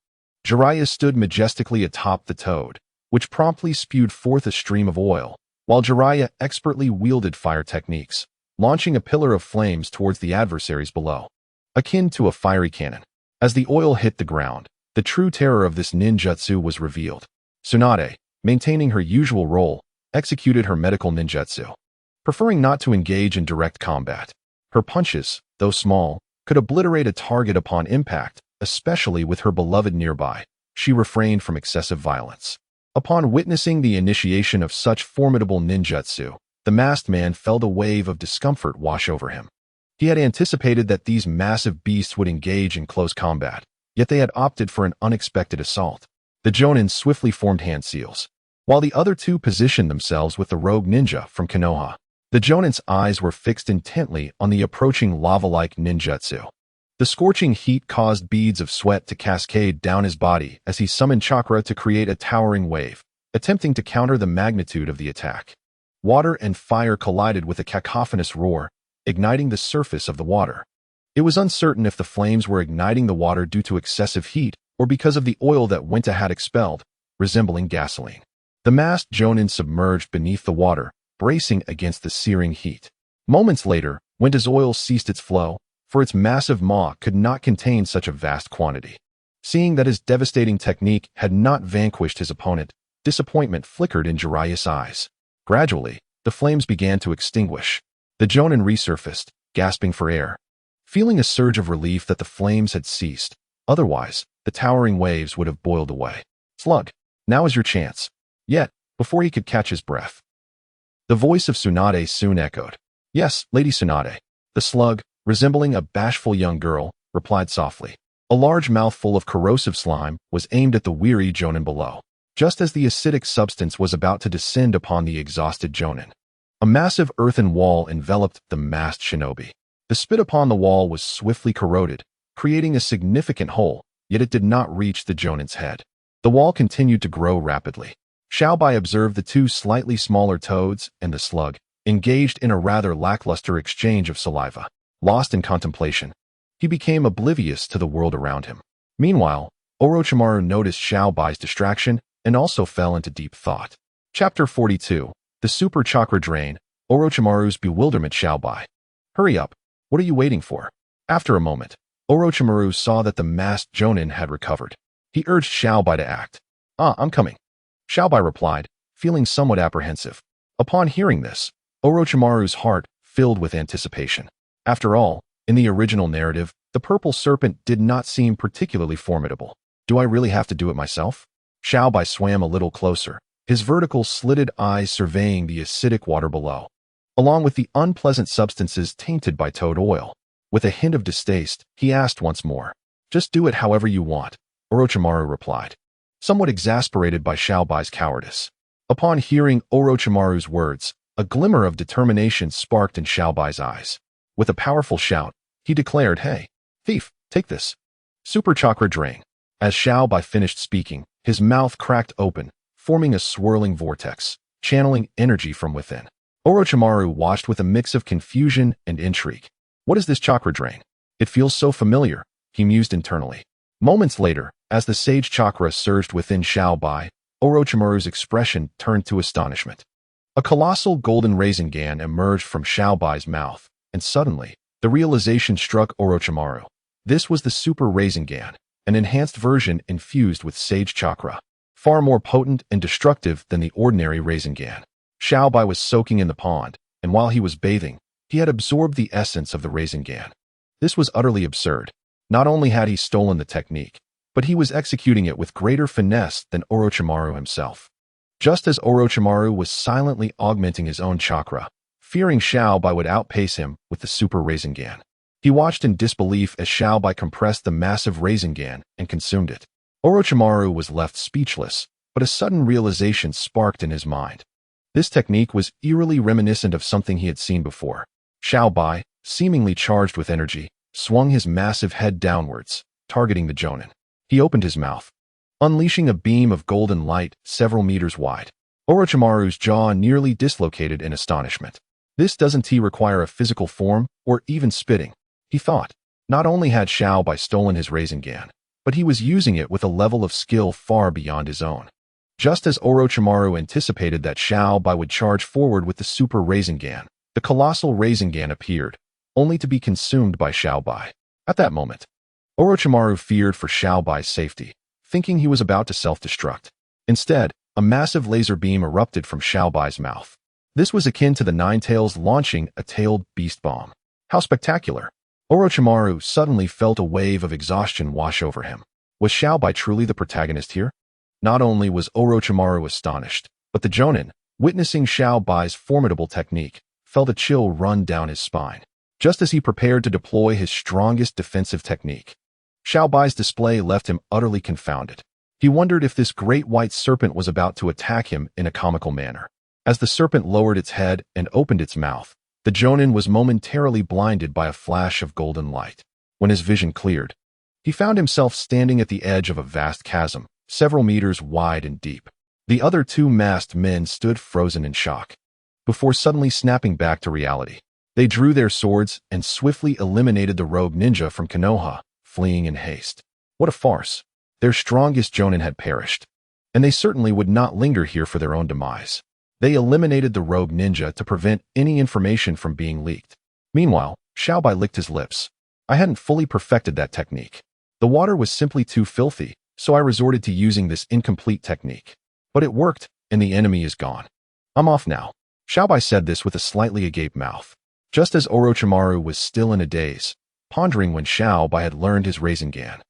Jiraiya stood majestically atop the toad, which promptly spewed forth a stream of oil, while Jiraiya expertly wielded fire techniques, launching a pillar of flames towards the adversaries below, akin to a fiery cannon. As the oil hit the ground, the true terror of this ninjutsu was revealed. Tsunade, maintaining her usual role, executed her medical ninjutsu. Preferring not to engage in direct combat, her punches, though small, could obliterate a target upon impact, especially with her beloved nearby. She refrained from excessive violence. Upon witnessing the initiation of such formidable ninjutsu, the masked man felt a wave of discomfort wash over him. He had anticipated that these massive beasts would engage in close combat, yet they had opted for an unexpected assault. The Jonin swiftly formed hand seals, while the other two positioned themselves with the rogue ninja from Konoha. The Jonin's eyes were fixed intently on the approaching lava-like ninjutsu. The scorching heat caused beads of sweat to cascade down his body as he summoned chakra to create a towering wave, attempting to counter the magnitude of the attack. Water and fire collided with a cacophonous roar, igniting the surface of the water. It was uncertain if the flames were igniting the water due to excessive heat or because of the oil that Winta had expelled, resembling gasoline. The masked Jonin submerged beneath the water, bracing against the searing heat. Moments later, Winta's oil ceased its flow, for its massive maw could not contain such a vast quantity. Seeing that his devastating technique had not vanquished his opponent, disappointment flickered in Jiraiya's eyes. Gradually, the flames began to extinguish. The Jonin resurfaced, gasping for air. Feeling a surge of relief that the flames had ceased, otherwise, the towering waves would have boiled away. Slug, now is your chance. Yet, before he could catch his breath, the voice of Tsunade soon echoed. Yes, Lady Tsunade. The slug, resembling a bashful young girl, replied softly. A large mouthful of corrosive slime was aimed at the weary Jonin below, just as the acidic substance was about to descend upon the exhausted Jonin. A massive earthen wall enveloped the masked shinobi. The spit upon the wall was swiftly corroded, creating a significant hole, yet it did not reach the Jonin's head. The wall continued to grow rapidly. Xiaobai observed the two slightly smaller toads and the slug, engaged in a rather lackluster exchange of saliva. Lost in contemplation, he became oblivious to the world around him. Meanwhile, Orochimaru noticed Xiaobai's distraction and also fell into deep thought. Chapter 42. The Super Chakra Drain, Orochimaru's bewilderment. Xiaobai. Hurry up, what are you waiting for? After a moment, Orochimaru saw that the masked Jonin had recovered. He urged Xiaobai to act. I'm coming. Xiaobai replied, feeling somewhat apprehensive. Upon hearing this, Orochimaru's heart filled with anticipation. After all, in the original narrative, the purple serpent did not seem particularly formidable. Do I really have to do it myself? Xiaobai swam a little closer, his vertical slitted eyes surveying the acidic water below, along with the unpleasant substances tainted by toad oil. With a hint of distaste, he asked once more. Just do it however you want, Orochimaru replied, somewhat exasperated by Xiaobai's cowardice. Upon hearing Orochimaru's words, a glimmer of determination sparked in Xiaobai's eyes. With a powerful shout, he declared, Hey, thief, take this. Super Chakra Drain. As Xiaobai finished speaking, his mouth cracked open, forming a swirling vortex, channeling energy from within. Orochimaru watched with a mix of confusion and intrigue. What is this chakra drain? It feels so familiar, he mused internally. Moments later, as the sage chakra surged within Xiaobai, Orochimaru's expression turned to astonishment. A colossal golden Rasengan emerged from Xiaobai's mouth, and suddenly, the realization struck Orochimaru. This was the Super Rasengan, an enhanced version infused with sage chakra, far more potent and destructive than the ordinary Rasengan. Xiaobai was soaking in the pond, and while he was bathing, he had absorbed the essence of the Rasengan. This was utterly absurd. Not only had he stolen the technique, but he was executing it with greater finesse than Orochimaru himself. Just as Orochimaru was silently augmenting his own chakra, fearing Xiao Bai would outpace him with the super Rasengan. He watched in disbelief as Xiao Bai compressed the massive Rasengan and consumed it. Orochimaru was left speechless, but a sudden realization sparked in his mind. This technique was eerily reminiscent of something he had seen before. Xiao Bai, seemingly charged with energy, swung his massive head downwards, targeting the Jonin. He opened his mouth, unleashing a beam of golden light several meters wide. Orochimaru's jaw nearly dislocated in astonishment. This doesn't require a physical form or even spitting, he thought. Not only had Xiao Bai stolen his Rasengan, but he was using it with a level of skill far beyond his own. Just as Orochimaru anticipated that Xiao Bai would charge forward with the super Rasengan, the colossal Rasengan appeared, only to be consumed by Xiao Bai. At that moment, Orochimaru feared for Xiao Bai's safety, thinking he was about to self-destruct. Instead, a massive laser beam erupted from Xiao Bai's mouth. This was akin to the Nine Tails launching a tailed beast bomb. How spectacular! Orochimaru suddenly felt a wave of exhaustion wash over him. Was Xiao Bai truly the protagonist here? Not only was Orochimaru astonished, but the Jonin, witnessing Xiao Bai's formidable technique, felt a chill run down his spine. Just as he prepared to deploy his strongest defensive technique, Xiao Bai's display left him utterly confounded. He wondered if this great white serpent was about to attack him in a comical manner. As the serpent lowered its head and opened its mouth, the Jonin was momentarily blinded by a flash of golden light. When his vision cleared, he found himself standing at the edge of a vast chasm, several meters wide and deep. The other two masked men stood frozen in shock, before suddenly snapping back to reality. They drew their swords and swiftly eliminated the rogue ninja from Konoha, fleeing in haste. What a farce! Their strongest Jonin had perished, and they certainly would not linger here for their own demise. They eliminated the rogue ninja to prevent any information from being leaked. Meanwhile, Xiao Bai licked his lips. I hadn't fully perfected that technique. The water was simply too filthy, so I resorted to using this incomplete technique. But it worked, and the enemy is gone. I'm off now. Xiao Bai said this with a slightly agape mouth. Just as Orochimaru was still in a daze, pondering when Xiao Bai had learned his Rasengan,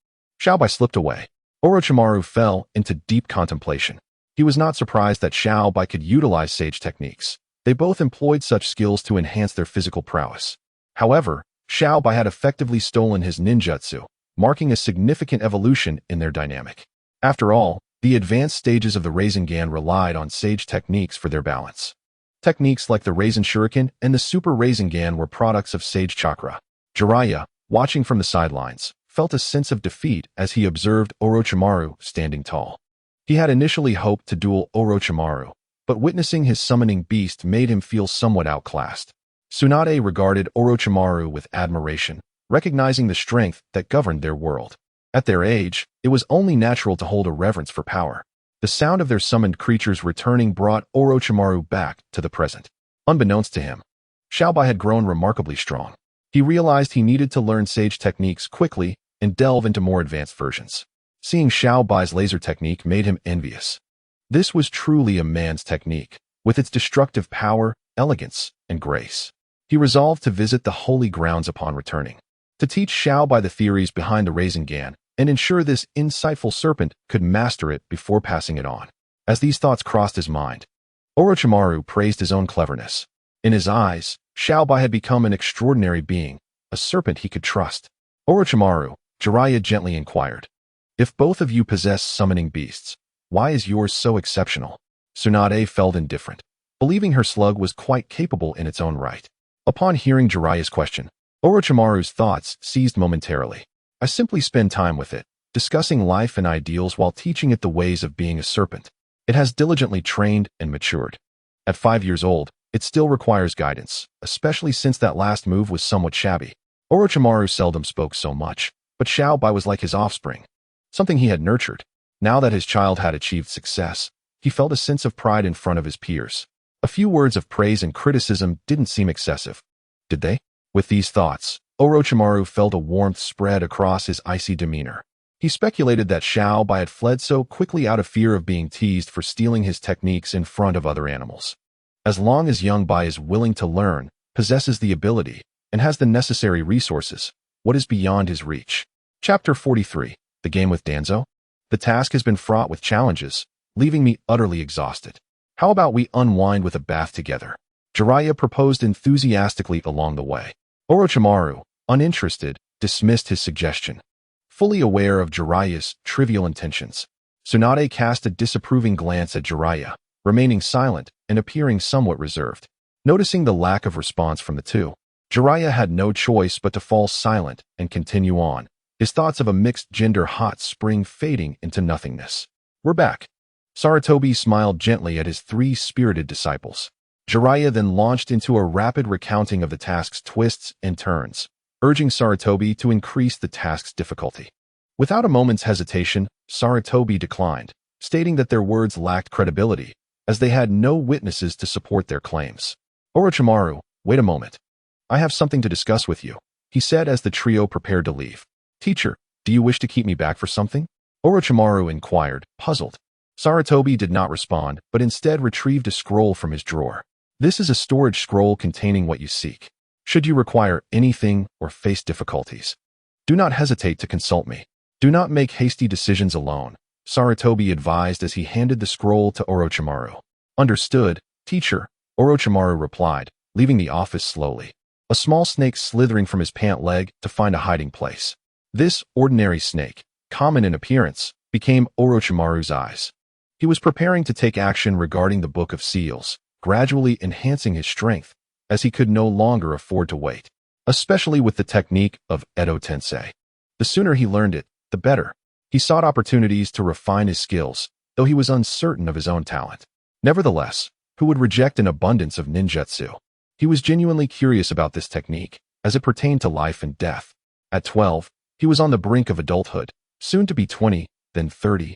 Xiao Bai slipped away. Orochimaru fell into deep contemplation. He was not surprised that Xiao Bai could utilize sage techniques. They both employed such skills to enhance their physical prowess. However, Xiao Bai had effectively stolen his ninjutsu, marking a significant evolution in their dynamic. After all, the advanced stages of the Rasengan relied on sage techniques for their balance. Techniques like the Rasen Shuriken and the Super Rasengan were products of sage chakra. Jiraiya, watching from the sidelines, felt a sense of defeat as he observed Orochimaru standing tall. He had initially hoped to duel Orochimaru, but witnessing his summoning beast made him feel somewhat outclassed. Tsunade regarded Orochimaru with admiration, recognizing the strength that governed their world. At their age, it was only natural to hold a reverence for power. The sound of their summoned creatures returning brought Orochimaru back to the present. Unbeknownst to him, Xiao Bai had grown remarkably strong. He realized he needed to learn sage techniques quickly and delve into more advanced versions. Seeing Xiao Bai's laser technique made him envious. This was truly a man's technique, with its destructive power, elegance, and grace. He resolved to visit the holy grounds upon returning, to teach Xiao Bai the theories behind the Rasengan and ensure this insightful serpent could master it before passing it on. As these thoughts crossed his mind, Orochimaru praised his own cleverness. In his eyes, Xiao Bai had become an extraordinary being, a serpent he could trust. Orochimaru, Jiraiya gently inquired, if both of you possess summoning beasts, why is yours so exceptional? Tsunade felt indifferent, believing her slug was quite capable in its own right. Upon hearing Jiraiya's question, Orochimaru's thoughts seized momentarily. I simply spend time with it, discussing life and ideals while teaching it the ways of being a serpent. It has diligently trained and matured. At 5 years old, it still requires guidance, especially since that last move was somewhat shabby. Orochimaru seldom spoke so much, but Xiao Bai was like his offspring, something he had nurtured. Now that his child had achieved success, he felt a sense of pride in front of his peers. A few words of praise and criticism didn't seem excessive, did they? With these thoughts, Orochimaru felt a warmth spread across his icy demeanor. He speculated that Xiao Bai had fled so quickly out of fear of being teased for stealing his techniques in front of other animals. As long as young Bai is willing to learn, possesses the ability, and has the necessary resources, what is beyond his reach? Chapter 43, The Game with Danzo? The task has been fraught with challenges, leaving me utterly exhausted. How about we unwind with a bath together? Jiraiya proposed enthusiastically along the way. Orochimaru, uninterested, dismissed his suggestion. Fully aware of Jiraiya's trivial intentions, Tsunade cast a disapproving glance at Jiraiya, remaining silent and appearing somewhat reserved. Noticing the lack of response from the two, Jiraiya had no choice but to fall silent and continue on, his thoughts of a mixed-gender hot spring fading into nothingness. "We're back." Sarutobi smiled gently at his three spirited disciples. Jiraiya then launched into a rapid recounting of the task's twists and turns, urging Sarutobi to increase the task's difficulty. Without a moment's hesitation, Sarutobi declined, stating that their words lacked credibility, as they had no witnesses to support their claims. "Orochimaru, wait a moment. I have something to discuss with you," he said as the trio prepared to leave. "Teacher, do you wish to keep me back for something?" Orochimaru inquired, puzzled. Sarutobi did not respond, but instead retrieved a scroll from his drawer. "This is a storage scroll containing what you seek. Should you require anything or face difficulties, do not hesitate to consult me. Do not make hasty decisions alone," Sarutobi advised as he handed the scroll to Orochimaru. "Understood, teacher," Orochimaru replied, leaving the office slowly, a small snake slithering from his pant leg to find a hiding place. This ordinary snake, common in appearance, became Orochimaru's eyes. He was preparing to take action regarding the Book of Seals, gradually enhancing his strength, as he could no longer afford to wait, especially with the technique of Edo Tensei. The sooner he learned it, the better. He sought opportunities to refine his skills, though he was uncertain of his own talent. Nevertheless, who would reject an abundance of ninjutsu? He was genuinely curious about this technique, as it pertained to life and death. At 12, he was on the brink of adulthood, soon to be 20, then 30,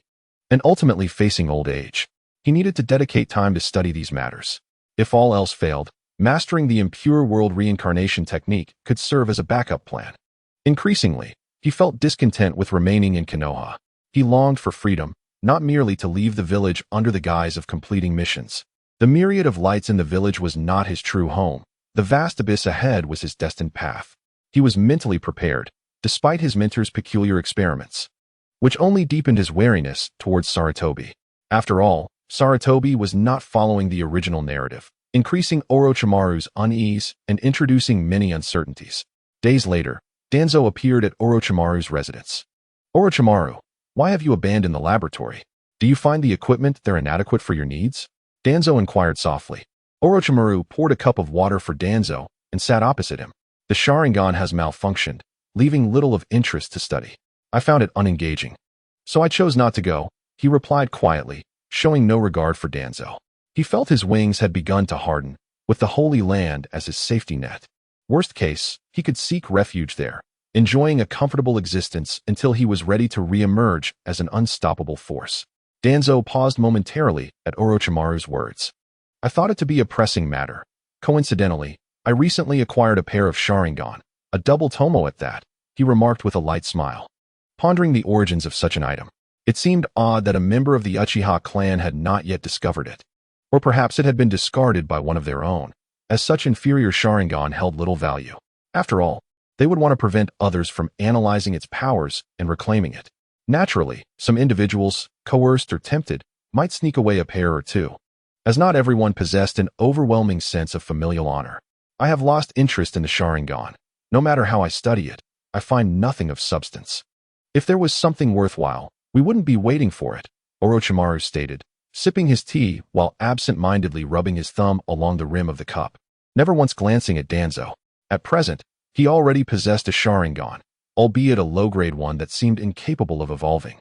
and ultimately facing old age. He needed to dedicate time to study these matters. If all else failed, mastering the impure world reincarnation technique could serve as a backup plan. Increasingly, he felt discontent with remaining in Konoha. He longed for freedom, not merely to leave the village under the guise of completing missions. The myriad of lights in the village was not his true home. The vast abyss ahead was his destined path. He was mentally prepared, despite his mentor's peculiar experiments, which only deepened his wariness towards Sarutobi. After all, Sarutobi was not following the original narrative, increasing Orochimaru's unease and introducing many uncertainties. Days later, Danzo appeared at Orochimaru's residence. "Orochimaru, why have you abandoned the laboratory? Do you find the equipment there inadequate for your needs?" Danzo inquired softly. Orochimaru poured a cup of water for Danzo and sat opposite him. "The Sharingan has malfunctioned, leaving little of interest to study. I found it unengaging, so I chose not to go," he replied quietly, showing no regard for Danzo. He felt his wings had begun to harden, with the Holy Land as his safety net. Worst case, he could seek refuge there, enjoying a comfortable existence until he was ready to re-emerge as an unstoppable force. Danzo paused momentarily at Orochimaru's words. "I thought it to be a pressing matter. Coincidentally, I recently acquired a pair of Sharingan, a double tomo at that," he remarked with a light smile. Pondering the origins of such an item, it seemed odd that a member of the Uchiha clan had not yet discovered it. Or perhaps it had been discarded by one of their own, as such inferior Sharingan held little value. After all, they would want to prevent others from analyzing its powers and reclaiming it. Naturally, some individuals, coerced or tempted, might sneak away a pair or two, as not everyone possessed an overwhelming sense of familial honor. "I have lost interest in the Sharingan. No matter how I study it, I find nothing of substance. If there was something worthwhile, we wouldn't be waiting for it," Orochimaru stated, sipping his tea while absent-mindedly rubbing his thumb along the rim of the cup, never once glancing at Danzo. At present, he already possessed a Sharingan, albeit a low-grade one that seemed incapable of evolving.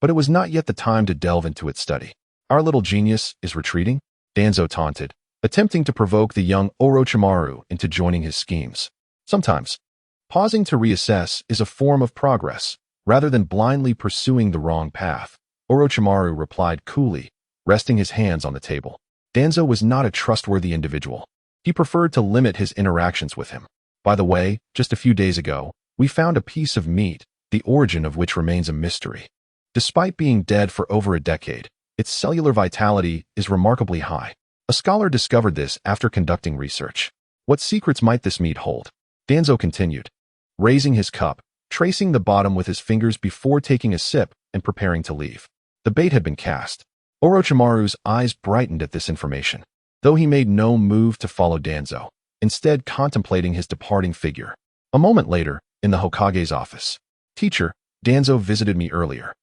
But it was not yet the time to delve into its study. "Our little genius is retreating?" Danzo taunted, attempting to provoke the young Orochimaru into joining his schemes. Sometimes, pausing to reassess is a form of progress, rather than blindly pursuing the wrong path, Orochimaru replied coolly, resting his hands on the table. Danzo was not a trustworthy individual. He preferred to limit his interactions with him. "By the way, just a few days ago, we found a piece of meat, the origin of which remains a mystery. Despite being dead for over a decade, its cellular vitality is remarkably high. A scholar discovered this after conducting research. What secrets might this meat hold?" Danzo continued, raising his cup, tracing the bottom with his fingers before taking a sip and preparing to leave. The bait had been cast. Orochimaru's eyes brightened at this information. though he made no move to follow Danzo, instead contemplating his departing figure. A moment later, in the Hokage's office. Teacher, Danzo visited me earlier,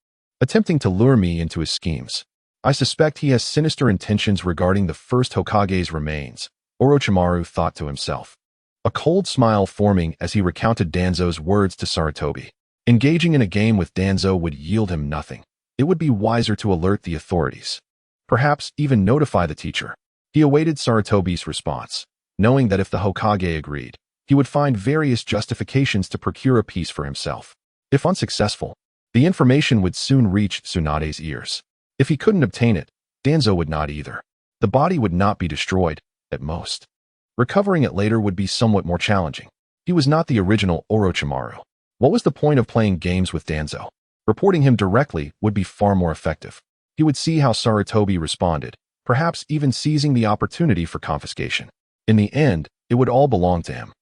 attempting to lure me into his schemes. I suspect he has sinister intentions regarding the first Hokage's remains, Orochimaru thought to himself. A cold smile forming as he recounted Danzo's words to Sarutobi. Engaging in a game with Danzo would yield him nothing. It would be wiser to alert the authorities. Perhaps even notify the teacher. He awaited Sarutobi's response, knowing that if the Hokage agreed, he would find various justifications to procure a peace for himself. If unsuccessful, the information would soon reach Tsunade's ears. If he couldn't obtain it, Danzo would not either. The body would not be destroyed, at most. Recovering it later would be somewhat more challenging. He was not the original Orochimaru. What was the point of playing games with Danzo? Reporting him directly would be far more effective. He would see how Sarutobi responded, perhaps even seizing the opportunity for confiscation. In the end, it would all belong to him.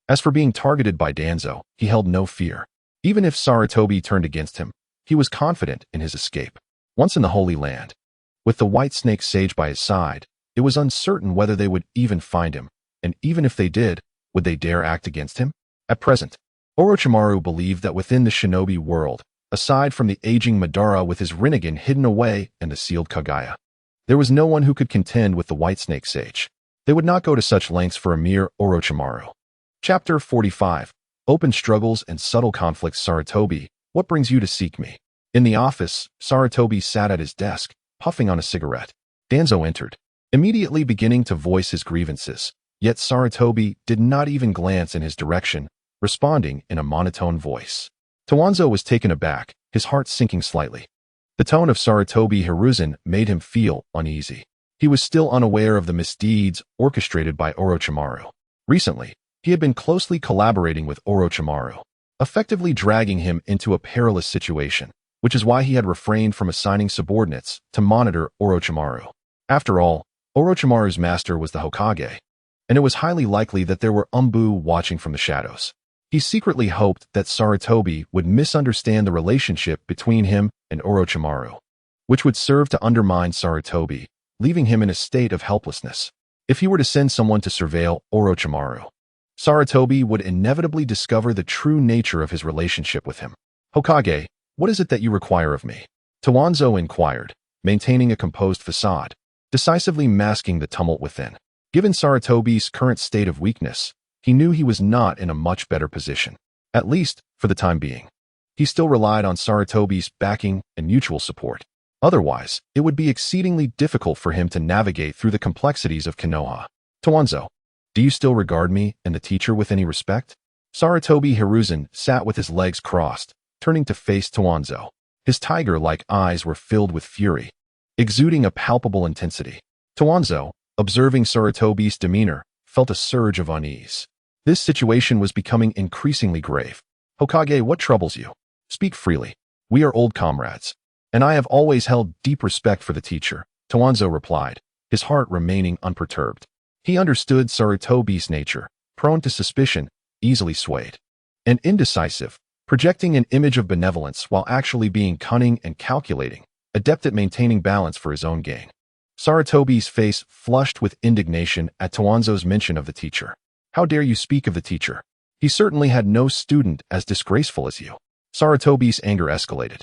As for being targeted by Danzo, he held no fear. Even if Sarutobi turned against him, he was confident in his escape. Once in the Holy Land, with the White Snake Sage by his side, it was uncertain whether they would even find him, and even if they did, would they dare act against him? At present, Orochimaru believed that within the shinobi world, aside from the aging Madara with his Rinnegan hidden away and the sealed Kaguya, there was no one who could contend with the White Snake Sage. They would not go to such lengths for a mere Orochimaru. Chapter 45. Open Struggles and Subtle Conflicts. Sarutobi, what brings you to seek me? In the office, Sarutobi sat at his desk, puffing on a cigarette. Danzo entered, immediately beginning to voice his grievances. Yet Sarutobi did not even glance in his direction, responding in a monotone voice. Tawanzo was taken aback, his heart sinking slightly. The tone of Sarutobi Hiruzen made him feel uneasy. He was still unaware of the misdeeds orchestrated by Orochimaru. Recently, he had been closely collaborating with Orochimaru, effectively dragging him into a perilous situation, which is why he had refrained from assigning subordinates to monitor Orochimaru. After all, Orochimaru's master was the Hokage, and it was highly likely that there were Umbu watching from the shadows. He secretly hoped that Sarutobi would misunderstand the relationship between him and Orochimaru, which would serve to undermine Sarutobi, leaving him in a state of helplessness. If he were to send someone to surveil Orochimaru, Sarutobi would inevitably discover the true nature of his relationship with him. Hokage, what is it that you require of me? Tawanzo inquired, maintaining a composed facade, decisively masking the tumult within. Given Sarutobi's current state of weakness, he knew he was not in a much better position, at least for the time being. He still relied on Sarutobi's backing and mutual support. Otherwise, it would be exceedingly difficult for him to navigate through the complexities of Konoha. Tawanzo, do you still regard me and the teacher with any respect? Sarutobi Hiruzen sat with his legs crossed, turning to face Tawanzo. His tiger-like eyes were filled with fury, exuding a palpable intensity. Tawanzo, observing Sarutobi's demeanor, felt a surge of unease. This situation was becoming increasingly grave. Hokage, what troubles you? Speak freely. We are old comrades, and I have always held deep respect for the teacher, Tawanzo replied, his heart remaining unperturbed. He understood Sarutobi's nature, prone to suspicion, easily swayed, and indecisive, projecting an image of benevolence while actually being cunning and calculating, adept at maintaining balance for his own gain. Sarutobi's face flushed with indignation at Tawanzo's mention of the teacher. How dare you speak of the teacher? He certainly had no student as disgraceful as you. Sarutobi's anger escalated,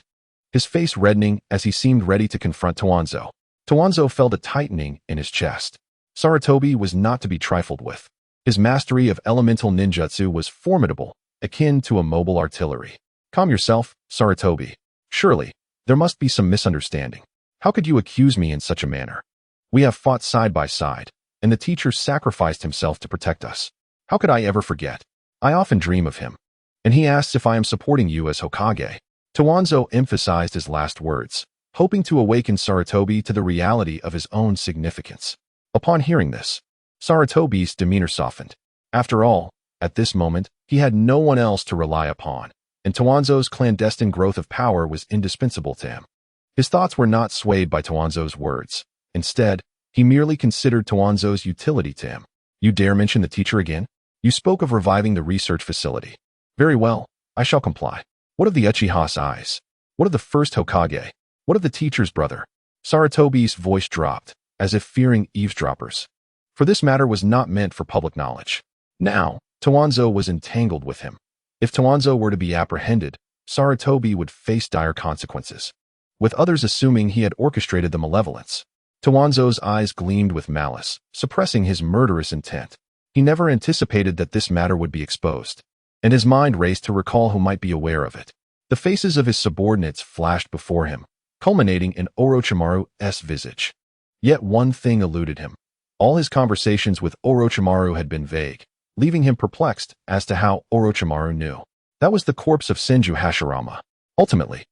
his face reddening as he seemed ready to confront Tawanzo. Tawanzo felt a tightening in his chest. Sarutobi was not to be trifled with. His mastery of elemental ninjutsu was formidable, akin to a mobile artillery. Calm yourself, Sarutobi. Surely, there must be some misunderstanding. How could you accuse me in such a manner? We have fought side by side, and the teacher sacrificed himself to protect us. How could I ever forget? I often dream of him. And he asks if I am supporting you as Hokage. Tawanzo emphasized his last words, hoping to awaken Sarutobi to the reality of his own significance. Upon hearing this, Sarutobi's demeanor softened. After all, at this moment, he had no one else to rely upon, and Tawanzo's clandestine growth of power was indispensable to him. His thoughts were not swayed by Tawanzo's words. Instead, he merely considered Tawanzo's utility to him. You dare mention the teacher again? You spoke of reviving the research facility. Very well, I shall comply. What of the Uchiha's eyes? What of the first Hokage? What of the teacher's brother? Sarutobi's voice dropped, as if fearing eavesdroppers. for this matter was not meant for public knowledge. Now, Tawanzo was entangled with him. If Tawanzo were to be apprehended, Sarutobi would face dire consequences, with others assuming he had orchestrated the malevolence. Tawanzo's eyes gleamed with malice, suppressing his murderous intent. He never anticipated that this matter would be exposed, and his mind raced to recall who might be aware of it. The faces of his subordinates flashed before him, culminating in Orochimaru's visage. Yet one thing eluded him. All his conversations with Orochimaru had been vague, leaving him perplexed as to how Orochimaru knew. That was the corpse of Senju Hashirama. Ultimately,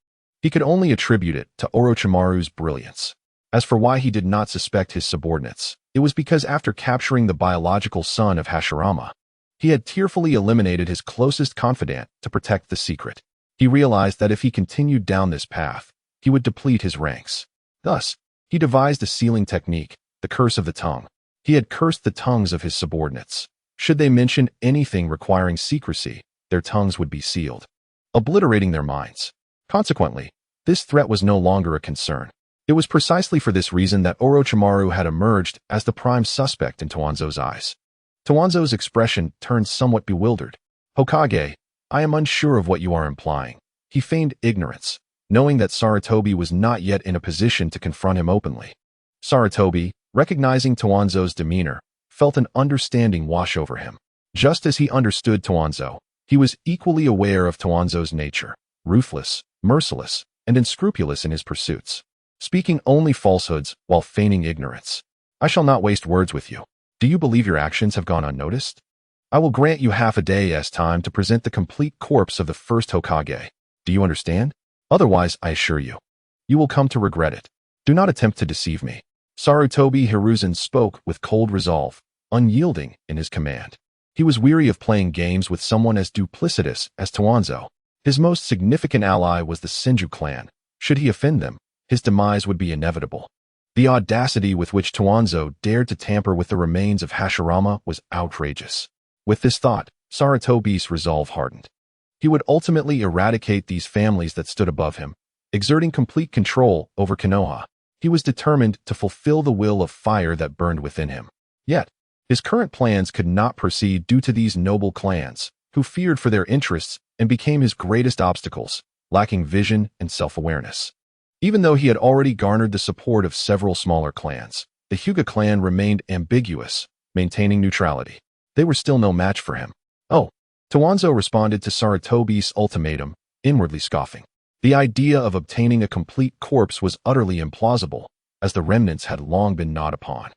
he could only attribute it to Orochimaru's brilliance. As for why he did not suspect his subordinates, it was because after capturing the biological son of Hashirama, he had tearfully eliminated his closest confidant to protect the secret. He realized that if he continued down this path, he would deplete his ranks. Thus, he devised a sealing technique, the curse of the tongue. He had cursed the tongues of his subordinates. Should they mention anything requiring secrecy, their tongues would be sealed, obliterating their minds. Consequently, this threat was no longer a concern. It was precisely for this reason that Orochimaru had emerged as the prime suspect in Tawanzo's eyes. Tawanzo's expression turned somewhat bewildered. "Hokage, I am unsure of what you are implying." He feigned ignorance, knowing that Sarutobi was not yet in a position to confront him openly. Sarutobi, recognizing Tawanzo's demeanor, felt an understanding wash over him. Just as he understood Tawanzo, he was equally aware of Tawanzo's nature, ruthless, merciless, and unscrupulous in his pursuits, speaking only falsehoods while feigning ignorance. "I shall not waste words with you. Do you believe your actions have gone unnoticed? I will grant you half a day's time to present the complete corpse of the first Hokage. Do you understand? Otherwise, I assure you, you will come to regret it. Do not attempt to deceive me." Sarutobi Hiruzen spoke with cold resolve, unyielding in his command. He was weary of playing games with someone as duplicitous as Tawanzo. His most significant ally was the Senju clan. Should he offend them, his demise would be inevitable. The audacity with which Tawanzo dared to tamper with the remains of Hashirama was outrageous. With this thought, Sarutobi's resolve hardened. He would ultimately eradicate these families that stood above him, exerting complete control over Konoha. He was determined to fulfill the will of fire that burned within him. Yet, his current plans could not proceed due to these noble clans, who feared for their interests and became his greatest obstacles, lacking vision and self-awareness. Even though he had already garnered the support of several smaller clans, the Hyuga clan remained ambiguous, maintaining neutrality. They were still no match for him. "Oh," Tawanzo responded to Sarutobi's ultimatum, inwardly scoffing. The idea of obtaining a complete corpse was utterly implausible, as the remnants had long been gnawed upon.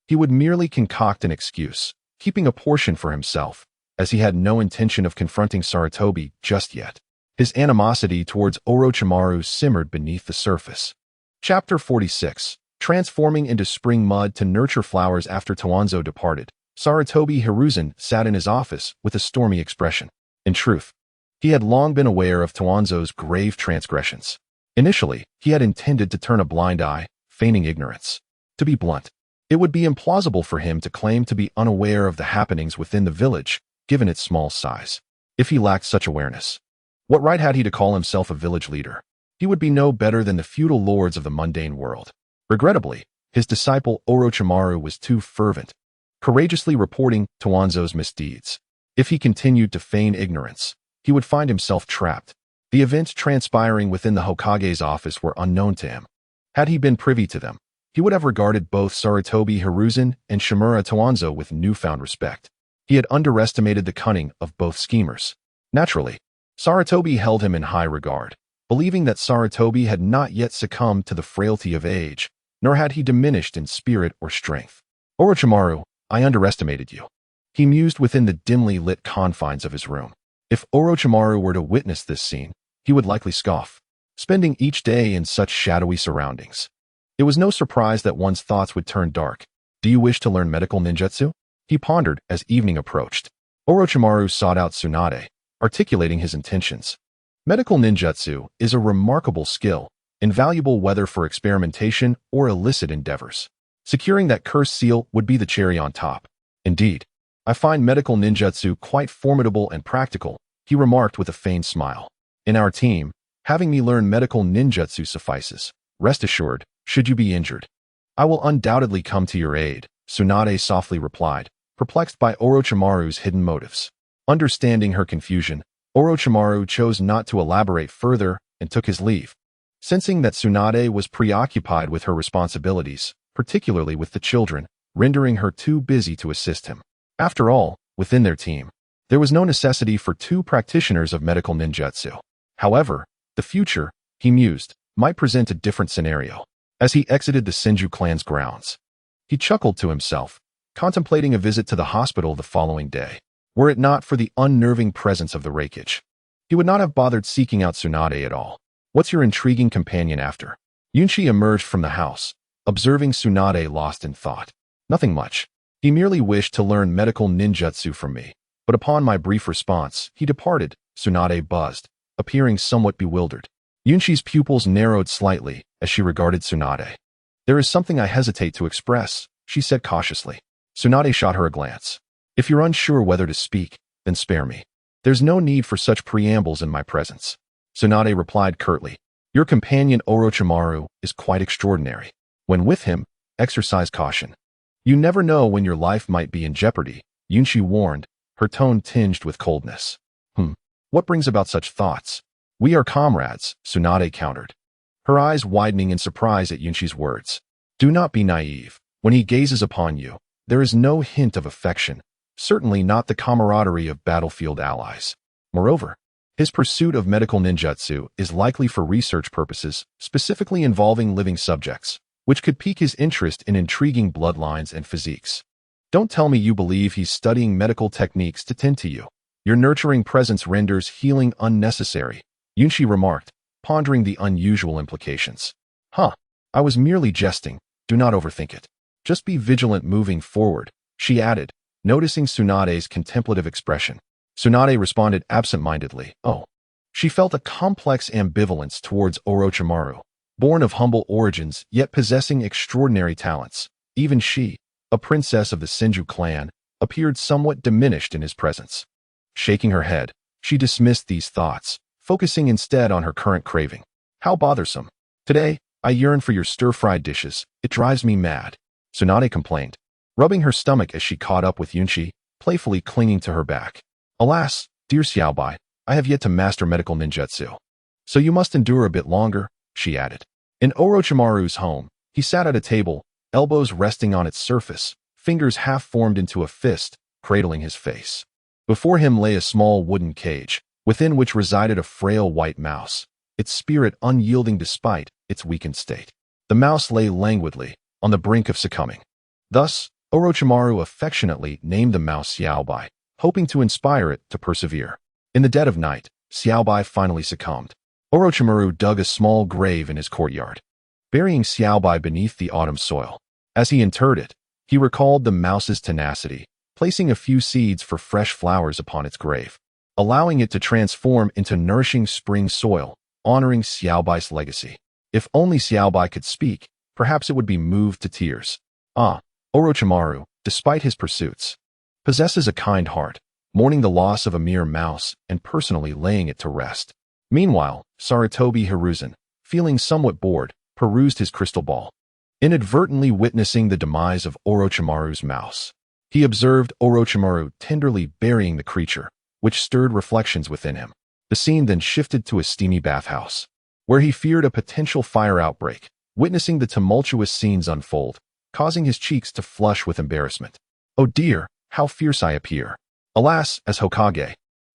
He would merely concoct an excuse, keeping a portion for himself, as he had no intention of confronting Sarutobi just yet. His animosity towards Orochimaru simmered beneath the surface. Chapter 46. Transforming into spring mud to nurture flowers. After Tawanzo departed, Sarutobi Hiruzen sat in his office with a stormy expression. In truth, he had long been aware of Tawanzo's grave transgressions. Initially, he had intended to turn a blind eye, feigning ignorance. To be blunt, it would be implausible for him to claim to be unaware of the happenings within the village, given its small size. If he lacked such awareness, what right had he to call himself a village leader? He would be no better than the feudal lords of the mundane world. Regrettably, his disciple Orochimaru was too fervent, courageously reporting Tawanzo's misdeeds. If he continued to feign ignorance, he would find himself trapped. The events transpiring within the Hokage's office were unknown to him. Had he been privy to them, he would have regarded both Sarutobi Hiruzen and Shimura Tawanzo with newfound respect. He had underestimated the cunning of both schemers. Naturally, Sarutobi held him in high regard, believing that Sarutobi had not yet succumbed to the frailty of age, nor had he diminished in spirit or strength. "Orochimaru, I underestimated you," he mused within the dimly lit confines of his room. If Orochimaru were to witness this scene, he would likely scoff, spending each day in such shadowy surroundings. It was no surprise that one's thoughts would turn dark. "Do you wish to learn medical ninjutsu?" he pondered as evening approached. Orochimaru sought out Tsunade, articulating his intentions. Medical ninjutsu is a remarkable skill, invaluable whether for experimentation or illicit endeavors. Securing that cursed seal would be the cherry on top. "Indeed, I find medical ninjutsu quite formidable and practical," he remarked with a feigned smile. "In our team, having me learn medical ninjutsu suffices. Rest assured, should you be injured, I will undoubtedly come to your aid," Tsunade softly replied, perplexed by Orochimaru's hidden motives. Understanding her confusion, Orochimaru chose not to elaborate further and took his leave. Sensing that Tsunade was preoccupied with her responsibilities, particularly with the children, rendering her too busy to assist him. After all, within their team, there was no necessity for two practitioners of medical ninjutsu. However, the future, he mused, might present a different scenario. As he exited the Senju clan's grounds, he chuckled to himself, contemplating a visit to the hospital the following day. Were it not for the unnerving presence of the Hokage, he would not have bothered seeking out Tsunade at all. What's your intriguing companion after? Yunchi emerged from the house, observing Tsunade lost in thought. Nothing much. He merely wished to learn medical ninjutsu from me. But upon my brief response, he departed. Tsunade buzzed, appearing somewhat bewildered. Yunchi's pupils narrowed slightly as she regarded Tsunade. There is something I hesitate to express, she said cautiously. Tsunade shot her a glance. If you're unsure whether to speak, then spare me. There's no need for such preambles in my presence. Tsunade replied curtly. Your companion Orochimaru is quite extraordinary. When with him, exercise caution. You never know when your life might be in jeopardy, Yunchi warned, her tone tinged with coldness. What brings about such thoughts? We are comrades, Tsunade countered, her eyes widening in surprise at Yunchi's words. Do not be naive. When he gazes upon you, there is no hint of affection, certainly not the camaraderie of battlefield allies. Moreover, his pursuit of medical ninjutsu is likely for research purposes, specifically involving living subjects, which could pique his interest in intriguing bloodlines and physiques. Don't tell me you believe he's studying medical techniques to tend to you. Your nurturing presence renders healing unnecessary, Yunchi remarked, pondering the unusual implications. I was merely jesting. Do not overthink it. Just be vigilant moving forward, she added, noticing Tsunade's contemplative expression. Tsunade responded absent-mindedly. She felt a complex ambivalence towards Orochimaru, born of humble origins yet possessing extraordinary talents. Even she, a princess of the Senju clan, appeared somewhat diminished in his presence. Shaking her head, she dismissed these thoughts, focusing instead on her current craving. How bothersome. Today, I yearn for your stir-fried dishes. It drives me mad, Tsunade complained, rubbing her stomach as she caught up with Yunchi, playfully clinging to her back. Alas, dear Xiaobai, I have yet to master medical ninjutsu. So you must endure a bit longer, she added. In Orochimaru's home, he sat at a table, elbows resting on its surface, fingers half formed into a fist, cradling his face. Before him lay a small wooden cage, within which resided a frail white mouse, its spirit unyielding despite its weakened state. The mouse lay languidly, on the brink of succumbing. Thus, Orochimaru affectionately named the mouse Xiaobai, hoping to inspire it to persevere. In the dead of night, Xiaobai finally succumbed. Orochimaru dug a small grave in his courtyard, burying Xiaobai beneath the autumn soil. As he interred it, he recalled the mouse's tenacity, placing a few seeds for fresh flowers upon its grave, allowing it to transform into nourishing spring soil, honoring Xiaobai's legacy. If only Xiaobai could speak, perhaps it would be moved to tears. Orochimaru, despite his pursuits, possesses a kind heart, mourning the loss of a mere mouse and personally laying it to rest. Meanwhile, Sarutobi Hiruzen, feeling somewhat bored, perused his crystal ball. Inadvertently witnessing the demise of Orochimaru's mouse, he observed Orochimaru tenderly burying the creature, which stirred reflections within him. The scene then shifted to a steamy bathhouse, where he feared a potential fire outbreak, witnessing the tumultuous scenes unfold, causing his cheeks to flush with embarrassment. Oh dear, how fierce I appear. Alas, as Hokage.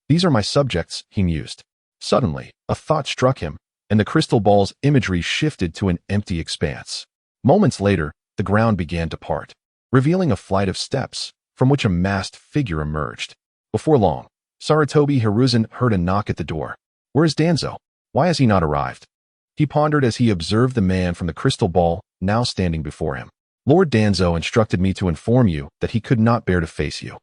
These are my subjects, he mused. Suddenly, a thought struck him, and the crystal ball's imagery shifted to an empty expanse. Moments later, the ground began to part, revealing a flight of steps, from which a masked figure emerged. Before long, Sarutobi Hiruzen heard a knock at the door. Where is Danzo? Why has he not arrived? He pondered as he observed the man from the crystal ball, now standing before him. Lord Danzo instructed me to inform you that he could not bear to face you.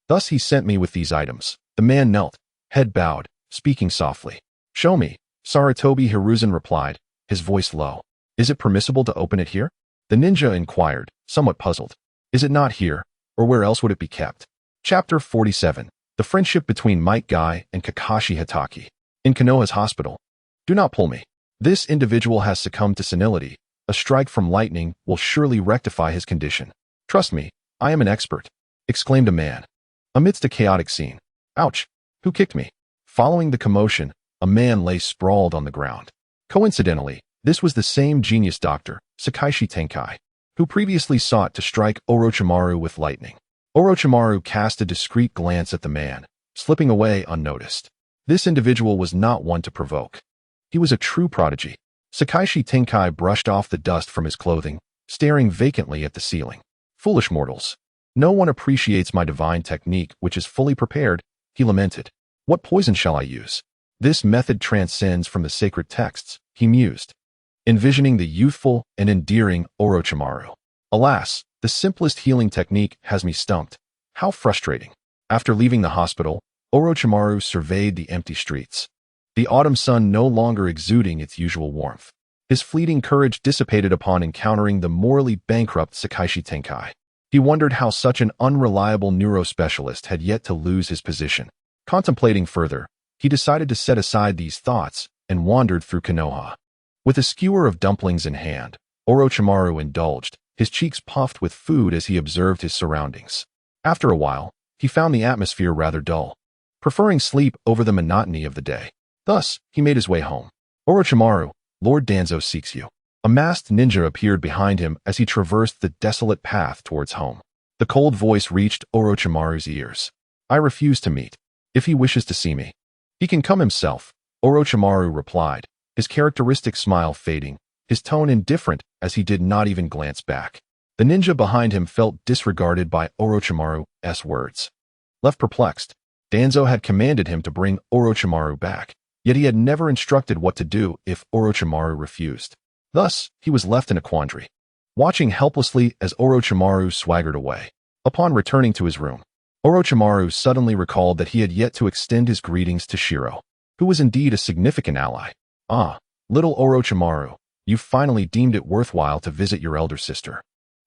Thus he sent me with these items. The man knelt, head bowed, speaking softly. Show me, Sarutobi Hiruzen replied, his voice low. Is it permissible to open it here? The ninja inquired, somewhat puzzled. Is it not here, or where else would it be kept? Chapter 47. The friendship between Might Guy and Kakashi Hatake. In Konoha's hospital. Do not pull me. This individual has succumbed to senility. A strike from lightning will surely rectify his condition. Trust me, I am an expert, exclaimed a man, amidst a chaotic scene. Ouch! Who kicked me? Following the commotion, a man lay sprawled on the ground. Coincidentally, this was the same genius doctor, Sakaishi Tenkai, who previously sought to strike Orochimaru with lightning. Orochimaru cast a discreet glance at the man, slipping away unnoticed. This individual was not one to provoke. He was a true prodigy. Sakaishi Tenkai brushed off the dust from his clothing, staring vacantly at the ceiling. Foolish mortals. No one appreciates my divine technique, which is fully prepared, he lamented. What poison shall I use? This method transcends from the sacred texts, he mused, envisioning the youthful and endearing Orochimaru. Alas, the simplest healing technique has me stumped. How frustrating. After leaving the hospital, Orochimaru surveyed the empty streets. The autumn sun no longer exuding its usual warmth. His fleeting courage dissipated upon encountering the morally bankrupt Sakaishi Tenkai. He wondered how such an unreliable neurospecialist had yet to lose his position. Contemplating further, he decided to set aside these thoughts and wandered through Konoha. With a skewer of dumplings in hand, Orochimaru indulged, his cheeks puffed with food as he observed his surroundings. After a while, he found the atmosphere rather dull, preferring sleep over the monotony of the day. Thus, he made his way home. Orochimaru, Lord Danzo seeks you. A masked ninja appeared behind him as he traversed the desolate path towards home. The cold voice reached Orochimaru's ears. I refuse to meet. If he wishes to see me, he can come himself, Orochimaru replied, his characteristic smile fading, his tone indifferent as he did not even glance back. The ninja behind him felt disregarded by Orochimaru's words. Left perplexed, Danzo had commanded him to bring Orochimaru back, yet he had never instructed what to do if Orochimaru refused. Thus, he was left in a quandary, watching helplessly as Orochimaru swaggered away. Upon returning to his room, Orochimaru suddenly recalled that he had yet to extend his greetings to Shiro, who was indeed a significant ally. Ah, little Orochimaru, you finally deemed it worthwhile to visit your elder sister.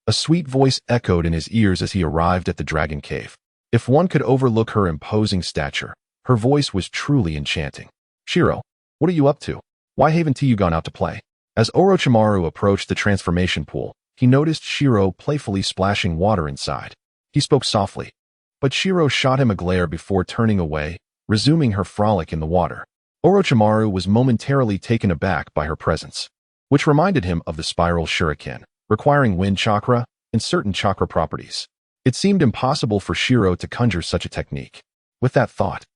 A sweet voice echoed in his ears as he arrived at the Dragon Cave. If one could overlook her imposing stature, her voice was truly enchanting. Shiro, what are you up to? Why haven't you gone out to play? As Orochimaru approached the transformation pool, he noticed Shiro playfully splashing water inside. He spoke softly, but Shiro shot him a glare before turning away, resuming her frolic in the water. Orochimaru was momentarily taken aback by her presence, which reminded him of the spiral shuriken, requiring wind chakra and certain chakra properties. It seemed impossible for Shiro to conjure such a technique. With that thought,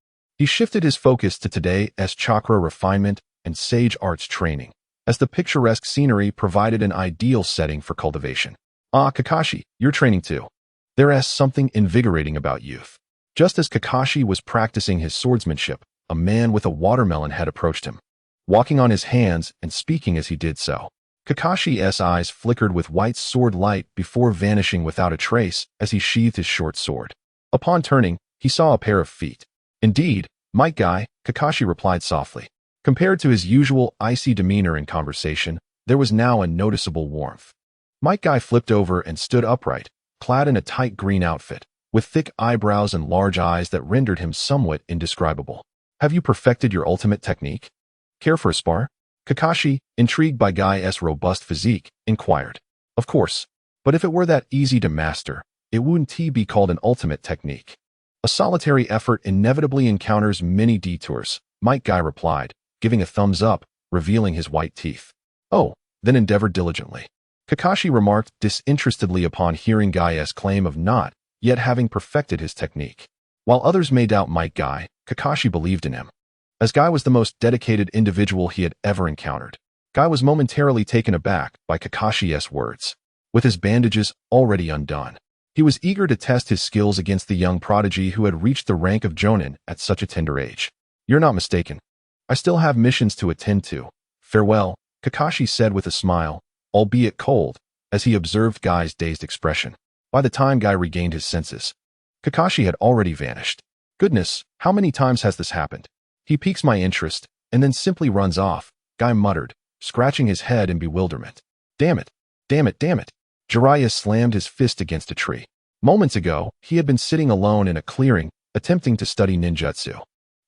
he shifted his focus to today's chakra refinement and sage arts training, as the picturesque scenery provided an ideal setting for cultivation. Ah, Kakashi, you're training too. There's something invigorating about youth. Just as Kakashi was practicing his swordsmanship, a man with a watermelon head approached him, walking on his hands and speaking as he did so. Kakashi's eyes flickered with white sword light before vanishing without a trace as he sheathed his short sword. Upon turning, he saw a pair of feet. Indeed, might guy, Kakashi replied softly. Compared to his usual icy demeanor in conversation, there was now a noticeable warmth. Might guy flipped over and stood upright, clad in a tight green outfit, with thick eyebrows and large eyes that rendered him somewhat indescribable. Have you perfected your ultimate technique? Care for a spar? Kakashi, intrigued by Guy's robust physique, inquired. Of course, but if it were that easy to master, it wouldn't be called an ultimate technique. A solitary effort inevitably encounters many detours, Might Guy replied, giving a thumbs up, revealing his white teeth. Oh, then endeavor diligently. Kakashi remarked disinterestedly upon hearing Guy's claim of not yet having perfected his technique. While others may doubt Might Guy, Kakashi believed in him, as Guy was the most dedicated individual he had ever encountered. Guy was momentarily taken aback by Kakashi's words. With his bandages already undone, he was eager to test his skills against the young prodigy who had reached the rank of Jonin at such a tender age. You're not mistaken. I still have missions to attend to. Farewell, Kakashi said with a smile, albeit cold, as he observed Guy's dazed expression. By the time Guy regained his senses, Kakashi had already vanished. Goodness, how many times has this happened? He piques my interest, and then simply runs off, Guy muttered, scratching his head in bewilderment. Damn it, damn it, damn it. Jiraiya slammed his fist against a tree. Moments ago, he had been sitting alone in a clearing, attempting to study ninjutsu.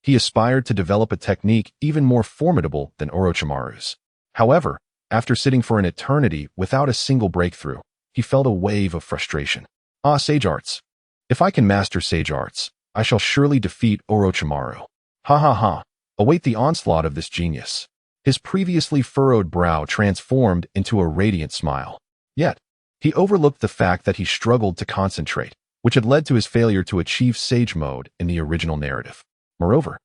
He aspired to develop a technique even more formidable than Orochimaru's. However, after sitting for an eternity without a single breakthrough, he felt a wave of frustration. Ah, sage arts. If I can master sage arts, I shall surely defeat Orochimaru. Ha ha ha. Await the onslaught of this genius. His previously furrowed brow transformed into a radiant smile. Yet, he overlooked the fact that he struggled to concentrate, which had led to his failure to achieve sage mode in the original narrative. Moreover,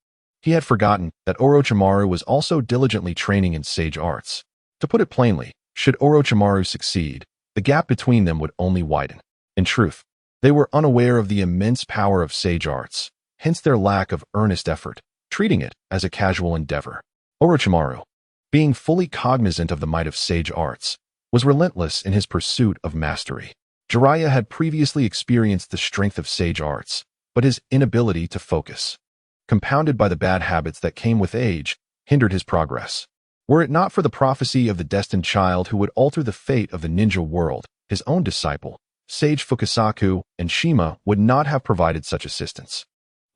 he had forgotten that Orochimaru was also diligently training in sage arts. To put it plainly, should Orochimaru succeed, the gap between them would only widen. In truth, they were unaware of the immense power of sage arts, hence their lack of earnest effort, treating it as a casual endeavor. Orochimaru, being fully cognizant of the might of sage arts, was relentless in his pursuit of mastery. Jiraiya had previously experienced the strength of sage arts, but his inability to focus, compounded by the bad habits that came with age, hindered his progress. Were it not for the prophecy of the destined child who would alter the fate of the ninja world, his own disciple, Sage Fukasaku and Shima would not have provided such assistance.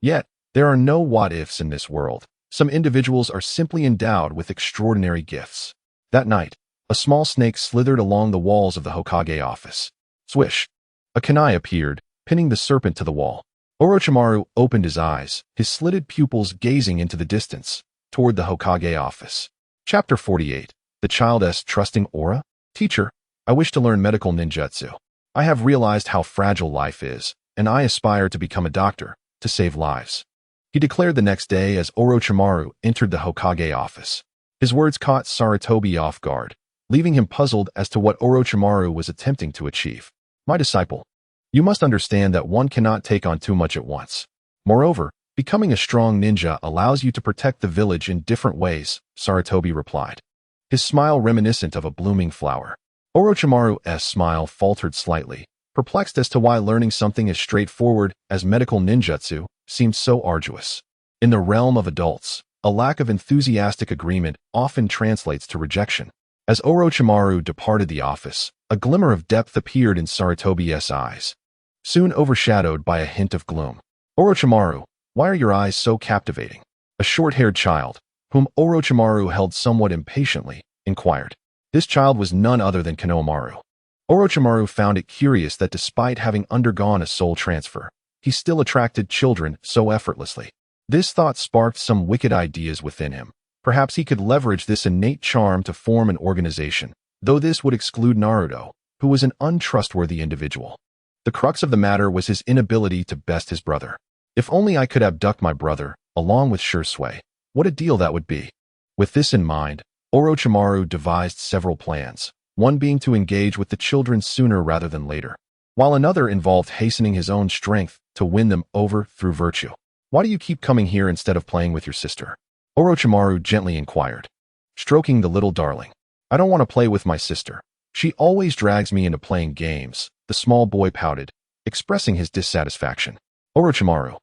Yet, there are no what-ifs in this world. Some individuals are simply endowed with extraordinary gifts. That night, a small snake slithered along the walls of the Hokage office. Swish! A kunai appeared, pinning the serpent to the wall. Orochimaru opened his eyes, his slitted pupils gazing into the distance, toward the Hokage office. Chapter 48. The Child's Trusting Aura? Teacher, I wish to learn medical ninjutsu. I have realized how fragile life is, and I aspire to become a doctor, to save lives. He declared the next day as Orochimaru entered the Hokage office. His words caught Sarutobi off guard, leaving him puzzled as to what Orochimaru was attempting to achieve. My disciple, you must understand that one cannot take on too much at once. Moreover, becoming a strong ninja allows you to protect the village in different ways, Sarutobi replied, his smile reminiscent of a blooming flower. Orochimaru's smile faltered slightly, perplexed as to why learning something as straightforward as medical ninjutsu seemed so arduous. In the realm of adults, a lack of enthusiastic agreement often translates to rejection. As Orochimaru departed the office, a glimmer of depth appeared in Sarutobi's eyes, soon overshadowed by a hint of gloom. Orochimaru, why are your eyes so captivating? A short-haired child, whom Orochimaru held somewhat impatiently, inquired. This child was none other than Konohamaru. Orochimaru found it curious that despite having undergone a soul transfer, he still attracted children so effortlessly. This thought sparked some wicked ideas within him. Perhaps he could leverage this innate charm to form an organization, though this would exclude Naruto, who was an untrustworthy individual. The crux of the matter was his inability to best his brother. If only I could abduct my brother, along with Shursui, what a deal that would be. With this in mind, Orochimaru devised several plans, one being to engage with the children sooner rather than later, while another involved hastening his own strength to win them over through virtue. Why do you keep coming here instead of playing with your sister? Orochimaru gently inquired, stroking the little darling. I don't want to play with my sister. She always drags me into playing games, the small boy pouted, expressing his dissatisfaction. Orochimaru,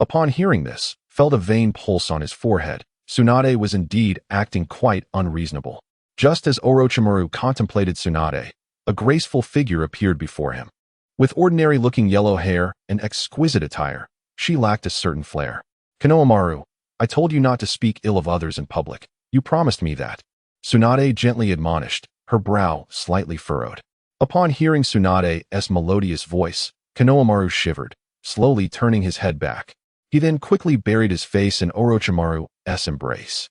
upon hearing this, felt a vain pulse on his forehead. Tsunade was indeed acting quite unreasonable. Just as Orochimaru contemplated Tsunade, a graceful figure appeared before him. With ordinary-looking yellow hair and exquisite attire, she lacked a certain flair. Konohamaru, I told you not to speak ill of others in public. You promised me that. Tsunade gently admonished, her brow slightly furrowed. Upon hearing Tsunade's melodious voice, Konohamaru shivered, slowly turning his head back. He then quickly buried his face in Orochimaru's embrace.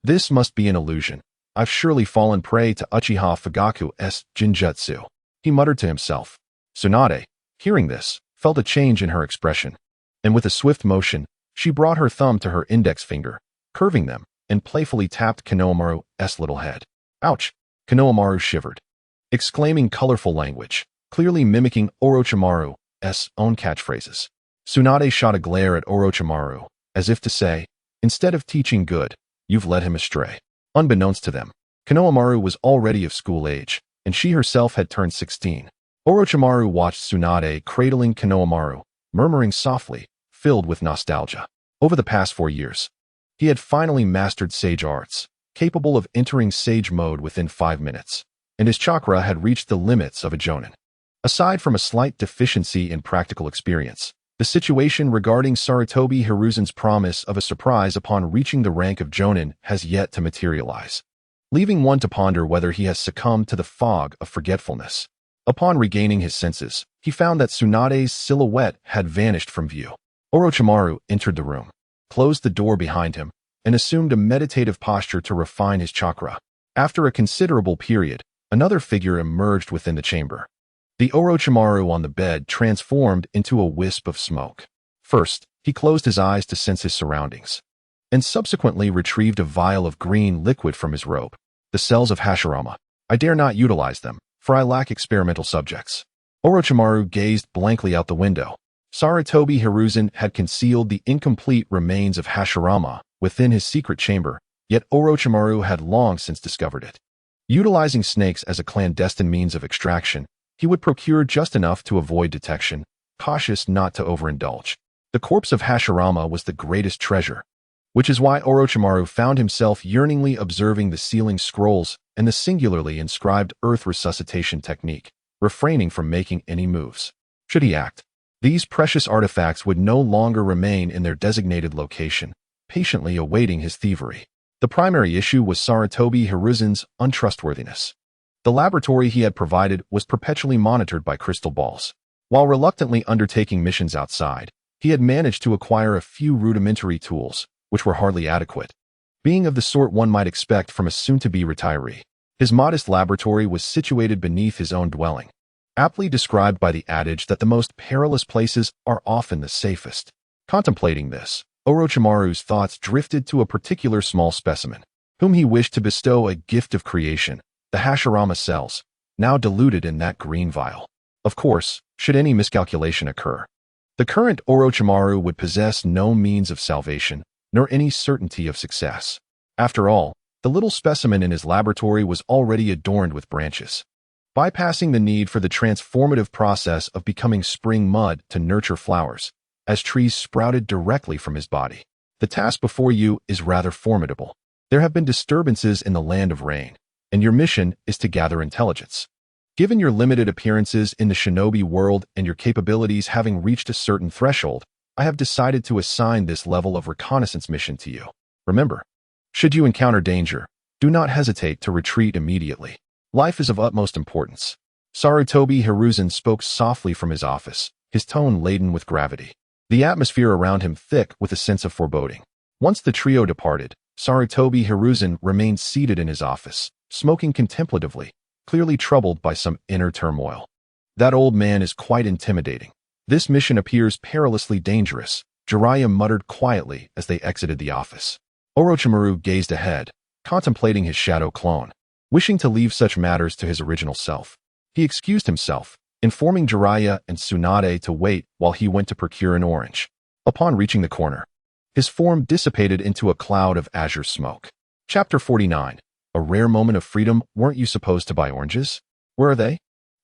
This must be an illusion. I've surely fallen prey to Uchiha Fugaku's Jinjutsu, he muttered to himself. Tsunade, hearing this, felt a change in her expression, and with a swift motion, she brought her thumb to her index finger, curving them, and playfully tapped Konohamaru's little head. Ouch! Konohamaru shivered, exclaiming colorful language, clearly mimicking Orochimaru's own catchphrases. Tsunade shot a glare at Orochimaru, as if to say, instead of teaching good, you've led him astray. Unbeknownst to them, Konohamaru was already of school age, and she herself had turned 16. Orochimaru watched Tsunade cradling Konohamaru, murmuring softly, filled with nostalgia. Over the past 4 years, he had finally mastered sage arts, capable of entering sage mode within 5 minutes, and his chakra had reached the limits of a jonin. Aside from a slight deficiency in practical experience, the situation regarding Sarutobi Hiruzen's promise of a surprise upon reaching the rank of jonin has yet to materialize, leaving one to ponder whether he has succumbed to the fog of forgetfulness. Upon regaining his senses, he found that Tsunade's silhouette had vanished from view. Orochimaru entered the room, closed the door behind him, and assumed a meditative posture to refine his chakra. After a considerable period, another figure emerged within the chamber. The Orochimaru on the bed transformed into a wisp of smoke. First, he closed his eyes to sense his surroundings, and subsequently retrieved a vial of green liquid from his robe. The cells of Hashirama. I dare not utilize them, for I lack experimental subjects. Orochimaru gazed blankly out the window. Sarutobi Hiruzen had concealed the incomplete remains of Hashirama within his secret chamber, yet Orochimaru had long since discovered it. Utilizing snakes as a clandestine means of extraction, he would procure just enough to avoid detection, cautious not to overindulge. The corpse of Hashirama was the greatest treasure, which is why Orochimaru found himself yearningly observing the ceiling scrolls and the singularly inscribed earth resuscitation technique, refraining from making any moves. Should he act, these precious artifacts would no longer remain in their designated location, patiently awaiting his thievery. The primary issue was Sarutobi Hiruzen's untrustworthiness. The laboratory he had provided was perpetually monitored by crystal balls. While reluctantly undertaking missions outside, he had managed to acquire a few rudimentary tools, which were hardly adequate, being of the sort one might expect from a soon-to-be retiree. His modest laboratory was situated beneath his own dwelling, aptly described by the adage that the most perilous places are often the safest. Contemplating this, Orochimaru's thoughts drifted to a particular small specimen, whom he wished to bestow a gift of creation, the Hashirama cells, now diluted in that green vial. Of course, should any miscalculation occur, the current Orochimaru would possess no means of salvation, nor any certainty of success. After all, the little specimen in his laboratory was already adorned with branches, bypassing the need for the transformative process of becoming spring mud to nurture flowers, as trees sprouted directly from his body. The task before you is rather formidable. There have been disturbances in the land of rain, and your mission is to gather intelligence. Given your limited appearances in the shinobi world and your capabilities having reached a certain threshold, I have decided to assign this level of reconnaissance mission to you. Remember, should you encounter danger, do not hesitate to retreat immediately. Life is of utmost importance. Sarutobi Hiruzen spoke softly from his office, his tone laden with gravity, the atmosphere around him thick with a sense of foreboding. Once the trio departed, Sarutobi Hiruzen remained seated in his office, smoking contemplatively, clearly troubled by some inner turmoil. That old man is quite intimidating. This mission appears perilously dangerous, Jiraiya muttered quietly as they exited the office. Orochimaru gazed ahead, contemplating his shadow clone. Wishing to leave such matters to his original self, he excused himself, informing Jiraiya and Tsunade to wait while he went to procure an orange. Upon reaching the corner, his form dissipated into a cloud of azure smoke. Chapter 49. A rare moment of freedom. Weren't you supposed to buy oranges? Where are they?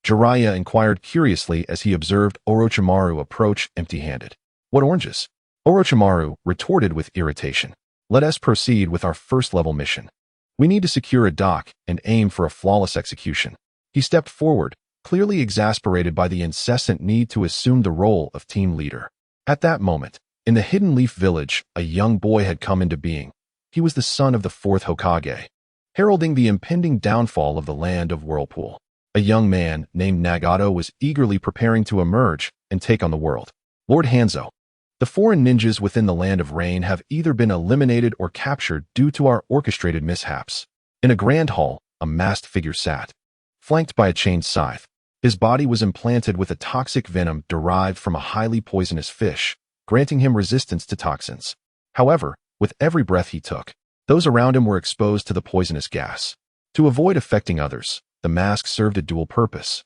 Jiraiya inquired curiously as he observed Orochimaru approach empty-handed. What oranges? Orochimaru retorted with irritation. Let us proceed with our first-level mission. We need to secure a dock and aim for a flawless execution. He stepped forward, clearly exasperated by the incessant need to assume the role of team leader. At that moment, in the Hidden Leaf Village, a young boy had come into being. He was the son of the fourth Hokage, heralding the impending downfall of the land of Whirlpool. A young man named Nagato was eagerly preparing to emerge and take on the world. Lord Hanzo. The foreign ninjas within the Land of Rain have either been eliminated or captured due to our orchestrated mishaps. In a grand hall, a masked figure sat, flanked by a chained scythe. His body was implanted with a toxic venom derived from a highly poisonous fish, granting him resistance to toxins. However, with every breath he took, those around him were exposed to the poisonous gas. To avoid affecting others, the mask served a dual purpose,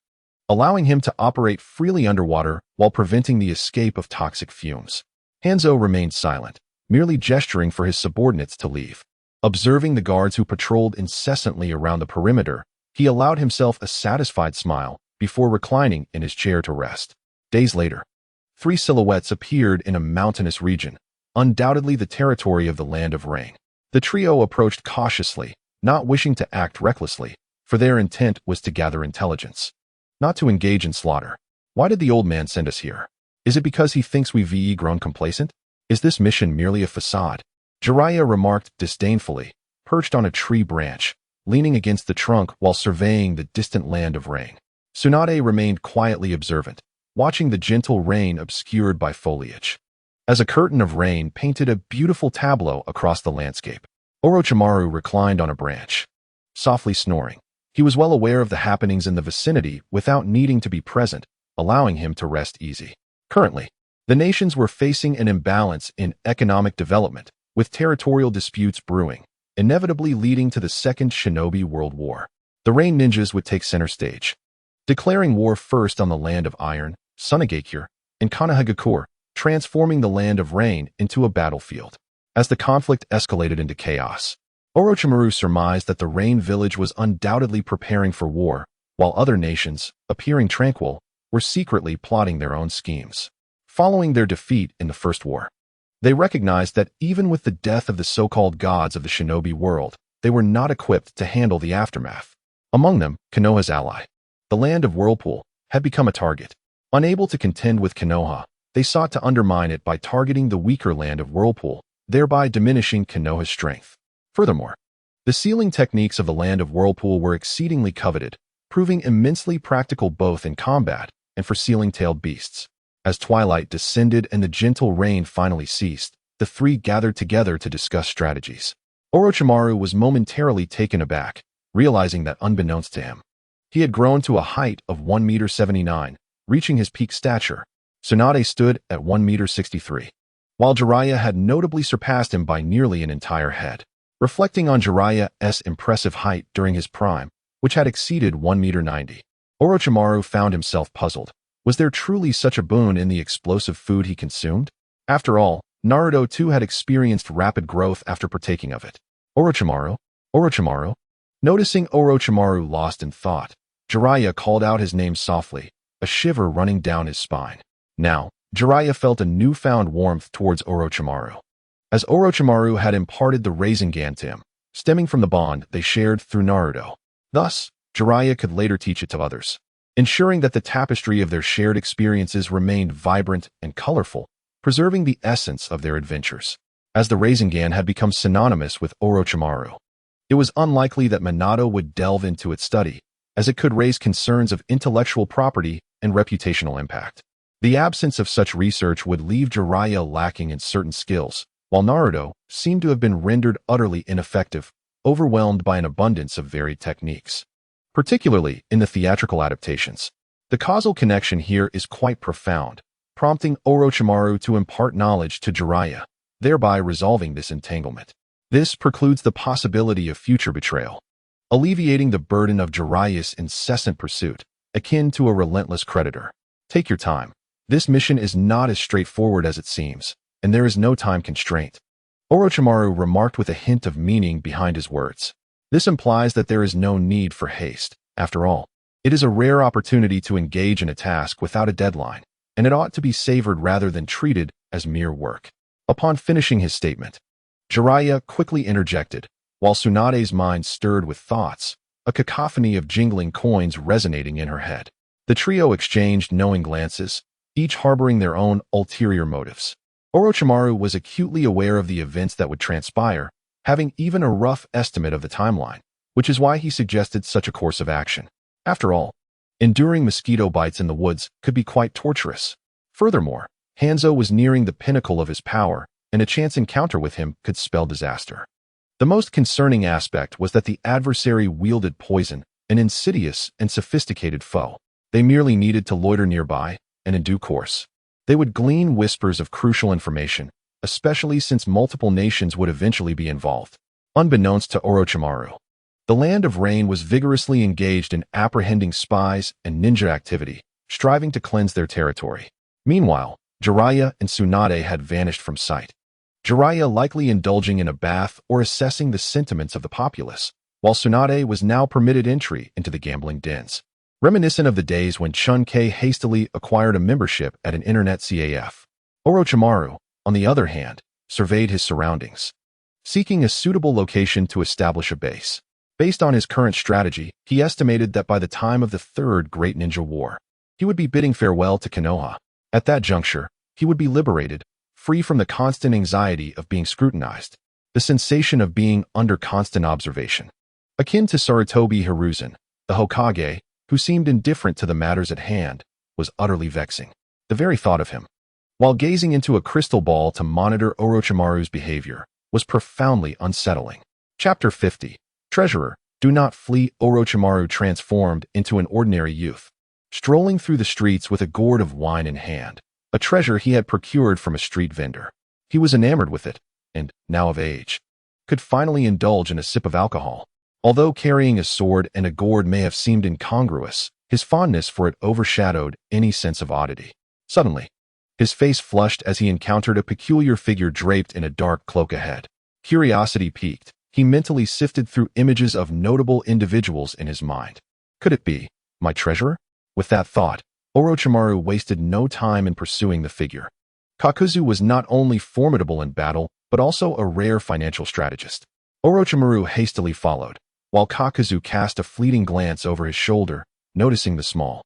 allowing him to operate freely underwater while preventing the escape of toxic fumes. Hanzo remained silent, merely gesturing for his subordinates to leave. Observing the guards who patrolled incessantly around the perimeter, he allowed himself a satisfied smile before reclining in his chair to rest. Days later, 3 silhouettes appeared in a mountainous region, undoubtedly the territory of the Land of Rain. The trio approached cautiously, not wishing to act recklessly, for their intent was to gather intelligence, not to engage in slaughter. Why did the old man send us here? Is it because he thinks we've grown complacent? Is this mission merely a facade? Jiraiya remarked disdainfully, perched on a tree branch, leaning against the trunk while surveying the distant Land of Rain. Tsunade remained quietly observant, watching the gentle rain obscured by foliage. As a curtain of rain painted a beautiful tableau across the landscape, Orochimaru reclined on a branch, softly snoring. He was well aware of the happenings in the vicinity without needing to be present, allowing him to rest easy. Currently, the nations were facing an imbalance in economic development, with territorial disputes brewing, inevitably leading to the Second Shinobi World War. The Rain Ninjas would take center stage, declaring war first on the land of Iron, Sunagakure, and Konohagakure, transforming the land of rain into a battlefield. As the conflict escalated into chaos, Orochimaru surmised that the Rain Village was undoubtedly preparing for war, while other nations, appearing tranquil, were secretly plotting their own schemes. Following their defeat in the First War, they recognized that even with the death of the so-called gods of the shinobi world, they were not equipped to handle the aftermath. Among them, Konoha's ally, the land of Whirlpool, had become a target. Unable to contend with Konoha, they sought to undermine it by targeting the weaker land of Whirlpool, thereby diminishing Konoha's strength. Furthermore, the sealing techniques of the land of Whirlpool were exceedingly coveted, proving immensely practical both in combat and for sealing-tailed beasts. As twilight descended and the gentle rain finally ceased, the three gathered together to discuss strategies. Orochimaru was momentarily taken aback, realizing that unbeknownst to him, he had grown to a height of 1.79 meters, reaching his peak stature. Tsunade stood at 1.63 meters, while Jiraiya had notably surpassed him by nearly an entire head. Reflecting on Jiraiya's impressive height during his prime, which had exceeded 1.90 meters, Orochimaru found himself puzzled. Was there truly such a boon in the explosive food he consumed? After all, Naruto too had experienced rapid growth after partaking of it. Orochimaru? Noticing Orochimaru lost in thought, Jiraiya called out his name softly, a shiver running down his spine. Now, Jiraiya felt a newfound warmth towards Orochimaru, as Orochimaru had imparted the Rasengan to him, stemming from the bond they shared through Naruto. Thus, Jiraiya could later teach it to others, ensuring that the tapestry of their shared experiences remained vibrant and colorful, preserving the essence of their adventures. As the Rasengan had become synonymous with Orochimaru, it was unlikely that Minato would delve into its study, as it could raise concerns of intellectual property and reputational impact. The absence of such research would leave Jiraiya lacking in certain skills, while Naruto seemed to have been rendered utterly ineffective, overwhelmed by an abundance of varied techniques. Particularly in the theatrical adaptations, the causal connection here is quite profound, prompting Orochimaru to impart knowledge to Jiraiya, thereby resolving this entanglement. This precludes the possibility of future betrayal, alleviating the burden of Jiraiya's incessant pursuit, akin to a relentless creditor. Take your time. This mission is not as straightforward as it seems, and there is no time constraint. Orochimaru remarked with a hint of meaning behind his words. This implies that there is no need for haste. After all, it is a rare opportunity to engage in a task without a deadline, and it ought to be savored rather than treated as mere work. Upon finishing his statement, Jiraiya quickly interjected, while Tsunade's mind stirred with thoughts, a cacophony of jingling coins resonating in her head. The trio exchanged knowing glances, each harboring their own ulterior motives. Orochimaru was acutely aware of the events that would transpire, having even a rough estimate of the timeline, which is why he suggested such a course of action. After all, enduring mosquito bites in the woods could be quite torturous. Furthermore, Hanzo was nearing the pinnacle of his power, and a chance encounter with him could spell disaster. The most concerning aspect was that the adversary wielded poison, an insidious and sophisticated foe. They merely needed to loiter nearby, and in due course, they would glean whispers of crucial information, especially since multiple nations would eventually be involved. Unbeknownst to Orochimaru, the Land of Rain was vigorously engaged in apprehending spies and ninja activity, striving to cleanse their territory. Meanwhile, Jiraiya and Tsunade had vanished from sight. Jiraiya likely indulging in a bath or assessing the sentiments of the populace, while Tsunade was now permitted entry into the gambling dens. Reminiscent of the days when Chen Que hastily acquired a membership at an internet CAF, Orochimaru, on the other hand, surveyed his surroundings, seeking a suitable location to establish a base. Based on his current strategy, he estimated that by the time of the Third Great Ninja War, he would be bidding farewell to Konoha. At that juncture, he would be liberated, free from the constant anxiety of being scrutinized, the sensation of being under constant observation. Akin to Sarutobi Hiruzen, the Hokage, who seemed indifferent to the matters at hand, was utterly vexing. The very thought of him, while gazing into a crystal ball to monitor Orochimaru's behavior, was profoundly unsettling. Chapter 50. Treasurer, do not flee. Orochimaru transformed into an ordinary youth, strolling through the streets with a gourd of wine in hand, a treasure he had procured from a street vendor. He was enamored with it, and, now of age, could finally indulge in a sip of alcohol. Although carrying a sword and a gourd may have seemed incongruous, his fondness for it overshadowed any sense of oddity. Suddenly, his face flushed as he encountered a peculiar figure draped in a dark cloak ahead. Curiosity piqued, he mentally sifted through images of notable individuals in his mind. Could it be my treasurer? With that thought, Orochimaru wasted no time in pursuing the figure. Kakuzu was not only formidable in battle, but also a rare financial strategist. Orochimaru hastily followed, while Kakuzu cast a fleeting glance over his shoulder, noticing the small,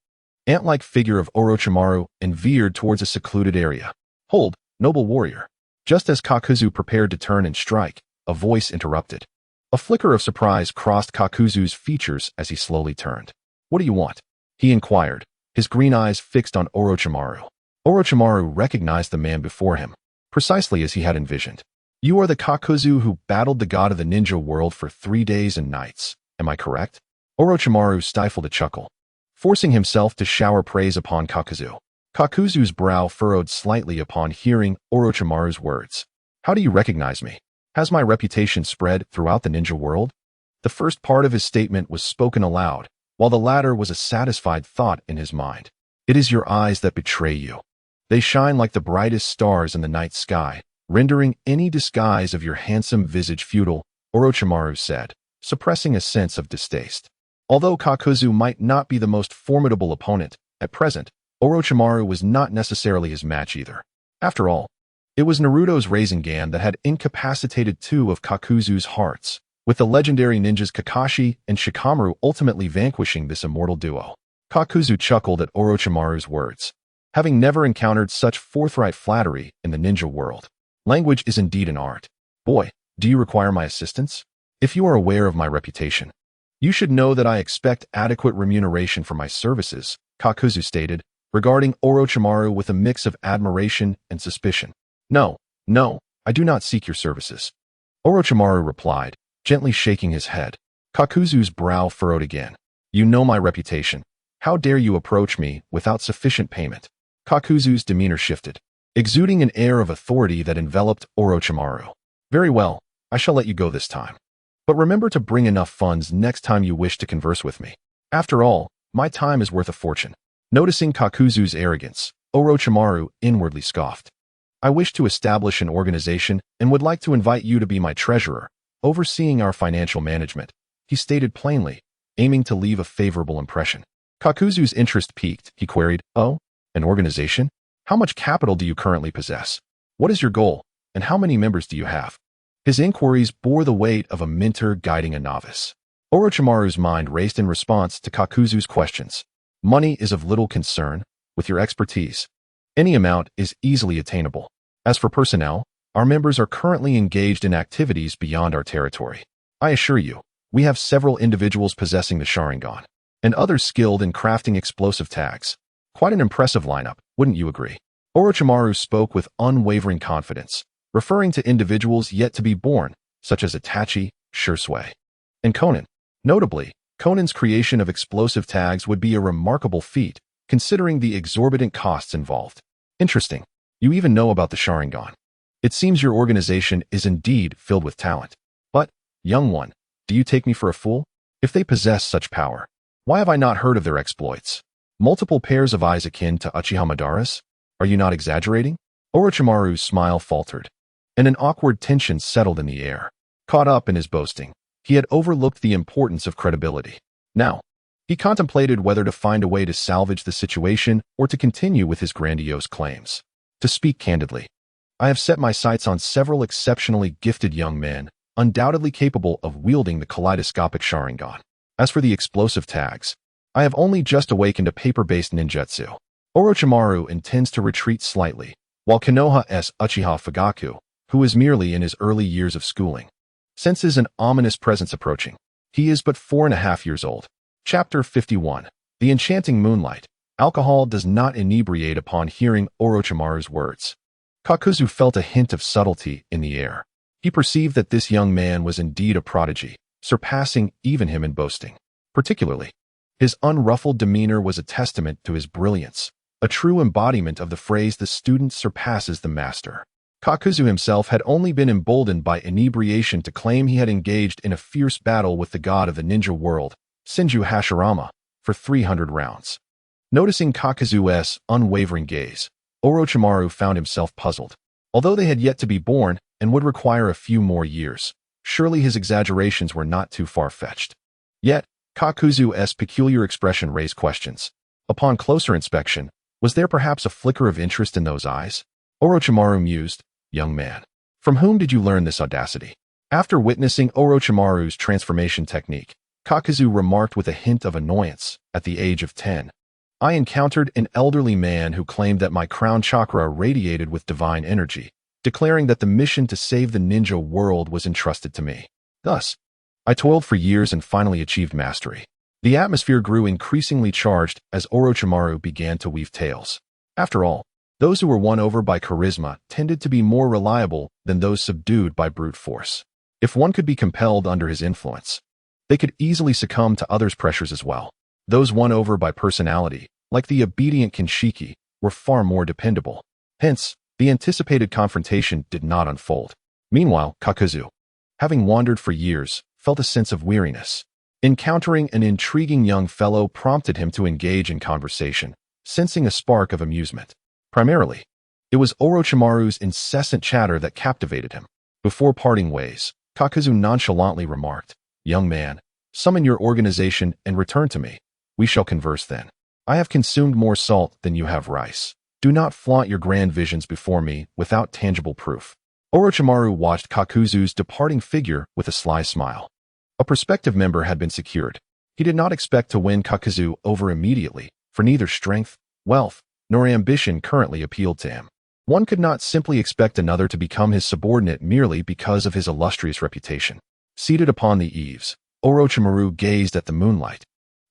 ant-like figure of Orochimaru and veered towards a secluded area. Hold, noble warrior. Just as Kakuzu prepared to turn and strike, a voice interrupted. A flicker of surprise crossed Kakuzu's features as he slowly turned. What do you want? He inquired, his green eyes fixed on Orochimaru. Orochimaru recognized the man before him, precisely as he had envisioned. You are the Kakuzu who battled the god of the ninja world for 3 days and nights, am I correct? Orochimaru stifled a chuckle, forcing himself to shower praise upon Kakuzu. Kakuzu's brow furrowed slightly upon hearing Orochimaru's words. How do you recognize me? Has my reputation spread throughout the ninja world? The first part of his statement was spoken aloud, while the latter was a satisfied thought in his mind. It is your eyes that betray you. They shine like the brightest stars in the night sky, rendering any disguise of your handsome visage futile, Orochimaru said, suppressing a sense of distaste. Although Kakuzu might not be the most formidable opponent, at present, Orochimaru was not necessarily his match either. After all, it was Naruto's Rasengan that had incapacitated 2 of Kakuzu's hearts, with the legendary ninjas Kakashi and Shikamaru ultimately vanquishing this immortal duo. Kakuzu chuckled at Orochimaru's words, having never encountered such forthright flattery in the ninja world. Language is indeed an art. Boy, do you require my assistance? If you are aware of my reputation, you should know that I expect adequate remuneration for my services, Kakuzu stated, regarding Orochimaru with a mix of admiration and suspicion. No, I do not seek your services, Orochimaru replied, gently shaking his head. Kakuzu's brow furrowed again. You know my reputation. How dare you approach me without sufficient payment? Kakuzu's demeanor shifted, exuding an air of authority that enveloped Orochimaru. Very well, I shall let you go this time. But remember to bring enough funds next time you wish to converse with me. After all, my time is worth a fortune. Noticing Kakuzu's arrogance, Orochimaru inwardly scoffed. I wish to establish an organization and would like to invite you to be my treasurer, overseeing our financial management, he stated plainly, aiming to leave a favorable impression. Kakuzu's interest piqued. He queried, Oh, an organization? How much capital do you currently possess? What is your goal, and how many members do you have? His inquiries bore the weight of a mentor guiding a novice. Orochimaru's mind raced in response to Kakuzu's questions. Money is of little concern. With your expertise, any amount is easily attainable. As for personnel, our members are currently engaged in activities beyond our territory. I assure you, we have several individuals possessing the Sharingan, and others skilled in crafting explosive tags. Quite an impressive lineup, wouldn't you agree? Orochimaru spoke with unwavering confidence, referring to individuals yet to be born, such as Itachi, Shursui, and Konan. Notably, Konan's creation of explosive tags would be a remarkable feat, considering the exorbitant costs involved. Interesting. You even know about the Sharingan. It seems your organization is indeed filled with talent. But, young one, do you take me for a fool? If they possess such power, why have I not heard of their exploits? Multiple pairs of eyes akin to Uchiha Madara's? Are you not exaggerating? Orochimaru's smile faltered, and an awkward tension settled in the air. Caught up in his boasting, he had overlooked the importance of credibility. Now, he contemplated whether to find a way to salvage the situation or to continue with his grandiose claims. To speak candidly, I have set my sights on several exceptionally gifted young men, undoubtedly capable of wielding the kaleidoscopic Sharingan. As for the explosive tags, I have only just awakened a paper-based ninjutsu. Orochimaru intends to retreat slightly, while Konoha's Uchiha Fugaku, who is merely in his early years of schooling, senses an ominous presence approaching. He is but 4.5 years old. Chapter 51. The enchanting moonlight. Alcohol does not inebriate upon hearing Orochimaru's words. Kakuzu felt a hint of subtlety in the air. He perceived that this young man was indeed a prodigy, surpassing even him in boasting. Particularly, his unruffled demeanor was a testament to his brilliance, a true embodiment of the phrase "the student surpasses the master." Kakuzu himself had only been emboldened by inebriation to claim he had engaged in a fierce battle with the god of the ninja world, Senju Hashirama, for 300 rounds. Noticing Kakuzu's unwavering gaze, Orochimaru found himself puzzled. Although they had yet to be born and would require a few more years, surely his exaggerations were not too far-fetched. Yet, Kakuzu's peculiar expression raised questions. Upon closer inspection, was there perhaps a flicker of interest in those eyes? Orochimaru mused, "Young man, from whom did you learn this audacity?" After witnessing Orochimaru's transformation technique, Kakuzu remarked with a hint of annoyance, "At the age of 10, I encountered an elderly man who claimed that my crown chakra radiated with divine energy, declaring that the mission to save the ninja world was entrusted to me. Thus, I toiled for years and finally achieved mastery." The atmosphere grew increasingly charged as Orochimaru began to weave tales. After all, those who were won over by charisma tended to be more reliable than those subdued by brute force. If one could be compelled under his influence, they could easily succumb to others' pressures as well. Those won over by personality, like the obedient Kinshiki, were far more dependable. Hence, the anticipated confrontation did not unfold. Meanwhile, Kakuzu, having wandered for years, felt a sense of weariness. Encountering an intriguing young fellow prompted him to engage in conversation, sensing a spark of amusement. Primarily, it was Orochimaru's incessant chatter that captivated him. Before parting ways, Kakuzu nonchalantly remarked, "Young man, summon your organization and return to me. We shall converse then. I have consumed more salt than you have rice. Do not flaunt your grand visions before me without tangible proof." Orochimaru watched Kakuzu's departing figure with a sly smile. A prospective member had been secured. He did not expect to win Kakuzu over immediately, for neither strength, wealth, nor ambition currently appealed to him. One could not simply expect another to become his subordinate merely because of his illustrious reputation. Seated upon the eaves, Orochimaru gazed at the moonlight,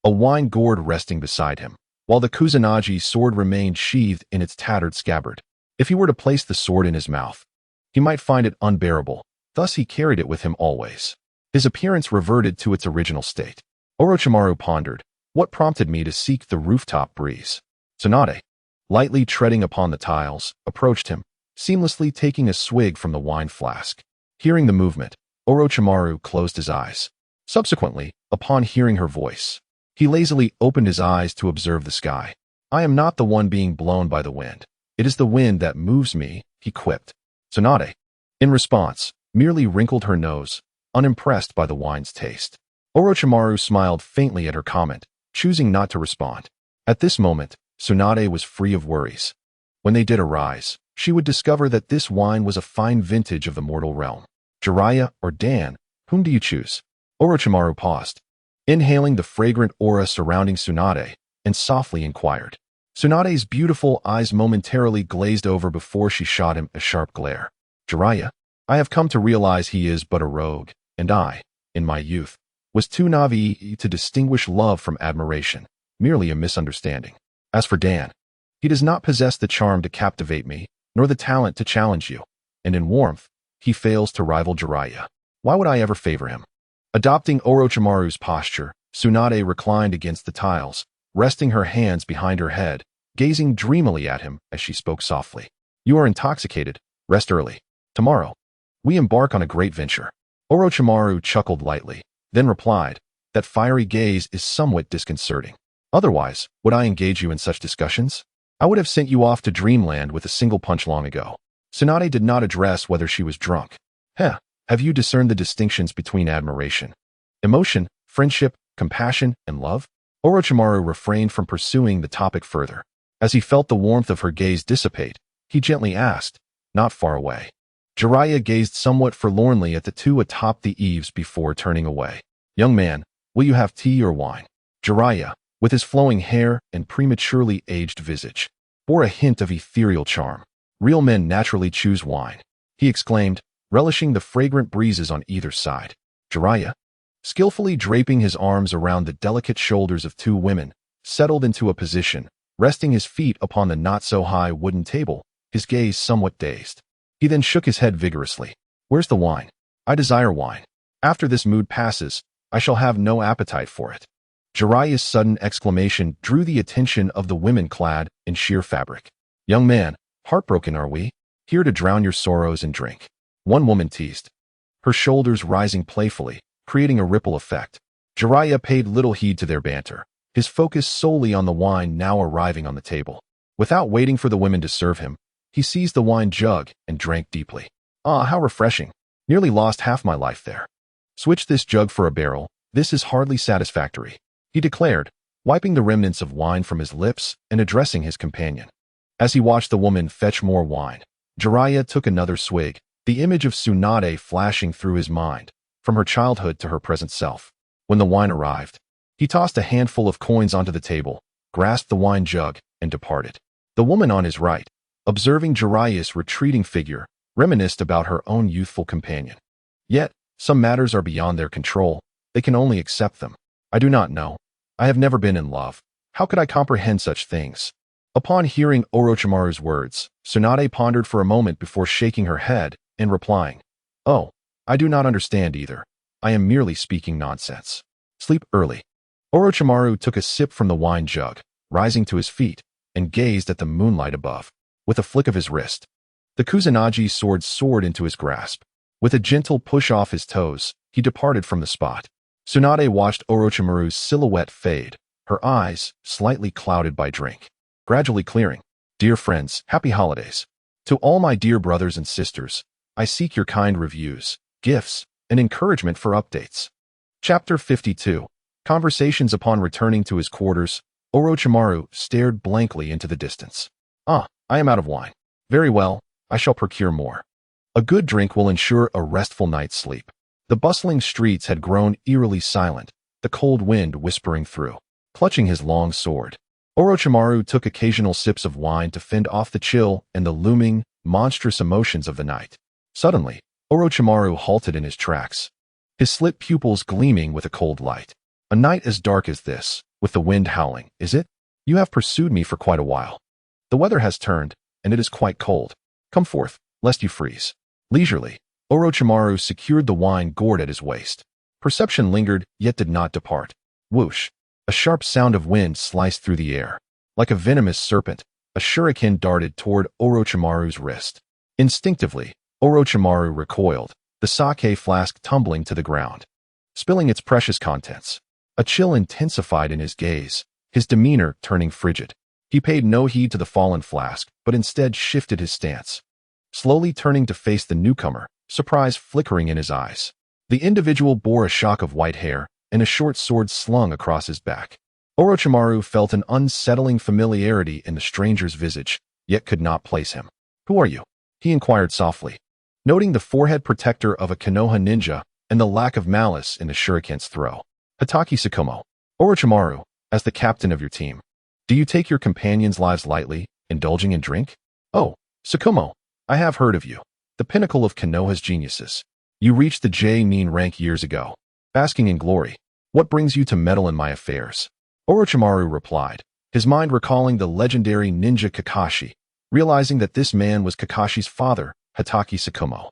a wine gourd resting beside him, while the Kusanagi sword remained sheathed in its tattered scabbard. If he were to place the sword in his mouth, he might find it unbearable, thus he carried it with him always. His appearance reverted to its original state. Orochimaru pondered, what prompted me to seek the rooftop breeze? Tsunade, lightly treading upon the tiles, approached him, seamlessly taking a swig from the wine flask. Hearing the movement, Orochimaru closed his eyes. Subsequently, upon hearing her voice, he lazily opened his eyes to observe the sky. "I am not the one being blown by the wind. It is the wind that moves me," he quipped. Tsunade, in response, merely wrinkled her nose, unimpressed by the wine's taste. Orochimaru smiled faintly at her comment, choosing not to respond. At this moment, Tsunade was free of worries. When they did arise, she would discover that this wine was a fine vintage of the mortal realm. "Jiraiya or Dan, whom do you choose?" Orochimaru paused, inhaling the fragrant aura surrounding Tsunade, and softly inquired. Tsunade's beautiful eyes momentarily glazed over before she shot him a sharp glare. "Jiraiya, I have come to realize he is but a rogue, and I, in my youth, was too naive to distinguish love from admiration, merely a misunderstanding. As for Dan, he does not possess the charm to captivate me, nor the talent to challenge you, and in warmth, he fails to rival Jiraiya. Why would I ever favor him?" Adopting Orochimaru's posture, Tsunade reclined against the tiles, resting her hands behind her head, gazing dreamily at him as she spoke softly. "You are intoxicated. Rest early. Tomorrow, we embark on a great venture." Orochimaru chuckled lightly, then replied, "That fiery gaze is somewhat disconcerting. Otherwise, would I engage you in such discussions? I would have sent you off to dreamland with a single punch long ago." Tsunade did not address whether she was drunk. Have you discerned the distinctions between admiration, emotion, friendship, compassion, and love?" Orochimaru refrained from pursuing the topic further. As he felt the warmth of her gaze dissipate, he gently asked, "Not far away?" Jiraiya gazed somewhat forlornly at the two atop the eaves before turning away. "Young man, will you have tea or wine?" Jiraiya, with his flowing hair and prematurely aged visage, bore a hint of ethereal charm. "Real men naturally choose wine," he exclaimed, relishing the fragrant breezes on either side. Jiraiya, skillfully draping his arms around the delicate shoulders of two women, settled into a position, resting his feet upon the not-so-high wooden table, his gaze somewhat dazed. He then shook his head vigorously. "Where's the wine? I desire wine. After this mood passes, I shall have no appetite for it." Jiraiya's sudden exclamation drew the attention of the women clad in sheer fabric. "Young man, heartbroken are we? Here to drown your sorrows and drink," one woman teased, her shoulders rising playfully, creating a ripple effect. Jiraiya paid little heed to their banter, his focus solely on the wine now arriving on the table. Without waiting for the women to serve him, he seized the wine jug and drank deeply. "Ah, how refreshing. Nearly lost half my life there. Switch this jug for a barrel. This is hardly satisfactory," he declared, wiping the remnants of wine from his lips and addressing his companion. As he watched the woman fetch more wine, Jiraiya took another swig, the image of Tsunade flashing through his mind, from her childhood to her present self. When the wine arrived, he tossed a handful of coins onto the table, grasped the wine jug, and departed. The woman on his right, observing Jiraiya's retreating figure, reminisced about her own youthful companion. Yet, some matters are beyond their control. They can only accept them. "I do not know. I have never been in love. How could I comprehend such things?" Upon hearing Orochimaru's words, Tsunade pondered for a moment before shaking her head and replying, "Oh, I do not understand either. I am merely speaking nonsense. Sleep early." Orochimaru took a sip from the wine jug, rising to his feet, and gazed at the moonlight above. With a flick of his wrist, the Kusanagi sword soared into his grasp. With a gentle push off his toes, he departed from the spot. Tsunade watched Orochimaru's silhouette fade, her eyes, slightly clouded by drink, gradually clearing. "Dear friends, happy holidays. To all my dear brothers and sisters, I seek your kind reviews, gifts, and encouragement for updates." Chapter 52. Conversations. Upon returning to his quarters, Orochimaru stared blankly into the distance. "Ah, I am out of wine. Very well, I shall procure more. A good drink will ensure a restful night's sleep." The bustling streets had grown eerily silent, the cold wind whispering through. Clutching his long sword, Orochimaru took occasional sips of wine to fend off the chill and the looming, monstrous emotions of the night. Suddenly, Orochimaru halted in his tracks, his slit pupils gleaming with a cold light. "A night as dark as this, with the wind howling, is it? You have pursued me for quite a while. The weather has turned, and it is quite cold. Come forth, lest you freeze." Leisurely, Orochimaru secured the wine gourd at his waist. Perception lingered, yet did not depart. Whoosh! A sharp sound of wind sliced through the air. Like a venomous serpent, a shuriken darted toward Orochimaru's wrist. Instinctively, Orochimaru recoiled, the sake flask tumbling to the ground, spilling its precious contents. A chill intensified in his gaze, his demeanor turning frigid. He paid no heed to the fallen flask, but instead shifted his stance, slowly turning to face the newcomer, surprise flickering in his eyes. The individual bore a shock of white hair and a short sword slung across his back. Orochimaru felt an unsettling familiarity in the stranger's visage, yet could not place him. "Who are you?" he inquired softly, noting the forehead protector of a Konoha ninja and the lack of malice in the shuriken's throw. "Hatake Tsukumo. Orochimaru, as the captain of your team. Do you take your companions' lives lightly, indulging in drink?" "Oh, Tsukumo, I have heard of you. The pinnacle of Konoha's geniuses. You reached the J-nin rank years ago, basking in glory. What brings you to meddle in my affairs?" Orochimaru replied, his mind recalling the legendary ninja Kakashi, realizing that this man was Kakashi's father, Hatake Tsukumo.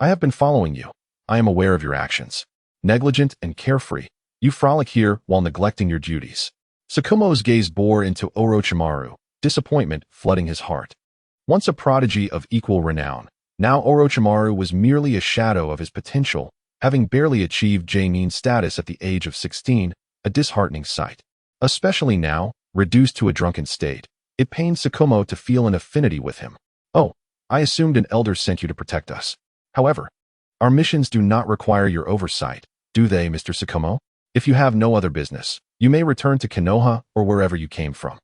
"I have been following you. I am aware of your actions. Negligent and carefree, you frolic here while neglecting your duties." Tsukumo's gaze bore into Orochimaru, disappointment flooding his heart. Once a prodigy of equal renown, now Orochimaru was merely a shadow of his potential, having barely achieved J-nin status at the age of 16, a disheartening sight. Especially now, reduced to a drunken state, it pained Tsukumo to feel an affinity with him. "Oh, I assumed an elder sent you to protect us. However, our missions do not require your oversight, do they, Mr. Tsukumo? If you have no other business, you may return to Konoha or wherever you came from.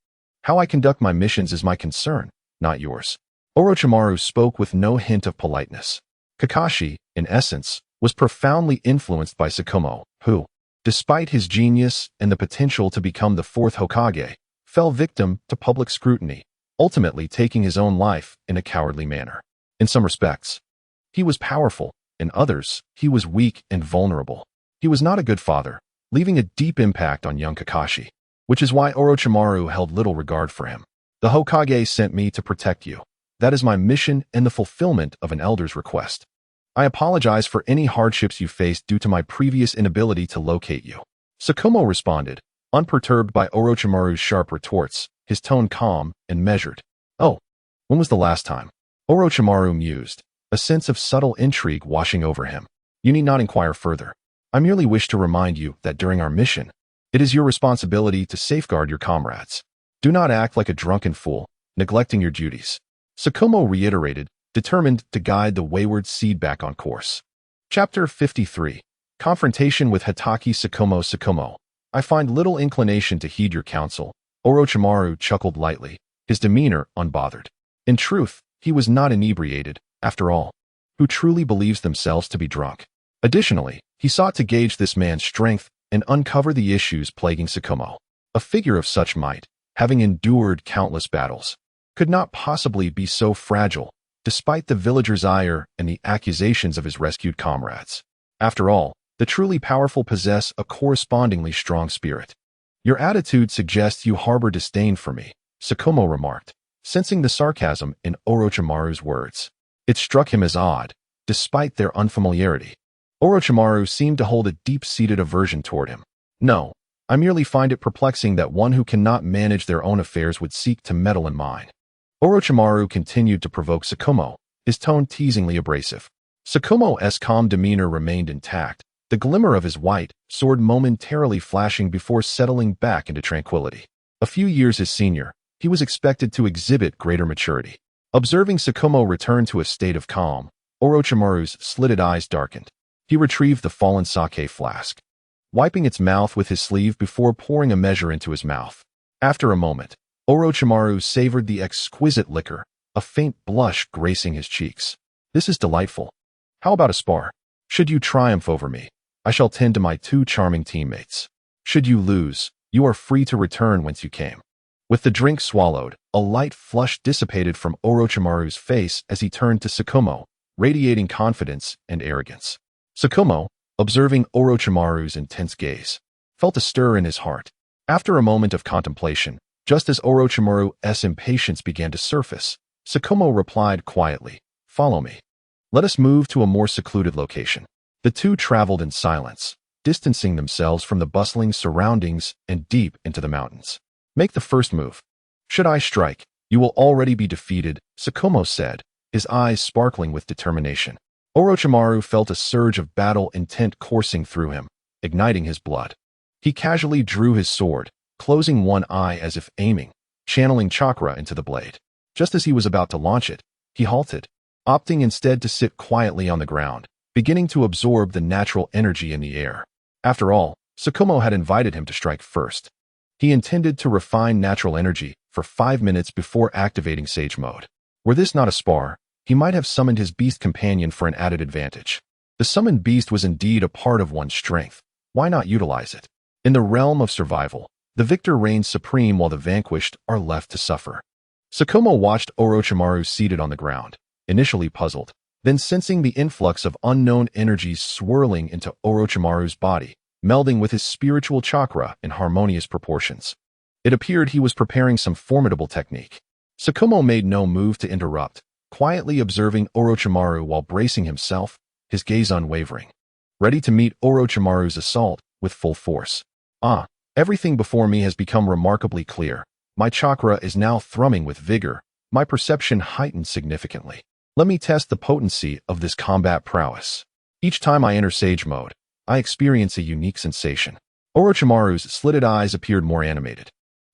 How I conduct my missions is my concern, not yours." Orochimaru spoke with no hint of politeness. Kakashi, in essence, was profoundly influenced by Tsukumo, who, despite his genius and the potential to become the fourth Hokage, fell victim to public scrutiny, ultimately taking his own life in a cowardly manner. In some respects, he was powerful, in others, he was weak and vulnerable. He was not a good father, leaving a deep impact on young Kakashi. which is why Orochimaru held little regard for him. The Hokage sent me to protect you. That is my mission and the fulfillment of an elder's request. I apologize for any hardships you faced due to my previous inability to locate you. Sakumo responded, unperturbed by Orochimaru's sharp retorts, his tone calm and measured. Oh, when was the last time? Orochimaru mused, a sense of subtle intrigue washing over him. You need not inquire further. I merely wish to remind you that during our mission, it is your responsibility to safeguard your comrades. Do not act like a drunken fool, neglecting your duties. Sakumo reiterated, determined to guide the wayward seed back on course. Chapter 53. Confrontation with Hokage Sakumo. Sakumo, I find little inclination to heed your counsel. Orochimaru chuckled lightly, his demeanor unbothered. In truth, he was not inebriated, after all. Who truly believes themselves to be drunk? Additionally, he sought to gauge this man's strength and uncover the issues plaguing Sakumo. A figure of such might, having endured countless battles, could not possibly be so fragile, despite the villager's ire and the accusations of his rescued comrades. After all, the truly powerful possess a correspondingly strong spirit. Your attitude suggests you harbor disdain for me, Sakumo remarked, sensing the sarcasm in Orochimaru's words. It struck him as odd, despite their unfamiliarity. Orochimaru seemed to hold a deep-seated aversion toward him. No, I merely find it perplexing that one who cannot manage their own affairs would seek to meddle in mine. Orochimaru continued to provoke Sakumo, his tone teasingly abrasive. Sakumo's calm demeanor remained intact, the glimmer of his white sword momentarily flashing before settling back into tranquility. A few years his senior, he was expected to exhibit greater maturity. Observing Sakumo return to a state of calm, Orochimaru's slitted eyes darkened. He retrieved the fallen sake flask, wiping its mouth with his sleeve before pouring a measure into his mouth. After a moment, Orochimaru savored the exquisite liquor, a faint blush gracing his cheeks. This is delightful. How about a spar? Should you triumph over me, I shall tend to my two charming teammates. Should you lose, you are free to return whence you came. With the drink swallowed, a light flush dissipated from Orochimaru's face as he turned to Sakumo, radiating confidence and arrogance. Sakumo, observing Orochimaru's intense gaze, felt a stir in his heart. After a moment of contemplation, just as Orochimaru's impatience began to surface, Sakumo replied quietly, "Follow me. Let us move to a more secluded location." The two traveled in silence, distancing themselves from the bustling surroundings and deep into the mountains. Make the first move. Should I strike, you will already be defeated, Sakumo said, his eyes sparkling with determination. Orochimaru felt a surge of battle intent coursing through him, igniting his blood. He casually drew his sword, closing one eye as if aiming, channeling chakra into the blade. Just as he was about to launch it, he halted, opting instead to sit quietly on the ground, beginning to absorb the natural energy in the air. After all, Sakumo had invited him to strike first. He intended to refine natural energy for 5 minutes before activating Sage Mode. Were this not a spar, he might have summoned his beast companion for an added advantage. The summoned beast was indeed a part of one's strength. Why not utilize it? In the realm of survival, the victor reigns supreme while the vanquished are left to suffer. Sakumo watched Orochimaru seated on the ground, initially puzzled, then sensing the influx of unknown energies swirling into Orochimaru's body, melding with his spiritual chakra in harmonious proportions. It appeared he was preparing some formidable technique. Sakumo made no move to interrupt, quietly observing Orochimaru while bracing himself, his gaze unwavering, ready to meet Orochimaru's assault with full force. Everything before me has become remarkably clear. My chakra is now thrumming with vigor, my perception heightened significantly. Let me test the potency of this combat prowess. Each time I enter Sage Mode, I experience a unique sensation. Orochimaru's slitted eyes appeared more animated,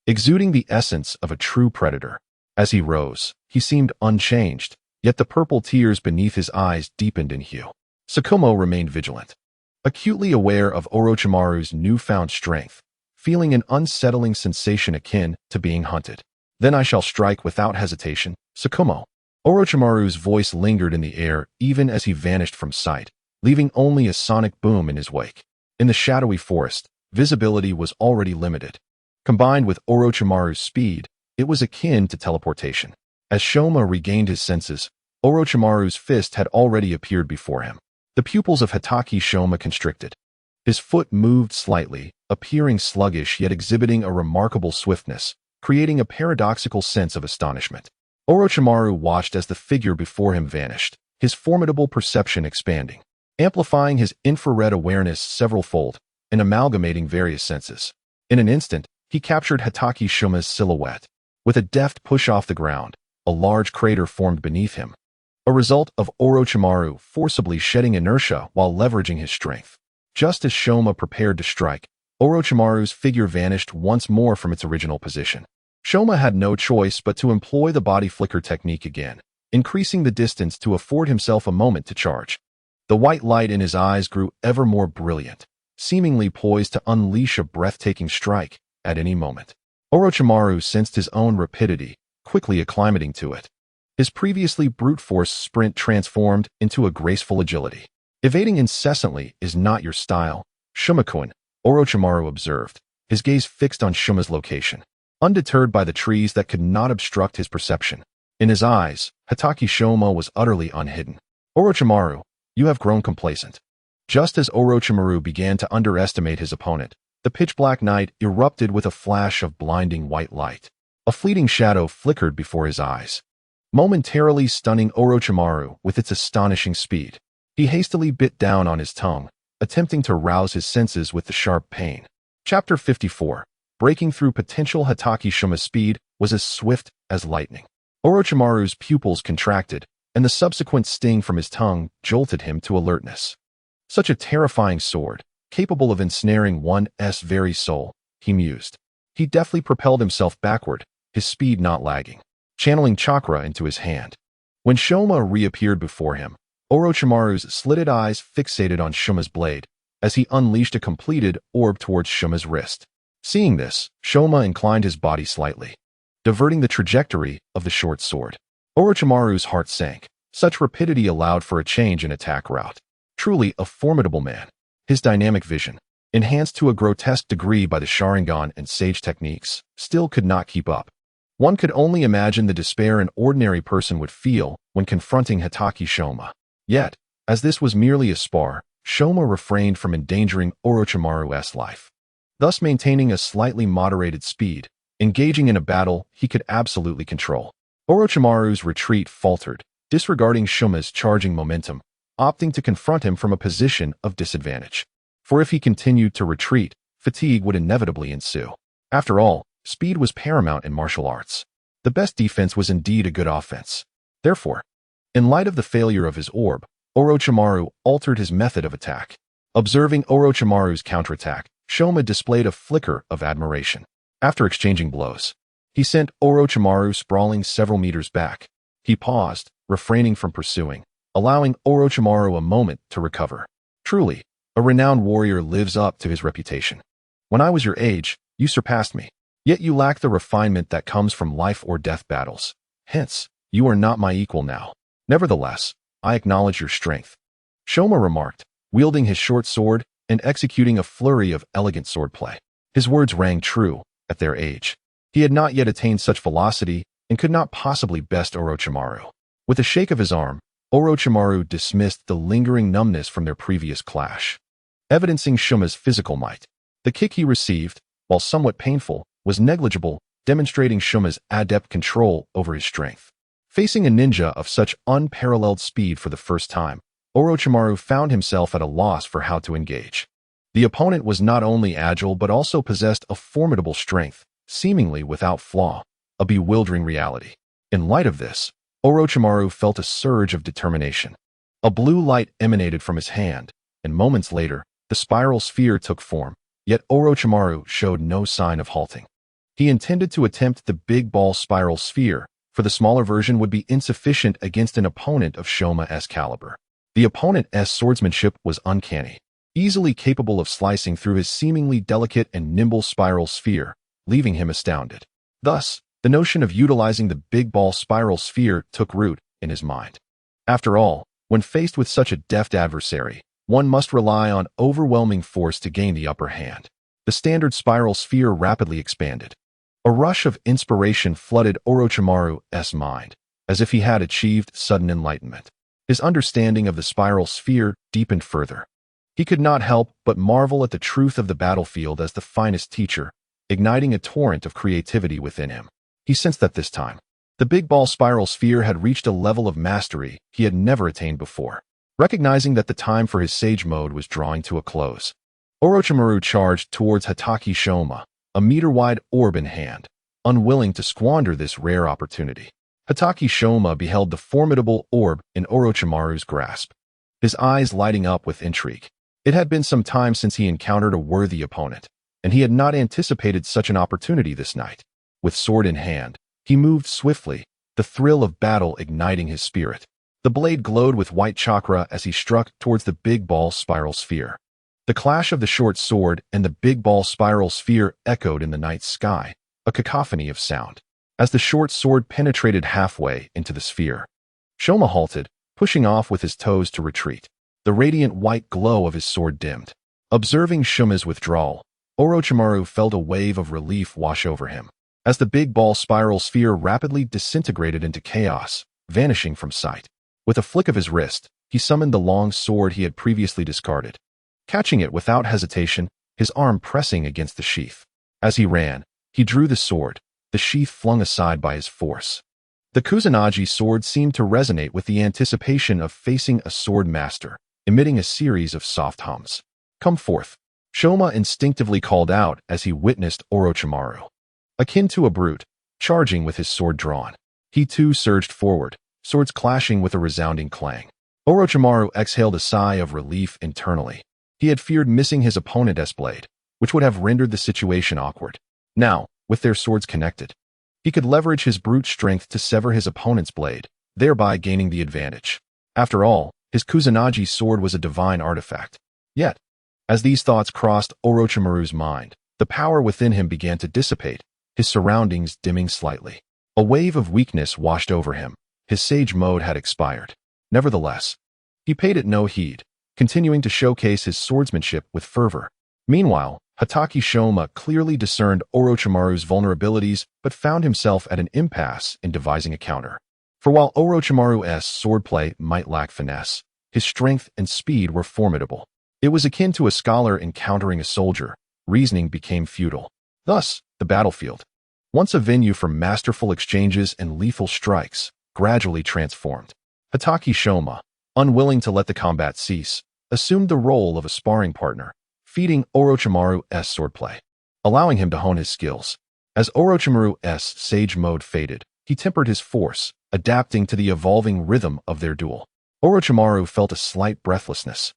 exuding the essence of a true predator. As he rose, he seemed unchanged, yet the purple tears beneath his eyes deepened in hue. Sakumo remained vigilant, acutely aware of Orochimaru's newfound strength, feeling an unsettling sensation akin to being hunted. Then I shall strike without hesitation, Sakumo. Orochimaru's voice lingered in the air even as he vanished from sight, leaving only a sonic boom in his wake. In the shadowy forest, visibility was already limited. Combined with Orochimaru's speed, it was akin to teleportation. As Shoma regained his senses, Orochimaru's fist had already appeared before him. The pupils of Hokage Shoma constricted. His foot moved slightly, appearing sluggish yet exhibiting a remarkable swiftness, creating a paradoxical sense of astonishment. Orochimaru watched as the figure before him vanished, his formidable perception expanding, amplifying his infrared awareness several-fold and amalgamating various senses. In an instant, he captured Hokage Shuma's silhouette. With a deft push off the ground, a large crater formed beneath him, a result of Orochimaru forcibly shedding inertia while leveraging his strength. Just as Shoma prepared to strike, Orochimaru's figure vanished once more from its original position. Shoma had no choice but to employ the body flicker technique again, increasing the distance to afford himself a moment to charge. The white light in his eyes grew ever more brilliant, seemingly poised to unleash a breathtaking strike at any moment. Orochimaru sensed his own rapidity, quickly acclimating to it. His previously brute force sprint transformed into a graceful agility. Evading incessantly is not your style, Shuma-kun, Orochimaru observed, his gaze fixed on Shuma's location, undeterred by the trees that could not obstruct his perception. In his eyes, Hokage Shoma was utterly unhidden. Orochimaru, you have grown complacent. Just as Orochimaru began to underestimate his opponent, the pitch-black night erupted with a flash of blinding white light. A fleeting shadow flickered before his eyes, momentarily stunning Orochimaru with its astonishing speed. He hastily bit down on his tongue, attempting to rouse his senses with the sharp pain. Chapter 54. Breaking through potential. Hokage Shuma's speed was as swift as lightning. Orochimaru's pupils contracted, and the subsequent sting from his tongue jolted him to alertness. Such a terrifying sword, capable of ensnaring one's very soul, he mused. He deftly propelled himself backward, his speed not lagging, channeling chakra into his hand. When Shoma reappeared before him, Orochimaru's slitted eyes fixated on Shuma's blade, as he unleashed a completed orb towards Shuma's wrist. Seeing this, Shoma inclined his body slightly, diverting the trajectory of the short sword. Orochimaru's heart sank. Such rapidity allowed for a change in attack route. Truly a formidable man. His dynamic vision, enhanced to a grotesque degree by the Sharingan and Sage techniques, still could not keep up. One could only imagine the despair an ordinary person would feel when confronting Hokage Shoma. Yet, as this was merely a spar, Shoma refrained from endangering Orochimaru's life, thus maintaining a slightly moderated speed, engaging in a battle he could absolutely control. Orochimaru's retreat faltered, disregarding Shuma's charging momentum, opting to confront him from a position of disadvantage. For if he continued to retreat, fatigue would inevitably ensue. After all, speed was paramount in martial arts. The best defense was indeed a good offense. Therefore, in light of the failure of his orb, Orochimaru altered his method of attack. Observing Orochimaru's counterattack, Shoma displayed a flicker of admiration. After exchanging blows, he sent Orochimaru sprawling several meters back. He paused, refraining from pursuing, allowing Orochimaru a moment to recover. Truly, a renowned warrior lives up to his reputation. When I was your age, you surpassed me. Yet you lack the refinement that comes from life or death battles. Hence, you are not my equal now. Nevertheless, I acknowledge your strength, Shoma remarked, wielding his short sword and executing a flurry of elegant swordplay. His words rang true at their age. He had not yet attained such velocity and could not possibly best Orochimaru. With a shake of his arm, Orochimaru dismissed the lingering numbness from their previous clash, evidencing Shuma's physical might. The kick he received, while somewhat painful, was negligible, demonstrating Shuma's adept control over his strength. Facing a ninja of such unparalleled speed for the first time, Orochimaru found himself at a loss for how to engage. The opponent was not only agile but also possessed a formidable strength, seemingly without flaw, a bewildering reality. In light of this, Orochimaru felt a surge of determination. A blue light emanated from his hand, and moments later, the spiral sphere took form, yet Orochimaru showed no sign of halting. He intended to attempt the big ball spiral sphere, for the smaller version would be insufficient against an opponent of Shoma's caliber. The opponent's swordsmanship was uncanny, easily capable of slicing through his seemingly delicate and nimble spiral sphere, leaving him astounded. Thus, the notion of utilizing the big ball spiral sphere took root in his mind. After all, when faced with such a deft adversary, one must rely on overwhelming force to gain the upper hand. The standard spiral sphere rapidly expanded. A rush of inspiration flooded Orochimaru's mind, as if he had achieved sudden enlightenment. His understanding of the spiral sphere deepened further. He could not help but marvel at the truth of the battlefield as the finest teacher, igniting a torrent of creativity within him. He sensed that this time, the big ball spiral sphere had reached a level of mastery he had never attained before. Recognizing that the time for his sage mode was drawing to a close, Orochimaru charged towards Hokage Shoma, a meter-wide orb in hand, unwilling to squander this rare opportunity. Hokage Shoma beheld the formidable orb in Orochimaru's grasp, his eyes lighting up with intrigue. It had been some time since he encountered a worthy opponent, and he had not anticipated such an opportunity this night. With sword in hand, he moved swiftly, the thrill of battle igniting his spirit. The blade glowed with white chakra as he struck towards the big ball spiral sphere. The clash of the short sword and the big ball spiral sphere echoed in the night sky, a cacophony of sound. As the short sword penetrated halfway into the sphere, Shoma halted, pushing off with his toes to retreat. The radiant white glow of his sword dimmed. Observing Shoma's withdrawal, Orochimaru felt a wave of relief wash over him, as the big ball spiral sphere rapidly disintegrated into chaos, vanishing from sight. With a flick of his wrist, he summoned the long sword he had previously discarded, catching it without hesitation, his arm pressing against the sheath. As he ran, he drew the sword, the sheath flung aside by his force. The Kusanagi sword seemed to resonate with the anticipation of facing a sword master, emitting a series of soft hums. "Come forth," Shoma instinctively called out as he witnessed Orochimaru, akin to a brute, charging with his sword drawn. He too surged forward, swords clashing with a resounding clang. Orochimaru exhaled a sigh of relief internally. He had feared missing his opponent's blade, which would have rendered the situation awkward. Now, with their swords connected, he could leverage his brute strength to sever his opponent's blade, thereby gaining the advantage. After all, his Kusanagi sword was a divine artifact. Yet, as these thoughts crossed Orochimaru's mind, the power within him began to dissipate, his surroundings dimming slightly. A wave of weakness washed over him. His sage mode had expired. Nevertheless, he paid it no heed, continuing to showcase his swordsmanship with fervor. Meanwhile, Hokage Shoma clearly discerned Orochimaru's vulnerabilities but found himself at an impasse in devising a counter. For while Orochimaru's swordplay might lack finesse, his strength and speed were formidable. It was akin to a scholar encountering a soldier. Reasoning became futile. Thus, the battlefield, once a venue for masterful exchanges and lethal strikes, gradually transformed. Hokage Shoma, unwilling to let the combat cease, assumed the role of a sparring partner, feeding Orochimaru's swordplay, allowing him to hone his skills. As Orochimaru's sage mode faded, he tempered his force, adapting to the evolving rhythm of their duel. Orochimaru felt a slight breathlessness,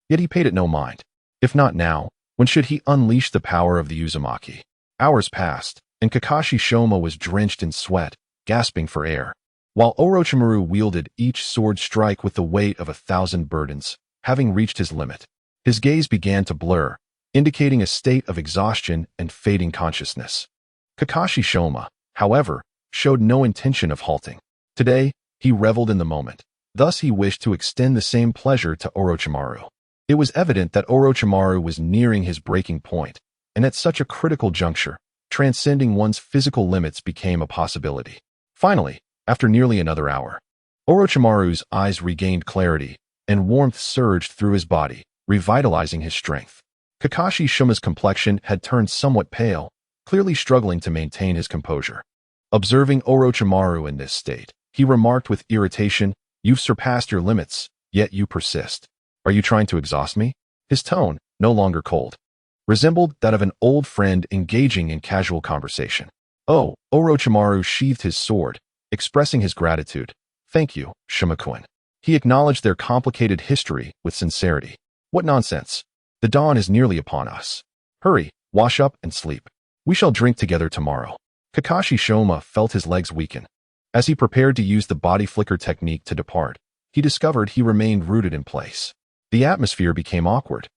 yet he paid it no mind. If not now, when should he unleash the power of the Uzumaki? Hours passed, and Kakashi Shoma was drenched in sweat, gasping for air, while Orochimaru wielded each sword strike with the weight of 1,000 burdens. Having reached his limit, his gaze began to blur, indicating a state of exhaustion and fading consciousness. Kakashi Shoma, however, showed no intention of halting. Today, he reveled in the moment. Thus he wished to extend the same pleasure to Orochimaru. It was evident that Orochimaru was nearing his breaking point, and at such a critical juncture, transcending one's physical limits became a possibility. Finally, after nearly another hour, Orochimaru's eyes regained clarity, and warmth surged through his body, revitalizing his strength. Kakashi Shoma's complexion had turned somewhat pale, clearly struggling to maintain his composure. Observing Orochimaru in this state, he remarked with irritation, "You've surpassed your limits, yet you persist. Are you trying to exhaust me?" His tone, no longer cold, resembled that of an old friend engaging in casual conversation. "Oh," Orochimaru sheathed his sword, expressing his gratitude. "Thank you, Shoma-kun." He acknowledged their complicated history with sincerity. "What nonsense. The dawn is nearly upon us. Hurry, wash up and sleep. We shall drink together tomorrow." Kakashi Shoma felt his legs weaken. As he prepared to use the body flicker technique to depart, he discovered he remained rooted in place. The atmosphere became awkward,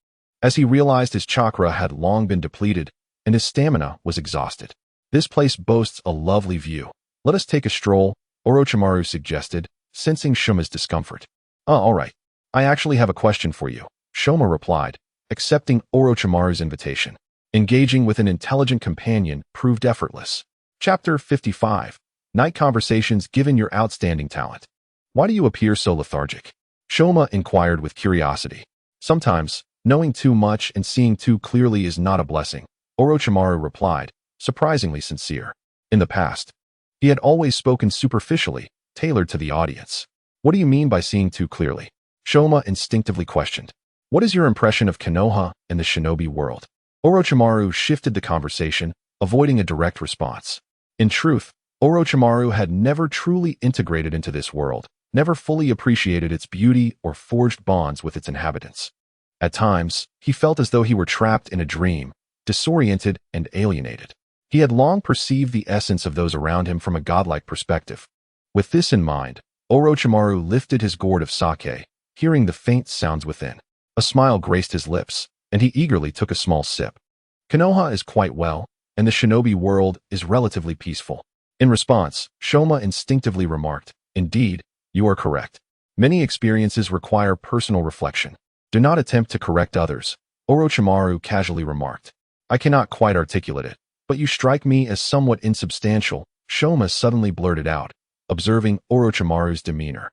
as he realized his chakra had long been depleted and his stamina was exhausted. "This place boasts a lovely view. Let us take a stroll," Orochimaru suggested, sensing Shoma's discomfort. All right. I actually have a question for you," Shoma replied, accepting Orochimaru's invitation. Engaging with an intelligent companion proved effortless. Chapter 55. Night Conversations. Given your outstanding talent, why do you appear so lethargic? Shoma inquired with curiosity. "Sometimes, Knowing too much and seeing too clearly is not a blessing, Orochimaru replied, surprisingly sincere. In the past, he had always spoken superficially, tailored to the audience. What do you mean by seeing too clearly? Shoma instinctively questioned. What is your impression of Konoha and the shinobi world? Orochimaru shifted the conversation, avoiding a direct response. In truth, Orochimaru had never truly integrated into this world, never fully appreciated its beauty or forged bonds with its inhabitants. At times, he felt as though he were trapped in a dream, disoriented and alienated. He had long perceived the essence of those around him from a godlike perspective. With this in mind, Orochimaru lifted his gourd of sake, hearing the faint sounds within. A smile graced his lips, and he eagerly took a small sip. Konoha is quite well, and the shinobi world is relatively peaceful. In response, Shoma instinctively remarked, Indeed, you are correct. Many experiences require personal reflection. Do not attempt to correct others, Orochimaru casually remarked. I cannot quite articulate it, but you strike me as somewhat insubstantial, Shoma suddenly blurted out, observing Orochimaru's demeanor.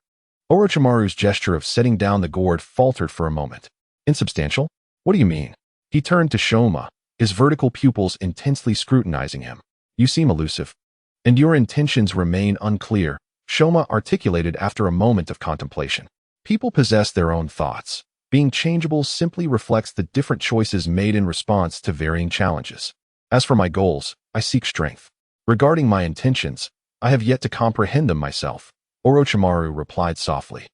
Orochimaru's gesture of setting down the gourd faltered for a moment. Insubstantial? What do you mean? He turned to Shoma, his vertical pupils intensely scrutinizing him. You seem elusive. And your intentions remain unclear, Shoma articulated after a moment of contemplation. People possess their own thoughts. Being changeable simply reflects the different choices made in response to varying challenges. As for my goals, I seek strength. Regarding my intentions, I have yet to comprehend them myself, Orochimaru replied softly.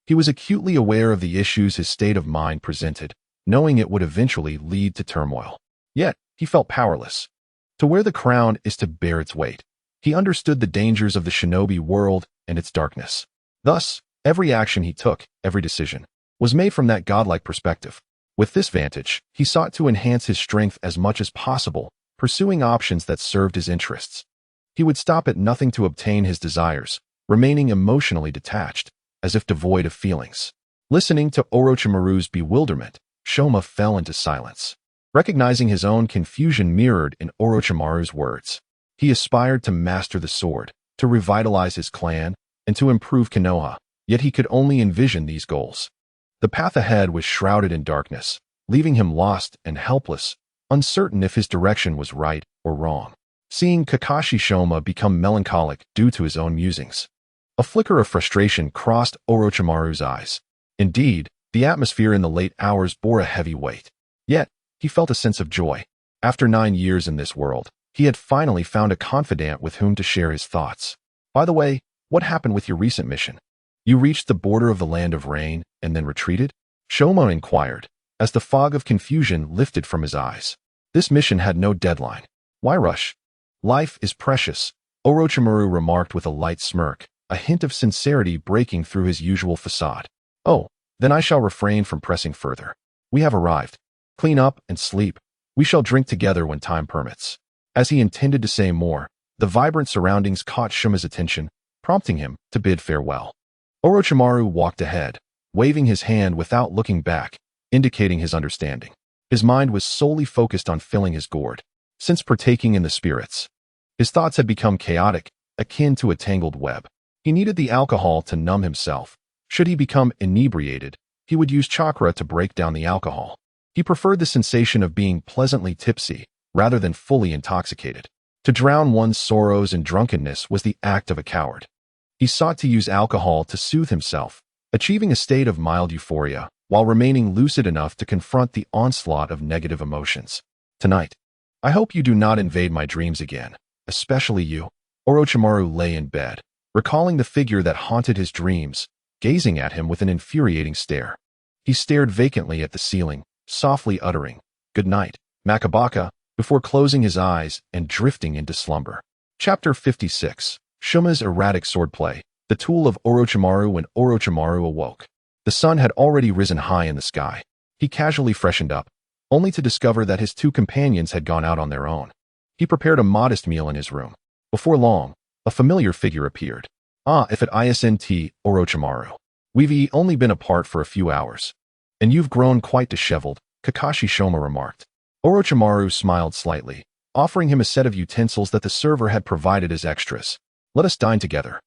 He was acutely aware of the issues his state of mind presented, knowing it would eventually lead to turmoil. Yet, he felt powerless. To wear the crown is to bear its weight. He understood the dangers of the shinobi world and its darkness. Thus, every action he took, every decision, was made from that godlike perspective. With this vantage, he sought to enhance his strength as much as possible, pursuing options that served his interests. He would stop at nothing to obtain his desires, remaining emotionally detached, as if devoid of feelings. Listening to Orochimaru's bewilderment, Shoma fell into silence. Recognizing his own confusion mirrored in Orochimaru's words, he aspired to master the sword, to revitalize his clan, and to improve Konoha, yet he could only envision these goals. The path ahead was shrouded in darkness, leaving him lost and helpless, uncertain if his direction was right or wrong. Seeing Kakashi Shoma become melancholic due to his own musings, a flicker of frustration crossed Orochimaru's eyes. Indeed, the atmosphere in the late hours bore a heavy weight. Yet, he felt a sense of joy. After 9 years in this world, he had finally found a confidant with whom to share his thoughts. By the way, what happened with your recent mission? You reached the border of the land of rain and then retreated? Shoma inquired, as the fog of confusion lifted from his eyes. This mission had no deadline. Why rush? Life is precious, Orochimaru remarked with a light smirk, a hint of sincerity breaking through his usual facade. Oh, then I shall refrain from pressing further. We have arrived. Clean up and sleep. We shall drink together when time permits. As he intended to say more, the vibrant surroundings caught Shoma's attention, prompting him to bid farewell. Orochimaru walked ahead, waving his hand without looking back, indicating his understanding. His mind was solely focused on filling his gourd. Since partaking in the spirits, his thoughts had become chaotic, akin to a tangled web. He needed the alcohol to numb himself. Should he become inebriated, he would use chakra to break down the alcohol. He preferred the sensation of being pleasantly tipsy, rather than fully intoxicated. To drown one's sorrows in drunkenness was the act of a coward. He sought to use alcohol to soothe himself, achieving a state of mild euphoria, while remaining lucid enough to confront the onslaught of negative emotions. Tonight, I hope you do not invade my dreams again, especially you. Orochimaru lay in bed, recalling the figure that haunted his dreams, gazing at him with an infuriating stare. He stared vacantly at the ceiling, softly uttering, "Good night, Makabaka," before closing his eyes and drifting into slumber. Chapter 56. Shoma's erratic swordplay, the tool of Orochimaru. When Orochimaru awoke, the sun had already risen high in the sky. He casually freshened up, only to discover that his two companions had gone out on their own. He prepared a modest meal in his room. Before long, a familiar figure appeared. "Ah, if it isn't Orochimaru. We've only been apart for a few hours. And you've grown quite disheveled," Kakashi Shoma remarked. Orochimaru smiled slightly, offering him a set of utensils that the server had provided as extras. "Let us dine together."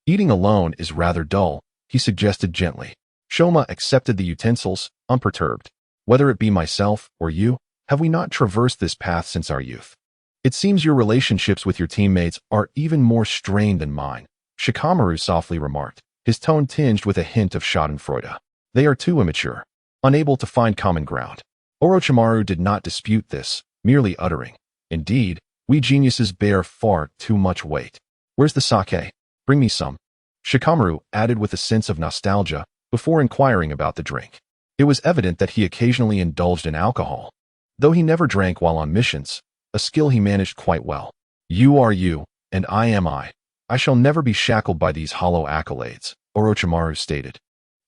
"Eating alone is rather dull," he suggested gently. Shoma accepted the utensils, unperturbed. Whether it be myself or you, have we not traversed this path since our youth? It seems your relationships with your teammates are even more strained than mine, Shikamaru softly remarked, his tone tinged with a hint of schadenfreude. They are too immature, unable to find common ground. Orochimaru did not dispute this, merely uttering, "Indeed, we geniuses bear far too much weight. Where's the sake? Bring me some." Shikamaru added with a sense of nostalgia before inquiring about the drink. It was evident that he occasionally indulged in alcohol, though he never drank while on missions, a skill he managed quite well. "You are you, and I am I. I shall never be shackled by these hollow accolades," Orochimaru stated.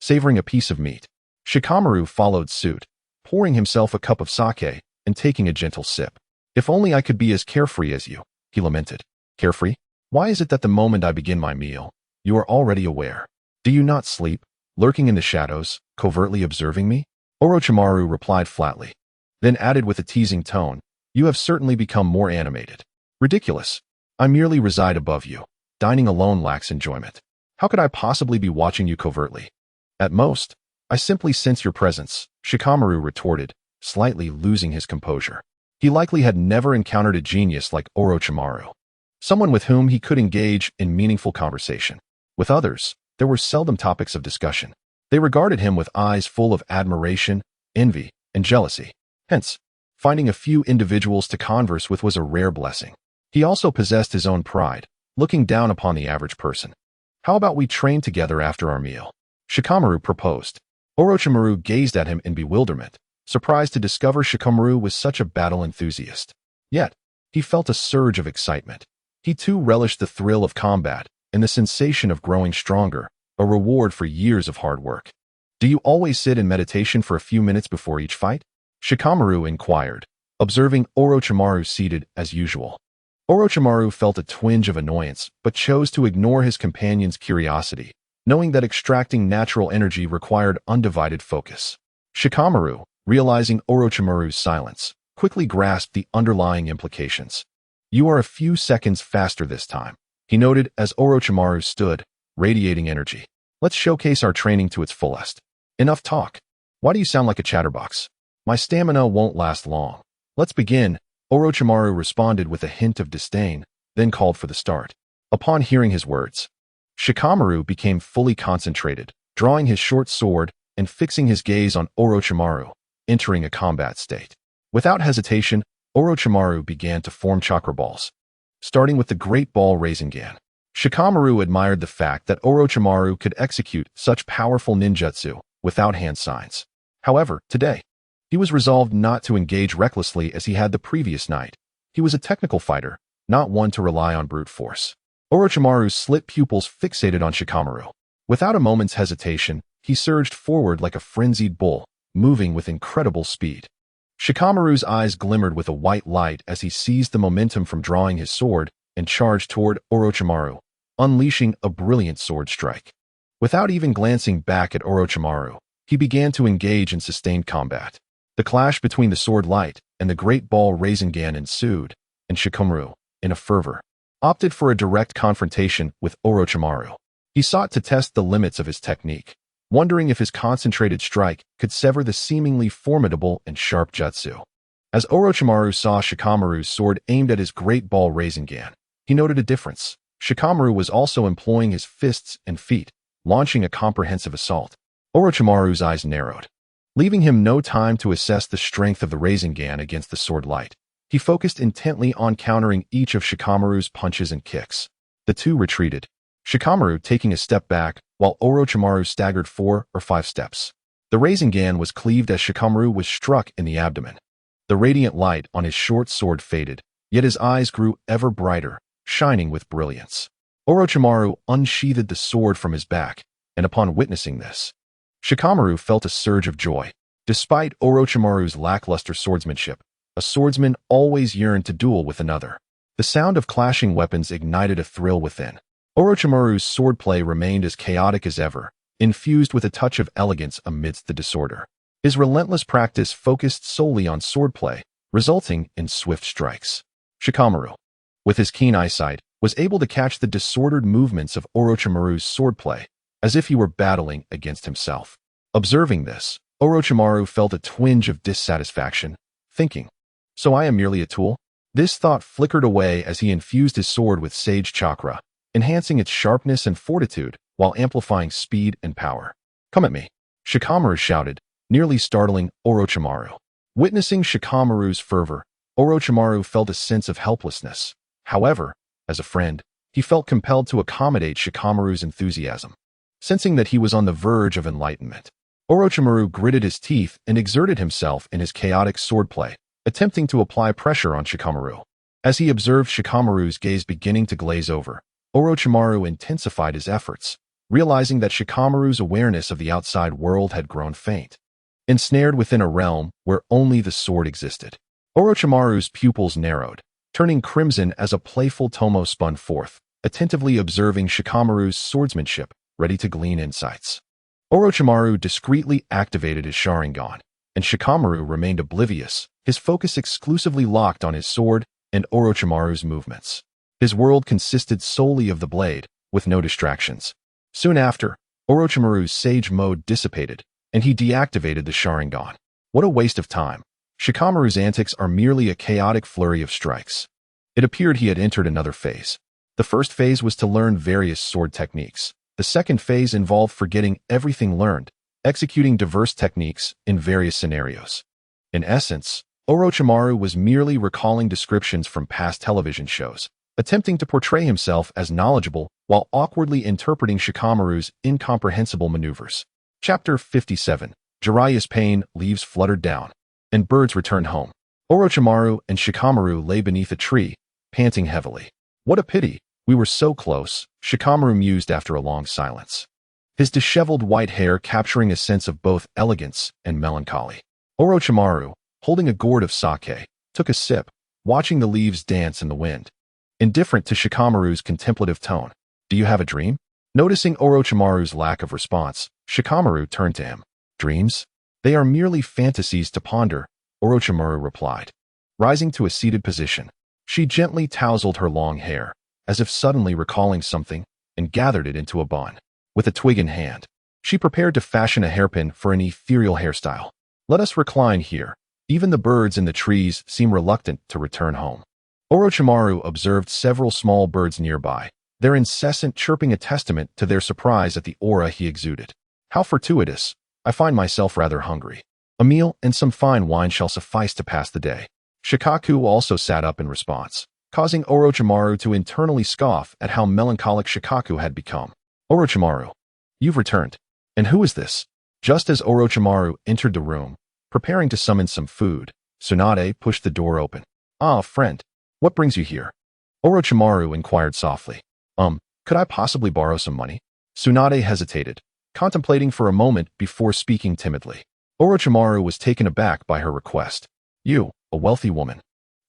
Savoring a piece of meat, Shikamaru followed suit, pouring himself a cup of sake and taking a gentle sip. "If only I could be as carefree as you," he lamented. "Carefree? Why is it that the moment I begin my meal, you are already aware? Do you not sleep, lurking in the shadows, covertly observing me?" Orochimaru replied flatly, then added with a teasing tone, "You have certainly become more animated." "Ridiculous. I merely reside above you. Dining alone lacks enjoyment. How could I possibly be watching you covertly? At most, I simply sense your presence," Shikamaru retorted, slightly losing his composure. He likely had never encountered a genius like Orochimaru, someone with whom he could engage in meaningful conversation. With others, there were seldom topics of discussion. They regarded him with eyes full of admiration, envy, and jealousy. Hence, finding a few individuals to converse with was a rare blessing. He also possessed his own pride, looking down upon the average person. "How about we train together after our meal?" Shikamaru proposed. Orochimaru gazed at him in bewilderment, surprised to discover Shikamaru was such a battle enthusiast. Yet, he felt a surge of excitement. He too relished the thrill of combat and the sensation of growing stronger, a reward for years of hard work. "Do you always sit in meditation for a few minutes before each fight?" Shikamaru inquired, observing Orochimaru seated as usual. Orochimaru felt a twinge of annoyance, but chose to ignore his companion's curiosity, knowing that extracting natural energy required undivided focus. Shikamaru, realizing Orochimaru's silence, quickly grasped the underlying implications. "You are a few seconds faster this time," he noted as Orochimaru stood, radiating energy. "Let's showcase our training to its fullest." "Enough talk. Why do you sound like a chatterbox? My stamina won't last long. Let's begin," Orochimaru responded with a hint of disdain, then called for the start. Upon hearing his words, Shikamaru became fully concentrated, drawing his short sword and fixing his gaze on Orochimaru, entering a combat state. Without hesitation, Orochimaru began to form chakra balls, starting with the Great Ball Rasengan. Shikamaru admired the fact that Orochimaru could execute such powerful ninjutsu without hand signs. However, today, he was resolved not to engage recklessly as he had the previous night. He was a technical fighter, not one to rely on brute force. Orochimaru's slit pupils fixated on Shikamaru. Without a moment's hesitation, he surged forward like a frenzied bull, moving with incredible speed. Shikamaru's eyes glimmered with a white light as he seized the momentum from drawing his sword and charged toward Orochimaru, unleashing a brilliant sword strike. Without even glancing back at Orochimaru, he began to engage in sustained combat. The clash between the sword light and the Great Ball Rasengan ensued, and Shikamaru, in a fervor, opted for a direct confrontation with Orochimaru. He sought to test the limits of his technique, wondering if his concentrated strike could sever the seemingly formidable and sharp jutsu. As Orochimaru saw Shikamaru's sword aimed at his Great Ball Rasengan, he noted a difference. Shikamaru was also employing his fists and feet, launching a comprehensive assault. Orochimaru's eyes narrowed, leaving him no time to assess the strength of the Rasengan against the sword light. He focused intently on countering each of Shikamaru's punches and kicks. The two retreated, Shikamaru taking a step back while Orochimaru staggered 4 or 5 steps. The Rasengan was cleaved as Shikamaru was struck in the abdomen. The radiant light on his short sword faded, yet his eyes grew ever brighter, shining with brilliance. Orochimaru unsheathed the sword from his back, and upon witnessing this, Shikamaru felt a surge of joy. Despite Orochimaru's lackluster swordsmanship, a swordsman always yearned to duel with another. The sound of clashing weapons ignited a thrill within. Orochimaru's swordplay remained as chaotic as ever, infused with a touch of elegance amidst the disorder. His relentless practice focused solely on swordplay, resulting in swift strikes. Shikamaru, with his keen eyesight, was able to catch the disordered movements of Orochimaru's swordplay, as if he were battling against himself. Observing this, Orochimaru felt a twinge of dissatisfaction, thinking, "So I am merely a tool?" This thought flickered away as he infused his sword with sage chakra, enhancing its sharpness and fortitude while amplifying speed and power. "Come at me," Shikamaru shouted, nearly startling Orochimaru. Witnessing Shikamaru's fervor, Orochimaru felt a sense of helplessness. However, as a friend, he felt compelled to accommodate Shikamaru's enthusiasm. Sensing that he was on the verge of enlightenment, Orochimaru gritted his teeth and exerted himself in his chaotic swordplay, attempting to apply pressure on Shikamaru. As he observed Shikamaru's gaze beginning to glaze over, Orochimaru intensified his efforts, realizing that Shikamaru's awareness of the outside world had grown faint. Ensnared within a realm where only the sword existed, Orochimaru's pupils narrowed, turning crimson as a playful Tomo spun forth, attentively observing Shikamaru's swordsmanship, ready to glean insights. Orochimaru discreetly activated his Sharingan, and Shikamaru remained oblivious, his focus exclusively locked on his sword and Orochimaru's movements. His world consisted solely of the blade, with no distractions. Soon after, Orochimaru's sage mode dissipated, and he deactivated the Sharingan. What a waste of time. Shikamaru's antics are merely a chaotic flurry of strikes. It appeared he had entered another phase. The first phase was to learn various sword techniques. The second phase involved forgetting everything learned, executing diverse techniques in various scenarios. In essence, Orochimaru was merely recalling descriptions from past television shows, attempting to portray himself as knowledgeable while awkwardly interpreting Shikamaru's incomprehensible maneuvers. Chapter 57. Jiraiya's pain leaves fluttered down, and birds returned home. Orochimaru and Shikamaru lay beneath a tree, panting heavily. "What a pity, we were so close," Shikamaru mused after a long silence, his disheveled white hair capturing a sense of both elegance and melancholy. Orochimaru, holding a gourd of sake, took a sip, watching the leaves dance in the wind. Indifferent to Shikamaru's contemplative tone, "Do you have a dream?" Noticing Orochimaru's lack of response, Shikamaru turned to him. "Dreams? They are merely fantasies to ponder," Orochimaru replied. Rising to a seated position, she gently tousled her long hair, as if suddenly recalling something, and gathered it into a bun. With a twig in hand, she prepared to fashion a hairpin for an ethereal hairstyle. "Let us recline here. Even the birds in the trees seem reluctant to return home." Orochimaru observed several small birds nearby, their incessant chirping a testament to their surprise at the aura he exuded. "How fortuitous. I find myself rather hungry. A meal and some fine wine shall suffice to pass the day." Shikaku also sat up in response, causing Orochimaru to internally scoff at how melancholic Shikaku had become. "Orochimaru, you've returned. And who is this?" Just as Orochimaru entered the room, preparing to summon some food, Tsunade pushed the door open. "Ah, friend. What brings you here?" Orochimaru inquired softly. Could I possibly borrow some money?" Tsunade hesitated, contemplating for a moment before speaking timidly. Orochimaru was taken aback by her request. "You, a wealthy woman,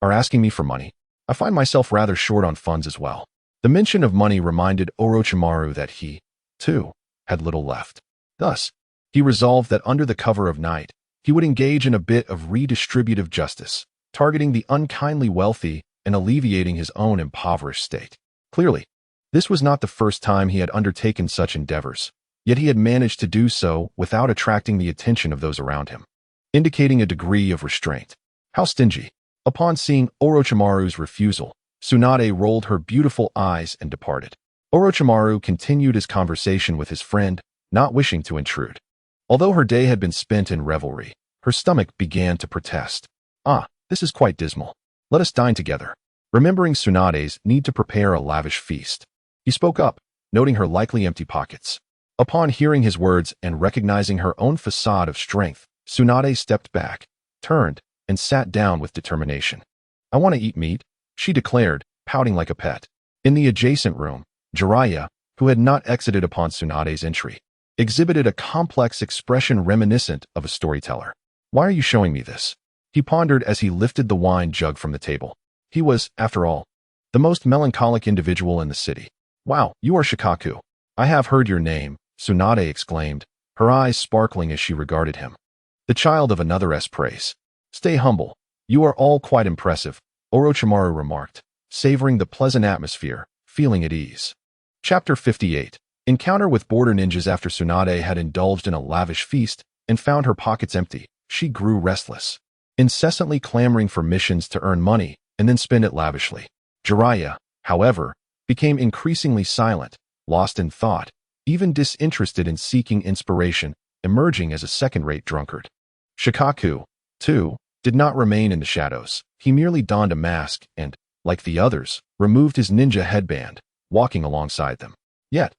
are asking me for money? I find myself rather short on funds as well." The mention of money reminded Orochimaru that he, too, had little left. Thus, he resolved that under the cover of night, he would engage in a bit of redistributive justice, targeting the unkindly wealthy and alleviating his own impoverished state. Clearly, this was not the first time he had undertaken such endeavors, yet he had managed to do so without attracting the attention of those around him, indicating a degree of restraint. How stingy. Upon seeing Orochimaru's refusal, Tsunade rolled her beautiful eyes and departed. Orochimaru continued his conversation with his friend, not wishing to intrude. Although her day had been spent in revelry, her stomach began to protest. "Ah, this is quite dismal. Let us dine together." Remembering Tsunade's need to prepare a lavish feast, he spoke up, noting her likely empty pockets. Upon hearing his words and recognizing her own facade of strength, Tsunade stepped back, turned, and sat down with determination. "I want to eat meat," she declared, pouting like a pet. In the adjacent room, Jiraiya, who had not exited upon Tsunade's entry, exhibited a complex expression reminiscent of a storyteller. "Why are you showing me this?" he pondered as he lifted the wine jug from the table. He was, after all, the most melancholic individual in the city. "Wow, you are Shikaku. I have heard your name," Tsunade exclaimed, her eyes sparkling as she regarded him. "The child of another praise. Stay humble. You are all quite impressive," Orochimaru remarked, savoring the pleasant atmosphere, feeling at ease. Chapter 58. Encounter with border ninjas. After Tsunade had indulged in a lavish feast and found her pockets empty, she grew restless, incessantly clamoring for missions to earn money and then spend it lavishly. Jiraiya, however, became increasingly silent, lost in thought, even disinterested in seeking inspiration, emerging as a second-rate drunkard. Shikaku, too, did not remain in the shadows. He merely donned a mask and, like the others, removed his ninja headband, walking alongside them. Yet,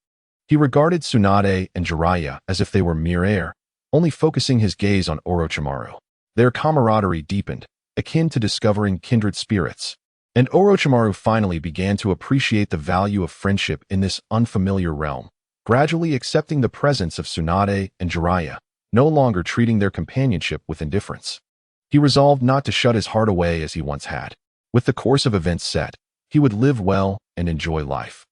he regarded Tsunade and Jiraiya as if they were mere air, only focusing his gaze on Orochimaru. Their camaraderie deepened, akin to discovering kindred spirits. And Orochimaru finally began to appreciate the value of friendship in this unfamiliar realm, gradually accepting the presence of Tsunade and Jiraiya, no longer treating their companionship with indifference. He resolved not to shut his heart away as he once had. With the course of events set, he would live well and enjoy life.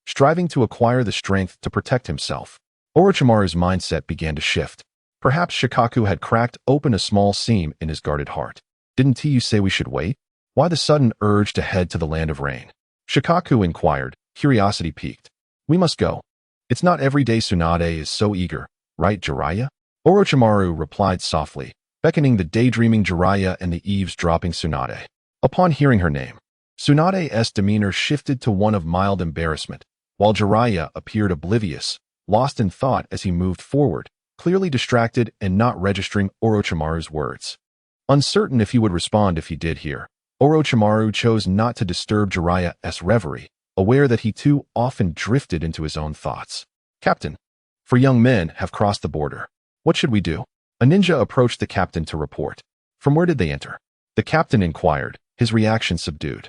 Striving to acquire the strength to protect himself, Orochimaru's mindset began to shift. Perhaps Shikaku had cracked open a small seam in his guarded heart. Didn't you say we should wait? Why the sudden urge to head to the land of rain? Shikaku inquired, curiosity piqued. We must go. It's not every day Tsunade is so eager, right, Jiraiya? Orochimaru replied softly, beckoning the daydreaming Jiraiya and the eavesdropping Tsunade. Upon hearing her name, Tsunade's demeanor shifted to one of mild embarrassment, while Jiraiya appeared oblivious, lost in thought as he moved forward, clearly distracted and not registering Orochimaru's words. Uncertain if he would respond if he did hear, Orochimaru chose not to disturb Jiraiya's reverie, aware that he too often drifted into his own thoughts. Captain, 4 young men have crossed the border. What should we do? A ninja approached the captain to report. From where did they enter? The captain inquired, his reaction subdued.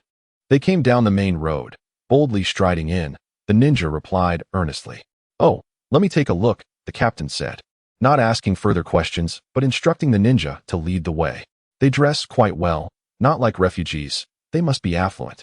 They came down the main road, boldly striding in. The ninja replied earnestly. Oh, let me take a look, the captain said, not asking further questions, but instructing the ninja to lead the way. They dress quite well, not like refugees. They must be affluent.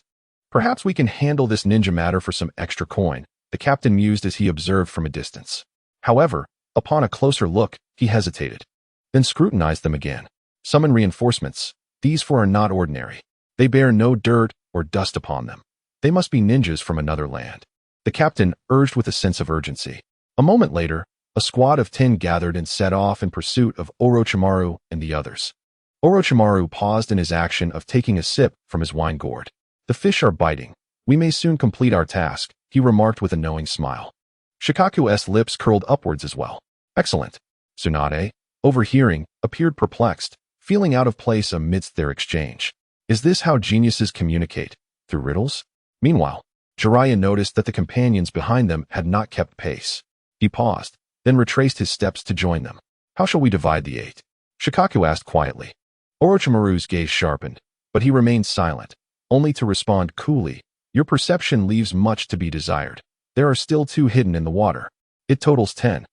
Perhaps we can handle this ninja matter for some extra coin, the captain mused as he observed from a distance. However, upon a closer look, he hesitated, then scrutinized them again. Summon reinforcements. These 4 are not ordinary. They bear no dirt or dust upon them. They must be ninjas from another land. The captain urged with a sense of urgency. A moment later, a squad of 10 gathered and set off in pursuit of Orochimaru and the others. Orochimaru paused in his action of taking a sip from his wine gourd. The fish are biting. We may soon complete our task, he remarked with a knowing smile. Shikaku's lips curled upwards as well. Excellent. Tsunade, overhearing, appeared perplexed, feeling out of place amidst their exchange. Is this how geniuses communicate? Through riddles? Meanwhile, Jiraiya noticed that the companions behind them had not kept pace. He paused, then retraced his steps to join them. How shall we divide the 8? Shikaku asked quietly. Orochimaru's gaze sharpened, but he remained silent, only to respond coolly. Your perception leaves much to be desired. There are still 2 hidden in the water. It totals 10.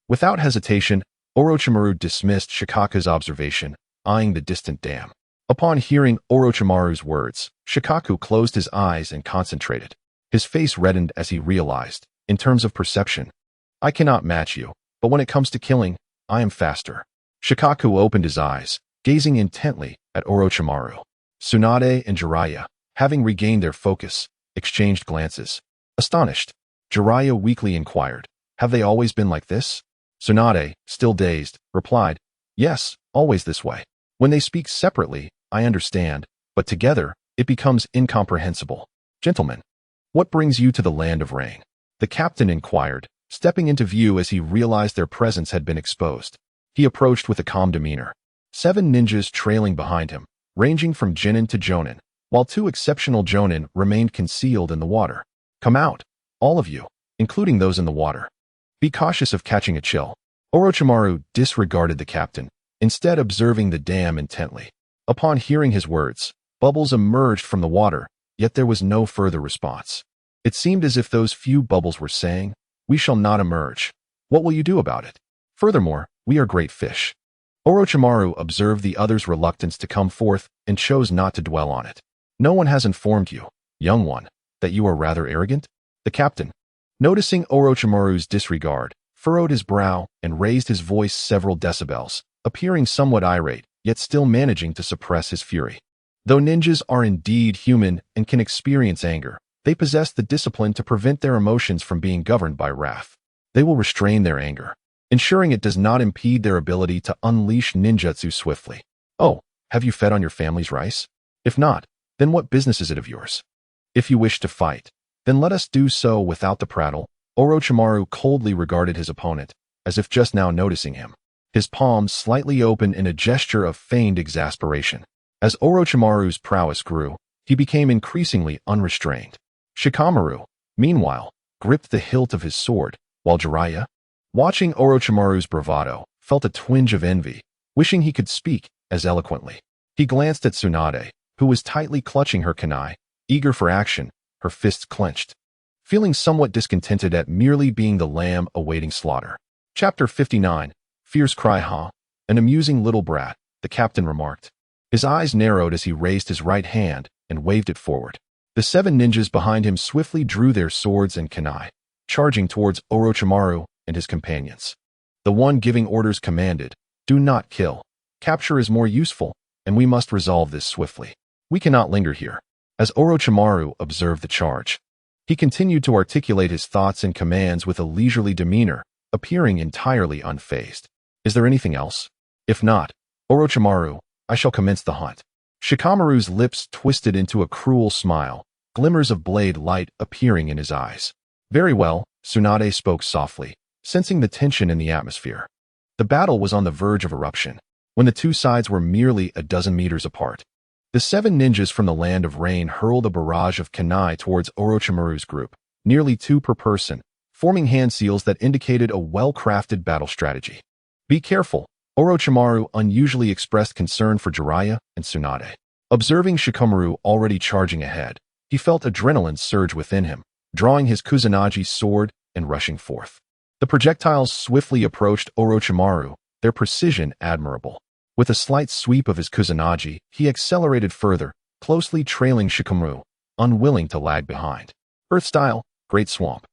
Without hesitation, Orochimaru dismissed Shikaku's observation, eyeing the distant dam. Upon hearing Orochimaru's words, Shikaku closed his eyes and concentrated. His face reddened as he realized, in terms of perception, I cannot match you, but when it comes to killing, I am faster. Shikaku opened his eyes, gazing intently at Orochimaru. Tsunade and Jiraiya, having regained their focus, exchanged glances. Astonished, Jiraiya weakly inquired, have they always been like this? Tsunade, still dazed, replied, yes, always this way. When they speak separately, I understand, but together, it becomes incomprehensible. Gentlemen, what brings you to the land of rain? The captain inquired, stepping into view as he realized their presence had been exposed. He approached with a calm demeanor. 7 ninjas trailing behind him, ranging from Jonin to Jonin, while 2 exceptional Jonin remained concealed in the water. Come out, all of you, including those in the water. Be cautious of catching a chill. Orochimaru disregarded the captain, instead observing the dam intently. Upon hearing his words, bubbles emerged from the water, yet there was no further response. It seemed as if those few bubbles were saying, we shall not emerge. What will you do about it? Furthermore, we are great fish. Orochimaru observed the others' reluctance to come forth and chose not to dwell on it. No one has informed you, young one, that you are rather arrogant? The captain, noticing Orochimaru's disregard, furrowed his brow and raised his voice several decibels, appearing somewhat irate, yet still managing to suppress his fury. Though ninjas are indeed human and can experience anger, they possess the discipline to prevent their emotions from being governed by wrath. They will restrain their anger. ensuring it does not impede their ability to unleash ninjutsu swiftly. Oh, have you fed on your family's rice? If not, then what business is it of yours? If you wish to fight, then let us do so without the prattle. Orochimaru coldly regarded his opponent, as if just now noticing him. His palms slightly open in a gesture of feigned exasperation. As Orochimaru's prowess grew, he became increasingly unrestrained. Shikamaru, meanwhile, gripped the hilt of his sword, while Jiraiya, watching Orochimaru's bravado, felt a twinge of envy, wishing he could speak as eloquently. He glanced at Tsunade, who was tightly clutching her kunai, eager for action, her fists clenched, feeling somewhat discontented at merely being the lamb awaiting slaughter. Chapter 59, Fierce Cry Ha, an amusing little brat, the captain remarked. His eyes narrowed as he raised his right hand and waved it forward. The 7 ninjas behind him swiftly drew their swords and kunai, charging towards Orochimaru and his companions. The one giving orders commanded, "Do not kill. Capture is more useful, and we must resolve this swiftly. We cannot linger here." As Orochimaru observed the charge, he continued to articulate his thoughts and commands with a leisurely demeanor, appearing entirely unfazed. Is there anything else? If not, Orochimaru, I shall commence the hunt. Shikamaru's lips twisted into a cruel smile, glimmers of blade light appearing in his eyes. Very well, Tsunade spoke softly, sensing the tension in the atmosphere. The battle was on the verge of eruption, when the two sides were merely a dozen meters apart. The 7 ninjas from the Land of Rain hurled a barrage of kunai towards Orochimaru's group, nearly 2 per person, forming hand seals that indicated a well-crafted battle strategy. Be careful, Orochimaru unusually expressed concern for Jiraiya and Tsunade. Observing Shikamaru already charging ahead, he felt adrenaline surge within him, drawing his Kusanagi sword and rushing forth. The projectiles swiftly approached Orochimaru, their precision admirable. With a slight sweep of his Kusanagi, he accelerated further, closely trailing Shikamaru, unwilling to lag behind. Earth style, Great Swamp.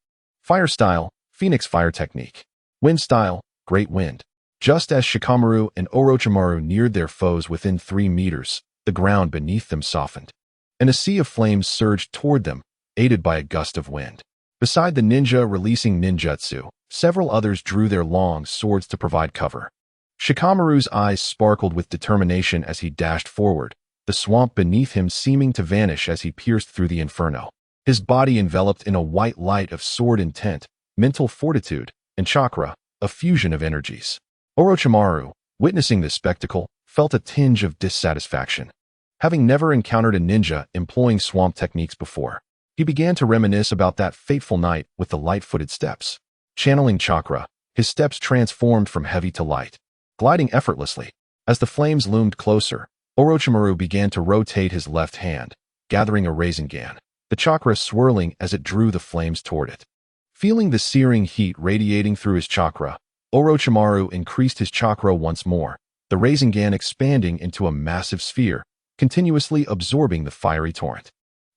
Fire style, Phoenix Fire Technique. Wind style, Great Wind. Just as Shikamaru and Orochimaru neared their foes within 3 meters, the ground beneath them softened, and a sea of flames surged toward them, aided by a gust of wind. Beside the ninja releasing ninjutsu, several others drew their long swords to provide cover. Shikamaru's eyes sparkled with determination as he dashed forward, the swamp beneath him seeming to vanish as he pierced through the inferno. His body enveloped in a white light of sword intent, mental fortitude, and chakra, a fusion of energies. Orochimaru, witnessing this spectacle, felt a tinge of dissatisfaction. Having never encountered a ninja employing swamp techniques before, he began to reminisce about that fateful night with the light-footed steps. Channeling chakra, his steps transformed from heavy to light, gliding effortlessly. As the flames loomed closer, Orochimaru began to rotate his left hand, gathering a Rasengan, the chakra swirling as it drew the flames toward it. Feeling the searing heat radiating through his chakra, Orochimaru increased his chakra once more, the Rasengan expanding into a massive sphere, continuously absorbing the fiery torrent.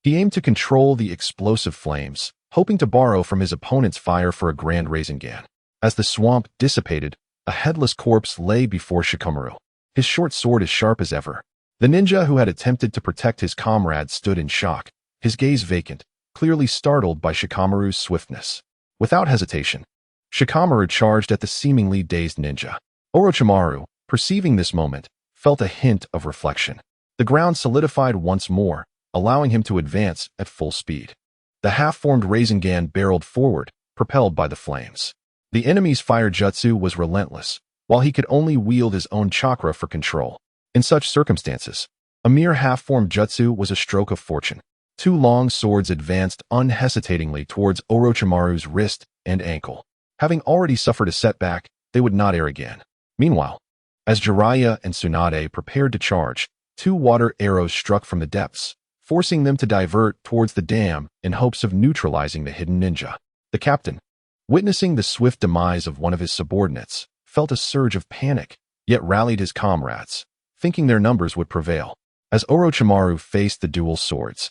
He aimed to control the explosive flames, hoping to borrow from his opponent's fire for a grand Rasengan. As the swamp dissipated, a headless corpse lay before Shikamaru, his short sword as sharp as ever. The ninja who had attempted to protect his comrade stood in shock, his gaze vacant, clearly startled by Shikamaru's swiftness. Without hesitation, Shikamaru charged at the seemingly dazed ninja. Orochimaru, perceiving this moment, felt a hint of reflection. The ground solidified once more, allowing him to advance at full speed. The half-formed Rasengan barreled forward, propelled by the flames. The enemy's fire jutsu was relentless, while he could only wield his own chakra for control. In such circumstances, a mere half-formed jutsu was a stroke of fortune. 2 long swords advanced unhesitatingly towards Orochimaru's wrist and ankle. Having already suffered a setback, they would not err again. Meanwhile, as Jiraiya and Tsunade prepared to charge, 2 water arrows struck from the depths, forcing them to divert towards the dam in hopes of neutralizing the hidden ninja. The captain, witnessing the swift demise of one of his subordinates, felt a surge of panic, yet rallied his comrades, thinking their numbers would prevail. As Orochimaru faced the dual swords,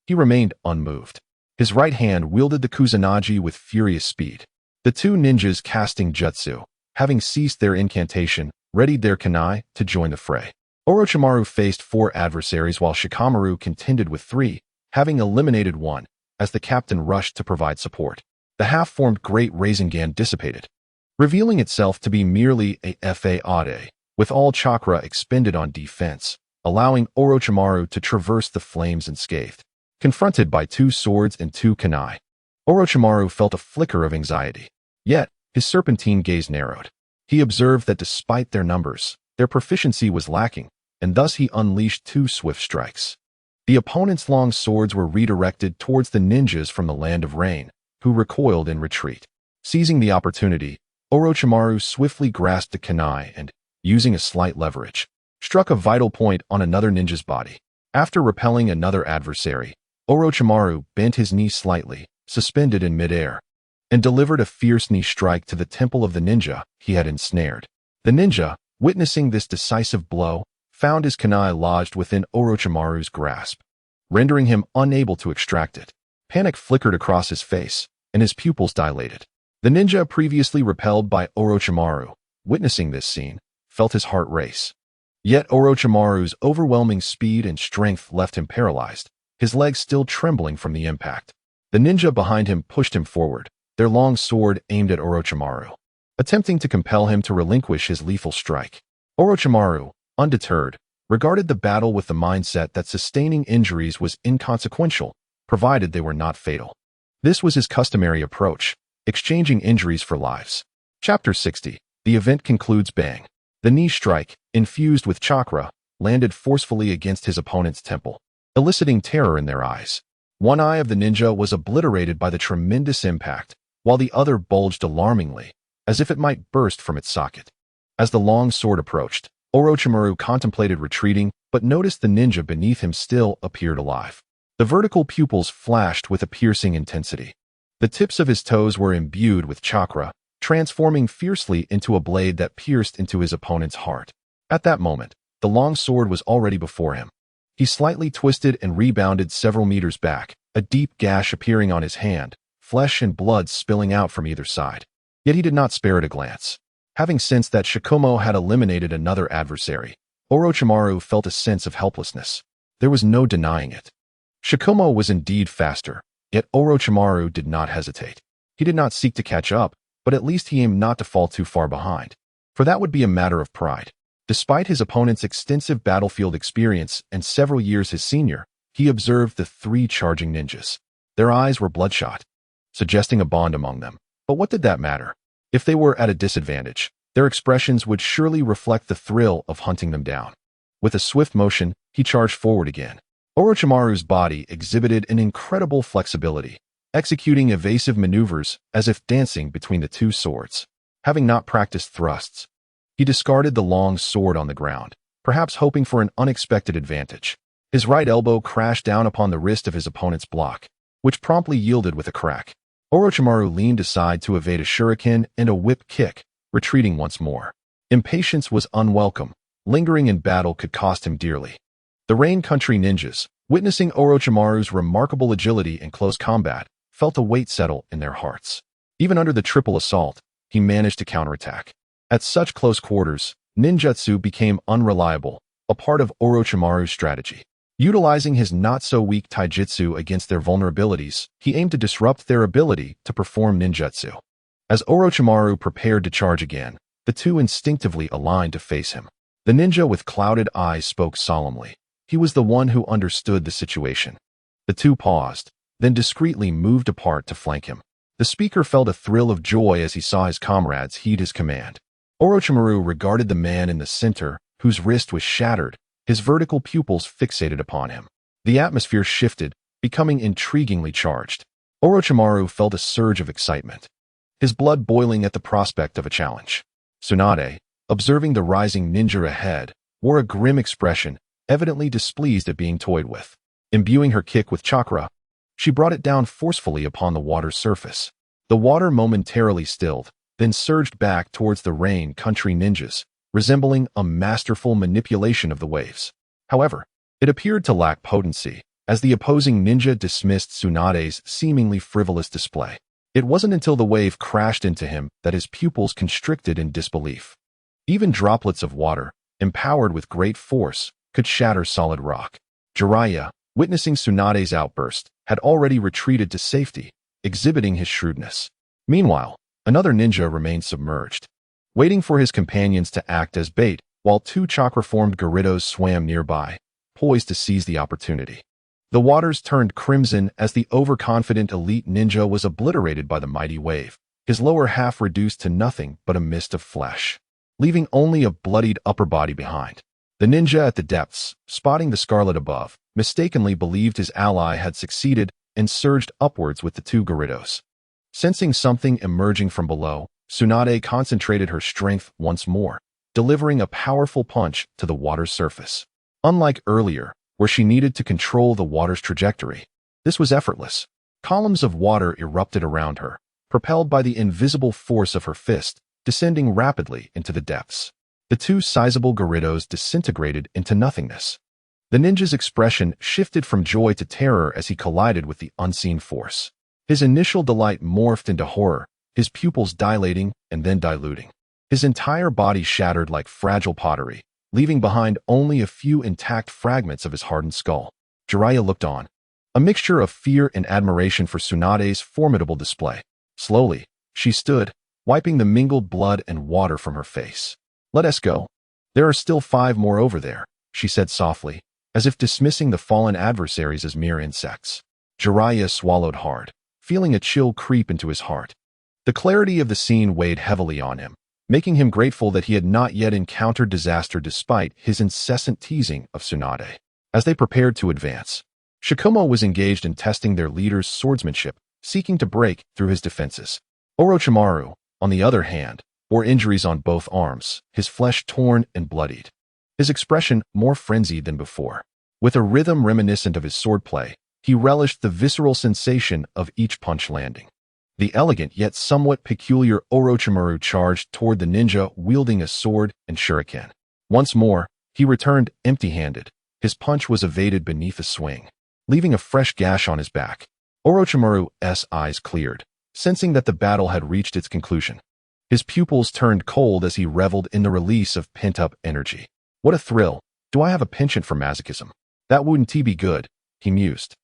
he remained unmoved. His right hand wielded the Kusanagi with furious speed. The 2 ninjas casting jutsu, having ceased their incantation, readied their kunai to join the fray. Orochimaru faced 4 adversaries while Shikamaru contended with 3, having eliminated 1, as the captain rushed to provide support. The half-formed great Rasengan dissipated, revealing itself to be merely a fade, with all chakra expended on defense, allowing Orochimaru to traverse the flames unscathed. Confronted by 2 swords and 2 kunai, Orochimaru felt a flicker of anxiety. Yet, his serpentine gaze narrowed. He observed that despite their numbers, their proficiency was lacking, and thus he unleashed 2 swift strikes. The opponent's long swords were redirected towards the ninjas from the Land of Rain, who recoiled in retreat. Seizing the opportunity, Orochimaru swiftly grasped the kunai and, using a slight leverage, struck a vital point on another ninja's body. After repelling another adversary, Orochimaru bent his knee slightly, suspended in midair, and delivered a fierce knee strike to the temple of the ninja he had ensnared. The ninja, witnessing this decisive blow, found his kunai lodged within Orochimaru's grasp, rendering him unable to extract it. Panic flickered across his face, and his pupils dilated. The ninja, previously repelled by Orochimaru, witnessing this scene, felt his heart race. Yet Orochimaru's overwhelming speed and strength left him paralyzed, his legs still trembling from the impact. The ninja behind him pushed him forward, their long sword aimed at Orochimaru, attempting to compel him to relinquish his lethal strike. Orochimaru, undeterred, regarded the battle with the mindset that sustaining injuries was inconsequential, provided they were not fatal. This was his customary approach, exchanging injuries for lives. Chapter 60. The event concludes bang. The knee strike, infused with chakra, landed forcefully against his opponent's temple, eliciting terror in their eyes. One eye of the ninja was obliterated by the tremendous impact, while the other bulged alarmingly, as if it might burst from its socket. As the long sword approached, Orochimaru contemplated retreating, but noticed the ninja beneath him still appeared alive. The vertical pupils flashed with a piercing intensity. The tips of his toes were imbued with chakra, transforming fiercely into a blade that pierced into his opponent's heart. At that moment, the long sword was already before him. He slightly twisted and rebounded several meters back, a deep gash appearing on his hand, flesh and blood spilling out from either side. Yet he did not spare it a glance. Having sensed that Shikumo had eliminated another adversary, Orochimaru felt a sense of helplessness. There was no denying it. Shikumo was indeed faster, yet Orochimaru did not hesitate. He did not seek to catch up, but at least he aimed not to fall too far behind, for that would be a matter of pride. Despite his opponent's extensive battlefield experience and several years his senior, he observed the 3 charging ninjas. Their eyes were bloodshot, suggesting a bond among them. But what did that matter? If they were at a disadvantage, their expressions would surely reflect the thrill of hunting them down. With a swift motion, he charged forward again. Orochimaru's body exhibited an incredible flexibility, executing evasive maneuvers as if dancing between the 2 swords. Having not practiced thrusts, he discarded the long sword on the ground, perhaps hoping for an unexpected advantage. His right elbow crashed down upon the wrist of his opponent's block, which promptly yielded with a crack. Orochimaru leaned aside to evade a shuriken and a whip kick, retreating once more. Impatience was unwelcome. Lingering in battle could cost him dearly. The Rain Country ninjas, witnessing Orochimaru's remarkable agility in close combat, felt a weight settle in their hearts. Even under the triple assault, he managed to counterattack. At such close quarters, ninjutsu became unreliable, a part of Orochimaru's strategy. Utilizing his not-so-weak taijutsu against their vulnerabilities, he aimed to disrupt their ability to perform ninjutsu. As Orochimaru prepared to charge again, the 2 instinctively aligned to face him. The ninja with clouded eyes spoke solemnly. He was the one who understood the situation. The 2 paused, then discreetly moved apart to flank him. The speaker felt a thrill of joy as he saw his comrades heed his command. Orochimaru regarded the man in the center, whose wrist was shattered, his vertical pupils fixated upon him. The atmosphere shifted, becoming intriguingly charged. Orochimaru felt a surge of excitement, his blood boiling at the prospect of a challenge. Tsunade, observing the rising ninja ahead, wore a grim expression, evidently displeased at being toyed with. Imbuing her kick with chakra, she brought it down forcefully upon the water's surface. The water momentarily stilled, then surged back towards the Rain Country ninjas, resembling a masterful manipulation of the waves. However, it appeared to lack potency, as the opposing ninja dismissed Tsunade's seemingly frivolous display. It wasn't until the wave crashed into him that his pupils constricted in disbelief. Even droplets of water, empowered with great force, could shatter solid rock. Jiraiya, witnessing Tsunade's outburst, had already retreated to safety, exhibiting his shrewdness. Meanwhile, Another ninja remained submerged, waiting for his companions to act as bait, while two chakra-formed Gyarados swam nearby, poised to seize the opportunity. The waters turned crimson as the overconfident elite ninja was obliterated by the mighty wave, his lower half reduced to nothing but a mist of flesh, leaving only a bloodied upper body behind. The ninja at the depths, spotting the scarlet above, mistakenly believed his ally had succeeded and surged upwards with the two Gyarados. Sensing something emerging from below, Tsunade concentrated her strength once more, delivering a powerful punch to the water's surface. Unlike earlier, where she needed to control the water's trajectory, this was effortless. Columns of water erupted around her, propelled by the invisible force of her fist, descending rapidly into the depths. The two sizable Gyarados disintegrated into nothingness. The ninja's expression shifted from joy to terror as he collided with the unseen force. His initial delight morphed into horror, his pupils dilating and then diluting. His entire body shattered like fragile pottery, leaving behind only a few intact fragments of his hardened skull. Jiraiya looked on, a mixture of fear and admiration for Tsunade's formidable display. Slowly, she stood, wiping the mingled blood and water from her face. "Let us go. There are still 5 more over there," she said softly, as if dismissing the fallen adversaries as mere insects. Jiraiya swallowed hard, feeling a chill creep into his heart. The clarity of the scene weighed heavily on him, making him grateful that he had not yet encountered disaster despite his incessant teasing of Tsunade. As they prepared to advance, Shikumo was engaged in testing their leader's swordsmanship, seeking to break through his defenses. Orochimaru, on the other hand, bore injuries on both arms, his flesh torn and bloodied, his expression more frenzied than before. With a rhythm reminiscent of his swordplay, he relished the visceral sensation of each punch landing. The elegant yet somewhat peculiar Orochimaru charged toward the ninja wielding a sword and shuriken. Once more, he returned empty-handed. His punch was evaded beneath a swing, leaving a fresh gash on his back. Orochimaru's eyes cleared, sensing that the battle had reached its conclusion. His pupils turned cold as he reveled in the release of pent-up energy. What a thrill! Do I have a penchant for masochism? That wouldn't be good, he mused,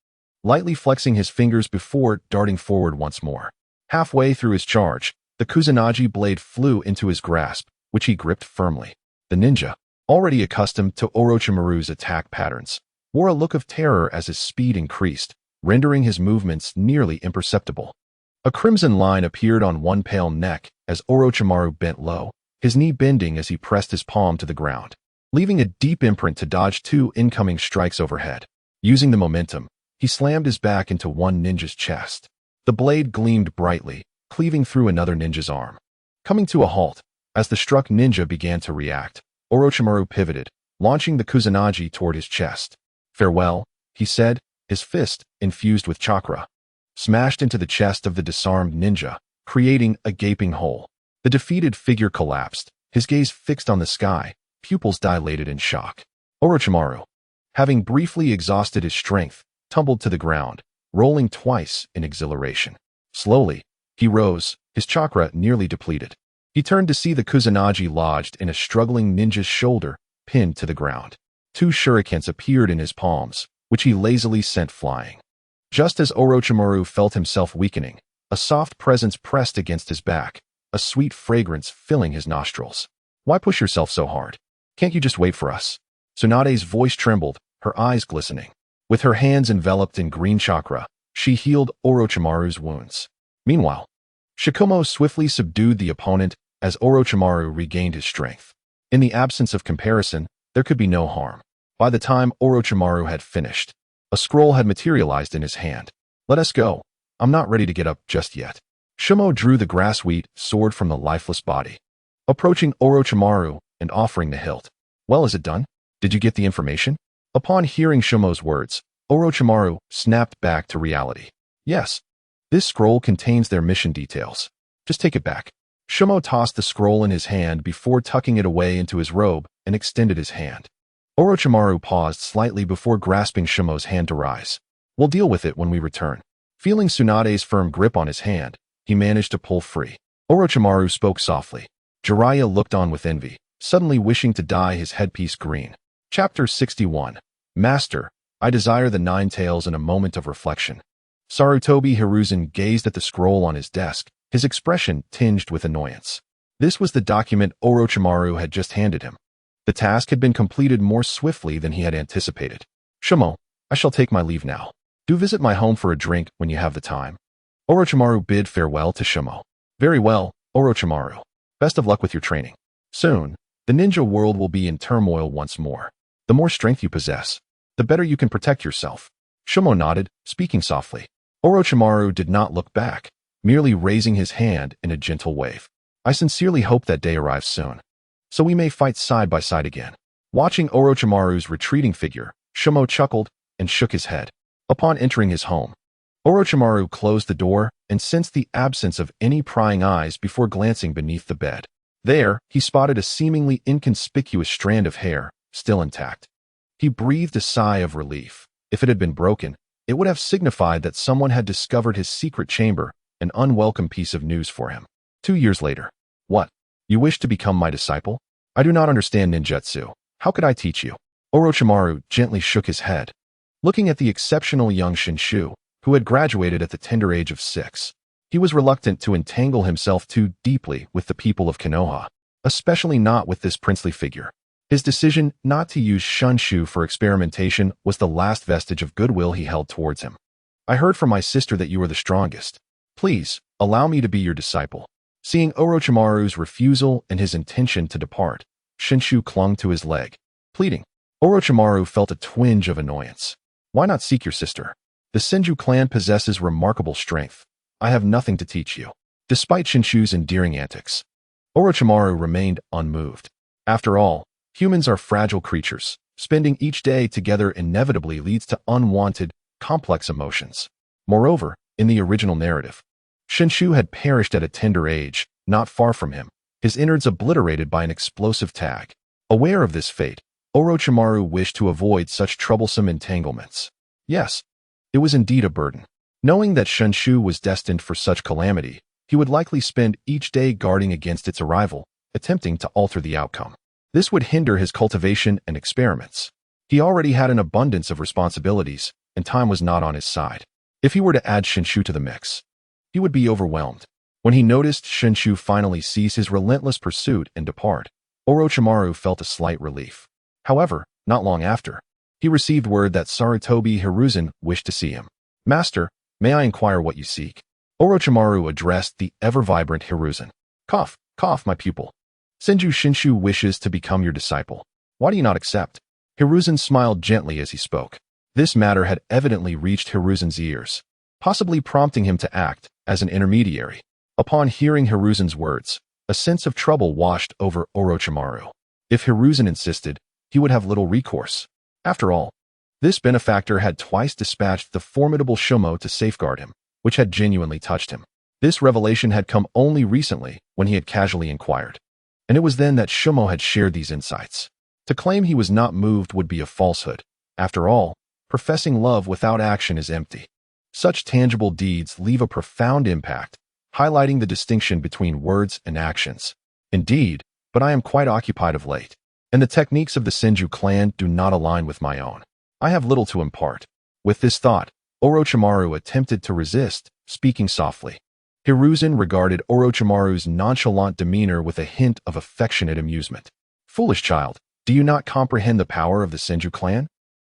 lightly flexing his fingers before darting forward once more. Halfway through his charge, the Kusanagi blade flew into his grasp, which he gripped firmly. The ninja, already accustomed to Orochimaru's attack patterns, wore a look of terror as his speed increased, rendering his movements nearly imperceptible. A crimson line appeared on one pale neck as Orochimaru bent low, his knee bending as he pressed his palm to the ground, leaving a deep imprint to dodge 2 incoming strikes overhead. Using the momentum, he slammed his back into one ninja's chest. The blade gleamed brightly, cleaving through another ninja's arm. Coming to a halt, as the struck ninja began to react, Orochimaru pivoted, launching the Kusanagi toward his chest. "Farewell," he said, his fist, infused with chakra, smashed into the chest of the disarmed ninja, creating a gaping hole. The defeated figure collapsed, his gaze fixed on the sky, pupils dilated in shock. Orochimaru, having briefly exhausted his strength, tumbled to the ground, rolling twice in exhilaration. Slowly, he rose, his chakra nearly depleted. He turned to see the Kusanagi lodged in a struggling ninja's shoulder, pinned to the ground. 2 shurikens appeared in his palms, which he lazily sent flying. Just as Orochimaru felt himself weakening, a soft presence pressed against his back, a sweet fragrance filling his nostrils. "Why push yourself so hard? Can't you just wait for us?" Tsunade's voice trembled, her eyes glistening. With her hands enveloped in green chakra, she healed Orochimaru's wounds. Meanwhile, Shikumo swiftly subdued the opponent as Orochimaru regained his strength. In the absence of comparison, there could be no harm. By the time Orochimaru had finished, a scroll had materialized in his hand. "Let us go. I'm not ready to get up just yet." Shimo drew the grass-wheat sword from the lifeless body, approaching Orochimaru and offering the hilt. "Well, is it done? Did you get the information?" Upon hearing Shimo's words, Orochimaru snapped back to reality. "Yes. This scroll contains their mission details. Just take it back." Shimo tossed the scroll in his hand before tucking it away into his robe and extended his hand. Orochimaru paused slightly before grasping Shimo's hand to rise. "We'll deal with it when we return." Feeling Tsunade's firm grip on his hand, he managed to pull free. Orochimaru spoke softly. Jiraiya looked on with envy, suddenly wishing to dye his headpiece green. Chapter 61. Master, I desire the 9 tails in a moment of reflection. Sarutobi Hiruzen gazed at the scroll on his desk, his expression tinged with annoyance. This was the document Orochimaru had just handed him. The task had been completed more swiftly than he had anticipated. Shimo, I shall take my leave now. Do visit my home for a drink when you have the time. Orochimaru bid farewell to Shimo. Very well, Orochimaru. Best of luck with your training. Soon, the ninja world will be in turmoil once more. The more strength you possess, the better you can protect yourself. Shimo nodded, speaking softly. Orochimaru did not look back, merely raising his hand in a gentle wave. I sincerely hope that day arrives soon, so we may fight side by side again. Watching Orochimaru's retreating figure, Shimo chuckled and shook his head. Upon entering his home, Orochimaru closed the door and sensed the absence of any prying eyes before glancing beneath the bed. There, he spotted a seemingly inconspicuous strand of hair, still intact. He breathed a sigh of relief. If it had been broken, it would have signified that someone had discovered his secret chamber, an unwelcome piece of news for him. 2 years later. What? You wish to become my disciple? I do not understand ninjutsu. How could I teach you? Orochimaru gently shook his head. Looking at the exceptional young Shinshu, who had graduated at the tender age of 6, he was reluctant to entangle himself too deeply with the people of Konoha, especially not with this princely figure. His decision not to use Shinshu for experimentation was the last vestige of goodwill he held towards him. I heard from my sister that you are the strongest. Please, allow me to be your disciple. Seeing Orochimaru's refusal and his intention to depart, Shinshu clung to his leg, pleading. Orochimaru felt a twinge of annoyance. Why not seek your sister? The Senju clan possesses remarkable strength. I have nothing to teach you. Despite Shinshu's endearing antics, Orochimaru remained unmoved. After all, humans are fragile creatures. Spending each day together inevitably leads to unwanted, complex emotions. Moreover, in the original narrative, Shinshu had perished at a tender age, not far from him, his innards obliterated by an explosive tag. Aware of this fate, Orochimaru wished to avoid such troublesome entanglements. Yes, it was indeed a burden. Knowing that Shinshu was destined for such calamity, he would likely spend each day guarding against its arrival, attempting to alter the outcome. This would hinder his cultivation and experiments. He already had an abundance of responsibilities, and time was not on his side. If he were to add Shinshu to the mix, he would be overwhelmed. When he noticed Shinshu finally cease his relentless pursuit and depart, Orochimaru felt a slight relief. However, not long after, he received word that Sarutobi Hiruzen wished to see him. Master, may I inquire what you seek? Orochimaru addressed the ever-vibrant Hiruzen. Cough, my pupil. Senju Shinshu wishes to become your disciple. Why do you not accept? Hiruzen smiled gently as he spoke. This matter had evidently reached Hiruzen's ears, possibly prompting him to act as an intermediary. Upon hearing Hiruzen's words, a sense of trouble washed over Orochimaru. If Hiruzen insisted, he would have little recourse. After all, this benefactor had twice dispatched the formidable Shimo to safeguard him, which had genuinely touched him. This revelation had come only recently when he had casually inquired, and it was then that Shimo had shared these insights. To claim he was not moved would be a falsehood. After all, professing love without action is empty. Such tangible deeds leave a profound impact, highlighting the distinction between words and actions. Indeed, but I am quite occupied of late, and the techniques of the Senju clan do not align with my own. I have little to impart. With this thought, Orochimaru attempted to resist, speaking softly. Hiruzen regarded Orochimaru's nonchalant demeanor with a hint of affectionate amusement. Foolish child, do you not comprehend the power of the Senju clan?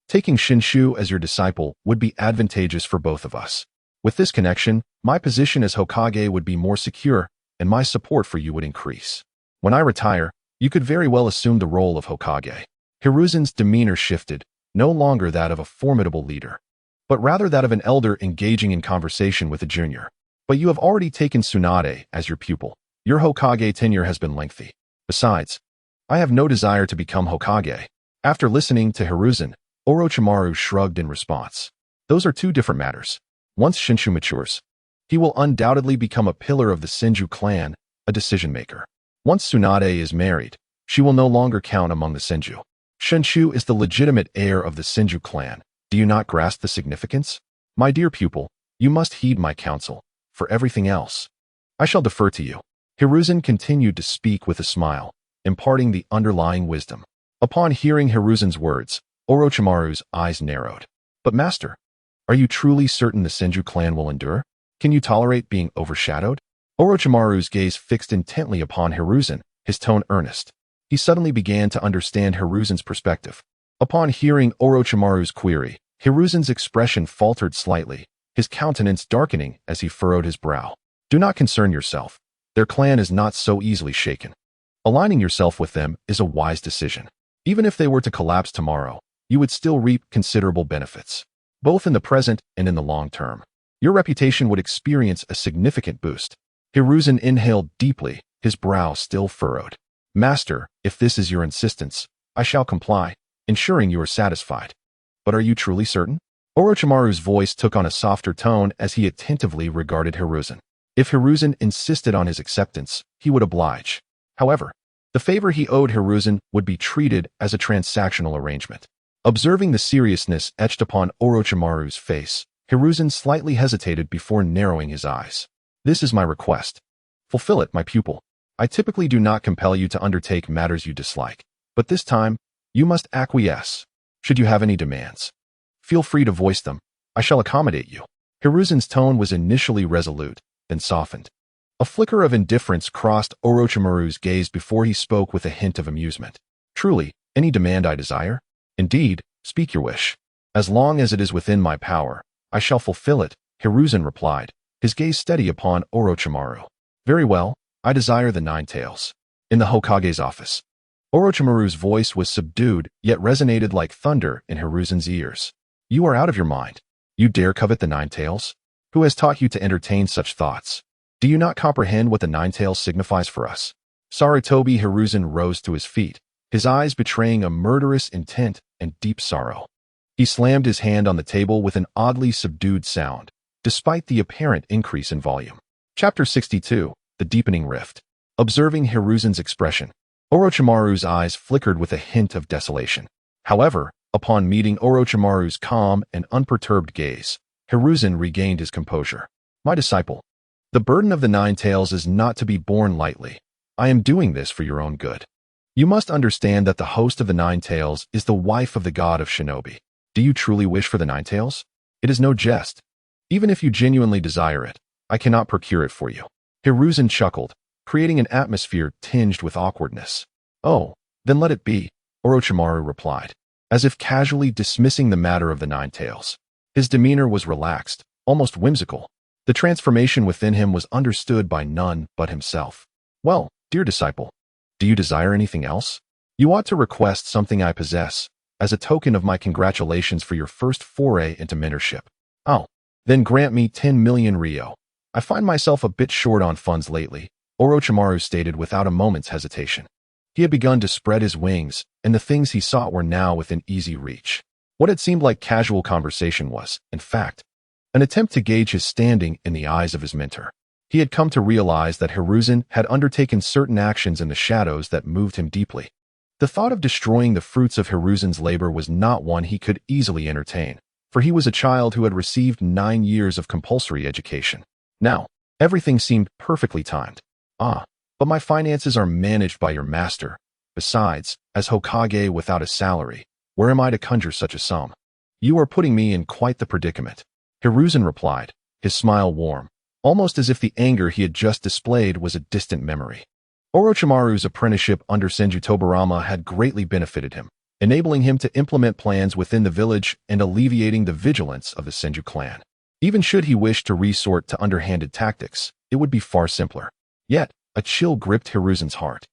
Taking Shinshu as your disciple would be advantageous for both of us. With this connection, my position as Hokage would be more secure, and my support for you would increase. When I retire, you could very well assume the role of Hokage. Hiruzen's demeanor shifted, no longer that of a formidable leader, but rather that of an elder engaging in conversation with a junior. But you have already taken Tsunade as your pupil. Your Hokage tenure has been lengthy. Besides, I have no desire to become Hokage. After listening to Hiruzen, Orochimaru shrugged in response. Those are two different matters. Once Shinshu matures, he will undoubtedly become a pillar of the Senju clan, a decision-maker. Once Tsunade is married, she will no longer count among the Senju. Shinshu is the legitimate heir of the Senju clan. Do you not grasp the significance? My dear pupil, you must heed my counsel. For everything else, I shall defer to you. Hiruzen continued to speak with a smile, imparting the underlying wisdom. Upon hearing Hiruzen's words, Orochimaru's eyes narrowed. But master, are you truly certain the Senju clan will endure? Can you tolerate being overshadowed? Orochimaru's gaze fixed intently upon Hiruzen, his tone earnest. He suddenly began to understand Hiruzen's perspective. Upon hearing Orochimaru's query, Hiruzen's expression faltered slightly, his countenance darkening as he furrowed his brow. Do not concern yourself. Their clan is not so easily shaken. Aligning yourself with them is a wise decision. Even if they were to collapse tomorrow, you would still reap considerable benefits, both in the present and in the long term. Your reputation would experience a significant boost. Hiruzen inhaled deeply, his brow still furrowed. Master, if this is your insistence, I shall comply, ensuring you are satisfied. But are you truly certain? Orochimaru's voice took on a softer tone as he attentively regarded Hiruzen. If Hiruzen insisted on his acceptance, he would oblige. However, the favor he owed Hiruzen would be treated as a transactional arrangement. Observing the seriousness etched upon Orochimaru's face, Hiruzen slightly hesitated before narrowing his eyes. This is my request. Fulfill it, my pupil. I typically do not compel you to undertake matters you dislike, but this time, you must acquiesce. Should you have any demands, feel free to voice them. I shall accommodate you. Hiruzen's tone was initially resolute, then softened. A flicker of indifference crossed Orochimaru's gaze before he spoke with a hint of amusement. Truly, any demand I desire? Indeed, speak your wish. As long as it is within my power, I shall fulfill it, Hiruzen replied, his gaze steady upon Orochimaru. Very well, I desire the 9 tails. In the Hokage's office. Orochimaru's voice was subdued, yet resonated like thunder in Hiruzen's ears. You are out of your mind. You dare covet the 9 tails? Who has taught you to entertain such thoughts? Do you not comprehend what the 9 tails signifies for us? Sarutobi Hiruzen rose to his feet, his eyes betraying a murderous intent and deep sorrow. He slammed his hand on the table with an oddly subdued sound, despite the apparent increase in volume. Chapter 62, The Deepening Rift. Observing Hiruzen's expression, Orochimaru's eyes flickered with a hint of desolation. However, upon meeting Orochimaru's calm and unperturbed gaze, Hiruzen regained his composure. My disciple, the burden of the 9 tails is not to be borne lightly. I am doing this for your own good. You must understand that the host of the 9 tails is the wife of the god of shinobi. Do you truly wish for the 9 tails? It is no jest. Even if you genuinely desire it, I cannot procure it for you. Hiruzen chuckled, creating an atmosphere tinged with awkwardness. Oh, then let it be, Orochimaru replied, as if casually dismissing the matter of the 9 tails. His demeanor was relaxed, almost whimsical. The transformation within him was understood by none but himself. Well, dear disciple, do you desire anything else? You ought to request something I possess, as a token of my congratulations for your first foray into mentorship. Oh, then grant me 10 million ryo. I find myself a bit short on funds lately, Orochimaru stated without a moment's hesitation. He had begun to spread his wings, and the things he sought were now within easy reach. What had seemed like casual conversation was, in fact, an attempt to gauge his standing in the eyes of his mentor. He had come to realize that Hiruzen had undertaken certain actions in the shadows that moved him deeply. The thought of destroying the fruits of Hiruzen's labor was not one he could easily entertain, for he was a child who had received 9 years of compulsory education. Now, everything seemed perfectly timed. But my finances are managed by your master. Besides, as Hokage without a salary, where am I to conjure such a sum? You are putting me in quite the predicament. Hiruzen replied, his smile warm, almost as if the anger he had just displayed was a distant memory. Orochimaru's apprenticeship under Senju Tobirama had greatly benefited him, enabling him to implement plans within the village and alleviating the vigilance of the Senju clan. Even should he wish to resort to underhanded tactics, it would be far simpler. Yet, a chill gripped Hiruzen's heart.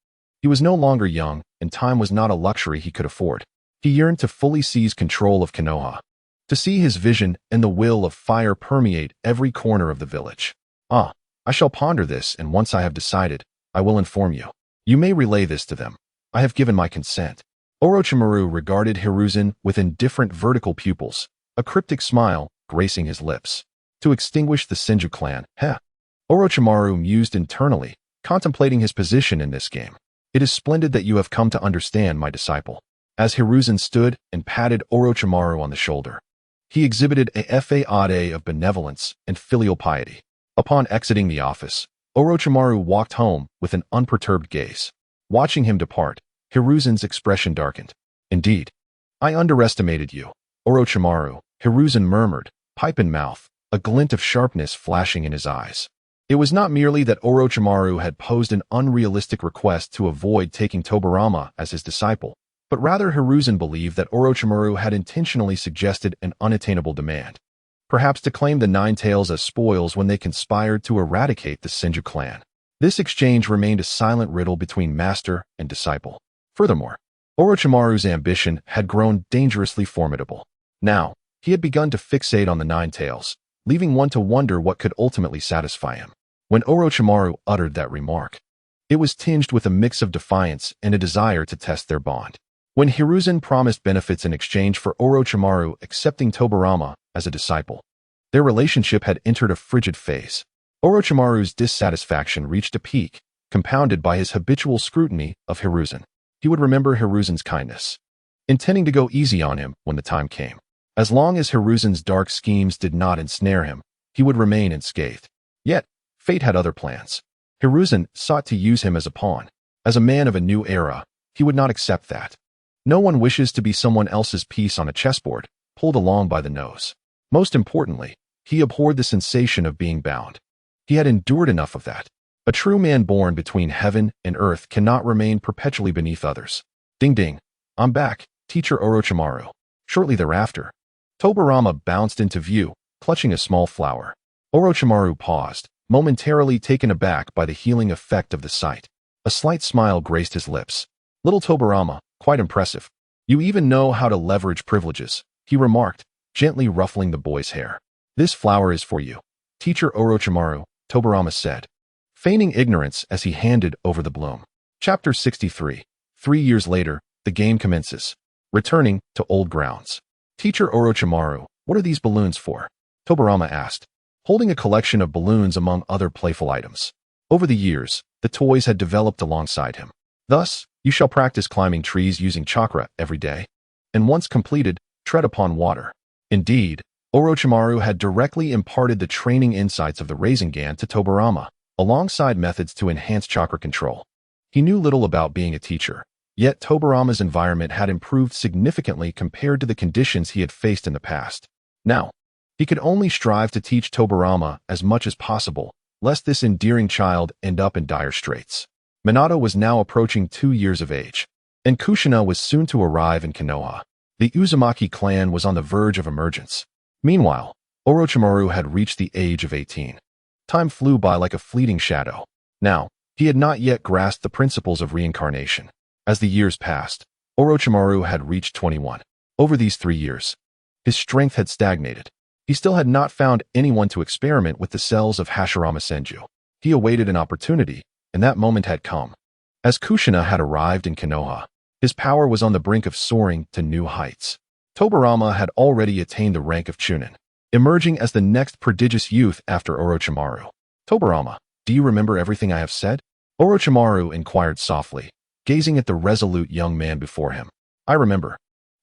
He was no longer young, and time was not a luxury he could afford. He yearned to fully seize control of Konoha, to see his vision and the will of fire permeate every corner of the village. I shall ponder this, and once I have decided, I will inform you. You may relay this to them. I have given my consent. Orochimaru regarded Hiruzen with indifferent vertical pupils, a cryptic smile gracing his lips. To extinguish the Senju clan, Orochimaru mused internally, contemplating his position in this game. It is splendid that you have come to understand, my disciple. As Hiruzen stood and patted Orochimaru on the shoulder, he exhibited a facade of benevolence and filial piety. Upon exiting the office, Orochimaru walked home with an unperturbed gaze. Watching him depart, Hiruzen's expression darkened. Indeed, I underestimated you, Orochimaru, Hiruzen murmured, pipe in mouth, a glint of sharpness flashing in his eyes. It was not merely that Orochimaru had posed an unrealistic request to avoid taking Tobirama as his disciple, but rather Hiruzen believed that Orochimaru had intentionally suggested an unattainable demand, perhaps to claim the Nine Tails as spoils when they conspired to eradicate the Senju clan. This exchange remained a silent riddle between master and disciple. Furthermore, Orochimaru's ambition had grown dangerously formidable. Now, he had begun to fixate on the Nine Tails, leaving one to wonder what could ultimately satisfy him. When Orochimaru uttered that remark, it was tinged with a mix of defiance and a desire to test their bond. When Hiruzen promised benefits in exchange for Orochimaru accepting Tobirama as a disciple, their relationship had entered a frigid phase. Orochimaru's dissatisfaction reached a peak, compounded by his habitual scrutiny of Hiruzen. He would remember Hiruzen's kindness, intending to go easy on him when the time came. As long as Hiruzen's dark schemes did not ensnare him, he would remain unscathed. Yet, fate had other plans. Hiruzen sought to use him as a pawn. As a man of a new era, he would not accept that. No one wishes to be someone else's piece on a chessboard, pulled along by the nose. Most importantly, he abhorred the sensation of being bound. He had endured enough of that. A true man born between heaven and earth cannot remain perpetually beneath others. Ding ding, I'm back, teacher Orochimaru. Shortly thereafter, Tobirama bounced into view, clutching a small flower. Orochimaru paused, momentarily taken aback by the healing effect of the sight. A slight smile graced his lips. Little Tobirama, quite impressive. You even know how to leverage privileges, he remarked, gently ruffling the boy's hair. This flower is for you, teacher Orochimaru, Tobirama said, feigning ignorance as he handed over the bloom. Chapter 63. 3 years later, the game commences. Returning to old grounds. Teacher Orochimaru, what are these balloons for? Tobirama asked, holding a collection of balloons among other playful items. Over the years, the toys had developed alongside him. Thus, you shall practice climbing trees using chakra every day, and once completed, tread upon water. Indeed, Orochimaru had directly imparted the training insights of the Rasengan to Tobirama, alongside methods to enhance chakra control. He knew little about being a teacher, yet Tobirama's environment had improved significantly compared to the conditions he had faced in the past. Now, he could only strive to teach Tobirama as much as possible, lest this endearing child end up in dire straits. Minato was now approaching 2 years of age, and Kushina was soon to arrive in Konoha. The Uzumaki clan was on the verge of emergence. Meanwhile, Orochimaru had reached the age of 18. Time flew by like a fleeting shadow. Now, he had not yet grasped the principles of reincarnation. As the years passed, Orochimaru had reached 21. Over these 3 years, his strength had stagnated. He still had not found anyone to experiment with the cells of Hashirama Senju. He awaited an opportunity, and that moment had come. As Kushina had arrived in Konoha, his power was on the brink of soaring to new heights. Tobirama had already attained the rank of Chunin, emerging as the next prodigious youth after Orochimaru. Tobirama, do you remember everything I have said? Orochimaru inquired softly, gazing at the resolute young man before him. I remember.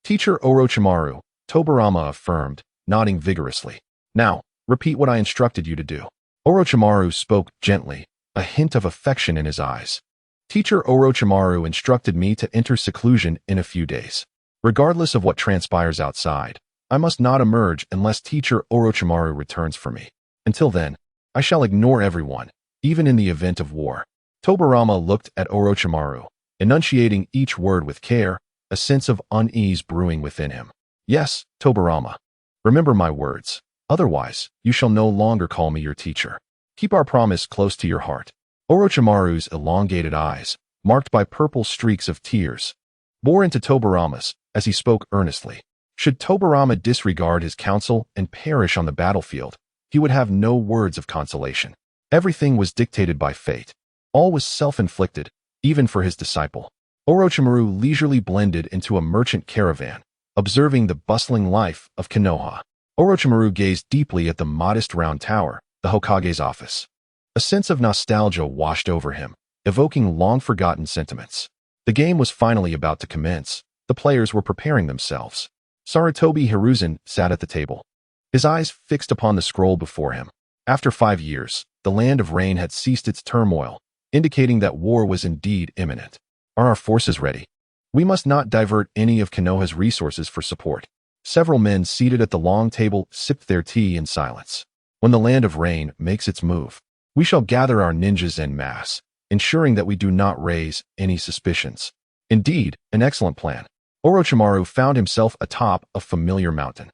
Teacher Orochimaru, Tobirama affirmed, nodding vigorously. Now, repeat what I instructed you to do. Orochimaru spoke gently, a hint of affection in his eyes. Teacher Orochimaru instructed me to enter seclusion in a few days. Regardless of what transpires outside, I must not emerge unless Teacher Orochimaru returns for me. Until then, I shall ignore everyone, even in the event of war. Tobirama looked at Orochimaru, enunciating each word with care, a sense of unease brewing within him. Yes, Tobirama. Remember my words. Otherwise, you shall no longer call me your teacher. Keep our promise close to your heart. Orochimaru's elongated eyes, marked by purple streaks of tears, bore into Tobirama's as he spoke earnestly. Should Tobirama disregard his counsel and perish on the battlefield, he would have no words of consolation. Everything was dictated by fate. All was self-inflicted, even for his disciple. Orochimaru leisurely blended into a merchant caravan, observing the bustling life of Konoha. Orochimaru gazed deeply at the modest round tower, the Hokage's office. A sense of nostalgia washed over him, evoking long-forgotten sentiments. The game was finally about to commence. The players were preparing themselves. Sarutobi Hiruzen sat at the table, his eyes fixed upon the scroll before him. After 5 years, the land of rain had ceased its turmoil, indicating that war was indeed imminent. Are our forces ready? We must not divert any of Konoha's resources for support. Several men seated at the long table sipped their tea in silence. When the land of rain makes its move, We shall gather our ninjas en masse, ensuring that we do not raise any suspicions. Indeed, an excellent plan. Orochimaru found himself atop a familiar mountain,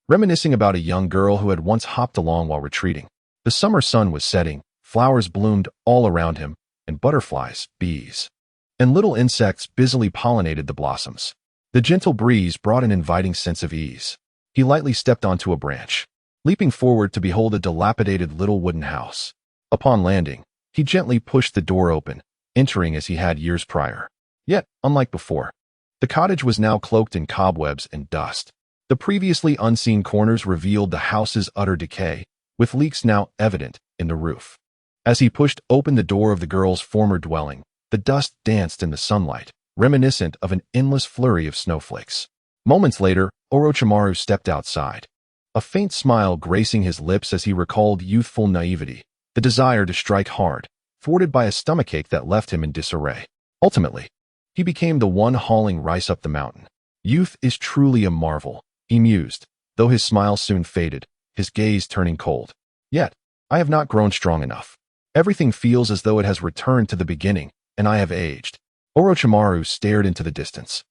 reminiscing about a young girl who had once hopped along while retreating. The summer sun was setting, flowers bloomed all around him, and butterflies, bees, and little insects busily pollinated the blossoms. The gentle breeze brought an inviting sense of ease. He lightly stepped onto a branch, leaping forward to behold a dilapidated little wooden house. Upon landing, he gently pushed the door open, entering as he had years prior. Yet, unlike before, the cottage was now cloaked in cobwebs and dust. The previously unseen corners revealed the house's utter decay, with leaks now evident in the roof. As he pushed open the door of the girl's former dwelling, the dust danced in the sunlight, reminiscent of an endless flurry of snowflakes. Moments later, Orochimaru stepped outside, a faint smile gracing his lips as he recalled youthful naivety, the desire to strike hard, thwarted by a stomachache that left him in disarray. Ultimately, he became the one hauling rice up the mountain. Youth is truly a marvel, he mused, though his smile soon faded, his gaze turning cold. Yet, I have not grown strong enough. Everything feels as though it has returned to the beginning, and I have aged. Orochimaru stared into the distance,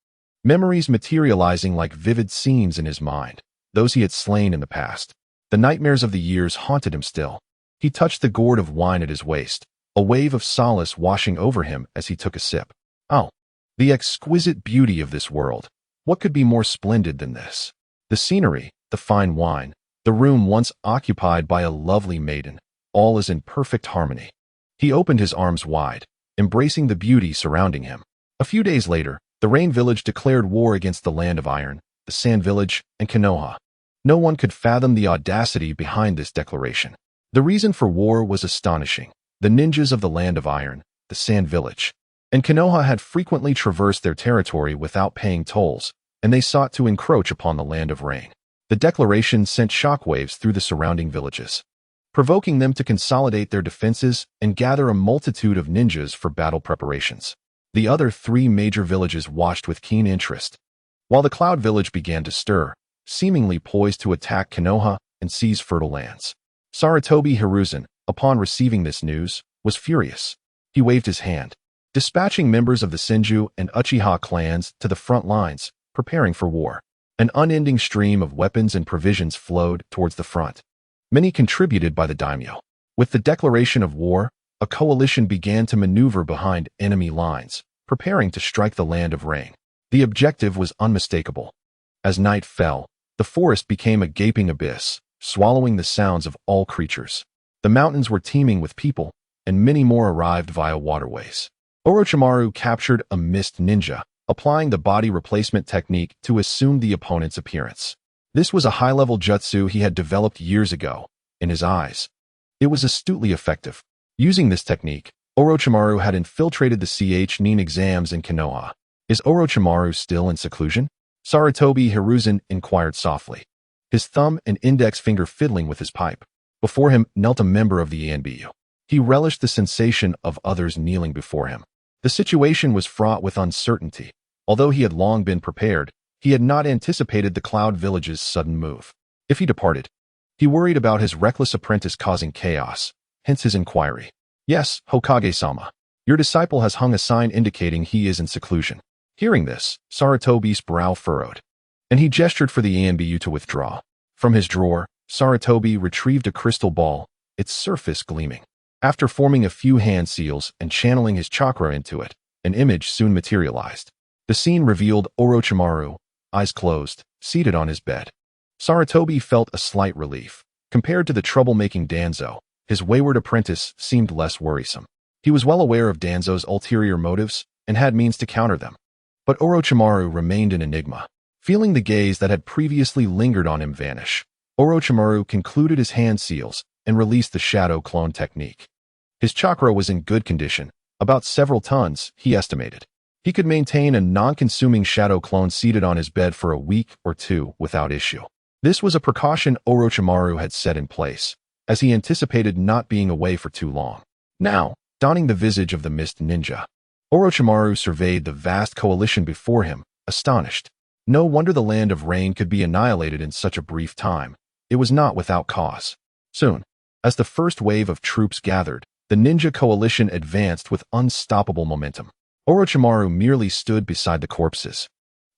memories materializing like vivid scenes in his mind, those he had slain in the past. The nightmares of the years haunted him still. He touched the gourd of wine at his waist, a wave of solace washing over him as he took a sip. Oh, the exquisite beauty of this world. What could be more splendid than this? The scenery, the fine wine, the room once occupied by a lovely maiden, all is in perfect harmony. He opened his arms wide, embracing the beauty surrounding him. A few days later, the Rain Village declared war against the Land of Iron, the Sand Village, and Konoha. No one could fathom the audacity behind this declaration. The reason for war was astonishing. The ninjas of the Land of Iron, the Sand Village, and Konoha had frequently traversed their territory without paying tolls, and they sought to encroach upon the Land of Rain. The declaration sent shockwaves through the surrounding villages, provoking them to consolidate their defenses and gather a multitude of ninjas for battle preparations. The other three major villages watched with keen interest, while the Cloud Village began to stir, seemingly poised to attack Konoha and seize fertile lands. Sarutobi Hiruzen, upon receiving this news, was furious. He waved his hand, dispatching members of the Senju and Uchiha clans to the front lines, preparing for war. An unending stream of weapons and provisions flowed towards the front, many contributed by the daimyo. With the declaration of war, a coalition began to maneuver behind enemy lines, preparing to strike the Land of Rain. The objective was unmistakable. As night fell, the forest became a gaping abyss, swallowing the sounds of all creatures. The mountains were teeming with people, and many more arrived via waterways. Orochimaru captured a mist ninja, applying the body replacement technique to assume the opponent's appearance. This was a high-level jutsu he had developed years ago. In his eyes, it was astutely effective. Using this technique, Orochimaru had infiltrated the Nin exams in Konoha. Is Orochimaru still in seclusion? Sarutobi Hiruzen inquired softly, his thumb and index finger fiddling with his pipe. Before him knelt a member of the Anbu. He relished the sensation of others kneeling before him. The situation was fraught with uncertainty. Although he had long been prepared, he had not anticipated the Cloud Village's sudden move. If he departed, he worried about his reckless apprentice causing chaos, hence his inquiry. Yes, Hokage-sama. Your disciple has hung a sign indicating he is in seclusion. Hearing this, Sarutobi's brow furrowed, and he gestured for the Anbu to withdraw. From his drawer, Sarutobi retrieved a crystal ball, its surface gleaming. After forming a few hand seals and channeling his chakra into it, an image soon materialized. The scene revealed Orochimaru, eyes closed, seated on his bed. Sarutobi felt a slight relief. Compared to the troublemaking Danzo, his wayward apprentice seemed less worrisome. He was well aware of Danzo's ulterior motives and had means to counter them. But Orochimaru remained an enigma. Feeling the gaze that had previously lingered on him vanish, Orochimaru concluded his hand seals and released the shadow clone technique. His chakra was in good condition, about several tons, he estimated. He could maintain a non-consuming shadow clone seated on his bed for a week or two without issue. This was a precaution Orochimaru had set in place, as he anticipated not being away for too long. Now, donning the visage of the Mist Ninja, Orochimaru surveyed the vast coalition before him, astonished. No wonder the Land of Rain could be annihilated in such a brief time. It was not without cause. Soon, As the first wave of troops gathered, the ninja coalition advanced with unstoppable momentum. Orochimaru merely stood beside the corpses,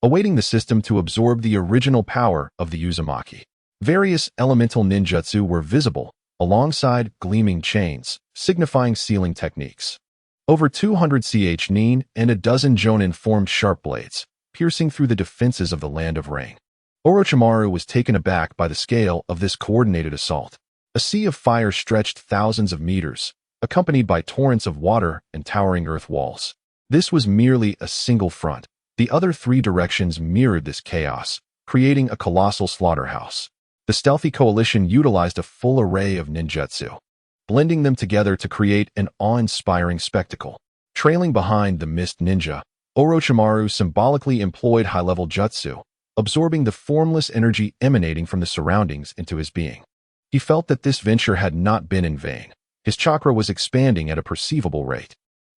awaiting the system to absorb the original power of the Uzumaki. Various elemental ninjutsu were visible, alongside gleaming chains, signifying sealing techniques. Over 200 nin and a dozen jonin formed sharp blades, piercing through the defenses of the Land of Rain. Orochimaru was taken aback by the scale of this coordinated assault. A sea of fire stretched thousands of meters, accompanied by torrents of water and towering earth walls. This was merely a single front. The other three directions mirrored this chaos, creating a colossal slaughterhouse. The stealthy coalition utilized a full array of ninjutsu, blending them together to create an awe-inspiring spectacle. Trailing behind the mist ninja, Orochimaru symbolically employed high-level jutsu, absorbing the formless energy emanating from the surroundings into his being. He felt that this venture had not been in vain. His chakra was expanding at a perceivable rate.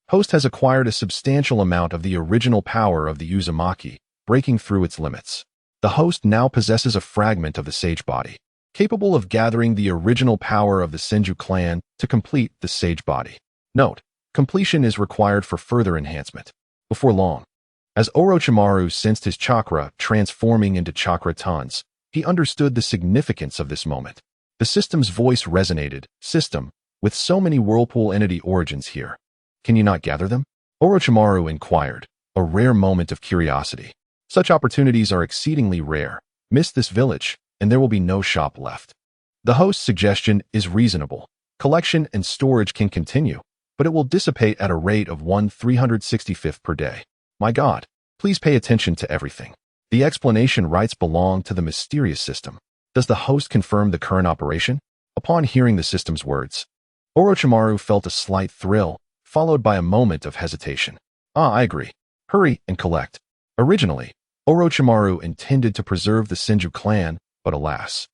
Host has acquired a substantial amount of the original power of the Uzumaki, breaking through its limits. The host now possesses a fragment of the sage body, capable of gathering the original power of the Senju clan to complete the sage body. Note: completion is required for further enhancement. Before long, as Orochimaru sensed his chakra transforming into chakra tons, he understood the significance of this moment. The system's voice resonated. System, with so many whirlpool entity origins here, can you not gather them? Orochimaru inquired, a rare moment of curiosity. Such opportunities are exceedingly rare. Miss this village, and there will be no shop left. The host's suggestion is reasonable. Collection and storage can continue, but it will dissipate at a rate of 1/365th per day. My God, please pay attention to everything. The explanation rights belong to the mysterious system. Does the host confirm the current operation? Upon hearing the system's words, Orochimaru felt a slight thrill, followed by a moment of hesitation. I agree. Hurry and collect. Originally, Orochimaru intended to preserve the Senju clan, but alas,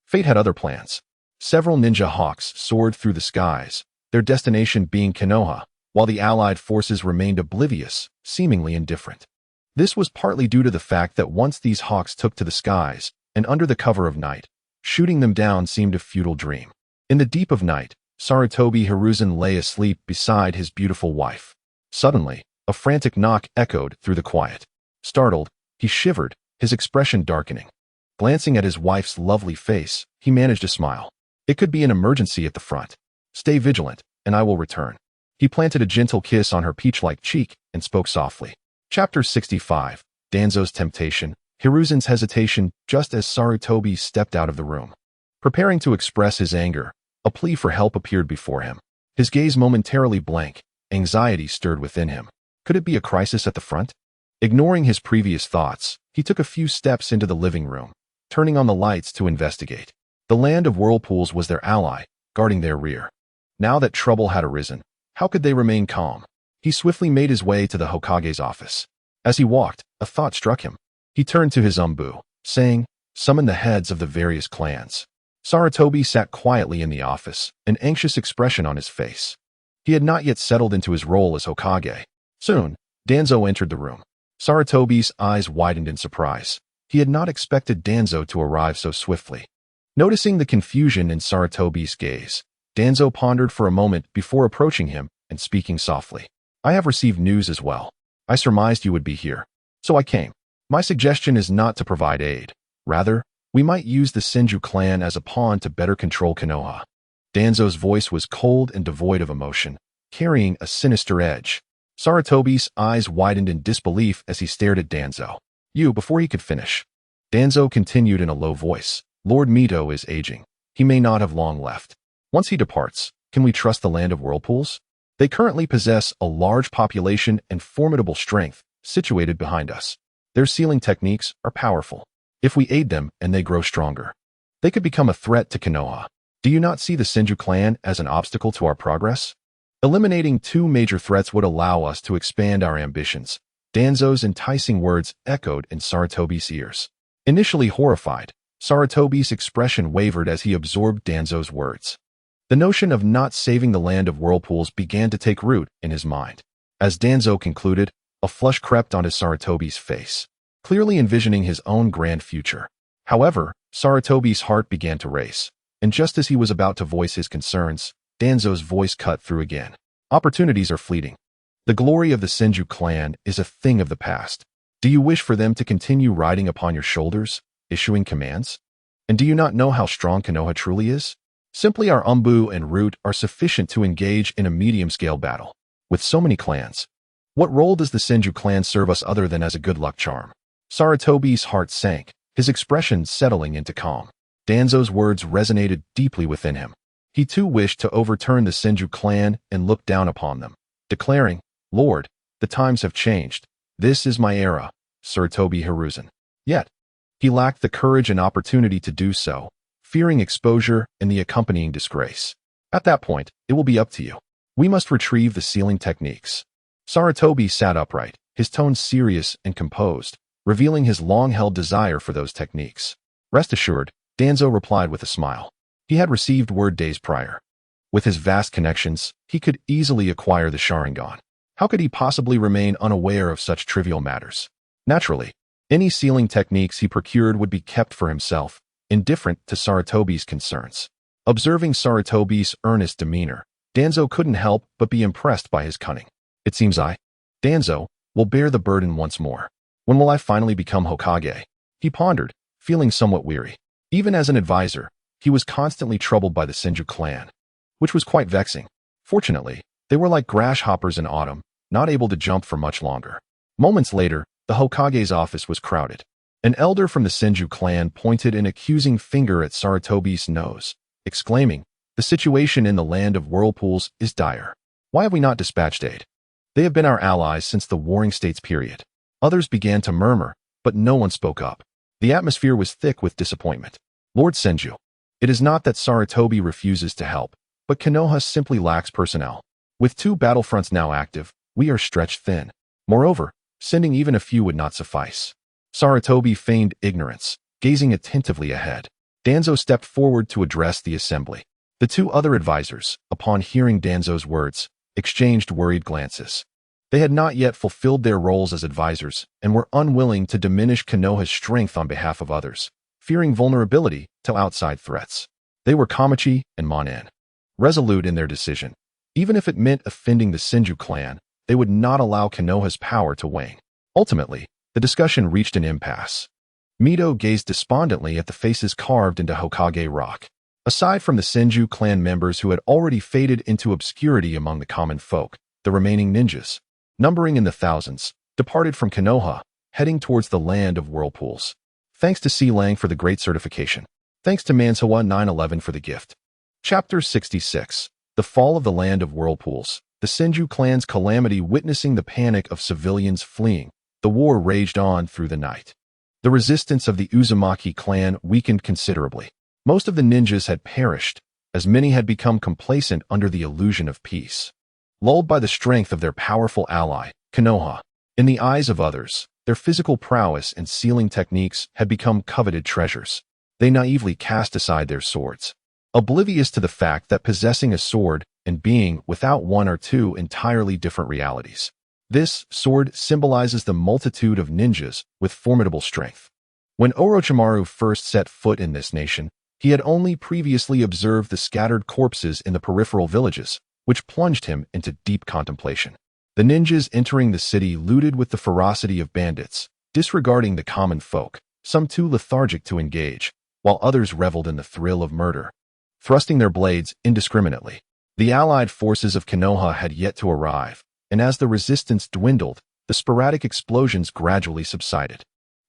fate had other plans. Several ninja hawks soared through the skies, their destination being Konoha, while the allied forces remained oblivious, seemingly indifferent. This was partly due to the fact that once these hawks took to the skies, and under the cover of night, shooting them down seemed a futile dream. In the deep of night, Sarutobi Hiruzen lay asleep beside his beautiful wife. Suddenly, a frantic knock echoed through the quiet. Startled, he shivered, his expression darkening. Glancing at his wife's lovely face, he managed a smile. It could be an emergency at the front. Stay vigilant, and I will return. He planted a gentle kiss on her peach-like cheek and spoke softly. Chapter 65. Danzo's Temptation. Hiruzen's hesitation just as Sarutobi stepped out of the room. Preparing to express his anger, a plea for help appeared before him. His gaze momentarily blank, anxiety stirred within him. Could it be a crisis at the front? Ignoring his previous thoughts, he took a few steps into the living room, turning on the lights to investigate. The Land of Whirlpools was their ally, guarding their rear. Now that trouble had arisen, how could they remain calm? He swiftly made his way to the Hokage's office. As he walked, a thought struck him. He turned to his umbu, saying, "Summon the heads of the various clans." Sarutobi sat quietly in the office, an anxious expression on his face. He had not yet settled into his role as Hokage. Soon, Danzo entered the room. Sarutobi's eyes widened in surprise. He had not expected Danzo to arrive so swiftly. Noticing the confusion in Sarutobi's gaze, Danzo pondered for a moment before approaching him and speaking softly. "I have received news as well. I surmised you would be here, so I came. My suggestion is not to provide aid. Rather, we might use the Senju clan as a pawn to better control Konoha." Danzo's voice was cold and devoid of emotion, carrying a sinister edge. Sarutobi's eyes widened in disbelief as he stared at Danzo. Before he could finish, Danzo continued in a low voice, "Lord Mito is aging. He may not have long left. Once he departs, can we trust the Land of Whirlpools? They currently possess a large population and formidable strength, situated behind us. Their sealing techniques are powerful. If we aid them and they grow stronger, they could become a threat to Konoha. Do you not see the Senju clan as an obstacle to our progress? Eliminating two major threats would allow us to expand our ambitions." Danzo's enticing words echoed in Sarutobi's ears. Initially horrified, Sarutobi's expression wavered as he absorbed Danzo's words. The notion of not saving the Land of Whirlpools began to take root in his mind. As Danzo concluded, a flush crept onto Sarutobi's face, clearly envisioning his own grand future. However, Sarutobi's heart began to race. And just as he was about to voice his concerns, Danzo's voice cut through again. Opportunities are fleeting. The glory of the Senju clan is a thing of the past. Do you wish for them to continue riding upon your shoulders, issuing commands? And do you not know how strong Konoha truly is? Simply our Umbu and Root are sufficient to engage in a medium-scale battle. With so many clans, what role does the Senju clan serve us other than as a good luck charm? Sarutobi's heart sank, his expression settling into calm. Danzo's words resonated deeply within him. He too wished to overturn the Senju clan and look down upon them, declaring, "Lord, the times have changed. This is my era, Sarutobi Hiruzen." Yet, he lacked the courage and opportunity to do so, fearing exposure and the accompanying disgrace. At that point, it will be up to you. We must retrieve the sealing techniques. Sarutobi sat upright, his tone serious and composed, revealing his long-held desire for those techniques. Rest assured, Danzo replied with a smile. He had received word days prior. With his vast connections, he could easily acquire the Sharingan. How could he possibly remain unaware of such trivial matters? Naturally, any sealing techniques he procured would be kept for himself, indifferent to Sarutobi's concerns. Observing Sarutobi's earnest demeanor, Danzo couldn't help but be impressed by his cunning. It seems Danzo, will bear the burden once more. When will I finally become Hokage? He pondered, feeling somewhat weary. Even as an advisor, he was constantly troubled by the Senju clan, which was quite vexing. Fortunately, they were like grasshoppers in autumn, not able to jump for much longer. Moments later, the Hokage's office was crowded. An elder from the Senju clan pointed an accusing finger at Sarutobi's nose, exclaiming, "The situation in the land of whirlpools is dire. Why have we not dispatched aid? They have been our allies since the Warring States period." Others began to murmur, but no one spoke up. The atmosphere was thick with disappointment. "Lord Senju, it is not that Sarutobi refuses to help, but Konoha simply lacks personnel. With 2 battlefronts now active, we are stretched thin. Moreover, sending even a few would not suffice." Sarutobi feigned ignorance, gazing attentively ahead. Danzo stepped forward to address the assembly. The 2 other advisors, upon hearing Danzo's words, exchanged worried glances. They had not yet fulfilled their roles as advisors and were unwilling to diminish Konoha's strength on behalf of others, fearing vulnerability to outside threats. They were Kamachi and Monin. Resolute in their decision, even if it meant offending the Senju clan, they would not allow Konoha's power to wane. Ultimately, the discussion reached an impasse. Mito gazed despondently at the faces carved into Hokage rock. Aside from the Senju clan members who had already faded into obscurity among the common folk, the remaining ninjas, numbering in the thousands, departed from Konoha, heading towards the land of whirlpools. Thanks to C. Lang for the great certification. Thanks to Mansoa 911 for the gift. Chapter 66. The Fall of the Land of Whirlpools. The Senju clan's calamity. Witnessing the panic of civilians fleeing, the war raged on through the night. The resistance of the Uzumaki clan weakened considerably. Most of the ninjas had perished, as many had become complacent under the illusion of peace. Lulled by the strength of their powerful ally, Konoha, in the eyes of others, their physical prowess and sealing techniques had become coveted treasures. They naively cast aside their swords, oblivious to the fact that possessing a sword and being without one are 2 entirely different realities. This sword symbolizes the multitude of ninjas with formidable strength. When Orochimaru first set foot in this nation, he had only previously observed the scattered corpses in the peripheral villages, which plunged him into deep contemplation. The ninjas entering the city looted with the ferocity of bandits, disregarding the common folk, some too lethargic to engage, while others reveled in the thrill of murder, thrusting their blades indiscriminately. The allied forces of Konoha had yet to arrive, and as the resistance dwindled, the sporadic explosions gradually subsided.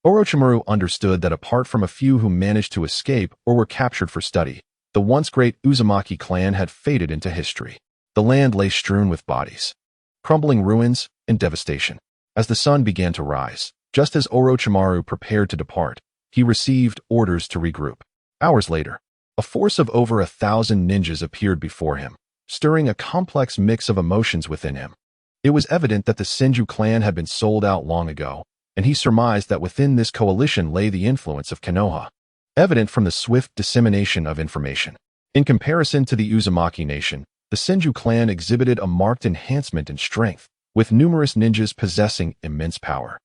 Orochimaru understood that apart from a few who managed to escape or were captured for study, the once great Uzumaki clan had faded into history. The land lay strewn with bodies, crumbling ruins, and devastation. As the sun began to rise, just as Orochimaru prepared to depart, he received orders to regroup. Hours later, a force of over 1,000 ninjas appeared before him, stirring a complex mix of emotions within him. It was evident that the Senju clan had been sold out long ago, and he surmised that within this coalition lay the influence of Konoha, evident from the swift dissemination of information. In comparison to the Uzumaki nation, the Senju clan exhibited a marked enhancement in strength, with numerous ninjas possessing immense power.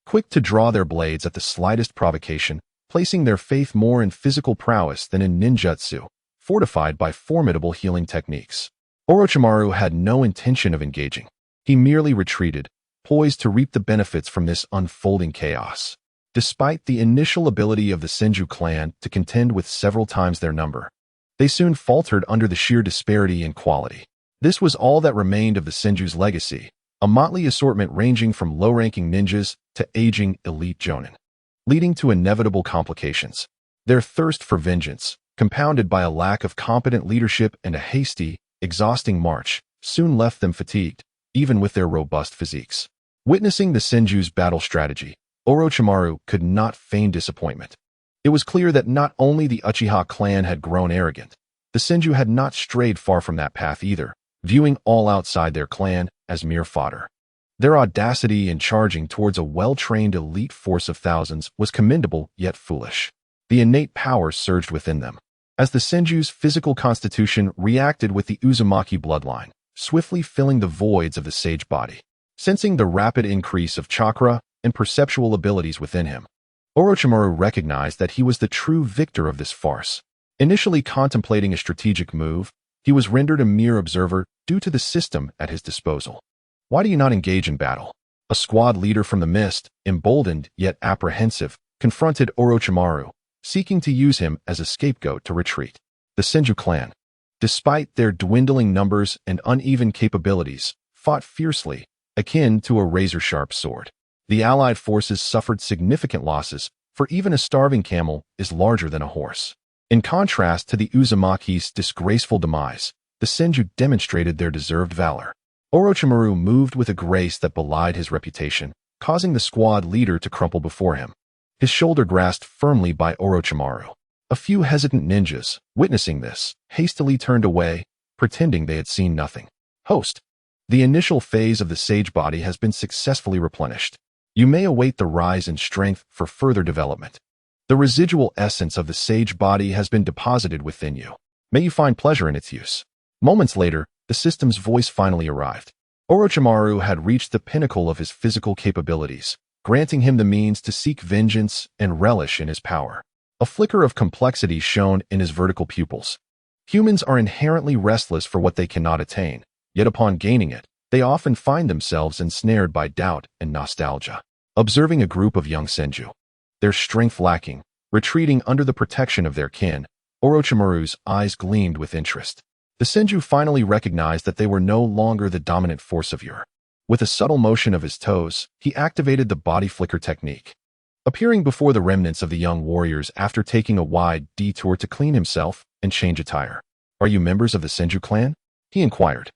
Quick to draw their blades at the slightest provocation, placing their faith more in physical prowess than in ninjutsu, fortified by formidable healing techniques. Orochimaru had no intention of engaging. He merely retreated, poised to reap the benefits from this unfolding chaos. Despite the initial ability of the Senju clan to contend with several times their number, they soon faltered under the sheer disparity in quality. This was all that remained of the Senju's legacy, a motley assortment ranging from low-ranking ninjas to aging elite jonin, leading to inevitable complications. Their thirst for vengeance, compounded by a lack of competent leadership and a hasty, exhausting march, soon left them fatigued, even with their robust physiques. Witnessing the Senju's battle strategy, Orochimaru could not feign disappointment. It was clear that not only the Uchiha clan had grown arrogant, the Senju had not strayed far from that path either, viewing all outside their clan as mere fodder. Their audacity in charging towards a well-trained elite force of thousands was commendable yet foolish. The innate power surged within them, as the Senju's physical constitution reacted with the Uzumaki bloodline, swiftly filling the voids of the sage body. Sensing the rapid increase of chakra and perceptual abilities within him, Orochimaru recognized that he was the true victor of this farce. Initially contemplating a strategic move, he was rendered a mere observer due to the system at his disposal. Why do you not engage in battle? A squad leader from the mist, emboldened yet apprehensive, confronted Orochimaru, seeking to use him as a scapegoat to retreat. The Senju clan, despite their dwindling numbers and uneven capabilities, fought fiercely, akin to a razor-sharp sword. The allied forces suffered significant losses, for even a starving camel is larger than a horse. In contrast to the Uzumaki's disgraceful demise, the Senju demonstrated their deserved valor. Orochimaru moved with a grace that belied his reputation, causing the squad leader to crumple before him, his shoulder grasped firmly by Orochimaru. A few hesitant ninjas, witnessing this, hastily turned away, pretending they had seen nothing. Host, the initial phase of the sage body has been successfully replenished. You may await the rise in strength for further development. The residual essence of the sage body has been deposited within you. May you find pleasure in its use. Moments later, the system's voice finally arrived. Orochimaru had reached the pinnacle of his physical capabilities, granting him the means to seek vengeance and relish in his power. A flicker of complexity shone in his vertical pupils. Humans are inherently restless for what they cannot attain, yet upon gaining it, they often find themselves ensnared by doubt and nostalgia. Observing a group of young Senju, their strength lacking, retreating under the protection of their kin, Orochimaru's eyes gleamed with interest. The Senju finally recognized that they were no longer the dominant force of yore. With a subtle motion of his toes, he activated the body flicker technique. Appearing before the remnants of the young warriors after taking a wide detour to clean himself and change attire. "Are you members of the Senju clan?" he inquired.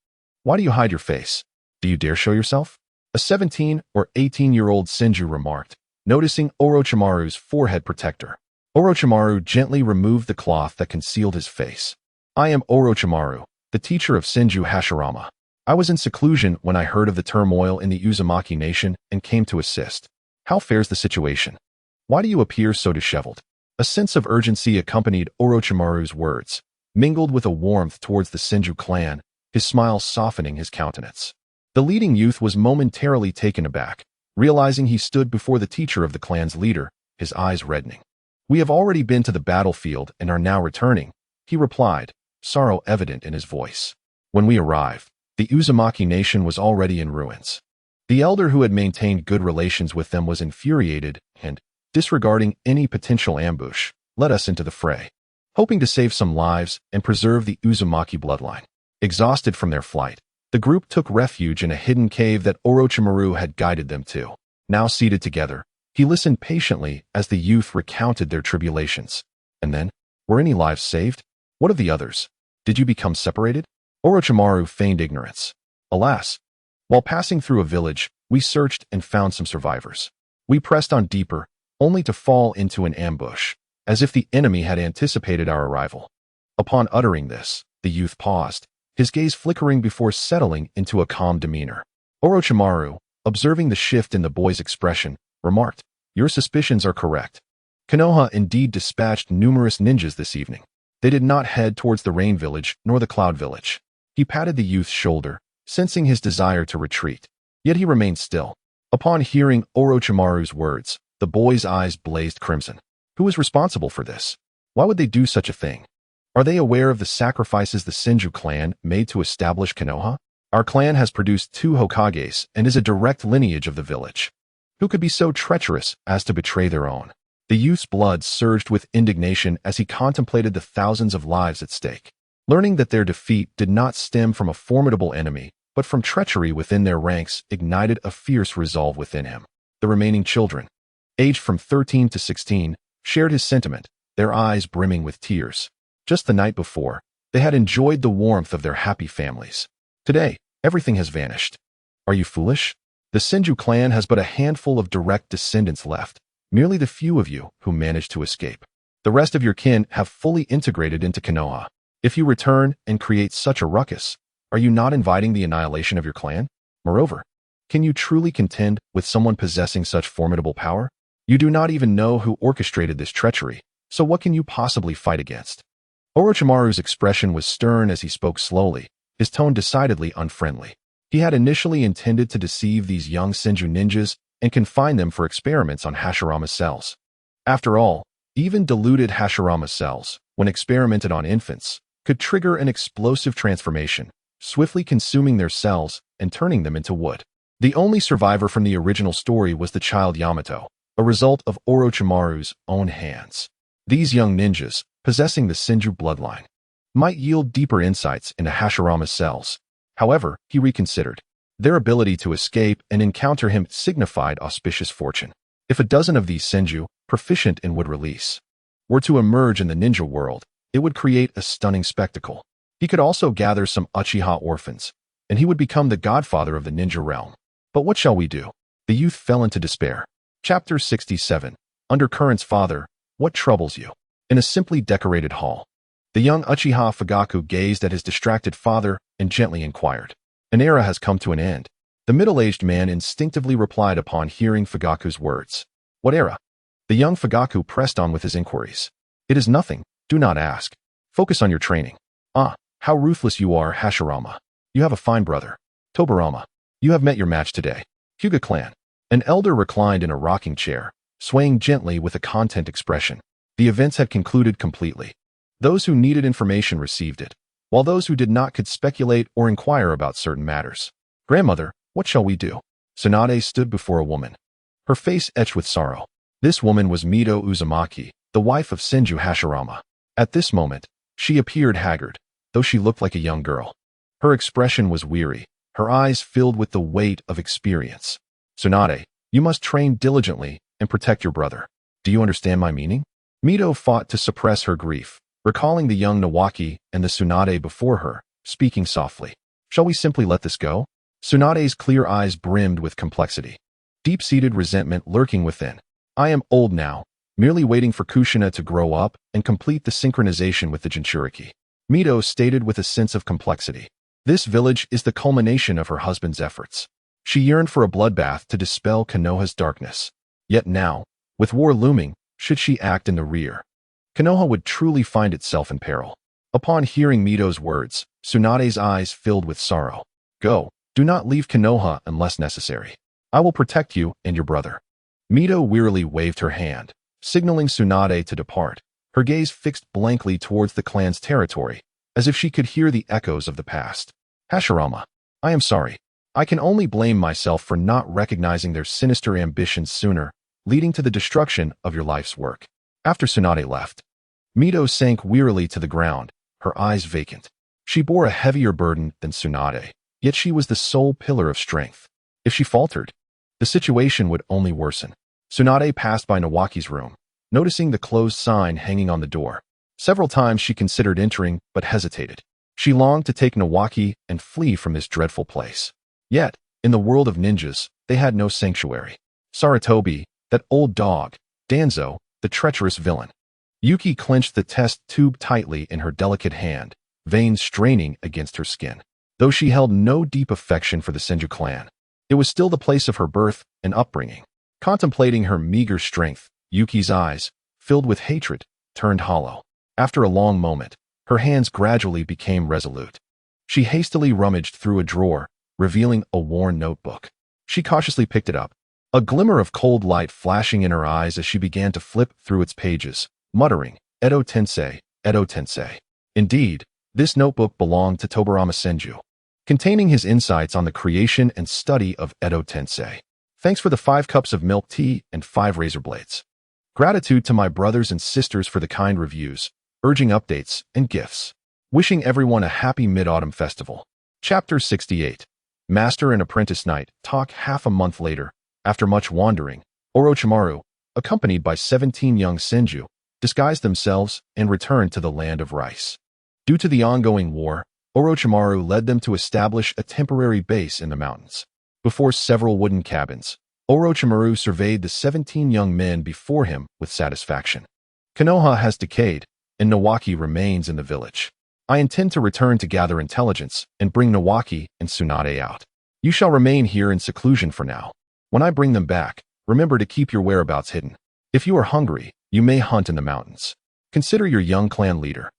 "Why do you hide your face? Do you dare show yourself?" A 17 or 18-year-old Senju remarked, noticing Orochimaru's forehead protector. Orochimaru gently removed the cloth that concealed his face. "I am Orochimaru, the teacher of Senju Hashirama. I was in seclusion when I heard of the turmoil in the Uzumaki nation and came to assist. How fares the situation? Why do you appear so disheveled?" A sense of urgency accompanied Orochimaru's words, mingled with a warmth towards the Senju clan, his smile softening his countenance. The leading youth was momentarily taken aback, realizing he stood before the teacher of the clan's leader, his eyes reddening. "We have already been to the battlefield and are now returning," he replied, sorrow evident in his voice. "When we arrived, the Uzumaki nation was already in ruins." The elder who had maintained good relations with them was infuriated and, disregarding any potential ambush, led us into the fray, hoping to save some lives and preserve the Uzumaki bloodline. Exhausted from their flight, the group took refuge in a hidden cave that Orochimaru had guided them to. Now seated together, he listened patiently as the youth recounted their tribulations. "And then, were any lives saved? What of the others? Did you become separated?" Orochimaru feigned ignorance. "Alas, while passing through a village, we searched and found some survivors. We pressed on deeper, only to fall into an ambush, as if the enemy had anticipated our arrival." Upon uttering this, the youth paused, his gaze flickering before settling into a calm demeanor. Orochimaru, observing the shift in the boy's expression, remarked, "Your suspicions are correct. Konoha indeed dispatched numerous ninjas this evening. They did not head towards the Rain Village nor the Cloud Village." He patted the youth's shoulder, sensing his desire to retreat, yet he remained still. Upon hearing Orochimaru's words, the boy's eyes blazed crimson. "Who is responsible for this? Why would they do such a thing? Are they aware of the sacrifices the Senju clan made to establish Konoha? Our clan has produced 2 Hokages and is a direct lineage of the village. Who could be so treacherous as to betray their own? The youth's blood surged with indignation as he contemplated the thousands of lives at stake. Learning that their defeat did not stem from a formidable enemy, but from treachery within their ranks, ignited a fierce resolve within him. The remaining children, aged from 13 to 16, shared his sentiment, their eyes brimming with tears. Just the night before, they had enjoyed the warmth of their happy families. Today, everything has vanished. Are you foolish? The Senju clan has but a handful of direct descendants left, merely the few of you who managed to escape. The rest of your kin have fully integrated into Konoha. If you return and create such a ruckus, are you not inviting the annihilation of your clan? Moreover, can you truly contend with someone possessing such formidable power? You do not even know who orchestrated this treachery, so what can you possibly fight against? Orochimaru's expression was stern as he spoke slowly, his tone decidedly unfriendly. He had initially intended to deceive these young Senju ninjas and confine them for experiments on Hashirama cells. After all, even diluted Hashirama cells, when experimented on infants, could trigger an explosive transformation, swiftly consuming their cells and turning them into wood. The only survivor from the original story was the child Yamato, a result of Orochimaru's own hands. These young ninjas, possessing the Senju bloodline, might yield deeper insights into Hashirama cells. However, he reconsidered. Their ability to escape and encounter him signified auspicious fortune. If a dozen of these Senju, proficient in wood release, were to emerge in the ninja world, it would create a stunning spectacle. He could also gather some Uchiha orphans, and he would become the godfather of the ninja realm. But what shall we do? The youth fell into despair. Chapter 67. Undercurrent's father, what troubles you? In a simply decorated hall, the young Uchiha Fugaku gazed at his distracted father and gently inquired. An era has come to an end. The middle-aged man instinctively replied upon hearing Fugaku's words. What era? The young Fugaku pressed on with his inquiries. It is nothing. Do not ask. Focus on your training. Ah, how ruthless you are, Hashirama. You have a fine brother. Tobirama, you have met your match today. Hyuga clan. An elder reclined in a rocking chair, swaying gently with a content expression. The events had concluded completely. Those who needed information received it, while those who did not could speculate or inquire about certain matters. Grandmother, what shall we do? Tsunade stood before a woman, her face etched with sorrow. This woman was Mito Uzumaki, the wife of Senju Hashirama. At this moment, she appeared haggard, though she looked like a young girl. Her expression was weary, her eyes filled with the weight of experience. Tsunade, you must train diligently and protect your brother. Do you understand my meaning? Mito fought to suppress her grief, recalling the young Nawaki and the Tsunade before her, speaking softly. Shall we simply let this go? Tsunade's clear eyes brimmed with complexity, deep-seated resentment lurking within. I am old now, merely waiting for Kushina to grow up and complete the synchronization with the Jinchuriki. Mito stated with a sense of complexity. This village is the culmination of her husband's efforts. She yearned for a bloodbath to dispel Konoha's darkness. Yet now, with war looming, should she act in the rear, Konoha would truly find itself in peril. Upon hearing Mito's words, Tsunade's eyes filled with sorrow. Go, do not leave Konoha unless necessary. I will protect you and your brother. Mito wearily waved her hand, signaling Tsunade to depart, her gaze fixed blankly towards the clan's territory, as if she could hear the echoes of the past. Hashirama, I am sorry. I can only blame myself for not recognizing their sinister ambitions sooner, leading to the destruction of your life's work. After Tsunade left, Mito sank wearily to the ground, her eyes vacant. She bore a heavier burden than Tsunade, yet she was the sole pillar of strength. If she faltered, the situation would only worsen. Tsunade passed by Nawaki's room, noticing the closed sign hanging on the door. Several times she considered entering, but hesitated. She longed to take Nawaki and flee from this dreadful place. Yet, in the world of ninjas, they had no sanctuary. Sarutobi, that old dog, Danzo, the treacherous villain. Yuki clenched the test tube tightly in her delicate hand, veins straining against her skin. Though she held no deep affection for the Senju clan, it was still the place of her birth and upbringing. Contemplating her meager strength, Yuki's eyes, filled with hatred, turned hollow. After a long moment, her hands gradually became resolute. She hastily rummaged through a drawer, revealing a worn notebook. She cautiously picked it up, a glimmer of cold light flashing in her eyes as she began to flip through its pages, muttering, Edo Tensei, Edo Tensei. Indeed, this notebook belonged to Tobarama Senju, containing his insights on the creation and study of Edo Tensei. Thanks for the 5 cups of milk tea and 5 razor blades. Gratitude to my brothers and sisters for the kind reviews, urging updates, and gifts. Wishing everyone a happy Mid-Autumn Festival. Chapter 68. Master and Apprentice Night talk. Half a month later, after much wandering, Orochimaru, accompanied by 17 young Senju, disguised themselves and returned to the land of rice. Due to the ongoing war, Orochimaru led them to establish a temporary base in the mountains. Before several wooden cabins, Orochimaru surveyed the 17 young men before him with satisfaction. Konoha has decayed, and Nawaki remains in the village. I intend to return to gather intelligence and bring Nawaki and Tsunade out. You shall remain here in seclusion for now. When I bring them back, remember to keep your whereabouts hidden. If you are hungry, you may hunt in the mountains. Consider your young clan leader.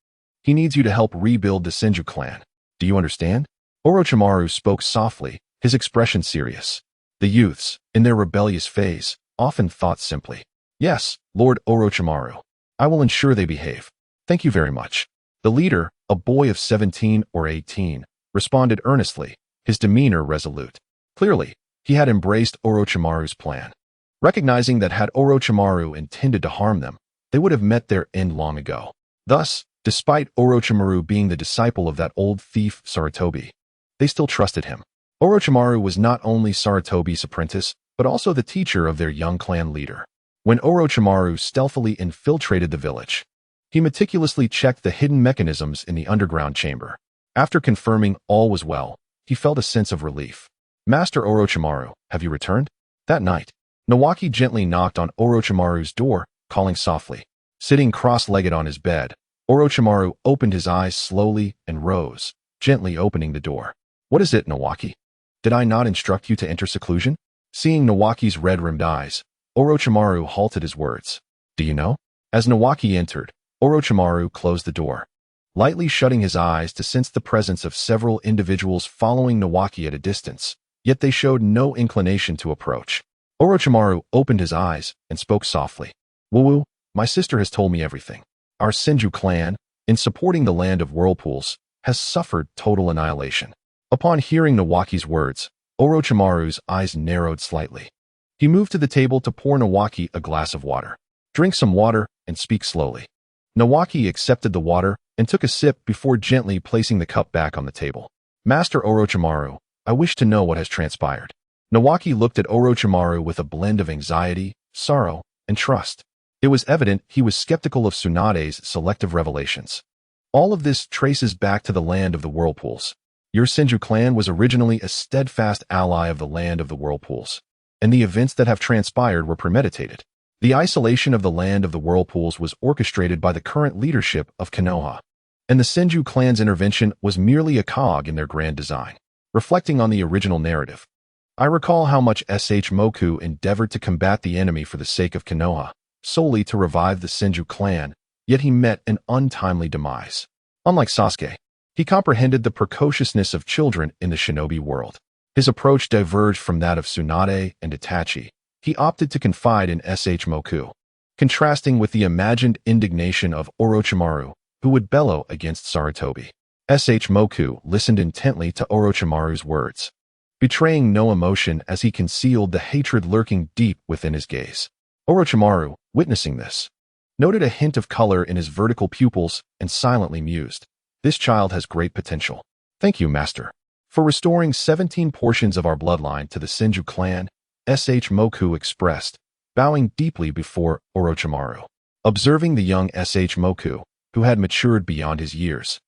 He needs you to help rebuild the Senju clan. Do you understand? Orochimaru spoke softly, his expression serious. The youths, in their rebellious phase, often thought simply, "Yes, Lord Orochimaru. I will ensure they behave. Thank you very much." The leader, a boy of 17 or 18, responded earnestly, his demeanor resolute. Clearly, he had embraced Orochimaru's plan. Recognizing that had Orochimaru intended to harm them, they would have met their end long ago. Thus, despite Orochimaru being the disciple of that old thief Sarutobi, they still trusted him. Orochimaru was not only Sarutobi's apprentice, but also the teacher of their young clan leader. When Orochimaru stealthily infiltrated the village, he meticulously checked the hidden mechanisms in the underground chamber. After confirming all was well, he felt a sense of relief. "Master Orochimaru, have you returned?" That night, Nawaki gently knocked on Orochimaru's door, calling softly. Sitting cross-legged on his bed, Orochimaru opened his eyes slowly and rose, gently opening the door. "What is it, Nawaki? Did I not instruct you to enter seclusion?" Seeing Nawaki's red-rimmed eyes, Orochimaru halted his words. "Do you know?" As Nawaki entered, Orochimaru closed the door, lightly shutting his eyes to sense the presence of several individuals following Nawaki at a distance, yet they showed no inclination to approach. Orochimaru opened his eyes and spoke softly. "Wu-Wu, my sister has told me everything. Our Senju clan, in supporting the land of whirlpools, has suffered total annihilation." Upon hearing Nawaki's words, Orochimaru's eyes narrowed slightly. He moved to the table to pour Nawaki a glass of water. "Drink some water and speak slowly." Nawaki accepted the water and took a sip before gently placing the cup back on the table. "Master Orochimaru, I wish to know what has transpired." Nawaki looked at Orochimaru with a blend of anxiety, sorrow, and trust. It was evident he was skeptical of Tsunade's selective revelations. All of this traces back to the land of the whirlpools. Your Senju clan was originally a steadfast ally of the land of the whirlpools, and the events that have transpired were premeditated. The isolation of the land of the whirlpools was orchestrated by the current leadership of Konoha, and the Senju clan's intervention was merely a cog in their grand design. Reflecting on the original narrative, I recall how much Moku endeavored to combat the enemy for the sake of Konoha, solely to revive the Senju clan, yet he met an untimely demise. Unlike Sasuke, he comprehended the precociousness of children in the shinobi world. His approach diverged from that of Tsunade and Itachi. He opted to confide in Moku, contrasting with the imagined indignation of Orochimaru, who would bellow against Sarutobi. Moku listened intently to Orochimaru's words, betraying no emotion as he concealed the hatred lurking deep within his gaze. Orochimaru, witnessing this, noted a hint of color in his vertical pupils and silently mused. "This child has great potential. Thank you, Master, for restoring 17 portions of our bloodline to the Senju clan," Moku expressed, bowing deeply before Orochimaru. Observing the young Moku, who had matured beyond his years,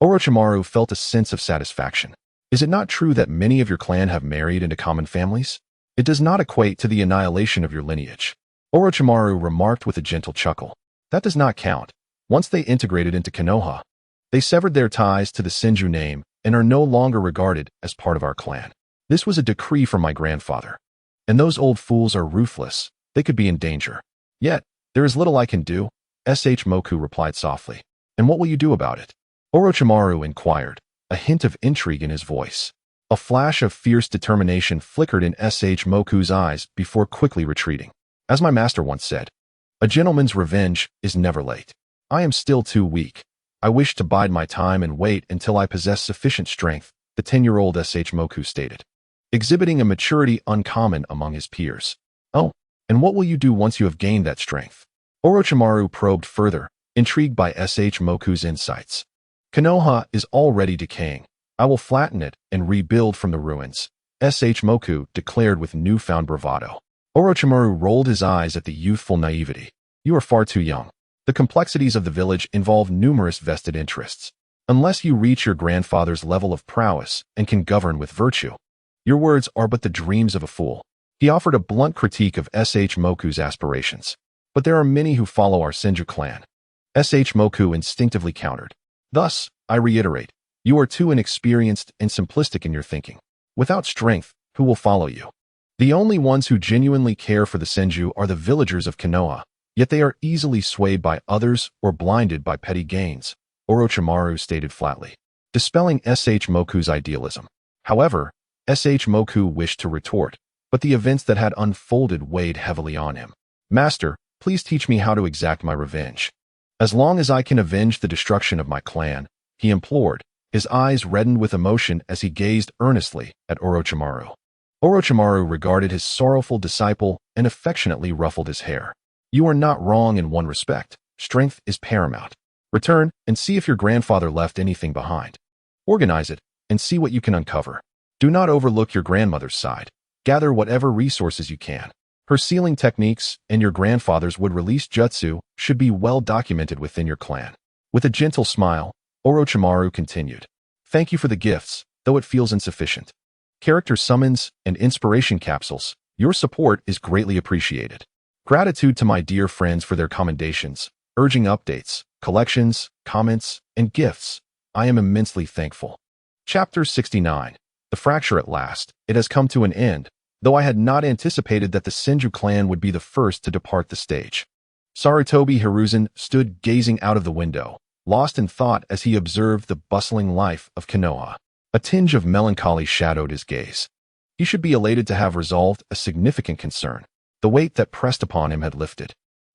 Orochimaru felt a sense of satisfaction. "Is it not true that many of your clan have married into common families? It does not equate to the annihilation of your lineage." Orochimaru remarked with a gentle chuckle. "That does not count. Once they integrated into Konoha, they severed their ties to the Senju name and are no longer regarded as part of our clan. This was a decree from my grandfather. And those old fools are ruthless. They could be in danger. Yet, there is little I can do," Moku replied softly. "And what will you do about it?" Orochimaru inquired, a hint of intrigue in his voice. A flash of fierce determination flickered in Moku's eyes before quickly retreating. "As my master once said, a gentleman's revenge is never late. I am still too weak. I wish to bide my time and wait until I possess sufficient strength, the 10-year-old Moku stated, exhibiting a maturity uncommon among his peers. Oh, and what will you do once you have gained that strength? Orochimaru probed further, intrigued by Moku's insights. Konoha is already decaying. I will flatten it and rebuild from the ruins, Moku declared with newfound bravado. Orochimaru rolled his eyes at the youthful naivety. You are far too young. The complexities of the village involve numerous vested interests. Unless you reach your grandfather's level of prowess and can govern with virtue, your words are but the dreams of a fool. He offered a blunt critique of Moku's aspirations. But there are many who follow our Senju clan. Moku instinctively countered. Thus, I reiterate, you are too inexperienced and simplistic in your thinking. Without strength, who will follow you? The only ones who genuinely care for the Senju are the villagers of Konoha, yet they are easily swayed by others or blinded by petty gains, Orochimaru stated flatly, dispelling Moku's idealism. However, Moku wished to retort, but the events that had unfolded weighed heavily on him. Master, please teach me how to exact my revenge. As long as I can avenge the destruction of my clan, he implored, his eyes reddened with emotion as he gazed earnestly at Orochimaru. Orochimaru regarded his sorrowful disciple and affectionately ruffled his hair. You are not wrong in one respect. Strength is paramount. Return and see if your grandfather left anything behind. Organize it and see what you can uncover. Do not overlook your grandmother's side. Gather whatever resources you can. Her sealing techniques and your grandfather's would-release jutsu should be well documented within your clan. With a gentle smile, Orochimaru continued. Thank you for the gifts, though it feels insufficient. Character summons and inspiration capsules, your support is greatly appreciated. Gratitude to my dear friends for their commendations, urging updates, collections, comments, and gifts. I am immensely thankful. Chapter 69. The fracture at last. It has come to an end, though I had not anticipated that the Senju clan would be the first to depart the stage. Sarutobi Hiruzen stood gazing out of the window, lost in thought as he observed the bustling life of Konoha. A tinge of melancholy shadowed his gaze. He should be elated to have resolved a significant concern. The weight that pressed upon him had lifted.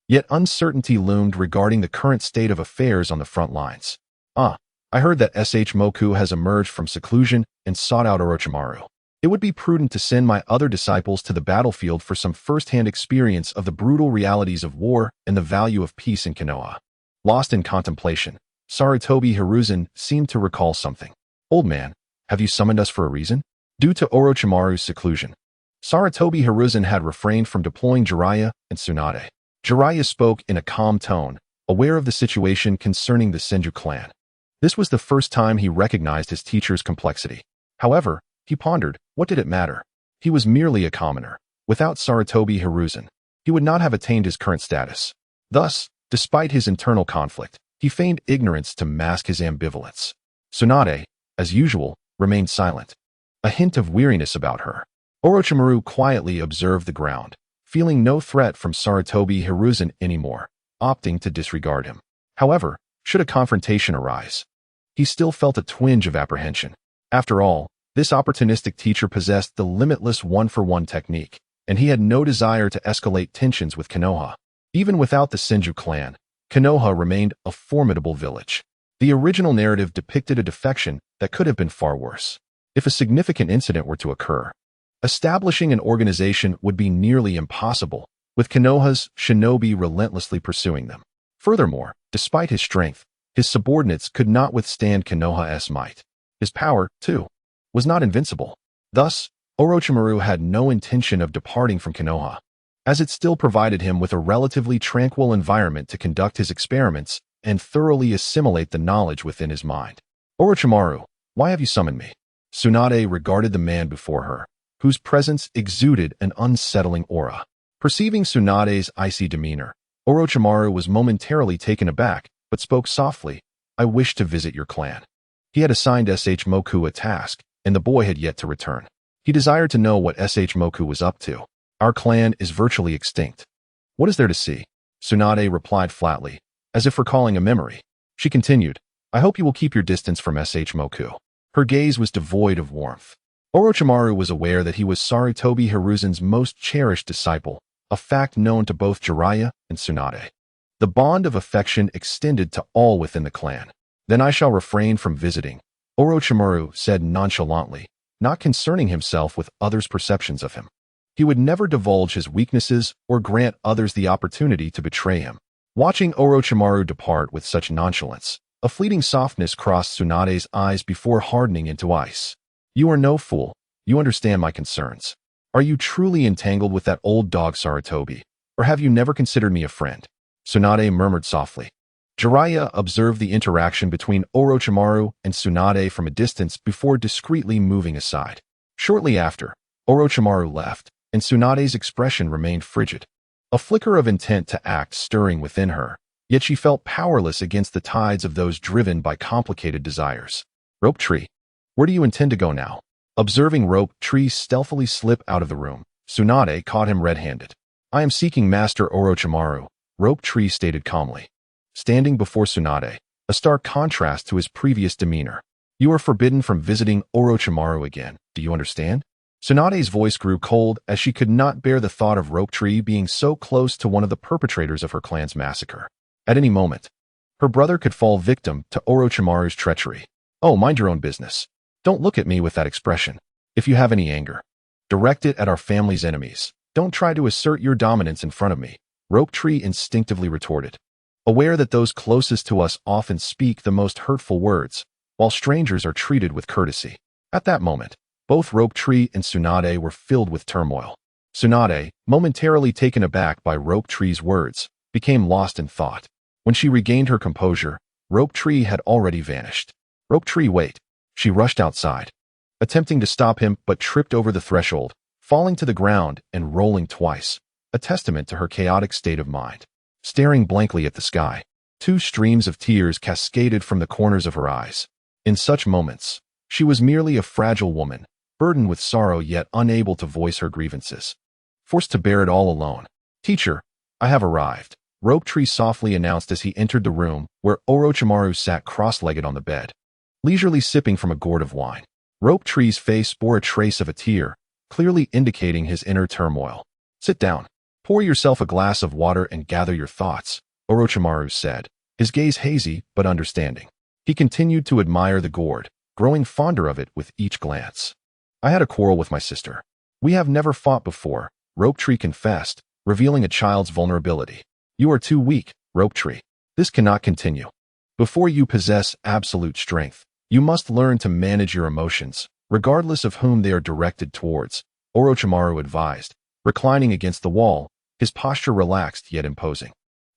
Yet uncertainty loomed regarding the current state of affairs on the front lines. I heard that Moku has emerged from seclusion and sought out Orochimaru. It would be prudent to send my other disciples to the battlefield for some first-hand experience of the brutal realities of war and the value of peace in Konoha. Lost in contemplation, Sarutobi Hiruzen seemed to recall something. Old man, have you summoned us for a reason? Due to Orochimaru's seclusion, Sarutobi Hiruzen had refrained from deploying Jiraiya and Tsunade. Jiraiya spoke in a calm tone, aware of the situation concerning the Senju clan. This was the first time he recognized his teacher's complexity. However, he pondered, what did it matter? He was merely a commoner. Without Sarutobi Hiruzen, he would not have attained his current status. Thus, despite his internal conflict, he feigned ignorance to mask his ambivalence. Tsunade, as usual, remained silent. A hint of weariness about her. Orochimaru quietly observed the ground, feeling no threat from Sarutobi Hiruzen anymore, opting to disregard him. However, should a confrontation arise, he still felt a twinge of apprehension. After all, this opportunistic teacher possessed the limitless one-for-one technique, and he had no desire to escalate tensions with Konoha. Even without the Senju clan, Konoha remained a formidable village. The original narrative depicted a defection that could have been far worse. If a significant incident were to occur, establishing an organization would be nearly impossible, with Konoha's shinobi relentlessly pursuing them. Furthermore, despite his strength, his subordinates could not withstand Konoha's might. His power, too, was not invincible. Thus, Orochimaru had no intention of departing from Konoha, as it still provided him with a relatively tranquil environment to conduct his experiments and thoroughly assimilate the knowledge within his mind. Orochimaru, why have you summoned me? Tsunade regarded the man before her, whose presence exuded an unsettling aura. Perceiving Tsunade's icy demeanor, Orochimaru was momentarily taken aback, but spoke softly, I wish to visit your clan. He had assigned Moku a task, and the boy had yet to return. He desired to know what Moku was up to. Our clan is virtually extinct. What is there to see? Tsunade replied flatly, as if recalling a memory. She continued, I hope you will keep your distance from Moku. Her gaze was devoid of warmth. Orochimaru was aware that he was Sarutobi Hiruzen's most cherished disciple, a fact known to both Jiraiya and Tsunade. The bond of affection extended to all within the clan. Then I shall refrain from visiting, Orochimaru said nonchalantly, not concerning himself with others' perceptions of him. He would never divulge his weaknesses or grant others the opportunity to betray him. Watching Orochimaru depart with such nonchalance, a fleeting softness crossed Tsunade's eyes before hardening into ice. You are no fool. You understand my concerns. Are you truly entangled with that old dog Sarutobi, or have you never considered me a friend? Tsunade murmured softly. Jiraiya observed the interaction between Orochimaru and Tsunade from a distance before discreetly moving aside. Shortly after, Orochimaru left, and Tsunade's expression remained frigid. A flicker of intent to act stirring within her, yet she felt powerless against the tides of those driven by complicated desires. Rope Tree, where do you intend to go now? Observing Rope Tree stealthily slip out of the room, Tsunade caught him red-handed. I am seeking Master Orochimaru, Rope Tree stated calmly. Standing before Tsunade, a stark contrast to his previous demeanor. You are forbidden from visiting Orochimaru again, do you understand? Tsunade's voice grew cold as she could not bear the thought of Rope Tree being so close to one of the perpetrators of her clan's massacre. At any moment, her brother could fall victim to Orochimaru's treachery. Oh, mind your own business. Don't look at me with that expression. If you have any anger, direct it at our family's enemies. Don't try to assert your dominance in front of me, Rope Tree instinctively retorted. Aware that those closest to us often speak the most hurtful words, while strangers are treated with courtesy. At that moment, both Rope Tree and Tsunade were filled with turmoil. Tsunade, momentarily taken aback by Rope Tree's words, became lost in thought. When she regained her composure, Rope Tree had already vanished. Rope Tree, wait. She rushed outside, attempting to stop him but tripped over the threshold, falling to the ground and rolling twice, a testament to her chaotic state of mind. Staring blankly at the sky, 2 streams of tears cascaded from the corners of her eyes. In such moments, she was merely a fragile woman, burdened with sorrow yet unable to voice her grievances. Forced to bear it all alone. Teacher, I have arrived, Rope Tree softly announced as he entered the room where Orochimaru sat cross-legged on the bed, leisurely sipping from a gourd of wine. Rope Tree's face bore a trace of a tear, clearly indicating his inner turmoil. Sit down. Pour yourself a glass of water and gather your thoughts, Orochimaru said, his gaze hazy but understanding. He continued to admire the gourd, growing fonder of it with each glance. I had a quarrel with my sister. We have never fought before, Rope Tree confessed, revealing a child's vulnerability. You are too weak, Rope Tree. This cannot continue. Before you possess absolute strength, you must learn to manage your emotions, regardless of whom they are directed towards, Orochimaru advised, reclining against the wall, his posture relaxed yet imposing.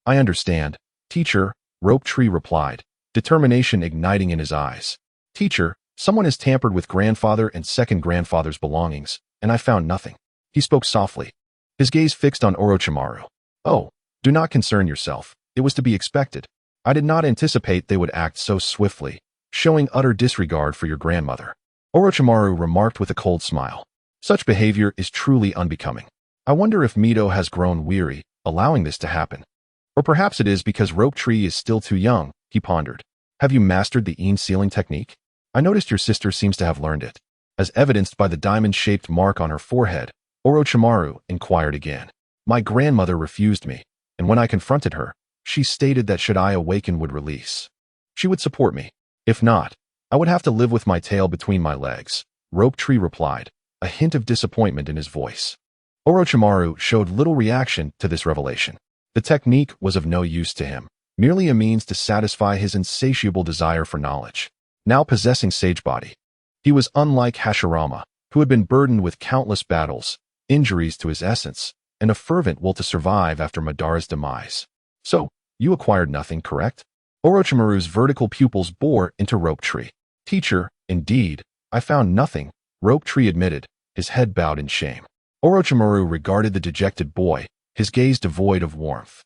I understand, teacher, Rope Tree replied, determination igniting in his eyes. Teacher, someone has tampered with grandfather and second grandfather's belongings, and I found nothing. He spoke softly, his gaze fixed on Orochimaru. Oh, do not concern yourself. It was to be expected. I did not anticipate they would act so swiftly, showing utter disregard for your grandmother. Orochimaru remarked with a cold smile. Such behavior is truly unbecoming. I wonder if Mito has grown weary, allowing this to happen. Or perhaps it is because Rope Tree is still too young, he pondered. Have you mastered the sealing technique? I noticed your sister seems to have learned it. As evidenced by the diamond-shaped mark on her forehead, Orochimaru inquired again. My grandmother refused me, and when I confronted her, she stated that should I awaken would release. She would support me. If not, I would have to live with my tail between my legs, Rope Tree replied, a hint of disappointment in his voice. Orochimaru showed little reaction to this revelation. The technique was of no use to him, merely a means to satisfy his insatiable desire for knowledge. Now possessing Sage Body, he was unlike Hashirama, who had been burdened with countless battles, injuries to his essence, and a fervent will to survive after Madara's demise. So, you acquired nothing, correct? Orochimaru's vertical pupils bore into Rope Tree. Teacher, indeed, I found nothing, Rope Tree admitted, his head bowed in shame. Orochimaru regarded the dejected boy, his gaze devoid of warmth.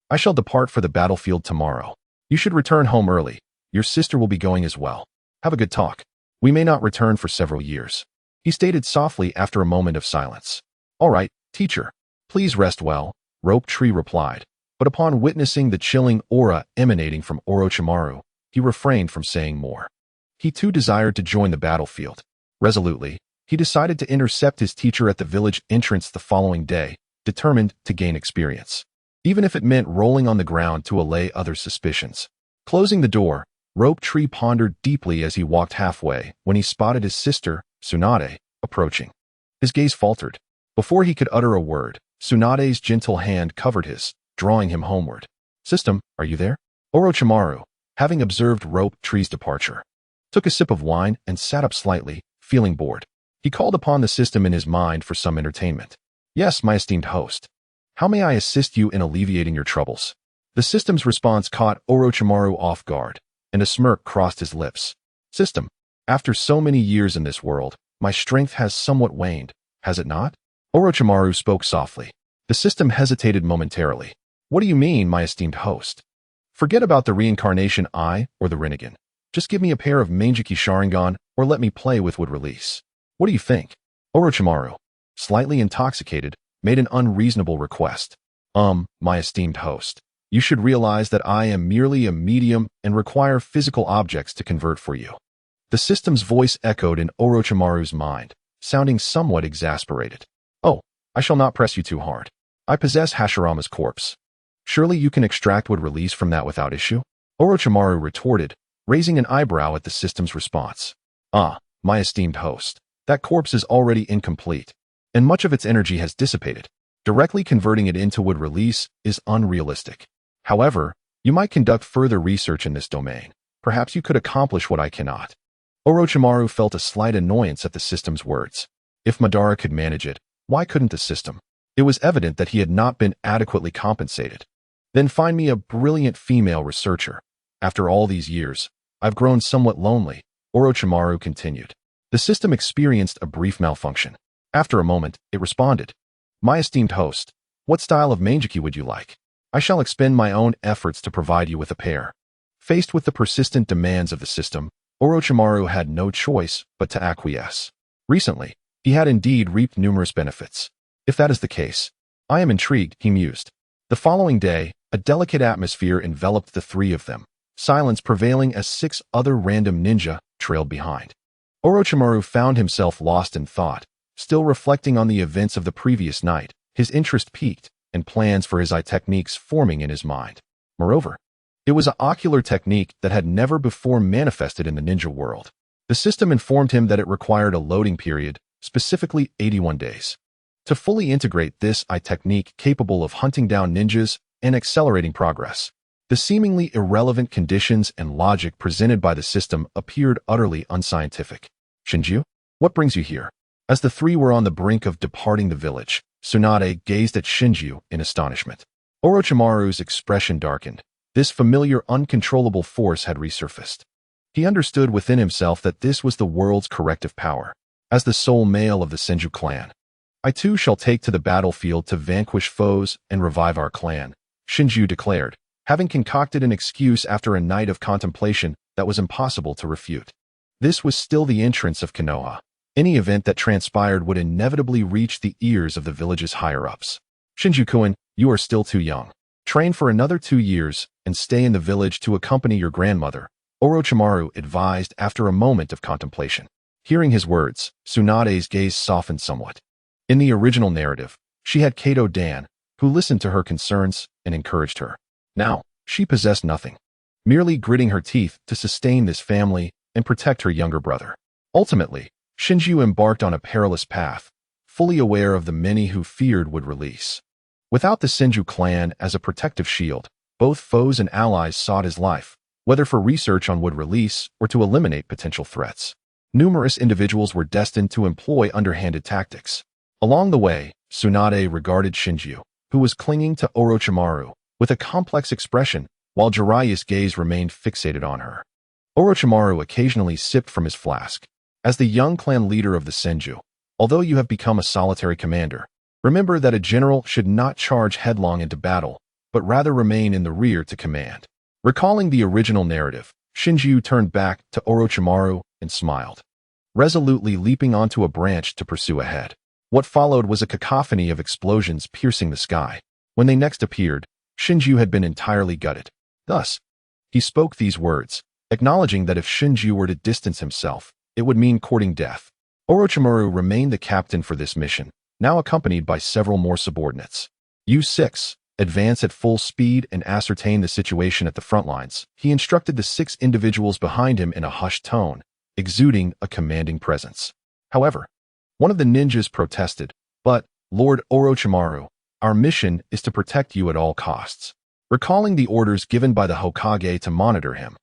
I shall depart for the battlefield tomorrow. You should return home early. Your sister will be going as well. Have a good talk. We may not return for several years, he stated softly after a moment of silence. All right, teacher. Please rest well, Rope Tree replied, but upon witnessing the chilling aura emanating from Orochimaru, he refrained from saying more. He too desired to join the battlefield. Resolutely, he decided to intercept his teacher at the village entrance the following day, determined to gain experience, even if it meant rolling on the ground to allay others' suspicions. Closing the door, Rope Tree pondered deeply as he walked halfway when he spotted his sister, Tsunade, approaching. His gaze faltered. Before he could utter a word, Tsunade's gentle hand covered his, drawing him homeward. "System, are you there?" Orochimaru, having observed Rope Tree's departure, took a sip of wine and sat up slightly, feeling bored. He called upon the system in his mind for some entertainment. "Yes, my esteemed host. How may I assist you in alleviating your troubles?" The system's response caught Orochimaru off guard, and a smirk crossed his lips. "System, after so many years in this world, my strength has somewhat waned, has it not?" Orochimaru spoke softly. The system hesitated momentarily. "What do you mean, my esteemed host? Forget about the reincarnation eye or the Rinnegan. Just give me a pair of Manjiki Sharingan or let me play with wood release. What do you think?" Orochimaru, slightly intoxicated, made an unreasonable request. My esteemed host, you should realize that I am merely a medium and require physical objects to convert for you." The system's voice echoed in Orochimaru's mind, sounding somewhat exasperated. "Oh, I shall not press you too hard. I possess Hashirama's corpse. Surely you can extract wood release from that without issue?" Orochimaru retorted, raising an eyebrow at the system's response. My esteemed host, that corpse is already incomplete, and much of its energy has dissipated. Directly converting it into wood release is unrealistic. However, you might conduct further research in this domain. Perhaps you could accomplish what I cannot." Orochimaru felt a slight annoyance at the system's words. If Madara could manage it, why couldn't the system? It was evident that he had not been adequately compensated. "Then find me a brilliant female researcher. After all these years, I've grown somewhat lonely," Orochimaru continued. The system experienced a brief malfunction. After a moment, it responded. "My esteemed host, what style of Manjiki would you like? I shall expend my own efforts to provide you with a pair." Faced with the persistent demands of the system, Orochimaru had no choice but to acquiesce. Recently, he had indeed reaped numerous benefits. "If that is the case, I am intrigued," he mused. The following day, a delicate atmosphere enveloped the three of them, silence prevailing as 6 other random ninja trailed behind. Orochimaru found himself lost in thought, still reflecting on the events of the previous night. His interest peaked, and plans for his eye techniques forming in his mind. Moreover, it was an ocular technique that had never before manifested in the ninja world. The system informed him that it required a loading period, specifically 81 days. To fully integrate this eye technique capable of hunting down ninjas and accelerating progress. The seemingly irrelevant conditions and logic presented by the system appeared utterly unscientific. "Shinju, what brings you here?" As the three were on the brink of departing the village, Tsunade gazed at Shinju in astonishment. Orochimaru's expression darkened. This familiar, uncontrollable force had resurfaced. He understood within himself that this was the world's corrective power. As the sole male of the Senju clan, "I too shall take to the battlefield to vanquish foes and revive our clan," Shinju declared, having concocted an excuse after a night of contemplation that was impossible to refute. This was still the entrance of Konoha. Any event that transpired would inevitably reach the ears of the village's higher-ups. "Shinju-kun, you are still too young. Train for another 2 years and stay in the village to accompany your grandmother," Orochimaru advised after a moment of contemplation. Hearing his words, Tsunade's gaze softened somewhat. In the original narrative, she had Kato Dan, who listened to her concerns and encouraged her. Now, she possessed nothing, merely gritting her teeth to sustain this family and protect her younger brother. Ultimately, Shinju embarked on a perilous path, fully aware of the many who feared would release. Without the Senju clan as a protective shield, both foes and allies sought his life, whether for research on wood release or to eliminate potential threats. Numerous individuals were destined to employ underhanded tactics. Along the way, Tsunade regarded Shinju, who was clinging to Orochimaru, with a complex expression, while Jiraiya's gaze remained fixated on her. Orochimaru occasionally sipped from his flask. As the young clan leader of the Senju, although you have become a solitary commander, remember that a general should not charge headlong into battle, but rather remain in the rear to command. Recalling the original narrative, Shinju turned back to Orochimaru and smiled, resolutely leaping onto a branch to pursue ahead. What followed was a cacophony of explosions piercing the sky. When they next appeared, Shinju had been entirely gutted. Thus, he spoke these words, acknowledging that if Shinju were to distance himself, it would mean courting death. Orochimaru remained the captain for this mission, now accompanied by several more subordinates. "You 6, advance at full speed and ascertain the situation at the front lines. He instructed the 6 individuals behind him in a hushed tone, exuding a commanding presence. However, one of the ninjas protested, "But, Lord Orochimaru, our mission is to protect you at all costs." Recalling the orders given by the Hokage to monitor him,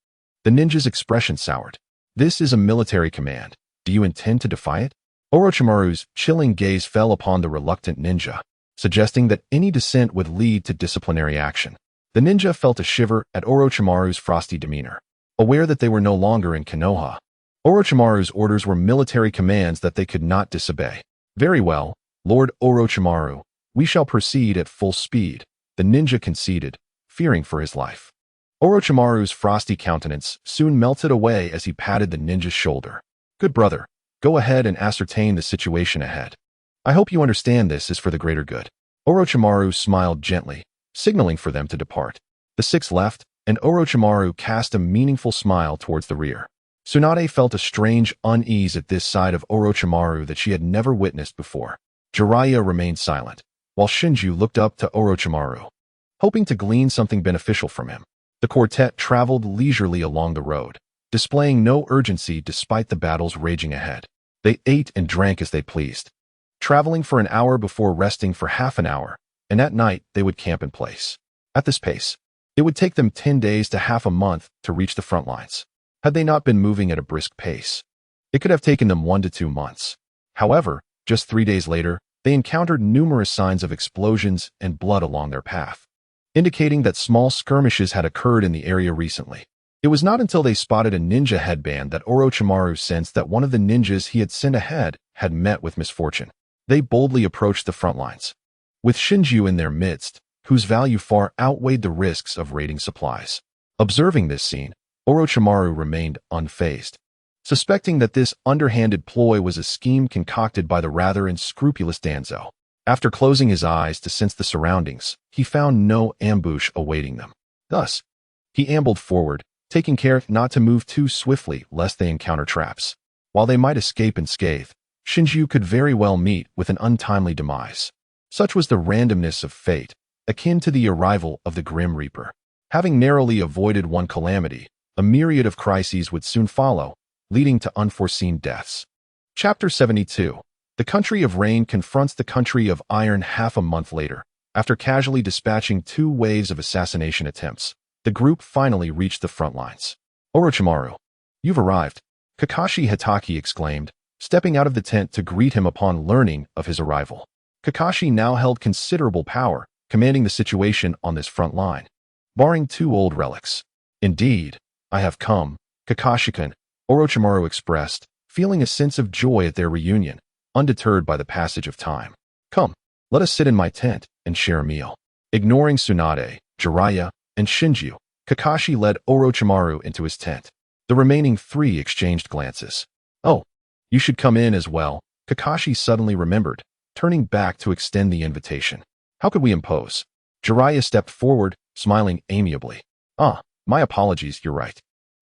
the ninja's expression soured. "This is a military command. Do you intend to defy it?" Orochimaru's chilling gaze fell upon the reluctant ninja, suggesting that any dissent would lead to disciplinary action. The ninja felt a shiver at Orochimaru's frosty demeanor, aware that they were no longer in Konoha. Orochimaru's orders were military commands that they could not disobey. "Very well, Lord Orochimaru, we shall proceed at full speed," the ninja conceded, fearing for his life. Orochimaru's frosty countenance soon melted away as he patted the ninja's shoulder. "Good brother, go ahead and ascertain the situation ahead. I hope you understand this is for the greater good." Orochimaru smiled gently, signaling for them to depart. The 6 left, and Orochimaru cast a meaningful smile towards the rear. Tsunade felt a strange unease at this side of Orochimaru that she had never witnessed before. Jiraiya remained silent, while Shinju looked up to Orochimaru, hoping to glean something beneficial from him. The quartet traveled leisurely along the road, displaying no urgency despite the battles raging ahead. They ate and drank as they pleased, traveling for an hour before resting for half an hour, and at night they would camp in place. At this pace, it would take them 10 days to half a month to reach the front lines. Had they not been moving at a brisk pace, it could have taken them 1 to 2 months. However, just 3 days later, they encountered numerous signs of explosions and blood along their path, indicating that small skirmishes had occurred in the area recently. It was not until they spotted a ninja headband that Orochimaru sensed that one of the ninjas he had sent ahead had met with misfortune. They boldly approached the front lines, with Shinju in their midst, whose value far outweighed the risks of raiding supplies. Observing this scene, Orochimaru remained unfazed, suspecting that this underhanded ploy was a scheme concocted by the rather unscrupulous Danzo. After closing his eyes to sense the surroundings, he found no ambush awaiting them. Thus, he ambled forward, taking care not to move too swiftly lest they encounter traps. While they might escape unscathed, Shinju could very well meet with an untimely demise. Such was the randomness of fate, akin to the arrival of the Grim Reaper. Having narrowly avoided one calamity, a myriad of crises would soon follow, leading to unforeseen deaths. Chapter 72. The Country of Rain confronts the Country of Iron half a month later. After casually dispatching 2 waves of assassination attempts, the group finally reached the front lines. "Orochimaru, you've arrived," Kakashi Hatake exclaimed, stepping out of the tent to greet him upon learning of his arrival. Kakashi now held considerable power, commanding the situation on this front line, barring 2 old relics. "Indeed, I have come, Kakashi-kun," Orochimaru expressed, feeling a sense of joy at their reunion, undeterred by the passage of time. "Come, let us sit in my tent and share a meal." Ignoring Tsunade, Jiraiya, and Shinju, Kakashi led Orochimaru into his tent. The remaining 3 exchanged glances. "Oh, you should come in as well," Kakashi suddenly remembered, turning back to extend the invitation. "How could we impose?" Jiraiya stepped forward, smiling amiably. "Ah, my apologies, you're right.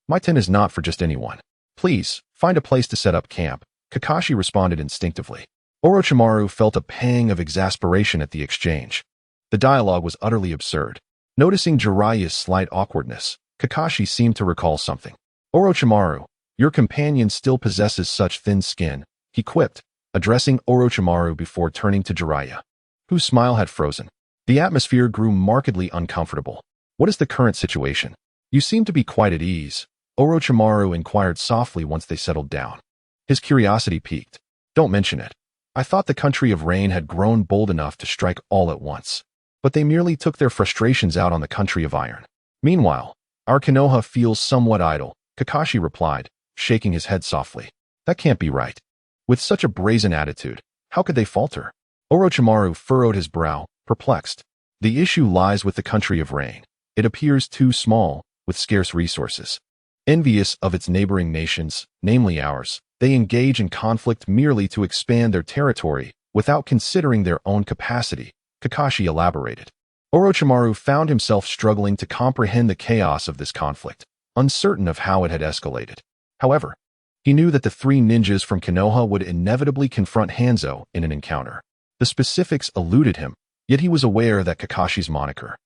My tent is not for just anyone. Please, find a place to set up camp," Kakashi responded instinctively. Orochimaru felt a pang of exasperation at the exchange. The dialogue was utterly absurd. Noticing Jiraiya's slight awkwardness, Kakashi seemed to recall something. "Orochimaru, your companion still possesses such thin skin," he quipped, addressing Orochimaru before turning to Jiraiya, whose smile had frozen. The atmosphere grew markedly uncomfortable. "What is the current situation? You seem to be quite at ease," Orochimaru inquired softly once they settled down. His curiosity piqued. "Don't mention it. I thought the Country of Rain had grown bold enough to strike all at once, but they merely took their frustrations out on the Country of Iron. Meanwhile, our Konoha feels somewhat idle," Kakashi replied, shaking his head softly. "That can't be right. With such a brazen attitude, how could they falter?" Orochimaru furrowed his brow, perplexed. "The issue lies with the Country of Rain. It appears too small, with scarce resources. Envious of its neighboring nations, namely ours, they engage in conflict merely to expand their territory without considering their own capacity," Kakashi elaborated. Orochimaru found himself struggling to comprehend the chaos of this conflict, uncertain of how it had escalated. However, he knew that the 3 ninjas from Konoha would inevitably confront Hanzo in an encounter. The specifics eluded him, Yet he was aware that Kakashi's moniker,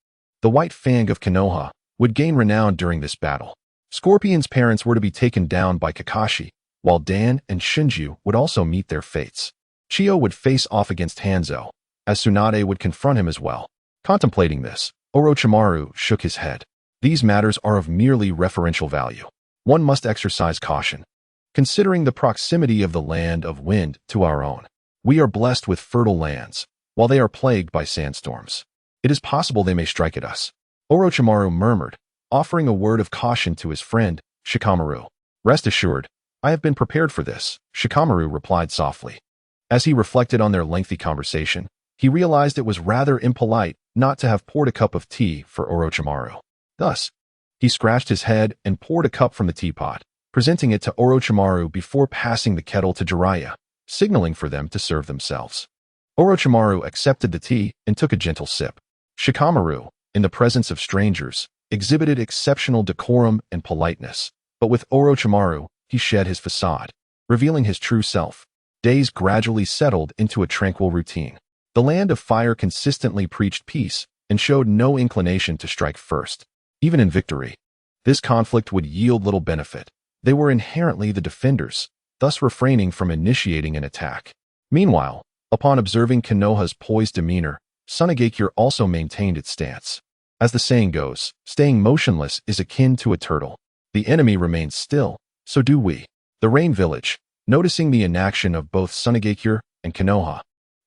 the White Fang of Konoha, would gain renown during this battle. Scorpion's parents were to be taken down by Kakashi, while Dan and Shinju would also meet their fates. Chio would face off against Hanzo, as Tsunade would confront him as well. Contemplating this, Orochimaru shook his head. These matters are of merely referential value. One must exercise caution. Considering the proximity of the land of wind to our own, we are blessed with fertile lands, while they are plagued by sandstorms. It is possible they may strike at us. Orochimaru murmured, offering a word of caution to his friend, Shikamaru. Rest assured, I have been prepared for this, Shikamaru replied softly. As he reflected on their lengthy conversation, he realized it was rather impolite not to have poured a cup of tea for Orochimaru. Thus, he scratched his head and poured a cup from the teapot, presenting it to Orochimaru before passing the kettle to Jiraiya, signaling for them to serve themselves. Orochimaru accepted the tea and took a gentle sip. Shikamaru, in the presence of strangers, exhibited exceptional decorum and politeness, but with Orochimaru, he shed his facade, revealing his true self. Days gradually settled into a tranquil routine. The land of fire consistently preached peace and showed no inclination to strike first. Even in victory, this conflict would yield little benefit. They were inherently the defenders, thus refraining from initiating an attack. Meanwhile, upon observing Konoha's poised demeanor, Tsunade also maintained its stance. As the saying goes, staying motionless is akin to a turtle. The enemy remains still, so do we. The Rain Village, noticing the inaction of both Tsunade and Konoha,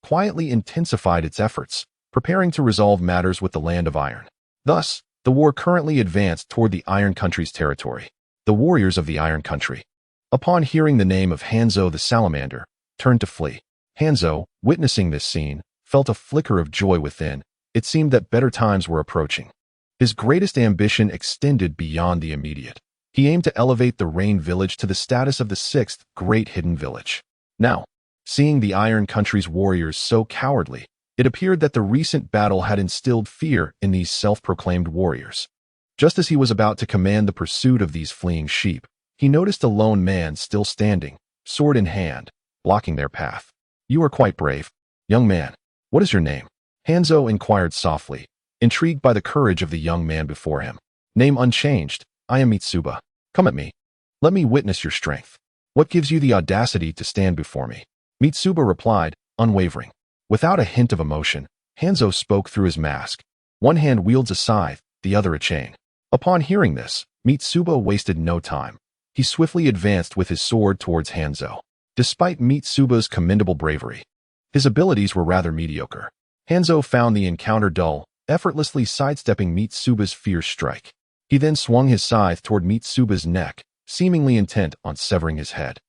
quietly intensified its efforts, preparing to resolve matters with the Land of Iron. Thus, the war currently advanced toward the Iron Country's territory. The warriors of the Iron Country, upon hearing the name of Hanzo the Salamander, turned to flee. Hanzo, witnessing this scene, felt a flicker of joy within. It seemed that better times were approaching. His greatest ambition extended beyond the immediate. He aimed to elevate the Rain Village to the status of the sixth great hidden village. Now, seeing the Iron Country's warriors so cowardly, it appeared that the recent battle had instilled fear in these self-proclaimed warriors. Just as he was about to command the pursuit of these fleeing sheep, he noticed a lone man still standing, sword in hand, blocking their path. You are quite brave, young man. What is your name? Hanzo inquired softly, intrigued by the courage of the young man before him. Name unchanged, I am Mitsuba. Come at me. Let me witness your strength. What gives you the audacity to stand before me? Mitsuba replied, unwavering. Without a hint of emotion, Hanzo spoke through his mask. One hand wields a scythe, the other a chain. Upon hearing this, Mitsuba wasted no time. He swiftly advanced with his sword towards Hanzo. Despite Mitsuba's commendable bravery, his abilities were rather mediocre. Hanzo found the encounter dull, effortlessly sidestepping Mitsuba's fierce strike. He then swung his scythe toward Mitsuba's neck, seemingly intent on severing his head.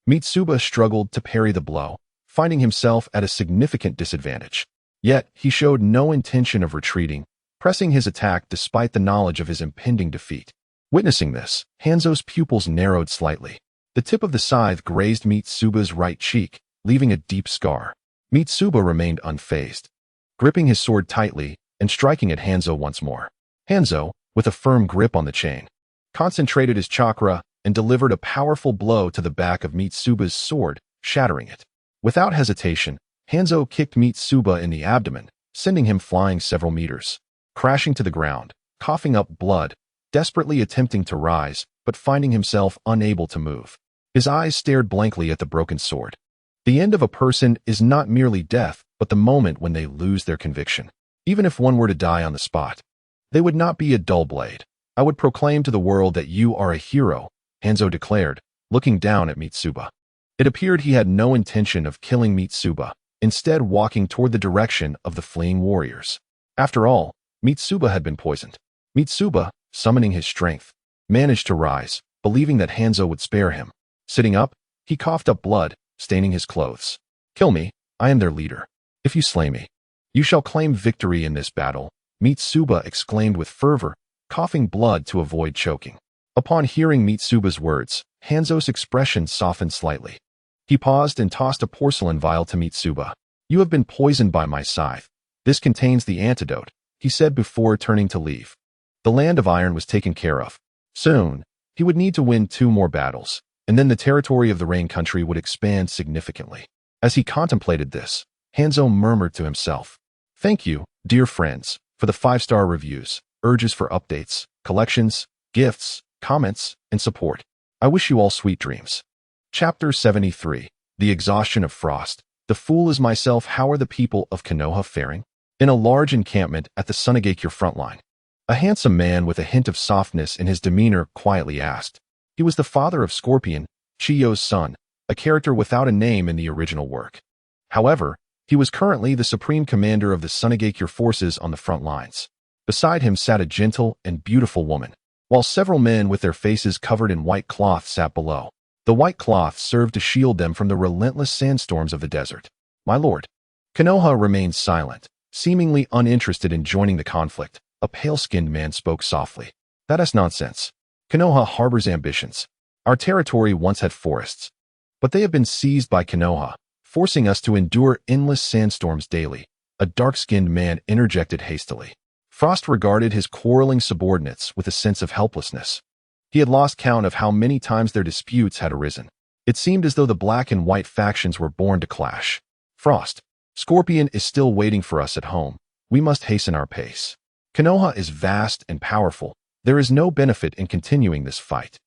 Mitsuba struggled to parry the blow, finding himself at a significant disadvantage. Yet, he showed no intention of retreating, pressing his attack despite the knowledge of his impending defeat. Witnessing this, Hanzo's pupils narrowed slightly. The tip of the scythe grazed Mitsuba's right cheek, leaving a deep scar. Mitsuba remained unfazed, gripping his sword tightly and striking at Hanzo once more. Hanzo, with a firm grip on the chain, concentrated his chakra and delivered a powerful blow to the back of Mitsuba's sword, shattering it. Without hesitation, Hanzo kicked Mitsuba in the abdomen, sending him flying several meters. Crashing to the ground, coughing up blood, desperately attempting to rise, but finding himself unable to move. His eyes stared blankly at the broken sword. The end of a person is not merely death, but the moment when they lose their conviction. Even if one were to die on the spot, they would not be a dull blade. I would proclaim to the world that you are a hero, Hanzo declared, looking down at Mitsuba. It appeared he had no intention of killing Mitsuba, instead walking toward the direction of the fleeing warriors. After all, Mitsuba had been poisoned. Mitsuba, summoning his strength, managed to rise, believing that Hanzo would spare him. Sitting up, he coughed up blood, staining his clothes. Kill me, I am their leader. If you slay me, you shall claim victory in this battle, Mitsuba exclaimed with fervor, coughing blood to avoid choking. Upon hearing Mitsuba's words, Hanzo's expression softened slightly. He paused and tossed a porcelain vial to Mitsuba. You have been poisoned by my scythe. This contains the antidote, he said before turning to leave. The Land of Iron was taken care of. Soon, he would need to win 2 more battles, and then the territory of the Rain Country would expand significantly. As he contemplated this, Hanzo murmured to himself, Thank you, dear friends, for the 5-star reviews, urges for updates, collections, gifts, comments, and support. I wish you all sweet dreams. Chapter 73. The Exhaustion of Frost. The fool is myself. How are the people of Konoha faring? In a large encampment at the Sunagakure front line, a handsome man with a hint of softness in his demeanor quietly asked. He was the father of Scorpion, Chiyo's son, a character without a name in the original work. However, he was currently the supreme commander of the Sunagakure forces on the front lines. Beside him sat a gentle and beautiful woman, while several men with their faces covered in white cloth sat below. The white cloth served to shield them from the relentless sandstorms of the desert. My lord. Konoha remained silent, seemingly uninterested in joining the conflict. A pale-skinned man spoke softly. That is nonsense. Konoha harbors ambitions. Our territory once had forests, but they have been seized by Konoha, forcing us to endure endless sandstorms daily. A dark-skinned man interjected hastily. Frost regarded his quarreling subordinates with a sense of helplessness. He had lost count of how many times their disputes had arisen. It seemed as though the black and white factions were born to clash. Frost. Scorpion is still waiting for us at home. We must hasten our pace. Konoha is vast and powerful. There is no benefit in continuing this fight.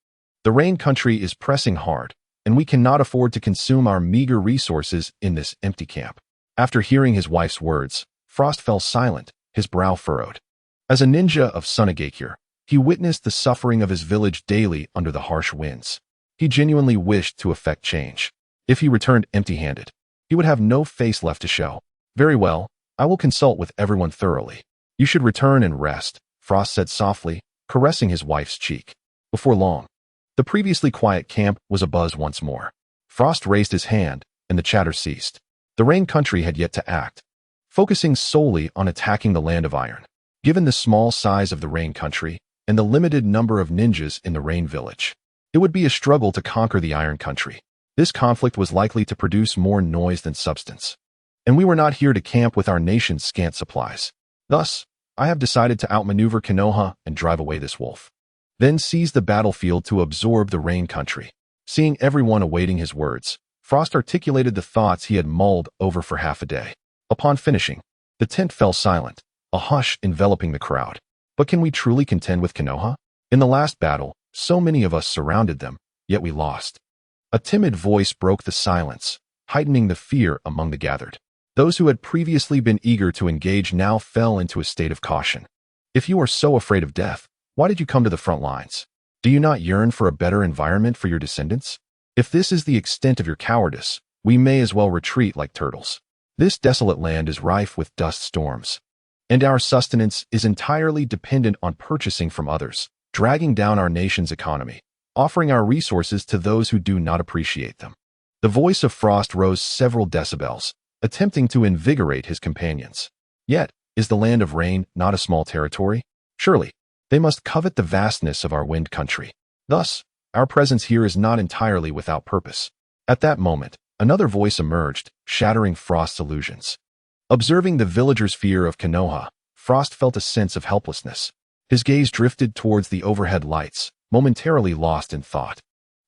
The rain country is pressing hard, and we cannot afford to consume our meager resources in this empty camp. After hearing his wife's words, Frost fell silent, his brow furrowed. As a ninja of Sunagakure, he witnessed the suffering of his village daily under the harsh winds. He genuinely wished to effect change. If he returned empty-handed, he would have no face left to show. Very well, I will consult with everyone thoroughly. You should return and rest, Frost said softly, caressing his wife's cheek. Before long, the previously quiet camp was abuzz once more. Frost raised his hand, and the chatter ceased. The rain country had yet to act, focusing solely on attacking the land of iron. Given the small size of the rain country and the limited number of ninjas in the rain village, it would be a struggle to conquer the iron country. This conflict was likely to produce more noise than substance. And we were not here to camp with our nation's scant supplies. Thus, I have decided to outmaneuver Konoha and drive away this wolf. Then seize the battlefield to absorb the rain country. Seeing everyone awaiting his words, Frost articulated the thoughts he had mulled over for half a day. Upon finishing, the tent fell silent, a hush enveloping the crowd. But can we truly contend with Konoha? In the last battle, so many of us surrounded them, yet we lost. A timid voice broke the silence, heightening the fear among the gathered. Those who had previously been eager to engage now fell into a state of caution. If you are so afraid of death, why did you come to the front lines? Do you not yearn for a better environment for your descendants? If this is the extent of your cowardice, we may as well retreat like turtles. This desolate land is rife with dust storms, and our sustenance is entirely dependent on purchasing from others, dragging down our nation's economy, offering our resources to those who do not appreciate them. The voice of Frost rose several decibels, attempting to invigorate his companions. Yet, is the land of rain not a small territory? Surely, they must covet the vastness of our wind country. Thus, our presence here is not entirely without purpose. At that moment, another voice emerged, shattering Frost's illusions. Observing the villagers' fear of Konoha, Frost felt a sense of helplessness. His gaze drifted towards the overhead lights, momentarily lost in thought.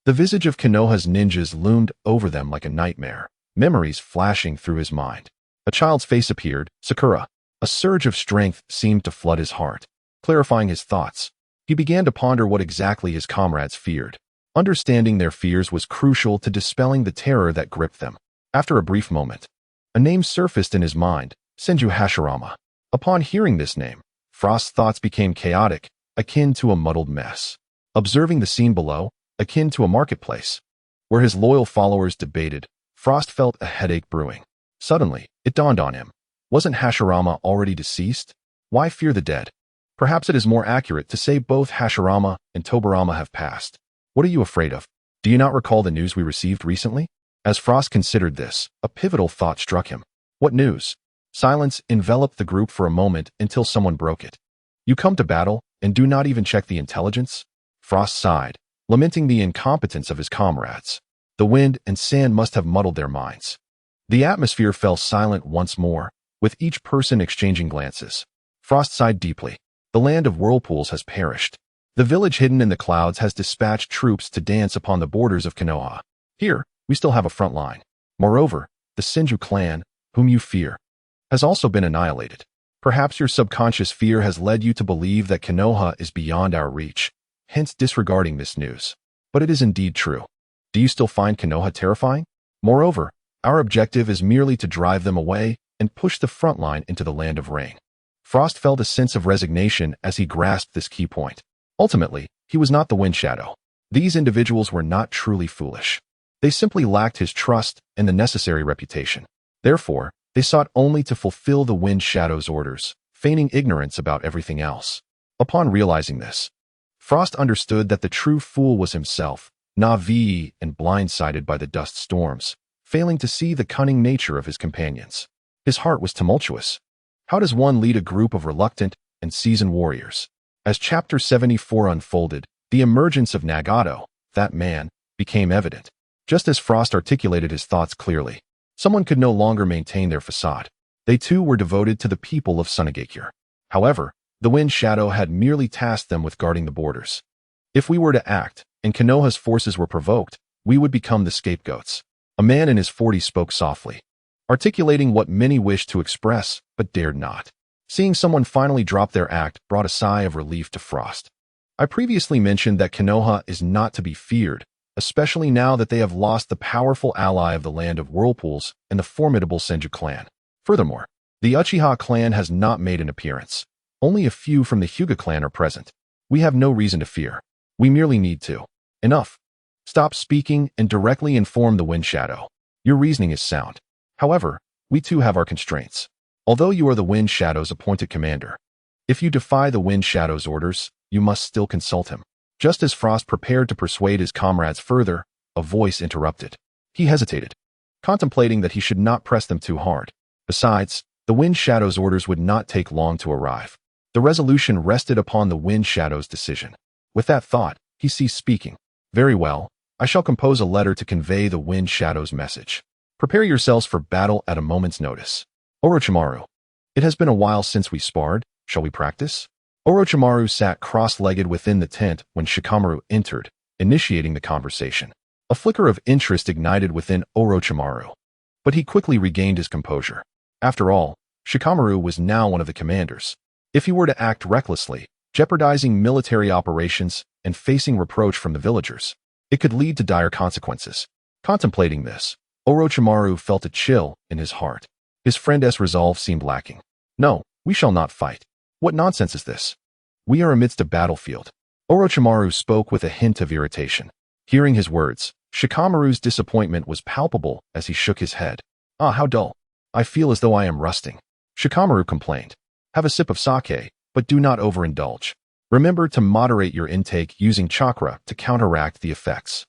The visage of Konoha's ninjas loomed over them like a nightmare, memories flashing through his mind. A child's face appeared, Sakura. A surge of strength seemed to flood his heart, clarifying his thoughts. He began to ponder what exactly his comrades feared. Understanding their fears was crucial to dispelling the terror that gripped them. After a brief moment, a name surfaced in his mind, Senju Hashirama. Upon hearing this name, Frost's thoughts became chaotic, akin to a muddled mess. Observing the scene below, akin to a marketplace, where his loyal followers debated, Frost felt a headache brewing. Suddenly, it dawned on him. Wasn't Hashirama already deceased? Why fear the dead? Perhaps it is more accurate to say both Hashirama and Tobarama have passed. What are you afraid of? Do you not recall the news we received recently? As Frost considered this, a pivotal thought struck him. What news? Silence enveloped the group for a moment until someone broke it. You come to battle and do not even check the intelligence? Frost sighed, lamenting the incompetence of his comrades. The wind and sand must have muddled their minds. The atmosphere fell silent once more, with each person exchanging glances. Frost sighed deeply. The land of whirlpools has perished. The village hidden in the clouds has dispatched troops to dance upon the borders of Konoha. Here, we still have a front line. Moreover, the Senju clan, whom you fear, has also been annihilated. Perhaps your subconscious fear has led you to believe that Konoha is beyond our reach, hence disregarding this news. But it is indeed true. Do you still find Konoha terrifying? Moreover, our objective is merely to drive them away and push the front line into the land of rain. Frost felt a sense of resignation as he grasped this key point. Ultimately, he was not the Wind Shadow. These individuals were not truly foolish. They simply lacked his trust and the necessary reputation. Therefore, they sought only to fulfill the Wind Shadow's orders, feigning ignorance about everything else. Upon realizing this, Frost understood that the true fool was himself, naive and blindsided by the dust storms, failing to see the cunning nature of his companions. His heart was tumultuous. How does one lead a group of reluctant and seasoned warriors? As Chapter 74 unfolded, the emergence of Nagato, that man, became evident. Just as Frost articulated his thoughts clearly, someone could no longer maintain their facade. They too were devoted to the people of Sunagakure. However, the Wind Shadow had merely tasked them with guarding the borders. If we were to act, and Konoha's forces were provoked, we would become the scapegoats. A man in his 40s spoke softly, articulating what many wished to express, but dared not. Seeing someone finally drop their act brought a sigh of relief to Frost. I previously mentioned that Konoha is not to be feared, especially now that they have lost the powerful ally of the Land of Whirlpools and the formidable Senju clan. Furthermore, the Uchiha clan has not made an appearance. Only a few from the Hyuga clan are present. We have no reason to fear. We merely need to. Enough. Stop speaking and directly inform the Wind Shadow. Your reasoning is sound. However, we too have our constraints. Although you are the Wind Shadow's appointed commander, if you defy the Wind Shadow's orders, you must still consult him. Just as Frost prepared to persuade his comrades further, a voice interrupted. He hesitated, contemplating that he should not press them too hard. Besides, the Wind Shadow's orders would not take long to arrive. The resolution rested upon the Wind Shadow's decision. With that thought, he ceased speaking. Very well, I shall compose a letter to convey the Wind Shadow's message. Prepare yourselves for battle at a moment's notice. Orochimaru. It has been a while since we sparred. Shall we practice? Orochimaru sat cross-legged within the tent when Shikamaru entered, initiating the conversation. A flicker of interest ignited within Orochimaru, but he quickly regained his composure. After all, Shikamaru was now one of the commanders. If he were to act recklessly, jeopardizing military operations and facing reproach from the villagers, it could lead to dire consequences. Contemplating this, Orochimaru felt a chill in his heart. His friend's resolve seemed lacking. No, we shall not fight. What nonsense is this? We are amidst a battlefield. Orochimaru spoke with a hint of irritation. Hearing his words, Shikamaru's disappointment was palpable as he shook his head. Ah, how dull. I feel as though I am rusting. Shikamaru complained. Have a sip of sake, but do not overindulge. Remember to moderate your intake using chakra to counteract the effects.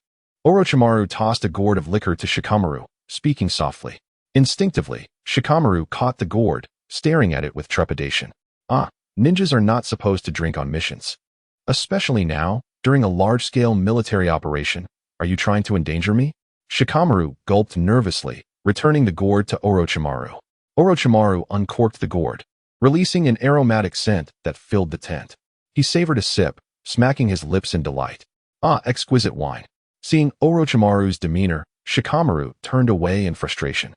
Orochimaru tossed a gourd of liquor to Shikamaru, speaking softly. Instinctively, Shikamaru caught the gourd, staring at it with trepidation. Ah, ninjas are not supposed to drink on missions. Especially now, during a large-scale military operation. Are you trying to endanger me? Shikamaru gulped nervously, returning the gourd to Orochimaru. Orochimaru uncorked the gourd, releasing an aromatic scent that filled the tent. He savored a sip, smacking his lips in delight. Ah, exquisite wine. Seeing Orochimaru's demeanor, Shikamaru turned away in frustration.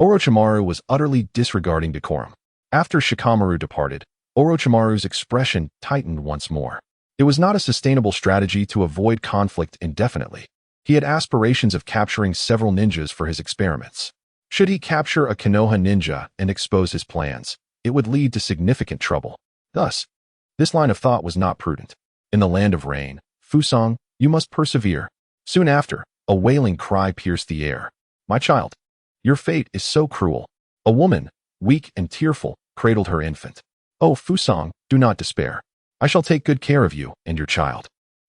Orochimaru was utterly disregarding decorum. After Shikamaru departed, Orochimaru's expression tightened once more. It was not a sustainable strategy to avoid conflict indefinitely. He had aspirations of capturing several ninjas for his experiments. Should he capture a Konoha ninja and expose his plans, it would lead to significant trouble. Thus, this line of thought was not prudent. In the land of rain, Fusang, you must persevere. Soon after, a wailing cry pierced the air. My child, your fate is so cruel. A woman, weak and tearful, cradled her infant. Oh, Fusang, do not despair. I shall take good care of you and your child.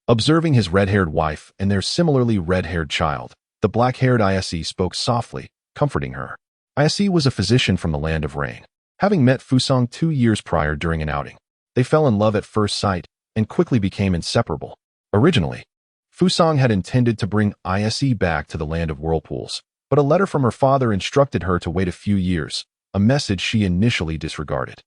Observing his red-haired wife and their similarly red-haired child, the black-haired Ise spoke softly, comforting her. Ise was a physician from the land of rain. Having met Fusang 2 years prior during an outing, they fell in love at first sight and quickly became inseparable. Originally, Fusang had intended to bring Ise back to the land of whirlpools, but a letter from her father instructed her to wait a few years, a message she initially disregarded.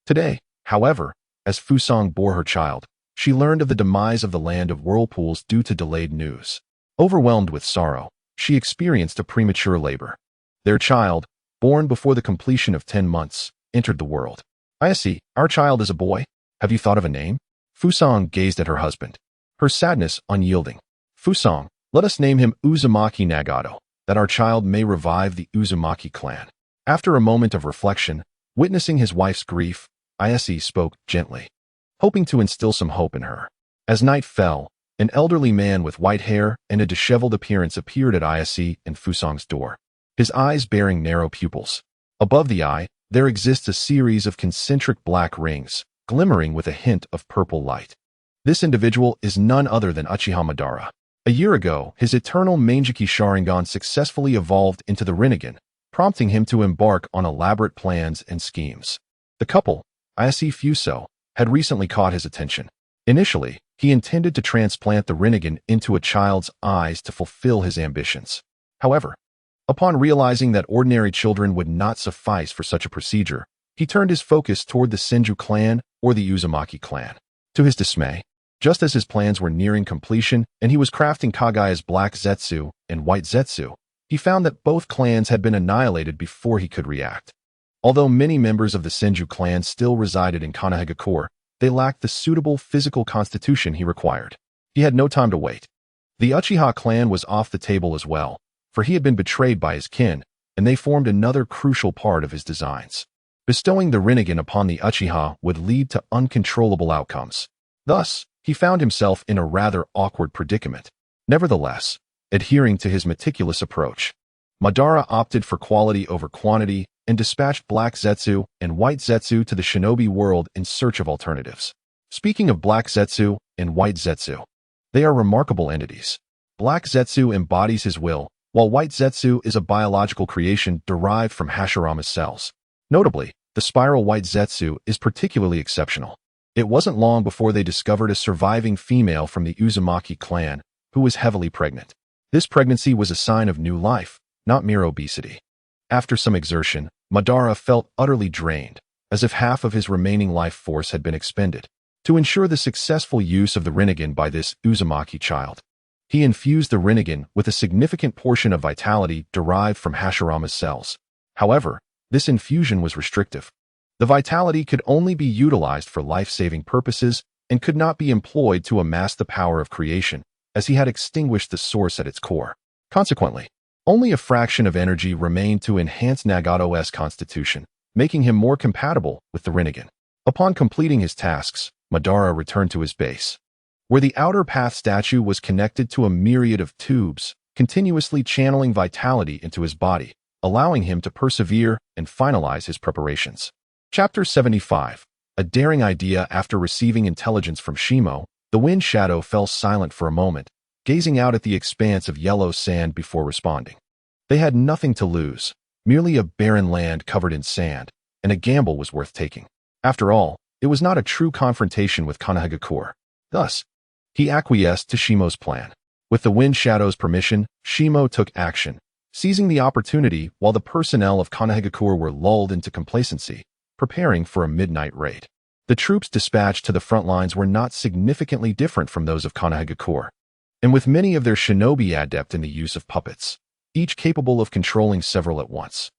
Today, however, as Fusang bore her child, she learned of the demise of the land of whirlpools due to delayed news. Overwhelmed with sorrow, she experienced a premature labor. Their child, born before the completion of 10 months, entered the world. I see, our child is a boy. Have you thought of a name? Fusang gazed at her husband, her sadness unyielding. Fusang, let us name him Uzumaki Nagato, that our child may revive the Uzumaki clan. After a moment of reflection, witnessing his wife's grief, Ise spoke gently, hoping to instill some hope in her. As night fell, an elderly man with white hair and a disheveled appearance appeared at Ise and Fusang's door, his eyes bearing narrow pupils. Above the eye, there exists a series of concentric black rings, glimmering with a hint of purple light. This individual is none other than Uchiha Madara. A year ago, his eternal Manjiki Sharingan successfully evolved into the Rinnegan, prompting him to embark on elaborate plans and schemes. The couple, Ise Fuso, had recently caught his attention. Initially, he intended to transplant the Rinnegan into a child's eyes to fulfill his ambitions. However, upon realizing that ordinary children would not suffice for such a procedure, he turned his focus toward the Senju clan or the Uzumaki clan. To his dismay, just as his plans were nearing completion and he was crafting Kagaya's Black Zetsu and White Zetsu, he found that both clans had been annihilated before he could react. Although many members of the Senju clan still resided in Konohagakure, they lacked the suitable physical constitution he required. He had no time to wait. The Uchiha clan was off the table as well, for he had been betrayed by his kin, and they formed another crucial part of his designs. Bestowing the Rinnegan upon the Uchiha would lead to uncontrollable outcomes. Thus, he found himself in a rather awkward predicament. Nevertheless, adhering to his meticulous approach, Madara opted for quality over quantity and dispatched Black Zetsu and White Zetsu to the shinobi world in search of alternatives. Speaking of Black Zetsu and White Zetsu, they are remarkable entities. Black Zetsu embodies his will, while White Zetsu is a biological creation derived from Hashirama's cells. Notably, the spiral White Zetsu is particularly exceptional. It wasn't long before they discovered a surviving female from the Uzumaki clan who was heavily pregnant. This pregnancy was a sign of new life, not mere obesity. After some exertion, Madara felt utterly drained, as if half of his remaining life force had been expended. To ensure the successful use of the Rinnegan by this Uzumaki child, he infused the Rinnegan with a significant portion of vitality derived from Hashirama's cells. However, this infusion was restrictive. The vitality could only be utilized for life-saving purposes and could not be employed to amass the power of creation, as he had extinguished the source at its core. Consequently, only a fraction of energy remained to enhance Nagato's constitution, making him more compatible with the Rinnegan. Upon completing his tasks, Madara returned to his base, where the outer path statue was connected to a myriad of tubes, continuously channeling vitality into his body, allowing him to persevere and finalize his preparations. Chapter 75. A daring idea. After receiving intelligence from Shimo, the wind shadow fell silent for a moment, gazing out at the expanse of yellow sand before responding. They had nothing to lose, merely a barren land covered in sand, and a gamble was worth taking. After all, it was not a true confrontation with Konohagakure. Thus, he acquiesced to Shimo's plan. With the wind shadow's permission, Shimo took action, seizing the opportunity while the personnel of Konohagakure were lulled into complacency, preparing for a midnight raid. The troops dispatched to the front lines were not significantly different from those of Konohagakure, and with many of their shinobi adept in the use of puppets, each capable of controlling several at once.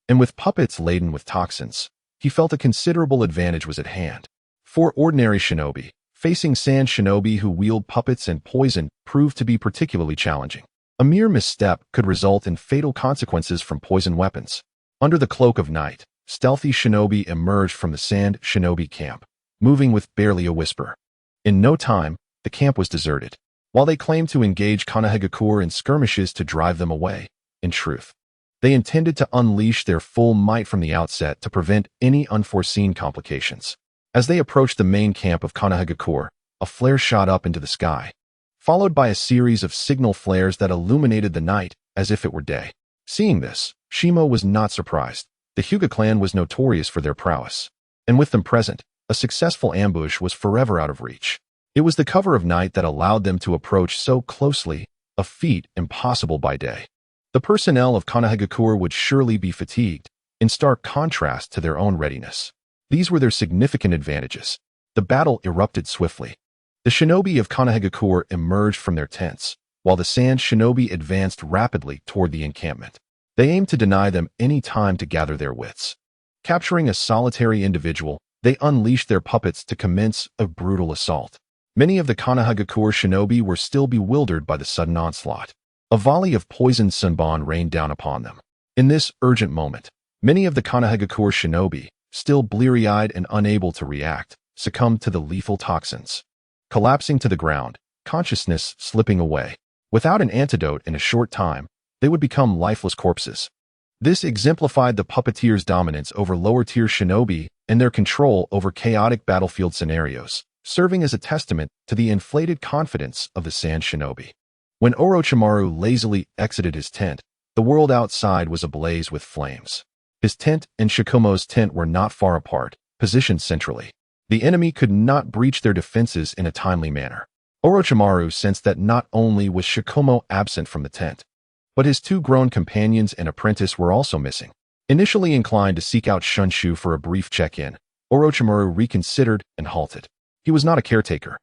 And with puppets laden with toxins, he felt a considerable advantage was at hand. For ordinary shinobi, facing sand shinobi who wield puppets and poison proved to be particularly challenging. A mere misstep could result in fatal consequences from poison weapons. Under the cloak of night, stealthy shinobi emerged from the sand shinobi camp, moving with barely a whisper. In no time, the camp was deserted. While they claimed to engage Konohagakure in skirmishes to drive them away, in truth, they intended to unleash their full might from the outset to prevent any unforeseen complications. As they approached the main camp of Konohagakure, a flare shot up into the sky, followed by a series of signal flares that illuminated the night as if it were day. Seeing this, Shimo was not surprised. The Hyuga clan was notorious for their prowess, and with them present, a successful ambush was forever out of reach. It was the cover of night that allowed them to approach so closely, a feat impossible by day. The personnel of Konohagakure would surely be fatigued, in stark contrast to their own readiness. These were their significant advantages. The battle erupted swiftly. The shinobi of Konohagakure emerged from their tents, while the sand shinobi advanced rapidly toward the encampment. They aimed to deny them any time to gather their wits. Capturing a solitary individual, they unleashed their puppets to commence a brutal assault. Many of the Konohagakure shinobi were still bewildered by the sudden onslaught. A volley of poisoned sunban rained down upon them. In this urgent moment, many of the Konohagakure shinobi, still bleary-eyed and unable to react, succumbed to the lethal toxins. Collapsing to the ground, consciousness slipping away. Without an antidote in a short time, they would become lifeless corpses. This exemplified the puppeteers' dominance over lower-tier shinobi and their control over chaotic battlefield scenarios, serving as a testament to the inflated confidence of the sand shinobi. When Orochimaru lazily exited his tent, the world outside was ablaze with flames. His tent and Shikumo's tent were not far apart, positioned centrally. The enemy could not breach their defenses in a timely manner. Orochimaru sensed that not only was Shikumo absent from the tent, but his two grown companions and apprentice were also missing. Initially inclined to seek out Shunshu for a brief check-in, Orochimaru reconsidered and halted. He was not a caretaker.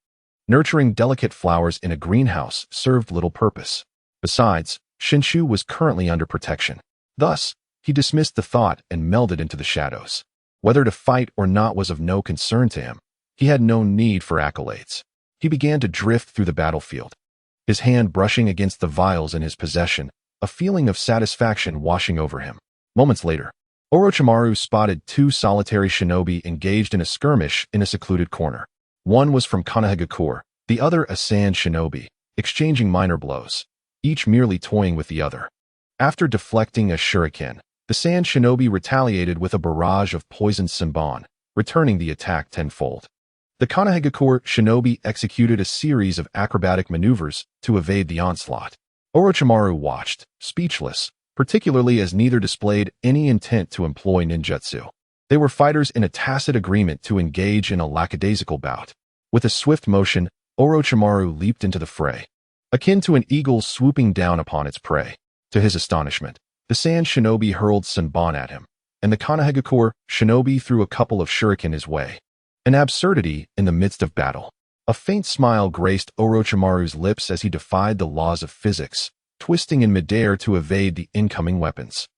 Nurturing delicate flowers in a greenhouse served little purpose. Besides, Shunshu was currently under protection. Thus, he dismissed the thought and melded into the shadows. Whether to fight or not was of no concern to him. He had no need for accolades. He began to drift through the battlefield, his hand brushing against the vials in his possession, a feeling of satisfaction washing over him. Moments later, Orochimaru spotted two solitary shinobi engaged in a skirmish in a secluded corner. One was from Konohagakure, the other a sand shinobi, exchanging minor blows, each merely toying with the other. After deflecting a shuriken, the sand shinobi retaliated with a barrage of poisoned sunban, returning the attack tenfold. The Konohagakure shinobi executed a series of acrobatic maneuvers to evade the onslaught. Orochimaru watched, speechless, particularly as neither displayed any intent to employ ninjutsu. They were fighters in a tacit agreement to engage in a lackadaisical bout. With a swift motion, Orochimaru leaped into the fray, akin to an eagle swooping down upon its prey. To his astonishment, the sand shinobi hurled sunban at him, and the Konohagakure shinobi threw a couple of shuriken his way. An absurdity in the midst of battle. A faint smile graced Orochimaru's lips as he defied the laws of physics, twisting in midair to evade the incoming weapons.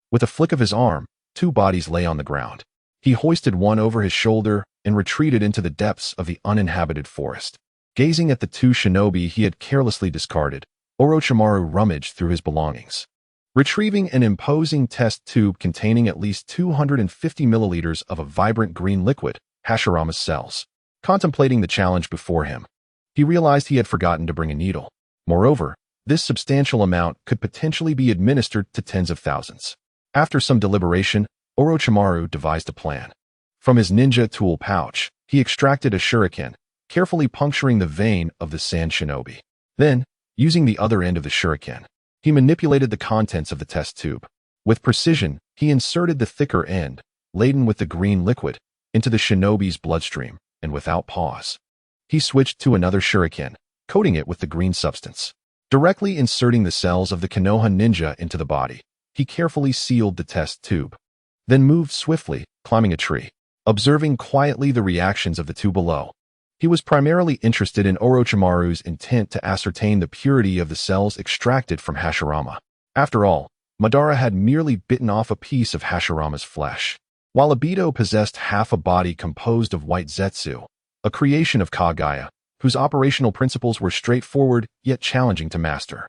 With a flick of his arm, two bodies lay on the ground. He hoisted one over his shoulder and retreated into the depths of the uninhabited forest. Gazing at the two shinobi he had carelessly discarded, Orochimaru rummaged through his belongings. Retrieving an imposing test tube containing at least 250 milliliters of a vibrant green liquid, Hashirama's cells. Contemplating the challenge before him, he realized he had forgotten to bring a needle. Moreover, this substantial amount could potentially be administered to tens of thousands. After some deliberation, Orochimaru devised a plan. From his ninja tool pouch, he extracted a shuriken, carefully puncturing the vein of the sand shinobi. Then, using the other end of the shuriken, he manipulated the contents of the test tube. With precision, he inserted the thicker end, laden with the green liquid, into the shinobi's bloodstream, and without pause, he switched to another shuriken, coating it with the green substance. Directly inserting the cells of the Konoha ninja into the body, he carefully sealed the test tube, then moved swiftly, climbing a tree, observing quietly the reactions of the two below. He was primarily interested in Orochimaru's intent to ascertain the purity of the cells extracted from Hashirama. After all, Madara had merely bitten off a piece of Hashirama's flesh, while Obito possessed half a body composed of white zetsu, a creation of Kaguya, whose operational principles were straightforward yet challenging to master.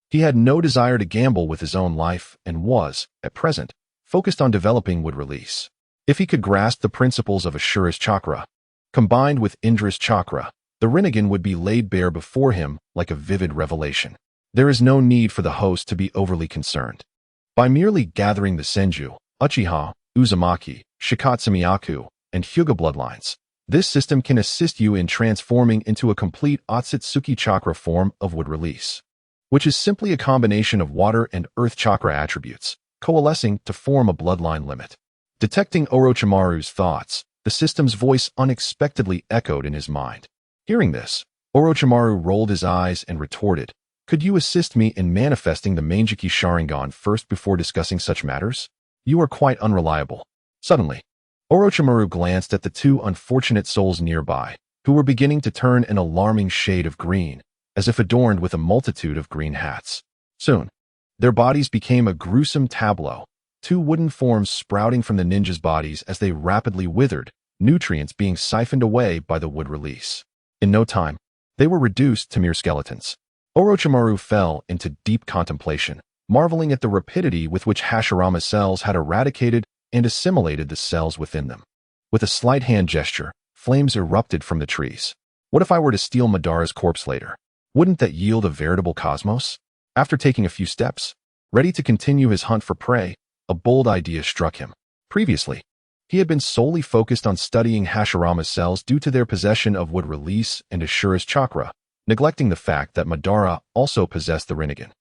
He had no desire to gamble with his own life and was, at present, focused on developing wood release. If he could grasp the principles of Ashura's chakra, combined with Indra's chakra, the Rinnegan would be laid bare before him like a vivid revelation. There is no need for the host to be overly concerned. By merely gathering the Senju, Uchiha, Uzumaki, Shikatsumiyaku, and Hyuga bloodlines, this system can assist you in transforming into a complete Otsutsuki chakra form of wood release, which is simply a combination of water and earth chakra attributes, coalescing to form a bloodline limit. Detecting Orochimaru's thoughts, the system's voice unexpectedly echoed in his mind. Hearing this, Orochimaru rolled his eyes and retorted, "Could you assist me in manifesting the Manjiki Sharingan first before discussing such matters? You are quite unreliable." Suddenly, Orochimaru glanced at the two unfortunate souls nearby, who were beginning to turn an alarming shade of green, as if adorned with a multitude of green hats. Soon, Their bodies became a gruesome tableau, two wooden forms sprouting from the ninjas' bodies as they rapidly withered, nutrients being siphoned away by the wood release. In no time, they were reduced to mere skeletons. Orochimaru fell into deep contemplation, marveling at the rapidity with which Hashirama's cells had eradicated and assimilated the cells within them. With a slight hand gesture, flames erupted from the trees. What if I were to steal Madara's corpse later? Wouldn't that yield a veritable cosmos? After taking a few steps, ready to continue his hunt for prey, a bold idea struck him. Previously, he had been solely focused on studying Hashirama's cells due to their possession of wood release and Ashura's chakra, neglecting the fact that Madara also possessed the Rinnegan,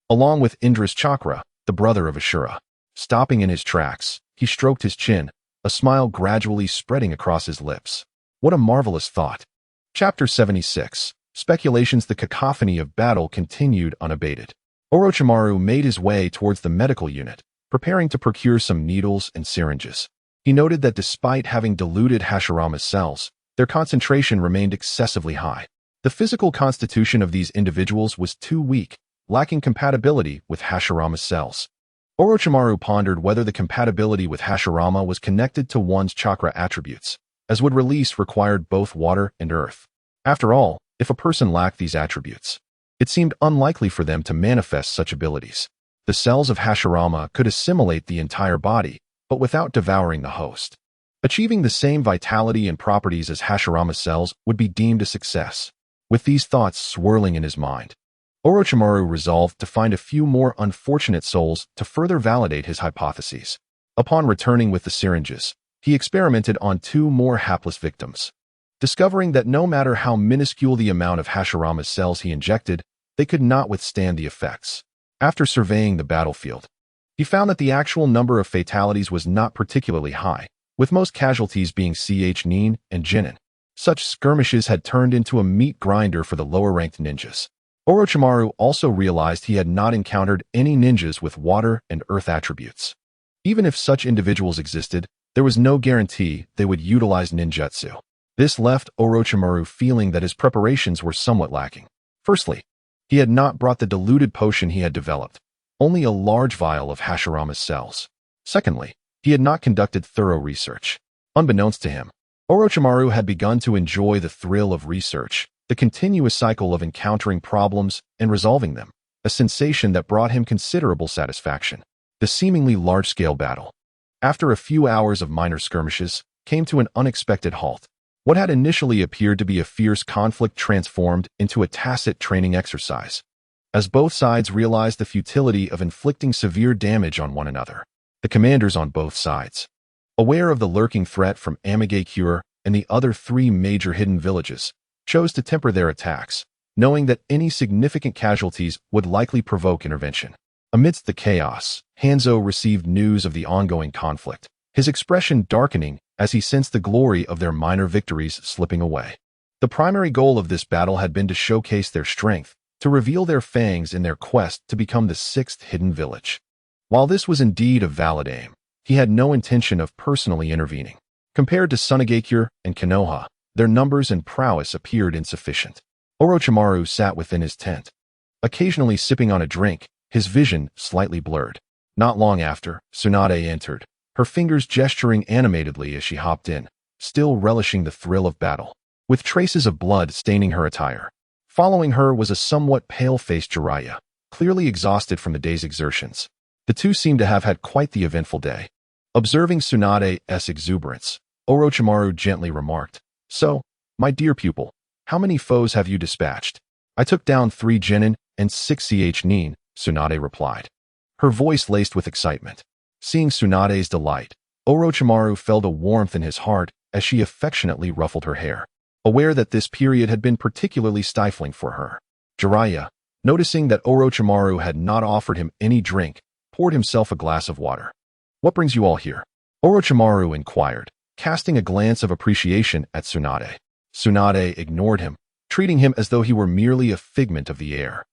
along with Indra's chakra, the brother of Ashura. Stopping in his tracks, he stroked his chin, a smile gradually spreading across his lips. What a marvelous thought. Chapter 76. Speculations. The cacophony of battle continued unabated. Orochimaru made his way towards the medical unit, preparing to procure some needles and syringes. He noted that despite having diluted Hashirama's cells, their concentration remained excessively high. The physical constitution of these individuals was too weak, lacking compatibility with Hashirama's cells. Orochimaru pondered whether the compatibility with Hashirama was connected to one's chakra attributes, as wood release required both water and earth. After all, if a person lacked these attributes, it seemed unlikely for them to manifest such abilities. The cells of Hashirama could assimilate the entire body, but without devouring the host. Achieving the same vitality and properties as Hashirama's cells would be deemed a success. With these thoughts swirling in his mind, Orochimaru resolved to find a few more unfortunate souls to further validate his hypotheses. Upon returning with the syringes, he experimented on two more hapless victims, discovering that no matter how minuscule the amount of Hashirama's cells he injected, they could not withstand the effects. After surveying the battlefield, he found that the actual number of fatalities was not particularly high, with most casualties being Nin and Genin. Such skirmishes had turned into a meat grinder for the lower-ranked ninjas. Orochimaru also realized he had not encountered any ninjas with water and earth attributes. Even if such individuals existed, there was no guarantee they would utilize ninjutsu. This left Orochimaru feeling that his preparations were somewhat lacking. Firstly, he had not brought the diluted potion he had developed, only a large vial of Hashirama's cells. Secondly, he had not conducted thorough research. Unbeknownst to him, Orochimaru had begun to enjoy the thrill of research, the continuous cycle of encountering problems and resolving them, a sensation that brought him considerable satisfaction. The seemingly large-scale battle, after a few hours of minor skirmishes, came to an unexpected halt. What had initially appeared to be a fierce conflict transformed into a tacit training exercise, as both sides realized the futility of inflicting severe damage on one another. The commanders on both sides, aware of the lurking threat from Amigakure and the other three major hidden villages, chose to temper their attacks, knowing that any significant casualties would likely provoke intervention. Amidst the chaos, Hanzo received news of the ongoing conflict, his expression darkening as he sensed the glory of their minor victories slipping away. The primary goal of this battle had been to showcase their strength, to reveal their fangs in their quest to become the sixth hidden village. While this was indeed a valid aim, he had no intention of personally intervening. Compared to Sunagakure and Konoha, their numbers and prowess appeared insufficient. Orochimaru sat within his tent, occasionally sipping on a drink, his vision slightly blurred. Not long after, Tsunade entered, her fingers gesturing animatedly as she hopped in, still relishing the thrill of battle, with traces of blood staining her attire. Following her was a somewhat pale-faced Jiraiya, clearly exhausted from the day's exertions. The two seemed to have had quite the eventful day. Observing Tsunade's exuberance, Orochimaru gently remarked, "So, my dear pupil, how many foes have you dispatched?" "I took down 3 Genin and 6 Nin," Tsunade replied, her voice laced with excitement. Seeing Tsunade's delight, Orochimaru felt a warmth in his heart as she affectionately ruffled her hair, aware that this period had been particularly stifling for her. Jiraiya, noticing that Orochimaru had not offered him any drink, poured himself a glass of water. "What brings you all here?" Orochimaru inquired, casting a glance of appreciation at Tsunade. Tsunade ignored him, treating him as though he were merely a figment of the air.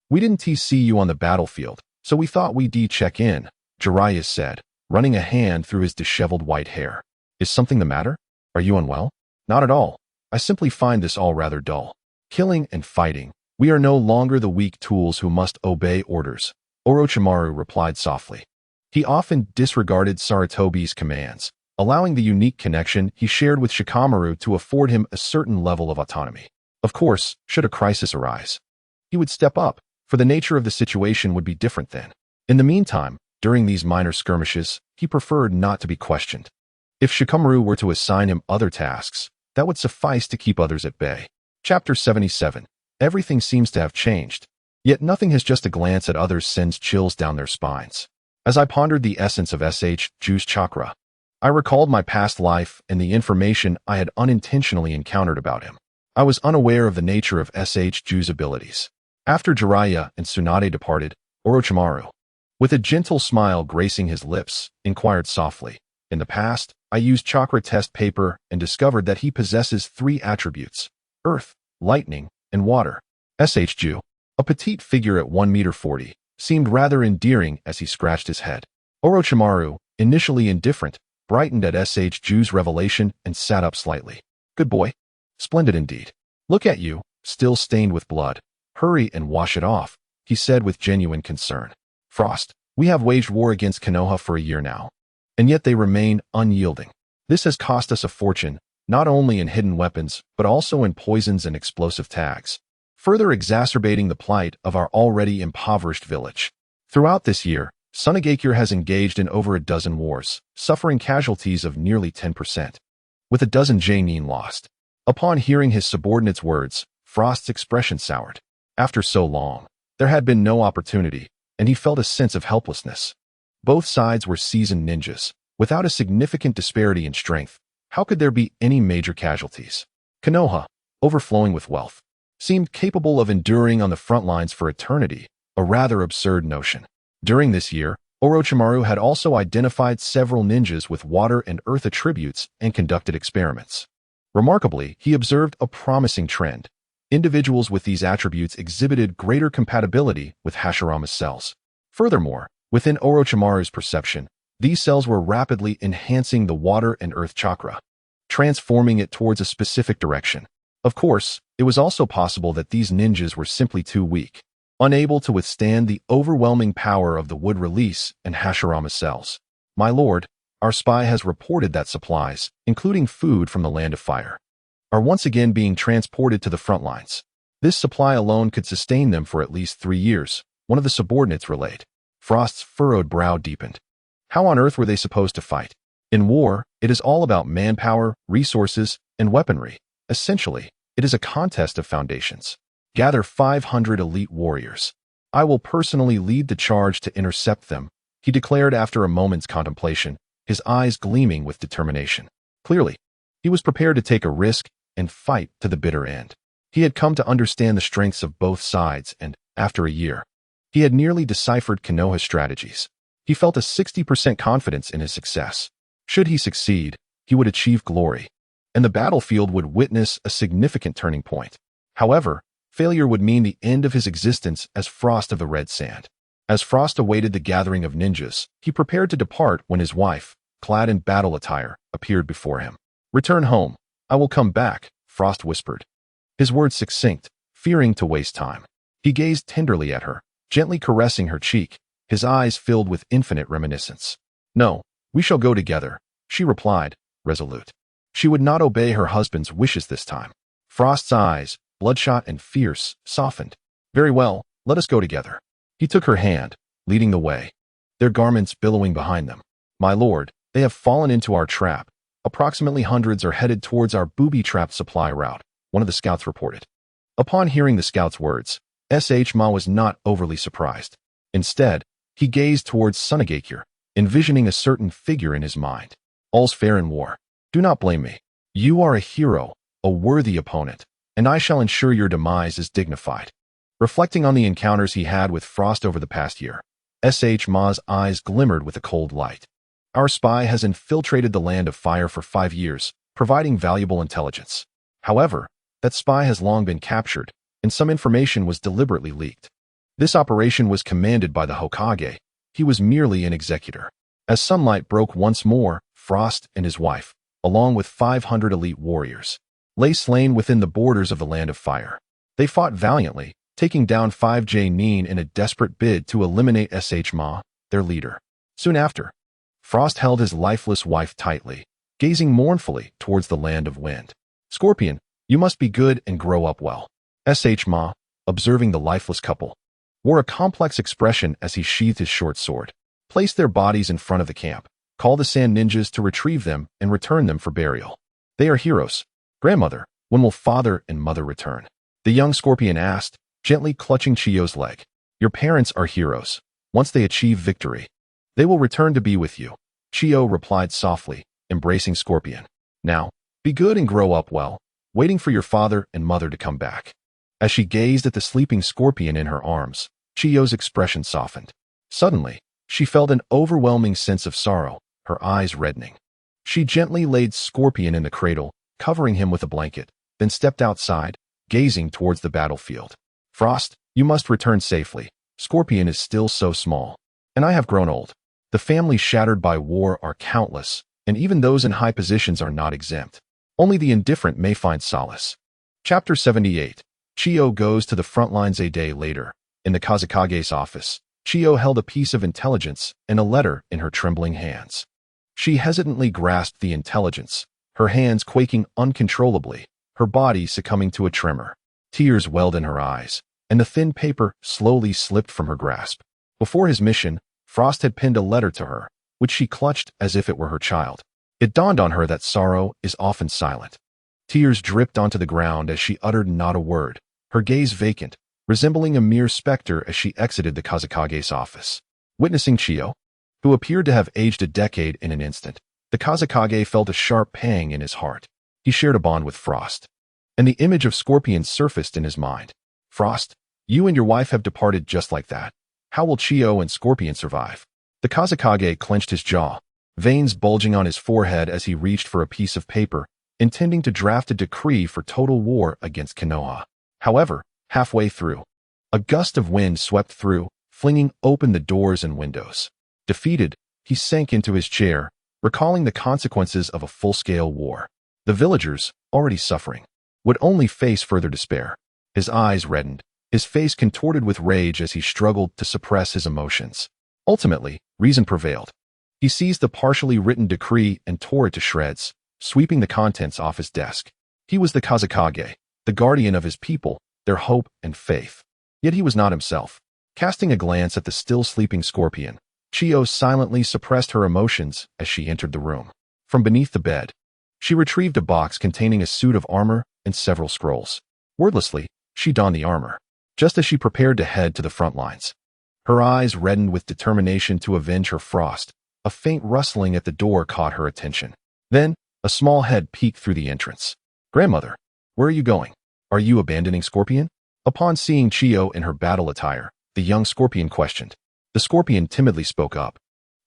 "We didn't see you on the battlefield, so we thought we'd check in," Jiraiya said, running a hand through his disheveled white hair. "Is something the matter? Are you unwell?" "Not at all. I simply find this all rather dull. Killing and fighting. We are no longer the weak tools who must obey orders," Orochimaru replied softly. He often disregarded Sarutobi's commands, allowing the unique connection he shared with Shikamaru to afford him a certain level of autonomy. Of course, should a crisis arise, he would step up, for the nature of the situation would be different then. In the meantime, during these minor skirmishes, he preferred not to be questioned. If Shikamaru were to assign him other tasks, that would suffice to keep others at bay. Chapter 77. Everything seems to have changed. Yet nothing has just a glance at others sends chills down their spines. As I pondered the essence of Ju's chakra, I recalled my past life and the information I had unintentionally encountered about him. I was unaware of the nature of Ju's abilities. After Jiraiya and Tsunade departed, Orochimaru, with a gentle smile gracing his lips, inquired softly, "In the past, I used chakra test paper and discovered that he possesses 3 attributes: earth, lightning, and water." Ju, a petite figure at 1 meter 40, seemed rather endearing as he scratched his head. Orochimaru, initially indifferent, brightened at Ju's revelation and sat up slightly. "Good boy. Splendid indeed. Look at you, still stained with blood. Hurry and wash it off," he said with genuine concern. "Frost, we have waged war against Konoha for a year now, and yet they remain unyielding. This has cost us a fortune, not only in hidden weapons, but also in poisons and explosive tags, further exacerbating the plight of our already impoverished village. Throughout this year, Sunagakure has engaged in over a dozen wars, suffering casualties of nearly 10%, with a dozen genin lost." Upon hearing his subordinate's words, Frost's expression soured. After so long, there had been no opportunity, and he felt a sense of helplessness. Both sides were seasoned ninjas. Without a significant disparity in strength, how could there be any major casualties? Konoha, overflowing with wealth, seemed capable of enduring on the front lines for eternity, a rather absurd notion. During this year, Orochimaru had also identified several ninjas with water and earth attributes and conducted experiments. Remarkably, he observed a promising trend. Individuals with these attributes exhibited greater compatibility with Hashirama's cells. Furthermore, within Orochimaru's perception, these cells were rapidly enhancing the water and earth chakra, transforming it towards a specific direction. Of course, it was also possible that these ninjas were simply too weak, unable to withstand the overwhelming power of the wood release and Hashirama's cells. "My lord, our spy has reported that supplies, including food from the Land of Fire, are once again being transported to the front lines. This supply alone could sustain them for at least 3 years, one of the subordinates relayed. Frost's furrowed brow deepened. How on earth were they supposed to fight? In war, it is all about manpower, resources, and weaponry. Essentially, it is a contest of foundations. Gather 500 elite warriors. I will personally lead the charge to intercept them," he declared after a moment's contemplation, his eyes gleaming with determination. Clearly, he was prepared to take a risk and fight to the bitter end. He had come to understand the strengths of both sides and, after a year, he had nearly deciphered Konoha's strategies. He felt a 60% confidence in his success. Should he succeed, he would achieve glory, and the battlefield would witness a significant turning point. However, failure would mean the end of his existence as Frost of the Red Sand. As Frost awaited the gathering of ninjas, he prepared to depart when his wife, clad in battle attire, appeared before him. "Return home. I will come back," Frost whispered, his words succinct, fearing to waste time. He gazed tenderly at her, gently caressing her cheek, his eyes filled with infinite reminiscence. "No, we shall go together," she replied, resolute. She would not obey her husband's wishes this time. Frost's eyes, bloodshot and fierce, softened. "Very well, let us go together." He took her hand, leading the way, their garments billowing behind them. "My lord, they have fallen into our trap. Approximately hundreds are headed towards our booby-trapped supply route," one of the scouts reported. Upon hearing the scout's words, Ma was not overly surprised. Instead, he gazed towards Sunagakure, envisioning a certain figure in his mind. "All's fair in war. Do not blame me. You are a hero, a worthy opponent, and I shall ensure your demise is dignified." Reflecting on the encounters he had with Frost over the past year, Ma's eyes glimmered with a cold light. "Our spy has infiltrated the Land of Fire for 5 years, providing valuable intelligence. However, that spy has long been captured, and some information was deliberately leaked. This operation was commanded by the Hokage. He was merely an executor." As sunlight broke once more, Frost and his wife, along with 500 elite warriors, lay slain within the borders of the Land of Fire. They fought valiantly, taking down 5J Neen in a desperate bid to eliminate Ma, their leader. Soon after, Frost held his lifeless wife tightly, gazing mournfully towards the land of wind. Scorpion, you must be good and grow up well. Ma, observing the lifeless couple, wore a complex expression as he sheathed his short sword. Place their bodies in front of the camp. Call the sand ninjas to retrieve them and return them for burial. They are heroes. Grandmother, when will father and mother return? The young scorpion asked, gently clutching Chiyo's leg. Your parents are heroes. Once they achieve victory, they will return to be with you. Chiyo replied softly, embracing Scorpion. Now, be good and grow up well, waiting for your father and mother to come back. As she gazed at the sleeping Scorpion in her arms, Chiyo's expression softened. Suddenly, she felt an overwhelming sense of sorrow, her eyes reddening. She gently laid Scorpion in the cradle, covering him with a blanket, then stepped outside, gazing towards the battlefield. Frost, you must return safely. Scorpion is still so small. And I have grown old. The families shattered by war are countless, and even those in high positions are not exempt. Only the indifferent may find solace. Chapter 78. Chiyo goes to the front lines. A day later, in the Kazekage's office, Chiyo held a piece of intelligence and a letter in her trembling hands. She hesitantly grasped the intelligence, her hands quaking uncontrollably, her body succumbing to a tremor. Tears welled in her eyes, and the thin paper slowly slipped from her grasp. Before his mission, Frost had pinned a letter to her, which she clutched as if it were her child. It dawned on her that sorrow is often silent. Tears dripped onto the ground as she uttered not a word, her gaze vacant, resembling a mere specter as she exited the Kazekage's office. Witnessing Chiyo, who appeared to have aged a decade in an instant, the Kazekage felt a sharp pang in his heart. He shared a bond with Frost, and the image of Scorpion surfaced in his mind. Frost, you and your wife have departed just like that. How will Chiyo and Scorpion survive? The Kazekage clenched his jaw, veins bulging on his forehead as he reached for a piece of paper, intending to draft a decree for total war against Konoha. However, halfway through, a gust of wind swept through, flinging open the doors and windows. Defeated, he sank into his chair, recalling the consequences of a full-scale war. The villagers, already suffering, would only face further despair. His eyes reddened, his face contorted with rage as he struggled to suppress his emotions. Ultimately, reason prevailed. He seized the partially written decree and tore it to shreds, sweeping the contents off his desk. He was the Kazekage, the guardian of his people, their hope and faith. Yet he was not himself. Casting a glance at the still sleeping Scorpion, Chiyo silently suppressed her emotions as she entered the room. From beneath the bed, she retrieved a box containing a suit of armor and several scrolls. Wordlessly, she donned the armor, just as she prepared to head to the front lines. Her eyes reddened with determination to avenge her Frost. A faint rustling at the door caught her attention. Then, a small head peeked through the entrance. Grandmother, where are you going? Are you abandoning Scorpion? Upon seeing Chiyo in her battle attire, the young Scorpion questioned. The Scorpion timidly spoke up,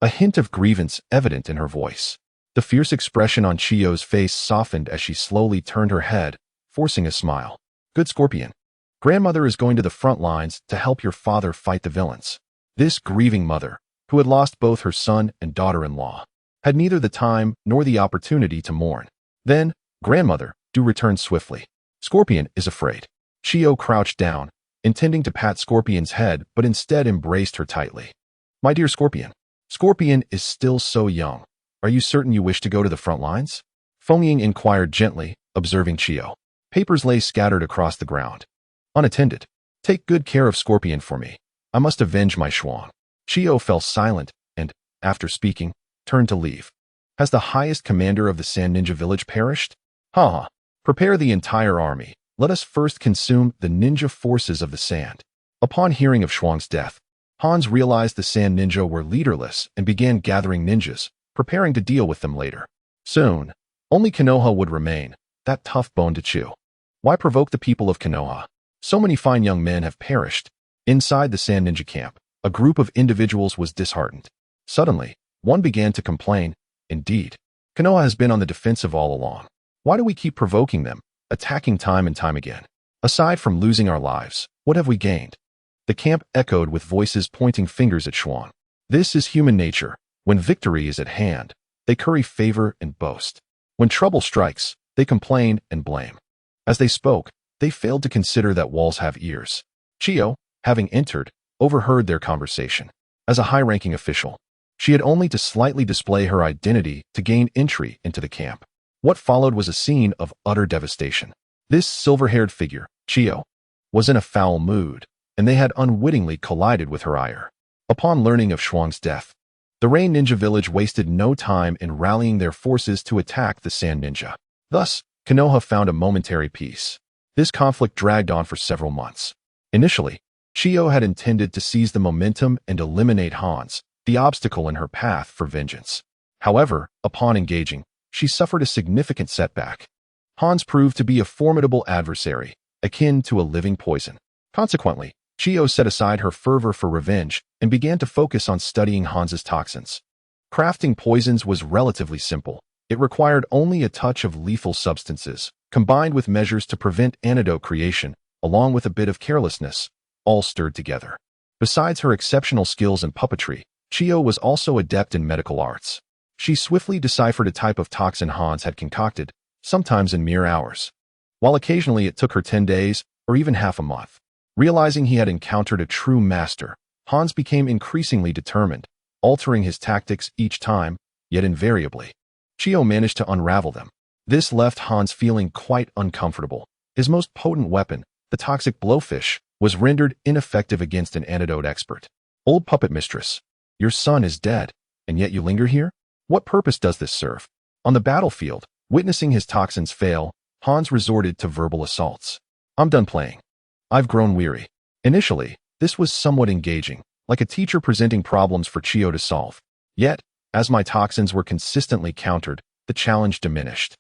a hint of grievance evident in her voice. The fierce expression on Chiyo's face softened as she slowly turned her head, forcing a smile. Good Scorpion. Grandmother is going to the front lines to help your father fight the villains. This grieving mother, who had lost both her son and daughter-in-law, had neither the time nor the opportunity to mourn. Then, Grandmother, do return swiftly. Scorpion is afraid. Chiyo crouched down, intending to pat Scorpion's head, but instead embraced her tightly. My dear Scorpion, Scorpion is still so young. Are you certain you wish to go to the front lines? Feng inquired gently, observing Chiyo. Papers lay scattered across the ground, unattended. Take good care of Scorpion for me. I must avenge my Shuang. Chiyo fell silent and, after speaking, turned to leave. Has the highest commander of the Sand Ninja village perished? Ha! Prepare the entire army. Let us first consume the ninja forces of the sand. Upon hearing of Shuang's death, Hans realized the Sand Ninja were leaderless and began gathering ninjas, preparing to deal with them later. Soon, only Konoha would remain, that tough bone to chew. Why provoke the people of Konoha? So many fine young men have perished. Inside the Sand Ninja camp, a group of individuals was disheartened. Suddenly, one began to complain. Indeed, Konoha has been on the defensive all along. Why do we keep provoking them, attacking time and time again? Aside from losing our lives, what have we gained? The camp echoed with voices pointing fingers at Shuang. This is human nature. When victory is at hand, they curry favor and boast. When trouble strikes, they complain and blame. As they spoke, they failed to consider that walls have ears. Chiyo, having entered, overheard their conversation. As a high-ranking official, she had only to slightly display her identity to gain entry into the camp. What followed was a scene of utter devastation. This silver-haired figure, Chiyo, was in a foul mood, and they had unwittingly collided with her ire. Upon learning of Shuang's death, the Rain Ninja village wasted no time in rallying their forces to attack the Sand Ninja. Thus, Konoha found a momentary peace. This conflict dragged on for several months. Initially, Chiyo had intended to seize the momentum and eliminate Hans, the obstacle in her path for vengeance. However, upon engaging, she suffered a significant setback. Hans proved to be a formidable adversary, akin to a living poison. Consequently, Chiyo set aside her fervor for revenge and began to focus on studying Hans's toxins. Crafting poisons was relatively simple. It required only a touch of lethal substances, combined with measures to prevent antidote creation, along with a bit of carelessness, all stirred together. Besides her exceptional skills in puppetry, Chiyo was also adept in medical arts. She swiftly deciphered a type of toxin Hans had concocted, sometimes in mere hours, while occasionally it took her 10 days or even half a month. Realizing he had encountered a true master, Hans became increasingly determined, altering his tactics each time, yet invariably, Chiyo managed to unravel them. This left Hans feeling quite uncomfortable. His most potent weapon, the toxic blowfish, was rendered ineffective against an antidote expert. Old puppet mistress, your son is dead, and yet you linger here? What purpose does this serve? On the battlefield, witnessing his toxins fail, Hans resorted to verbal assaults. I'm done playing. I've grown weary. Initially, this was somewhat engaging, like a teacher presenting problems for Chiyo to solve. Yet, as my toxins were consistently countered, the challenge diminished,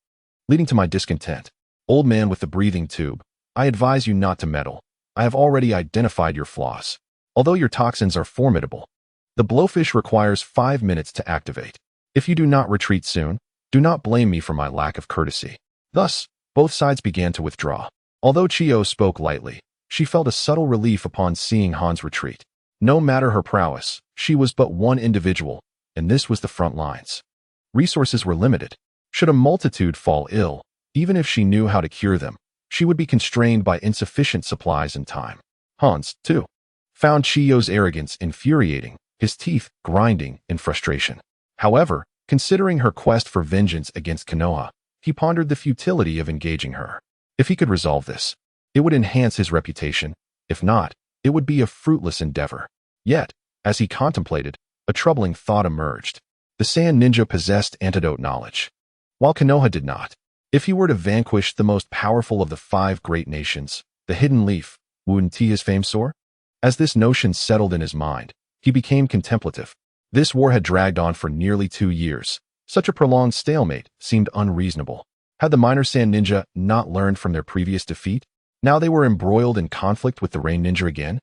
leading to my discontent. Old man with the breathing tube, I advise you not to meddle. I have already identified your flaws. Although your toxins are formidable, the blowfish requires 5 minutes to activate. If you do not retreat soon, do not blame me for my lack of courtesy. Thus, both sides began to withdraw. Although Chiyo spoke lightly, she felt a subtle relief upon seeing Hans retreat. No matter her prowess, she was but one individual, and this was the front lines. Resources were limited. Should a multitude fall ill, even if she knew how to cure them, she would be constrained by insufficient supplies and time. Hans, too, found Chiyo's arrogance infuriating, his teeth grinding in frustration. However, considering her quest for vengeance against Konoha, he pondered the futility of engaging her. If he could resolve this, it would enhance his reputation. If not, it would be a fruitless endeavor. Yet, as he contemplated, a troubling thought emerged. The Sand Ninja possessed antidote knowledge, while Konoha did not. If he were to vanquish the most powerful of the 5 great nations, the Hidden Leaf, wouldn't his fame soar? As this notion settled in his mind, he became contemplative. This war had dragged on for nearly 2 years. Such a prolonged stalemate seemed unreasonable. Had the minor Sand Ninja not learned from their previous defeat? Now they were embroiled in conflict with the Rain Ninja again?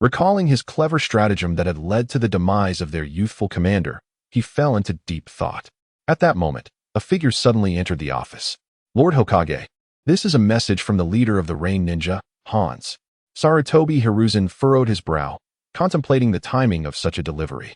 Recalling his clever stratagem that had led to the demise of their youthful commander, he fell into deep thought. At that moment, a figure suddenly entered the office. Lord Hokage, this is a message from the leader of the Rain Ninja, Hans. Sarutobi Hiruzen furrowed his brow, contemplating the timing of such a delivery.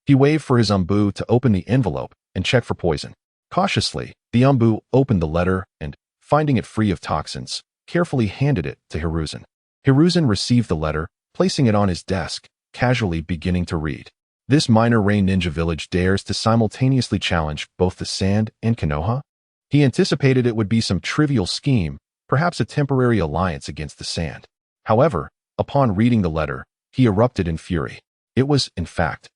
He waved for his umbu to open the envelope and check for poison. Cautiously, the umbu opened the letter and, finding it free of toxins, carefully handed it to Hiruzen. Hiruzen received the letter, placing it on his desk, casually beginning to read. This minor Rain Ninja village dares to simultaneously challenge both the Sand and Konoha? He anticipated it would be some trivial scheme, perhaps a temporary alliance against the Sand. However, upon reading the letter, he erupted in fury. It was, in fact,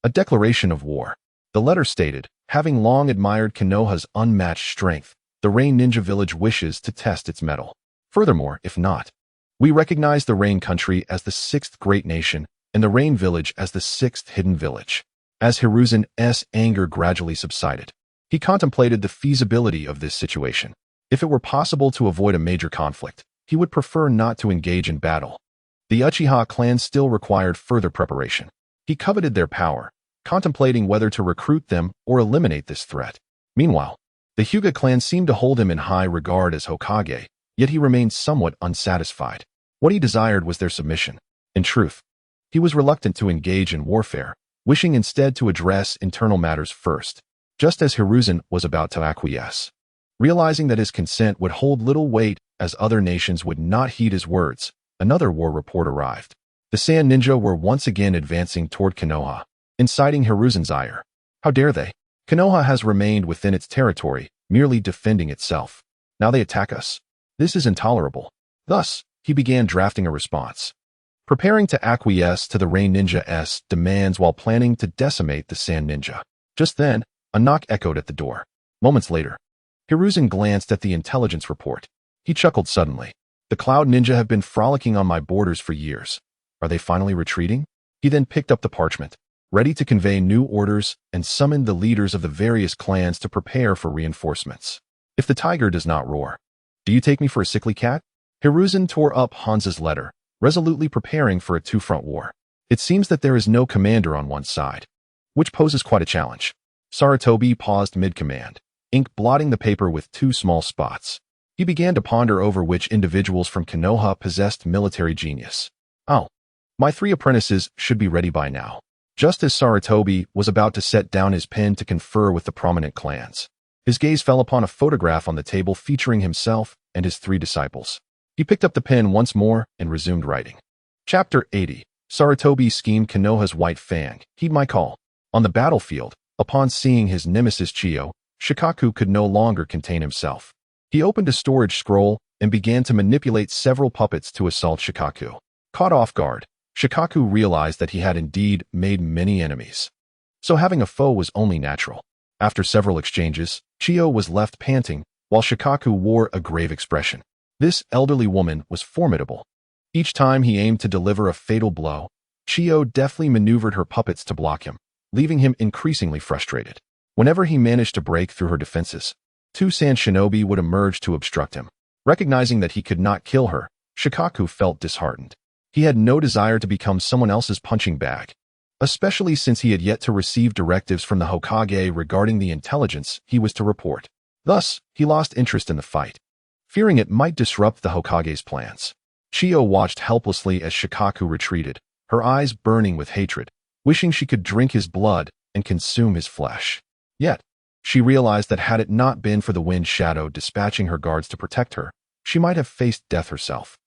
a declaration of war. The letter stated, having long admired Konoha's unmatched strength, the Rain Ninja village wishes to test its mettle. Furthermore, if not, we recognize the Rain country as the 6th great nation and the Rain village as the 6th hidden village. As Hiruzen's anger gradually subsided, he contemplated the feasibility of this situation. If it were possible to avoid a major conflict, he would prefer not to engage in battle. The Uchiha clan still required further preparation. He coveted their power, contemplating whether to recruit them or eliminate this threat. Meanwhile, the Hyuga clan seemed to hold him in high regard as Hokage, yet he remained somewhat unsatisfied. What he desired was their submission. In truth, he was reluctant to engage in warfare, wishing instead to address internal matters first, just as Hiruzen was about to acquiesce. Realizing that his consent would hold little weight as other nations would not heed his words, another war report arrived. The Sand Ninja were once again advancing toward Konoha, inciting Hiruzen's ire. How dare they? Konoha has remained within its territory, merely defending itself. Now they attack us. This is intolerable. Thus, he began drafting a response, preparing to acquiesce to the Rain Ninja's demands while planning to decimate the Sand Ninja. Just then, a knock echoed at the door. Moments later, Hiruzen glanced at the intelligence report. He chuckled suddenly. The Cloud Ninja have been frolicking on my borders for years. Are they finally retreating? He then picked up the parchment, ready to convey new orders, and summoned the leaders of the various clans to prepare for reinforcements. If the tiger does not roar, do you take me for a sickly cat? Hiruzen tore up Hansa's letter, resolutely preparing for a two-front war. It seems that there is no commander on one side, which poses quite a challenge. Sarutobi paused mid-command, ink blotting the paper with two small spots. He began to ponder over which individuals from Konoha possessed military genius. Oh, my 3 apprentices should be ready by now. Just as Sarutobi was about to set down his pen to confer with the prominent clans, his gaze fell upon a photograph on the table featuring himself and his 3 disciples. He picked up the pen once more and resumed writing. Chapter 80. Sarutobi schemed Konoha's White Fang. Heed my call. On the battlefield, upon seeing his nemesis Chiyo, Shikaku could no longer contain himself. He opened a storage scroll and began to manipulate several puppets to assault Shikaku. Caught off guard, Shikaku realized that he had indeed made many enemies. So having a foe was only natural. After several exchanges, Chiyo was left panting, while Shikaku wore a grave expression. This elderly woman was formidable. Each time he aimed to deliver a fatal blow, Chiyo deftly maneuvered her puppets to block him, leaving him increasingly frustrated. Whenever he managed to break through her defenses, 2 Sand Shinobi would emerge to obstruct him. Recognizing that he could not kill her, Shikaku felt disheartened. He had no desire to become someone else's punching bag, especially since he had yet to receive directives from the Hokage regarding the intelligence he was to report. Thus, he lost interest in the fight, fearing it might disrupt the Hokage's plans. Chiyo watched helplessly as Shikaku retreated, her eyes burning with hatred, wishing she could drink his blood and consume his flesh. Yet, she realized that had it not been for the Wind Shadow dispatching her guards to protect her, she might have faced death herself,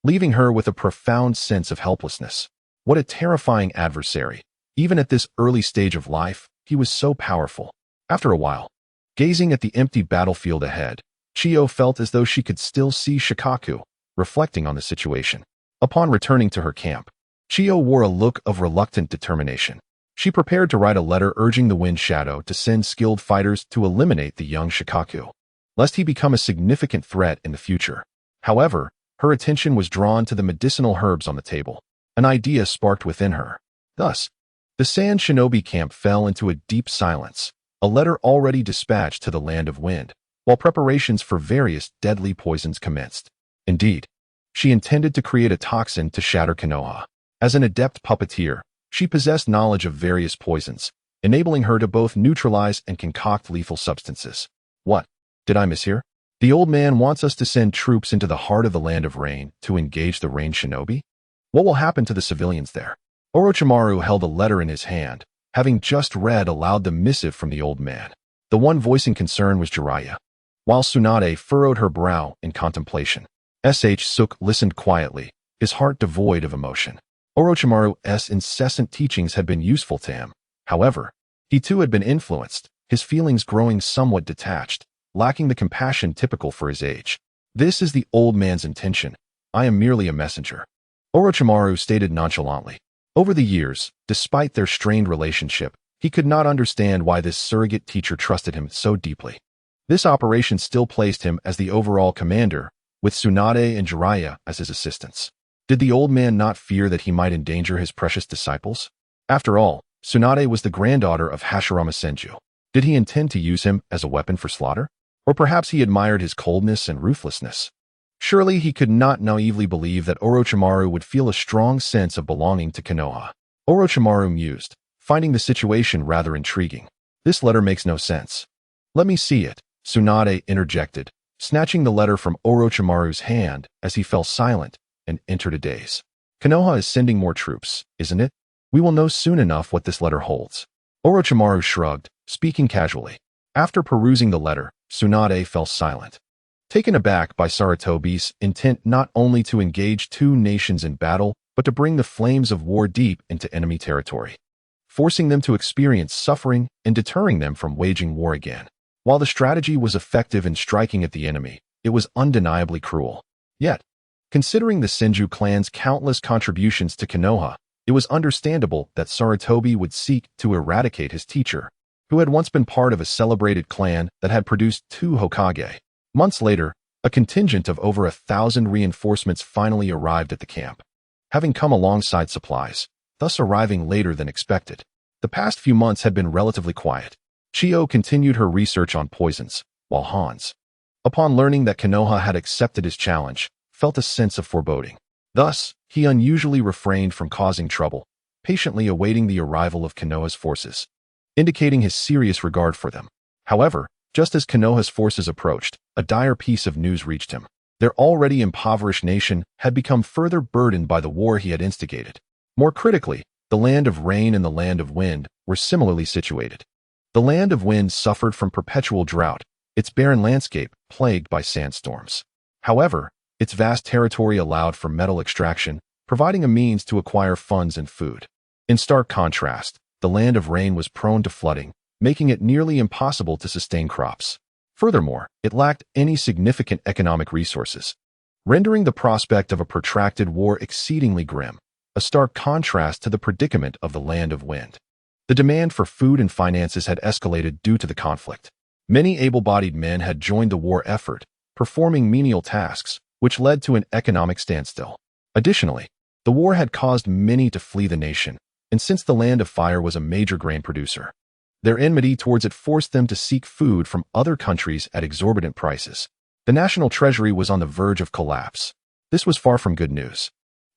leaving her with a profound sense of helplessness. What a terrifying adversary. Even at this early stage of life, he was so powerful. After a while, gazing at the empty battlefield ahead, Chiyo felt as though she could still see Shikaku, reflecting on the situation. Upon returning to her camp, Chiyo wore a look of reluctant determination. She prepared to write a letter urging the Wind Shadow to send skilled fighters to eliminate the young Shikaku, lest he become a significant threat in the future. However, her attention was drawn to the medicinal herbs on the table. An idea sparked within her. Thus, the Sand Shinobi camp fell into a deep silence, a letter already dispatched to the Land of Wind, while preparations for various deadly poisons commenced. Indeed, she intended to create a toxin to shatter Konoha. As an adept puppeteer, she possessed knowledge of various poisons, enabling her to both neutralize and concoct lethal substances. What did I mishear? The old man wants us to send troops into the heart of the Land of Rain to engage the Rain Shinobi? What will happen to the civilians there? Orochimaru held a letter in his hand, having just read aloud the missive from the old man. The one voicing concern was Jiraiya, while Tsunade furrowed her brow in contemplation. Suk listened quietly, his heart devoid of emotion. Orochimaru's incessant teachings had been useful to him. However, he too had been influenced, his feelings growing somewhat detached, lacking the compassion typical for his age. This is the old man's intention. I am merely a messenger, Orochimaru stated nonchalantly. Over the years, despite their strained relationship, he could not understand why this surrogate teacher trusted him so deeply. This operation still placed him as the overall commander, with Tsunade and Jiraiya as his assistants. Did the old man not fear that he might endanger his precious disciples? After all, Tsunade was the granddaughter of Hashirama Senju. Did he intend to use him as a weapon for slaughter? Or perhaps he admired his coldness and ruthlessness. Surely he could not naively believe that Orochimaru would feel a strong sense of belonging to Konoha. Orochimaru mused, finding the situation rather intriguing. This letter makes no sense. Let me see it, Tsunade interjected, snatching the letter from Orochimaru's hand as he fell silent and entered a daze. Konoha is sending more troops, isn't it? We will know soon enough what this letter holds. Orochimaru shrugged, speaking casually. After perusing the letter, Tsunade fell silent. Taken aback by Sarutobi's intent not only to engage two nations in battle, but to bring the flames of war deep into enemy territory, forcing them to experience suffering and deterring them from waging war again. While the strategy was effective in striking at the enemy, it was undeniably cruel. Yet, considering the Senju clan's countless contributions to Konoha, it was understandable that Sarutobi would seek to eradicate his teacher, who had once been part of a celebrated clan that had produced 2 Hokage. Months later, a contingent of over 1,000 reinforcements finally arrived at the camp, having come alongside supplies, thus arriving later than expected. The past few months had been relatively quiet. Chiyo continued her research on poisons, while Hans, upon learning that Konoha had accepted his challenge, felt a sense of foreboding. Thus, he unusually refrained from causing trouble, patiently awaiting the arrival of Konoha's forces, indicating his serious regard for them. However, just as Konoha's forces approached, a dire piece of news reached him. Their already impoverished nation had become further burdened by the war he had instigated. More critically, the land of rain and the land of wind were similarly situated. The land of wind suffered from perpetual drought, its barren landscape plagued by sandstorms. However, its vast territory allowed for metal extraction, providing a means to acquire funds and food. In stark contrast, the land of rain was prone to flooding, making it nearly impossible to sustain crops. Furthermore, it lacked any significant economic resources, rendering the prospect of a protracted war exceedingly grim, a stark contrast to the predicament of the land of wind. The demand for food and finances had escalated due to the conflict. Many able-bodied men had joined the war effort, performing menial tasks, which led to an economic standstill. Additionally, the war had caused many to flee the nation, and since the land of fire was a major grain producer, their enmity towards it forced them to seek food from other countries at exorbitant prices. The national treasury was on the verge of collapse. This was far from good news.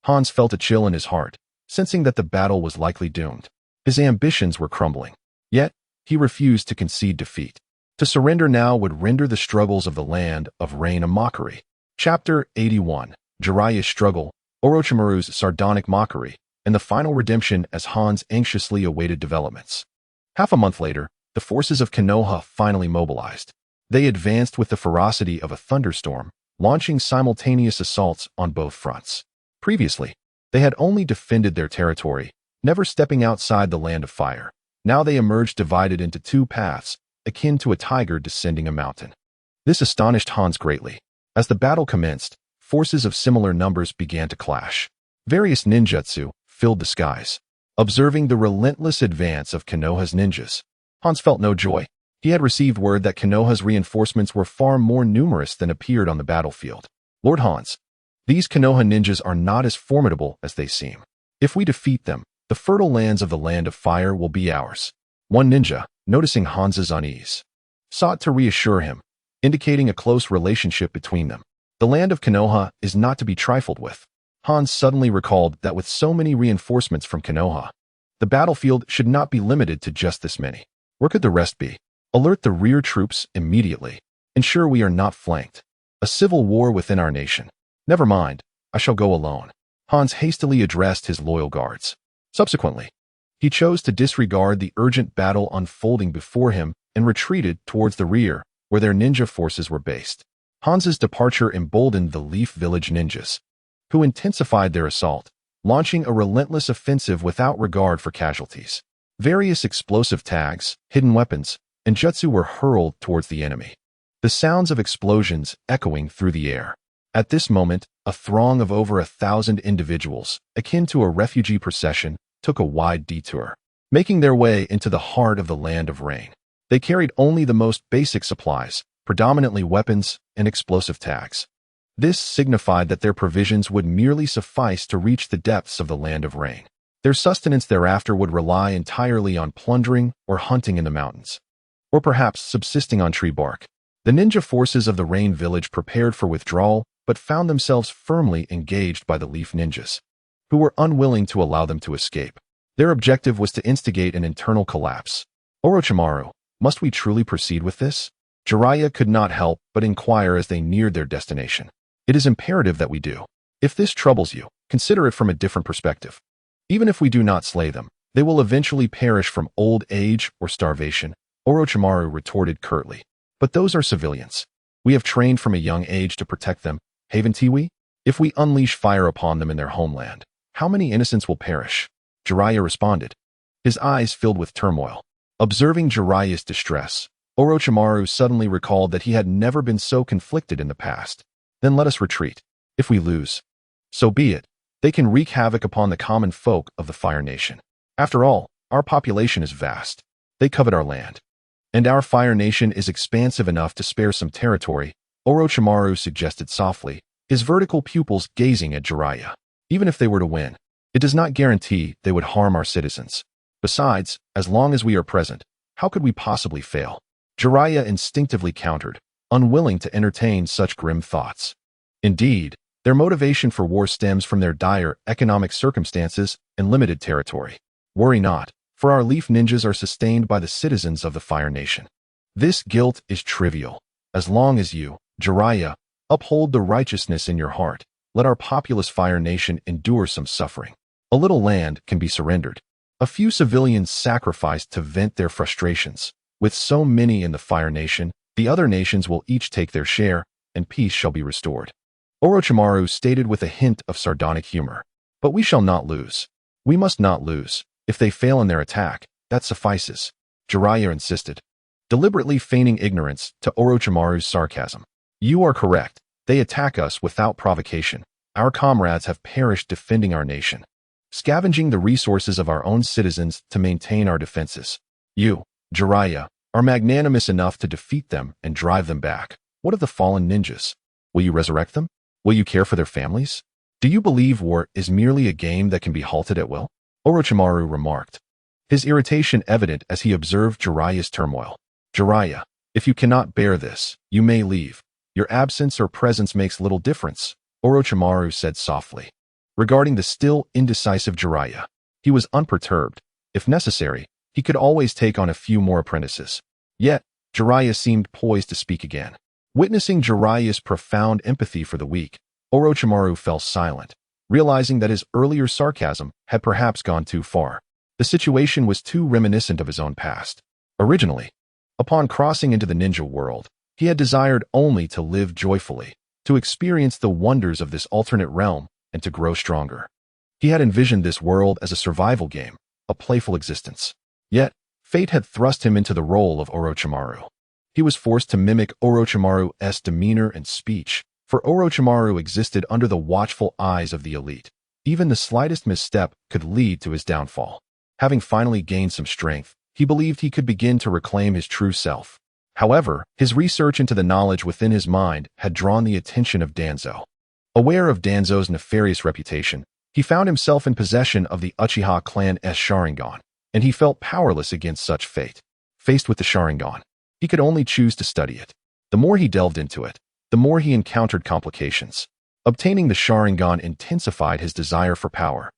Hans felt a chill in his heart, sensing that the battle was likely doomed. His ambitions were crumbling. Yet, he refused to concede defeat. To surrender now would render the struggles of the land of rain a mockery. Chapter 81. Jiraiya's Struggle, Orochimaru's Sardonic Mockery, and the final redemption as Hans anxiously awaited developments. Half a month later, the forces of Konoha finally mobilized. They advanced with the ferocity of a thunderstorm, launching simultaneous assaults on both fronts. Previously, they had only defended their territory, never stepping outside the land of fire. Now they emerged divided into 2 paths, akin to a tiger descending a mountain. This astonished Hans greatly. As the battle commenced, forces of similar numbers began to clash. Various ninjutsu filled the skies. Observing the relentless advance of Konoha's ninjas, Hans felt no joy. He had received word that Konoha's reinforcements were far more numerous than appeared on the battlefield. Lord Hans, these Konoha ninjas are not as formidable as they seem. If we defeat them, the fertile lands of the land of fire will be ours. One ninja, noticing Hans's unease, sought to reassure him, indicating a close relationship between them. The land of Konoha is not to be trifled with. Hans suddenly recalled that with so many reinforcements from Konoha, the battlefield should not be limited to just this many. Where could the rest be? Alert the rear troops immediately. Ensure we are not flanked. A civil war within our nation. Never mind, I shall go alone. Hans hastily addressed his loyal guards. Subsequently, he chose to disregard the urgent battle unfolding before him and retreated towards the rear, where their ninja forces were based. Hans's departure emboldened the Leaf Village ninjas, who intensified their assault, launching a relentless offensive without regard for casualties. Various explosive tags, hidden weapons, and jutsu were hurled towards the enemy, the sounds of explosions echoing through the air. At this moment, a throng of over 1,000 individuals, akin to a refugee procession, took a wide detour, making their way into the heart of the land of rain. They carried only the most basic supplies, predominantly weapons and explosive tags. This signified that their provisions would merely suffice to reach the depths of the land of rain. Their sustenance thereafter would rely entirely on plundering or hunting in the mountains, or perhaps subsisting on tree bark. The ninja forces of the Rain Village prepared for withdrawal, but found themselves firmly engaged by the Leaf Ninjas, who were unwilling to allow them to escape. Their objective was to instigate an internal collapse. Orochimaru, must we truly proceed with this? Jiraiya could not help but inquire as they neared their destination. It is imperative that we do. If this troubles you, consider it from a different perspective. Even if we do not slay them, they will eventually perish from old age or starvation, Orochimaru retorted curtly. But those are civilians. We have trained from a young age to protect them, haven't we? If we unleash fire upon them in their homeland, how many innocents will perish? Jiraiya responded, his eyes filled with turmoil. Observing Jiraiya's distress, Orochimaru suddenly recalled that he had never been so conflicted in the past. Then let us retreat. If we lose, so be it. They can wreak havoc upon the common folk of the Fire Nation. After all, our population is vast. They covet our land. And our Fire Nation is expansive enough to spare some territory, Orochimaru suggested softly, his vertical pupils gazing at Jiraiya. Even if they were to win, it does not guarantee they would harm our citizens. Besides, as long as we are present, how could we possibly fail? Jiraiya instinctively countered, unwilling to entertain such grim thoughts. Indeed, their motivation for war stems from their dire economic circumstances and limited territory. Worry not, for our leaf ninjas are sustained by the citizens of the Fire Nation. This guilt is trivial. As long as you, Jiraiya, uphold the righteousness in your heart, let our populous Fire Nation endure some suffering. A little land can be surrendered. A few civilians sacrificed to vent their frustrations. With so many in the Fire Nation, the other nations will each take their share, and peace shall be restored. Orochimaru stated with a hint of sardonic humor. But we shall not lose. We must not lose. If they fail in their attack, that suffices, Jiraiya insisted, deliberately feigning ignorance to Orochimaru's sarcasm. You are correct. They attack us without provocation. Our comrades have perished defending our nation, scavenging the resources of our own citizens to maintain our defenses. You, Jiraiya, are magnanimous enough to defeat them and drive them back. What of the fallen ninjas? Will you resurrect them? Will you care for their families? Do you believe war is merely a game that can be halted at will? Orochimaru remarked, his irritation evident as he observed Jiraiya's turmoil. Jiraiya, if you cannot bear this, you may leave. Your absence or presence makes little difference, Orochimaru said softly. Regarding the still indecisive Jiraiya, he was unperturbed. If necessary, he could always take on a few more apprentices. Yet, Jiraiya seemed poised to speak again. Witnessing Jiraiya's profound empathy for the weak, Orochimaru fell silent, realizing that his earlier sarcasm had perhaps gone too far. The situation was too reminiscent of his own past. Originally, upon crossing into the ninja world, he had desired only to live joyfully, to experience the wonders of this alternate realm, and to grow stronger. He had envisioned this world as a survival game, a playful existence. Yet, fate had thrust him into the role of Orochimaru. He was forced to mimic Orochimaru's demeanor and speech, for Orochimaru existed under the watchful eyes of the elite. Even the slightest misstep could lead to his downfall. Having finally gained some strength, he believed he could begin to reclaim his true self. However, his research into the knowledge within his mind had drawn the attention of Danzo. Aware of Danzo's nefarious reputation, he found himself in possession of the Uchiha clan's Sharingan, and he felt powerless against such fate. Faced with the Sharingan, he could only choose to study it. The more he delved into it, the more he encountered complications. Obtaining the Sharingan intensified his desire for power.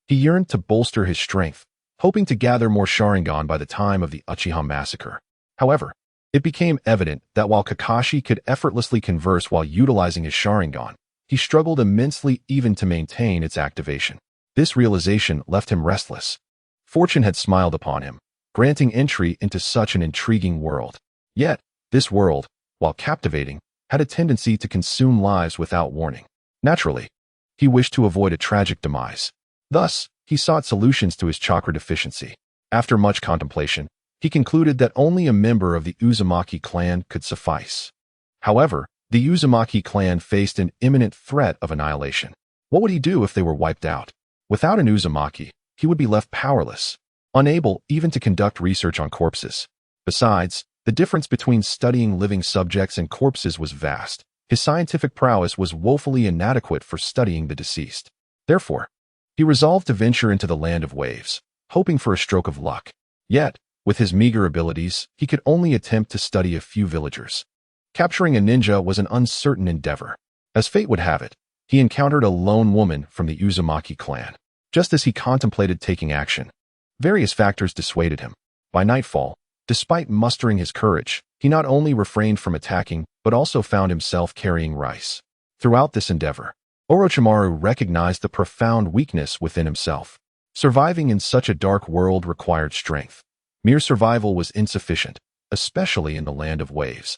He yearned to bolster his strength, hoping to gather more Sharingan by the time of the Uchiha massacre. However, it became evident that while Kakashi could effortlessly converse while utilizing his Sharingan, he struggled immensely even to maintain its activation. This realization left him restless. Fortune had smiled upon him, granting entry into such an intriguing world. Yet, this world, while captivating, had a tendency to consume lives without warning. Naturally, he wished to avoid a tragic demise. Thus, he sought solutions to his chakra deficiency. After much contemplation, he concluded that only a member of the Uzumaki clan could suffice. However, the Uzumaki clan faced an imminent threat of annihilation. What would he do if they were wiped out? Without an Uzumaki, he would be left powerless, unable even to conduct research on corpses. Besides, the difference between studying living subjects and corpses was vast. His scientific prowess was woefully inadequate for studying the deceased. Therefore, he resolved to venture into the land of waves, hoping for a stroke of luck. Yet, with his meager abilities, he could only attempt to study a few villagers. Capturing a ninja was an uncertain endeavor. As fate would have it, he encountered a lone woman from the Uzumaki clan. Just as he contemplated taking action, various factors dissuaded him. By nightfall, despite mustering his courage, he not only refrained from attacking, but also found himself carrying rice. Throughout this endeavor, Orochimaru recognized the profound weakness within himself. Surviving in such a dark world required strength. Mere survival was insufficient, especially in the land of waves.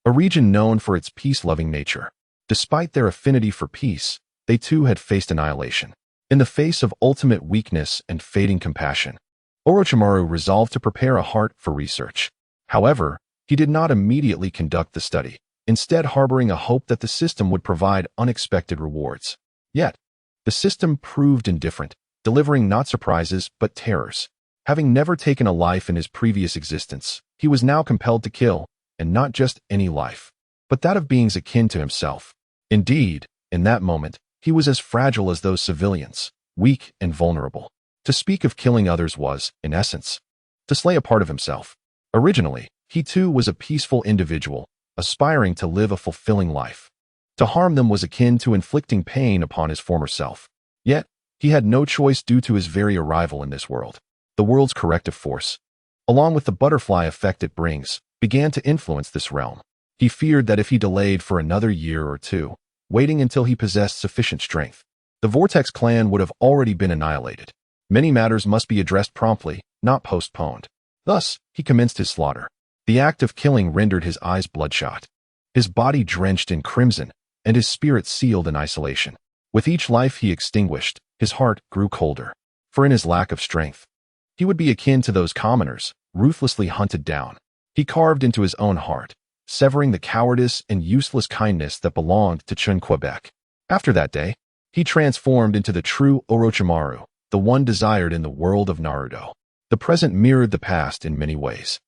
a region known for its peace-loving nature. Despite their affinity for peace, they too had faced annihilation. In the face of ultimate weakness and fading compassion, Orochimaru resolved to prepare a heart for research. However, he did not immediately conduct the study, instead harboring a hope that the system would provide unexpected rewards. Yet, the system proved indifferent, delivering not surprises but terrors. Having never taken a life in his previous existence, he was now compelled to kill, and not just any life, but that of beings akin to himself. Indeed, in that moment, he was as fragile as those civilians, weak and vulnerable. To speak of killing others was, in essence, to slay a part of himself. Originally, he too was a peaceful individual, aspiring to live a fulfilling life. To harm them was akin to inflicting pain upon his former self. Yet, he had no choice due to his very arrival in this world. The world's corrective force, along with the butterfly effect it brings, began to influence this realm. He feared that if he delayed for another year or two, waiting until he possessed sufficient strength, the Vortex clan would have already been annihilated. Many matters must be addressed promptly, not postponed. Thus, he commenced his slaughter. The act of killing rendered his eyes bloodshot, his body drenched in crimson, and his spirit sealed in isolation. With each life he extinguished, his heart grew colder. For in his lack of strength, he would be akin to those commoners, ruthlessly hunted down. He carved into his own heart, severing the cowardice and useless kindness that belonged to Chen Que. After that day, he transformed into the true Orochimaru, the one desired in the world of Naruto. The present mirrored the past in many ways.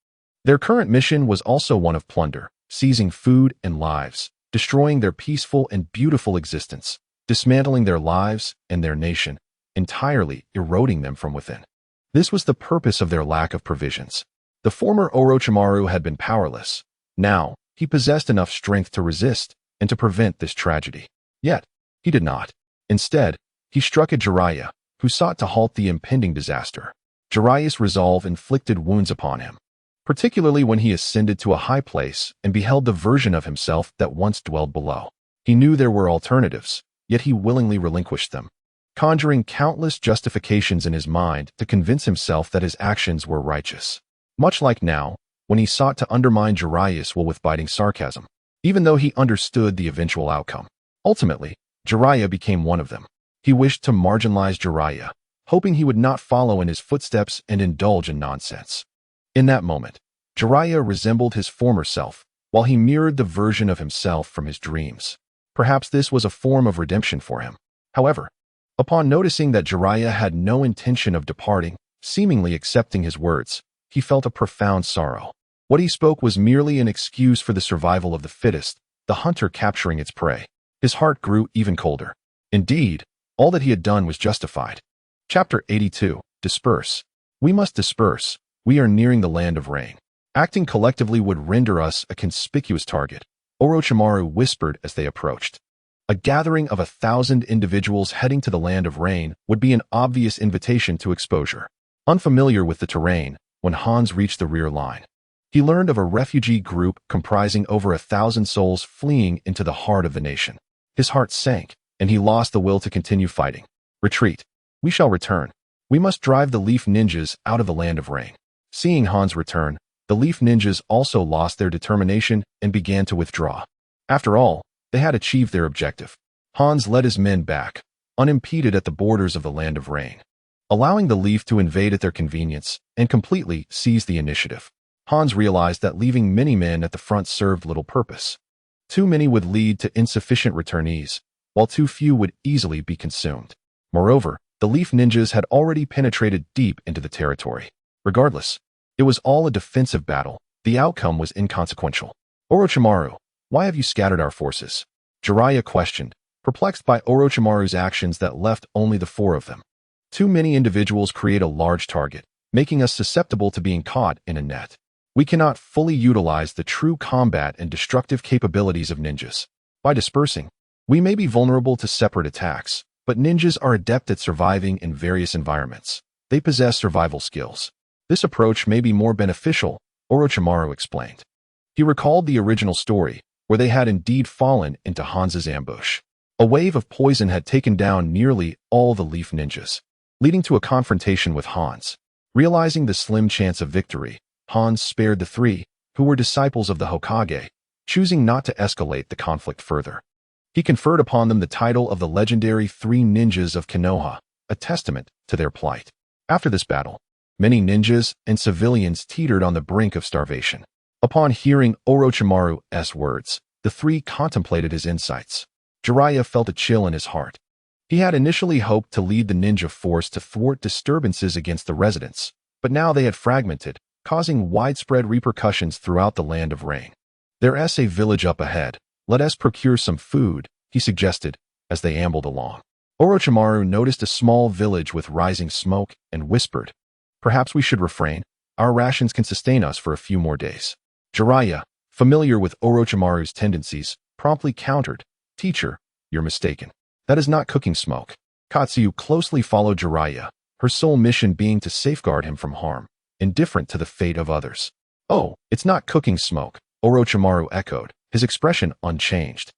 Their current mission was also one of plunder, seizing food and lives, destroying their peaceful and beautiful existence, dismantling their lives and their nation, entirely eroding them from within. This was the purpose of their lack of provisions. The former Orochimaru had been powerless. Now, he possessed enough strength to resist and to prevent this tragedy. Yet, he did not. Instead, he struck at Jiraiya, who sought to halt the impending disaster. Jiraiya's resolve inflicted wounds upon him, particularly when he ascended to a high place and beheld the version of himself that once dwelled below. He knew there were alternatives, yet he willingly relinquished them, conjuring countless justifications in his mind to convince himself that his actions were righteous. Much like now, when he sought to undermine Jiraiya's will with biting sarcasm, even though he understood the eventual outcome. Ultimately, Jiraiya became one of them. He wished to marginalize Jiraiya, hoping he would not follow in his footsteps and indulge in nonsense. In that moment, Jiraiya resembled his former self, while he mirrored the version of himself from his dreams. Perhaps this was a form of redemption for him. However, upon noticing that Jiraiya had no intention of departing, seemingly accepting his words, he felt a profound sorrow. What he spoke was merely an excuse for the survival of the fittest, the hunter capturing its prey. His heart grew even colder. Indeed, all that he had done was justified. Chapter 82. Disperse. We must disperse. We are nearing the land of rain. Acting collectively would render us a conspicuous target, Orochimaru whispered as they approached. A gathering of 1,000 individuals heading to the land of rain would be an obvious invitation to exposure. Unfamiliar with the terrain, when Hans reached the rear line, he learned of a refugee group comprising over 1,000 souls fleeing into the heart of the nation. His heart sank, and he lost the will to continue fighting. Retreat. We shall return. We must drive the Leaf Ninjas out of the land of rain. Seeing Hans return, the Leaf Ninjas also lost their determination and began to withdraw. After all, they had achieved their objective. Hans led his men back, unimpeded at the borders of the land of rain, allowing the Leaf to invade at their convenience and completely seize the initiative. Hans realized that leaving many men at the front served little purpose. Too many would lead to insufficient returnees, while too few would easily be consumed. Moreover, the Leaf Ninjas had already penetrated deep into the territory. Regardless, it was all a defensive battle. The outcome was inconsequential. Orochimaru, why have you scattered our forces? Jiraiya questioned, perplexed by Orochimaru's actions that left only the 4 of them. Too many individuals create a large target, making us susceptible to being caught in a net. We cannot fully utilize the true combat and destructive capabilities of ninjas. By dispersing, we may be vulnerable to separate attacks, but ninjas are adept at surviving in various environments. They possess survival skills. This approach may be more beneficial, Orochimaru explained. He recalled the original story, where they had indeed fallen into Hans's ambush. A wave of poison had taken down nearly all the Leaf Ninjas, leading to a confrontation with Hans. Realizing the slim chance of victory, Hans spared the 3, who were disciples of the Hokage, choosing not to escalate the conflict further. He conferred upon them the title of the legendary Three Ninjas of Konoha, a testament to their plight. After this battle, many ninjas and civilians teetered on the brink of starvation. Upon hearing Orochimaru's words, the three contemplated his insights. Jiraiya felt a chill in his heart. He had initially hoped to lead the ninja force to thwart disturbances against the residents, but now they had fragmented, causing widespread repercussions throughout the land of rain. There's a village up ahead. Let us procure some food, he suggested, as they ambled along. Orochimaru noticed a small village with rising smoke and whispered, "Perhaps we should refrain. Our rations can sustain us for a few more days." Jiraiya, familiar with Orochimaru's tendencies, promptly countered, "Teacher, you're mistaken. That is not cooking smoke." Katsuyu closely followed Jiraiya, her sole mission being to safeguard him from harm, indifferent to the fate of others. "Oh, it's not cooking smoke," Orochimaru echoed, his expression unchanged.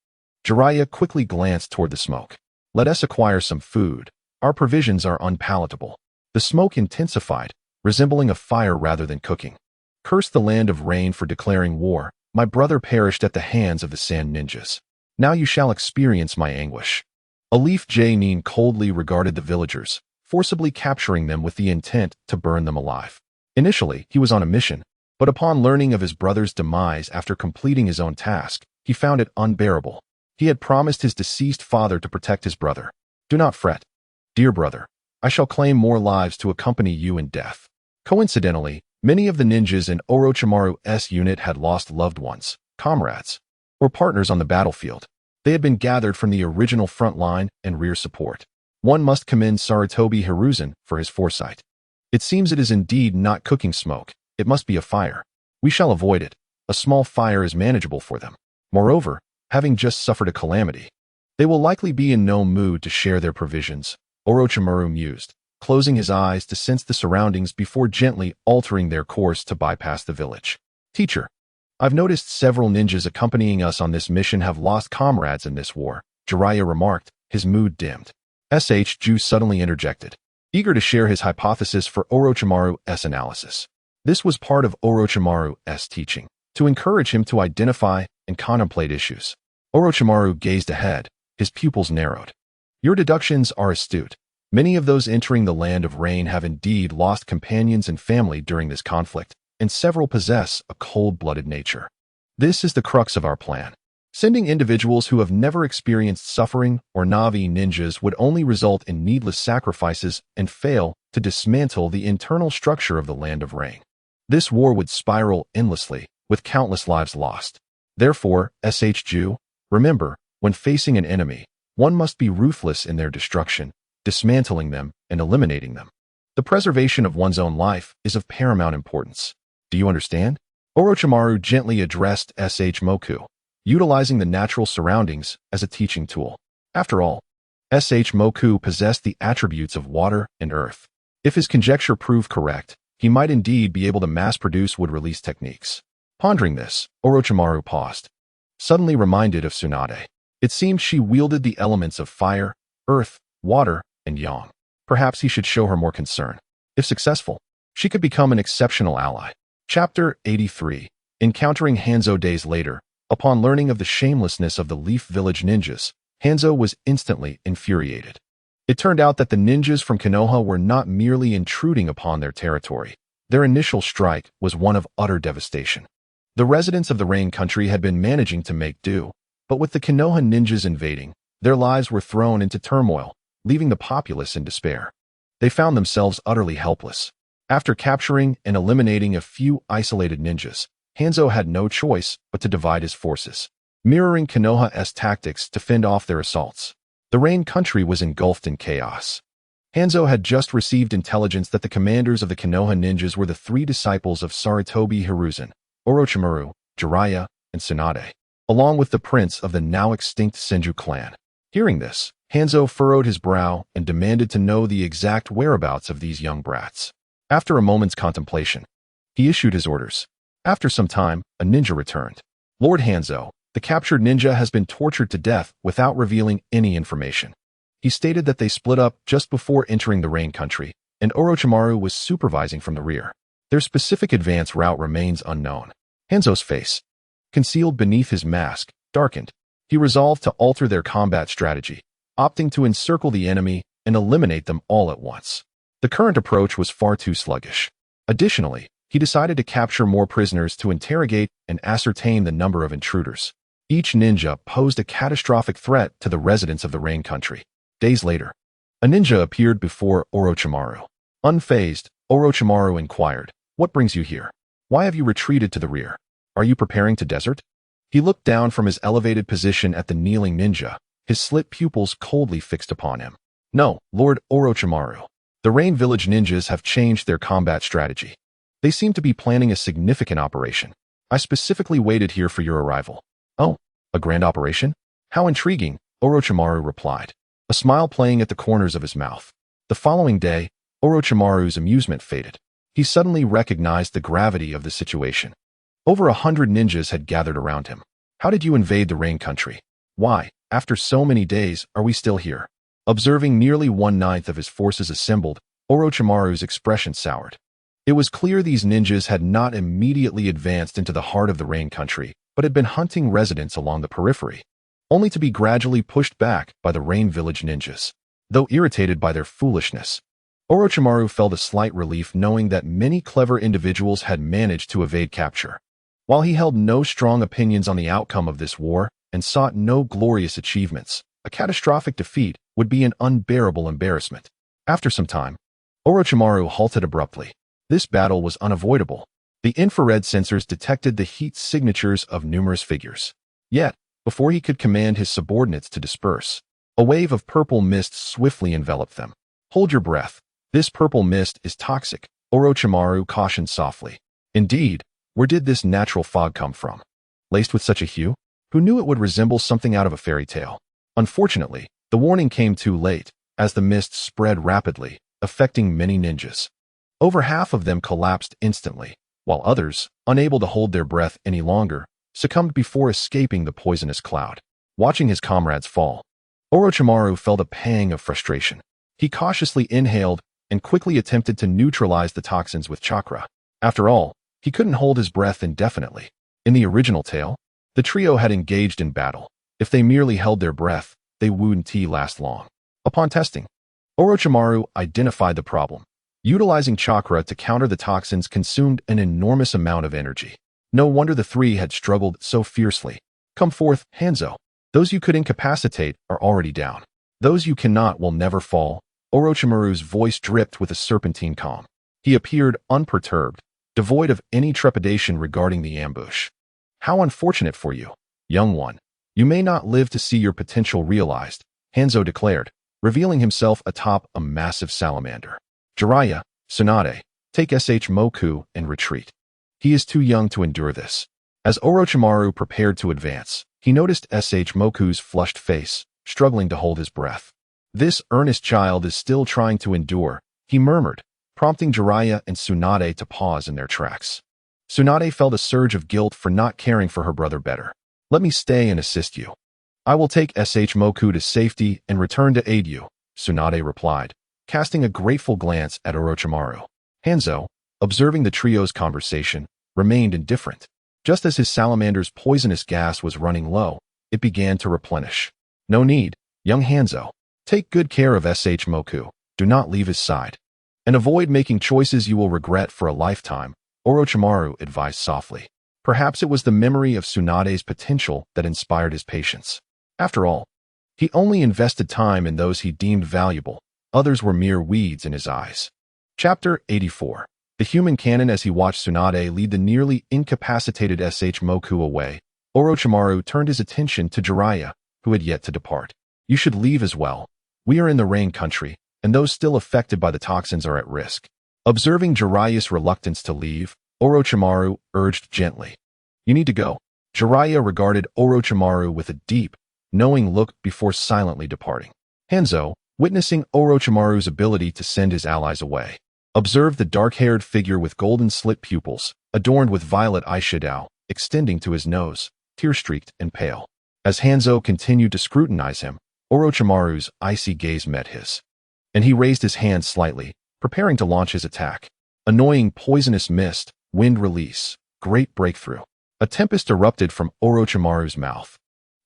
Jiraiya quickly glanced toward the smoke. "Let us acquire some food. Our provisions are unpalatable." The smoke intensified, resembling a fire rather than cooking. "Curse the land of rain for declaring war. My brother perished at the hands of the sand ninjas. Now you shall experience my anguish." Alif Jainin coldly regarded the villagers, forcibly capturing them with the intent to burn them alive. Initially, he was on a mission, but upon learning of his brother's demise after completing his own task, he found it unbearable. He had promised his deceased father to protect his brother. "Do not fret, dear brother. I shall claim more lives to accompany you in death." Coincidentally, many of the ninjas in Orochimaru's unit had lost loved ones, comrades, or partners on the battlefield. They had been gathered from the original front line and rear support. One must commend Sarutobi Hiruzen for his foresight. "It seems it is indeed not cooking smoke. It must be a fire. We shall avoid it. A small fire is manageable for them. Moreover, having just suffered a calamity, they will likely be in no mood to share their provisions," Orochimaru mused, closing his eyes to sense the surroundings before gently altering their course to bypass the village. "Teacher, I've noticed several ninjas accompanying us on this mission have lost comrades in this war," Jiraiya remarked, his mood dimmed. Ju suddenly interjected, eager to share his hypothesis for Orochimaru's analysis. This was part of Orochimaru's teaching, to encourage him to identify and contemplate issues. Orochimaru gazed ahead, his pupils narrowed. "Your deductions are astute. Many of those entering the land of rain have indeed lost companions and family during this conflict, and several possess a cold-blooded nature. This is the crux of our plan. Sending individuals who have never experienced suffering or Navi ninjas would only result in needless sacrifices and fail to dismantle the internal structure of the land of rain. This war would spiral endlessly, with countless lives lost. Therefore, Ju, remember, when facing an enemy, one must be ruthless in their destruction, dismantling them and eliminating them. The preservation of one's own life is of paramount importance. Do you understand?" Orochimaru gently addressed Moku, utilizing the natural surroundings as a teaching tool. After all, Moku possessed the attributes of water and earth. If his conjecture proved correct, he might indeed be able to mass-produce wood-release techniques. Pondering this, Orochimaru paused, suddenly reminded of Tsunade. It seemed she wielded the elements of fire, earth, water, and yang. Perhaps he should show her more concern. If successful, she could become an exceptional ally. Chapter 83. Encountering Hanzo days later. Upon learning of the shamelessness of the Leaf Village ninjas, Hanzo was instantly infuriated. It turned out that the ninjas from Konoha were not merely intruding upon their territory. Their initial strike was one of utter devastation. The residents of the Rain Country had been managing to make do, but with the Konoha ninjas invading, their lives were thrown into turmoil, leaving the populace in despair. They found themselves utterly helpless. After capturing and eliminating a few isolated ninjas, Hanzo had no choice but to divide his forces, mirroring Konoha's tactics to fend off their assaults. The Rain Country was engulfed in chaos. Hanzo had just received intelligence that the commanders of the Konoha ninjas were the three disciples of Sarutobi Hiruzen, Orochimaru, Jiraiya, and Tsunade, along with the prince of the now-extinct Senju clan. Hearing this, Hanzo furrowed his brow and demanded to know the exact whereabouts of these young brats. After a moment's contemplation, he issued his orders. After some time, a ninja returned. "Lord Hanzo, the captured ninja has been tortured to death without revealing any information." He stated that they split up just before entering the Rain Country, and Orochimaru was supervising from the rear. Their specific advance route remains unknown. Hanzo's face concealed beneath his mask, darkened. He resolved to alter their combat strategy, opting to encircle the enemy and eliminate them all at once. The current approach was far too sluggish. Additionally, he decided to capture more prisoners to interrogate and ascertain the number of intruders. Each ninja posed a catastrophic threat to the residents of the Rain Country. Days later, a ninja appeared before Orochimaru. Unfazed, Orochimaru inquired, "What brings you here? Why have you retreated to the rear? Are you preparing to desert?" He looked down from his elevated position at the kneeling ninja, his slit pupils coldly fixed upon him. "No, Lord Orochimaru. The Rain Village ninjas have changed their combat strategy. They seem to be planning a significant operation. I specifically waited here for your arrival." "Oh, a grand operation? How intriguing," Orochimaru replied, a smile playing at the corners of his mouth. The following day, Orochimaru's amusement faded. He suddenly recognized the gravity of the situation. Over 100 ninjas had gathered around him. "How did you invade the Rain Country? Why, after so many days, are we still here?" Observing nearly 1/9 of his forces assembled, Orochimaru's expression soured. It was clear these ninjas had not immediately advanced into the heart of the Rain Country, but had been hunting residents along the periphery, only to be gradually pushed back by the Rain Village ninjas. Though irritated by their foolishness, Orochimaru felt a slight relief knowing that many clever individuals had managed to evade capture. While he held no strong opinions on the outcome of this war and sought no glorious achievements, a catastrophic defeat would be an unbearable embarrassment. After some time, Orochimaru halted abruptly. This battle was unavoidable. The infrared sensors detected the heat signatures of numerous figures. Yet, before he could command his subordinates to disperse, a wave of purple mist swiftly enveloped them. "Hold your breath. This purple mist is toxic," Orochimaru cautioned softly. "Indeed, where did this natural fog come from? Laced with such a hue? Who knew it would resemble something out of a fairy tale?" Unfortunately, the warning came too late, as the mist spread rapidly, affecting many ninjas. Over half of them collapsed instantly, while others, unable to hold their breath any longer, succumbed before escaping the poisonous cloud. Watching his comrades fall, Orochimaru felt a pang of frustration. He cautiously inhaled and quickly attempted to neutralize the toxins with chakra. After all, he couldn't hold his breath indefinitely. In the original tale, the trio had engaged in battle. If they merely held their breath, they wouldn't last long. Upon testing, Orochimaru identified the problem. Utilizing chakra to counter the toxins consumed an enormous amount of energy. No wonder the three had struggled so fiercely. "Come forth, Hanzo. Those you could incapacitate are already down. Those you cannot will never fall." Orochimaru's voice dripped with a serpentine calm. He appeared unperturbed, devoid of any trepidation regarding the ambush. "How unfortunate for you, young one. You may not live to see your potential realized," Hanzo declared, revealing himself atop a massive salamander. "Jiraiya, Tsunade, take Moku and retreat. He is too young to endure this." As Orochimaru prepared to advance, he noticed Moku's flushed face, struggling to hold his breath. "This earnest child is still trying to endure," he murmured, prompting Jiraiya and Tsunade to pause in their tracks. Tsunade felt a surge of guilt for not caring for her brother better. "Let me stay and assist you. I will take Moku to safety and return to aid you," Tsunade replied, casting a grateful glance at Orochimaru. Hanzo, observing the trio's conversation, remained indifferent. Just as his salamander's poisonous gas was running low, it began to replenish. "No need, young Hanzo. Take good care of Moku. Do not leave his side. And avoid making choices you will regret for a lifetime," Orochimaru advised softly. Perhaps it was the memory of Tsunade's potential that inspired his patience. After all, he only invested time in those he deemed valuable. Others were mere weeds in his eyes. Chapter 84. The human cannon. As he watched Tsunade lead the nearly incapacitated Moku away, Orochimaru turned his attention to Jiraiya, who had yet to depart. "You should leave as well. We are in the Rain Country, and those still affected by the toxins are at risk." Observing Jiraiya's reluctance to leave, Orochimaru urged gently. "You need to go." Jiraiya regarded Orochimaru with a deep, knowing look before silently departing. Hanzo, witnessing Orochimaru's ability to send his allies away, observed the dark-haired figure with golden slit pupils, adorned with violet eyeshadow, extending to his nose, tear-streaked and pale. As Hanzo continued to scrutinize him, Orochimaru's icy gaze met his, and he raised his hand slightly, preparing to launch his attack. Annoying poisonous mist, wind release, great breakthrough. A tempest erupted from Orochimaru's mouth.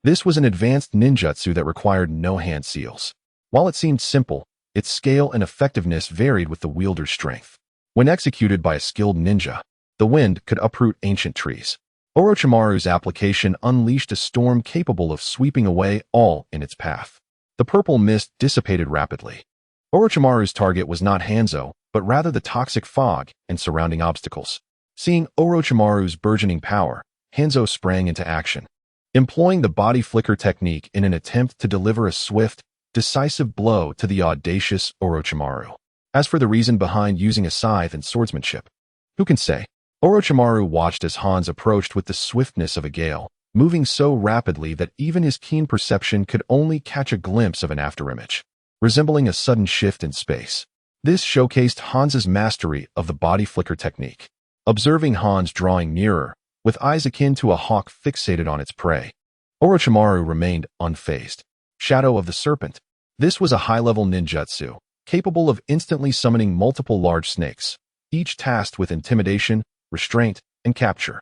This was an advanced ninjutsu that required no hand seals. While it seemed simple, its scale and effectiveness varied with the wielder's strength. When executed by a skilled ninja, the wind could uproot ancient trees. Orochimaru's application unleashed a storm capable of sweeping away all in its path. The purple mist dissipated rapidly. Orochimaru's target was not Hanzo, but rather the toxic fog and surrounding obstacles. Seeing Orochimaru's burgeoning power, Hanzo sprang into action, employing the body flicker technique in an attempt to deliver a swift, decisive blow to the audacious Orochimaru. As for the reason behind using a scythe and swordsmanship, who can say? Orochimaru watched as Hans approached with the swiftness of a gale, moving so rapidly that even his keen perception could only catch a glimpse of an afterimage, resembling a sudden shift in space. This showcased Hans's mastery of the body flicker technique. Observing Hans drawing nearer, with eyes akin to a hawk fixated on its prey, Orochimaru remained unfazed. Shadow of the Serpent. This was a high-level ninjutsu, capable of instantly summoning multiple large snakes, each tasked with intimidation, restraint, and capture.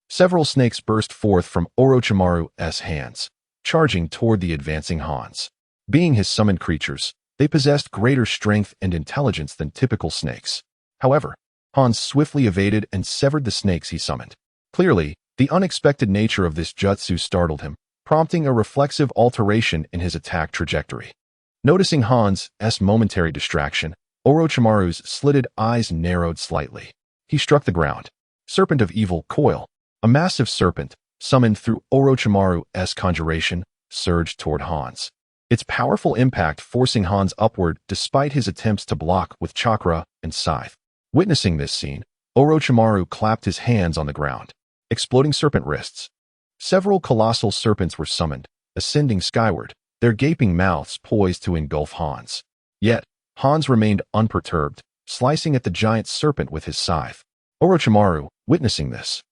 Several snakes burst forth from Orochimaru's hands, charging toward the advancing Hans. Being his summoned creatures, they possessed greater strength and intelligence than typical snakes. However, Hans swiftly evaded and severed the snakes he summoned. Clearly, the unexpected nature of this jutsu startled him, prompting a reflexive alteration in his attack trajectory. Noticing Hans' momentary distraction, Orochimaru's slitted eyes narrowed slightly. He struck the ground. Serpent of Evil Coil, a massive serpent, summoned through Orochimaru's conjuration, surged toward Hans. Its powerful impact forcing Hans upward despite his attempts to block with chakra and scythe. Witnessing this scene, Orochimaru clapped his hands on the ground. Exploding serpent wrists. Several colossal serpents were summoned, ascending skyward, their gaping mouths poised to engulf Hans. Yet, Hans remained unperturbed, slicing at the giant serpent with his scythe. Orochimaru, witnessing this,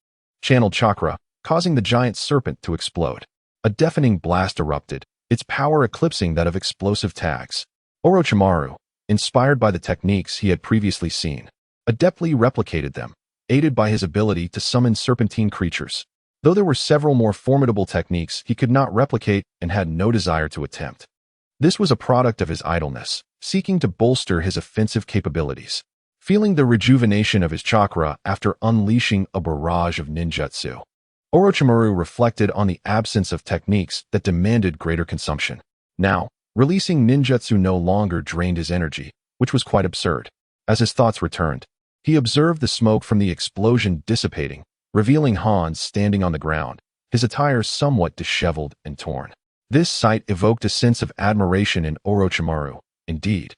channeled chakra, causing the giant serpent to explode. A deafening blast erupted, its power eclipsing that of explosive tags. Orochimaru, inspired by the techniques he had previously seen, adeptly replicated them, aided by his ability to summon serpentine creatures. Though there were several more formidable techniques he could not replicate and had no desire to attempt. This was a product of his idleness, seeking to bolster his offensive capabilities. Feeling the rejuvenation of his chakra after unleashing a barrage of ninjutsu, Orochimaru reflected on the absence of techniques that demanded greater consumption. Now, releasing ninjutsu no longer drained his energy, which was quite absurd. As his thoughts returned, he observed the smoke from the explosion dissipating, revealing Hans standing on the ground, his attire somewhat disheveled and torn. This sight evoked a sense of admiration in Orochimaru. Indeed,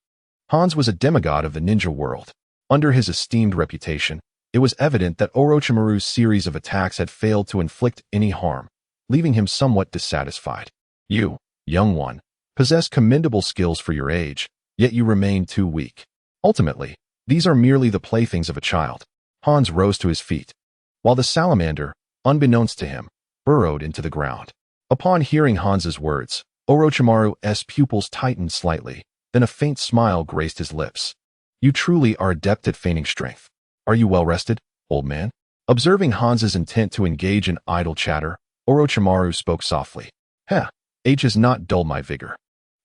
Hans was a demigod of the ninja world. Under his esteemed reputation, it was evident that Orochimaru's series of attacks had failed to inflict any harm, leaving him somewhat dissatisfied. You, young one, possess commendable skills for your age, yet you remain too weak. Ultimately, these are merely the playthings of a child. Hans rose to his feet, while the salamander, unbeknownst to him, burrowed into the ground. Upon hearing Hans's words, Orochimaru's pupils tightened slightly, then a faint smile graced his lips. You truly are adept at feigning strength. Are you well rested, old man? Observing Hans's intent to engage in idle chatter, Orochimaru spoke softly. Heh, age has not dulled my vigor.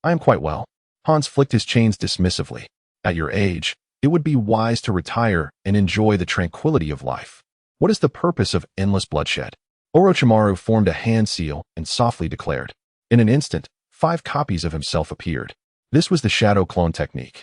I am quite well. Hans flicked his chains dismissively. At your age, it would be wise to retire and enjoy the tranquility of life. What is the purpose of endless bloodshed? Orochimaru formed a hand seal and softly declared. In an instant, 5 copies of himself appeared. This was the shadow clone technique,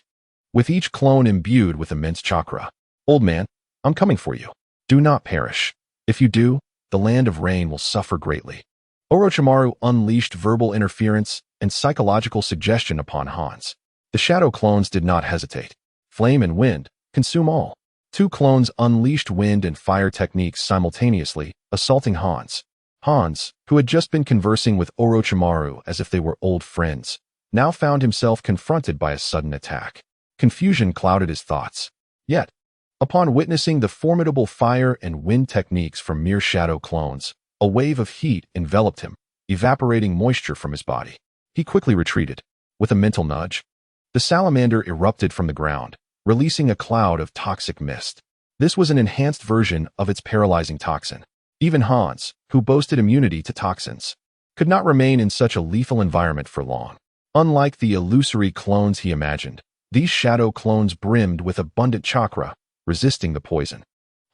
with each clone imbued with immense chakra. Old man, I'm coming for you. Do not perish. If you do, the land of rain will suffer greatly. Orochimaru unleashed verbal interference and psychological suggestion upon Hans. The shadow clones did not hesitate. Flame and wind, consume all. 2 clones unleashed wind and fire techniques simultaneously, assaulting Hans. Hans, who had just been conversing with Orochimaru as if they were old friends, now found himself confronted by a sudden attack. Confusion clouded his thoughts. Yet, upon witnessing the formidable fire and wind techniques from mere shadow clones, a wave of heat enveloped him, evaporating moisture from his body. He quickly retreated. With a mental nudge, the salamander erupted from the ground, releasing a cloud of toxic mist. This was an enhanced version of its paralyzing toxin. Even Hans, who boasted immunity to toxins, could not remain in such a lethal environment for long. Unlike the illusory clones he imagined, these shadow clones brimmed with abundant chakra, resisting the poison.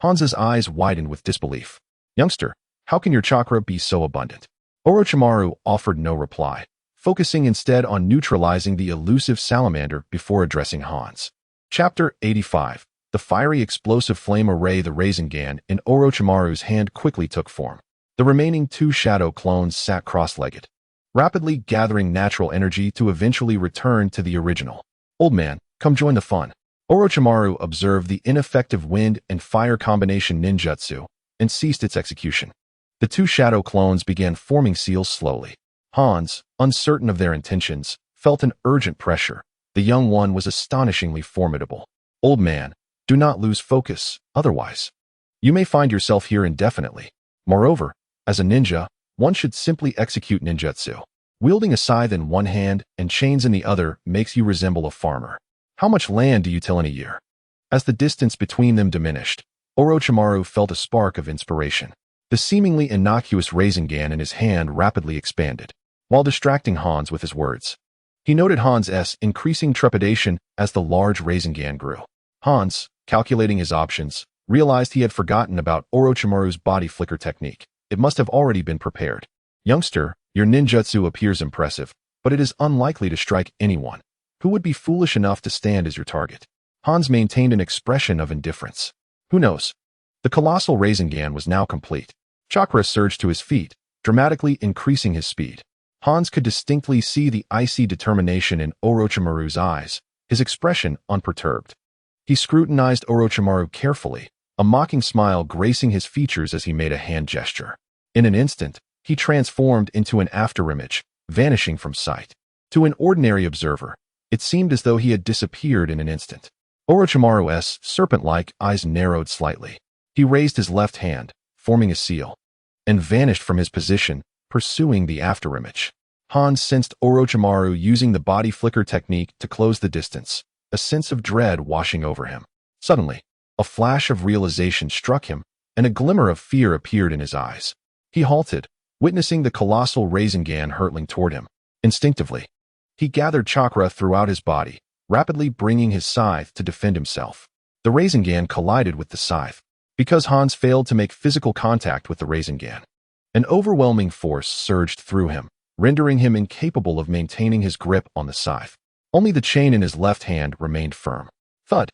Hans's eyes widened with disbelief. "Youngster, how can your chakra be so abundant?" Orochimaru offered no reply, focusing instead on neutralizing the elusive salamander before addressing Hans. Chapter 85. The fiery explosive flame array. The Rasengan in Orochimaru's hand quickly took form. The remaining two shadow clones sat cross-legged, rapidly gathering natural energy to eventually return to the original. "Old man, come join the fun." Orochimaru observed the ineffective wind and fire combination ninjutsu and ceased its execution. The two shadow clones began forming seals slowly. Hans, uncertain of their intentions, felt an urgent pressure. The young one was astonishingly formidable. "Old man, do not lose focus, otherwise you may find yourself here indefinitely. Moreover, as a ninja, one should simply execute ninjutsu. Wielding a scythe in one hand and chains in the other makes you resemble a farmer. How much land do you till in a year?" As the distance between them diminished, Orochimaru felt a spark of inspiration. The seemingly innocuous Rasengan in his hand rapidly expanded, while distracting Hans with his words. He noted Hans's increasing trepidation as the large Rasengan grew. Hans, calculating his options, realized he had forgotten about Orochimaru's body flicker technique. It must have already been prepared. "Youngster, your ninjutsu appears impressive, but it is unlikely to strike anyone. Who would be foolish enough to stand as your target?" Hans maintained an expression of indifference. "Who knows?" The colossal Rasengan was now complete. Chakra surged to his feet, dramatically increasing his speed. Hans could distinctly see the icy determination in Orochimaru's eyes, his expression unperturbed. He scrutinized Orochimaru carefully, a mocking smile gracing his features as he made a hand gesture. In an instant, he transformed into an afterimage, vanishing from sight. To an ordinary observer, it seemed as though he had disappeared in an instant. Orochimaru's serpent-like eyes narrowed slightly. He raised his left hand, forming a seal, and vanished from his position, pursuing the afterimage. Hans sensed Orochimaru using the body flicker technique to close the distance, a sense of dread washing over him. Suddenly, a flash of realization struck him, and a glimmer of fear appeared in his eyes. He halted, witnessing the colossal Rasengan hurtling toward him. Instinctively, he gathered chakra throughout his body, rapidly bringing his scythe to defend himself. The Rasengan collided with the scythe. Because Hans failed to make physical contact with the Rasengan, an overwhelming force surged through him, rendering him incapable of maintaining his grip on the scythe. Only the chain in his left hand remained firm. Thud!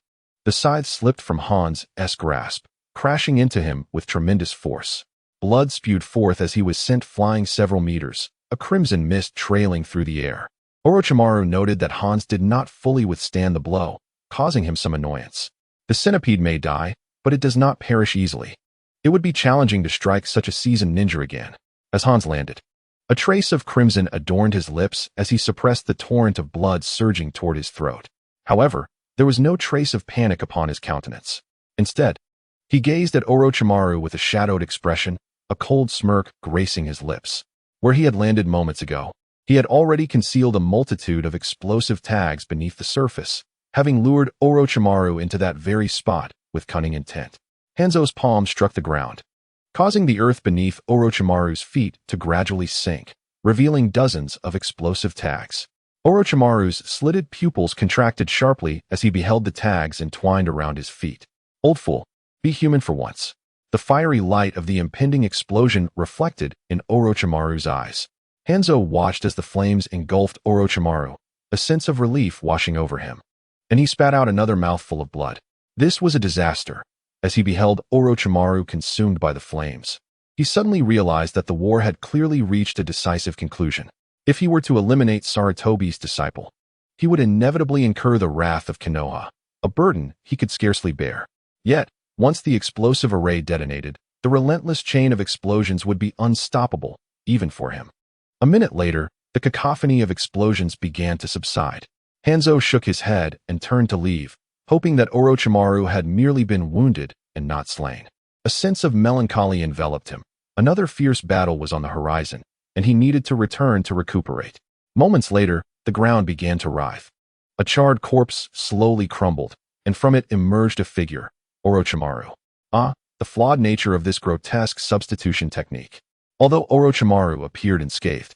The scythe slipped from Hans' grasp, crashing into him with tremendous force. Blood spewed forth as he was sent flying several meters, a crimson mist trailing through the air. Orochimaru noted that Hans did not fully withstand the blow, causing him some annoyance. The centipede may die, but it does not perish easily. It would be challenging to strike such a seasoned ninja again. As Hans landed, a trace of crimson adorned his lips as he suppressed the torrent of blood surging toward his throat. However, there was no trace of panic upon his countenance. Instead, he gazed at Orochimaru with a shadowed expression, a cold smirk gracing his lips. Where he had landed moments ago, he had already concealed a multitude of explosive tags beneath the surface, having lured Orochimaru into that very spot with cunning intent. Hanzo's palm struck the ground, causing the earth beneath Orochimaru's feet to gradually sink, revealing dozens of explosive tags. Orochimaru's slitted pupils contracted sharply as he beheld the tags entwined around his feet. "Old fool, be human for once." The fiery light of the impending explosion reflected in Orochimaru's eyes. Hanzo watched as the flames engulfed Orochimaru, a sense of relief washing over him, and he spat out another mouthful of blood. This was a disaster. As he beheld Orochimaru consumed by the flames, he suddenly realized that the war had clearly reached a decisive conclusion. If he were to eliminate Sarutobi's disciple, he would inevitably incur the wrath of Konoha, a burden he could scarcely bear. Yet, once the explosive array detonated, the relentless chain of explosions would be unstoppable, even for him. A minute later, the cacophony of explosions began to subside. Hanzo shook his head and turned to leave, hoping that Orochimaru had merely been wounded and not slain. A sense of melancholy enveloped him. Another fierce battle was on the horizon, and he needed to return to recuperate. Moments later, the ground began to writhe. A charred corpse slowly crumbled, and from it emerged a figure, Orochimaru. "Ah, the flawed nature of this grotesque substitution technique. Although Orochimaru appeared unscathed,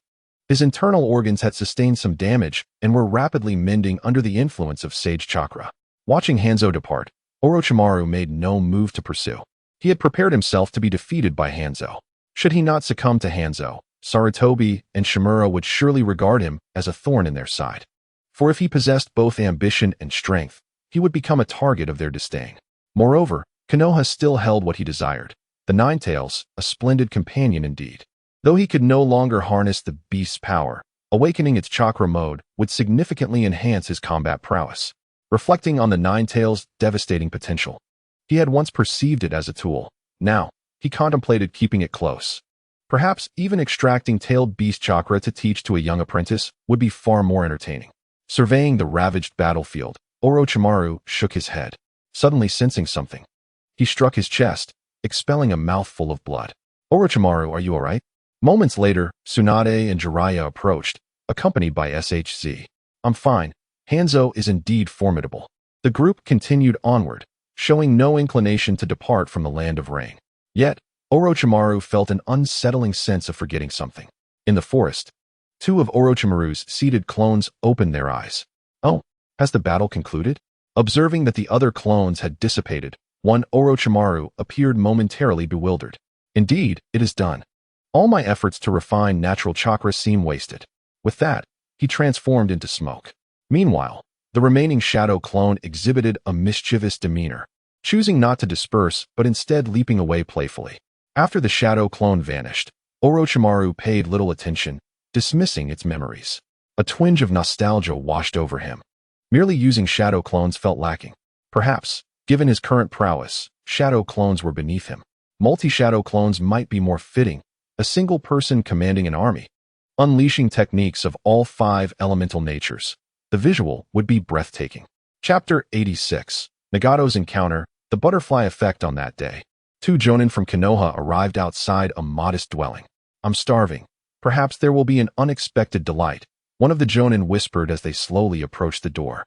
his internal organs had sustained some damage and were rapidly mending under the influence of sage chakra. Watching Hanzo depart, Orochimaru made no move to pursue. He had prepared himself to be defeated by Hanzo. Should he not succumb to Hanzo, Sarutobi and Shimura would surely regard him as a thorn in their side. For if he possessed both ambition and strength, he would become a target of their disdain. Moreover, Konoha still held what he desired, the Nine Tails, a splendid companion indeed. Though he could no longer harness the beast's power, awakening its chakra mode would significantly enhance his combat prowess. Reflecting on the Nine Tails' devastating potential, he had once perceived it as a tool. Now, he contemplated keeping it close. Perhaps even extracting tailed beast chakra to teach to a young apprentice would be far more entertaining. Surveying the ravaged battlefield, Orochimaru shook his head, suddenly sensing something. He struck his chest, expelling a mouthful of blood. Orochimaru, are you all right? Moments later, Tsunade and Jiraiya approached, accompanied by SHZ. I'm fine. Hanzo is indeed formidable. The group continued onward, showing no inclination to depart from the land of rain. Yet, Orochimaru felt an unsettling sense of forgetting something. In the forest, two of Orochimaru's seated clones opened their eyes. Oh, has the battle concluded? Observing that the other clones had dissipated, one Orochimaru appeared momentarily bewildered. Indeed, it is done. All my efforts to refine natural chakra seem wasted. With that, he transformed into smoke. Meanwhile, the remaining shadow clone exhibited a mischievous demeanor, choosing not to disperse but instead leaping away playfully. After the shadow clone vanished, Orochimaru paid little attention, dismissing its memories. A twinge of nostalgia washed over him. Merely using shadow clones felt lacking. Perhaps, given his current prowess, shadow clones were beneath him. Multi-shadow clones might be more fitting, a single person commanding an army. Unleashing techniques of all 5 elemental natures, the visual would be breathtaking. Chapter 86. Nagato's Encounter, the butterfly effect on that day. 2 jonin from Konoha arrived outside a modest dwelling. I'm starving. Perhaps there will be an unexpected delight, one of the jonin whispered as they slowly approached the door.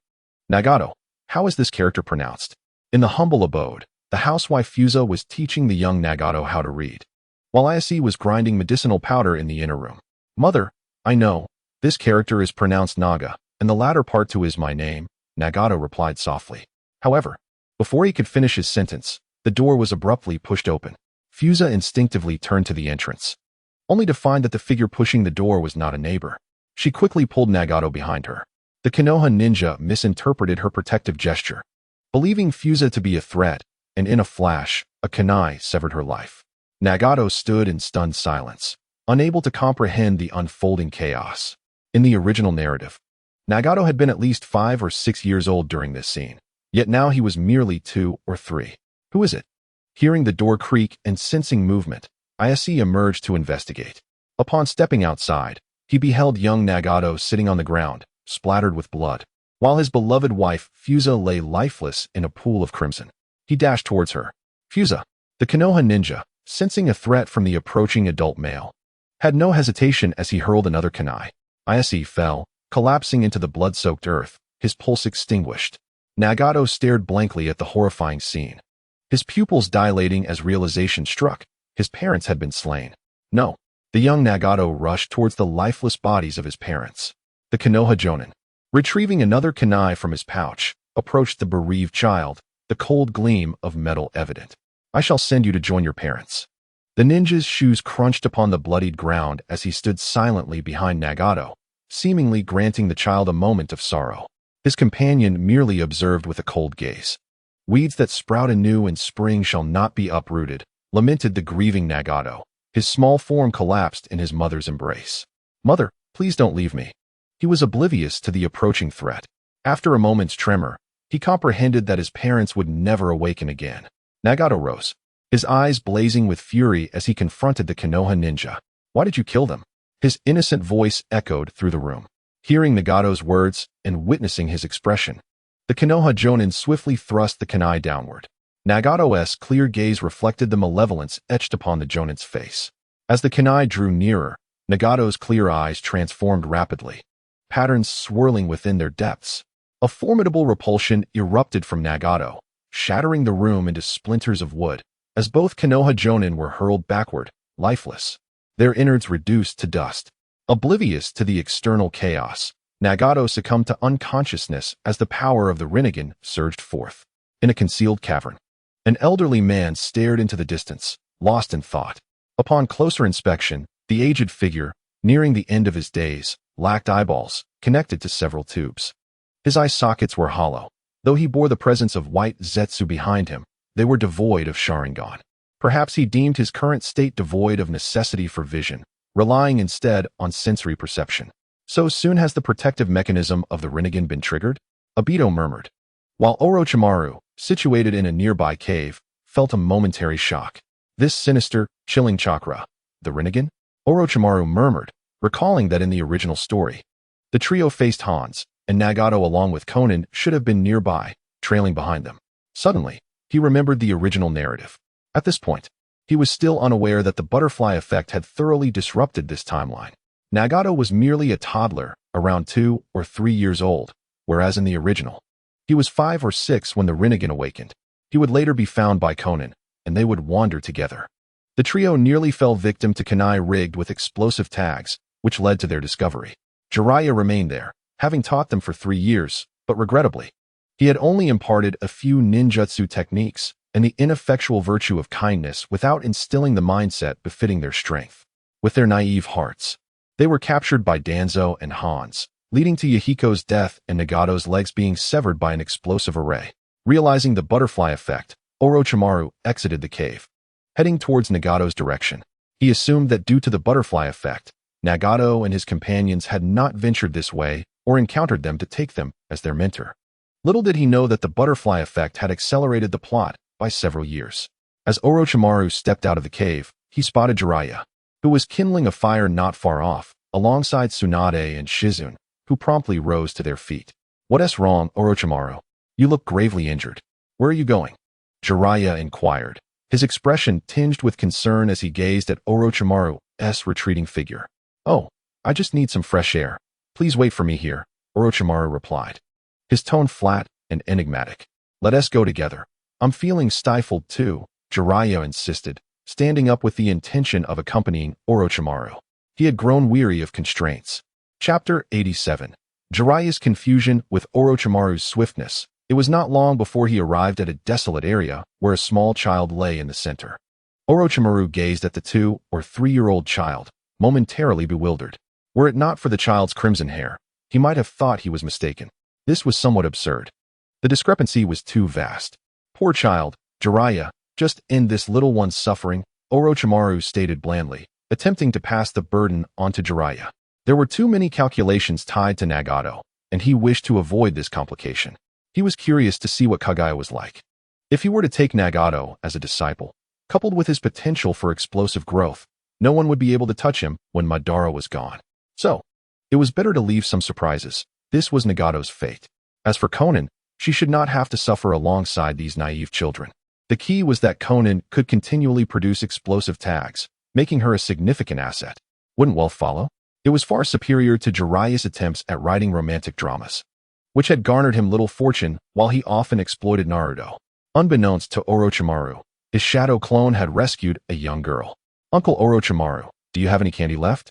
Nagato, how is this character pronounced? In the humble abode, the housewife Fusa was teaching the young Nagato how to read, while Ayase was grinding medicinal powder in the inner room. Mother, I know, this character is pronounced Naga, and the latter part too is my name, Nagato replied softly. However, before he could finish his sentence, the door was abruptly pushed open. Fusa instinctively turned to the entrance, only to find that the figure pushing the door was not a neighbor. She quickly pulled Nagato behind her. The Konoha ninja misinterpreted her protective gesture, believing Fusa to be a threat, and in a flash, a kunai severed her life. Nagato stood in stunned silence, unable to comprehend the unfolding chaos. In the original narrative, Nagato had been at least 5 or 6 years old during this scene, yet now he was merely 2 or 3. Who is it? Hearing the door creak and sensing movement, Ayase emerged to investigate. Upon stepping outside, he beheld young Nagato sitting on the ground, splattered with blood, while his beloved wife, Fusa, lay lifeless in a pool of crimson. He dashed towards her. Fusa, the Konoha ninja, sensing a threat from the approaching adult male, had no hesitation as he hurled another kunai. Ayase fell, collapsing into the blood-soaked earth, his pulse extinguished. Nagato stared blankly at the horrifying scene, his pupils dilating as realization struck. His parents had been slain. No. The young Nagato rushed towards the lifeless bodies of his parents. The Konoha jonin, retrieving another kunai from his pouch, approached the bereaved child, the cold gleam of metal evident. I shall send you to join your parents. The ninja's shoes crunched upon the bloodied ground as he stood silently behind Nagato, seemingly granting the child a moment of sorrow. His companion merely observed with a cold gaze. Weeds that sprout anew in spring shall not be uprooted, lamented the grieving Nagato. His small form collapsed in his mother's embrace. Mother, please don't leave me. He was oblivious to the approaching threat. After a moment's tremor, he comprehended that his parents would never awaken again. Nagato rose, his eyes blazing with fury as he confronted the Konoha ninja. Why did you kill them? His innocent voice echoed through the room. Hearing Nagato's words and witnessing his expression, the Konoha jonin swiftly thrust the kunai downward. Nagato's clear gaze reflected the malevolence etched upon the jonin's face. As the kunai drew nearer, Nagato's clear eyes transformed rapidly, patterns swirling within their depths. A formidable repulsion erupted from Nagato, shattering the room into splinters of wood. as both Konoha Jonin were hurled backward, lifeless, their innards reduced to dust. Oblivious to the external chaos, Nagato succumbed to unconsciousness as the power of the Rinnegan surged forth. In a concealed cavern, an elderly man stared into the distance, lost in thought. Upon closer inspection, the aged figure, nearing the end of his days, lacked eyeballs, connected to several tubes. His eye sockets were hollow. Though he bore the presence of white Zetsu behind him, they were devoid of Sharingan. Perhaps he deemed his current state devoid of necessity for vision, relying instead on sensory perception. So soon has the protective mechanism of the Rinnegan been triggered? Obito murmured, while Orochimaru, situated in a nearby cave, felt a momentary shock. This sinister, chilling chakra, the Rinnegan? Orochimaru murmured, recalling that in the original story, the trio faced Hans, and Nagato along with Konan should have been nearby, trailing behind them. Suddenly, he remembered the original narrative. At this point, he was still unaware that the butterfly effect had thoroughly disrupted this timeline. Nagato was merely a toddler, around 2 or 3 years old, whereas in the original, he was 5 or 6 when the Rinnegan awakened. He would later be found by Konan, and they would wander together. The trio nearly fell victim to kunai rigged with explosive tags, which led to their discovery. Jiraiya remained there, having taught them for 3 years, but regrettably, he had only imparted a few ninjutsu techniques and the ineffectual virtue of kindness without instilling the mindset befitting their strength. With their naive hearts, they were captured by Danzo and Hans, leading to Yahiko's death and Nagato's legs being severed by an explosive array. Realizing the butterfly effect, Orochimaru exited the cave. Heading towards Nagato's direction, he assumed that due to the butterfly effect, Nagato and his companions had not ventured this way or encountered them to take them as their mentor. Little did he know that the butterfly effect had accelerated the plot by several years. As Orochimaru stepped out of the cave, he spotted Jiraiya, who was kindling a fire not far off, alongside Tsunade and Shizune, who promptly rose to their feet. "What's wrong, Orochimaru? You look gravely injured. Where are you going?" Jiraiya inquired, his expression tinged with concern as he gazed at Orochimaru's retreating figure. "Oh, I just need some fresh air. Please wait for me here," Orochimaru replied, his tone flat and enigmatic. "Let us go together. I'm feeling stifled too," Jiraiya insisted, standing up with the intention of accompanying Orochimaru. He had grown weary of constraints. Chapter 87. Jiraiya's confusion with Orochimaru's swiftness. It was not long before he arrived at a desolate area where a small child lay in the center. Orochimaru gazed at the 2 or 3-year-old child, momentarily bewildered. Were it not for the child's crimson hair, he might have thought he was mistaken. This was somewhat absurd. The discrepancy was too vast. "Poor child, Jiraiya, just end this little one's suffering," Orochimaru stated blandly, attempting to pass the burden onto Jiraiya. There were too many calculations tied to Nagato, and he wished to avoid this complication. He was curious to see what Kagaya was like. If he were to take Nagato as a disciple, coupled with his potential for explosive growth, no one would be able to touch him when Madara was gone. So, it was better to leave some surprises. This was Nagato's fate. As for Konan, she should not have to suffer alongside these naive children. The key was that Konan could continually produce explosive tags, making her a significant asset. Wouldn't wealth follow? It was far superior to Jiraiya's attempts at writing romantic dramas, which had garnered him little fortune while he often exploited Naruto. Unbeknownst to Orochimaru, his shadow clone had rescued a young girl. "Uncle Orochimaru, do you have any candy left?"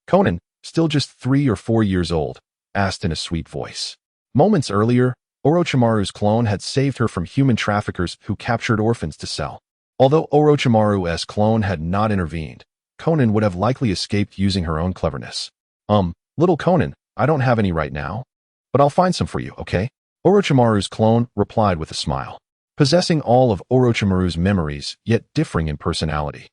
Konan, still just 3 or 4 years old, asked in a sweet voice. Moments earlier, Orochimaru's clone had saved her from human traffickers who captured orphans to sell. Although Orochimaru's clone had not intervened, Konan would have likely escaped using her own cleverness. Little Konan, I don't have any right now, but I'll find some for you, okay?" Orochimaru's clone replied with a smile. Possessing all of Orochimaru's memories, yet differing in personality.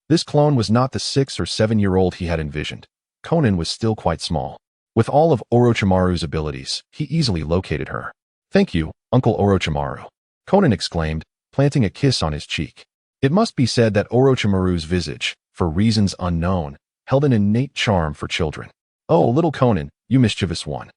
This clone was not the 6 or 7-year-old he had envisioned. Konan was still quite small. With all of Orochimaru's abilities, he easily located her. "Thank you, Uncle Orochimaru," Konan exclaimed, planting a kiss on his cheek. It must be said that Orochimaru's visage, for reasons unknown, held an innate charm for children. "Oh, little Konan, you mischievous one,"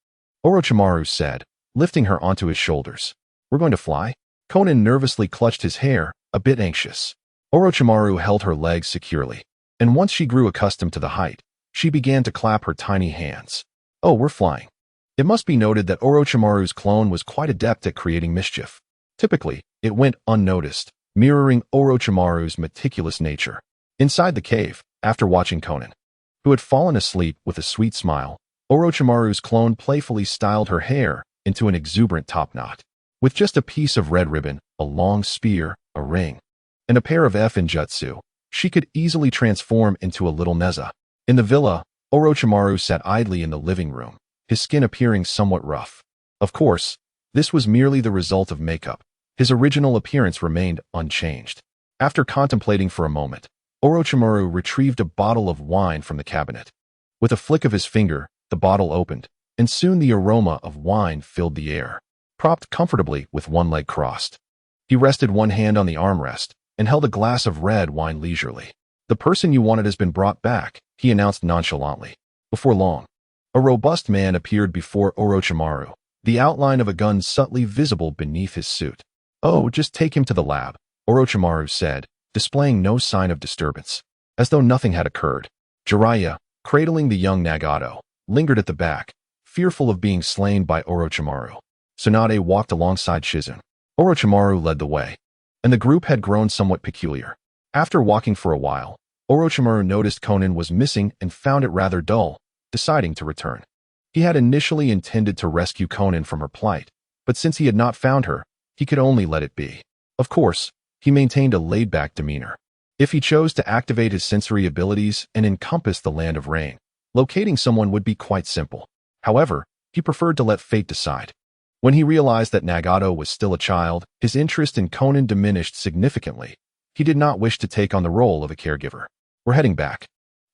Orochimaru said, lifting her onto his shoulders. "We're going to fly?" Konan nervously clutched his hair, a bit anxious. Orochimaru held her legs securely, and once she grew accustomed to the height, she began to clap her tiny hands. "Oh, we're flying." It must be noted that Orochimaru's clone was quite adept at creating mischief. Typically, it went unnoticed, mirroring Orochimaru's meticulous nature. Inside the cave, after watching Conan, who had fallen asleep with a sweet smile, Orochimaru's clone playfully styled her hair into an exuberant top knot. With just a piece of red ribbon, a long spear, a ring, and a pair of jutsu, she could easily transform into a little Neza. In the villa, Orochimaru sat idly in the living room, his skin appearing somewhat rough. Of course, this was merely the result of makeup. His original appearance remained unchanged. After contemplating for a moment, Orochimaru retrieved a bottle of wine from the cabinet. With a flick of his finger, the bottle opened, and soon the aroma of wine filled the air. Propped comfortably with one leg crossed, he rested one hand on the armrest and held a glass of red wine leisurely. "The person you wanted has been brought back," he announced nonchalantly. Before long, a robust man appeared before Orochimaru, the outline of a gun subtly visible beneath his suit. "Oh, just take him to the lab," Orochimaru said, displaying no sign of disturbance, as though nothing had occurred. Jiraiya, cradling the young Nagato, lingered at the back, fearful of being slain by Orochimaru. Tsunade walked alongside Shizune. Orochimaru led the way, and the group had grown somewhat peculiar. After walking for a while, Orochimaru noticed Conan was missing and found it rather dull, deciding to return. He had initially intended to rescue Conan from her plight, but since he had not found her, he could only let it be. Of course, he maintained a laid-back demeanor. If he chose to activate his sensory abilities and encompass the land of rain, locating someone would be quite simple. However, he preferred to let fate decide. When he realized that Nagato was still a child, his interest in Conan diminished significantly. He did not wish to take on the role of a caregiver. "We're heading back.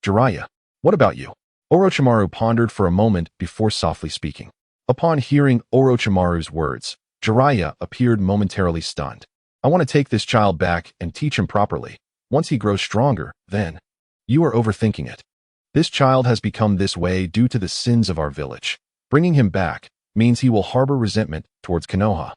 Jiraiya, what about you?" Orochimaru pondered for a moment before softly speaking. Upon hearing Orochimaru's words, Jiraiya appeared momentarily stunned. "I want to take this child back and teach him properly. Once he grows stronger, then." "You are overthinking it. This child has become this way due to the sins of our village. Bringing him back means he will harbor resentment towards Konoha,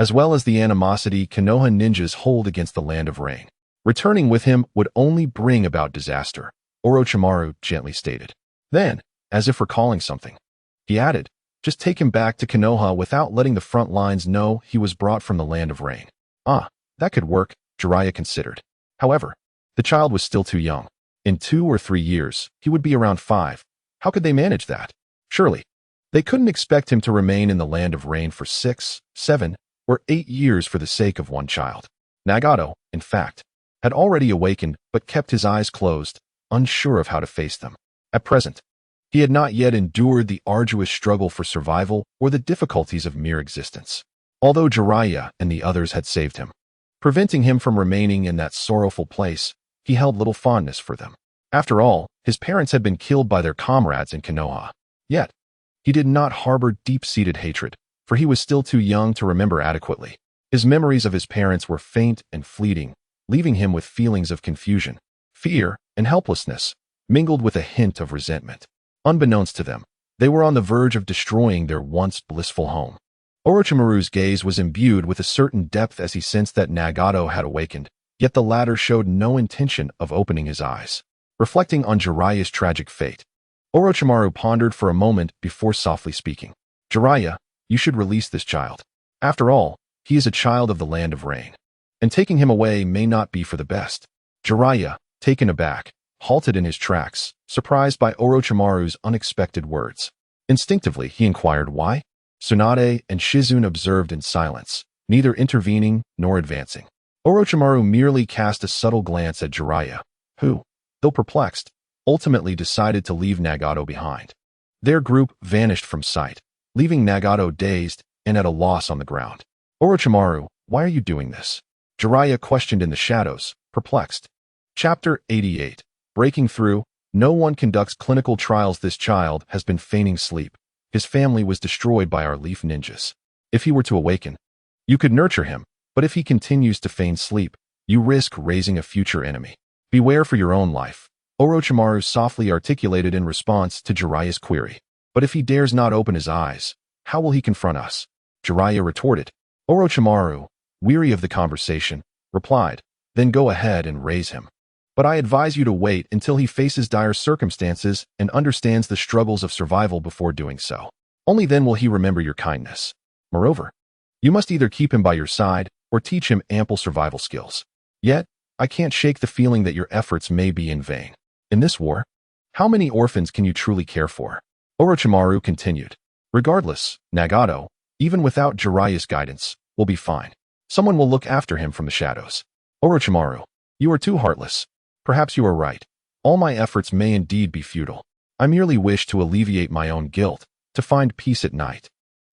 as well as the animosity Konoha ninjas hold against the land of rain. Returning with him would only bring about disaster," Orochimaru gently stated. Then, as if recalling something, he added, "Just take him back to Konoha without letting the front lines know he was brought from the land of rain." "Ah, that could work," Jiraiya considered. However, the child was still too young. In 2 or 3 years, he would be around 5. How could they manage that? Surely, they couldn't expect him to remain in the land of rain for 6, 7, or 8 years for the sake of one child. Nagato, in fact, had already awakened but kept his eyes closed, unsure of how to face them. At present, he had not yet endured the arduous struggle for survival or the difficulties of mere existence. Although Jiraiya and the others had saved him, preventing him from remaining in that sorrowful place, he held little fondness for them. After all, his parents had been killed by their comrades in Konoha. Yet, he did not harbor deep-seated hatred, for he was still too young to remember adequately. His memories of his parents were faint and fleeting, leaving him with feelings of confusion, fear, and helplessness, mingled with a hint of resentment. Unbeknownst to them, they were on the verge of destroying their once blissful home. Orochimaru's gaze was imbued with a certain depth as he sensed that Nagato had awakened, yet the latter showed no intention of opening his eyes. Reflecting on Jiraiya's tragic fate, Orochimaru pondered for a moment before softly speaking. "Jiraiya, you should release this child. After all, he is a child of the land of rain, and taking him away may not be for the best." Jiraiya, taken aback, halted in his tracks, surprised by Orochimaru's unexpected words. Instinctively, he inquired why. Tsunade and Shizune observed in silence, neither intervening nor advancing. Orochimaru merely cast a subtle glance at Jiraiya, who, though perplexed, ultimately decided to leave Nagato behind. Their group vanished from sight, leaving Nagato dazed and at a loss on the ground. "Orochimaru, why are you doing this?" Jiraiya questioned in the shadows, perplexed. Chapter 88. Breaking Through. No one conducts clinical trials. This child has been feigning sleep. His family was destroyed by our leaf ninjas. If he were to awaken, you could nurture him, but if he continues to feign sleep, you risk raising a future enemy. Beware for your own life, Orochimaru softly articulated in response to Jiraiya's query. But if he dares not open his eyes, how will he confront us? Jiraiya retorted. Orochimaru, weary of the conversation, replied, "Then go ahead and raise him. But I advise you to wait until he faces dire circumstances and understands the struggles of survival before doing so. Only then will he remember your kindness. Moreover, you must either keep him by your side or teach him ample survival skills." Yet, I can't shake the feeling that your efforts may be in vain. In this war, how many orphans can you truly care for? Orochimaru continued. Regardless, Nagato, even without Jiraiya's guidance, will be fine. Someone will look after him from the shadows. Orochimaru, you are too heartless. Perhaps you are right. All my efforts may indeed be futile. I merely wish to alleviate my own guilt, to find peace at night.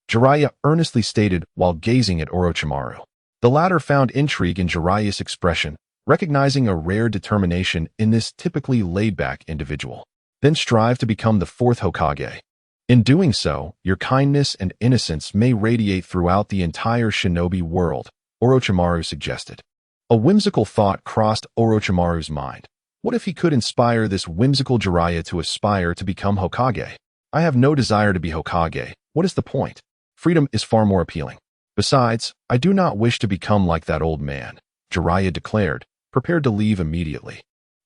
Jiraiya earnestly stated while gazing at Orochimaru. The latter found intrigue in Jiraiya's expression, recognizing a rare determination in this typically laid-back individual. Then strive to become the fourth Hokage. In doing so, your kindness and innocence may radiate throughout the entire shinobi world, Orochimaru suggested. A whimsical thought crossed Orochimaru's mind. What if he could inspire this whimsical Jiraiya to aspire to become Hokage? I have no desire to be Hokage. What is the point? Freedom is far more appealing. Besides, I do not wish to become like that old man, Jiraiya declared, prepared to leave immediately.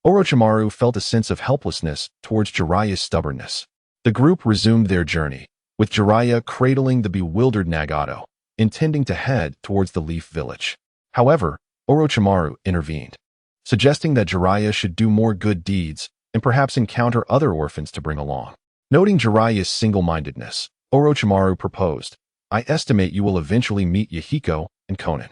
Orochimaru felt a sense of helplessness towards Jiraiya's stubbornness. The group resumed their journey, with Jiraiya cradling the bewildered Nagato, intending to head towards the Leaf Village. However, Orochimaru intervened, suggesting that Jiraiya should do more good deeds and perhaps encounter other orphans to bring along. Noting Jiraiya's single-mindedness, Orochimaru proposed, I estimate you will eventually meet Yahiko and Konan.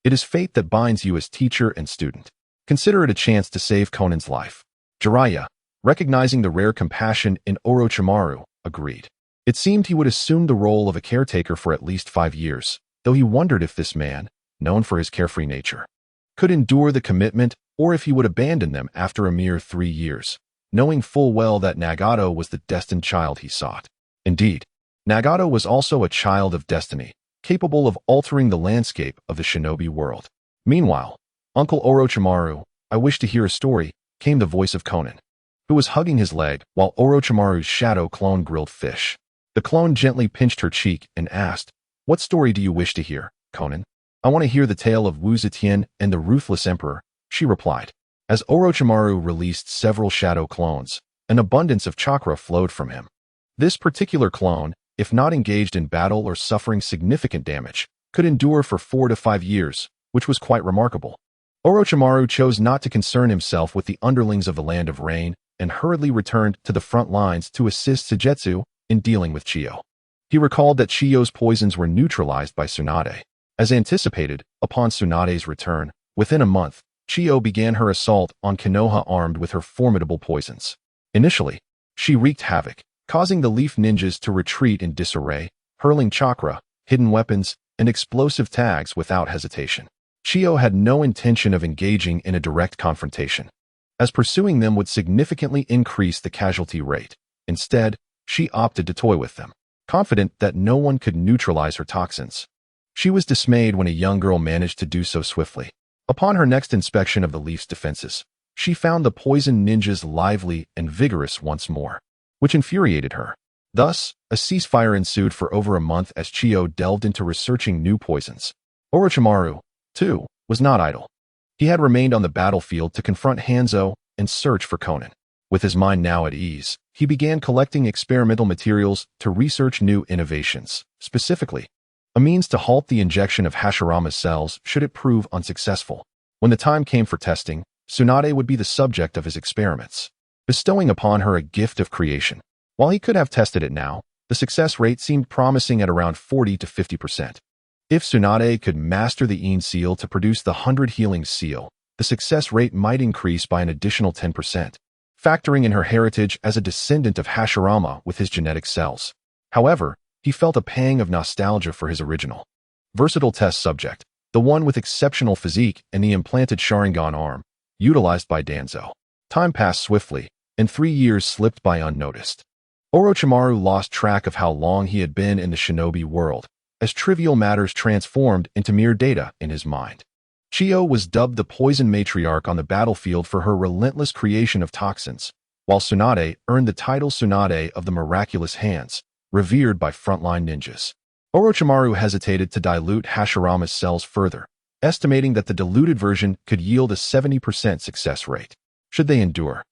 It is fate that binds you as teacher and student. Consider it a chance to save Konan's life. Jiraiya, recognizing the rare compassion in Orochimaru, agreed. It seemed he would assume the role of a caretaker for at least 5 years, though he wondered if this man, known for his carefree nature, could endure the commitment or if he would abandon them after a mere 3 years, knowing full well that Nagato was the destined child he sought. Indeed, Nagato was also a child of destiny, capable of altering the landscape of the shinobi world. Meanwhile, Uncle Orochimaru, I wish to hear a story, came the voice of Konan, who was hugging his leg while Orochimaru's shadow clone grilled fish. The clone gently pinched her cheek and asked, What story do you wish to hear, Konan? I want to hear the tale of Wu Zetian and the Ruthless Emperor, she replied. As Orochimaru released several shadow clones, an abundance of chakra flowed from him. This particular clone, if not engaged in battle or suffering significant damage, could endure for 4 to 5 years, which was quite remarkable. Orochimaru chose not to concern himself with the underlings of the Land of Rain and hurriedly returned to the front lines to assist Suigetsu in dealing with Chiyo. He recalled that Chiyo's poisons were neutralized by Tsunade. As anticipated, upon Tsunade's return, within a month, Chiyo began her assault on Konoha armed with her formidable poisons. Initially, she wreaked havoc, causing the Leaf Ninjas to retreat in disarray, hurling chakra, hidden weapons, and explosive tags without hesitation. Chiyo had no intention of engaging in a direct confrontation, as pursuing them would significantly increase the casualty rate. Instead, she opted to toy with them, confident that no one could neutralize her toxins. She was dismayed when a young girl managed to do so swiftly. Upon her next inspection of the Leaf's defenses, she found the poison ninjas lively and vigorous once more, which infuriated her. Thus, a ceasefire ensued for over a month as Chiyo delved into researching new poisons. Orochimaru, too, was not idle. He had remained on the battlefield to confront Hanzo and search for Konan. With his mind now at ease, he began collecting experimental materials to research new innovations, specifically, a means to halt the injection of Hashirama's cells should it prove unsuccessful. When the time came for testing, Tsunade would be the subject of his experiments, bestowing upon her a gift of creation. While he could have tested it now, the success rate seemed promising at around 40 to 50%. If Tsunade could master the Ein seal to produce the 100 healing seal, the success rate might increase by an additional 10%, factoring in her heritage as a descendant of Hashirama with his genetic cells. However, he felt a pang of nostalgia for his original, versatile test subject, the one with exceptional physique and the implanted Sharingan arm, utilized by Danzo. Time passed swiftly, and 3 years slipped by unnoticed. Orochimaru lost track of how long he had been in the shinobi world, as trivial matters transformed into mere data in his mind. Chiyo was dubbed the poison matriarch on the battlefield for her relentless creation of toxins, while Tsunade earned the title Tsunade of the Miraculous Hands, revered by frontline ninjas. Orochimaru hesitated to dilute Hashirama's cells further, estimating that the diluted version could yield a 70% success rate. Should they endure,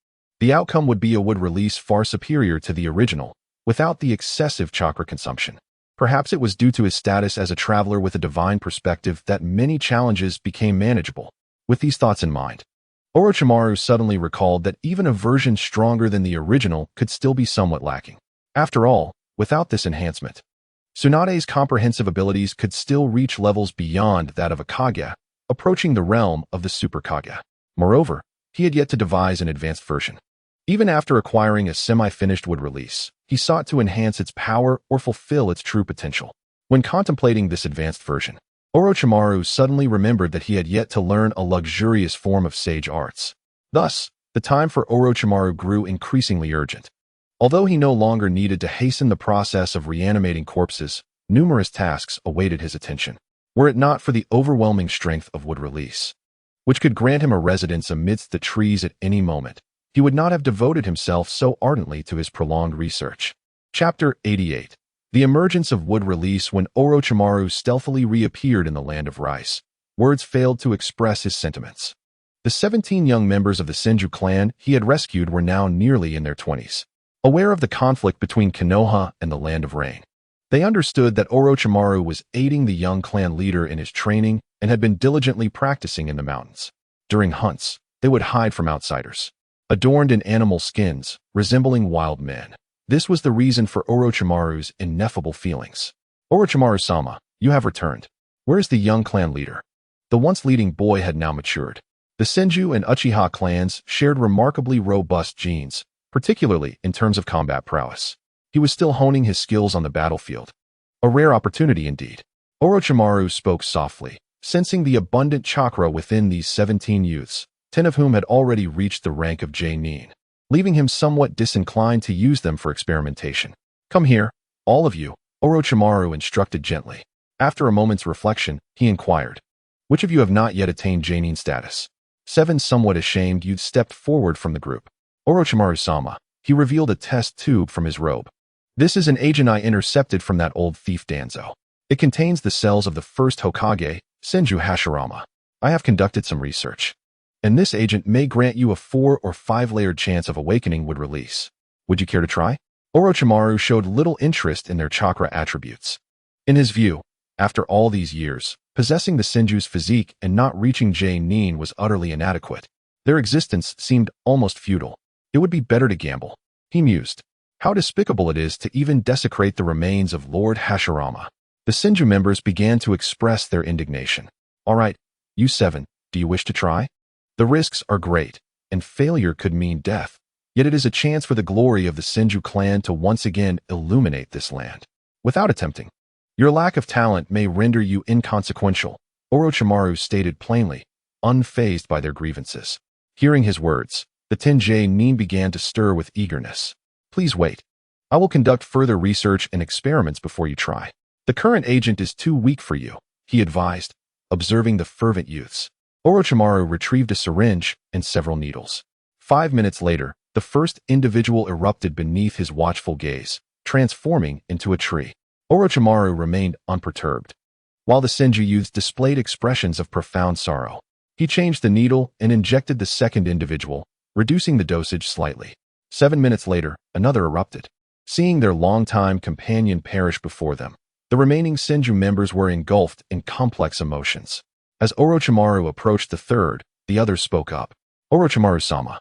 the outcome would be a wood release far superior to the original, without the excessive chakra consumption. Perhaps it was due to his status as a traveler with a divine perspective that many challenges became manageable. With these thoughts in mind, Orochimaru suddenly recalled that even a version stronger than the original could still be somewhat lacking. After all, without this enhancement, Tsunade's comprehensive abilities could still reach levels beyond that of a Kage, approaching the realm of the Super Kage. Moreover, he had yet to devise an advanced version. Even after acquiring a semi-finished wood release, he sought to enhance its power or fulfill its true potential. When contemplating this advanced version, Orochimaru suddenly remembered that he had yet to learn a luxurious form of sage arts. Thus, the time for Orochimaru grew increasingly urgent. Although he no longer needed to hasten the process of reanimating corpses, numerous tasks awaited his attention, were it not for the overwhelming strength of wood release, which could grant him a residence amidst the trees at any moment. He would not have devoted himself so ardently to his prolonged research. Chapter 88. The emergence of wood release. When Orochimaru stealthily reappeared in the land of rice, words failed to express his sentiments. The 17 young members of the Senju clan he had rescued were now nearly in their 20s. Aware of the conflict between Konoha and the Land of Rain, they understood that Orochimaru was aiding the young clan leader in his training and had been diligently practicing in the mountains. During hunts, they would hide from outsiders, adorned in animal skins, resembling wild men. This was the reason for Orochimaru's ineffable feelings. Orochimaru-sama, you have returned. Where is the young clan leader? The once leading boy had now matured. The Senju and Uchiha clans shared remarkably robust genes, particularly in terms of combat prowess. He was still honing his skills on the battlefield. A rare opportunity indeed. Orochimaru spoke softly, sensing the abundant chakra within these 17 youths, 10 of whom had already reached the rank of J-nin, leaving him somewhat disinclined to use them for experimentation. Come here, all of you, Orochimaru instructed gently. After a moment's reflection, he inquired, which of you have not yet attained J-nin status? 7 somewhat ashamed youths stepped forward from the group. Orochimaru-sama, he revealed a test tube from his robe. This is an agent I intercepted from that old thief Danzo. It contains the cells of the first Hokage, Senju Hashirama. I have conducted some research, and this agent may grant you a 4 or 5-layered chance of awakening wood release. Would you care to try? Orochimaru showed little interest in their chakra attributes. In his view, after all these years, possessing the Senju's physique and not reaching J-nin was utterly inadequate. Their existence seemed almost futile. It would be better to gamble. He mused. How despicable it is to even desecrate the remains of Lord Hashirama. The Senju members began to express their indignation. All right, you 7, do you wish to try? The risks are great, and failure could mean death. Yet it is a chance for the glory of the Senju clan to once again illuminate this land. Without attempting, your lack of talent may render you inconsequential, Orochimaru stated plainly, unfazed by their grievances. Hearing his words, the 10 J-nin began to stir with eagerness. Please wait. I will conduct further research and experiments before you try. The current agent is too weak for you, he advised, observing the fervent youths. Orochimaru retrieved a syringe and several needles. 5 minutes later, the first individual erupted beneath his watchful gaze, transforming into a tree. Orochimaru remained unperturbed, while the Senju youths displayed expressions of profound sorrow. He changed the needle and injected the second individual, reducing the dosage slightly. 7 minutes later, another erupted. Seeing their longtime companion perish before them, the remaining Senju members were engulfed in complex emotions. As Orochimaru approached the third, the others spoke up. Orochimaru-sama,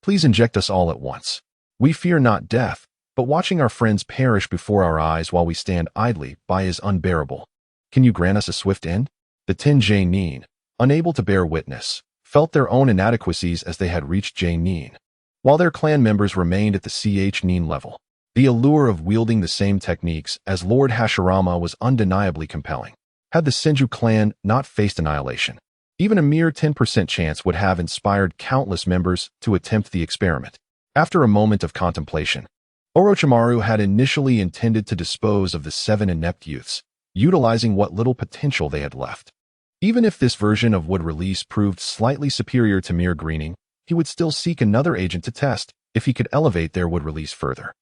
please inject us all at once. We fear not death, but watching our friends perish before our eyes while we stand idly by is unbearable. Can you grant us a swift end? The 10 J-nin, unable to bear witness, felt their own inadequacies as they had reached J-nin. While their clan members remained at the Ch-nin level, the allure of wielding the same techniques as Lord Hashirama was undeniably compelling. Had the Senju clan not faced annihilation, even a mere 10% chance would have inspired countless members to attempt the experiment. After a moment of contemplation, Orochimaru had initially intended to dispose of the 7 inept youths, utilizing what little potential they had left. Even if this version of wood release proved slightly superior to mere greening, he would still seek another agent to test if he could elevate their wood release further.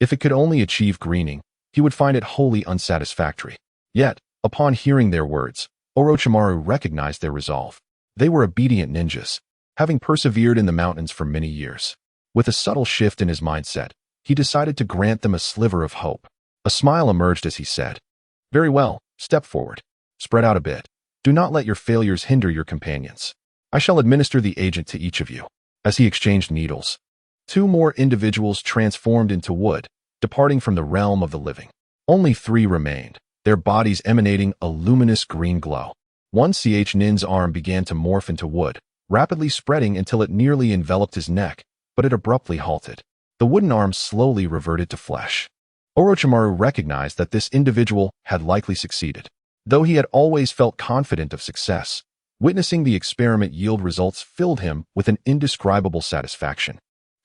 If it could only achieve greening, he would find it wholly unsatisfactory. Yet, upon hearing their words, Orochimaru recognized their resolve. They were obedient ninjas, having persevered in the mountains for many years. With a subtle shift in his mindset, he decided to grant them a sliver of hope. A smile emerged as he said, "Very well, step forward. Spread out a bit. Do not let your failures hinder your companions." I shall administer the agent to each of you. As he exchanged needles, 2 more individuals transformed into wood, departing from the realm of the living. Only 3 remained, their bodies emanating a luminous green glow. One Nin's arm began to morph into wood, rapidly spreading until it nearly enveloped his neck, but it abruptly halted. The wooden arm slowly reverted to flesh. Orochimaru recognized that this individual had likely succeeded. Though he had always felt confident of success, witnessing the experiment yield results filled him with an indescribable satisfaction.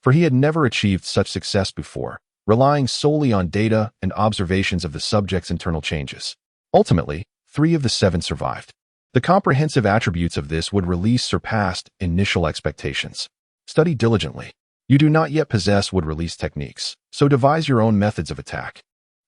For he had never achieved such success before, relying solely on data and observations of the subject's internal changes. Ultimately, 3 of the 7 survived. The comprehensive attributes of this would release surpassed initial expectations. Study diligently. You do not yet possess wood release techniques, so devise your own methods of attack.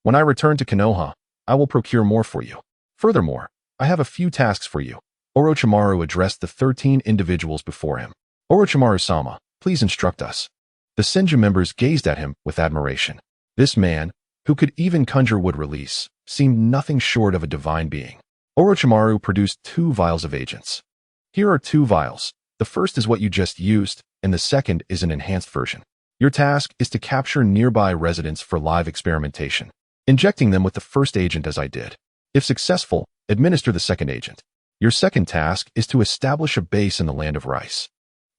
When I return to Konoha, I will procure more for you. Furthermore, I have a few tasks for you. Orochimaru addressed the 13 individuals before him. Orochimaru-sama, please instruct us. The Senju members gazed at him with admiration. This man, who could even conjure wood release, seemed nothing short of a divine being. Orochimaru produced 2 vials of agents. Here are 2 vials. The first is what you just used, and the second is an enhanced version. Your task is to capture nearby residents for live experimentation, injecting them with the first agent as I did. If successful, administer the second agent. Your second task is to establish a base in the land of rice.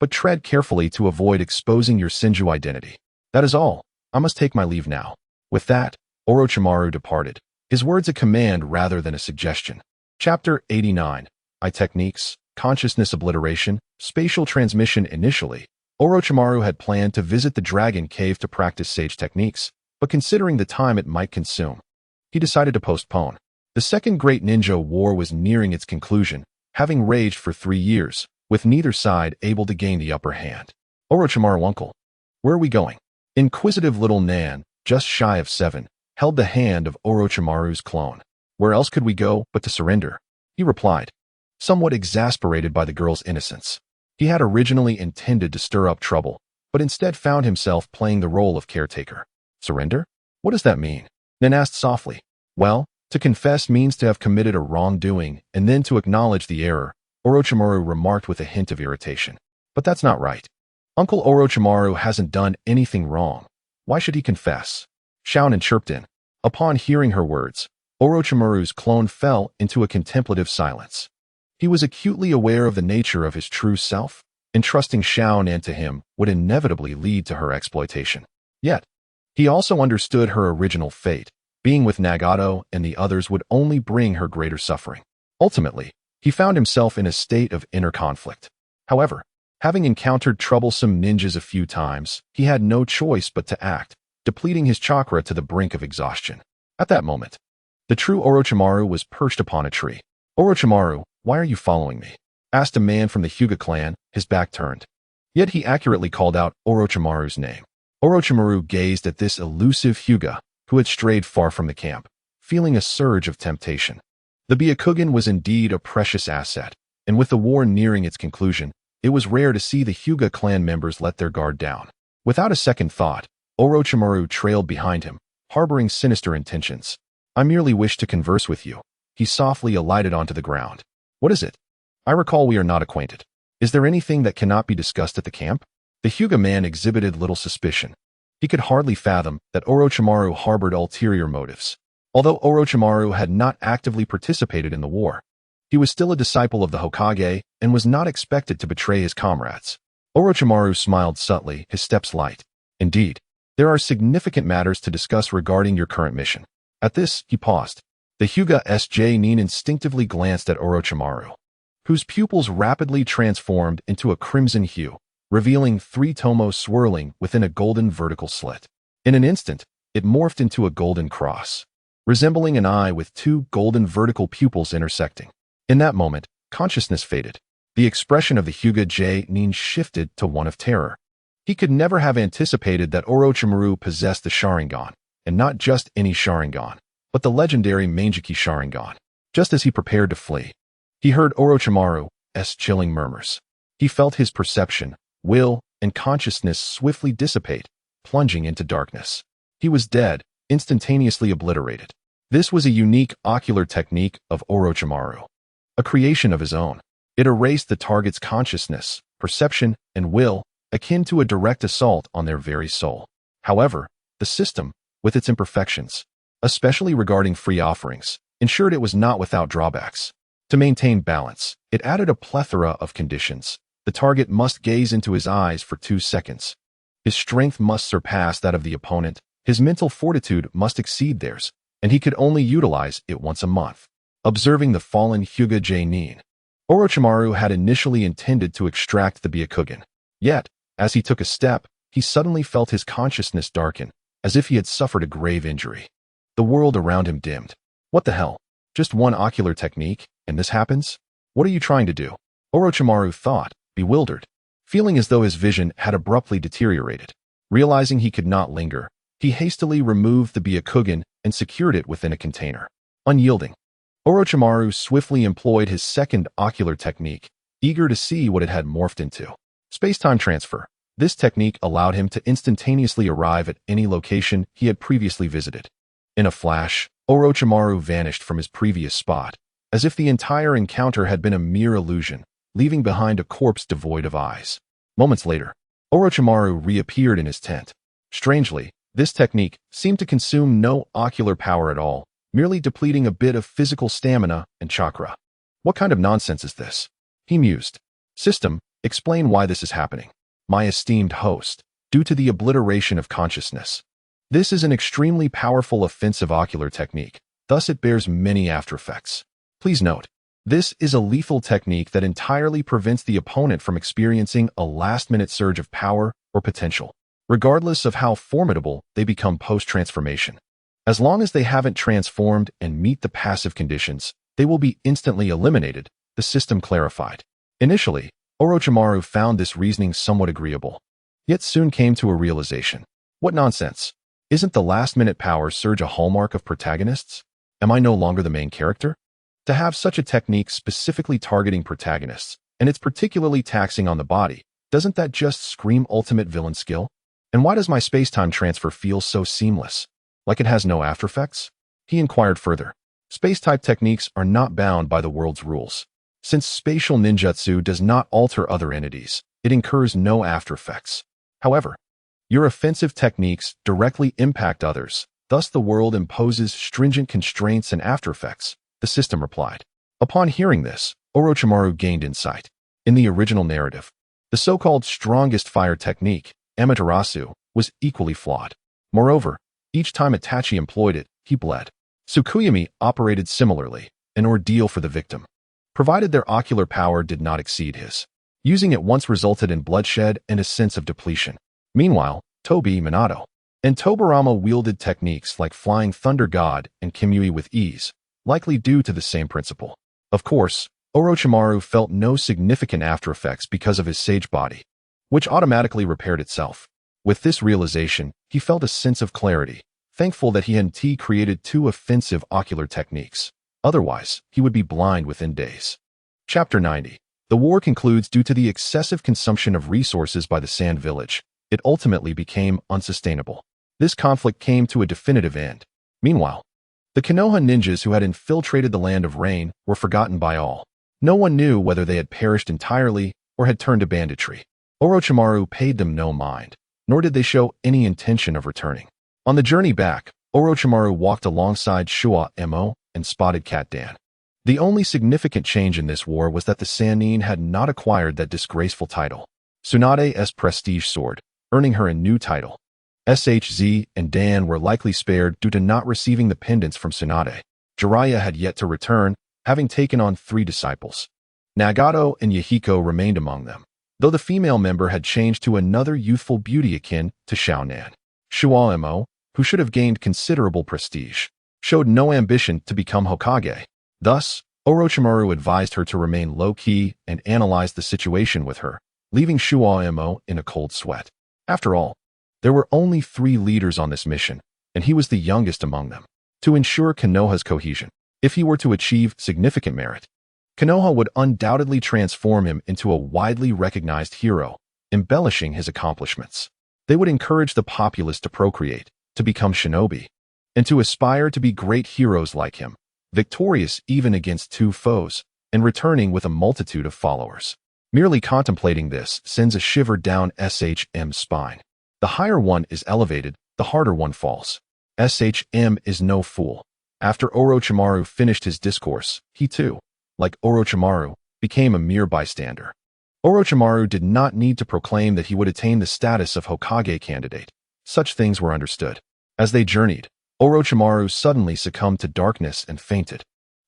But tread carefully to avoid exposing your Senju identity. That is all. I must take my leave now. With that, Orochimaru departed, his words a command rather than a suggestion. Chapter 89. I Techniques, Consciousness Obliteration, Spatial Transmission. Initially, Orochimaru had planned to visit the Dragon Cave to practice sage techniques, but considering the time it might consume, he decided to postpone. The Second Great Ninja War was nearing its conclusion, having raged for 3 years, with neither side able to gain the upper hand. Orochimaru, uncle, where are we going? Inquisitive little Nan, just shy of 7, held the hand of Orochimaru's clone. Where else could we go but to surrender? He replied, somewhat exasperated by the girl's innocence. He had originally intended to stir up trouble, but instead found himself playing the role of caretaker. Surrender? What does that mean? Nan asked softly. Well, to confess means to have committed a wrongdoing and then to acknowledge the error, Orochimaru remarked with a hint of irritation. But that's not right. Uncle Orochimaru hasn't done anything wrong. Why should he confess? Shaonan chirped in. Upon hearing her words, Orochimaru's clone fell into a contemplative silence. He was acutely aware of the nature of his true self. Entrusting Shaonan to him would inevitably lead to her exploitation. Yet, he also understood her original fate. Being with Nagato and the others would only bring her greater suffering. Ultimately, he found himself in a state of inner conflict. However, having encountered troublesome ninjas a few times, he had no choice but to act, depleting his chakra to the brink of exhaustion. At that moment, the true Orochimaru was perched upon a tree. Orochimaru, why are you following me? Asked a man from the Hyuga clan, his back turned. Yet he accurately called out Orochimaru's name. Orochimaru gazed at this elusive Hyuga, who had strayed far from the camp, feeling a surge of temptation. The Byakugan was indeed a precious asset, and with the war nearing its conclusion, it was rare to see the Hyuga clan members let their guard down. Without a second thought, Orochimaru trailed behind him, harboring sinister intentions. I merely wish to converse with you. He softly alighted onto the ground. What is it? I recall we are not acquainted. Is there anything that cannot be discussed at the camp? The Hyuga man exhibited little suspicion. He could hardly fathom that Orochimaru harbored ulterior motives. Although Orochimaru had not actively participated in the war, he was still a disciple of the Hokage and was not expected to betray his comrades. Orochimaru smiled subtly, his steps light. Indeed, there are significant matters to discuss regarding your current mission. At this, he paused. The Hyuga Sj instinctively glanced at Orochimaru, whose pupils rapidly transformed into a crimson hue, revealing 3 tomos swirling within a golden vertical slit. In an instant, it morphed into a golden cross, resembling an eye with 2 golden vertical pupils intersecting. In that moment, consciousness faded. The expression of the Hyuga J-nin shifted to one of terror. He could never have anticipated that Orochimaru possessed the Sharingan, and not just any Sharingan, but the legendary Mangekyou Sharingan. Just as he prepared to flee, he heard Orochimaru's chilling murmurs. He felt his perception, will, and consciousness swiftly dissipate, plunging into darkness. He was dead, instantaneously obliterated. This was a unique ocular technique of Orochimaru, a creation of his own. It erased the target's consciousness, perception, and will, akin to a direct assault on their very soul. However, the system, with its imperfections, especially regarding free offerings, ensured it was not without drawbacks. To maintain balance, it added a plethora of conditions. The target must gaze into his eyes for 2 seconds. His strength must surpass that of the opponent, his mental fortitude must exceed theirs, and he could only utilize it once a month. Observing the fallen Hokage Nin, Orochimaru had initially intended to extract the Byakugan. Yet, as he took a step, he suddenly felt his consciousness darken, as if he had suffered a grave injury. The world around him dimmed. What the hell? Just one ocular technique, and this happens? What are you trying to do? Orochimaru thought, bewildered, feeling as though his vision had abruptly deteriorated. Realizing he could not linger, he hastily removed the Byakugan and secured it within a container. Unyielding, Orochimaru swiftly employed his second ocular technique, eager to see what it had morphed into. Space-time transfer. This technique allowed him to instantaneously arrive at any location he had previously visited. In a flash, Orochimaru vanished from his previous spot, as if the entire encounter had been a mere illusion, leaving behind a corpse devoid of eyes. Moments later, Orochimaru reappeared in his tent. Strangely, this technique seemed to consume no ocular power at all, merely depleting a bit of physical stamina and chakra. What kind of nonsense is this? He mused. System, explain why this is happening. My esteemed host, due to the obliteration of consciousness. This is an extremely powerful offensive ocular technique, thus it bears many aftereffects. Please note, this is a lethal technique that entirely prevents the opponent from experiencing a last-minute surge of power or potential, regardless of how formidable they become post-transformation. As long as they haven't transformed and meet the passive conditions, they will be instantly eliminated, the system clarified. Initially, Orochimaru found this reasoning somewhat agreeable, yet soon came to a realization. What nonsense! Isn't the last-minute power surge a hallmark of protagonists? Am I no longer the main character? To have such a technique specifically targeting protagonists, and it's particularly taxing on the body, doesn't that just scream ultimate villain skill? And why does my space-time transfer feel so seamless? Like it has no aftereffects? He inquired further. Space-type techniques are not bound by the world's rules. Since spatial ninjutsu does not alter other entities, it incurs no aftereffects. However, your offensive techniques directly impact others, thus the world imposes stringent constraints and aftereffects, the system replied. Upon hearing this, Orochimaru gained insight. In the original narrative, the so-called strongest fire technique, Amaterasu, was equally flawed. Moreover, each time Itachi employed it, he bled. Tsukuyomi operated similarly, an ordeal for the victim, provided their ocular power did not exceed his. Using it once resulted in bloodshed and a sense of depletion. Meanwhile, Tobi, Minato, and Tobirama wielded techniques like Flying Thunder God and Kimui with ease, likely due to the same principle. Of course, Orochimaru felt no significant aftereffects because of his sage body, which automatically repaired itself. With this realization, he felt a sense of clarity, thankful that he hadn't created 2 offensive ocular techniques. Otherwise, he would be blind within days. Chapter 90. The war concludes due to the excessive consumption of resources by the Sand Village. It ultimately became unsustainable. This conflict came to a definitive end. Meanwhile, the Konoha ninjas who had infiltrated the Land of Rain were forgotten by all. No one knew whether they had perished entirely or had turned to banditry. Orochimaru paid them no mind, nor did they show any intention of returning. On the journey back, Orochimaru walked alongside Shuo Emo and Spotted Cat Dan. The only significant change in this war was that the Sannin had not acquired that disgraceful title, Tsunade's prestige sword, earning her a new title. SHZ and Dan were likely spared due to not receiving the pendants from Tsunade. Jiraiya had yet to return, having taken on 3 disciples. Nagato and Yahiko remained among them, though the female member had changed to another youthful beauty akin to Xiaonan. Shuo Emo, who should have gained considerable prestige, showed no ambition to become Hokage. Thus, Orochimaru advised her to remain low-key and analyze the situation with her, leaving Shuo Emo in a cold sweat. After all, there were only 3 leaders on this mission, and he was the youngest among them. To ensure Konoha's cohesion, if he were to achieve significant merit, Konoha would undoubtedly transform him into a widely recognized hero, embellishing his accomplishments. They would encourage the populace to procreate, to become shinobi, and to aspire to be great heroes like him, victorious even against 2 foes, and returning with a multitude of followers. Merely contemplating this sends a shiver down SHM's spine. The higher one is elevated, the harder one falls. SHM is no fool. After Orochimaru finished his discourse, he too, like Orochimaru, became a mere bystander. Orochimaru did not need to proclaim that he would attain the status of Hokage candidate. Such things were understood. As they journeyed, Orochimaru suddenly succumbed to darkness and fainted.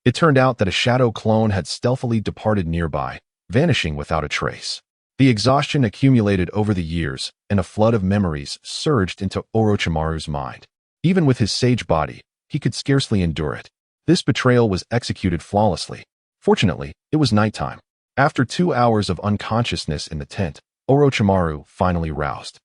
It turned out that a shadow clone had stealthily departed nearby, vanishing without a trace. The exhaustion accumulated over the years, and a flood of memories surged into Orochimaru's mind. Even with his sage body, he could scarcely endure it. This betrayal was executed flawlessly. Fortunately, it was nighttime. After 2 hours of unconsciousness in the tent, Orochimaru finally roused.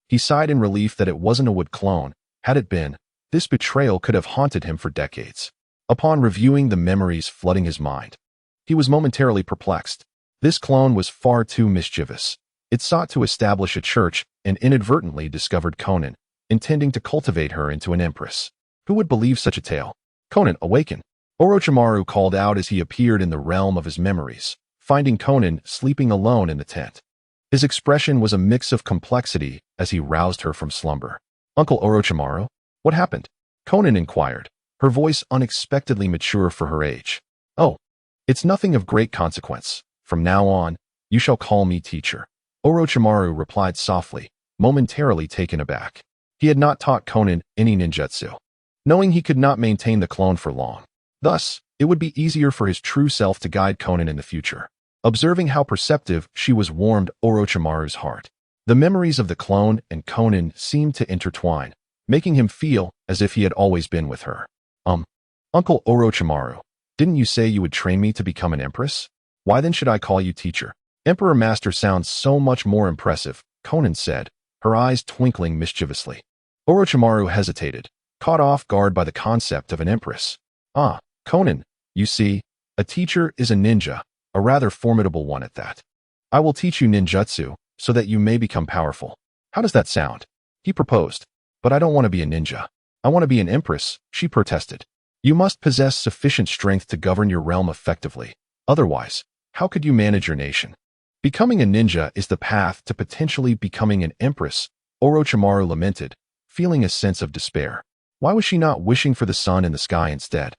He sighed in relief that it wasn't a wood clone. Had it been, this betrayal could have haunted him for decades. Upon reviewing the memories flooding his mind, he was momentarily perplexed. This clone was far too mischievous. It sought to establish a church and inadvertently discovered Konan, intending to cultivate her into an empress. Who would believe such a tale? Konan, awaken! Orochimaru called out as he appeared in the realm of his memories, finding Konan sleeping alone in the tent. His expression was a mix of complexity as he roused her from slumber. Uncle Orochimaru, what happened? Konan inquired, her voice unexpectedly mature for her age. Oh, it's nothing of great consequence. From now on, you shall call me teacher. Orochimaru replied softly, momentarily taken aback. He had not taught Konan any ninjutsu, knowing he could not maintain the clone for long. Thus, it would be easier for his true self to guide Konan in the future. Observing how perceptive she was warmed Orochimaru's heart. The memories of the clone and Konan seemed to intertwine, making him feel as if he had always been with her. Uncle Orochimaru, didn't you say you would train me to become an empress? Why then should I call you teacher? Emperor Master sounds so much more impressive, Konan said, her eyes twinkling mischievously. Orochimaru hesitated, caught off guard by the concept of an empress. Ah, Konan, you see, a teacher is a ninja, a rather formidable one at that. I will teach you ninjutsu, so that you may become powerful. How does that sound? He proposed. But I don't want to be a ninja. I want to be an empress, she protested. You must possess sufficient strength to govern your realm effectively. Otherwise, how could you manage your nation? Becoming a ninja is the path to potentially becoming an empress, Orochimaru lamented, feeling a sense of despair. Why was she not wishing for the sun in the sky instead?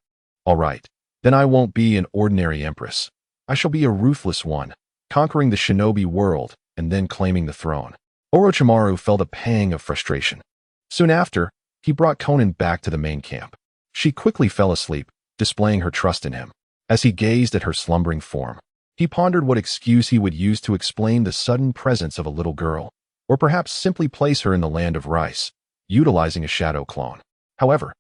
All right, then I won't be an ordinary empress. I shall be a ruthless one, conquering the shinobi world and then claiming the throne. Orochimaru felt a pang of frustration. Soon after, he brought Konan back to the main camp. She quickly fell asleep, displaying her trust in him. As he gazed at her slumbering form, he pondered what excuse he would use to explain the sudden presence of a little girl, or perhaps simply place her in the land of rice, utilizing a shadow clone. However,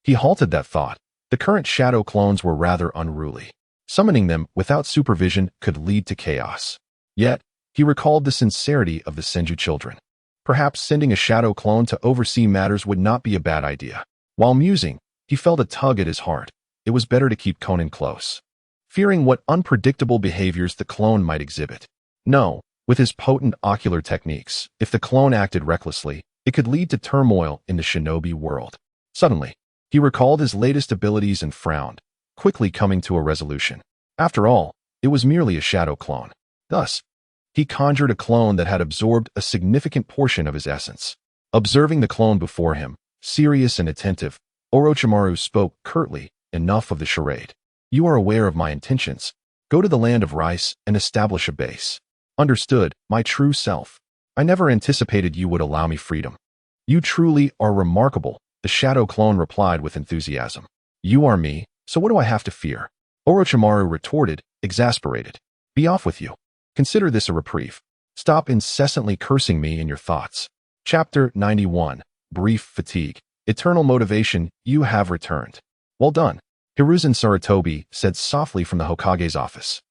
he halted that thought. The current shadow clones were rather unruly. Summoning them without supervision could lead to chaos. Yet, he recalled the sincerity of the Senju children. Perhaps sending a shadow clone to oversee matters would not be a bad idea. While musing, he felt a tug at his heart. It was better to keep Konan close, fearing what unpredictable behaviors the clone might exhibit. No, with his potent ocular techniques, if the clone acted recklessly, it could lead to turmoil in the shinobi world. Suddenly, he recalled his latest abilities and frowned, quickly coming to a resolution. After all, it was merely a shadow clone. Thus, he conjured a clone that had absorbed a significant portion of his essence. Observing the clone before him, serious and attentive, Orochimaru spoke curtly, enough of the charade. You are aware of my intentions. Go to the land of rice and establish a base. Understood, my true self. I never anticipated you would allow me freedom. You truly are remarkable, the shadow clone replied with enthusiasm. You are me, so what do I have to fear? Orochimaru retorted, exasperated. Be off with you. Consider this a reprieve. Stop incessantly cursing me in your thoughts. Chapter 91. Brief Fatigue. Eternal Motivation, you have returned. Well done. Hiruzen Sarutobi said softly from the Hokage's office.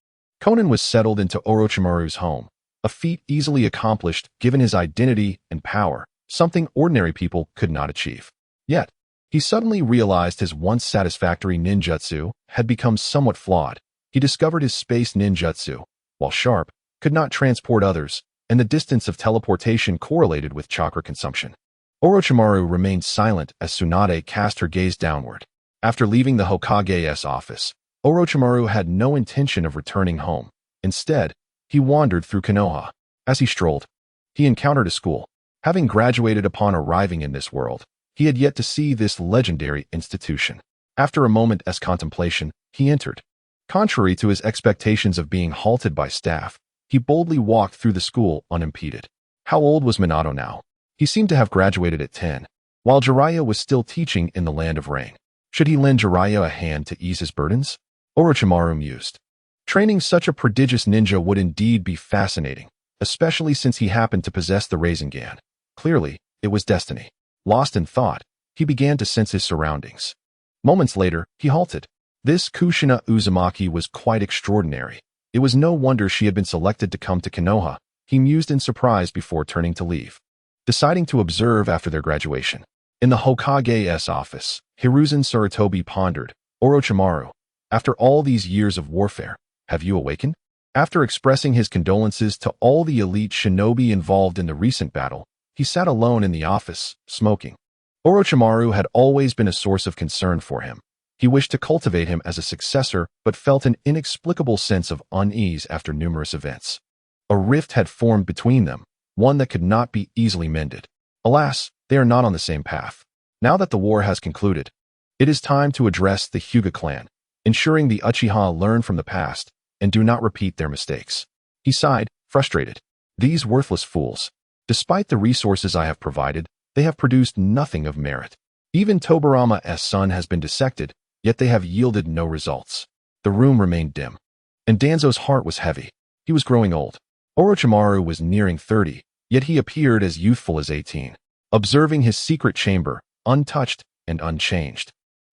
Konan was settled into Orochimaru's home, a feat easily accomplished given his identity and power, something ordinary people could not achieve. Yet, he suddenly realized his once satisfactory ninjutsu had become somewhat flawed. He discovered his space ninjutsu, while sharp, could not transport others, and the distance of teleportation correlated with chakra consumption. Orochimaru remained silent as Tsunade cast her gaze downward. After leaving the Hokage's office, Orochimaru had no intention of returning home. Instead, he wandered through Konoha. As he strolled, he encountered a school. Having graduated upon arriving in this world, he had yet to see this legendary institution. After a moment's contemplation, he entered. Contrary to his expectations of being halted by staff, he boldly walked through the school unimpeded. How old was Minato now? He seemed to have graduated at 10, while Jiraiya was still teaching in the land of rain. Should he lend Jiraiya a hand to ease his burdens? Orochimaru mused. Training such a prodigious ninja would indeed be fascinating, especially since he happened to possess the Rasengan. Clearly, it was destiny. Lost in thought, he began to sense his surroundings. Moments later, he halted. This Kushina Uzumaki was quite extraordinary. It was no wonder she had been selected to come to Konoha, he mused in surprise before turning to leave. Deciding to observe after their graduation. In the Hokage's office, Hiruzen Sarutobi pondered, Orochimaru, after all these years of warfare, have you awakened? After expressing his condolences to all the elite shinobi involved in the recent battle, he sat alone in the office, smoking. Orochimaru had always been a source of concern for him. He wished to cultivate him as a successor, but felt an inexplicable sense of unease after numerous events. A rift had formed between them, one that could not be easily mended. Alas, they are not on the same path. Now that the war has concluded, it is time to address the Hyuga clan, ensuring the Uchiha learn from the past and do not repeat their mistakes. He sighed, frustrated. These worthless fools. Despite the resources I have provided, they have produced nothing of merit. Even Tobirama's son has been dissected, yet they have yielded no results. The room remained dim, and Danzo's heart was heavy. He was growing old. Orochimaru was nearing 30, yet he appeared as youthful as 18. Observing his secret chamber, untouched and unchanged,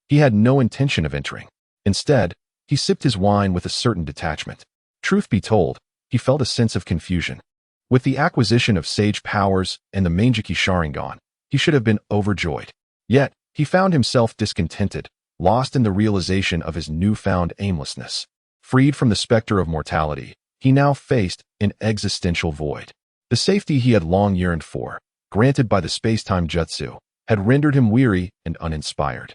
he had no intention of entering. Instead, he sipped his wine with a certain detachment. Truth be told, he felt a sense of confusion. With the acquisition of sage powers and the Manjiki Sharingan, he should have been overjoyed. Yet, he found himself discontented, lost in the realization of his newfound aimlessness. Freed from the specter of mortality, he now faced an existential void. The safety he had long yearned for, granted by the space-time jutsu, had rendered him weary and uninspired.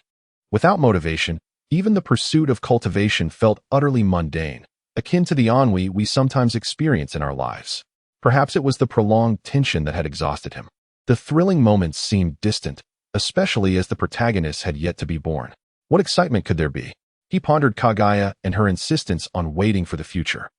Without motivation, even the pursuit of cultivation felt utterly mundane, akin to the ennui we sometimes experience in our lives. Perhaps it was the prolonged tension that had exhausted him. The thrilling moments seemed distant, especially as the protagonist had yet to be born. What excitement could there be? He pondered Kaguya and her insistence on waiting for the future.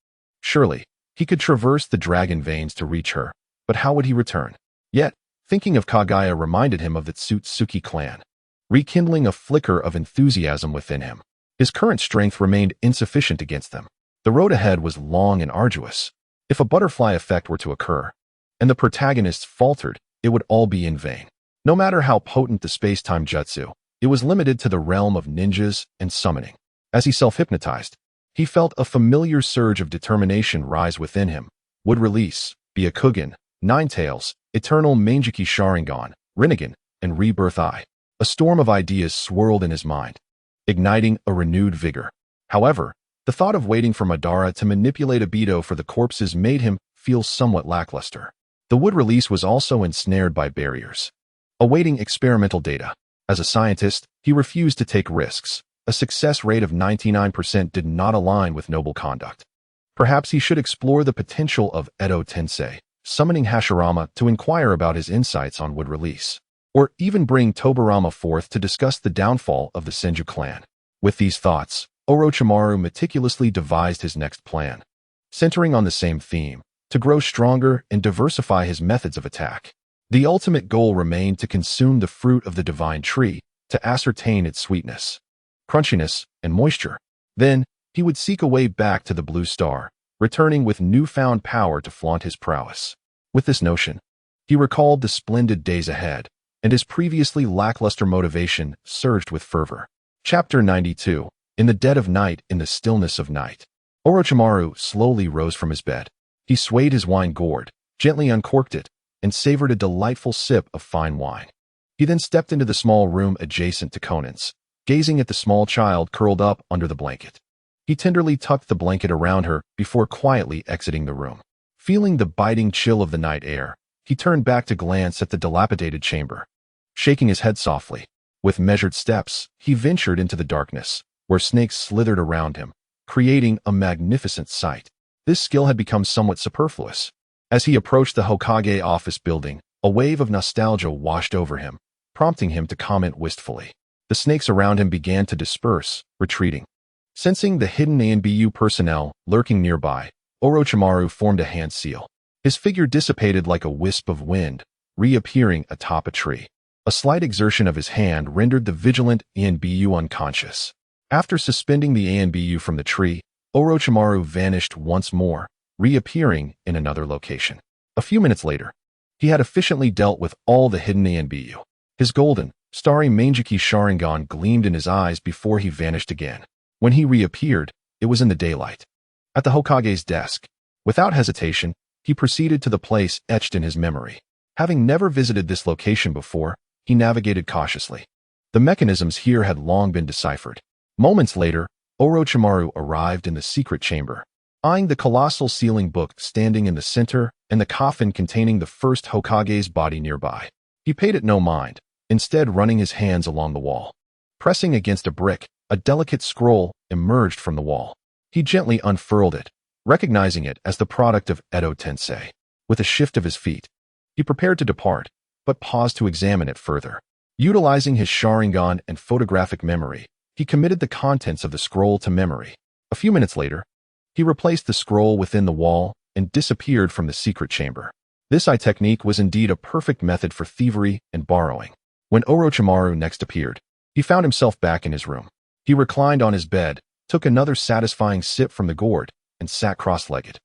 Surely, he could traverse the dragon veins to reach her, but how would he return? Yet, thinking of Kaguya reminded him of the Tsutsuki clan, rekindling a flicker of enthusiasm within him. His current strength remained insufficient against them. The road ahead was long and arduous. If a butterfly effect were to occur, and the protagonist faltered, it would all be in vain. No matter how potent the space-time jutsu, it was limited to the realm of ninjas and summoning. As he self-hypnotized, he felt a familiar surge of determination rise within him. Would release, Byakugan, Ninetales, Eternal Manjiki Sharingan, Rinnegan, and Rebirth Eye. A storm of ideas swirled in his mind, igniting a renewed vigor. However, the thought of waiting for Madara to manipulate Obito for the corpses made him feel somewhat lackluster. The wood release was also ensnared by barriers, awaiting experimental data. As a scientist, he refused to take risks. A success rate of 99% did not align with noble conduct. Perhaps he should explore the potential of Edo Tensei, summoning Hashirama to inquire about his insights on wood release, or even bring Tobirama forth to discuss the downfall of the Senju clan. With these thoughts, Orochimaru meticulously devised his next plan, centering on the same theme, to grow stronger and diversify his methods of attack. The ultimate goal remained to consume the fruit of the divine tree, to ascertain its sweetness, crunchiness, and moisture. Then, he would seek a way back to the Blue Star, returning with newfound power to flaunt his prowess. With this notion, he recalled the splendid days ahead, and his previously lackluster motivation surged with fervor. Chapter 92. In the dead of night, in the stillness of night. Orochimaru slowly rose from his bed. He swayed his wine gourd, gently uncorked it, and savored a delightful sip of fine wine. He then stepped into the small room adjacent to Conan's, gazing at the small child curled up under the blanket. He tenderly tucked the blanket around her before quietly exiting the room. Feeling the biting chill of the night air, he turned back to glance at the dilapidated chamber. Shaking his head softly, with measured steps, he ventured into the darkness, where snakes slithered around him, creating a magnificent sight. This skill had become somewhat superfluous. As he approached the Hokage office building, a wave of nostalgia washed over him, prompting him to comment wistfully. The snakes around him began to disperse, retreating. Sensing the hidden ANBU personnel lurking nearby, Orochimaru formed a hand seal. His figure dissipated like a wisp of wind, reappearing atop a tree. A slight exertion of his hand rendered the vigilant ANBU unconscious. After suspending the ANBU from the tree, Orochimaru vanished once more, reappearing in another location. A few minutes later, he had efficiently dealt with all the hidden ANBU. His golden, starry Manjiki Sharingan gleamed in his eyes before he vanished again. When he reappeared, it was in the daylight. At the Hokage's desk, without hesitation, he proceeded to the place etched in his memory. Having never visited this location before, he navigated cautiously. The mechanisms here had long been deciphered. Moments later, Orochimaru arrived in the secret chamber. Eyeing the colossal sealing book standing in the center and the coffin containing the first Hokage's body nearby, he paid it no mind, instead running his hands along the wall. Pressing against a brick, a delicate scroll emerged from the wall. He gently unfurled it, recognizing it as the product of Edo Tensei. With a shift of his feet, he prepared to depart, but paused to examine it further. Utilizing his Sharingan and photographic memory, he committed the contents of the scroll to memory. A few minutes later, he replaced the scroll within the wall and disappeared from the secret chamber. This technique was indeed a perfect method for thievery and borrowing. When Orochimaru next appeared, he found himself back in his room. He reclined on his bed, took another satisfying sip from the gourd, and sat cross-legged,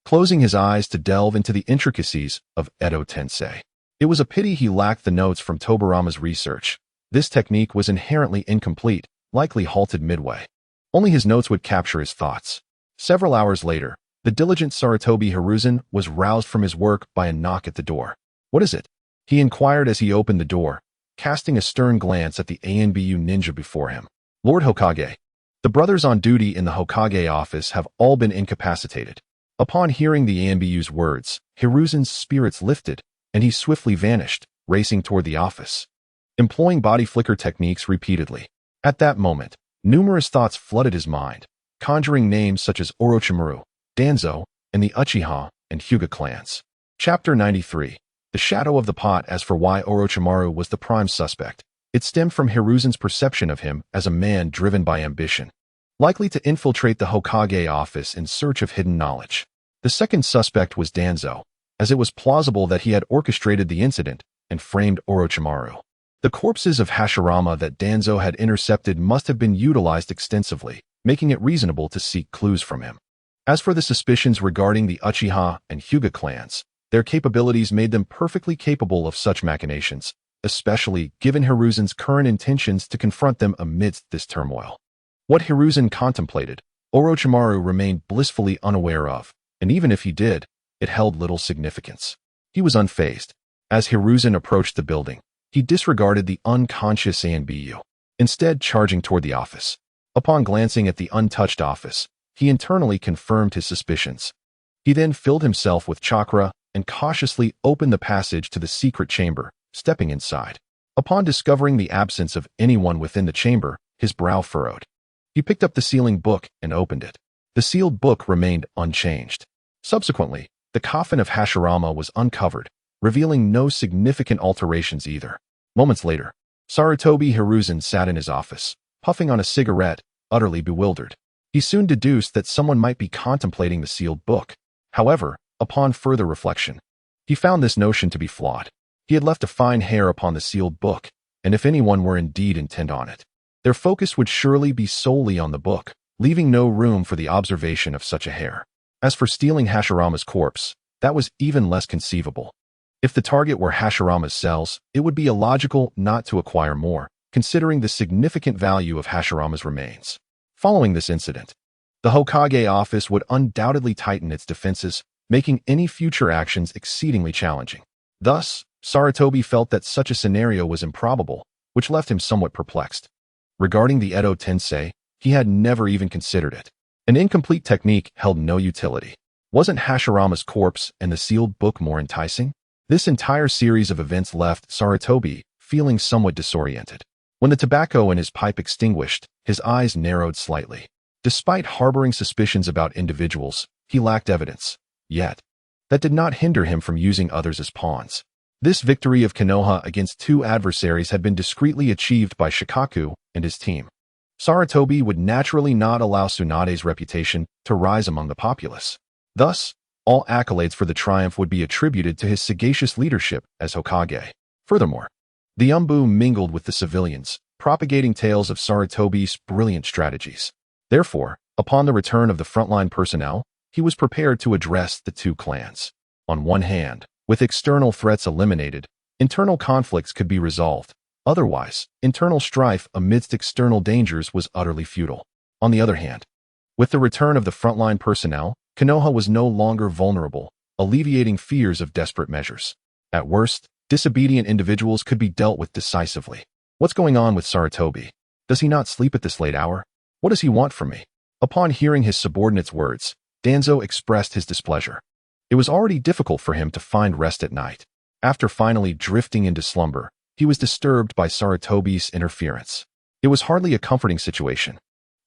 closing his eyes to delve into the intricacies of Edo Tensei. It was a pity he lacked the notes from Tobarama's research. This technique was inherently incomplete, likely halted midway. Only his notes would capture his thoughts. Several hours later, the diligent Sarutobi Hiruzen was roused from his work by a knock at the door. "What is it?" he inquired as he opened the door, casting a stern glance at the ANBU ninja before him. "Lord Hokage, the brothers on duty in the Hokage office have all been incapacitated." Upon hearing the ANBU's words, Hiruzen's spirits lifted, and he swiftly vanished, racing toward the office, employing body flicker techniques repeatedly. At that moment, numerous thoughts flooded his mind, conjuring names such as Orochimaru, Danzo, and the Uchiha and Hyuga clans. Chapter 93. The Shadow of the Pot. As for why Orochimaru was the prime suspect, it stemmed from Hiruzen's perception of him as a man driven by ambition, likely to infiltrate the Hokage office in search of hidden knowledge. The second suspect was Danzo, as it was plausible that he had orchestrated the incident and framed Orochimaru. The corpses of Hashirama that Danzo had intercepted must have been utilized extensively, making it reasonable to seek clues from him. As for the suspicions regarding the Uchiha and Hyuga clans, their capabilities made them perfectly capable of such machinations, especially given Hiruzen's current intentions to confront them amidst this turmoil. What Hiruzen contemplated, Orochimaru remained blissfully unaware of, and even if he did, it held little significance. He was unfazed. As Hiruzen approached the building, he disregarded the unconscious ANBU, instead charging toward the office. Upon glancing at the untouched office, he internally confirmed his suspicions. He then filled himself with chakra and cautiously opened the passage to the secret chamber, stepping inside. Upon discovering the absence of anyone within the chamber, his brow furrowed. He picked up the sealing book and opened it. The sealed book remained unchanged. Subsequently, the coffin of Hashirama was uncovered, revealing no significant alterations either. Moments later, Sarutobi Hiruzen sat in his office, puffing on a cigarette, utterly bewildered. He soon deduced that someone might be contemplating the sealed book. However, upon further reflection, he found this notion to be flawed. He had left a fine hair upon the sealed book, and if anyone were indeed intent on it, their focus would surely be solely on the book, leaving no room for the observation of such a hair. As for stealing Hashirama's corpse, that was even less conceivable. If the target were Hashirama's cells, it would be illogical not to acquire more, considering the significant value of Hashirama's remains. Following this incident, the Hokage office would undoubtedly tighten its defenses, making any future actions exceedingly challenging. Thus, Sarutobi felt that such a scenario was improbable, which left him somewhat perplexed. Regarding the Edo Tensei, he had never even considered it. An incomplete technique held no utility. Wasn't Hashirama's corpse and the sealed book more enticing? This entire series of events left Sarutobi feeling somewhat disoriented. When the tobacco in his pipe extinguished, His eyes narrowed slightly. Despite harboring suspicions about individuals, he lacked evidence. Yet, that did not hinder him from using others as pawns. This victory of Konoha against two adversaries had been discreetly achieved by Shikaku and his team. Sarutobi would naturally not allow Tsunade's reputation to rise among the populace. Thus, all accolades for the triumph would be attributed to his sagacious leadership as Hokage. Furthermore, the Umbu mingled with the civilians, propagating tales of Sarutobi's brilliant strategies. Therefore, upon the return of the frontline personnel, he was prepared to address the two clans. On one hand, with external threats eliminated, internal conflicts could be resolved. Otherwise, internal strife amidst external dangers was utterly futile. On the other hand, with the return of the frontline personnel, Konoha was no longer vulnerable, alleviating fears of desperate measures. At worst, disobedient individuals could be dealt with decisively. What's going on with Sarutobi? Does he not sleep at this late hour? What does he want from me? Upon hearing his subordinate's words, Danzo expressed his displeasure. It was already difficult for him to find rest at night. After finally drifting into slumber, he was disturbed by Sarutobi's interference. It was hardly a comforting situation.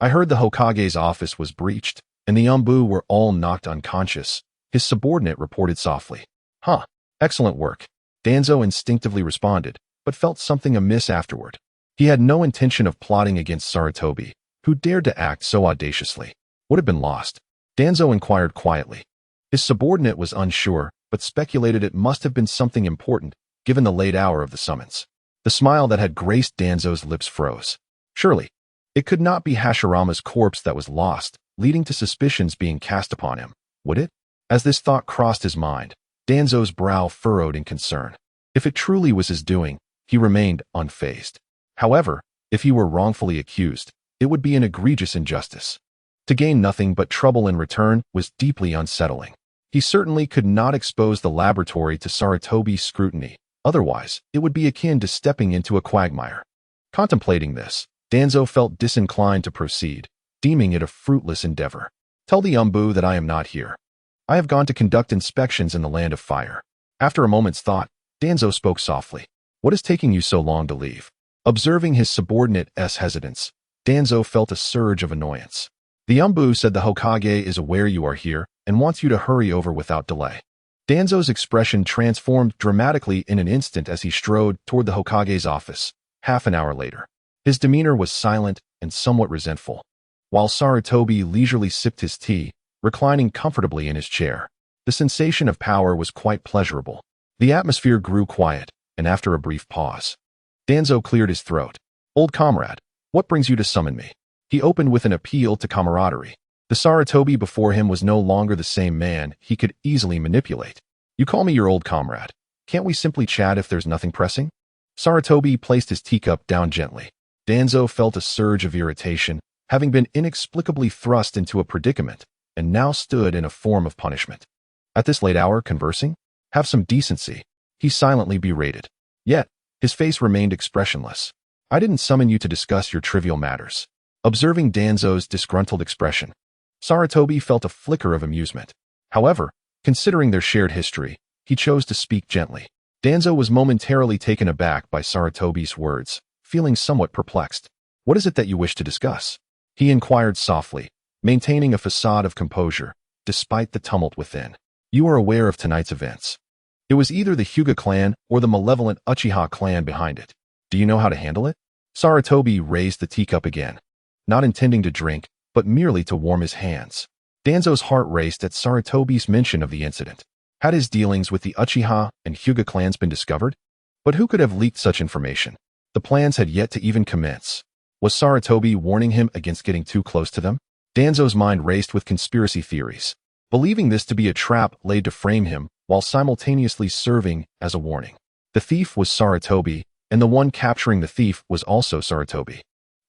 I heard the Hokage's office was breached, and the Umbu were all knocked unconscious, his subordinate reported softly. Huh, excellent work. Danzo instinctively responded, but felt something amiss afterward. He had no intention of plotting against Sarutobi, who dared to act so audaciously. What had been lost? Danzo inquired quietly. His subordinate was unsure, but speculated it must have been something important, given the late hour of the summons. The smile that had graced Danzo's lips froze. Surely, it could not be Hashirama's corpse that was lost, leading to suspicions being cast upon him, would it? As this thought crossed his mind, Danzo's brow furrowed in concern. If it truly was his doing, he remained unfazed. However, if he were wrongfully accused, it would be an egregious injustice. To gain nothing but trouble in return was deeply unsettling. He certainly could not expose the laboratory to Sarutobi's scrutiny, otherwise it would be akin to stepping into a quagmire. Contemplating this, Danzo felt disinclined to proceed, deeming it a fruitless endeavor. Tell the Umbu that I am not here. I have gone to conduct inspections in the Land of Fire. After a moment's thought, Danzo spoke softly. What is taking you so long to leave? Observing his subordinate's hesitance, Danzo felt a surge of annoyance. The Umbu said the Hokage is aware you are here and wants you to hurry over without delay. Danzo's expression transformed dramatically in an instant as he strode toward the Hokage's office. Half an hour later, his demeanor was silent and somewhat resentful, while Sarutobi leisurely sipped his tea, reclining comfortably in his chair. The sensation of power was quite pleasurable. The atmosphere grew quiet, and after a brief pause, Danzo cleared his throat. Old comrade, what brings you to summon me? He opened with an appeal to camaraderie. The Sarutobi before him was no longer the same man he could easily manipulate. You call me your old comrade. Can't we simply chat if there's nothing pressing? Sarutobi placed his teacup down gently. Danzo felt a surge of irritation, having been inexplicably thrust into a predicament, and now stood in a form of punishment. At this late hour, conversing? Have some decency, he silently berated. Yet, his face remained expressionless. I didn't summon you to discuss your trivial matters. Observing Danzo's disgruntled expression, Sarutobi felt a flicker of amusement. However, considering their shared history, he chose to speak gently. Danzo was momentarily taken aback by Sarutobi's words, feeling somewhat perplexed. What is it that you wish to discuss? He inquired softly, maintaining a facade of composure, despite the tumult within. You are aware of tonight's events. It was either the Hyuga clan or the malevolent Uchiha clan behind it. Do you know how to handle it? Sarutobi raised the teacup again, not intending to drink, but merely to warm his hands. Danzo's heart raced at Sarutobi's mention of the incident. Had his dealings with the Uchiha and Hyuga clans been discovered? But who could have leaked such information? The plans had yet to even commence. Was Sarutobi warning him against getting too close to them? Danzo's mind raced with conspiracy theories, believing this to be a trap laid to frame him while simultaneously serving as a warning. The thief was Sarutobi, and the one capturing the thief was also Sarutobi.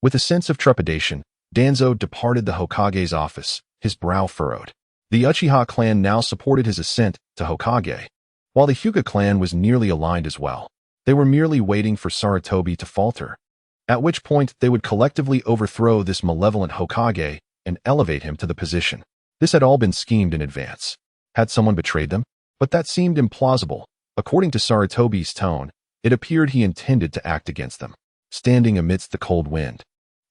With a sense of trepidation, Danzo departed the Hokage's office, his brow furrowed. The Uchiha clan now supported his ascent to Hokage, while the Hyuga clan was nearly aligned as well. They were merely waiting for Sarutobi to falter, at which point they would collectively overthrow this malevolent Hokage and elevate him to the position. This had all been schemed in advance. Had someone betrayed them? But that seemed implausible. According to Sarutobi's tone, it appeared he intended to act against them. Standing amidst the cold wind,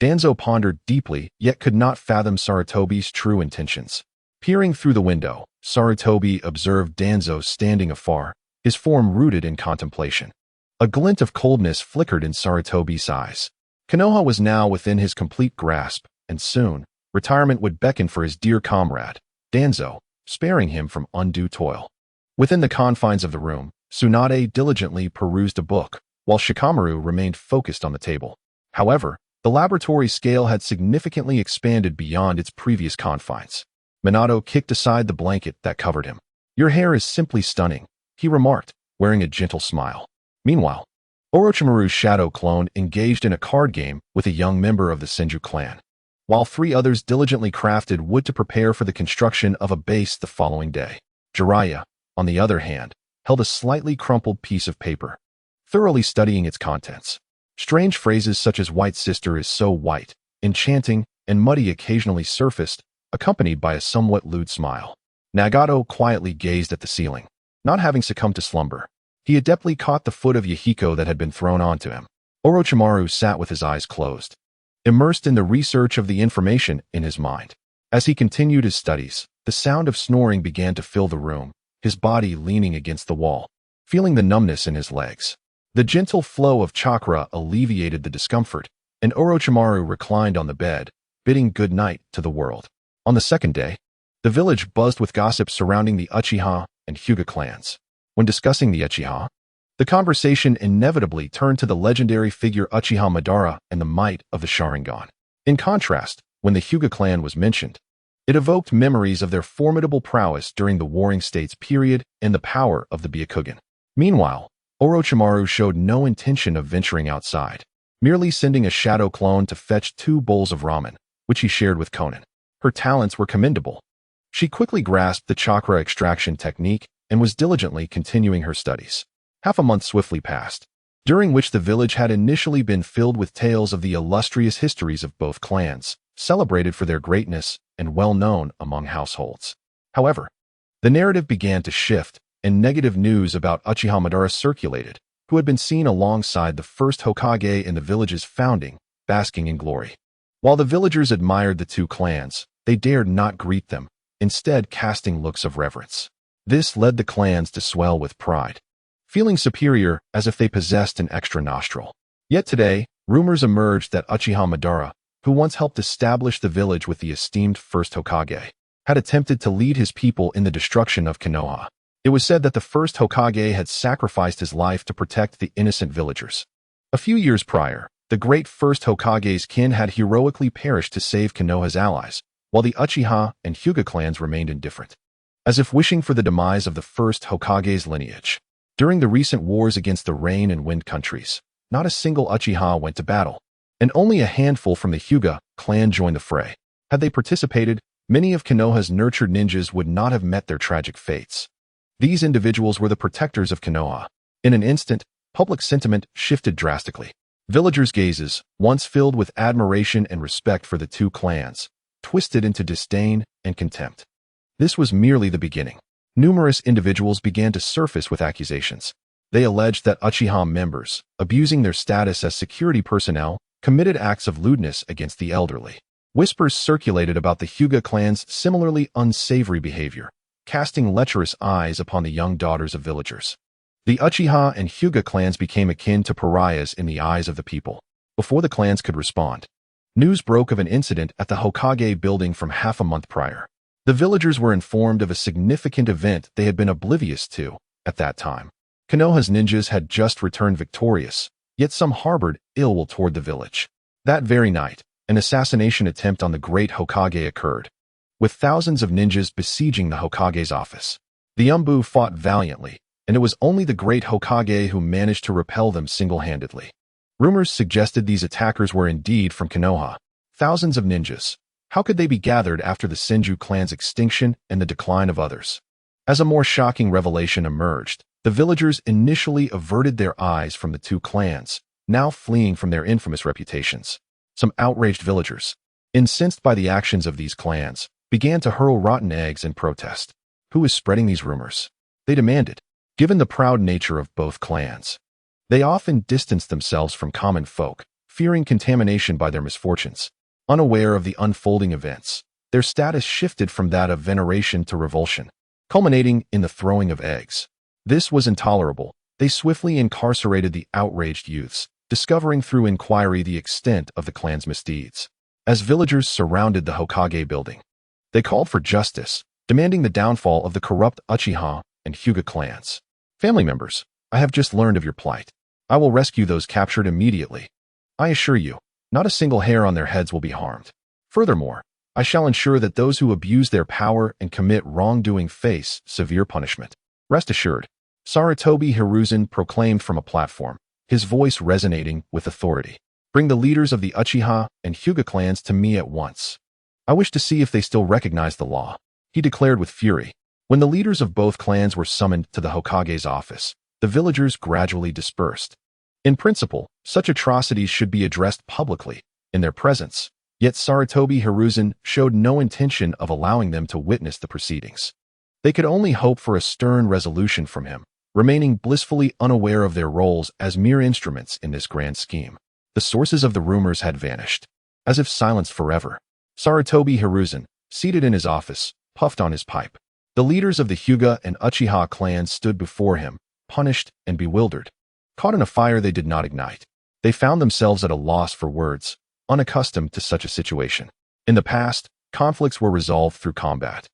Danzo pondered deeply, yet could not fathom Sarutobi's true intentions. Peering through the window, Sarutobi observed Danzo standing afar, his form rooted in contemplation. A glint of coldness flickered in Sarutobi's eyes. Konoha was now within his complete grasp, and soon, retirement would beckon for his dear comrade, Danzo, sparing him from undue toil. Within the confines of the room, Tsunade diligently perused a book, while Shikamaru remained focused on the table. However, the laboratory scale had significantly expanded beyond its previous confines. Minato kicked aside the blanket that covered him. "Your hair is simply stunning," he remarked, wearing a gentle smile. Meanwhile, Orochimaru's shadow clone engaged in a card game with a young member of the Senju clan, while 3 others diligently crafted wood to prepare for the construction of a base the following day. Jiraiya, on the other hand, held a slightly crumpled piece of paper, thoroughly studying its contents. Strange phrases such as "white sister is so white," "enchanting," and "muddy" occasionally surfaced, accompanied by a somewhat lewd smile. Nagato quietly gazed at the ceiling. Not having succumbed to slumber, he adeptly caught the foot of Yahiko that had been thrown onto him. Orochimaru sat with his eyes closed, immersed in the research of the information in his mind. As he continued his studies, the sound of snoring began to fill the room, his body leaning against the wall, feeling the numbness in his legs. The gentle flow of chakra alleviated the discomfort, and Orochimaru reclined on the bed, bidding good night to the world. On the second day, the village buzzed with gossip surrounding the Uchiha and Hyuga clans. When discussing the Uchiha, the conversation inevitably turned to the legendary figure Uchiha Madara and the might of the Sharingan. In contrast, when the Hyuga clan was mentioned, it evoked memories of their formidable prowess during the Warring States period and the power of the Byakugan. Meanwhile, Orochimaru showed no intention of venturing outside, merely sending a shadow clone to fetch 2 bowls of ramen, which he shared with Konan. Her talents were commendable. She quickly grasped the chakra extraction technique and was diligently continuing her studies. Half a month swiftly passed, during which the village had initially been filled with tales of the illustrious histories of both clans, celebrated for their greatness and well known among households. However, the narrative began to shift, and negative news about Uchiha Madara circulated, who had been seen alongside the first Hokage in the village's founding, basking in glory. While the villagers admired the 2 clans, they dared not greet them, instead casting looks of reverence. This led the clans to swell with pride, feeling superior as if they possessed an extra nostril. Yet today, rumors emerged that Uchiha Madara, who once helped establish the village with the esteemed first Hokage, had attempted to lead his people in the destruction of Konoha. It was said that the first Hokage had sacrificed his life to protect the innocent villagers. A few years prior, the great first Hokage's kin had heroically perished to save Konoha's allies, while the Uchiha and Hyuga clans remained indifferent, as if wishing for the demise of the first Hokage's lineage. During the recent wars against the Rain and Wind countries, not a single Uchiha went to battle, and only a handful from the Hyuga clan joined the fray. Had they participated, many of Konoha's nurtured ninjas would not have met their tragic fates. These individuals were the protectors of Konoha. In an instant, public sentiment shifted drastically. Villagers' gazes, once filled with admiration and respect for the 2 clans, twisted into disdain and contempt. This was merely the beginning. Numerous individuals began to surface with accusations. They alleged that Uchiha members, abusing their status as security personnel, committed acts of lewdness against the elderly. Whispers circulated about the Hyuga clan's similarly unsavory behavior, casting lecherous eyes upon the young daughters of villagers. The Uchiha and Hyuga clans became akin to pariahs in the eyes of the people. Before the clans could respond, news broke of an incident at the Hokage building from half a month prior. The villagers were informed of a significant event they had been oblivious to at that time. Konoha's ninjas had just returned victorious, yet some harbored ill will toward the village. That very night, an assassination attempt on the great Hokage occurred, with thousands of ninjas besieging the Hokage's office. The Umbu fought valiantly, and it was only the great Hokage who managed to repel them single-handedly. Rumors suggested these attackers were indeed from Konoha. Thousands of ninjas. How could they be gathered after the Senju clan's extinction and the decline of others? As a more shocking revelation emerged, the villagers initially averted their eyes from the 2 clans, now fleeing from their infamous reputations. Some outraged villagers, incensed by the actions of these clans, began to hurl rotten eggs in protest. Who is spreading these rumors? They demanded. Given the proud nature of both clans, they often distanced themselves from common folk, fearing contamination by their misfortunes. Unaware of the unfolding events, their status shifted from that of veneration to revulsion, culminating in the throwing of eggs. This was intolerable. They swiftly incarcerated the outraged youths, discovering through inquiry the extent of the clan's misdeeds. As villagers surrounded the Hokage building, they called for justice, demanding the downfall of the corrupt Uchiha and Hyuga clans. Family members, I have just learned of your plight. I will rescue those captured immediately. I assure you, not a single hair on their heads will be harmed. Furthermore, I shall ensure that those who abuse their power and commit wrongdoing face severe punishment. Rest assured, Sarutobi Hiruzen proclaimed from a platform, his voice resonating with authority. Bring the leaders of the Uchiha and Hyuga clans to me at once. I wish to see if they still recognize the law, he declared with fury. When the leaders of both clans were summoned to the Hokage's office, the villagers gradually dispersed. In principle, such atrocities should be addressed publicly, in their presence, yet Sarutobi Hiruzen showed no intention of allowing them to witness the proceedings. They could only hope for a stern resolution from him, remaining blissfully unaware of their roles as mere instruments in this grand scheme. The sources of the rumors had vanished, as if silenced forever. Sarutobi Hiruzen, seated in his office, puffed on his pipe. The leaders of the Hyuga and Uchiha clans stood before him, punished and bewildered. Caught in a fire they did not ignite. They found themselves at a loss for words, unaccustomed to such a situation. In the past, conflicts were resolved through combat,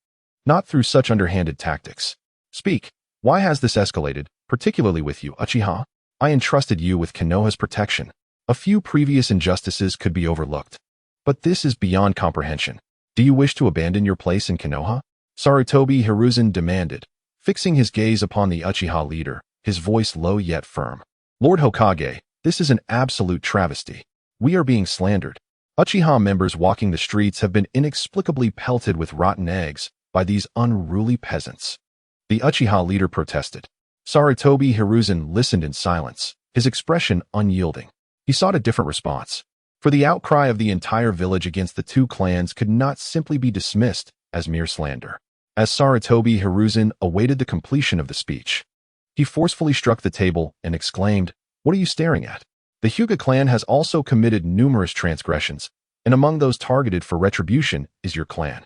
not through such underhanded tactics. Speak. Why has this escalated, particularly with you, Uchiha? I entrusted you with Konoha's protection. A few previous injustices could be overlooked, but this is beyond comprehension. Do you wish to abandon your place in Konoha? Sarutobi Hiruzen demanded, fixing his gaze upon the Uchiha leader, his voice low yet firm. Lord Hokage, this is an absolute travesty. We are being slandered. Uchiha members walking the streets have been inexplicably pelted with rotten eggs by these unruly peasants. The Uchiha leader protested. Sarutobi Hiruzen listened in silence, his expression unyielding. He sought a different response, for the outcry of the entire village against the two clans could not simply be dismissed as mere slander. As Sarutobi Hiruzen awaited the completion of the speech, he forcefully struck the table and exclaimed, "What are you staring at? The Hyuga clan has also committed numerous transgressions, and among those targeted for retribution is your clan."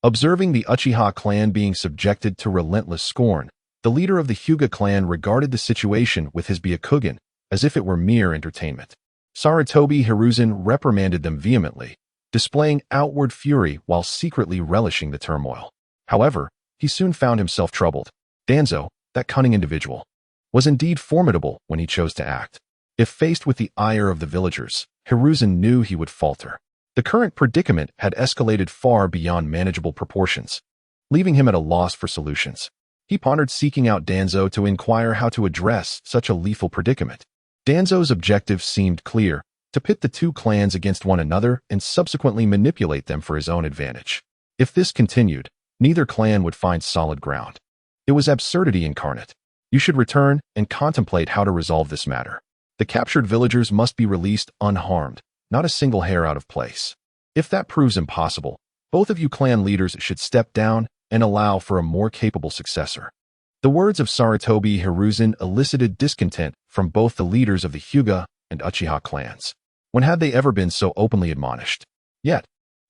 Observing the Uchiha clan being subjected to relentless scorn, the leader of the Hyuga clan regarded the situation with his Byakugan as if it were mere entertainment. Sarutobi Hiruzen reprimanded them vehemently, displaying outward fury while secretly relishing the turmoil. However, he soon found himself troubled. Danzo, that cunning individual, was indeed formidable when he chose to act. If faced with the ire of the villagers, Hiruzen knew he would falter. The current predicament had escalated far beyond manageable proportions, leaving him at a loss for solutions. He pondered seeking out Danzo to inquire how to address such a lethal predicament. Danzo's objective seemed clear: to pit the two clans against one another and subsequently manipulate them for his own advantage. If this continued, neither clan would find solid ground. It was absurdity incarnate. You should return and contemplate how to resolve this matter. The captured villagers must be released unharmed, not a single hair out of place. If that proves impossible, both of you clan leaders should step down and allow for a more capable successor. The words of Sarutobi Hiruzen elicited discontent from both the leaders of the Hyuga and Uchiha clans. When had they ever been so openly admonished? Yet,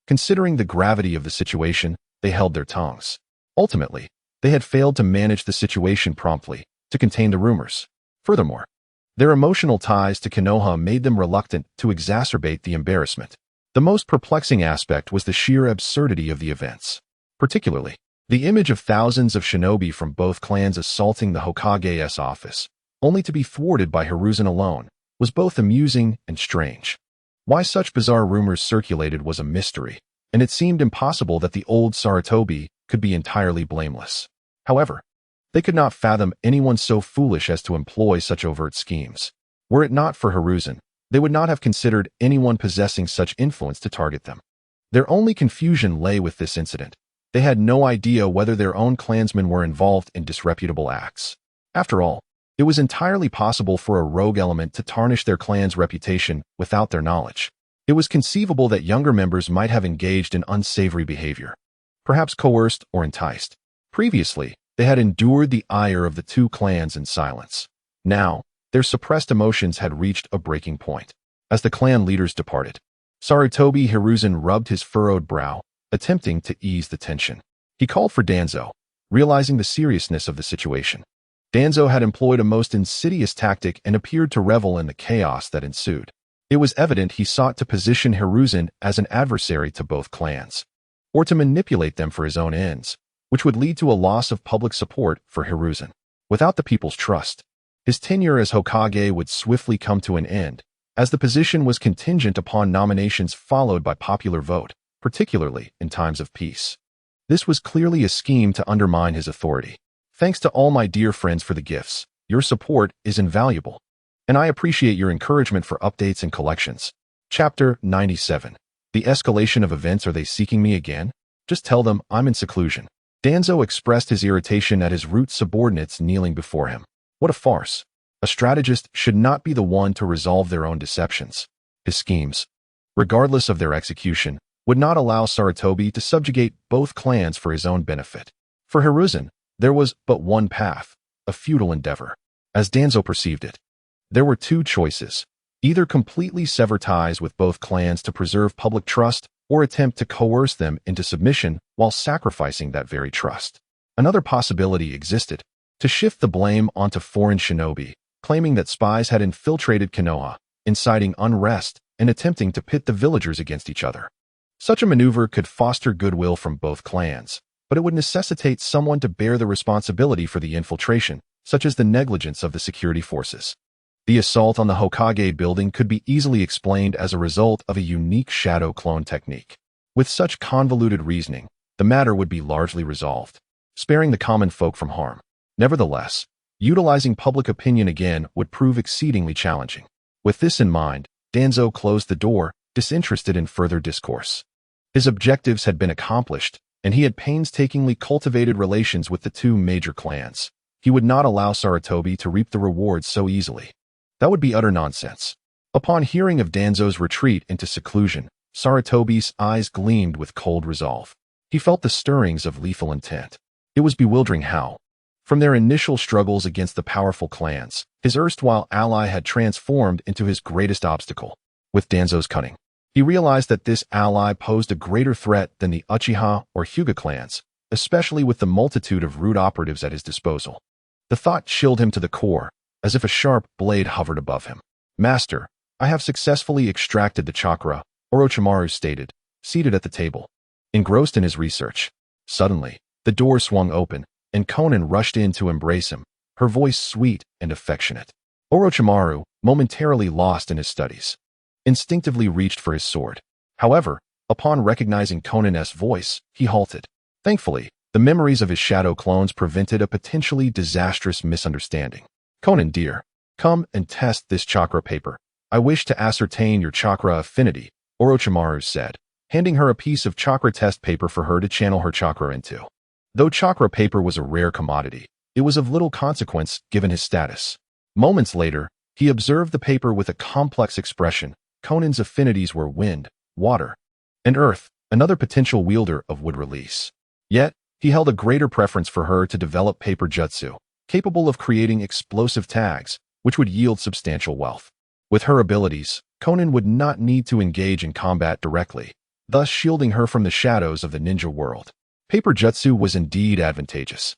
considering the gravity of the situation, they held their tongues. Ultimately, they had failed to manage the situation promptly, to contain the rumors. Furthermore, their emotional ties to Konoha made them reluctant to exacerbate the embarrassment. The most perplexing aspect was the sheer absurdity of the events. Particularly, the image of thousands of shinobi from both clans assaulting the Hokage's office, only to be thwarted by Hiruzen alone, was both amusing and strange. Why such bizarre rumors circulated was a mystery, and it seemed impossible that the old Sarutobi could be entirely blameless. However, they could not fathom anyone so foolish as to employ such overt schemes. Were it not for Hiruzen, they would not have considered anyone possessing such influence to target them. Their only confusion lay with this incident. They had no idea whether their own clansmen were involved in disreputable acts. After all, it was entirely possible for a rogue element to tarnish their clan's reputation without their knowledge. It was conceivable that younger members might have engaged in unsavory behavior, perhaps coerced or enticed. Previously, they had endured the ire of the two clans in silence. Now, their suppressed emotions had reached a breaking point. As the clan leaders departed, Sarutobi Hiruzen rubbed his furrowed brow, attempting to ease the tension. He called for Danzo, realizing the seriousness of the situation. Danzo had employed a most insidious tactic and appeared to revel in the chaos that ensued. It was evident he sought to position Hiruzen as an adversary to both clans, or to manipulate them for his own ends, which would lead to a loss of public support for Hiruzen. Without the people's trust, his tenure as Hokage would swiftly come to an end, as the position was contingent upon nominations followed by popular vote, particularly in times of peace. This was clearly a scheme to undermine his authority. Thanks to all my dear friends for the gifts. Your support is invaluable, and I appreciate your encouragement for updates and collections. Chapter 97. The escalation of events. Are they seeking me again? Just tell them I'm in seclusion. Danzo expressed his irritation at his root subordinates kneeling before him. What a farce. A strategist should not be the one to resolve their own deceptions. His schemes, regardless of their execution, would not allow Sarutobi to subjugate both clans for his own benefit. For Hiruzen, there was but one path, a futile endeavor. As Danzo perceived it, there were two choices: either completely sever ties with both clans to preserve public trust, or attempt to coerce them into submission while sacrificing that very trust. Another possibility existed: to shift the blame onto foreign shinobi, claiming that spies had infiltrated Konoha, inciting unrest and attempting to pit the villagers against each other. Such a maneuver could foster goodwill from both clans, but it would necessitate someone to bear the responsibility for the infiltration, such as the negligence of the security forces. The assault on the Hokage building could be easily explained as a result of a unique shadow clone technique. With such convoluted reasoning, the matter would be largely resolved, sparing the common folk from harm. Nevertheless, utilizing public opinion again would prove exceedingly challenging. With this in mind, Danzo closed the door, disinterested in further discourse. His objectives had been accomplished, and he had painstakingly cultivated relations with the two major clans. He would not allow Sarutobi to reap the rewards so easily. That would be utter nonsense. Upon hearing of Danzo's retreat into seclusion, Sarutobi's eyes gleamed with cold resolve. He felt the stirrings of lethal intent. It was bewildering how, from their initial struggles against the powerful clans, his erstwhile ally had transformed into his greatest obstacle. With Danzo's cunning, he realized that this ally posed a greater threat than the Uchiha or Hyuga clans, especially with the multitude of rude operatives at his disposal. The thought chilled him to the core, as if a sharp blade hovered above him. "Master, I have successfully extracted the chakra," Orochimaru stated, seated at the table, engrossed in his research. Suddenly, the door swung open, and Konan rushed in to embrace him, her voice sweet and affectionate. Orochimaru, momentarily lost in his studies, instinctively reached for his sword. However, upon recognizing Konan's voice, he halted. Thankfully, the memories of his shadow clones prevented a potentially disastrous misunderstanding. "Konan dear, come and test this chakra paper. I wish to ascertain your chakra affinity," Orochimaru said, handing her a piece of chakra test paper for her to channel her chakra into. Though chakra paper was a rare commodity, it was of little consequence given his status. Moments later, he observed the paper with a complex expression. Konan's affinities were wind, water, and earth, another potential wielder of wood release. Yet, he held a greater preference for her to develop paper jutsu, capable of creating explosive tags, which would yield substantial wealth. With her abilities, Konan would not need to engage in combat directly, thus shielding her from the shadows of the ninja world. Paper jutsu was indeed advantageous.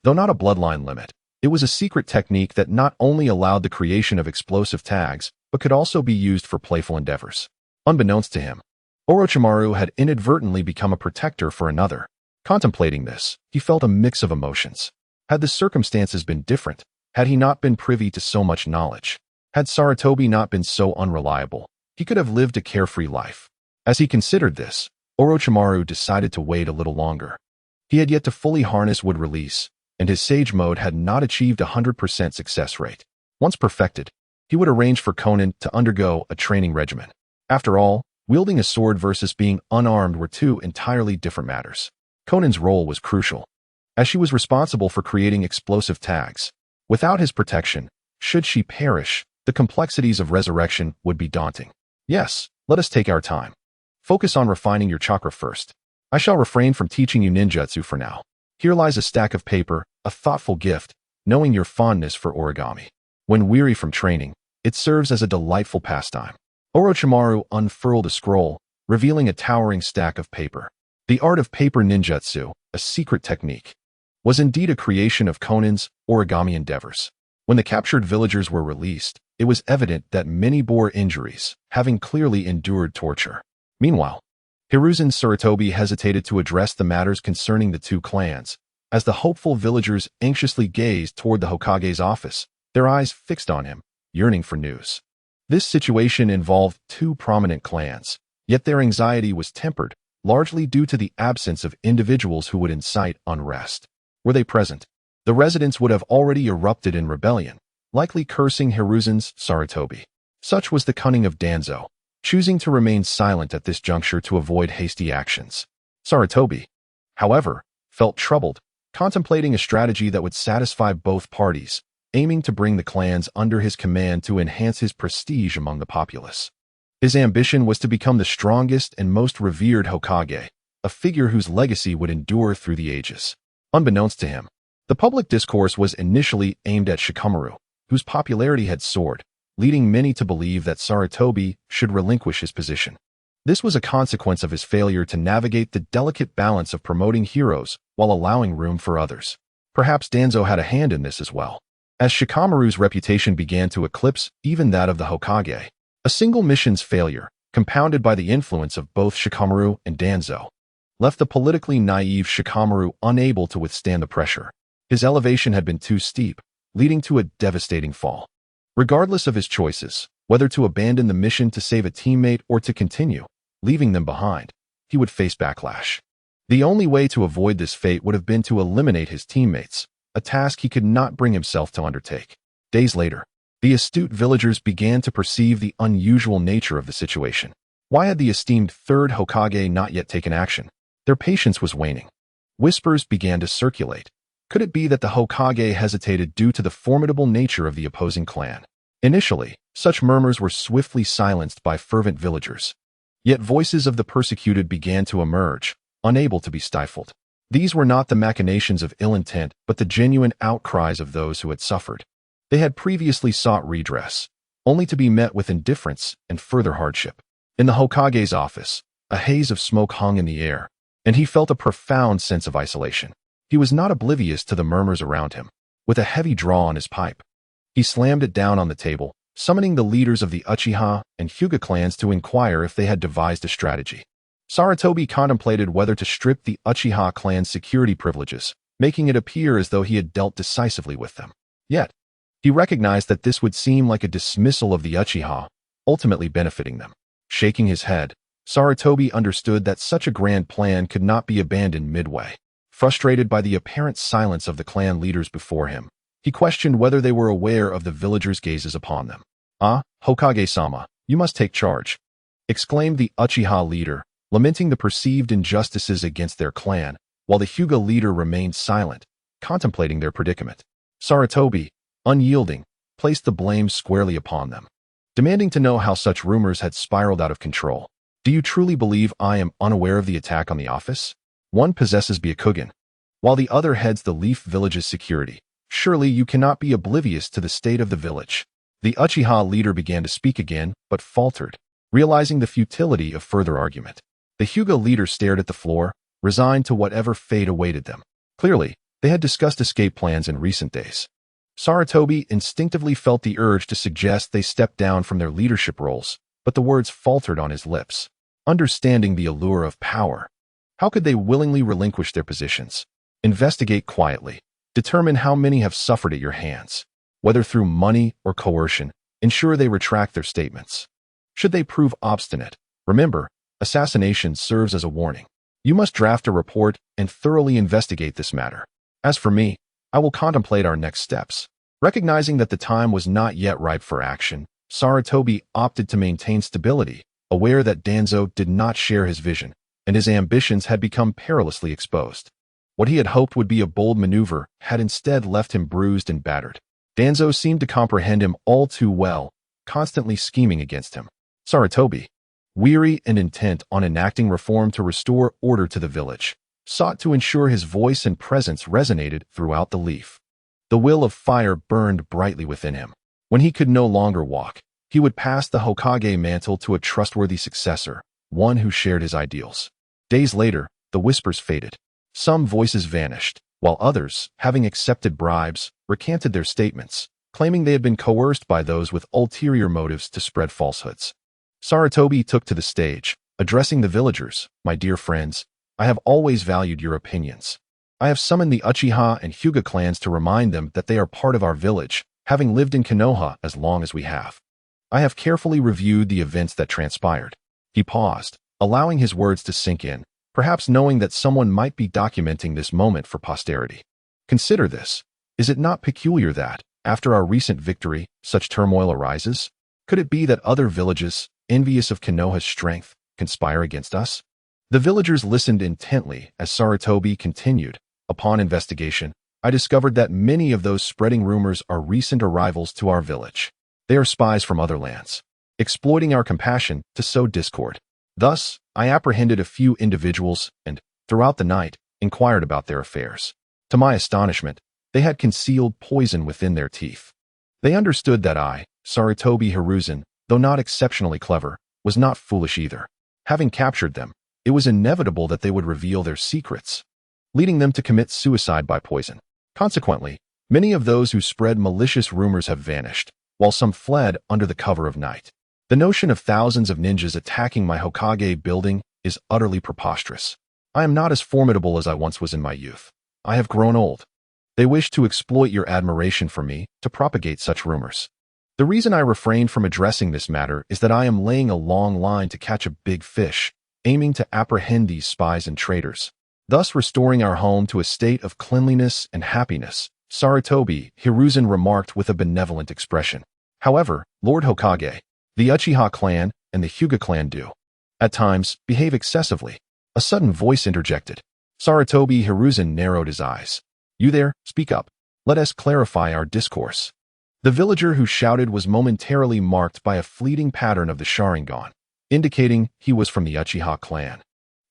Though not a bloodline limit, it was a secret technique that not only allowed the creation of explosive tags, but could also be used for playful endeavors. Unbeknownst to him, Orochimaru had inadvertently become a protector for another. Contemplating this, he felt a mix of emotions. Had the circumstances been different, had he not been privy to so much knowledge, had Sarutobi not been so unreliable, he could have lived a carefree life. As he considered this, Orochimaru decided to wait a little longer. He had yet to fully harness wood release, and his sage mode had not achieved a 100% success rate. Once perfected, he would arrange for Konan to undergo a training regimen. After all, wielding a sword versus being unarmed were two entirely different matters. Konan's role was crucial, as she was responsible for creating explosive tags. Without his protection, should she perish, the complexities of resurrection would be daunting. Yes, let us take our time. Focus on refining your chakra first. I shall refrain from teaching you ninjutsu for now. Here lies a stack of paper, a thoughtful gift, knowing your fondness for origami. When weary from training, it serves as a delightful pastime. Orochimaru unfurled a scroll, revealing a towering stack of paper. The art of paper ninjutsu, a secret technique, was indeed a creation of Conan's origami endeavors. When the captured villagers were released, it was evident that many bore injuries, having clearly endured torture. Meanwhile, Hiruzen Sarutobi hesitated to address the matters concerning the two clans, as the hopeful villagers anxiously gazed toward the Hokage's office, their eyes fixed on him, yearning for news. This situation involved two prominent clans, yet their anxiety was tempered, largely due to the absence of individuals who would incite unrest. Were they present, the residents would have already erupted in rebellion, likely cursing Hiruzen's Sarutobi. Such was the cunning of Danzo, choosing to remain silent at this juncture to avoid hasty actions. Sarutobi, however, felt troubled, contemplating a strategy that would satisfy both parties, aiming to bring the clans under his command to enhance his prestige among the populace. His ambition was to become the strongest and most revered Hokage, a figure whose legacy would endure through the ages. Unbeknownst to him, the public discourse was initially aimed at Shikamaru, whose popularity had soared, leading many to believe that Sarutobi should relinquish his position. This was a consequence of his failure to navigate the delicate balance of promoting heroes while allowing room for others. Perhaps Danzo had a hand in this as well. As Shikamaru's reputation began to eclipse even that of the Hokage, a single mission's failure, compounded by the influence of both Shikamaru and Danzo, left the politically naive Shikamaru unable to withstand the pressure. His elevation had been too steep, leading to a devastating fall. Regardless of his choices, whether to abandon the mission to save a teammate or to continue, leaving them behind, he would face backlash. The only way to avoid this fate would have been to eliminate his teammates, a task he could not bring himself to undertake. Days later, the astute villagers began to perceive the unusual nature of the situation. Why had the esteemed third Hokage not yet taken action? Their patience was waning. Whispers began to circulate. Could it be that the Hokage hesitated due to the formidable nature of the opposing clan? Initially, such murmurs were swiftly silenced by fervent villagers. Yet voices of the persecuted began to emerge, unable to be stifled. These were not the machinations of ill intent, but the genuine outcries of those who had suffered. They had previously sought redress, only to be met with indifference and further hardship. In the Hokage's office, a haze of smoke hung in the air, and he felt a profound sense of isolation. He was not oblivious to the murmurs around him. With a heavy draw on his pipe, he slammed it down on the table, summoning the leaders of the Uchiha and Hyuga clans to inquire if they had devised a strategy. Sarutobi contemplated whether to strip the Uchiha clan's security privileges, making it appear as though he had dealt decisively with them. Yet, he recognized that this would seem like a dismissal of the Uchiha, ultimately benefiting them. Shaking his head, Sarutobi understood that such a grand plan could not be abandoned midway. Frustrated by the apparent silence of the clan leaders before him, he questioned whether they were aware of the villagers' gazes upon them. "Ah, Hokage-sama, you must take charge," exclaimed the Uchiha leader, lamenting the perceived injustices against their clan, while the Hyuga leader remained silent, contemplating their predicament. Sarutobi, unyielding, placed the blame squarely upon them, demanding to know how such rumors had spiraled out of control. "Do you truly believe I am unaware of the attack on the office? One possesses Byakugan, while the other heads the Leaf Village's security. Surely you cannot be oblivious to the state of the village." The Uchiha leader began to speak again, but faltered, realizing the futility of further argument. The Hyuga leader stared at the floor, resigned to whatever fate awaited them. Clearly, they had discussed escape plans in recent days. Sarutobi instinctively felt the urge to suggest they step down from their leadership roles, but the words faltered on his lips. Understanding the allure of power, how could they willingly relinquish their positions? Investigate quietly. Determine how many have suffered at your hands. Whether through money or coercion, ensure they retract their statements. Should they prove obstinate, remember, assassination serves as a warning. You must draft a report and thoroughly investigate this matter. As for me, I will contemplate our next steps. Recognizing that the time was not yet ripe for action, Sarutobi opted to maintain stability, aware that Danzo did not share his vision, and his ambitions had become perilously exposed. What he had hoped would be a bold maneuver had instead left him bruised and battered. Danzo seemed to comprehend him all too well, constantly scheming against him. Sarutobi, weary and intent on enacting reform to restore order to the village, sought to ensure his voice and presence resonated throughout the Leaf. The will of fire burned brightly within him. When he could no longer walk, He would pass the Hokage mantle to a trustworthy successor, one who shared his ideals. Days later, the whispers faded. Some voices vanished, while others, having accepted bribes, recanted their statements, claiming they had been coerced by those with ulterior motives to spread falsehoods. Sarutobi took to the stage, addressing the villagers. "My dear friends, I have always valued your opinions. I have summoned the Uchiha and Hyuga clans to remind them that they are part of our village, having lived in Konoha as long as we have. I have carefully reviewed the events that transpired." He paused, allowing his words to sink in, perhaps knowing that someone might be documenting this moment for posterity. "Consider this. Is it not peculiar that, after our recent victory, such turmoil arises? Could it be that other villages, envious of Konoha's strength, conspire against us?" The villagers listened intently as Sarutobi continued. "Upon investigation, I discovered that many of those spreading rumors are recent arrivals to our village. They are spies from other lands, exploiting our compassion to sow discord. Thus, I apprehended a few individuals and, throughout the night, inquired about their affairs. To my astonishment, they had concealed poison within their teeth. They understood that I, Sarutobi Hiruzen, though not exceptionally clever, was not foolish either. Having captured them, it was inevitable that they would reveal their secrets, leading them to commit suicide by poison. Consequently, many of those who spread malicious rumors have vanished, while some fled under the cover of night. The notion of thousands of ninjas attacking my Hokage building is utterly preposterous. I am not as formidable as I once was in my youth. I have grown old. They wish to exploit your admiration for me to propagate such rumors. The reason I refrained from addressing this matter is that I am laying a long line to catch a big fish, aiming to apprehend these spies and traitors, thus restoring our home to a state of cleanliness and happiness," Sarutobi Hiruzen remarked with a benevolent expression. "However, Lord Hokage, the Uchiha clan and the Hyuga clan do, at times, behave excessively." A sudden voice interjected. Sarutobi Hiruzen narrowed his eyes. "You there, speak up. Let us clarify our discourse." The villager who shouted was momentarily marked by a fleeting pattern of the Sharingan, indicating he was from the Uchiha clan.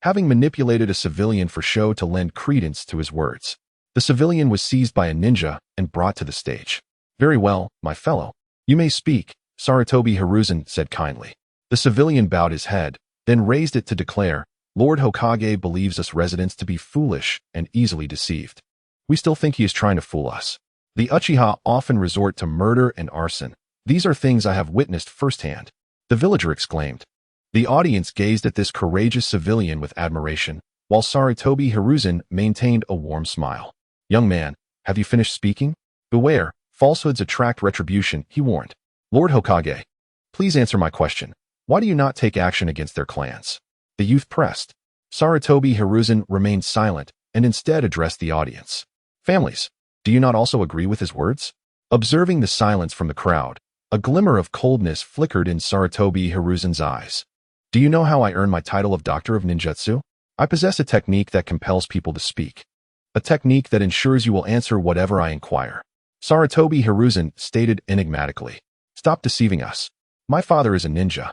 Having manipulated a civilian for show to lend credence to his words, the civilian was seized by a ninja and brought to the stage. "Very well, my fellow. You may speak," Sarutobi Hiruzen said kindly. The civilian bowed his head, then raised it to declare, "Lord Hokage believes us residents to be foolish and easily deceived. We still think he is trying to fool us. The Uchiha often resort to murder and arson. These are things I have witnessed firsthand," the villager exclaimed. The audience gazed at this courageous civilian with admiration, while Sarutobi Hiruzen maintained a warm smile. "Young man, have you finished speaking? Beware, falsehoods attract retribution," he warned. "Lord Hokage, please answer my question. Why do you not take action against their clans?" The youth pressed. Sarutobi Hiruzen remained silent and instead addressed the audience. "Families, do you not also agree with his words?" Observing the silence from the crowd, a glimmer of coldness flickered in Sarutobi Hiruzen's eyes. "Do you know how I earn my title of Doctor of Ninjutsu? I possess a technique that compels people to speak. A technique that ensures you will answer whatever I inquire," Sarutobi Hiruzen stated enigmatically. "Stop deceiving us. My father is a ninja,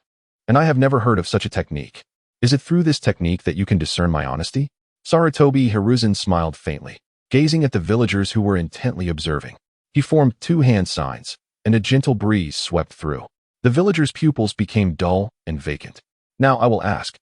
and I have never heard of such a technique. Is it through this technique that you can discern my honesty?" Sarutobi Hiruzen smiled faintly, gazing at the villagers who were intently observing. He formed two hand signs, and a gentle breeze swept through. The villagers' pupils became dull and vacant. "Now I will ask,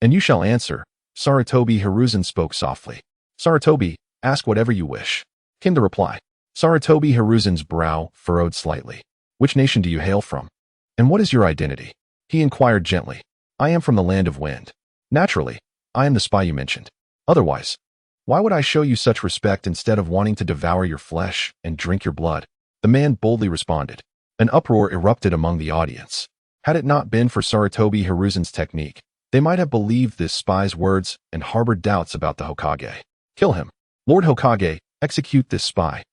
and you shall answer," Sarutobi Hiruzen spoke softly. "Sarutobi, ask whatever you wish," came the reply. Sarutobi Hiruzen's brow furrowed slightly. "Which nation do you hail from? And what is your identity?" he inquired gently. "I am from the land of wind. Naturally, I am the spy you mentioned. Otherwise, why would I show you such respect instead of wanting to devour your flesh and drink your blood?" The man boldly responded. An uproar erupted among the audience. Had it not been for Sarutobi Hiruzen's technique, they might have believed this spy's words and harbored doubts about the Hokage. "Kill him. Lord Hokage, execute this spy.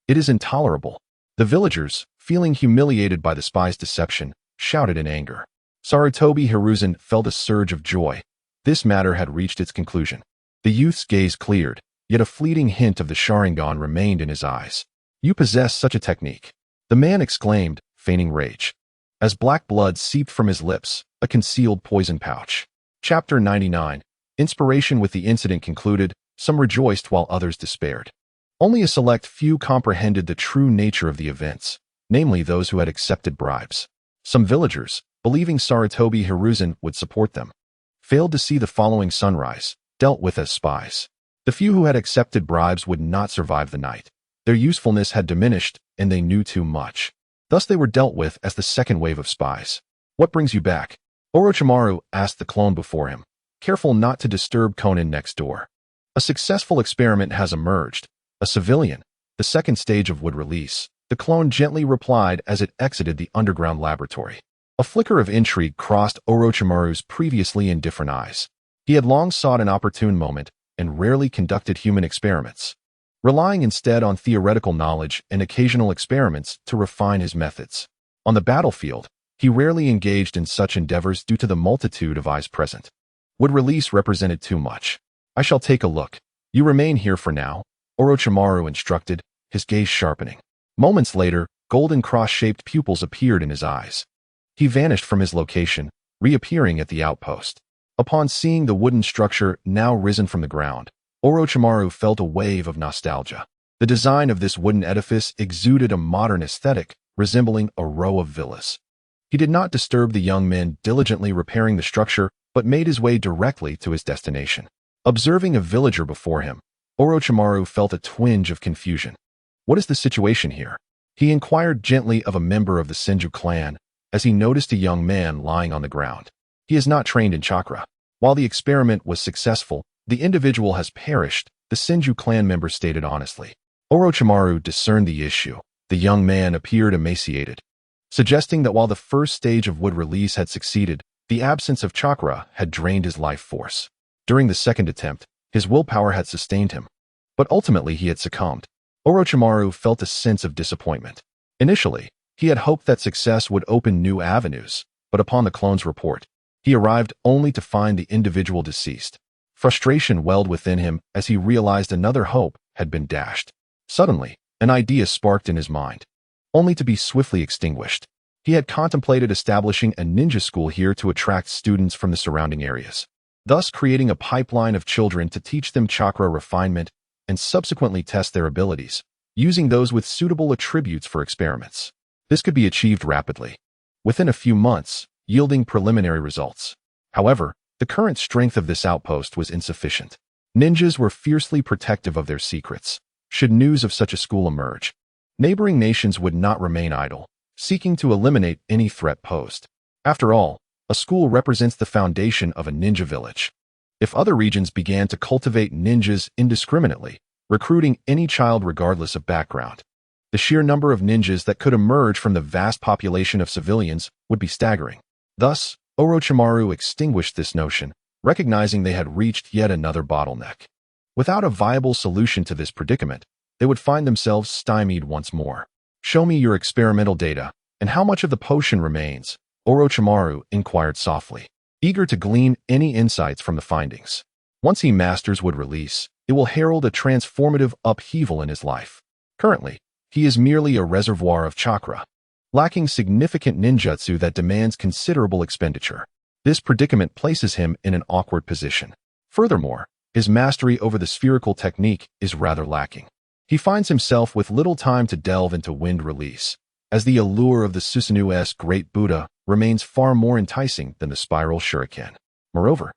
It is intolerable." The villagers, feeling humiliated by the spy's deception, shouted in anger. Sarutobi Hiruzen felt a surge of joy. This matter had reached its conclusion. The youth's gaze cleared, yet a fleeting hint of the Sharingan remained in his eyes. "You possess such a technique," the man exclaimed, feigning rage, as black blood seeped from his lips, a concealed poison pouch. Chapter 99. Inspiration. With the incident concluded, some rejoiced while others despaired. Only a select few comprehended the true nature of the events, namely those who had accepted bribes. Some villagers, believing Sarutobi Hiruzen would support them, failed to see the following sunrise, dealt with as spies. The few who had accepted bribes would not survive the night. Their usefulness had diminished, and they knew too much. Thus they were dealt with as the second wave of spies. "What brings you back?" Orochimaru asked the clone before him, careful not to disturb Konin next door. "A successful experiment has emerged. A civilian, the second stage of wood release," the clone gently replied as it exited the underground laboratory. A flicker of intrigue crossed Orochimaru's previously indifferent eyes. He had long sought an opportune moment and rarely conducted human experiments, relying instead on theoretical knowledge and occasional experiments to refine his methods. On the battlefield, he rarely engaged in such endeavors due to the multitude of eyes present. Wood release represented too much. "I shall take a look. You remain here for now," Orochimaru instructed, his gaze sharpening. Moments later, golden cross-shaped pupils appeared in his eyes. He vanished from his location, reappearing at the outpost. Upon seeing the wooden structure now risen from the ground, Orochimaru felt a wave of nostalgia. The design of this wooden edifice exuded a modern aesthetic, resembling a row of villas. He did not disturb the young men diligently repairing the structure, but made his way directly to his destination. Observing a villager before him, Orochimaru felt a twinge of confusion. "What is the situation here?" he inquired gently of a member of the Senju clan, as he noticed a young man lying on the ground. "He is not trained in chakra. While the experiment was successful, the individual has perished," the Senju clan member stated honestly. Orochimaru discerned the issue. The young man appeared emaciated, suggesting that while the first stage of wood release had succeeded, the absence of chakra had drained his life force. During the second attempt, his willpower had sustained him, but ultimately he had succumbed. Orochimaru felt a sense of disappointment. Initially, he had hoped that success would open new avenues, but upon the clone's report, he arrived only to find the individual deceased. Frustration welled within him as he realized another hope had been dashed. Suddenly, an idea sparked in his mind, only to be swiftly extinguished. He had contemplated establishing a ninja school here to attract students from the surrounding areas, thus creating a pipeline of children to teach them chakra refinement and subsequently test their abilities, using those with suitable attributes for experiments. This could be achieved rapidly, within a few months, yielding preliminary results. However, the current strength of this outpost was insufficient. Ninjas were fiercely protective of their secrets. Should news of such a school emerge, neighboring nations would not remain idle, seeking to eliminate any threat posed. After all, a school represents the foundation of a ninja village. If other regions began to cultivate ninjas indiscriminately, recruiting any child regardless of background, the sheer number of ninjas that could emerge from the vast population of civilians would be staggering. Thus, Orochimaru extinguished this notion, recognizing they had reached yet another bottleneck. Without a viable solution to this predicament, they would find themselves stymied once more. "Show me your experimental data, and how much of the potion remains," Orochimaru inquired softly, eager to glean any insights from the findings. Once he masters wood release, it will herald a transformative upheaval in his life. Currently, he is merely a reservoir of chakra, lacking significant ninjutsu that demands considerable expenditure. This predicament places him in an awkward position. Furthermore, his mastery over the spherical technique is rather lacking. He finds himself with little time to delve into wind release, as the allure of the Susanu's Great Buddha remains far more enticing than the spiral shuriken. Moreover,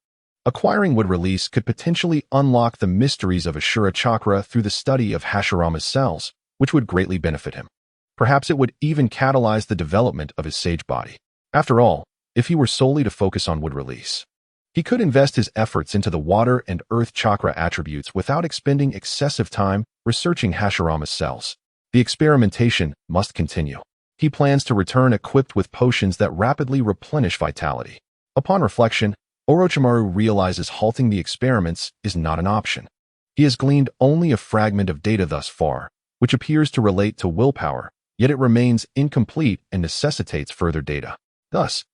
acquiring wood release could potentially unlock the mysteries of Ashura chakra through the study of Hashirama's cells, which would greatly benefit him. Perhaps it would even catalyze the development of his sage body. After all, if he were solely to focus on wood release, he could invest his efforts into the water and earth chakra attributes without expending excessive time researching Hashirama's cells. The experimentation must continue. He plans to return equipped with potions that rapidly replenish vitality. Upon reflection, Orochimaru realizes halting the experiments is not an option. He has gleaned only a fragment of data thus far, which appears to relate to willpower, yet it remains incomplete and necessitates further data. Thus,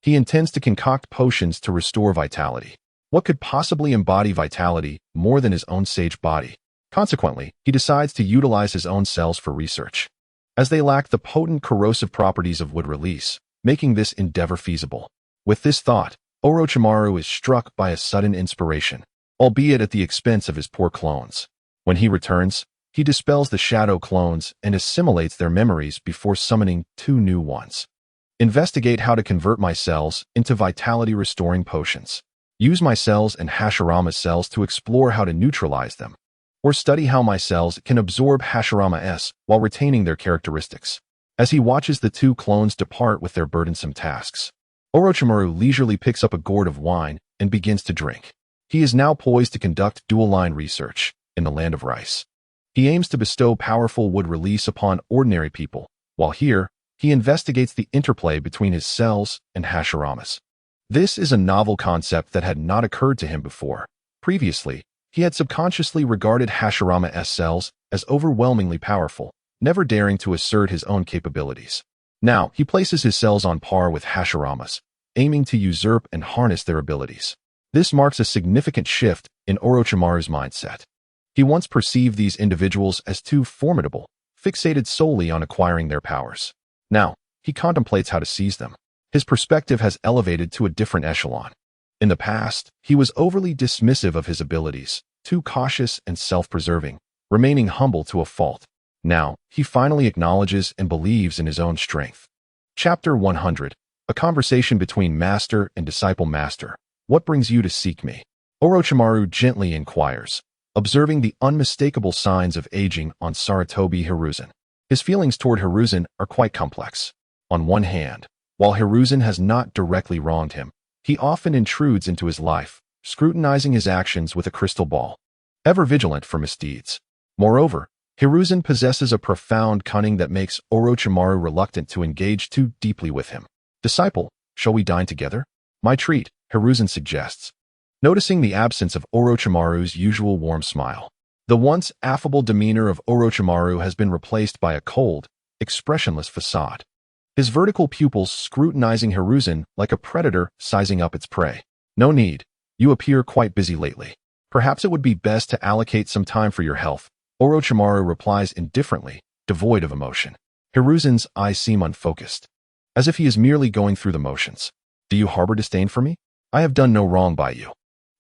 he intends to concoct potions to restore vitality. What could possibly embody vitality more than his own sage body? Consequently, he decides to utilize his own cells for research, as they lack the potent corrosive properties of wood release, making this endeavor feasible. With this thought, Orochimaru is struck by a sudden inspiration, albeit at the expense of his poor clones. When he returns, he dispels the shadow clones and assimilates their memories before summoning 2 new ones. Investigate how to convert my cells into vitality-restoring potions. Use my cells and Hashirama's cells to explore how to neutralize them. Or study how my cells can absorb Hashirama's while retaining their characteristics. As he watches the two clones depart with their burdensome tasks, Orochimaru leisurely picks up a gourd of wine and begins to drink. He is now poised to conduct dual-line research in the land of rice. He aims to bestow powerful wood release upon ordinary people, while here, he investigates the interplay between his cells and Hashirama's. This is a novel concept that had not occurred to him before. Previously, he had subconsciously regarded Hashirama's cells as overwhelmingly powerful, never daring to assert his own capabilities. Now, he places his cells on par with Hashirama's, aiming to usurp and harness their abilities. This marks a significant shift in Orochimaru's mindset. He once perceived these individuals as too formidable, fixated solely on acquiring their powers. Now, he contemplates how to seize them. His perspective has elevated to a different echelon. In the past, he was overly dismissive of his abilities, too cautious and self-preserving, remaining humble to a fault. Now, he finally acknowledges and believes in his own strength. Chapter 100. A conversation between master and disciple. Master, what brings you to seek me? Orochimaru gently inquires, observing the unmistakable signs of aging on Sarutobi Hiruzen. His feelings toward Hiruzen are quite complex. On one hand, while Hiruzen has not directly wronged him, he often intrudes into his life, scrutinizing his actions with a crystal ball, ever vigilant for misdeeds. Moreover, Hiruzen possesses a profound cunning that makes Orochimaru reluctant to engage too deeply with him. Disciple, shall we dine together? My treat, Hiruzen suggests, noticing the absence of Orochimaru's usual warm smile. The once affable demeanor of Orochimaru has been replaced by a cold, expressionless facade. His vertical pupils scrutinizing Hiruzen like a predator sizing up its prey. No need. You appear quite busy lately. Perhaps it would be best to allocate some time for your health. Orochimaru replies indifferently, devoid of emotion. Hiruzen's eyes seem unfocused, as if he is merely going through the motions. Do you harbor disdain for me? I have done no wrong by you.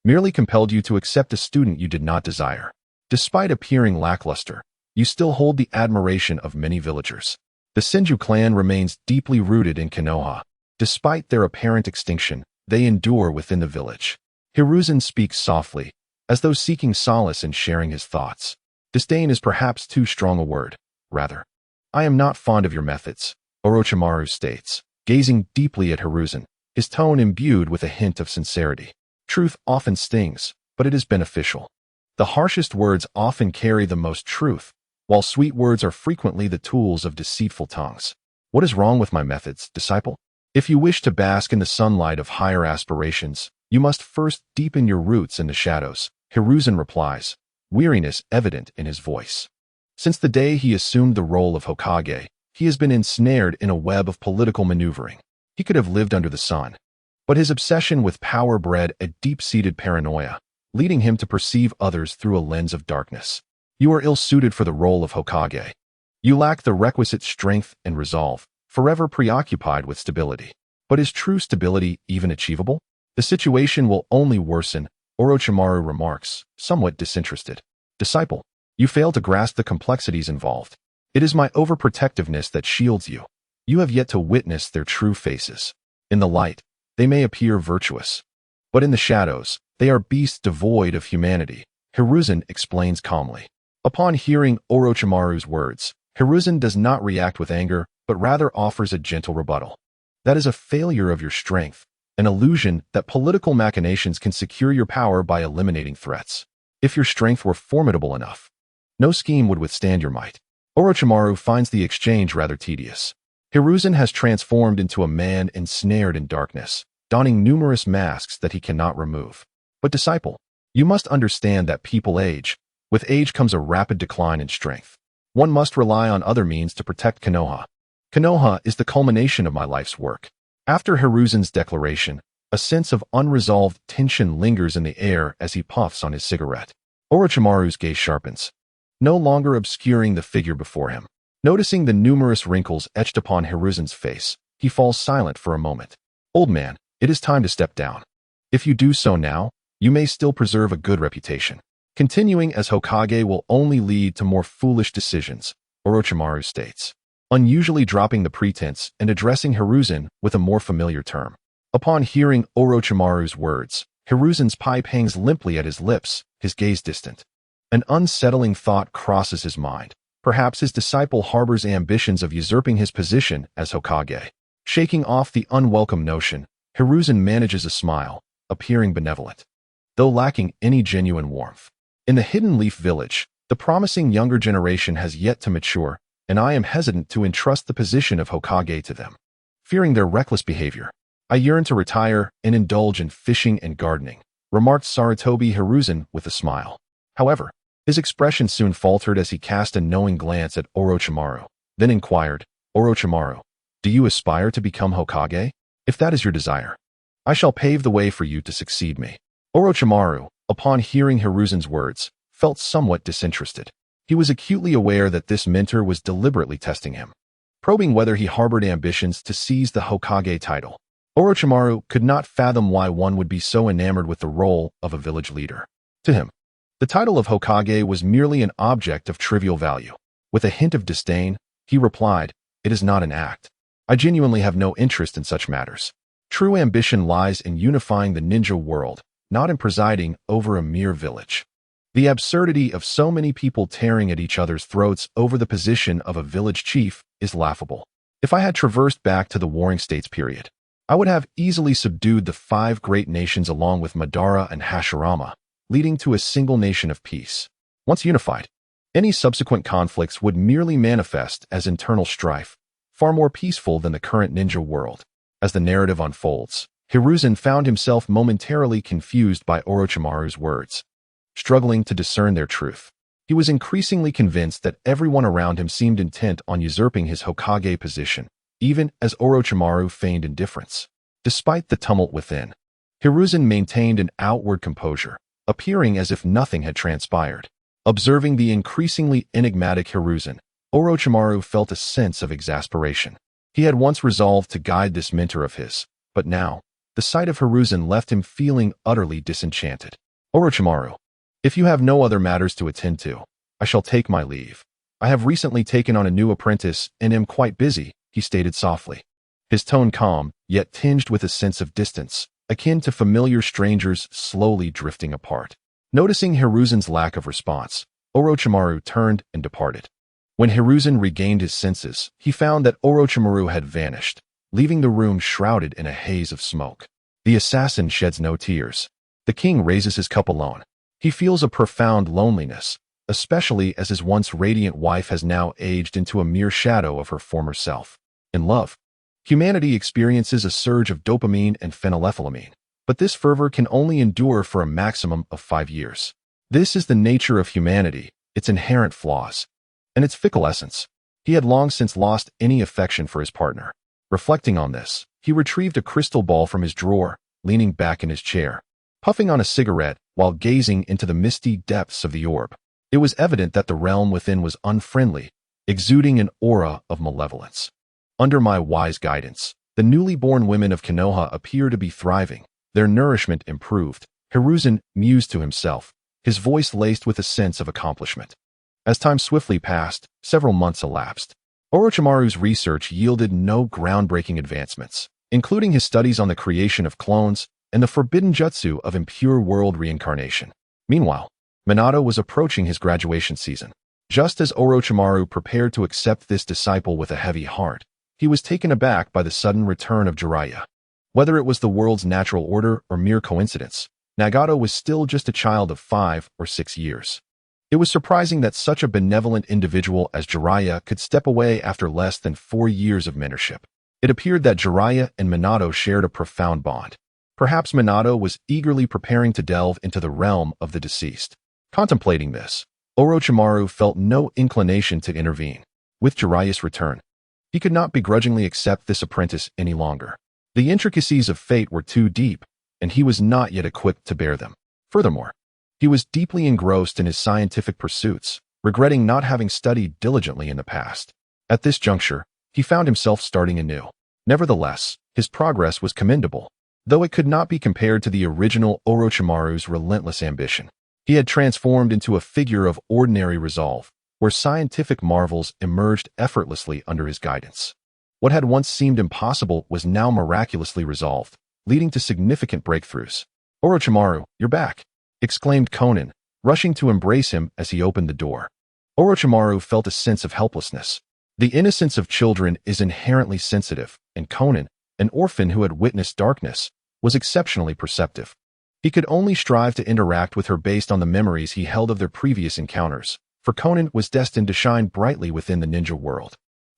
Merely compelled you to accept a student you did not desire. Despite appearing lackluster, you still hold the admiration of many villagers. The Senju clan remains deeply rooted in Konoha. Despite their apparent extinction, they endure within the village. Hiruzen speaks softly, as though seeking solace in sharing his thoughts. Disdain is perhaps too strong a word. Rather, I am not fond of your methods, Orochimaru states, gazing deeply at Hiruzen, his tone imbued with a hint of sincerity. Truth often stings, but it is beneficial. The harshest words often carry the most truth, while sweet words are frequently the tools of deceitful tongues. What is wrong with my methods, disciple? If you wish to bask in the sunlight of higher aspirations, you must first deepen your roots in the shadows, Hiruzen replies, weariness evident in his voice. Since the day he assumed the role of Hokage, he has been ensnared in a web of political maneuvering. He could have lived under the sun, but his obsession with power bred a deep-seated paranoia, leading him to perceive others through a lens of darkness. You are ill-suited for the role of Hokage. You lack the requisite strength and resolve, forever preoccupied with stability. But is true stability even achievable? The situation will only worsen, Orochimaru remarks, somewhat disinterested. Disciple, you fail to grasp the complexities involved. It is my overprotectiveness that shields you. You have yet to witness their true faces. In the light, they may appear virtuous, but in the shadows, they are beasts devoid of humanity, Hiruzen explains calmly. Upon hearing Orochimaru's words, Hiruzen does not react with anger, but rather offers a gentle rebuttal. That is a failure of your strength, an illusion that political machinations can secure your power by eliminating threats. If your strength were formidable enough, no scheme would withstand your might. Orochimaru finds the exchange rather tedious. Hiruzen has transformed into a man ensnared in darkness, donning numerous masks that he cannot remove. But disciple, you must understand that people age. With age comes a rapid decline in strength. One must rely on other means to protect Konoha. Konoha is the culmination of my life's work. After Hiruzen's declaration, a sense of unresolved tension lingers in the air as he puffs on his cigarette. Orochimaru's gaze sharpens, no longer obscuring the figure before him. Noticing the numerous wrinkles etched upon Hiruzen's face, he falls silent for a moment. Old man, it is time to step down. If you do so now, you may still preserve a good reputation. Continuing as Hokage will only lead to more foolish decisions, Orochimaru states. unusually dropping the pretense and addressing Hiruzen with a more familiar term. Upon hearing Orochimaru's words, Hiruzen's pipe hangs limply at his lips, his gaze distant. An unsettling thought crosses his mind. Perhaps his disciple harbors ambitions of usurping his position as Hokage. Shaking off the unwelcome notion, Hiruzen manages a smile, appearing benevolent, though lacking any genuine warmth. In the Hidden Leaf Village, the promising younger generation has yet to mature, and I am hesitant to entrust the position of Hokage to them. Fearing their reckless behavior, I yearn to retire and indulge in fishing and gardening, remarked Sarutobi Hiruzen with a smile. However, his expression soon faltered as he cast a knowing glance at Orochimaru, then inquired, Orochimaru, do you aspire to become Hokage? If that is your desire, I shall pave the way for you to succeed me. Orochimaru, upon hearing Hiruzen's words, felt somewhat disinterested. He was acutely aware that this mentor was deliberately testing him, probing whether he harbored ambitions to seize the Hokage title. Orochimaru could not fathom why one would be so enamored with the role of a village leader. To him, the title of Hokage was merely an object of trivial value. With a hint of disdain, he replied, "It is not an act. I genuinely have no interest in such matters. True ambition lies in unifying the ninja world, not in presiding over a mere village." The absurdity of so many people tearing at each other's throats over the position of a village chief is laughable. If I had traversed back to the Warring States period, I would have easily subdued the 5 great nations along with Madara and Hashirama, leading to a single nation of peace. Once unified, any subsequent conflicts would merely manifest as internal strife, far more peaceful than the current ninja world. As the narrative unfolds, Hiruzen found himself momentarily confused by Orochimaru's words, struggling to discern their truth. He was increasingly convinced that everyone around him seemed intent on usurping his Hokage position, even as Orochimaru feigned indifference. Despite the tumult within, Hiruzen maintained an outward composure, appearing as if nothing had transpired. Observing the increasingly enigmatic Hiruzen, Orochimaru felt a sense of exasperation. He had once resolved to guide this mentor of his, but now, the sight of Hiruzen left him feeling utterly disenchanted. Orochimaru, if you have no other matters to attend to, I shall take my leave. I have recently taken on a new apprentice and am quite busy, he stated softly. His tone calm, yet tinged with a sense of distance, akin to familiar strangers slowly drifting apart. Noticing Hiruzen's lack of response, Orochimaru turned and departed. When Hiruzen regained his senses, he found that Orochimaru had vanished, leaving the room shrouded in a haze of smoke. The assassin sheds no tears. The king raises his cup alone. He feels a profound loneliness, especially as his once radiant wife has now aged into a mere shadow of her former self. In love, humanity experiences a surge of dopamine and phenylethylamine, but this fervor can only endure for a maximum of 5 years. This is the nature of humanity, its inherent flaws, and its fickle essence. He had long since lost any affection for his partner. Reflecting on this, he retrieved a crystal ball from his drawer, leaning back in his chair, puffing on a cigarette while gazing into the misty depths of the orb. It was evident that the realm within was unfriendly, exuding an aura of malevolence. Under my wise guidance, the newly born women of Konoha appear to be thriving, their nourishment improved. Hiruzen mused to himself, his voice laced with a sense of accomplishment. As time swiftly passed, several months elapsed. Orochimaru's research yielded no groundbreaking advancements, including his studies on the creation of clones and the forbidden jutsu of impure world reincarnation. Meanwhile, Minato was approaching his graduation season. Just as Orochimaru prepared to accept this disciple with a heavy heart, he was taken aback by the sudden return of Jiraiya. Whether it was the world's natural order or mere coincidence, Nagato was still just a child of 5 or 6 years. It was surprising that such a benevolent individual as Jiraiya could step away after less than 4 years of mentorship. It appeared that Jiraiya and Minato shared a profound bond. Perhaps Minato was eagerly preparing to delve into the realm of the deceased. Contemplating this, Orochimaru felt no inclination to intervene. With Jiraiya's return, he could not begrudgingly accept this apprentice any longer. The intricacies of fate were too deep, and he was not yet equipped to bear them. Furthermore, he was deeply engrossed in his scientific pursuits, regretting not having studied diligently in the past. At this juncture, he found himself starting anew. Nevertheless, his progress was commendable, though it could not be compared to the original Orochimaru's relentless ambition. He had transformed into a figure of ordinary resolve, where scientific marvels emerged effortlessly under his guidance. What had once seemed impossible was now miraculously resolved, leading to significant breakthroughs. "Orochimaru, you're back!" exclaimed Conan, rushing to embrace him as he opened the door. Orochimaru felt a sense of helplessness. The innocence of children is inherently sensitive, and Conan, an orphan who had witnessed darkness, was exceptionally perceptive. He could only strive to interact with her based on the memories he held of their previous encounters, for Conan was destined to shine brightly within the ninja world.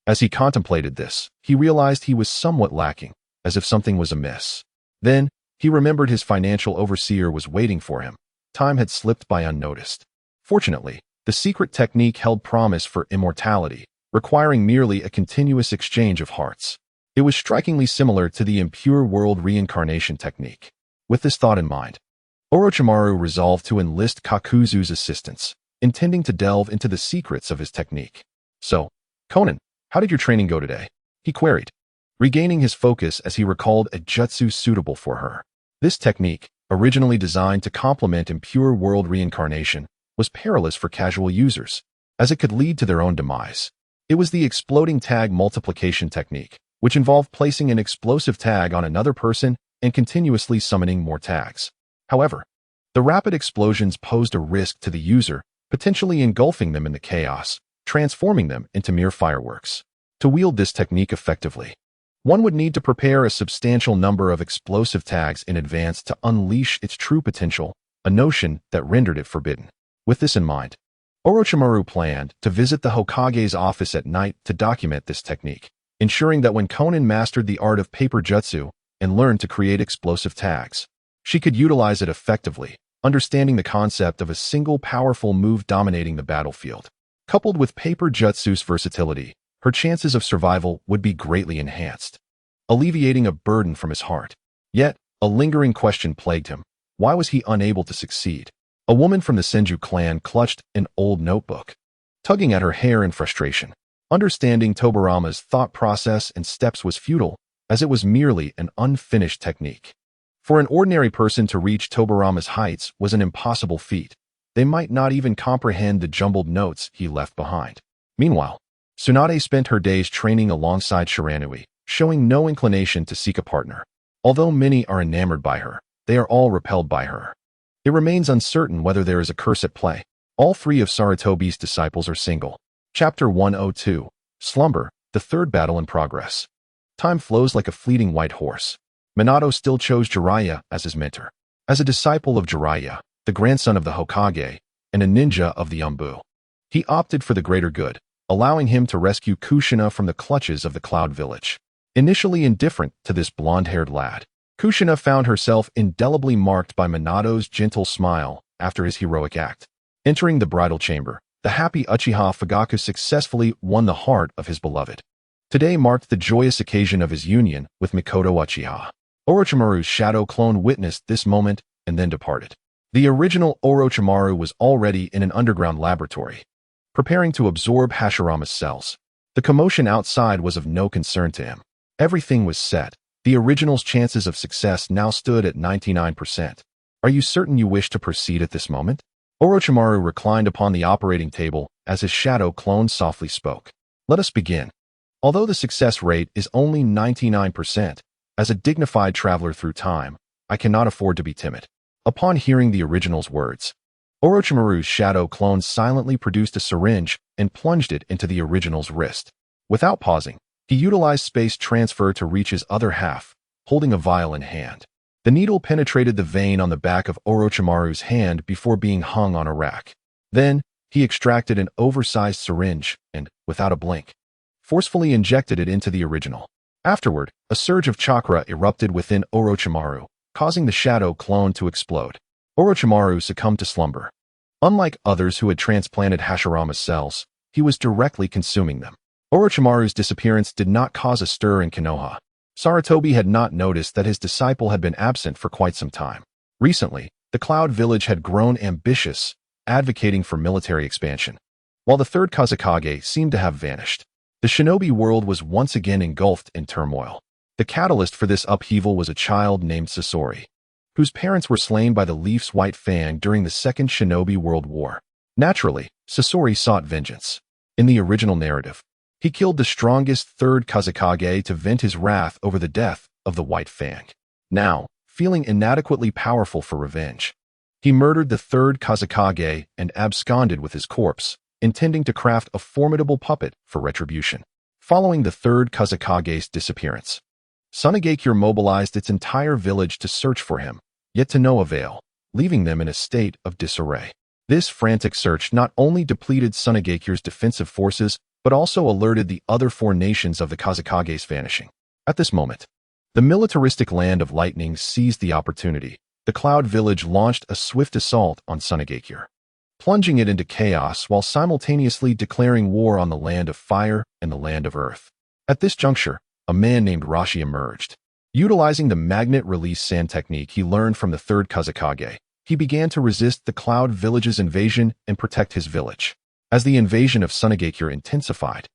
As he contemplated this, he realized he was somewhat lacking, as if something was amiss. Then, he remembered his financial overseer was waiting for him. Time had slipped by unnoticed. Fortunately, the secret technique held promise for immortality, requiring merely a continuous exchange of hearts. It was strikingly similar to the impure world reincarnation technique. With this thought in mind, Orochimaru resolved to enlist Kakuzu's assistance, intending to delve into the secrets of his technique. "So, Conan, how did your training go today?" he queried, regaining his focus as he recalled a jutsu suitable for her. This technique, originally designed to complement impure world reincarnation, was perilous for casual users, as it could lead to their own demise. It was the exploding tag multiplication technique, which involved placing an explosive tag on another person and continuously summoning more tags. However, the rapid explosions posed a risk to the user, potentially engulfing them in the chaos, transforming them into mere fireworks. To wield this technique effectively, one would need to prepare a substantial number of explosive tags in advance to unleash its true potential, a notion that rendered it forbidden. With this in mind, Orochimaru planned to visit the Hokage's office at night to document this technique, ensuring that when Conan mastered the art of paper jutsu and learned to create explosive tags, she could utilize it effectively, understanding the concept of a single powerful move dominating the battlefield. Coupled with paper jutsu's versatility, her chances of survival would be greatly enhanced, alleviating a burden from his heart. Yet, a lingering question plagued him. Why was he unable to succeed? A woman from the Senju clan clutched an old notebook, tugging at her hair in frustration. Understanding Tobirama's thought process and steps was futile, as it was merely an unfinished technique. For an ordinary person to reach Tobirama's heights was an impossible feat. They might not even comprehend the jumbled notes he left behind. Meanwhile, Tsunade spent her days training alongside Shiranui, showing no inclination to seek a partner. Although many are enamored by her, they are all repelled by her. It remains uncertain whether there is a curse at play. All three of Sarutobi's disciples are single. Chapter 102, Slumber, the third battle in progress. Time flows like a fleeting white horse. Minato still chose Jiraiya as his mentor. As a disciple of Jiraiya, the grandson of the Hokage, and a ninja of the Umbu, he opted for the greater good, allowing him to rescue Kushina from the clutches of the Cloud Village. Initially indifferent to this blonde-haired lad, Kushina found herself indelibly marked by Minato's gentle smile after his heroic act. Entering the bridal chamber, the happy Uchiha Fugaku successfully won the heart of his beloved. Today marked the joyous occasion of his union with Mikoto Uchiha. Orochimaru's shadow clone witnessed this moment and then departed. The original Orochimaru was already in an underground laboratory, preparing to absorb Hashirama's cells. The commotion outside was of no concern to him. Everything was set. The original's chances of success now stood at 99%. "Are you certain you wish to proceed at this moment?" Orochimaru reclined upon the operating table as his shadow clone softly spoke. "Let us begin." Although the success rate is only 99%, as a dignified traveler through time, I cannot afford to be timid. Upon hearing the original's words, Orochimaru's shadow clone silently produced a syringe and plunged it into the original's wrist. Without pausing, he utilized space transfer to reach his other half, holding a vial in hand. The needle penetrated the vein on the back of Orochimaru's hand before being hung on a rack. Then, he extracted an oversized syringe and, without a blink, forcefully injected it into the original. Afterward, a surge of chakra erupted within Orochimaru, causing the shadow clone to explode. Orochimaru succumbed to slumber. Unlike others who had transplanted Hashirama's cells, he was directly consuming them. Orochimaru's disappearance did not cause a stir in Konoha. Sarutobi had not noticed that his disciple had been absent for quite some time. Recently, the Cloud Village had grown ambitious, advocating for military expansion, while the third Kazekage seemed to have vanished. The shinobi world was once again engulfed in turmoil. The catalyst for this upheaval was a child named Sasori, whose parents were slain by the Leaf's White Fang during the Second Shinobi World War. Naturally, Sasori sought vengeance. In the original narrative, he killed the strongest third Kazekage to vent his wrath over the death of the White Fang. Now, feeling inadequately powerful for revenge, he murdered the third Kazekage and absconded with his corpse, intending to craft a formidable puppet for retribution. Following the third Kazekage's disappearance, Sunagakure mobilized its entire village to search for him, yet to no avail, leaving them in a state of disarray. This frantic search not only depleted Sunagakure's defensive forces, but also alerted the other four nations of the Kazekage's vanishing. At this moment, the militaristic Land of Lightning seized the opportunity. The Cloud Village launched a swift assault on Sunagakure, plunging it into chaos while simultaneously declaring war on the Land of Fire and the Land of Earth. At this juncture, a man named Rashi emerged. Utilizing the magnet release sand technique he learned from the third Kazekage, he began to resist the Cloud Village's invasion and protect his village. As the invasion of Sunagakure intensified,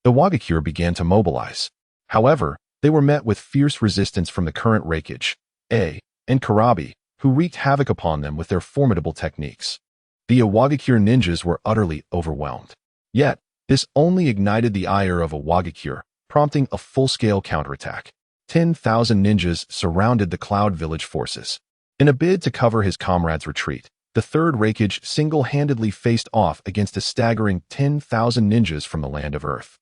the Wagakure began to mobilize. However, they were met with fierce resistance from the current Raikage, and Karabi, who wreaked havoc upon them with their formidable techniques. The Awagakure ninjas were utterly overwhelmed. Yet, this only ignited the ire of Awagakure, prompting a full-scale counterattack. 10,000 ninjas surrounded the Cloud Village forces. In a bid to cover his comrades' retreat, the third Raikage single-handedly faced off against a staggering 10,000 ninjas from the Land of Earth.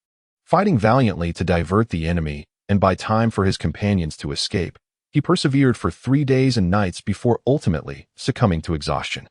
Fighting valiantly to divert the enemy and buy time for his companions to escape, he persevered for 3 days and nights before ultimately succumbing to exhaustion.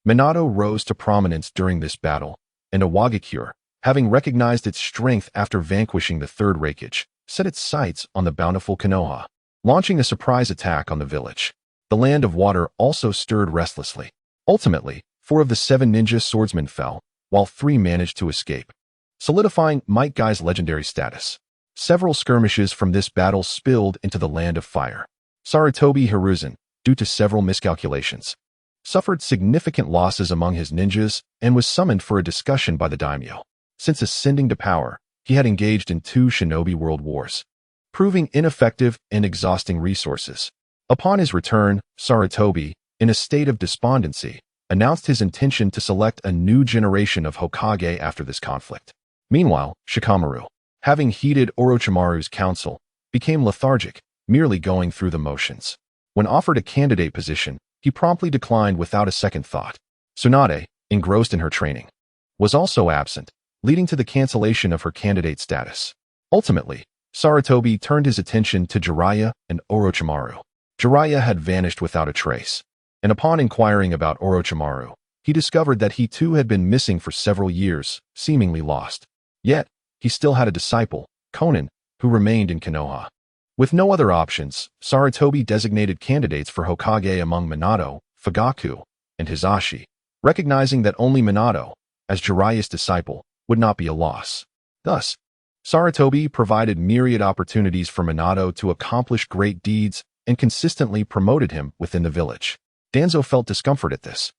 Minato rose to prominence during this battle, and Awagakure, having recognized its strength after vanquishing the third Raikage, set its sights on the bountiful Konoha, launching a surprise attack on the village. The Land of Water also stirred restlessly. Ultimately, 4 of the 7 ninja swordsmen fell, while 3 managed to escape, solidifying Might Guy's legendary status. Several skirmishes from this battle spilled into the Land of Fire. Sarutobi Hiruzen, due to several miscalculations, suffered significant losses among his ninjas and was summoned for a discussion by the daimyo. Since ascending to power, he had engaged in 2 shinobi world wars, proving ineffective and exhausting resources. Upon his return, Sarutobi, in a state of despondency, announced his intention to select a new generation of Hokage after this conflict. Meanwhile, Shikamaru, having heeded Orochimaru's counsel, became lethargic, merely going through the motions. When offered a candidate position, he promptly declined without a second thought. Tsunade, engrossed in her training, was also absent, leading to the cancellation of her candidate status. Ultimately, Sarutobi turned his attention to Jiraiya and Orochimaru. Jiraiya had vanished without a trace, and upon inquiring about Orochimaru, he discovered that he too had been missing for several years, seemingly lost. Yet, he still had a disciple, Konan, who remained in Konoha. With no other options, Sarutobi designated candidates for Hokage among Minato, Fugaku, and Hisashi, recognizing that only Minato, as Jiraiya's disciple, would not be a loss. Thus, Sarutobi provided myriad opportunities for Minato to accomplish great deeds and consistently promoted him within the village. Danzo felt discomfort at this,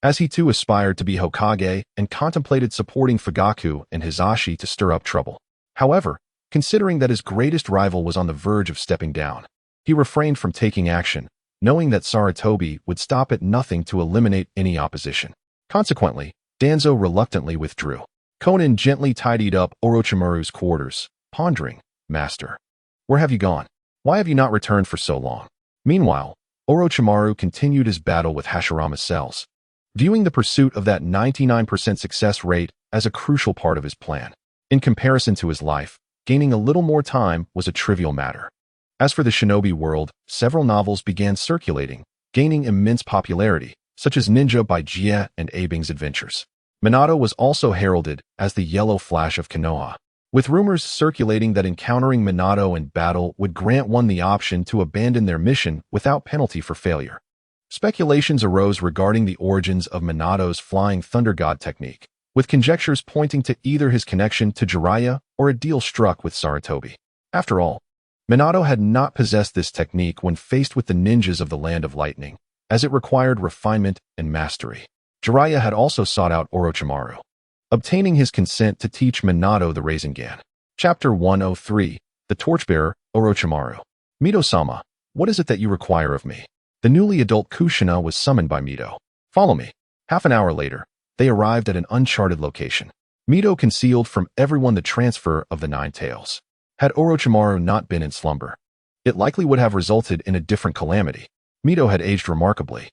as he too aspired to be Hokage and contemplated supporting Fugaku and Hisashi to stir up trouble. However, considering that his greatest rival was on the verge of stepping down, he refrained from taking action, knowing that Sarutobi would stop at nothing to eliminate any opposition. Consequently, Danzo reluctantly withdrew. Konan gently tidied up Orochimaru's quarters, pondering, "Master, where have you gone? Why have you not returned for so long?" Meanwhile, Orochimaru continued his battle with Hashirama's cells, viewing the pursuit of that 99% success rate as a crucial part of his plan. In comparison to his life, gaining a little more time was a trivial matter. As for the shinobi world, several novels began circulating, gaining immense popularity, such as Ninja by Jie and Abing's Adventures. Minato was also heralded as the Yellow Flash of Konoha, with rumors circulating that encountering Minato in battle would grant one the option to abandon their mission without penalty for failure. Speculations arose regarding the origins of Minato's Flying Thunder God technique, with conjectures pointing to either his connection to Jiraiya or a deal struck with Sarutobi. After all, Minato had not possessed this technique when faced with the ninjas of the Land of Lightning, as it required refinement and mastery. Jiraiya had also sought out Orochimaru, obtaining his consent to teach Minato the Rasengan. Chapter 103, The Torchbearer, Orochimaru. Mito-sama, what is it that you require of me? The newly adult Kushina was summoned by Mito. Follow me. Half an hour later, they arrived at an uncharted location. Mito concealed from everyone the transfer of the Nine Tails. Had Orochimaru not been in slumber, it likely would have resulted in a different calamity. Mito had aged remarkably,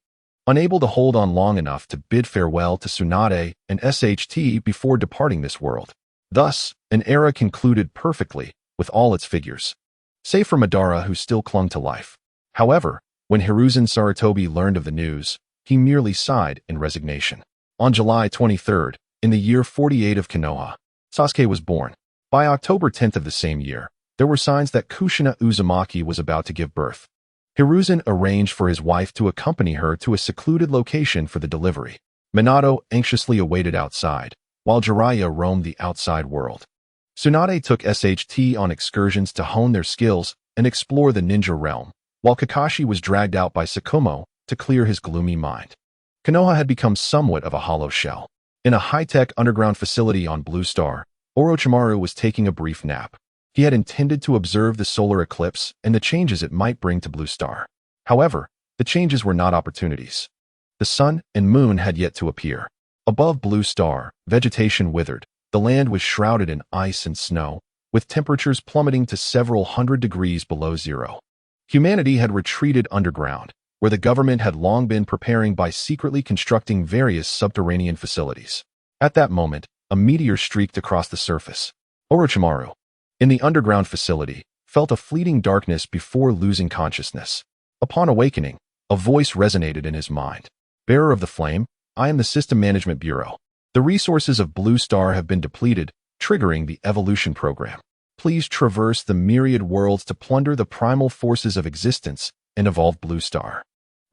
unable to hold on long enough to bid farewell to Tsunade and SHT before departing this world. Thus, an era concluded perfectly with all its figures, save for Madara, who still clung to life. However, when Hiruzen Sarutobi learned of the news, he merely sighed in resignation. On July 23rd, in the year 48 of Konoha, Sasuke was born. By October 10th of the same year, there were signs that Kushina Uzumaki was about to give birth. Hiruzen arranged for his wife to accompany her to a secluded location for the delivery. Minato anxiously awaited outside, while Jiraiya roamed the outside world. Tsunade took SHT on excursions to hone their skills and explore the ninja realm, while Kakashi was dragged out by Sakumo to clear his gloomy mind. Konoha had become somewhat of a hollow shell. In a high-tech underground facility on Blue Star, Orochimaru was taking a brief nap. He had intended to observe the solar eclipse and the changes it might bring to Blue Star. However, the changes were not opportunities. The sun and moon had yet to appear. Above Blue Star, vegetation withered. The land was shrouded in ice and snow, with temperatures plummeting to several hundred degrees below zero. Humanity had retreated underground, where the government had long been preparing by secretly constructing various subterranean facilities. At that moment, a meteor streaked across the surface. Orochimaru, in the underground facility, felt a fleeting darkness before losing consciousness. Upon awakening, a voice resonated in his mind. Bearer of the flame, I am the System Management Bureau. The resources of Blue Star have been depleted, triggering the evolution program. Please traverse the myriad worlds to plunder the primal forces of existence and evolve Blue Star.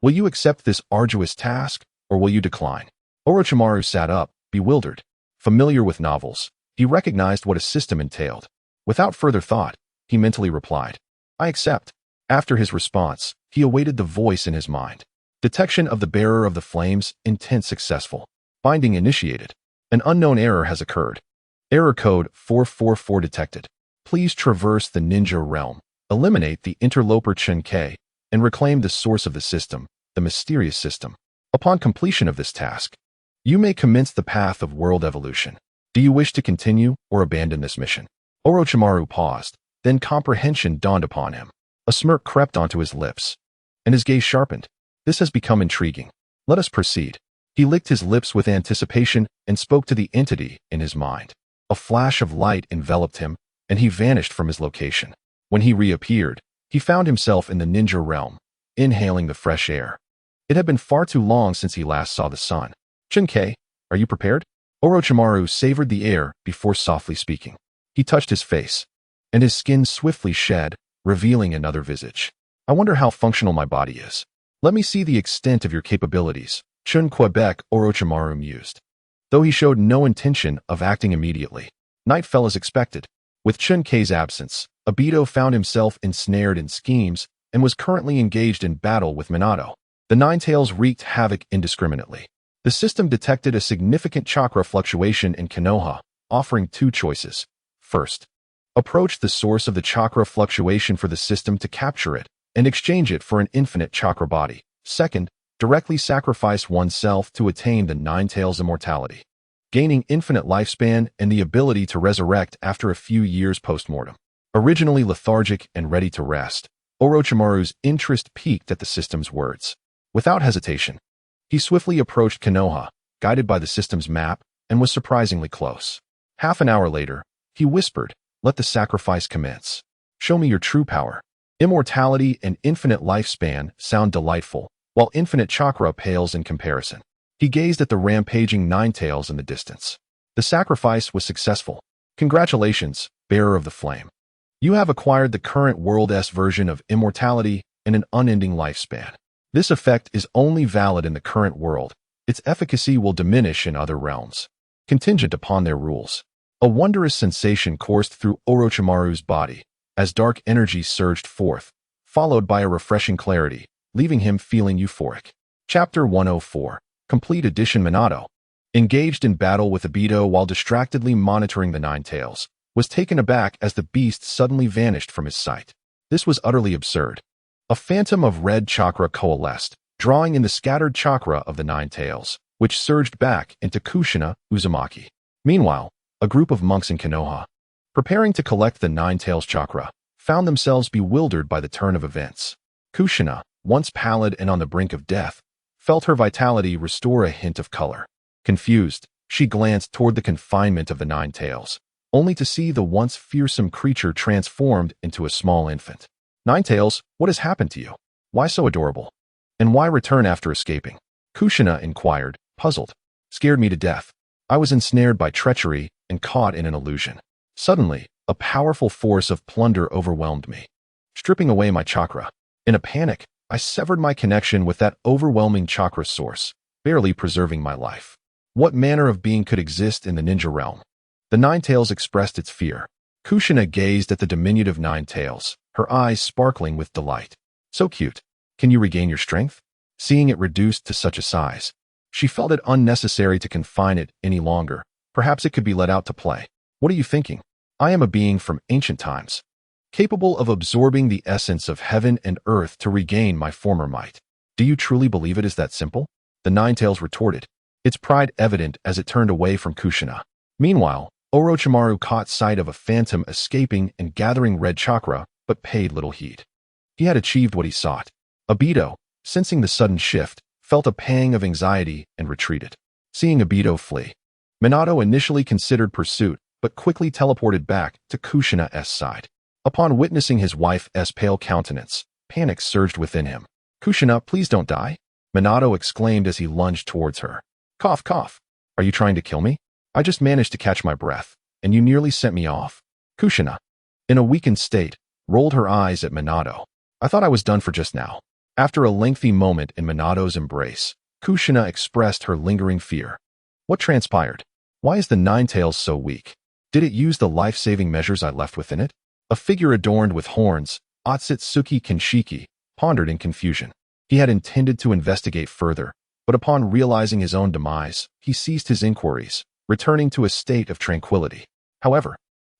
Will you accept this arduous task, or will you decline? Orochimaru sat up, bewildered. Familiar with novels, he recognized what a system entailed. Without further thought, he mentally replied, I accept. After his response, he awaited the voice in his mind. Detection of the bearer of the flames, intent successful. Binding initiated. An unknown error has occurred. Error code 444 detected. Please traverse the ninja realm, eliminate the interloper Chen Que, and reclaim the source of the system, the mysterious system. Upon completion of this task, you may commence the path of world evolution. Do you wish to continue or abandon this mission? Orochimaru paused, then comprehension dawned upon him. A smirk crept onto his lips, and his gaze sharpened. This has become intriguing. Let us proceed. He licked his lips with anticipation and spoke to the entity in his mind. A flash of light enveloped him, and he vanished from his location. When he reappeared, he found himself in the ninja realm, inhaling the fresh air. It had been far too long since he last saw the sun. Chen Que, are you prepared? Orochimaru savored the air before softly speaking. He touched his face, and his skin swiftly shed, revealing another visage. I wonder how functional my body is. Let me see the extent of your capabilities, Chen Quebec, Orochimaru mused. Though he showed no intention of acting immediately, night fell as expected. With Chen Que's absence, Obito found himself ensnared in schemes and was currently engaged in battle with Minato. The Nine Tails wreaked havoc indiscriminately. The system detected a significant chakra fluctuation in Konoha, offering two choices. First, approach the source of the chakra fluctuation for the system to capture it and exchange it for an infinite chakra body. Second, directly sacrifice oneself to attain the Nine Tails immortality, gaining infinite lifespan and the ability to resurrect after a few years post-mortem. Originally lethargic and ready to rest, Orochimaru's interest piqued at the system's words. Without hesitation, he swiftly approached Konoha, guided by the system's map, and was surprisingly close. Half an hour later, he whispered, let the sacrifice commence. Show me your true power. Immortality and infinite lifespan sound delightful, while infinite chakra pales in comparison. He gazed at the rampaging Nine Tails in the distance. The sacrifice was successful. Congratulations, bearer of the flame. You have acquired the current world's version of immortality and an unending lifespan. This effect is only valid in the current world. Its efficacy will diminish in other realms, contingent upon their rules. A wondrous sensation coursed through Orochimaru's body as dark energy surged forth, followed by a refreshing clarity, leaving him feeling euphoric. Chapter 104, Complete Edition. Minato, engaged in battle with Obito while distractedly monitoring the Nine Tails, was taken aback as the beast suddenly vanished from his sight. This was utterly absurd. A phantom of red chakra coalesced, drawing in the scattered chakra of the Nine Tails, which surged back into Kushina Uzumaki. Meanwhile, a group of monks in Konoha, preparing to collect the Nine Tails chakra, found themselves bewildered by the turn of events. Kushina, once pallid and on the brink of death, felt her vitality restore a hint of color. Confused, she glanced toward the confinement of the Nine Tails, only to see the once fearsome creature transformed into a small infant. Nine Tails, what has happened to you? Why so adorable? And why return after escaping? Kushina inquired, puzzled. Scared me to death. I was ensnared by treachery and caught in an illusion. Suddenly, a powerful force of plunder overwhelmed me, stripping away my chakra. In a panic, I severed my connection with that overwhelming chakra source, barely preserving my life. What manner of being could exist in the ninja realm? The Nine Tails expressed its fear. Kushina gazed at the diminutive Nine Tails, her eyes sparkling with delight. So cute. Can you regain your strength? Seeing it reduced to such a size, she felt it unnecessary to confine it any longer. Perhaps it could be let out to play. What are you thinking? I am a being from ancient times, capable of absorbing the essence of heaven and earth to regain my former might. Do you truly believe it is that simple? The Nine Tails retorted, its pride evident as it turned away from Kushina. Meanwhile, Orochimaru caught sight of a phantom escaping and gathering red chakra, but paid little heed. He had achieved what he sought. Obito, sensing the sudden shift, felt a pang of anxiety and retreated. Seeing Obito flee, Minato initially considered pursuit, but quickly teleported back to Kushina's side. Upon witnessing his wife's pale countenance, panic surged within him. Kushina, please don't die, Minato exclaimed as he lunged towards her. Cough, cough. Are you trying to kill me? I just managed to catch my breath, and you nearly sent me off. Kushina, in a weakened state, rolled her eyes at Minato. I thought I was done for just now. After a lengthy moment in Minato's embrace, Kushina expressed her lingering fear. What transpired? Why is the Nine Tails so weak? Did it use the life-saving measures I left within it? A figure adorned with horns, Otsutsuki Kenshiki, pondered in confusion. He had intended to investigate further, but upon realizing his own demise, he ceased his inquiries, returning to a state of tranquility. However,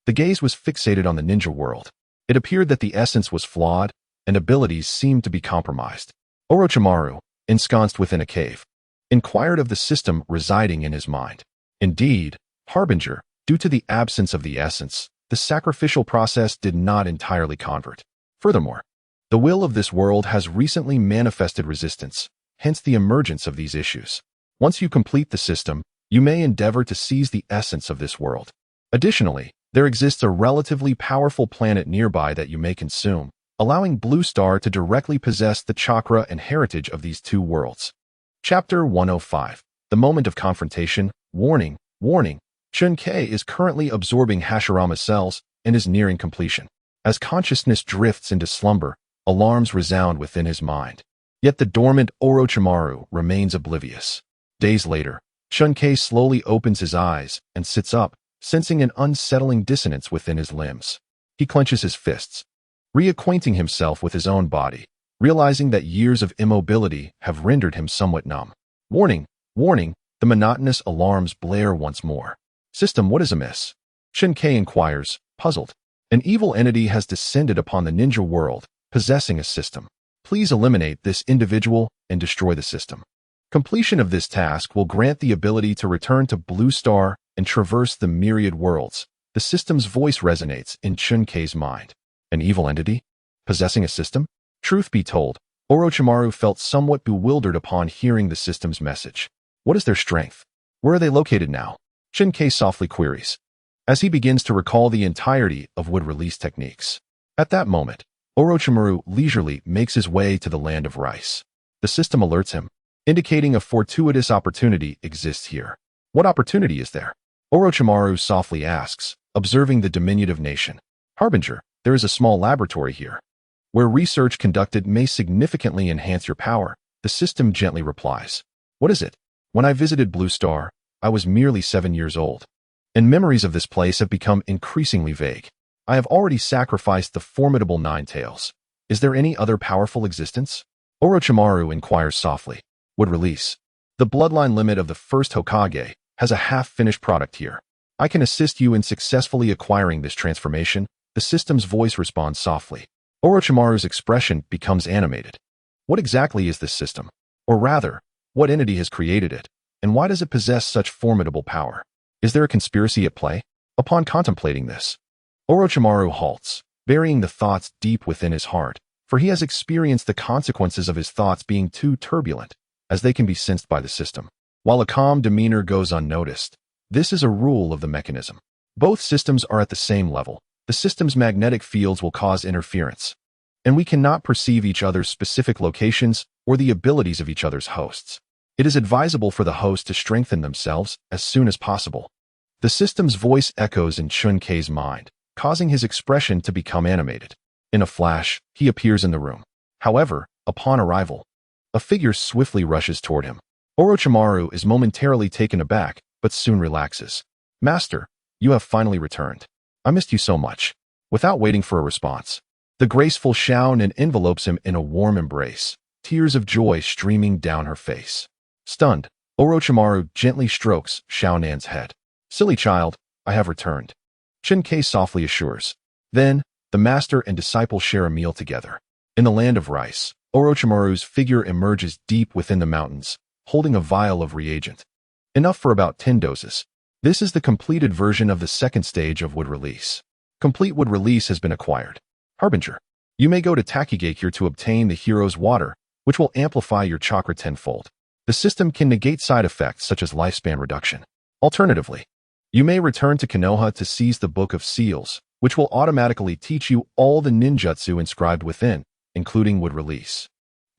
the gaze was fixated on the ninja world. It appeared that the essence was flawed, and abilities seemed to be compromised. Orochimaru, ensconced within a cave, inquired of the system residing in his mind. Indeed, Harbinger, due to the absence of the essence, the sacrificial process did not entirely convert. Furthermore, the will of this world has recently manifested resistance, hence the emergence of these issues. Once you complete the system, you may endeavor to seize the essence of this world. Additionally, there exists a relatively powerful planet nearby that you may consume, allowing Blue Star to directly possess the chakra and heritage of these two worlds. Chapter 105. The Moment of Confrontation. Warning, warning. Chen Que is currently absorbing Hashirama cells and is nearing completion. As consciousness drifts into slumber, alarms resound within his mind. Yet the dormant Orochimaru remains oblivious. Days later, Chen Que slowly opens his eyes and sits up, sensing an unsettling dissonance within his limbs. He clenches his fists, reacquainting himself with his own body, realizing that years of immobility have rendered him somewhat numb. Warning, warning, the monotonous alarms blare once more. System, what is amiss? Chen Que inquires, puzzled. An evil entity has descended upon the ninja world, possessing a system. Please eliminate this individual and destroy the system. Completion of this task will grant the ability to return to Blue Star and traverse the myriad worlds. The system's voice resonates in Chen Ke's mind. An evil entity? Possessing a system? Truth be told, Orochimaru felt somewhat bewildered upon hearing the system's message. What is their strength? Where are they located now? Chen Que softly queries, as he begins to recall the entirety of wood-release techniques. At that moment, Orochimaru leisurely makes his way to the land of rice. The system alerts him, indicating a fortuitous opportunity exists here. What opportunity is there? Orochimaru softly asks, observing the diminutive nation. Harbinger, there is a small laboratory here, where research conducted may significantly enhance your power, the system gently replies. What is it? When I visited Blue Star, I was merely 7 years old, and memories of this place have become increasingly vague. I have already sacrificed the formidable Nine Tails. Is there any other powerful existence? Orochimaru inquires softly. Would release. The bloodline limit of the first Hokage has a half-finished product here. I can assist you in successfully acquiring this transformation. The system's voice responds softly. Orochimaru's expression becomes animated. What exactly is this system? Or rather, what entity has created it? And why does it possess such formidable power? Is there a conspiracy at play? Upon contemplating this, Orochimaru halts, burying the thoughts deep within his heart, for he has experienced the consequences of his thoughts being too turbulent, as they can be sensed by the system. While a calm demeanor goes unnoticed, this is a rule of the mechanism. Both systems are at the same level. The system's magnetic fields will cause interference, and we cannot perceive each other's specific locations or the abilities of each other's hosts. It is advisable for the host to strengthen themselves as soon as possible. The system's voice echoes in Chen Ke's mind, causing his expression to become animated. In a flash, he appears in the room. However, upon arrival, a figure swiftly rushes toward him. Orochimaru is momentarily taken aback, but soon relaxes. "Master, you have finally returned. I missed you so much." Without waiting for a response, the graceful Shaonin envelopes him in a warm embrace, tears of joy streaming down her face. Stunned, Orochimaru gently strokes Shaonin's head. "Silly child, I have returned," Chen Que softly assures. Then, the master and disciple share a meal together. In the land of rice, Orochimaru's figure emerges deep within the mountains, holding a vial of reagent. Enough for about 10 doses. This is the completed version of the second stage of wood release. Complete wood release has been acquired. Harbinger, you may go to Takige here to obtain the hero's water, which will amplify your chakra tenfold. The system can negate side effects such as lifespan reduction. Alternatively, you may return to Konoha to seize the Book of Seals, which will automatically teach you all the ninjutsu inscribed within, including wood release.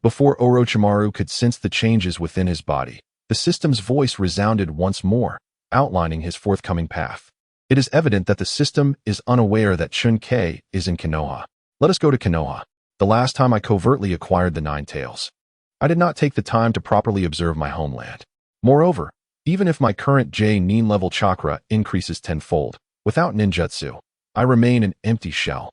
Before Orochimaru could sense the changes within his body, the system's voice resounded once more, outlining his forthcoming path. It is evident that the system is unaware that Chen Que is in Konoha. Let us go to Konoha. The last time I covertly acquired the Nine Tails, I did not take the time to properly observe my homeland. Moreover, even if my current Nin level chakra increases tenfold, without ninjutsu, I remain an empty shell.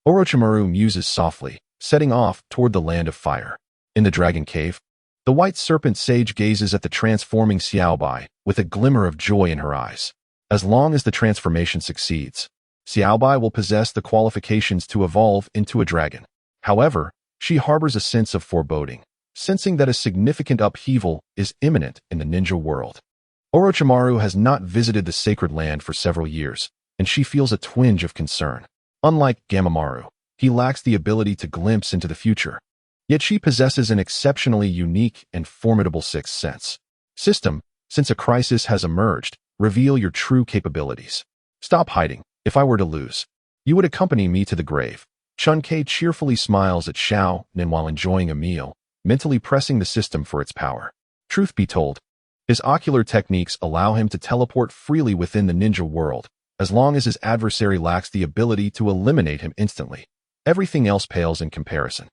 Orochimaru muses softly, setting off toward the land of fire. In the dragon cave, the white serpent sage gazes at the transforming Xiaobai with a glimmer of joy in her eyes. As long as the transformation succeeds, Xiaobai will possess the qualifications to evolve into a dragon. However, she harbors a sense of foreboding, sensing that a significant upheaval is imminent in the ninja world. Orochimaru has not visited the sacred land for several years, and she feels a twinge of concern. Unlike Gamamaru, he lacks the ability to glimpse into the future. Yet she possesses an exceptionally unique and formidable sixth sense. System, since a crisis has emerged, reveal your true capabilities. Stop hiding. If I were to lose, you would accompany me to the grave. Chen Que cheerfully smiles at Xiao Nin while enjoying a meal, mentally pressing the system for its power. Truth be told, his ocular techniques allow him to teleport freely within the ninja world, as long as his adversary lacks the ability to eliminate him instantly. Everything else pales in comparison.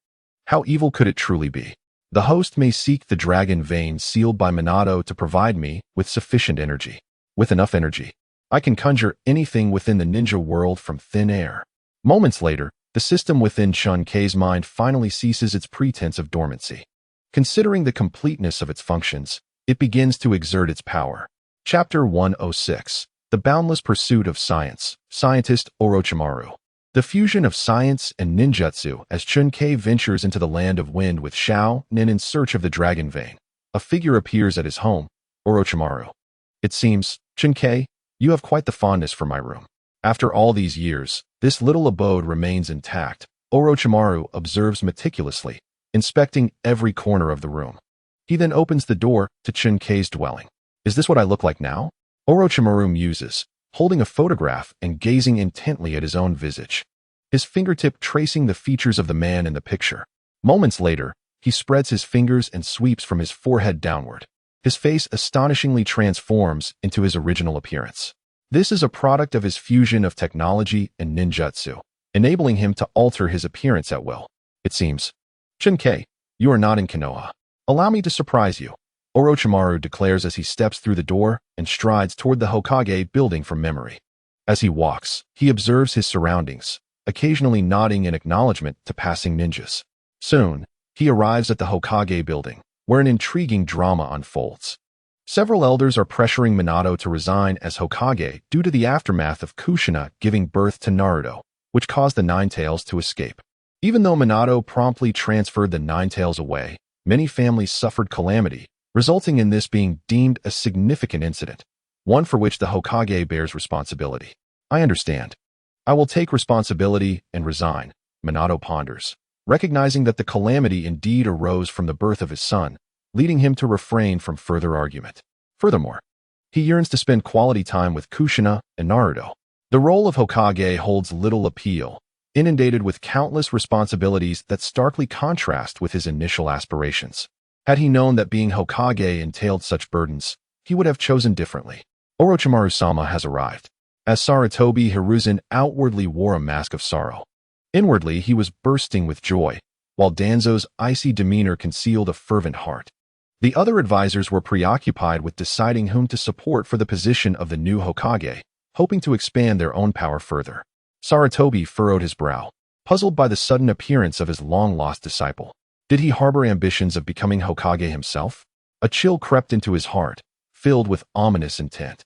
How evil could it truly be? The host may seek the dragon vein sealed by Minato to provide me with sufficient energy. With enough energy, I can conjure anything within the ninja world from thin air. Moments later, the system within Chen Ke's mind finally ceases its pretense of dormancy. Considering the completeness of its functions, it begins to exert its power. Chapter 106. The Boundless Pursuit of Science. Scientist Orochimaru. The fusion of science and ninjutsu as Chen Que ventures into the land of wind with Xiao Nin in search of the dragon vein. A figure appears at his home, Orochimaru. It seems, Chen Que, you have quite the fondness for my room. After all these years, this little abode remains intact. Orochimaru observes meticulously, inspecting every corner of the room. He then opens the door to Chen Ke's dwelling. Is this what I look like now? Orochimaru muses, holding a photograph and gazing intently at his own visage, his fingertip tracing the features of the man in the picture. Moments later, he spreads his fingers and sweeps from his forehead downward. His face astonishingly transforms into his original appearance. This is a product of his fusion of technology and ninjutsu, enabling him to alter his appearance at will. It seems. Chen Que, you are not in Konoha. Allow me to surprise you, Orochimaru declares as he steps through the door and strides toward the Hokage building from memory. As he walks, he observes his surroundings, occasionally nodding in acknowledgement to passing ninjas. Soon, he arrives at the Hokage building, where an intriguing drama unfolds. Several elders are pressuring Minato to resign as Hokage due to the aftermath of Kushina giving birth to Naruto, which caused the Nine Tails to escape. Even though Minato promptly transferred the Nine Tails away, many families suffered calamity, resulting in this being deemed a significant incident, one for which the Hokage bears responsibility. I understand. I will take responsibility and resign, Minato ponders, recognizing that the calamity indeed arose from the birth of his son, leading him to refrain from further argument. Furthermore, he yearns to spend quality time with Kushina and Naruto. The role of Hokage holds little appeal, inundated with countless responsibilities that starkly contrast with his initial aspirations. Had he known that being Hokage entailed such burdens, he would have chosen differently. Orochimaru-sama has arrived. As Sarutobi Hiruzen outwardly wore a mask of sorrow, inwardly he was bursting with joy, while Danzo's icy demeanor concealed a fervent heart. The other advisors were preoccupied with deciding whom to support for the position of the new Hokage, hoping to expand their own power further. Sarutobi furrowed his brow, puzzled by the sudden appearance of his long-lost disciple. Did he harbor ambitions of becoming Hokage himself? A chill crept into his heart, filled with ominous intent.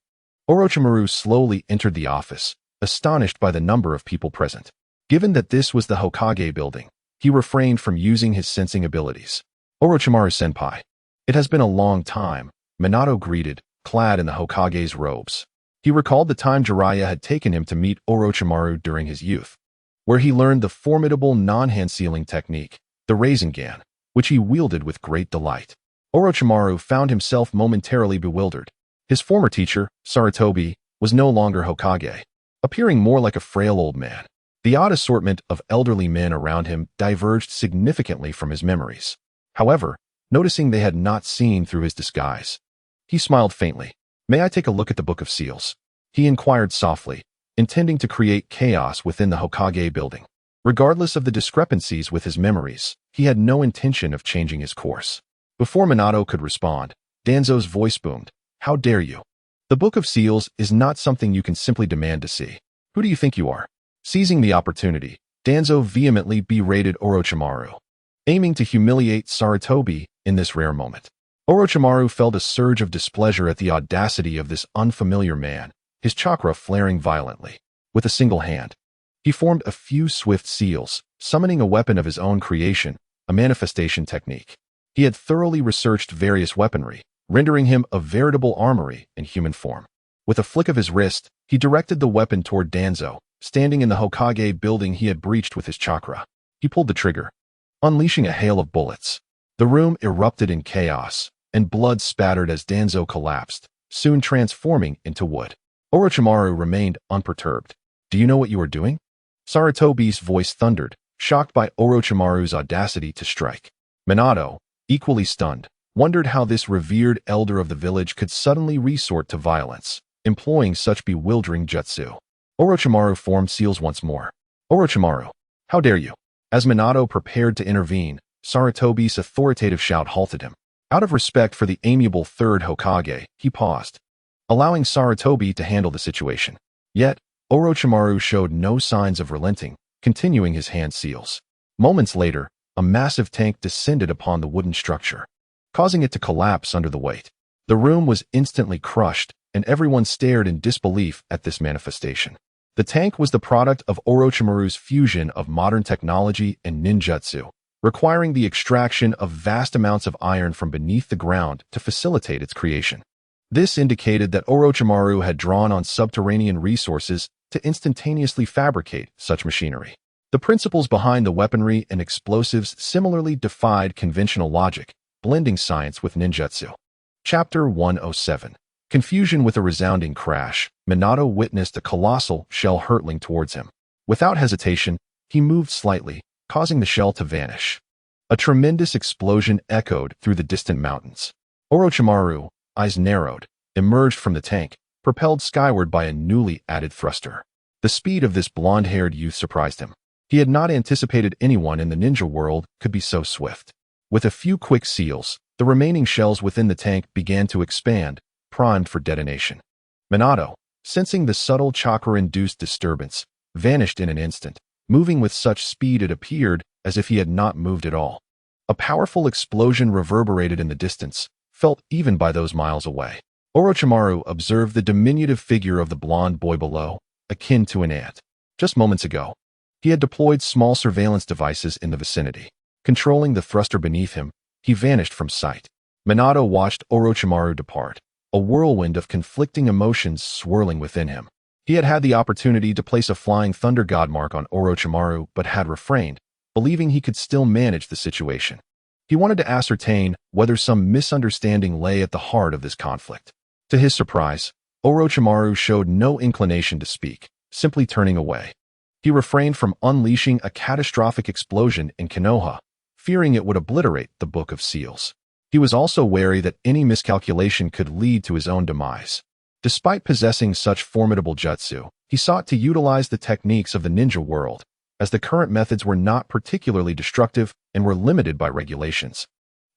Orochimaru slowly entered the office, astonished by the number of people present. Given that this was the Hokage building, he refrained from using his sensing abilities. Orochimaru-senpai. It has been a long time, Minato greeted, clad in the Hokage's robes. He recalled the time Jiraiya had taken him to meet Orochimaru during his youth, where he learned the formidable non-hand-sealing technique, the Rasengan, which he wielded with great delight. Orochimaru found himself momentarily bewildered. His former teacher, Sarutobi, was no longer Hokage, appearing more like a frail old man. The odd assortment of elderly men around him diverged significantly from his memories. However, noticing they had not seen through his disguise, he smiled faintly. "May I take a look at the Book of Seals?" he inquired softly, intending to create chaos within the Hokage building. Regardless of the discrepancies with his memories, he had no intention of changing his course. Before Minato could respond, Danzo's voice boomed. "How dare you? The Book of Seals is not something you can simply demand to see. Who do you think you are?" Seizing the opportunity, Danzo vehemently berated Orochimaru, aiming to humiliate Sarutobi in this rare moment. Orochimaru felt a surge of displeasure at the audacity of this unfamiliar man, his chakra flaring violently. With a single hand, he formed a few swift seals, summoning a weapon of his own creation, a manifestation technique. He had thoroughly researched various weaponry, rendering him a veritable armory in human form. With a flick of his wrist, he directed the weapon toward Danzo, standing in the Hokage building he had breached with his chakra. He pulled the trigger, unleashing a hail of bullets. The room erupted in chaos, and blood spattered as Danzo collapsed, soon transforming into wood. Orochimaru remained unperturbed. "Do you know what you are doing?" Sarutobi's voice thundered, shocked by Orochimaru's audacity to strike. Minato, equally stunned, wondered how this revered elder of the village could suddenly resort to violence, employing such bewildering jutsu. Orochimaru formed seals once more. "Orochimaru, how dare you?" As Minato prepared to intervene, Sarutobi's authoritative shout halted him. Out of respect for the amiable third Hokage, he paused, allowing Sarutobi to handle the situation. Yet, Orochimaru showed no signs of relenting, continuing his hand seals. Moments later, a massive tank descended upon the wooden structure, causing it to collapse under the weight. The room was instantly crushed, and everyone stared in disbelief at this manifestation. The tank was the product of Orochimaru's fusion of modern technology and ninjutsu, requiring the extraction of vast amounts of iron from beneath the ground to facilitate its creation. This indicated that Orochimaru had drawn on subterranean resources to instantaneously fabricate such machinery. The principles behind the weaponry and explosives similarly defied conventional logic, blending science with ninjutsu. Chapter 107. Confusion. With a resounding crash, Minato witnessed a colossal shell hurtling towards him. Without hesitation, he moved slightly, causing the shell to vanish. A tremendous explosion echoed through the distant mountains. Orochimaru, eyes narrowed, emerged from the tank, propelled skyward by a newly added thruster. The speed of this blonde-haired youth surprised him. He had not anticipated anyone in the ninja world could be so swift. With a few quick seals, the remaining shells within the tank began to expand, primed for detonation. Minato, sensing the subtle chakra-induced disturbance, vanished in an instant, moving with such speed it appeared as if he had not moved at all. A powerful explosion reverberated in the distance, felt even by those miles away. Orochimaru observed the diminutive figure of the blonde boy below, akin to an ant. Just moments ago, he had deployed small surveillance devices in the vicinity. Controlling the thruster beneath him, he vanished from sight. Minato watched Orochimaru depart, a whirlwind of conflicting emotions swirling within him. He had had the opportunity to place a flying thunder god mark on Orochimaru but had refrained, believing he could still manage the situation. He wanted to ascertain whether some misunderstanding lay at the heart of this conflict. To his surprise, Orochimaru showed no inclination to speak, simply turning away. He refrained from unleashing a catastrophic explosion in Konoha, fearing it would obliterate the Book of Seals. He was also wary that any miscalculation could lead to his own demise. Despite possessing such formidable jutsu, he sought to utilize the techniques of the ninja world, as the current methods were not particularly destructive and were limited by regulations,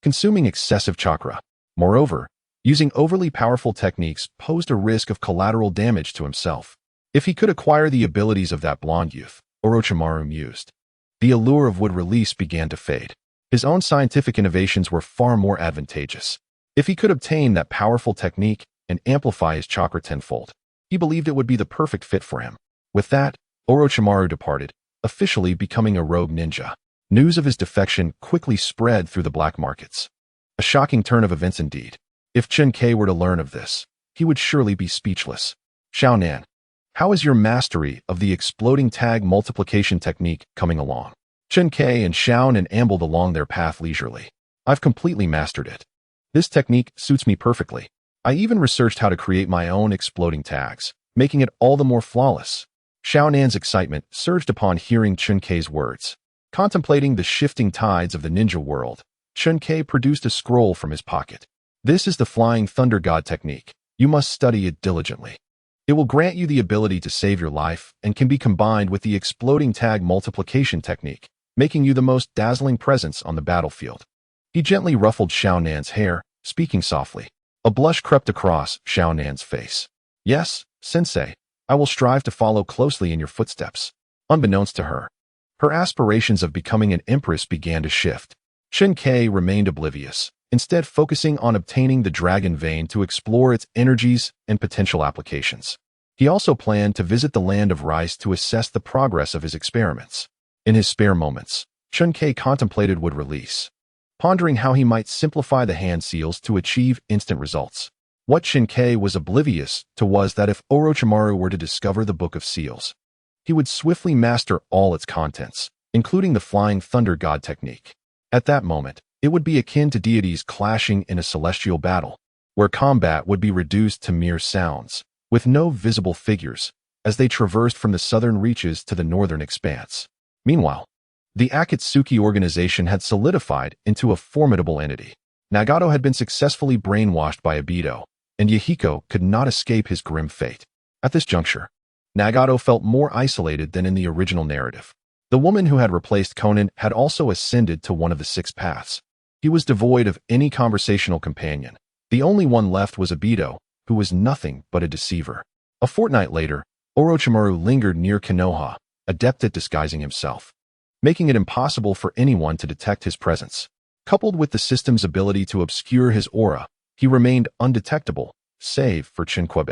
consuming excessive chakra. Moreover, using overly powerful techniques posed a risk of collateral damage to himself. If he could acquire the abilities of that blonde youth, Orochimaru mused, the allure of wood release began to fade. His own scientific innovations were far more advantageous. If he could obtain that powerful technique and amplify his chakra tenfold, he believed it would be the perfect fit for him. With that, Orochimaru departed, officially becoming a rogue ninja. News of his defection quickly spread through the black markets. A shocking turn of events indeed. If Chen Que were to learn of this, he would surely be speechless. Xiaonan, how is your mastery of the exploding tag multiplication technique coming along? Chen Que and Xiaonan ambled along their path leisurely. I've completely mastered it. This technique suits me perfectly. I even researched how to create my own exploding tags, making it all the more flawless. Xiaonan's excitement surged upon hearing Chen Ke's words. Contemplating the shifting tides of the ninja world, Chen Que produced a scroll from his pocket. This is the Flying Thunder God technique. You must study it diligently. It will grant you the ability to save your life and can be combined with the exploding tag multiplication technique, making you the most dazzling presence on the battlefield. He gently ruffled Xiaonan's hair, speaking softly. A blush crept across Xiaonan's face. Yes, sensei, I will strive to follow closely in your footsteps. Unbeknownst to her, her aspirations of becoming an empress began to shift. Chen Que remained oblivious, instead focusing on obtaining the dragon vein to explore its energies and potential applications. He also planned to visit the land of rice to assess the progress of his experiments. In his spare moments, Chen Que contemplated wood release, pondering how he might simplify the hand seals to achieve instant results. What Chen Que was oblivious to was that if Orochimaru were to discover the Book of Seals, he would swiftly master all its contents, including the Flying Thunder God technique. At that moment, it would be akin to deities clashing in a celestial battle, where combat would be reduced to mere sounds, with no visible figures, as they traversed from the southern reaches to the northern expanse. Meanwhile, the Akatsuki organization had solidified into a formidable entity. Nagato had been successfully brainwashed by Obito, and Yahiko could not escape his grim fate. At this juncture, Nagato felt more isolated than in the original narrative. The woman who had replaced Conan had also ascended to one of the 6 paths. He was devoid of any conversational companion. The only one left was Obito, who was nothing but a deceiver. A fortnight later, Orochimaru lingered near Konoha, adept at disguising himself, making it impossible for anyone to detect his presence. Coupled with the system's ability to obscure his aura, he remained undetectable, save for Chen Que.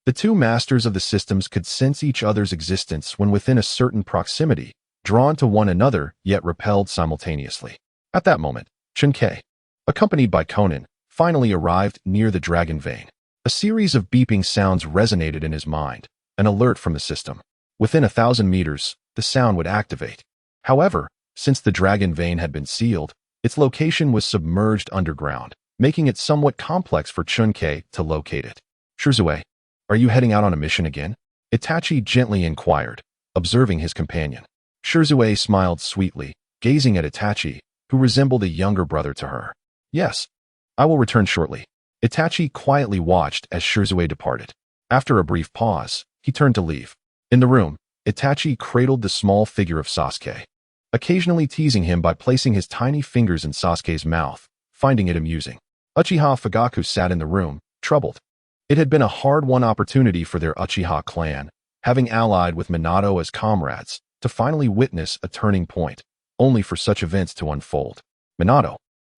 The two masters of the systems could sense each other's existence when within a certain proximity, drawn to one another yet repelled simultaneously. At that moment, Chen Que, accompanied by Conan, finally arrived near the dragon vein. A series of beeping sounds resonated in his mind, an alert from the system. Within 1,000 meters, the sound would activate. However, since the dragon vein had been sealed, its location was submerged underground, making it somewhat complex for Chen Que to locate it. Shirzue, are you heading out on a mission again? Itachi gently inquired, observing his companion. Shirzue smiled sweetly, gazing at Itachi, who resembled a younger brother to her. Yes, I will return shortly. Itachi quietly watched as Shirzue departed. After a brief pause, he turned to leave. In the room, Itachi cradled the small figure of Sasuke, occasionally teasing him by placing his tiny fingers in Sasuke's mouth, finding it amusing. Uchiha Fugaku sat in the room, troubled. It had been a hard-won opportunity for their Uchiha clan, having allied with Minato as comrades, to finally witness a turning point, only for such events to unfold. Minato,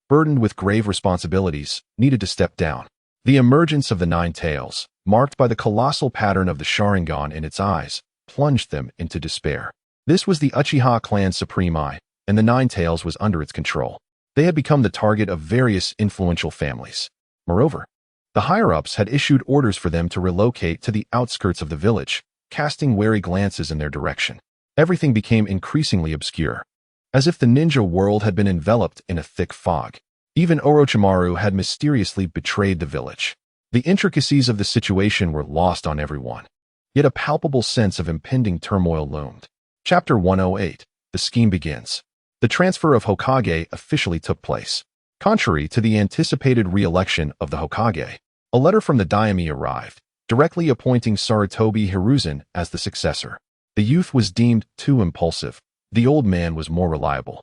burdened with grave responsibilities, needed to step down. The emergence of the Nine Tails, marked by the colossal pattern of the Sharingan in its eyes, plunged them into despair. This was the Uchiha clan's supreme eye, and the Nine Tails was under its control. They had become the target of various influential families. Moreover, the higher-ups had issued orders for them to relocate to the outskirts of the village, casting wary glances in their direction. Everything became increasingly obscure, as if the ninja world had been enveloped in a thick fog. Even Orochimaru had mysteriously betrayed the village. The intricacies of the situation were lost on everyone, yet a palpable sense of impending turmoil loomed. Chapter 108. The scheme begins. The transfer of Hokage officially took place. Contrary to the anticipated re-election of the Hokage, a letter from the daimyo arrived, directly appointing Sarutobi Hiruzen as the successor. The youth was deemed too impulsive. The old man was more reliable.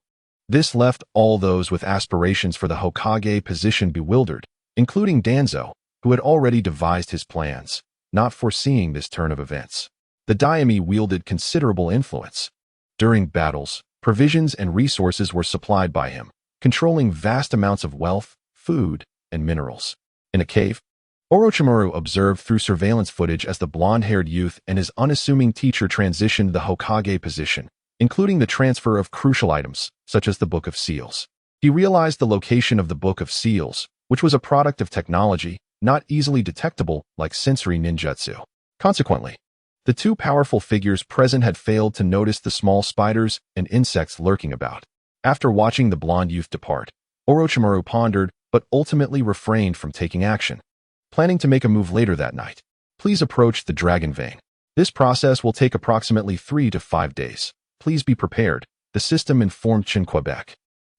This left all those with aspirations for the Hokage position bewildered, including Danzo, who had already devised his plans, not foreseeing this turn of events. The daimyo wielded considerable influence. During battles, provisions and resources were supplied by him, controlling vast amounts of wealth, food, and minerals. In a cave, Orochimaru observed through surveillance footage as the blonde-haired youth and his unassuming teacher transitioned the Hokage position, including the transfer of crucial items, such as the Book of Seals. He realized the location of the Book of Seals, which was a product of technology, not easily detectable like sensory ninjutsu. Consequently, the two powerful figures present had failed to notice the small spiders and insects lurking about. After watching the blonde youth depart, Orochimaru pondered but ultimately refrained from taking action. Planning to make a move later that night, please approach the Dragon Vein. This process will take approximately 3 to 5 days. Please be prepared, the system informed Chen Que.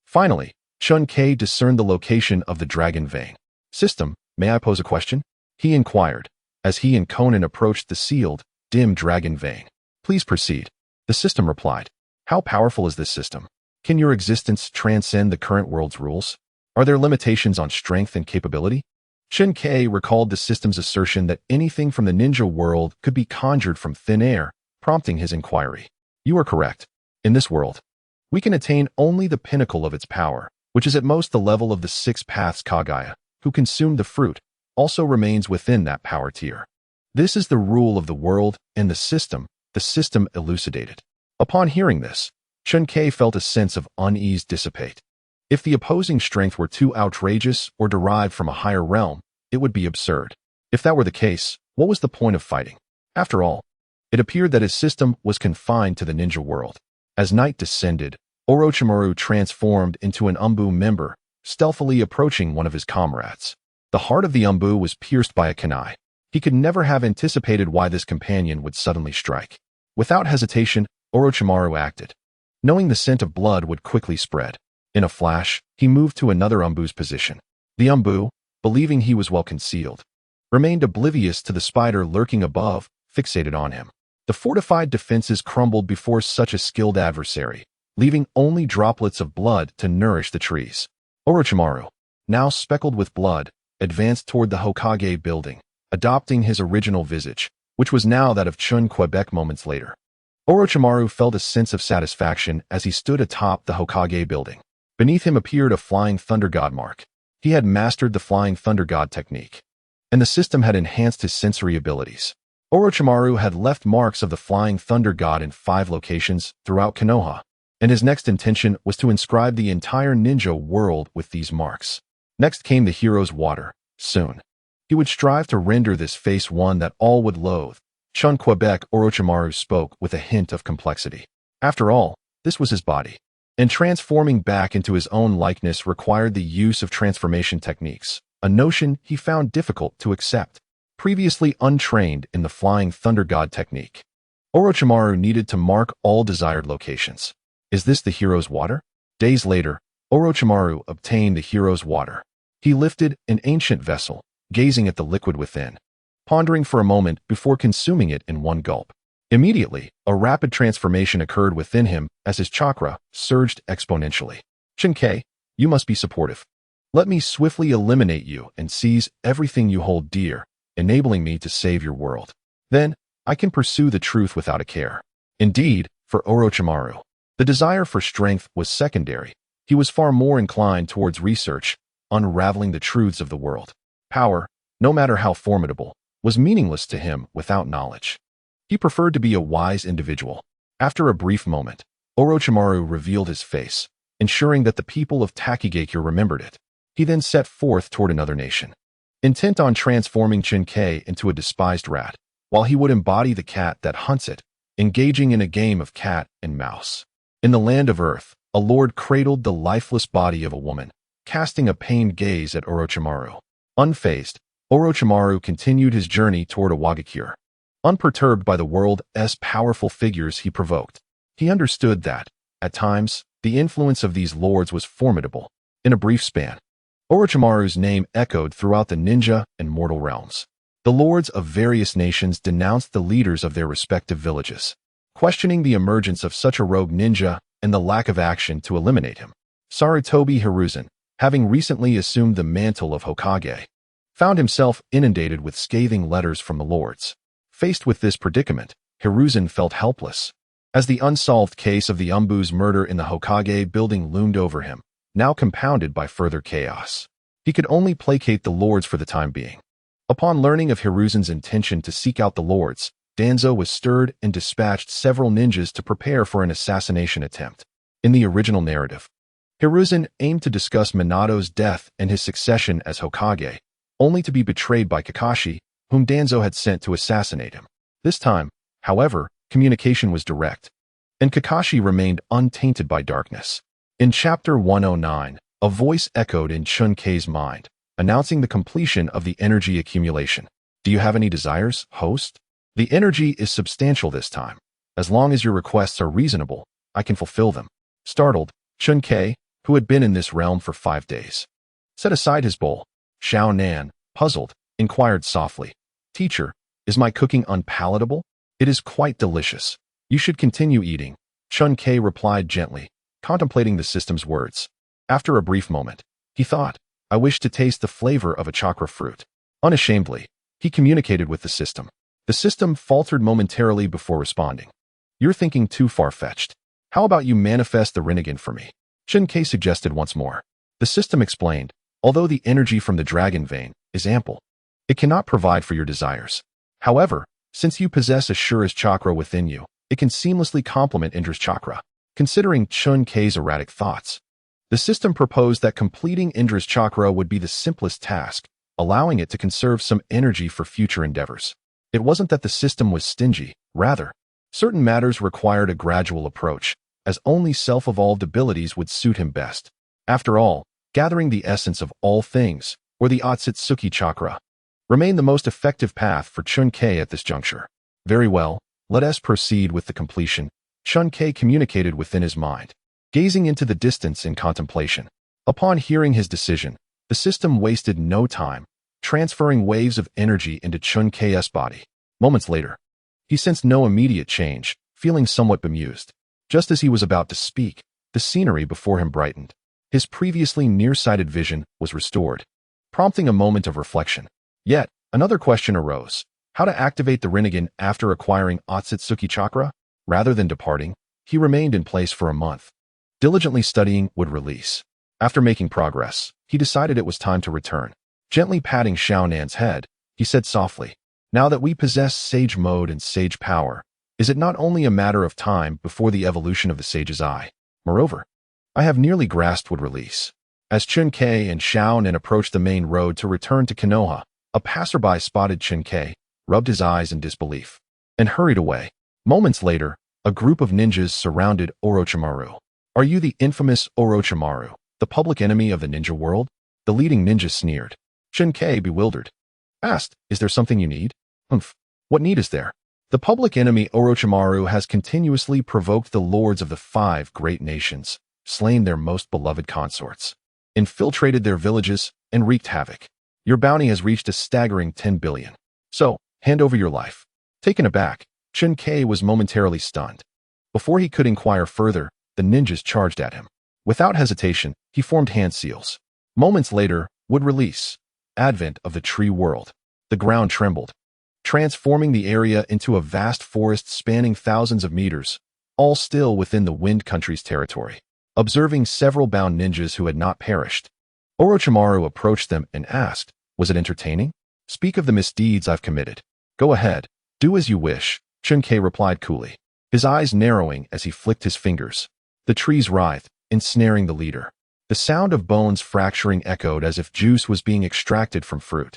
Finally, Chen Que discerned the location of the Dragon Vein. System, may I pose a question? He inquired, as he and Conan approached the sealed, dim Dragon Vein. Please proceed. The system replied. How powerful is this system? Can your existence transcend the current world's rules? Are there limitations on strength and capability? Chen Que recalled the system's assertion that anything from the ninja world could be conjured from thin air, prompting his inquiry. You are correct. In this world, we can attain only the pinnacle of its power, which is at most the level of the 6 paths Kagaya, who consumed the fruit, also remains within that power tier. This is the rule of the world and the system elucidated. Upon hearing this, Chen Que felt a sense of unease dissipate. If the opposing strength were too outrageous or derived from a higher realm, it would be absurd. If that were the case, what was the point of fighting? After all, it appeared that his system was confined to the ninja world. As night descended, Orochimaru transformed into an Umbu member, stealthily approaching one of his comrades. The heart of the Umbu was pierced by a kunai. He could never have anticipated why this companion would suddenly strike. Without hesitation, Orochimaru acted, knowing the scent of blood would quickly spread. In a flash, he moved to another Umbu's position. The Umbu, believing he was well concealed, remained oblivious to the spider lurking above, fixated on him. The fortified defenses crumbled before such a skilled adversary, leaving only droplets of blood to nourish the trees. Orochimaru, now speckled with blood, advanced toward the Hokage building, adopting his original visage, which was now that of Chen Que moments later. Orochimaru felt a sense of satisfaction as he stood atop the Hokage building. Beneath him appeared a flying thunder god mark. He had mastered the flying thunder god technique, and the system had enhanced his sensory abilities. Orochimaru had left marks of the flying thunder god in 5 locations throughout Konoha, and his next intention was to inscribe the entire ninja world with these marks. Next came the hero's water. Soon, he would strive to render this face one that all would loathe. Chen Que Orochimaru spoke with a hint of complexity. After all, this was his body, and transforming back into his own likeness required the use of transformation techniques, a notion he found difficult to accept. Previously untrained in the flying thunder god technique, Orochimaru needed to mark all desired locations. Is this the hero's water? Days later, Orochimaru obtained the hero's water. He lifted an ancient vessel, gazing at the liquid within, pondering for a moment before consuming it in one gulp. Immediately, a rapid transformation occurred within him as his chakra surged exponentially. Chen Que, you must be supportive. Let me swiftly eliminate you and seize everything you hold dear, enabling me to save your world. Then, I can pursue the truth without a care. Indeed, for Orochimaru, the desire for strength was secondary. He was far more inclined towards research, unraveling the truths of the world. Power, no matter how formidable, was meaningless to him without knowledge. He preferred to be a wise individual. After a brief moment, Orochimaru revealed his face, ensuring that the people of Takigakure remembered it. He then set forth toward another nation, intent on transforming Chen Que into a despised rat, while he would embody the cat that hunts it, engaging in a game of cat and mouse. In the land of Earth, a lord cradled the lifeless body of a woman, casting a pained gaze at Orochimaru. Unfazed, Orochimaru continued his journey toward Awagakure. Unperturbed by the world's powerful figures he provoked, he understood that, at times, the influence of these lords was formidable. In a brief span, Orochimaru's name echoed throughout the ninja and mortal realms. The lords of various nations denounced the leaders of their respective villages, questioning the emergence of such a rogue ninja and the lack of action to eliminate him. Sarutobi Hiruzen, having recently assumed the mantle of Hokage, found himself inundated with scathing letters from the lords. Faced with this predicament, Hiruzen felt helpless. As the unsolved case of the Umbu's murder in the Hokage building loomed over him, now compounded by further chaos, he could only placate the lords for the time being. Upon learning of Hiruzen's intention to seek out the lords, Danzo was stirred and dispatched several ninjas to prepare for an assassination attempt. In the original narrative, Hiruzen aimed to discuss Minato's death and his succession as Hokage, only to be betrayed by Kakashi, whom Danzo had sent to assassinate him. This time, however, communication was direct, and Kakashi remained untainted by darkness. In Chapter 109, a voice echoed in Chen Ke's mind, announcing the completion of the energy accumulation. "Do you have any desires, host? The energy is substantial this time. As long as your requests are reasonable, I can fulfill them." Startled, Chen Ke, who had been in this realm for 5 days, set aside his bowl. Xiao Nan, puzzled, inquired softly, "Teacher, is my cooking unpalatable?" "It is quite delicious. You should continue eating," Chen Ke replied gently, contemplating the system's words. After a brief moment, he thought, "I wish to taste the flavor of a chakra fruit." Unashamedly, he communicated with the system. The system faltered momentarily before responding. "You're thinking too far-fetched. How about you manifest the Rinnegan for me?" Chen Ke suggested once more. The system explained, "Although the energy from the dragon vein is ample, it cannot provide for your desires. However, since you possess Ashura's chakra within you, it can seamlessly complement Indra's chakra." Considering Chen Ke's erratic thoughts, the system proposed that completing Indra's chakra would be the simplest task, allowing it to conserve some energy for future endeavors. It wasn't that the system was stingy, rather, certain matters required a gradual approach, as only self-evolved abilities would suit him best. After all, gathering the essence of all things, or the Otsutsuki chakra, remained the most effective path for Chen Ke at this juncture. "Very well, let us proceed with the completion," Chen Ke communicated within his mind, gazing into the distance in contemplation. Upon hearing his decision, the system wasted no time, transferring waves of energy into Chen Ke's body. Moments later, he sensed no immediate change, feeling somewhat bemused. Just as he was about to speak, the scenery before him brightened. His previously nearsighted vision was restored, prompting a moment of reflection. Yet, another question arose: how to activate the Rinnegan after acquiring Otsutsuki chakra? Rather than departing, he remained in place for a month, diligently studying would release. After making progress, he decided it was time to return. Gently patting Xiao Nan's head, he said softly, "Now that we possess sage mode and sage power, is it not only a matter of time before the evolution of the sage's eye? Moreover, I have nearly grasped would release." As Chen Ke and Xiao Nan approached the main road to return to Konoha, a passerby spotted Chen Ke, rubbed his eyes in disbelief, and hurried away. Moments later, a group of ninjas surrounded Orochimaru. "Are you the infamous Orochimaru, the public enemy of the ninja world?" The leading ninja sneered. Chen Ke, bewildered, asked, "Is there something you need?" "Humph. What need is there? The public enemy Orochimaru has continuously provoked the lords of the 5 great nations, slain their most beloved consorts, infiltrated their villages, and wreaked havoc. Your bounty has reached a staggering 10 billion. So, hand over your life." Taken aback, Chen Ke was momentarily stunned. Before he could inquire further, the ninjas charged at him. Without hesitation, he formed hand seals. Moments later, would release. Advent of the tree world. The ground trembled, transforming the area into a vast forest spanning thousands of meters, all still within the Wind Country's territory. Observing several bound ninjas who had not perished, Orochimaru approached them and asked, "Was it entertaining? Speak of the misdeeds I've committed." "Go ahead, do as you wish," Chen Ke replied coolly, his eyes narrowing as he flicked his fingers. The trees writhed, ensnaring the leader. The sound of bones fracturing echoed as if juice was being extracted from fruit,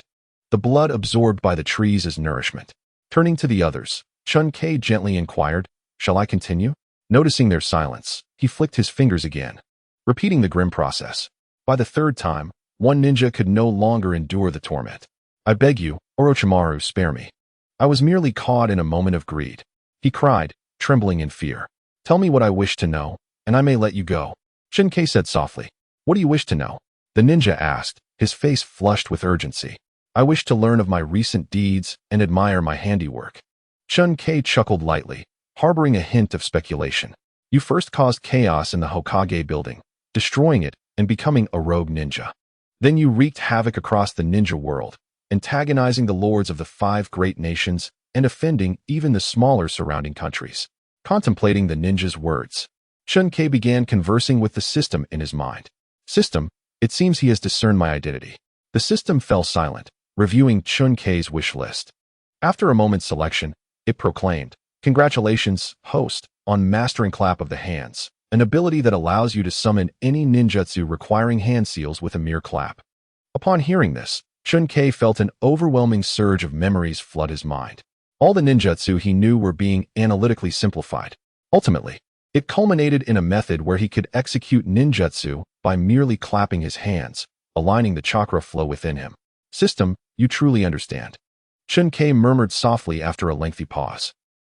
the blood absorbed by the trees as nourishment. Turning to the others, Chen Que gently inquired, "Shall I continue?" Noticing their silence, he flicked his fingers again, repeating the grim process. By the third time, one ninja could no longer endure the torment. "I beg you, Orochimaru, spare me. I was merely caught in a moment of greed," he cried, trembling in fear. "Tell me what I wish to know, and I may let you go." Chen Que said softly. "What do you wish to know?" the ninja asked, his face flushed with urgency. "I wish to learn of my recent deeds and admire my handiwork." Chen Que chuckled lightly, harboring a hint of speculation. "You first caused chaos in the Hokage building, destroying it and becoming a rogue ninja. Then you wreaked havoc across the ninja world, antagonizing the lords of the 5 great nations and offending even the smaller surrounding countries." Contemplating the ninja's words, Chen Que began conversing with the system in his mind. "System, it seems he has discerned my identity." The system fell silent, reviewing Chen Ke's wish list. After a moment's selection, it proclaimed, "Congratulations, host, on mastering Clap of the Hands, an ability that allows you to summon any ninjutsu requiring hand seals with a mere clap." Upon hearing this, Chen Que felt an overwhelming surge of memories flood his mind. All the ninjutsu he knew were being analytically simplified. Ultimately, it culminated in a method where he could execute ninjutsu by merely clapping his hands, aligning the chakra flow within him. "System, you truly understand." Chen Que murmured softly after a lengthy pause.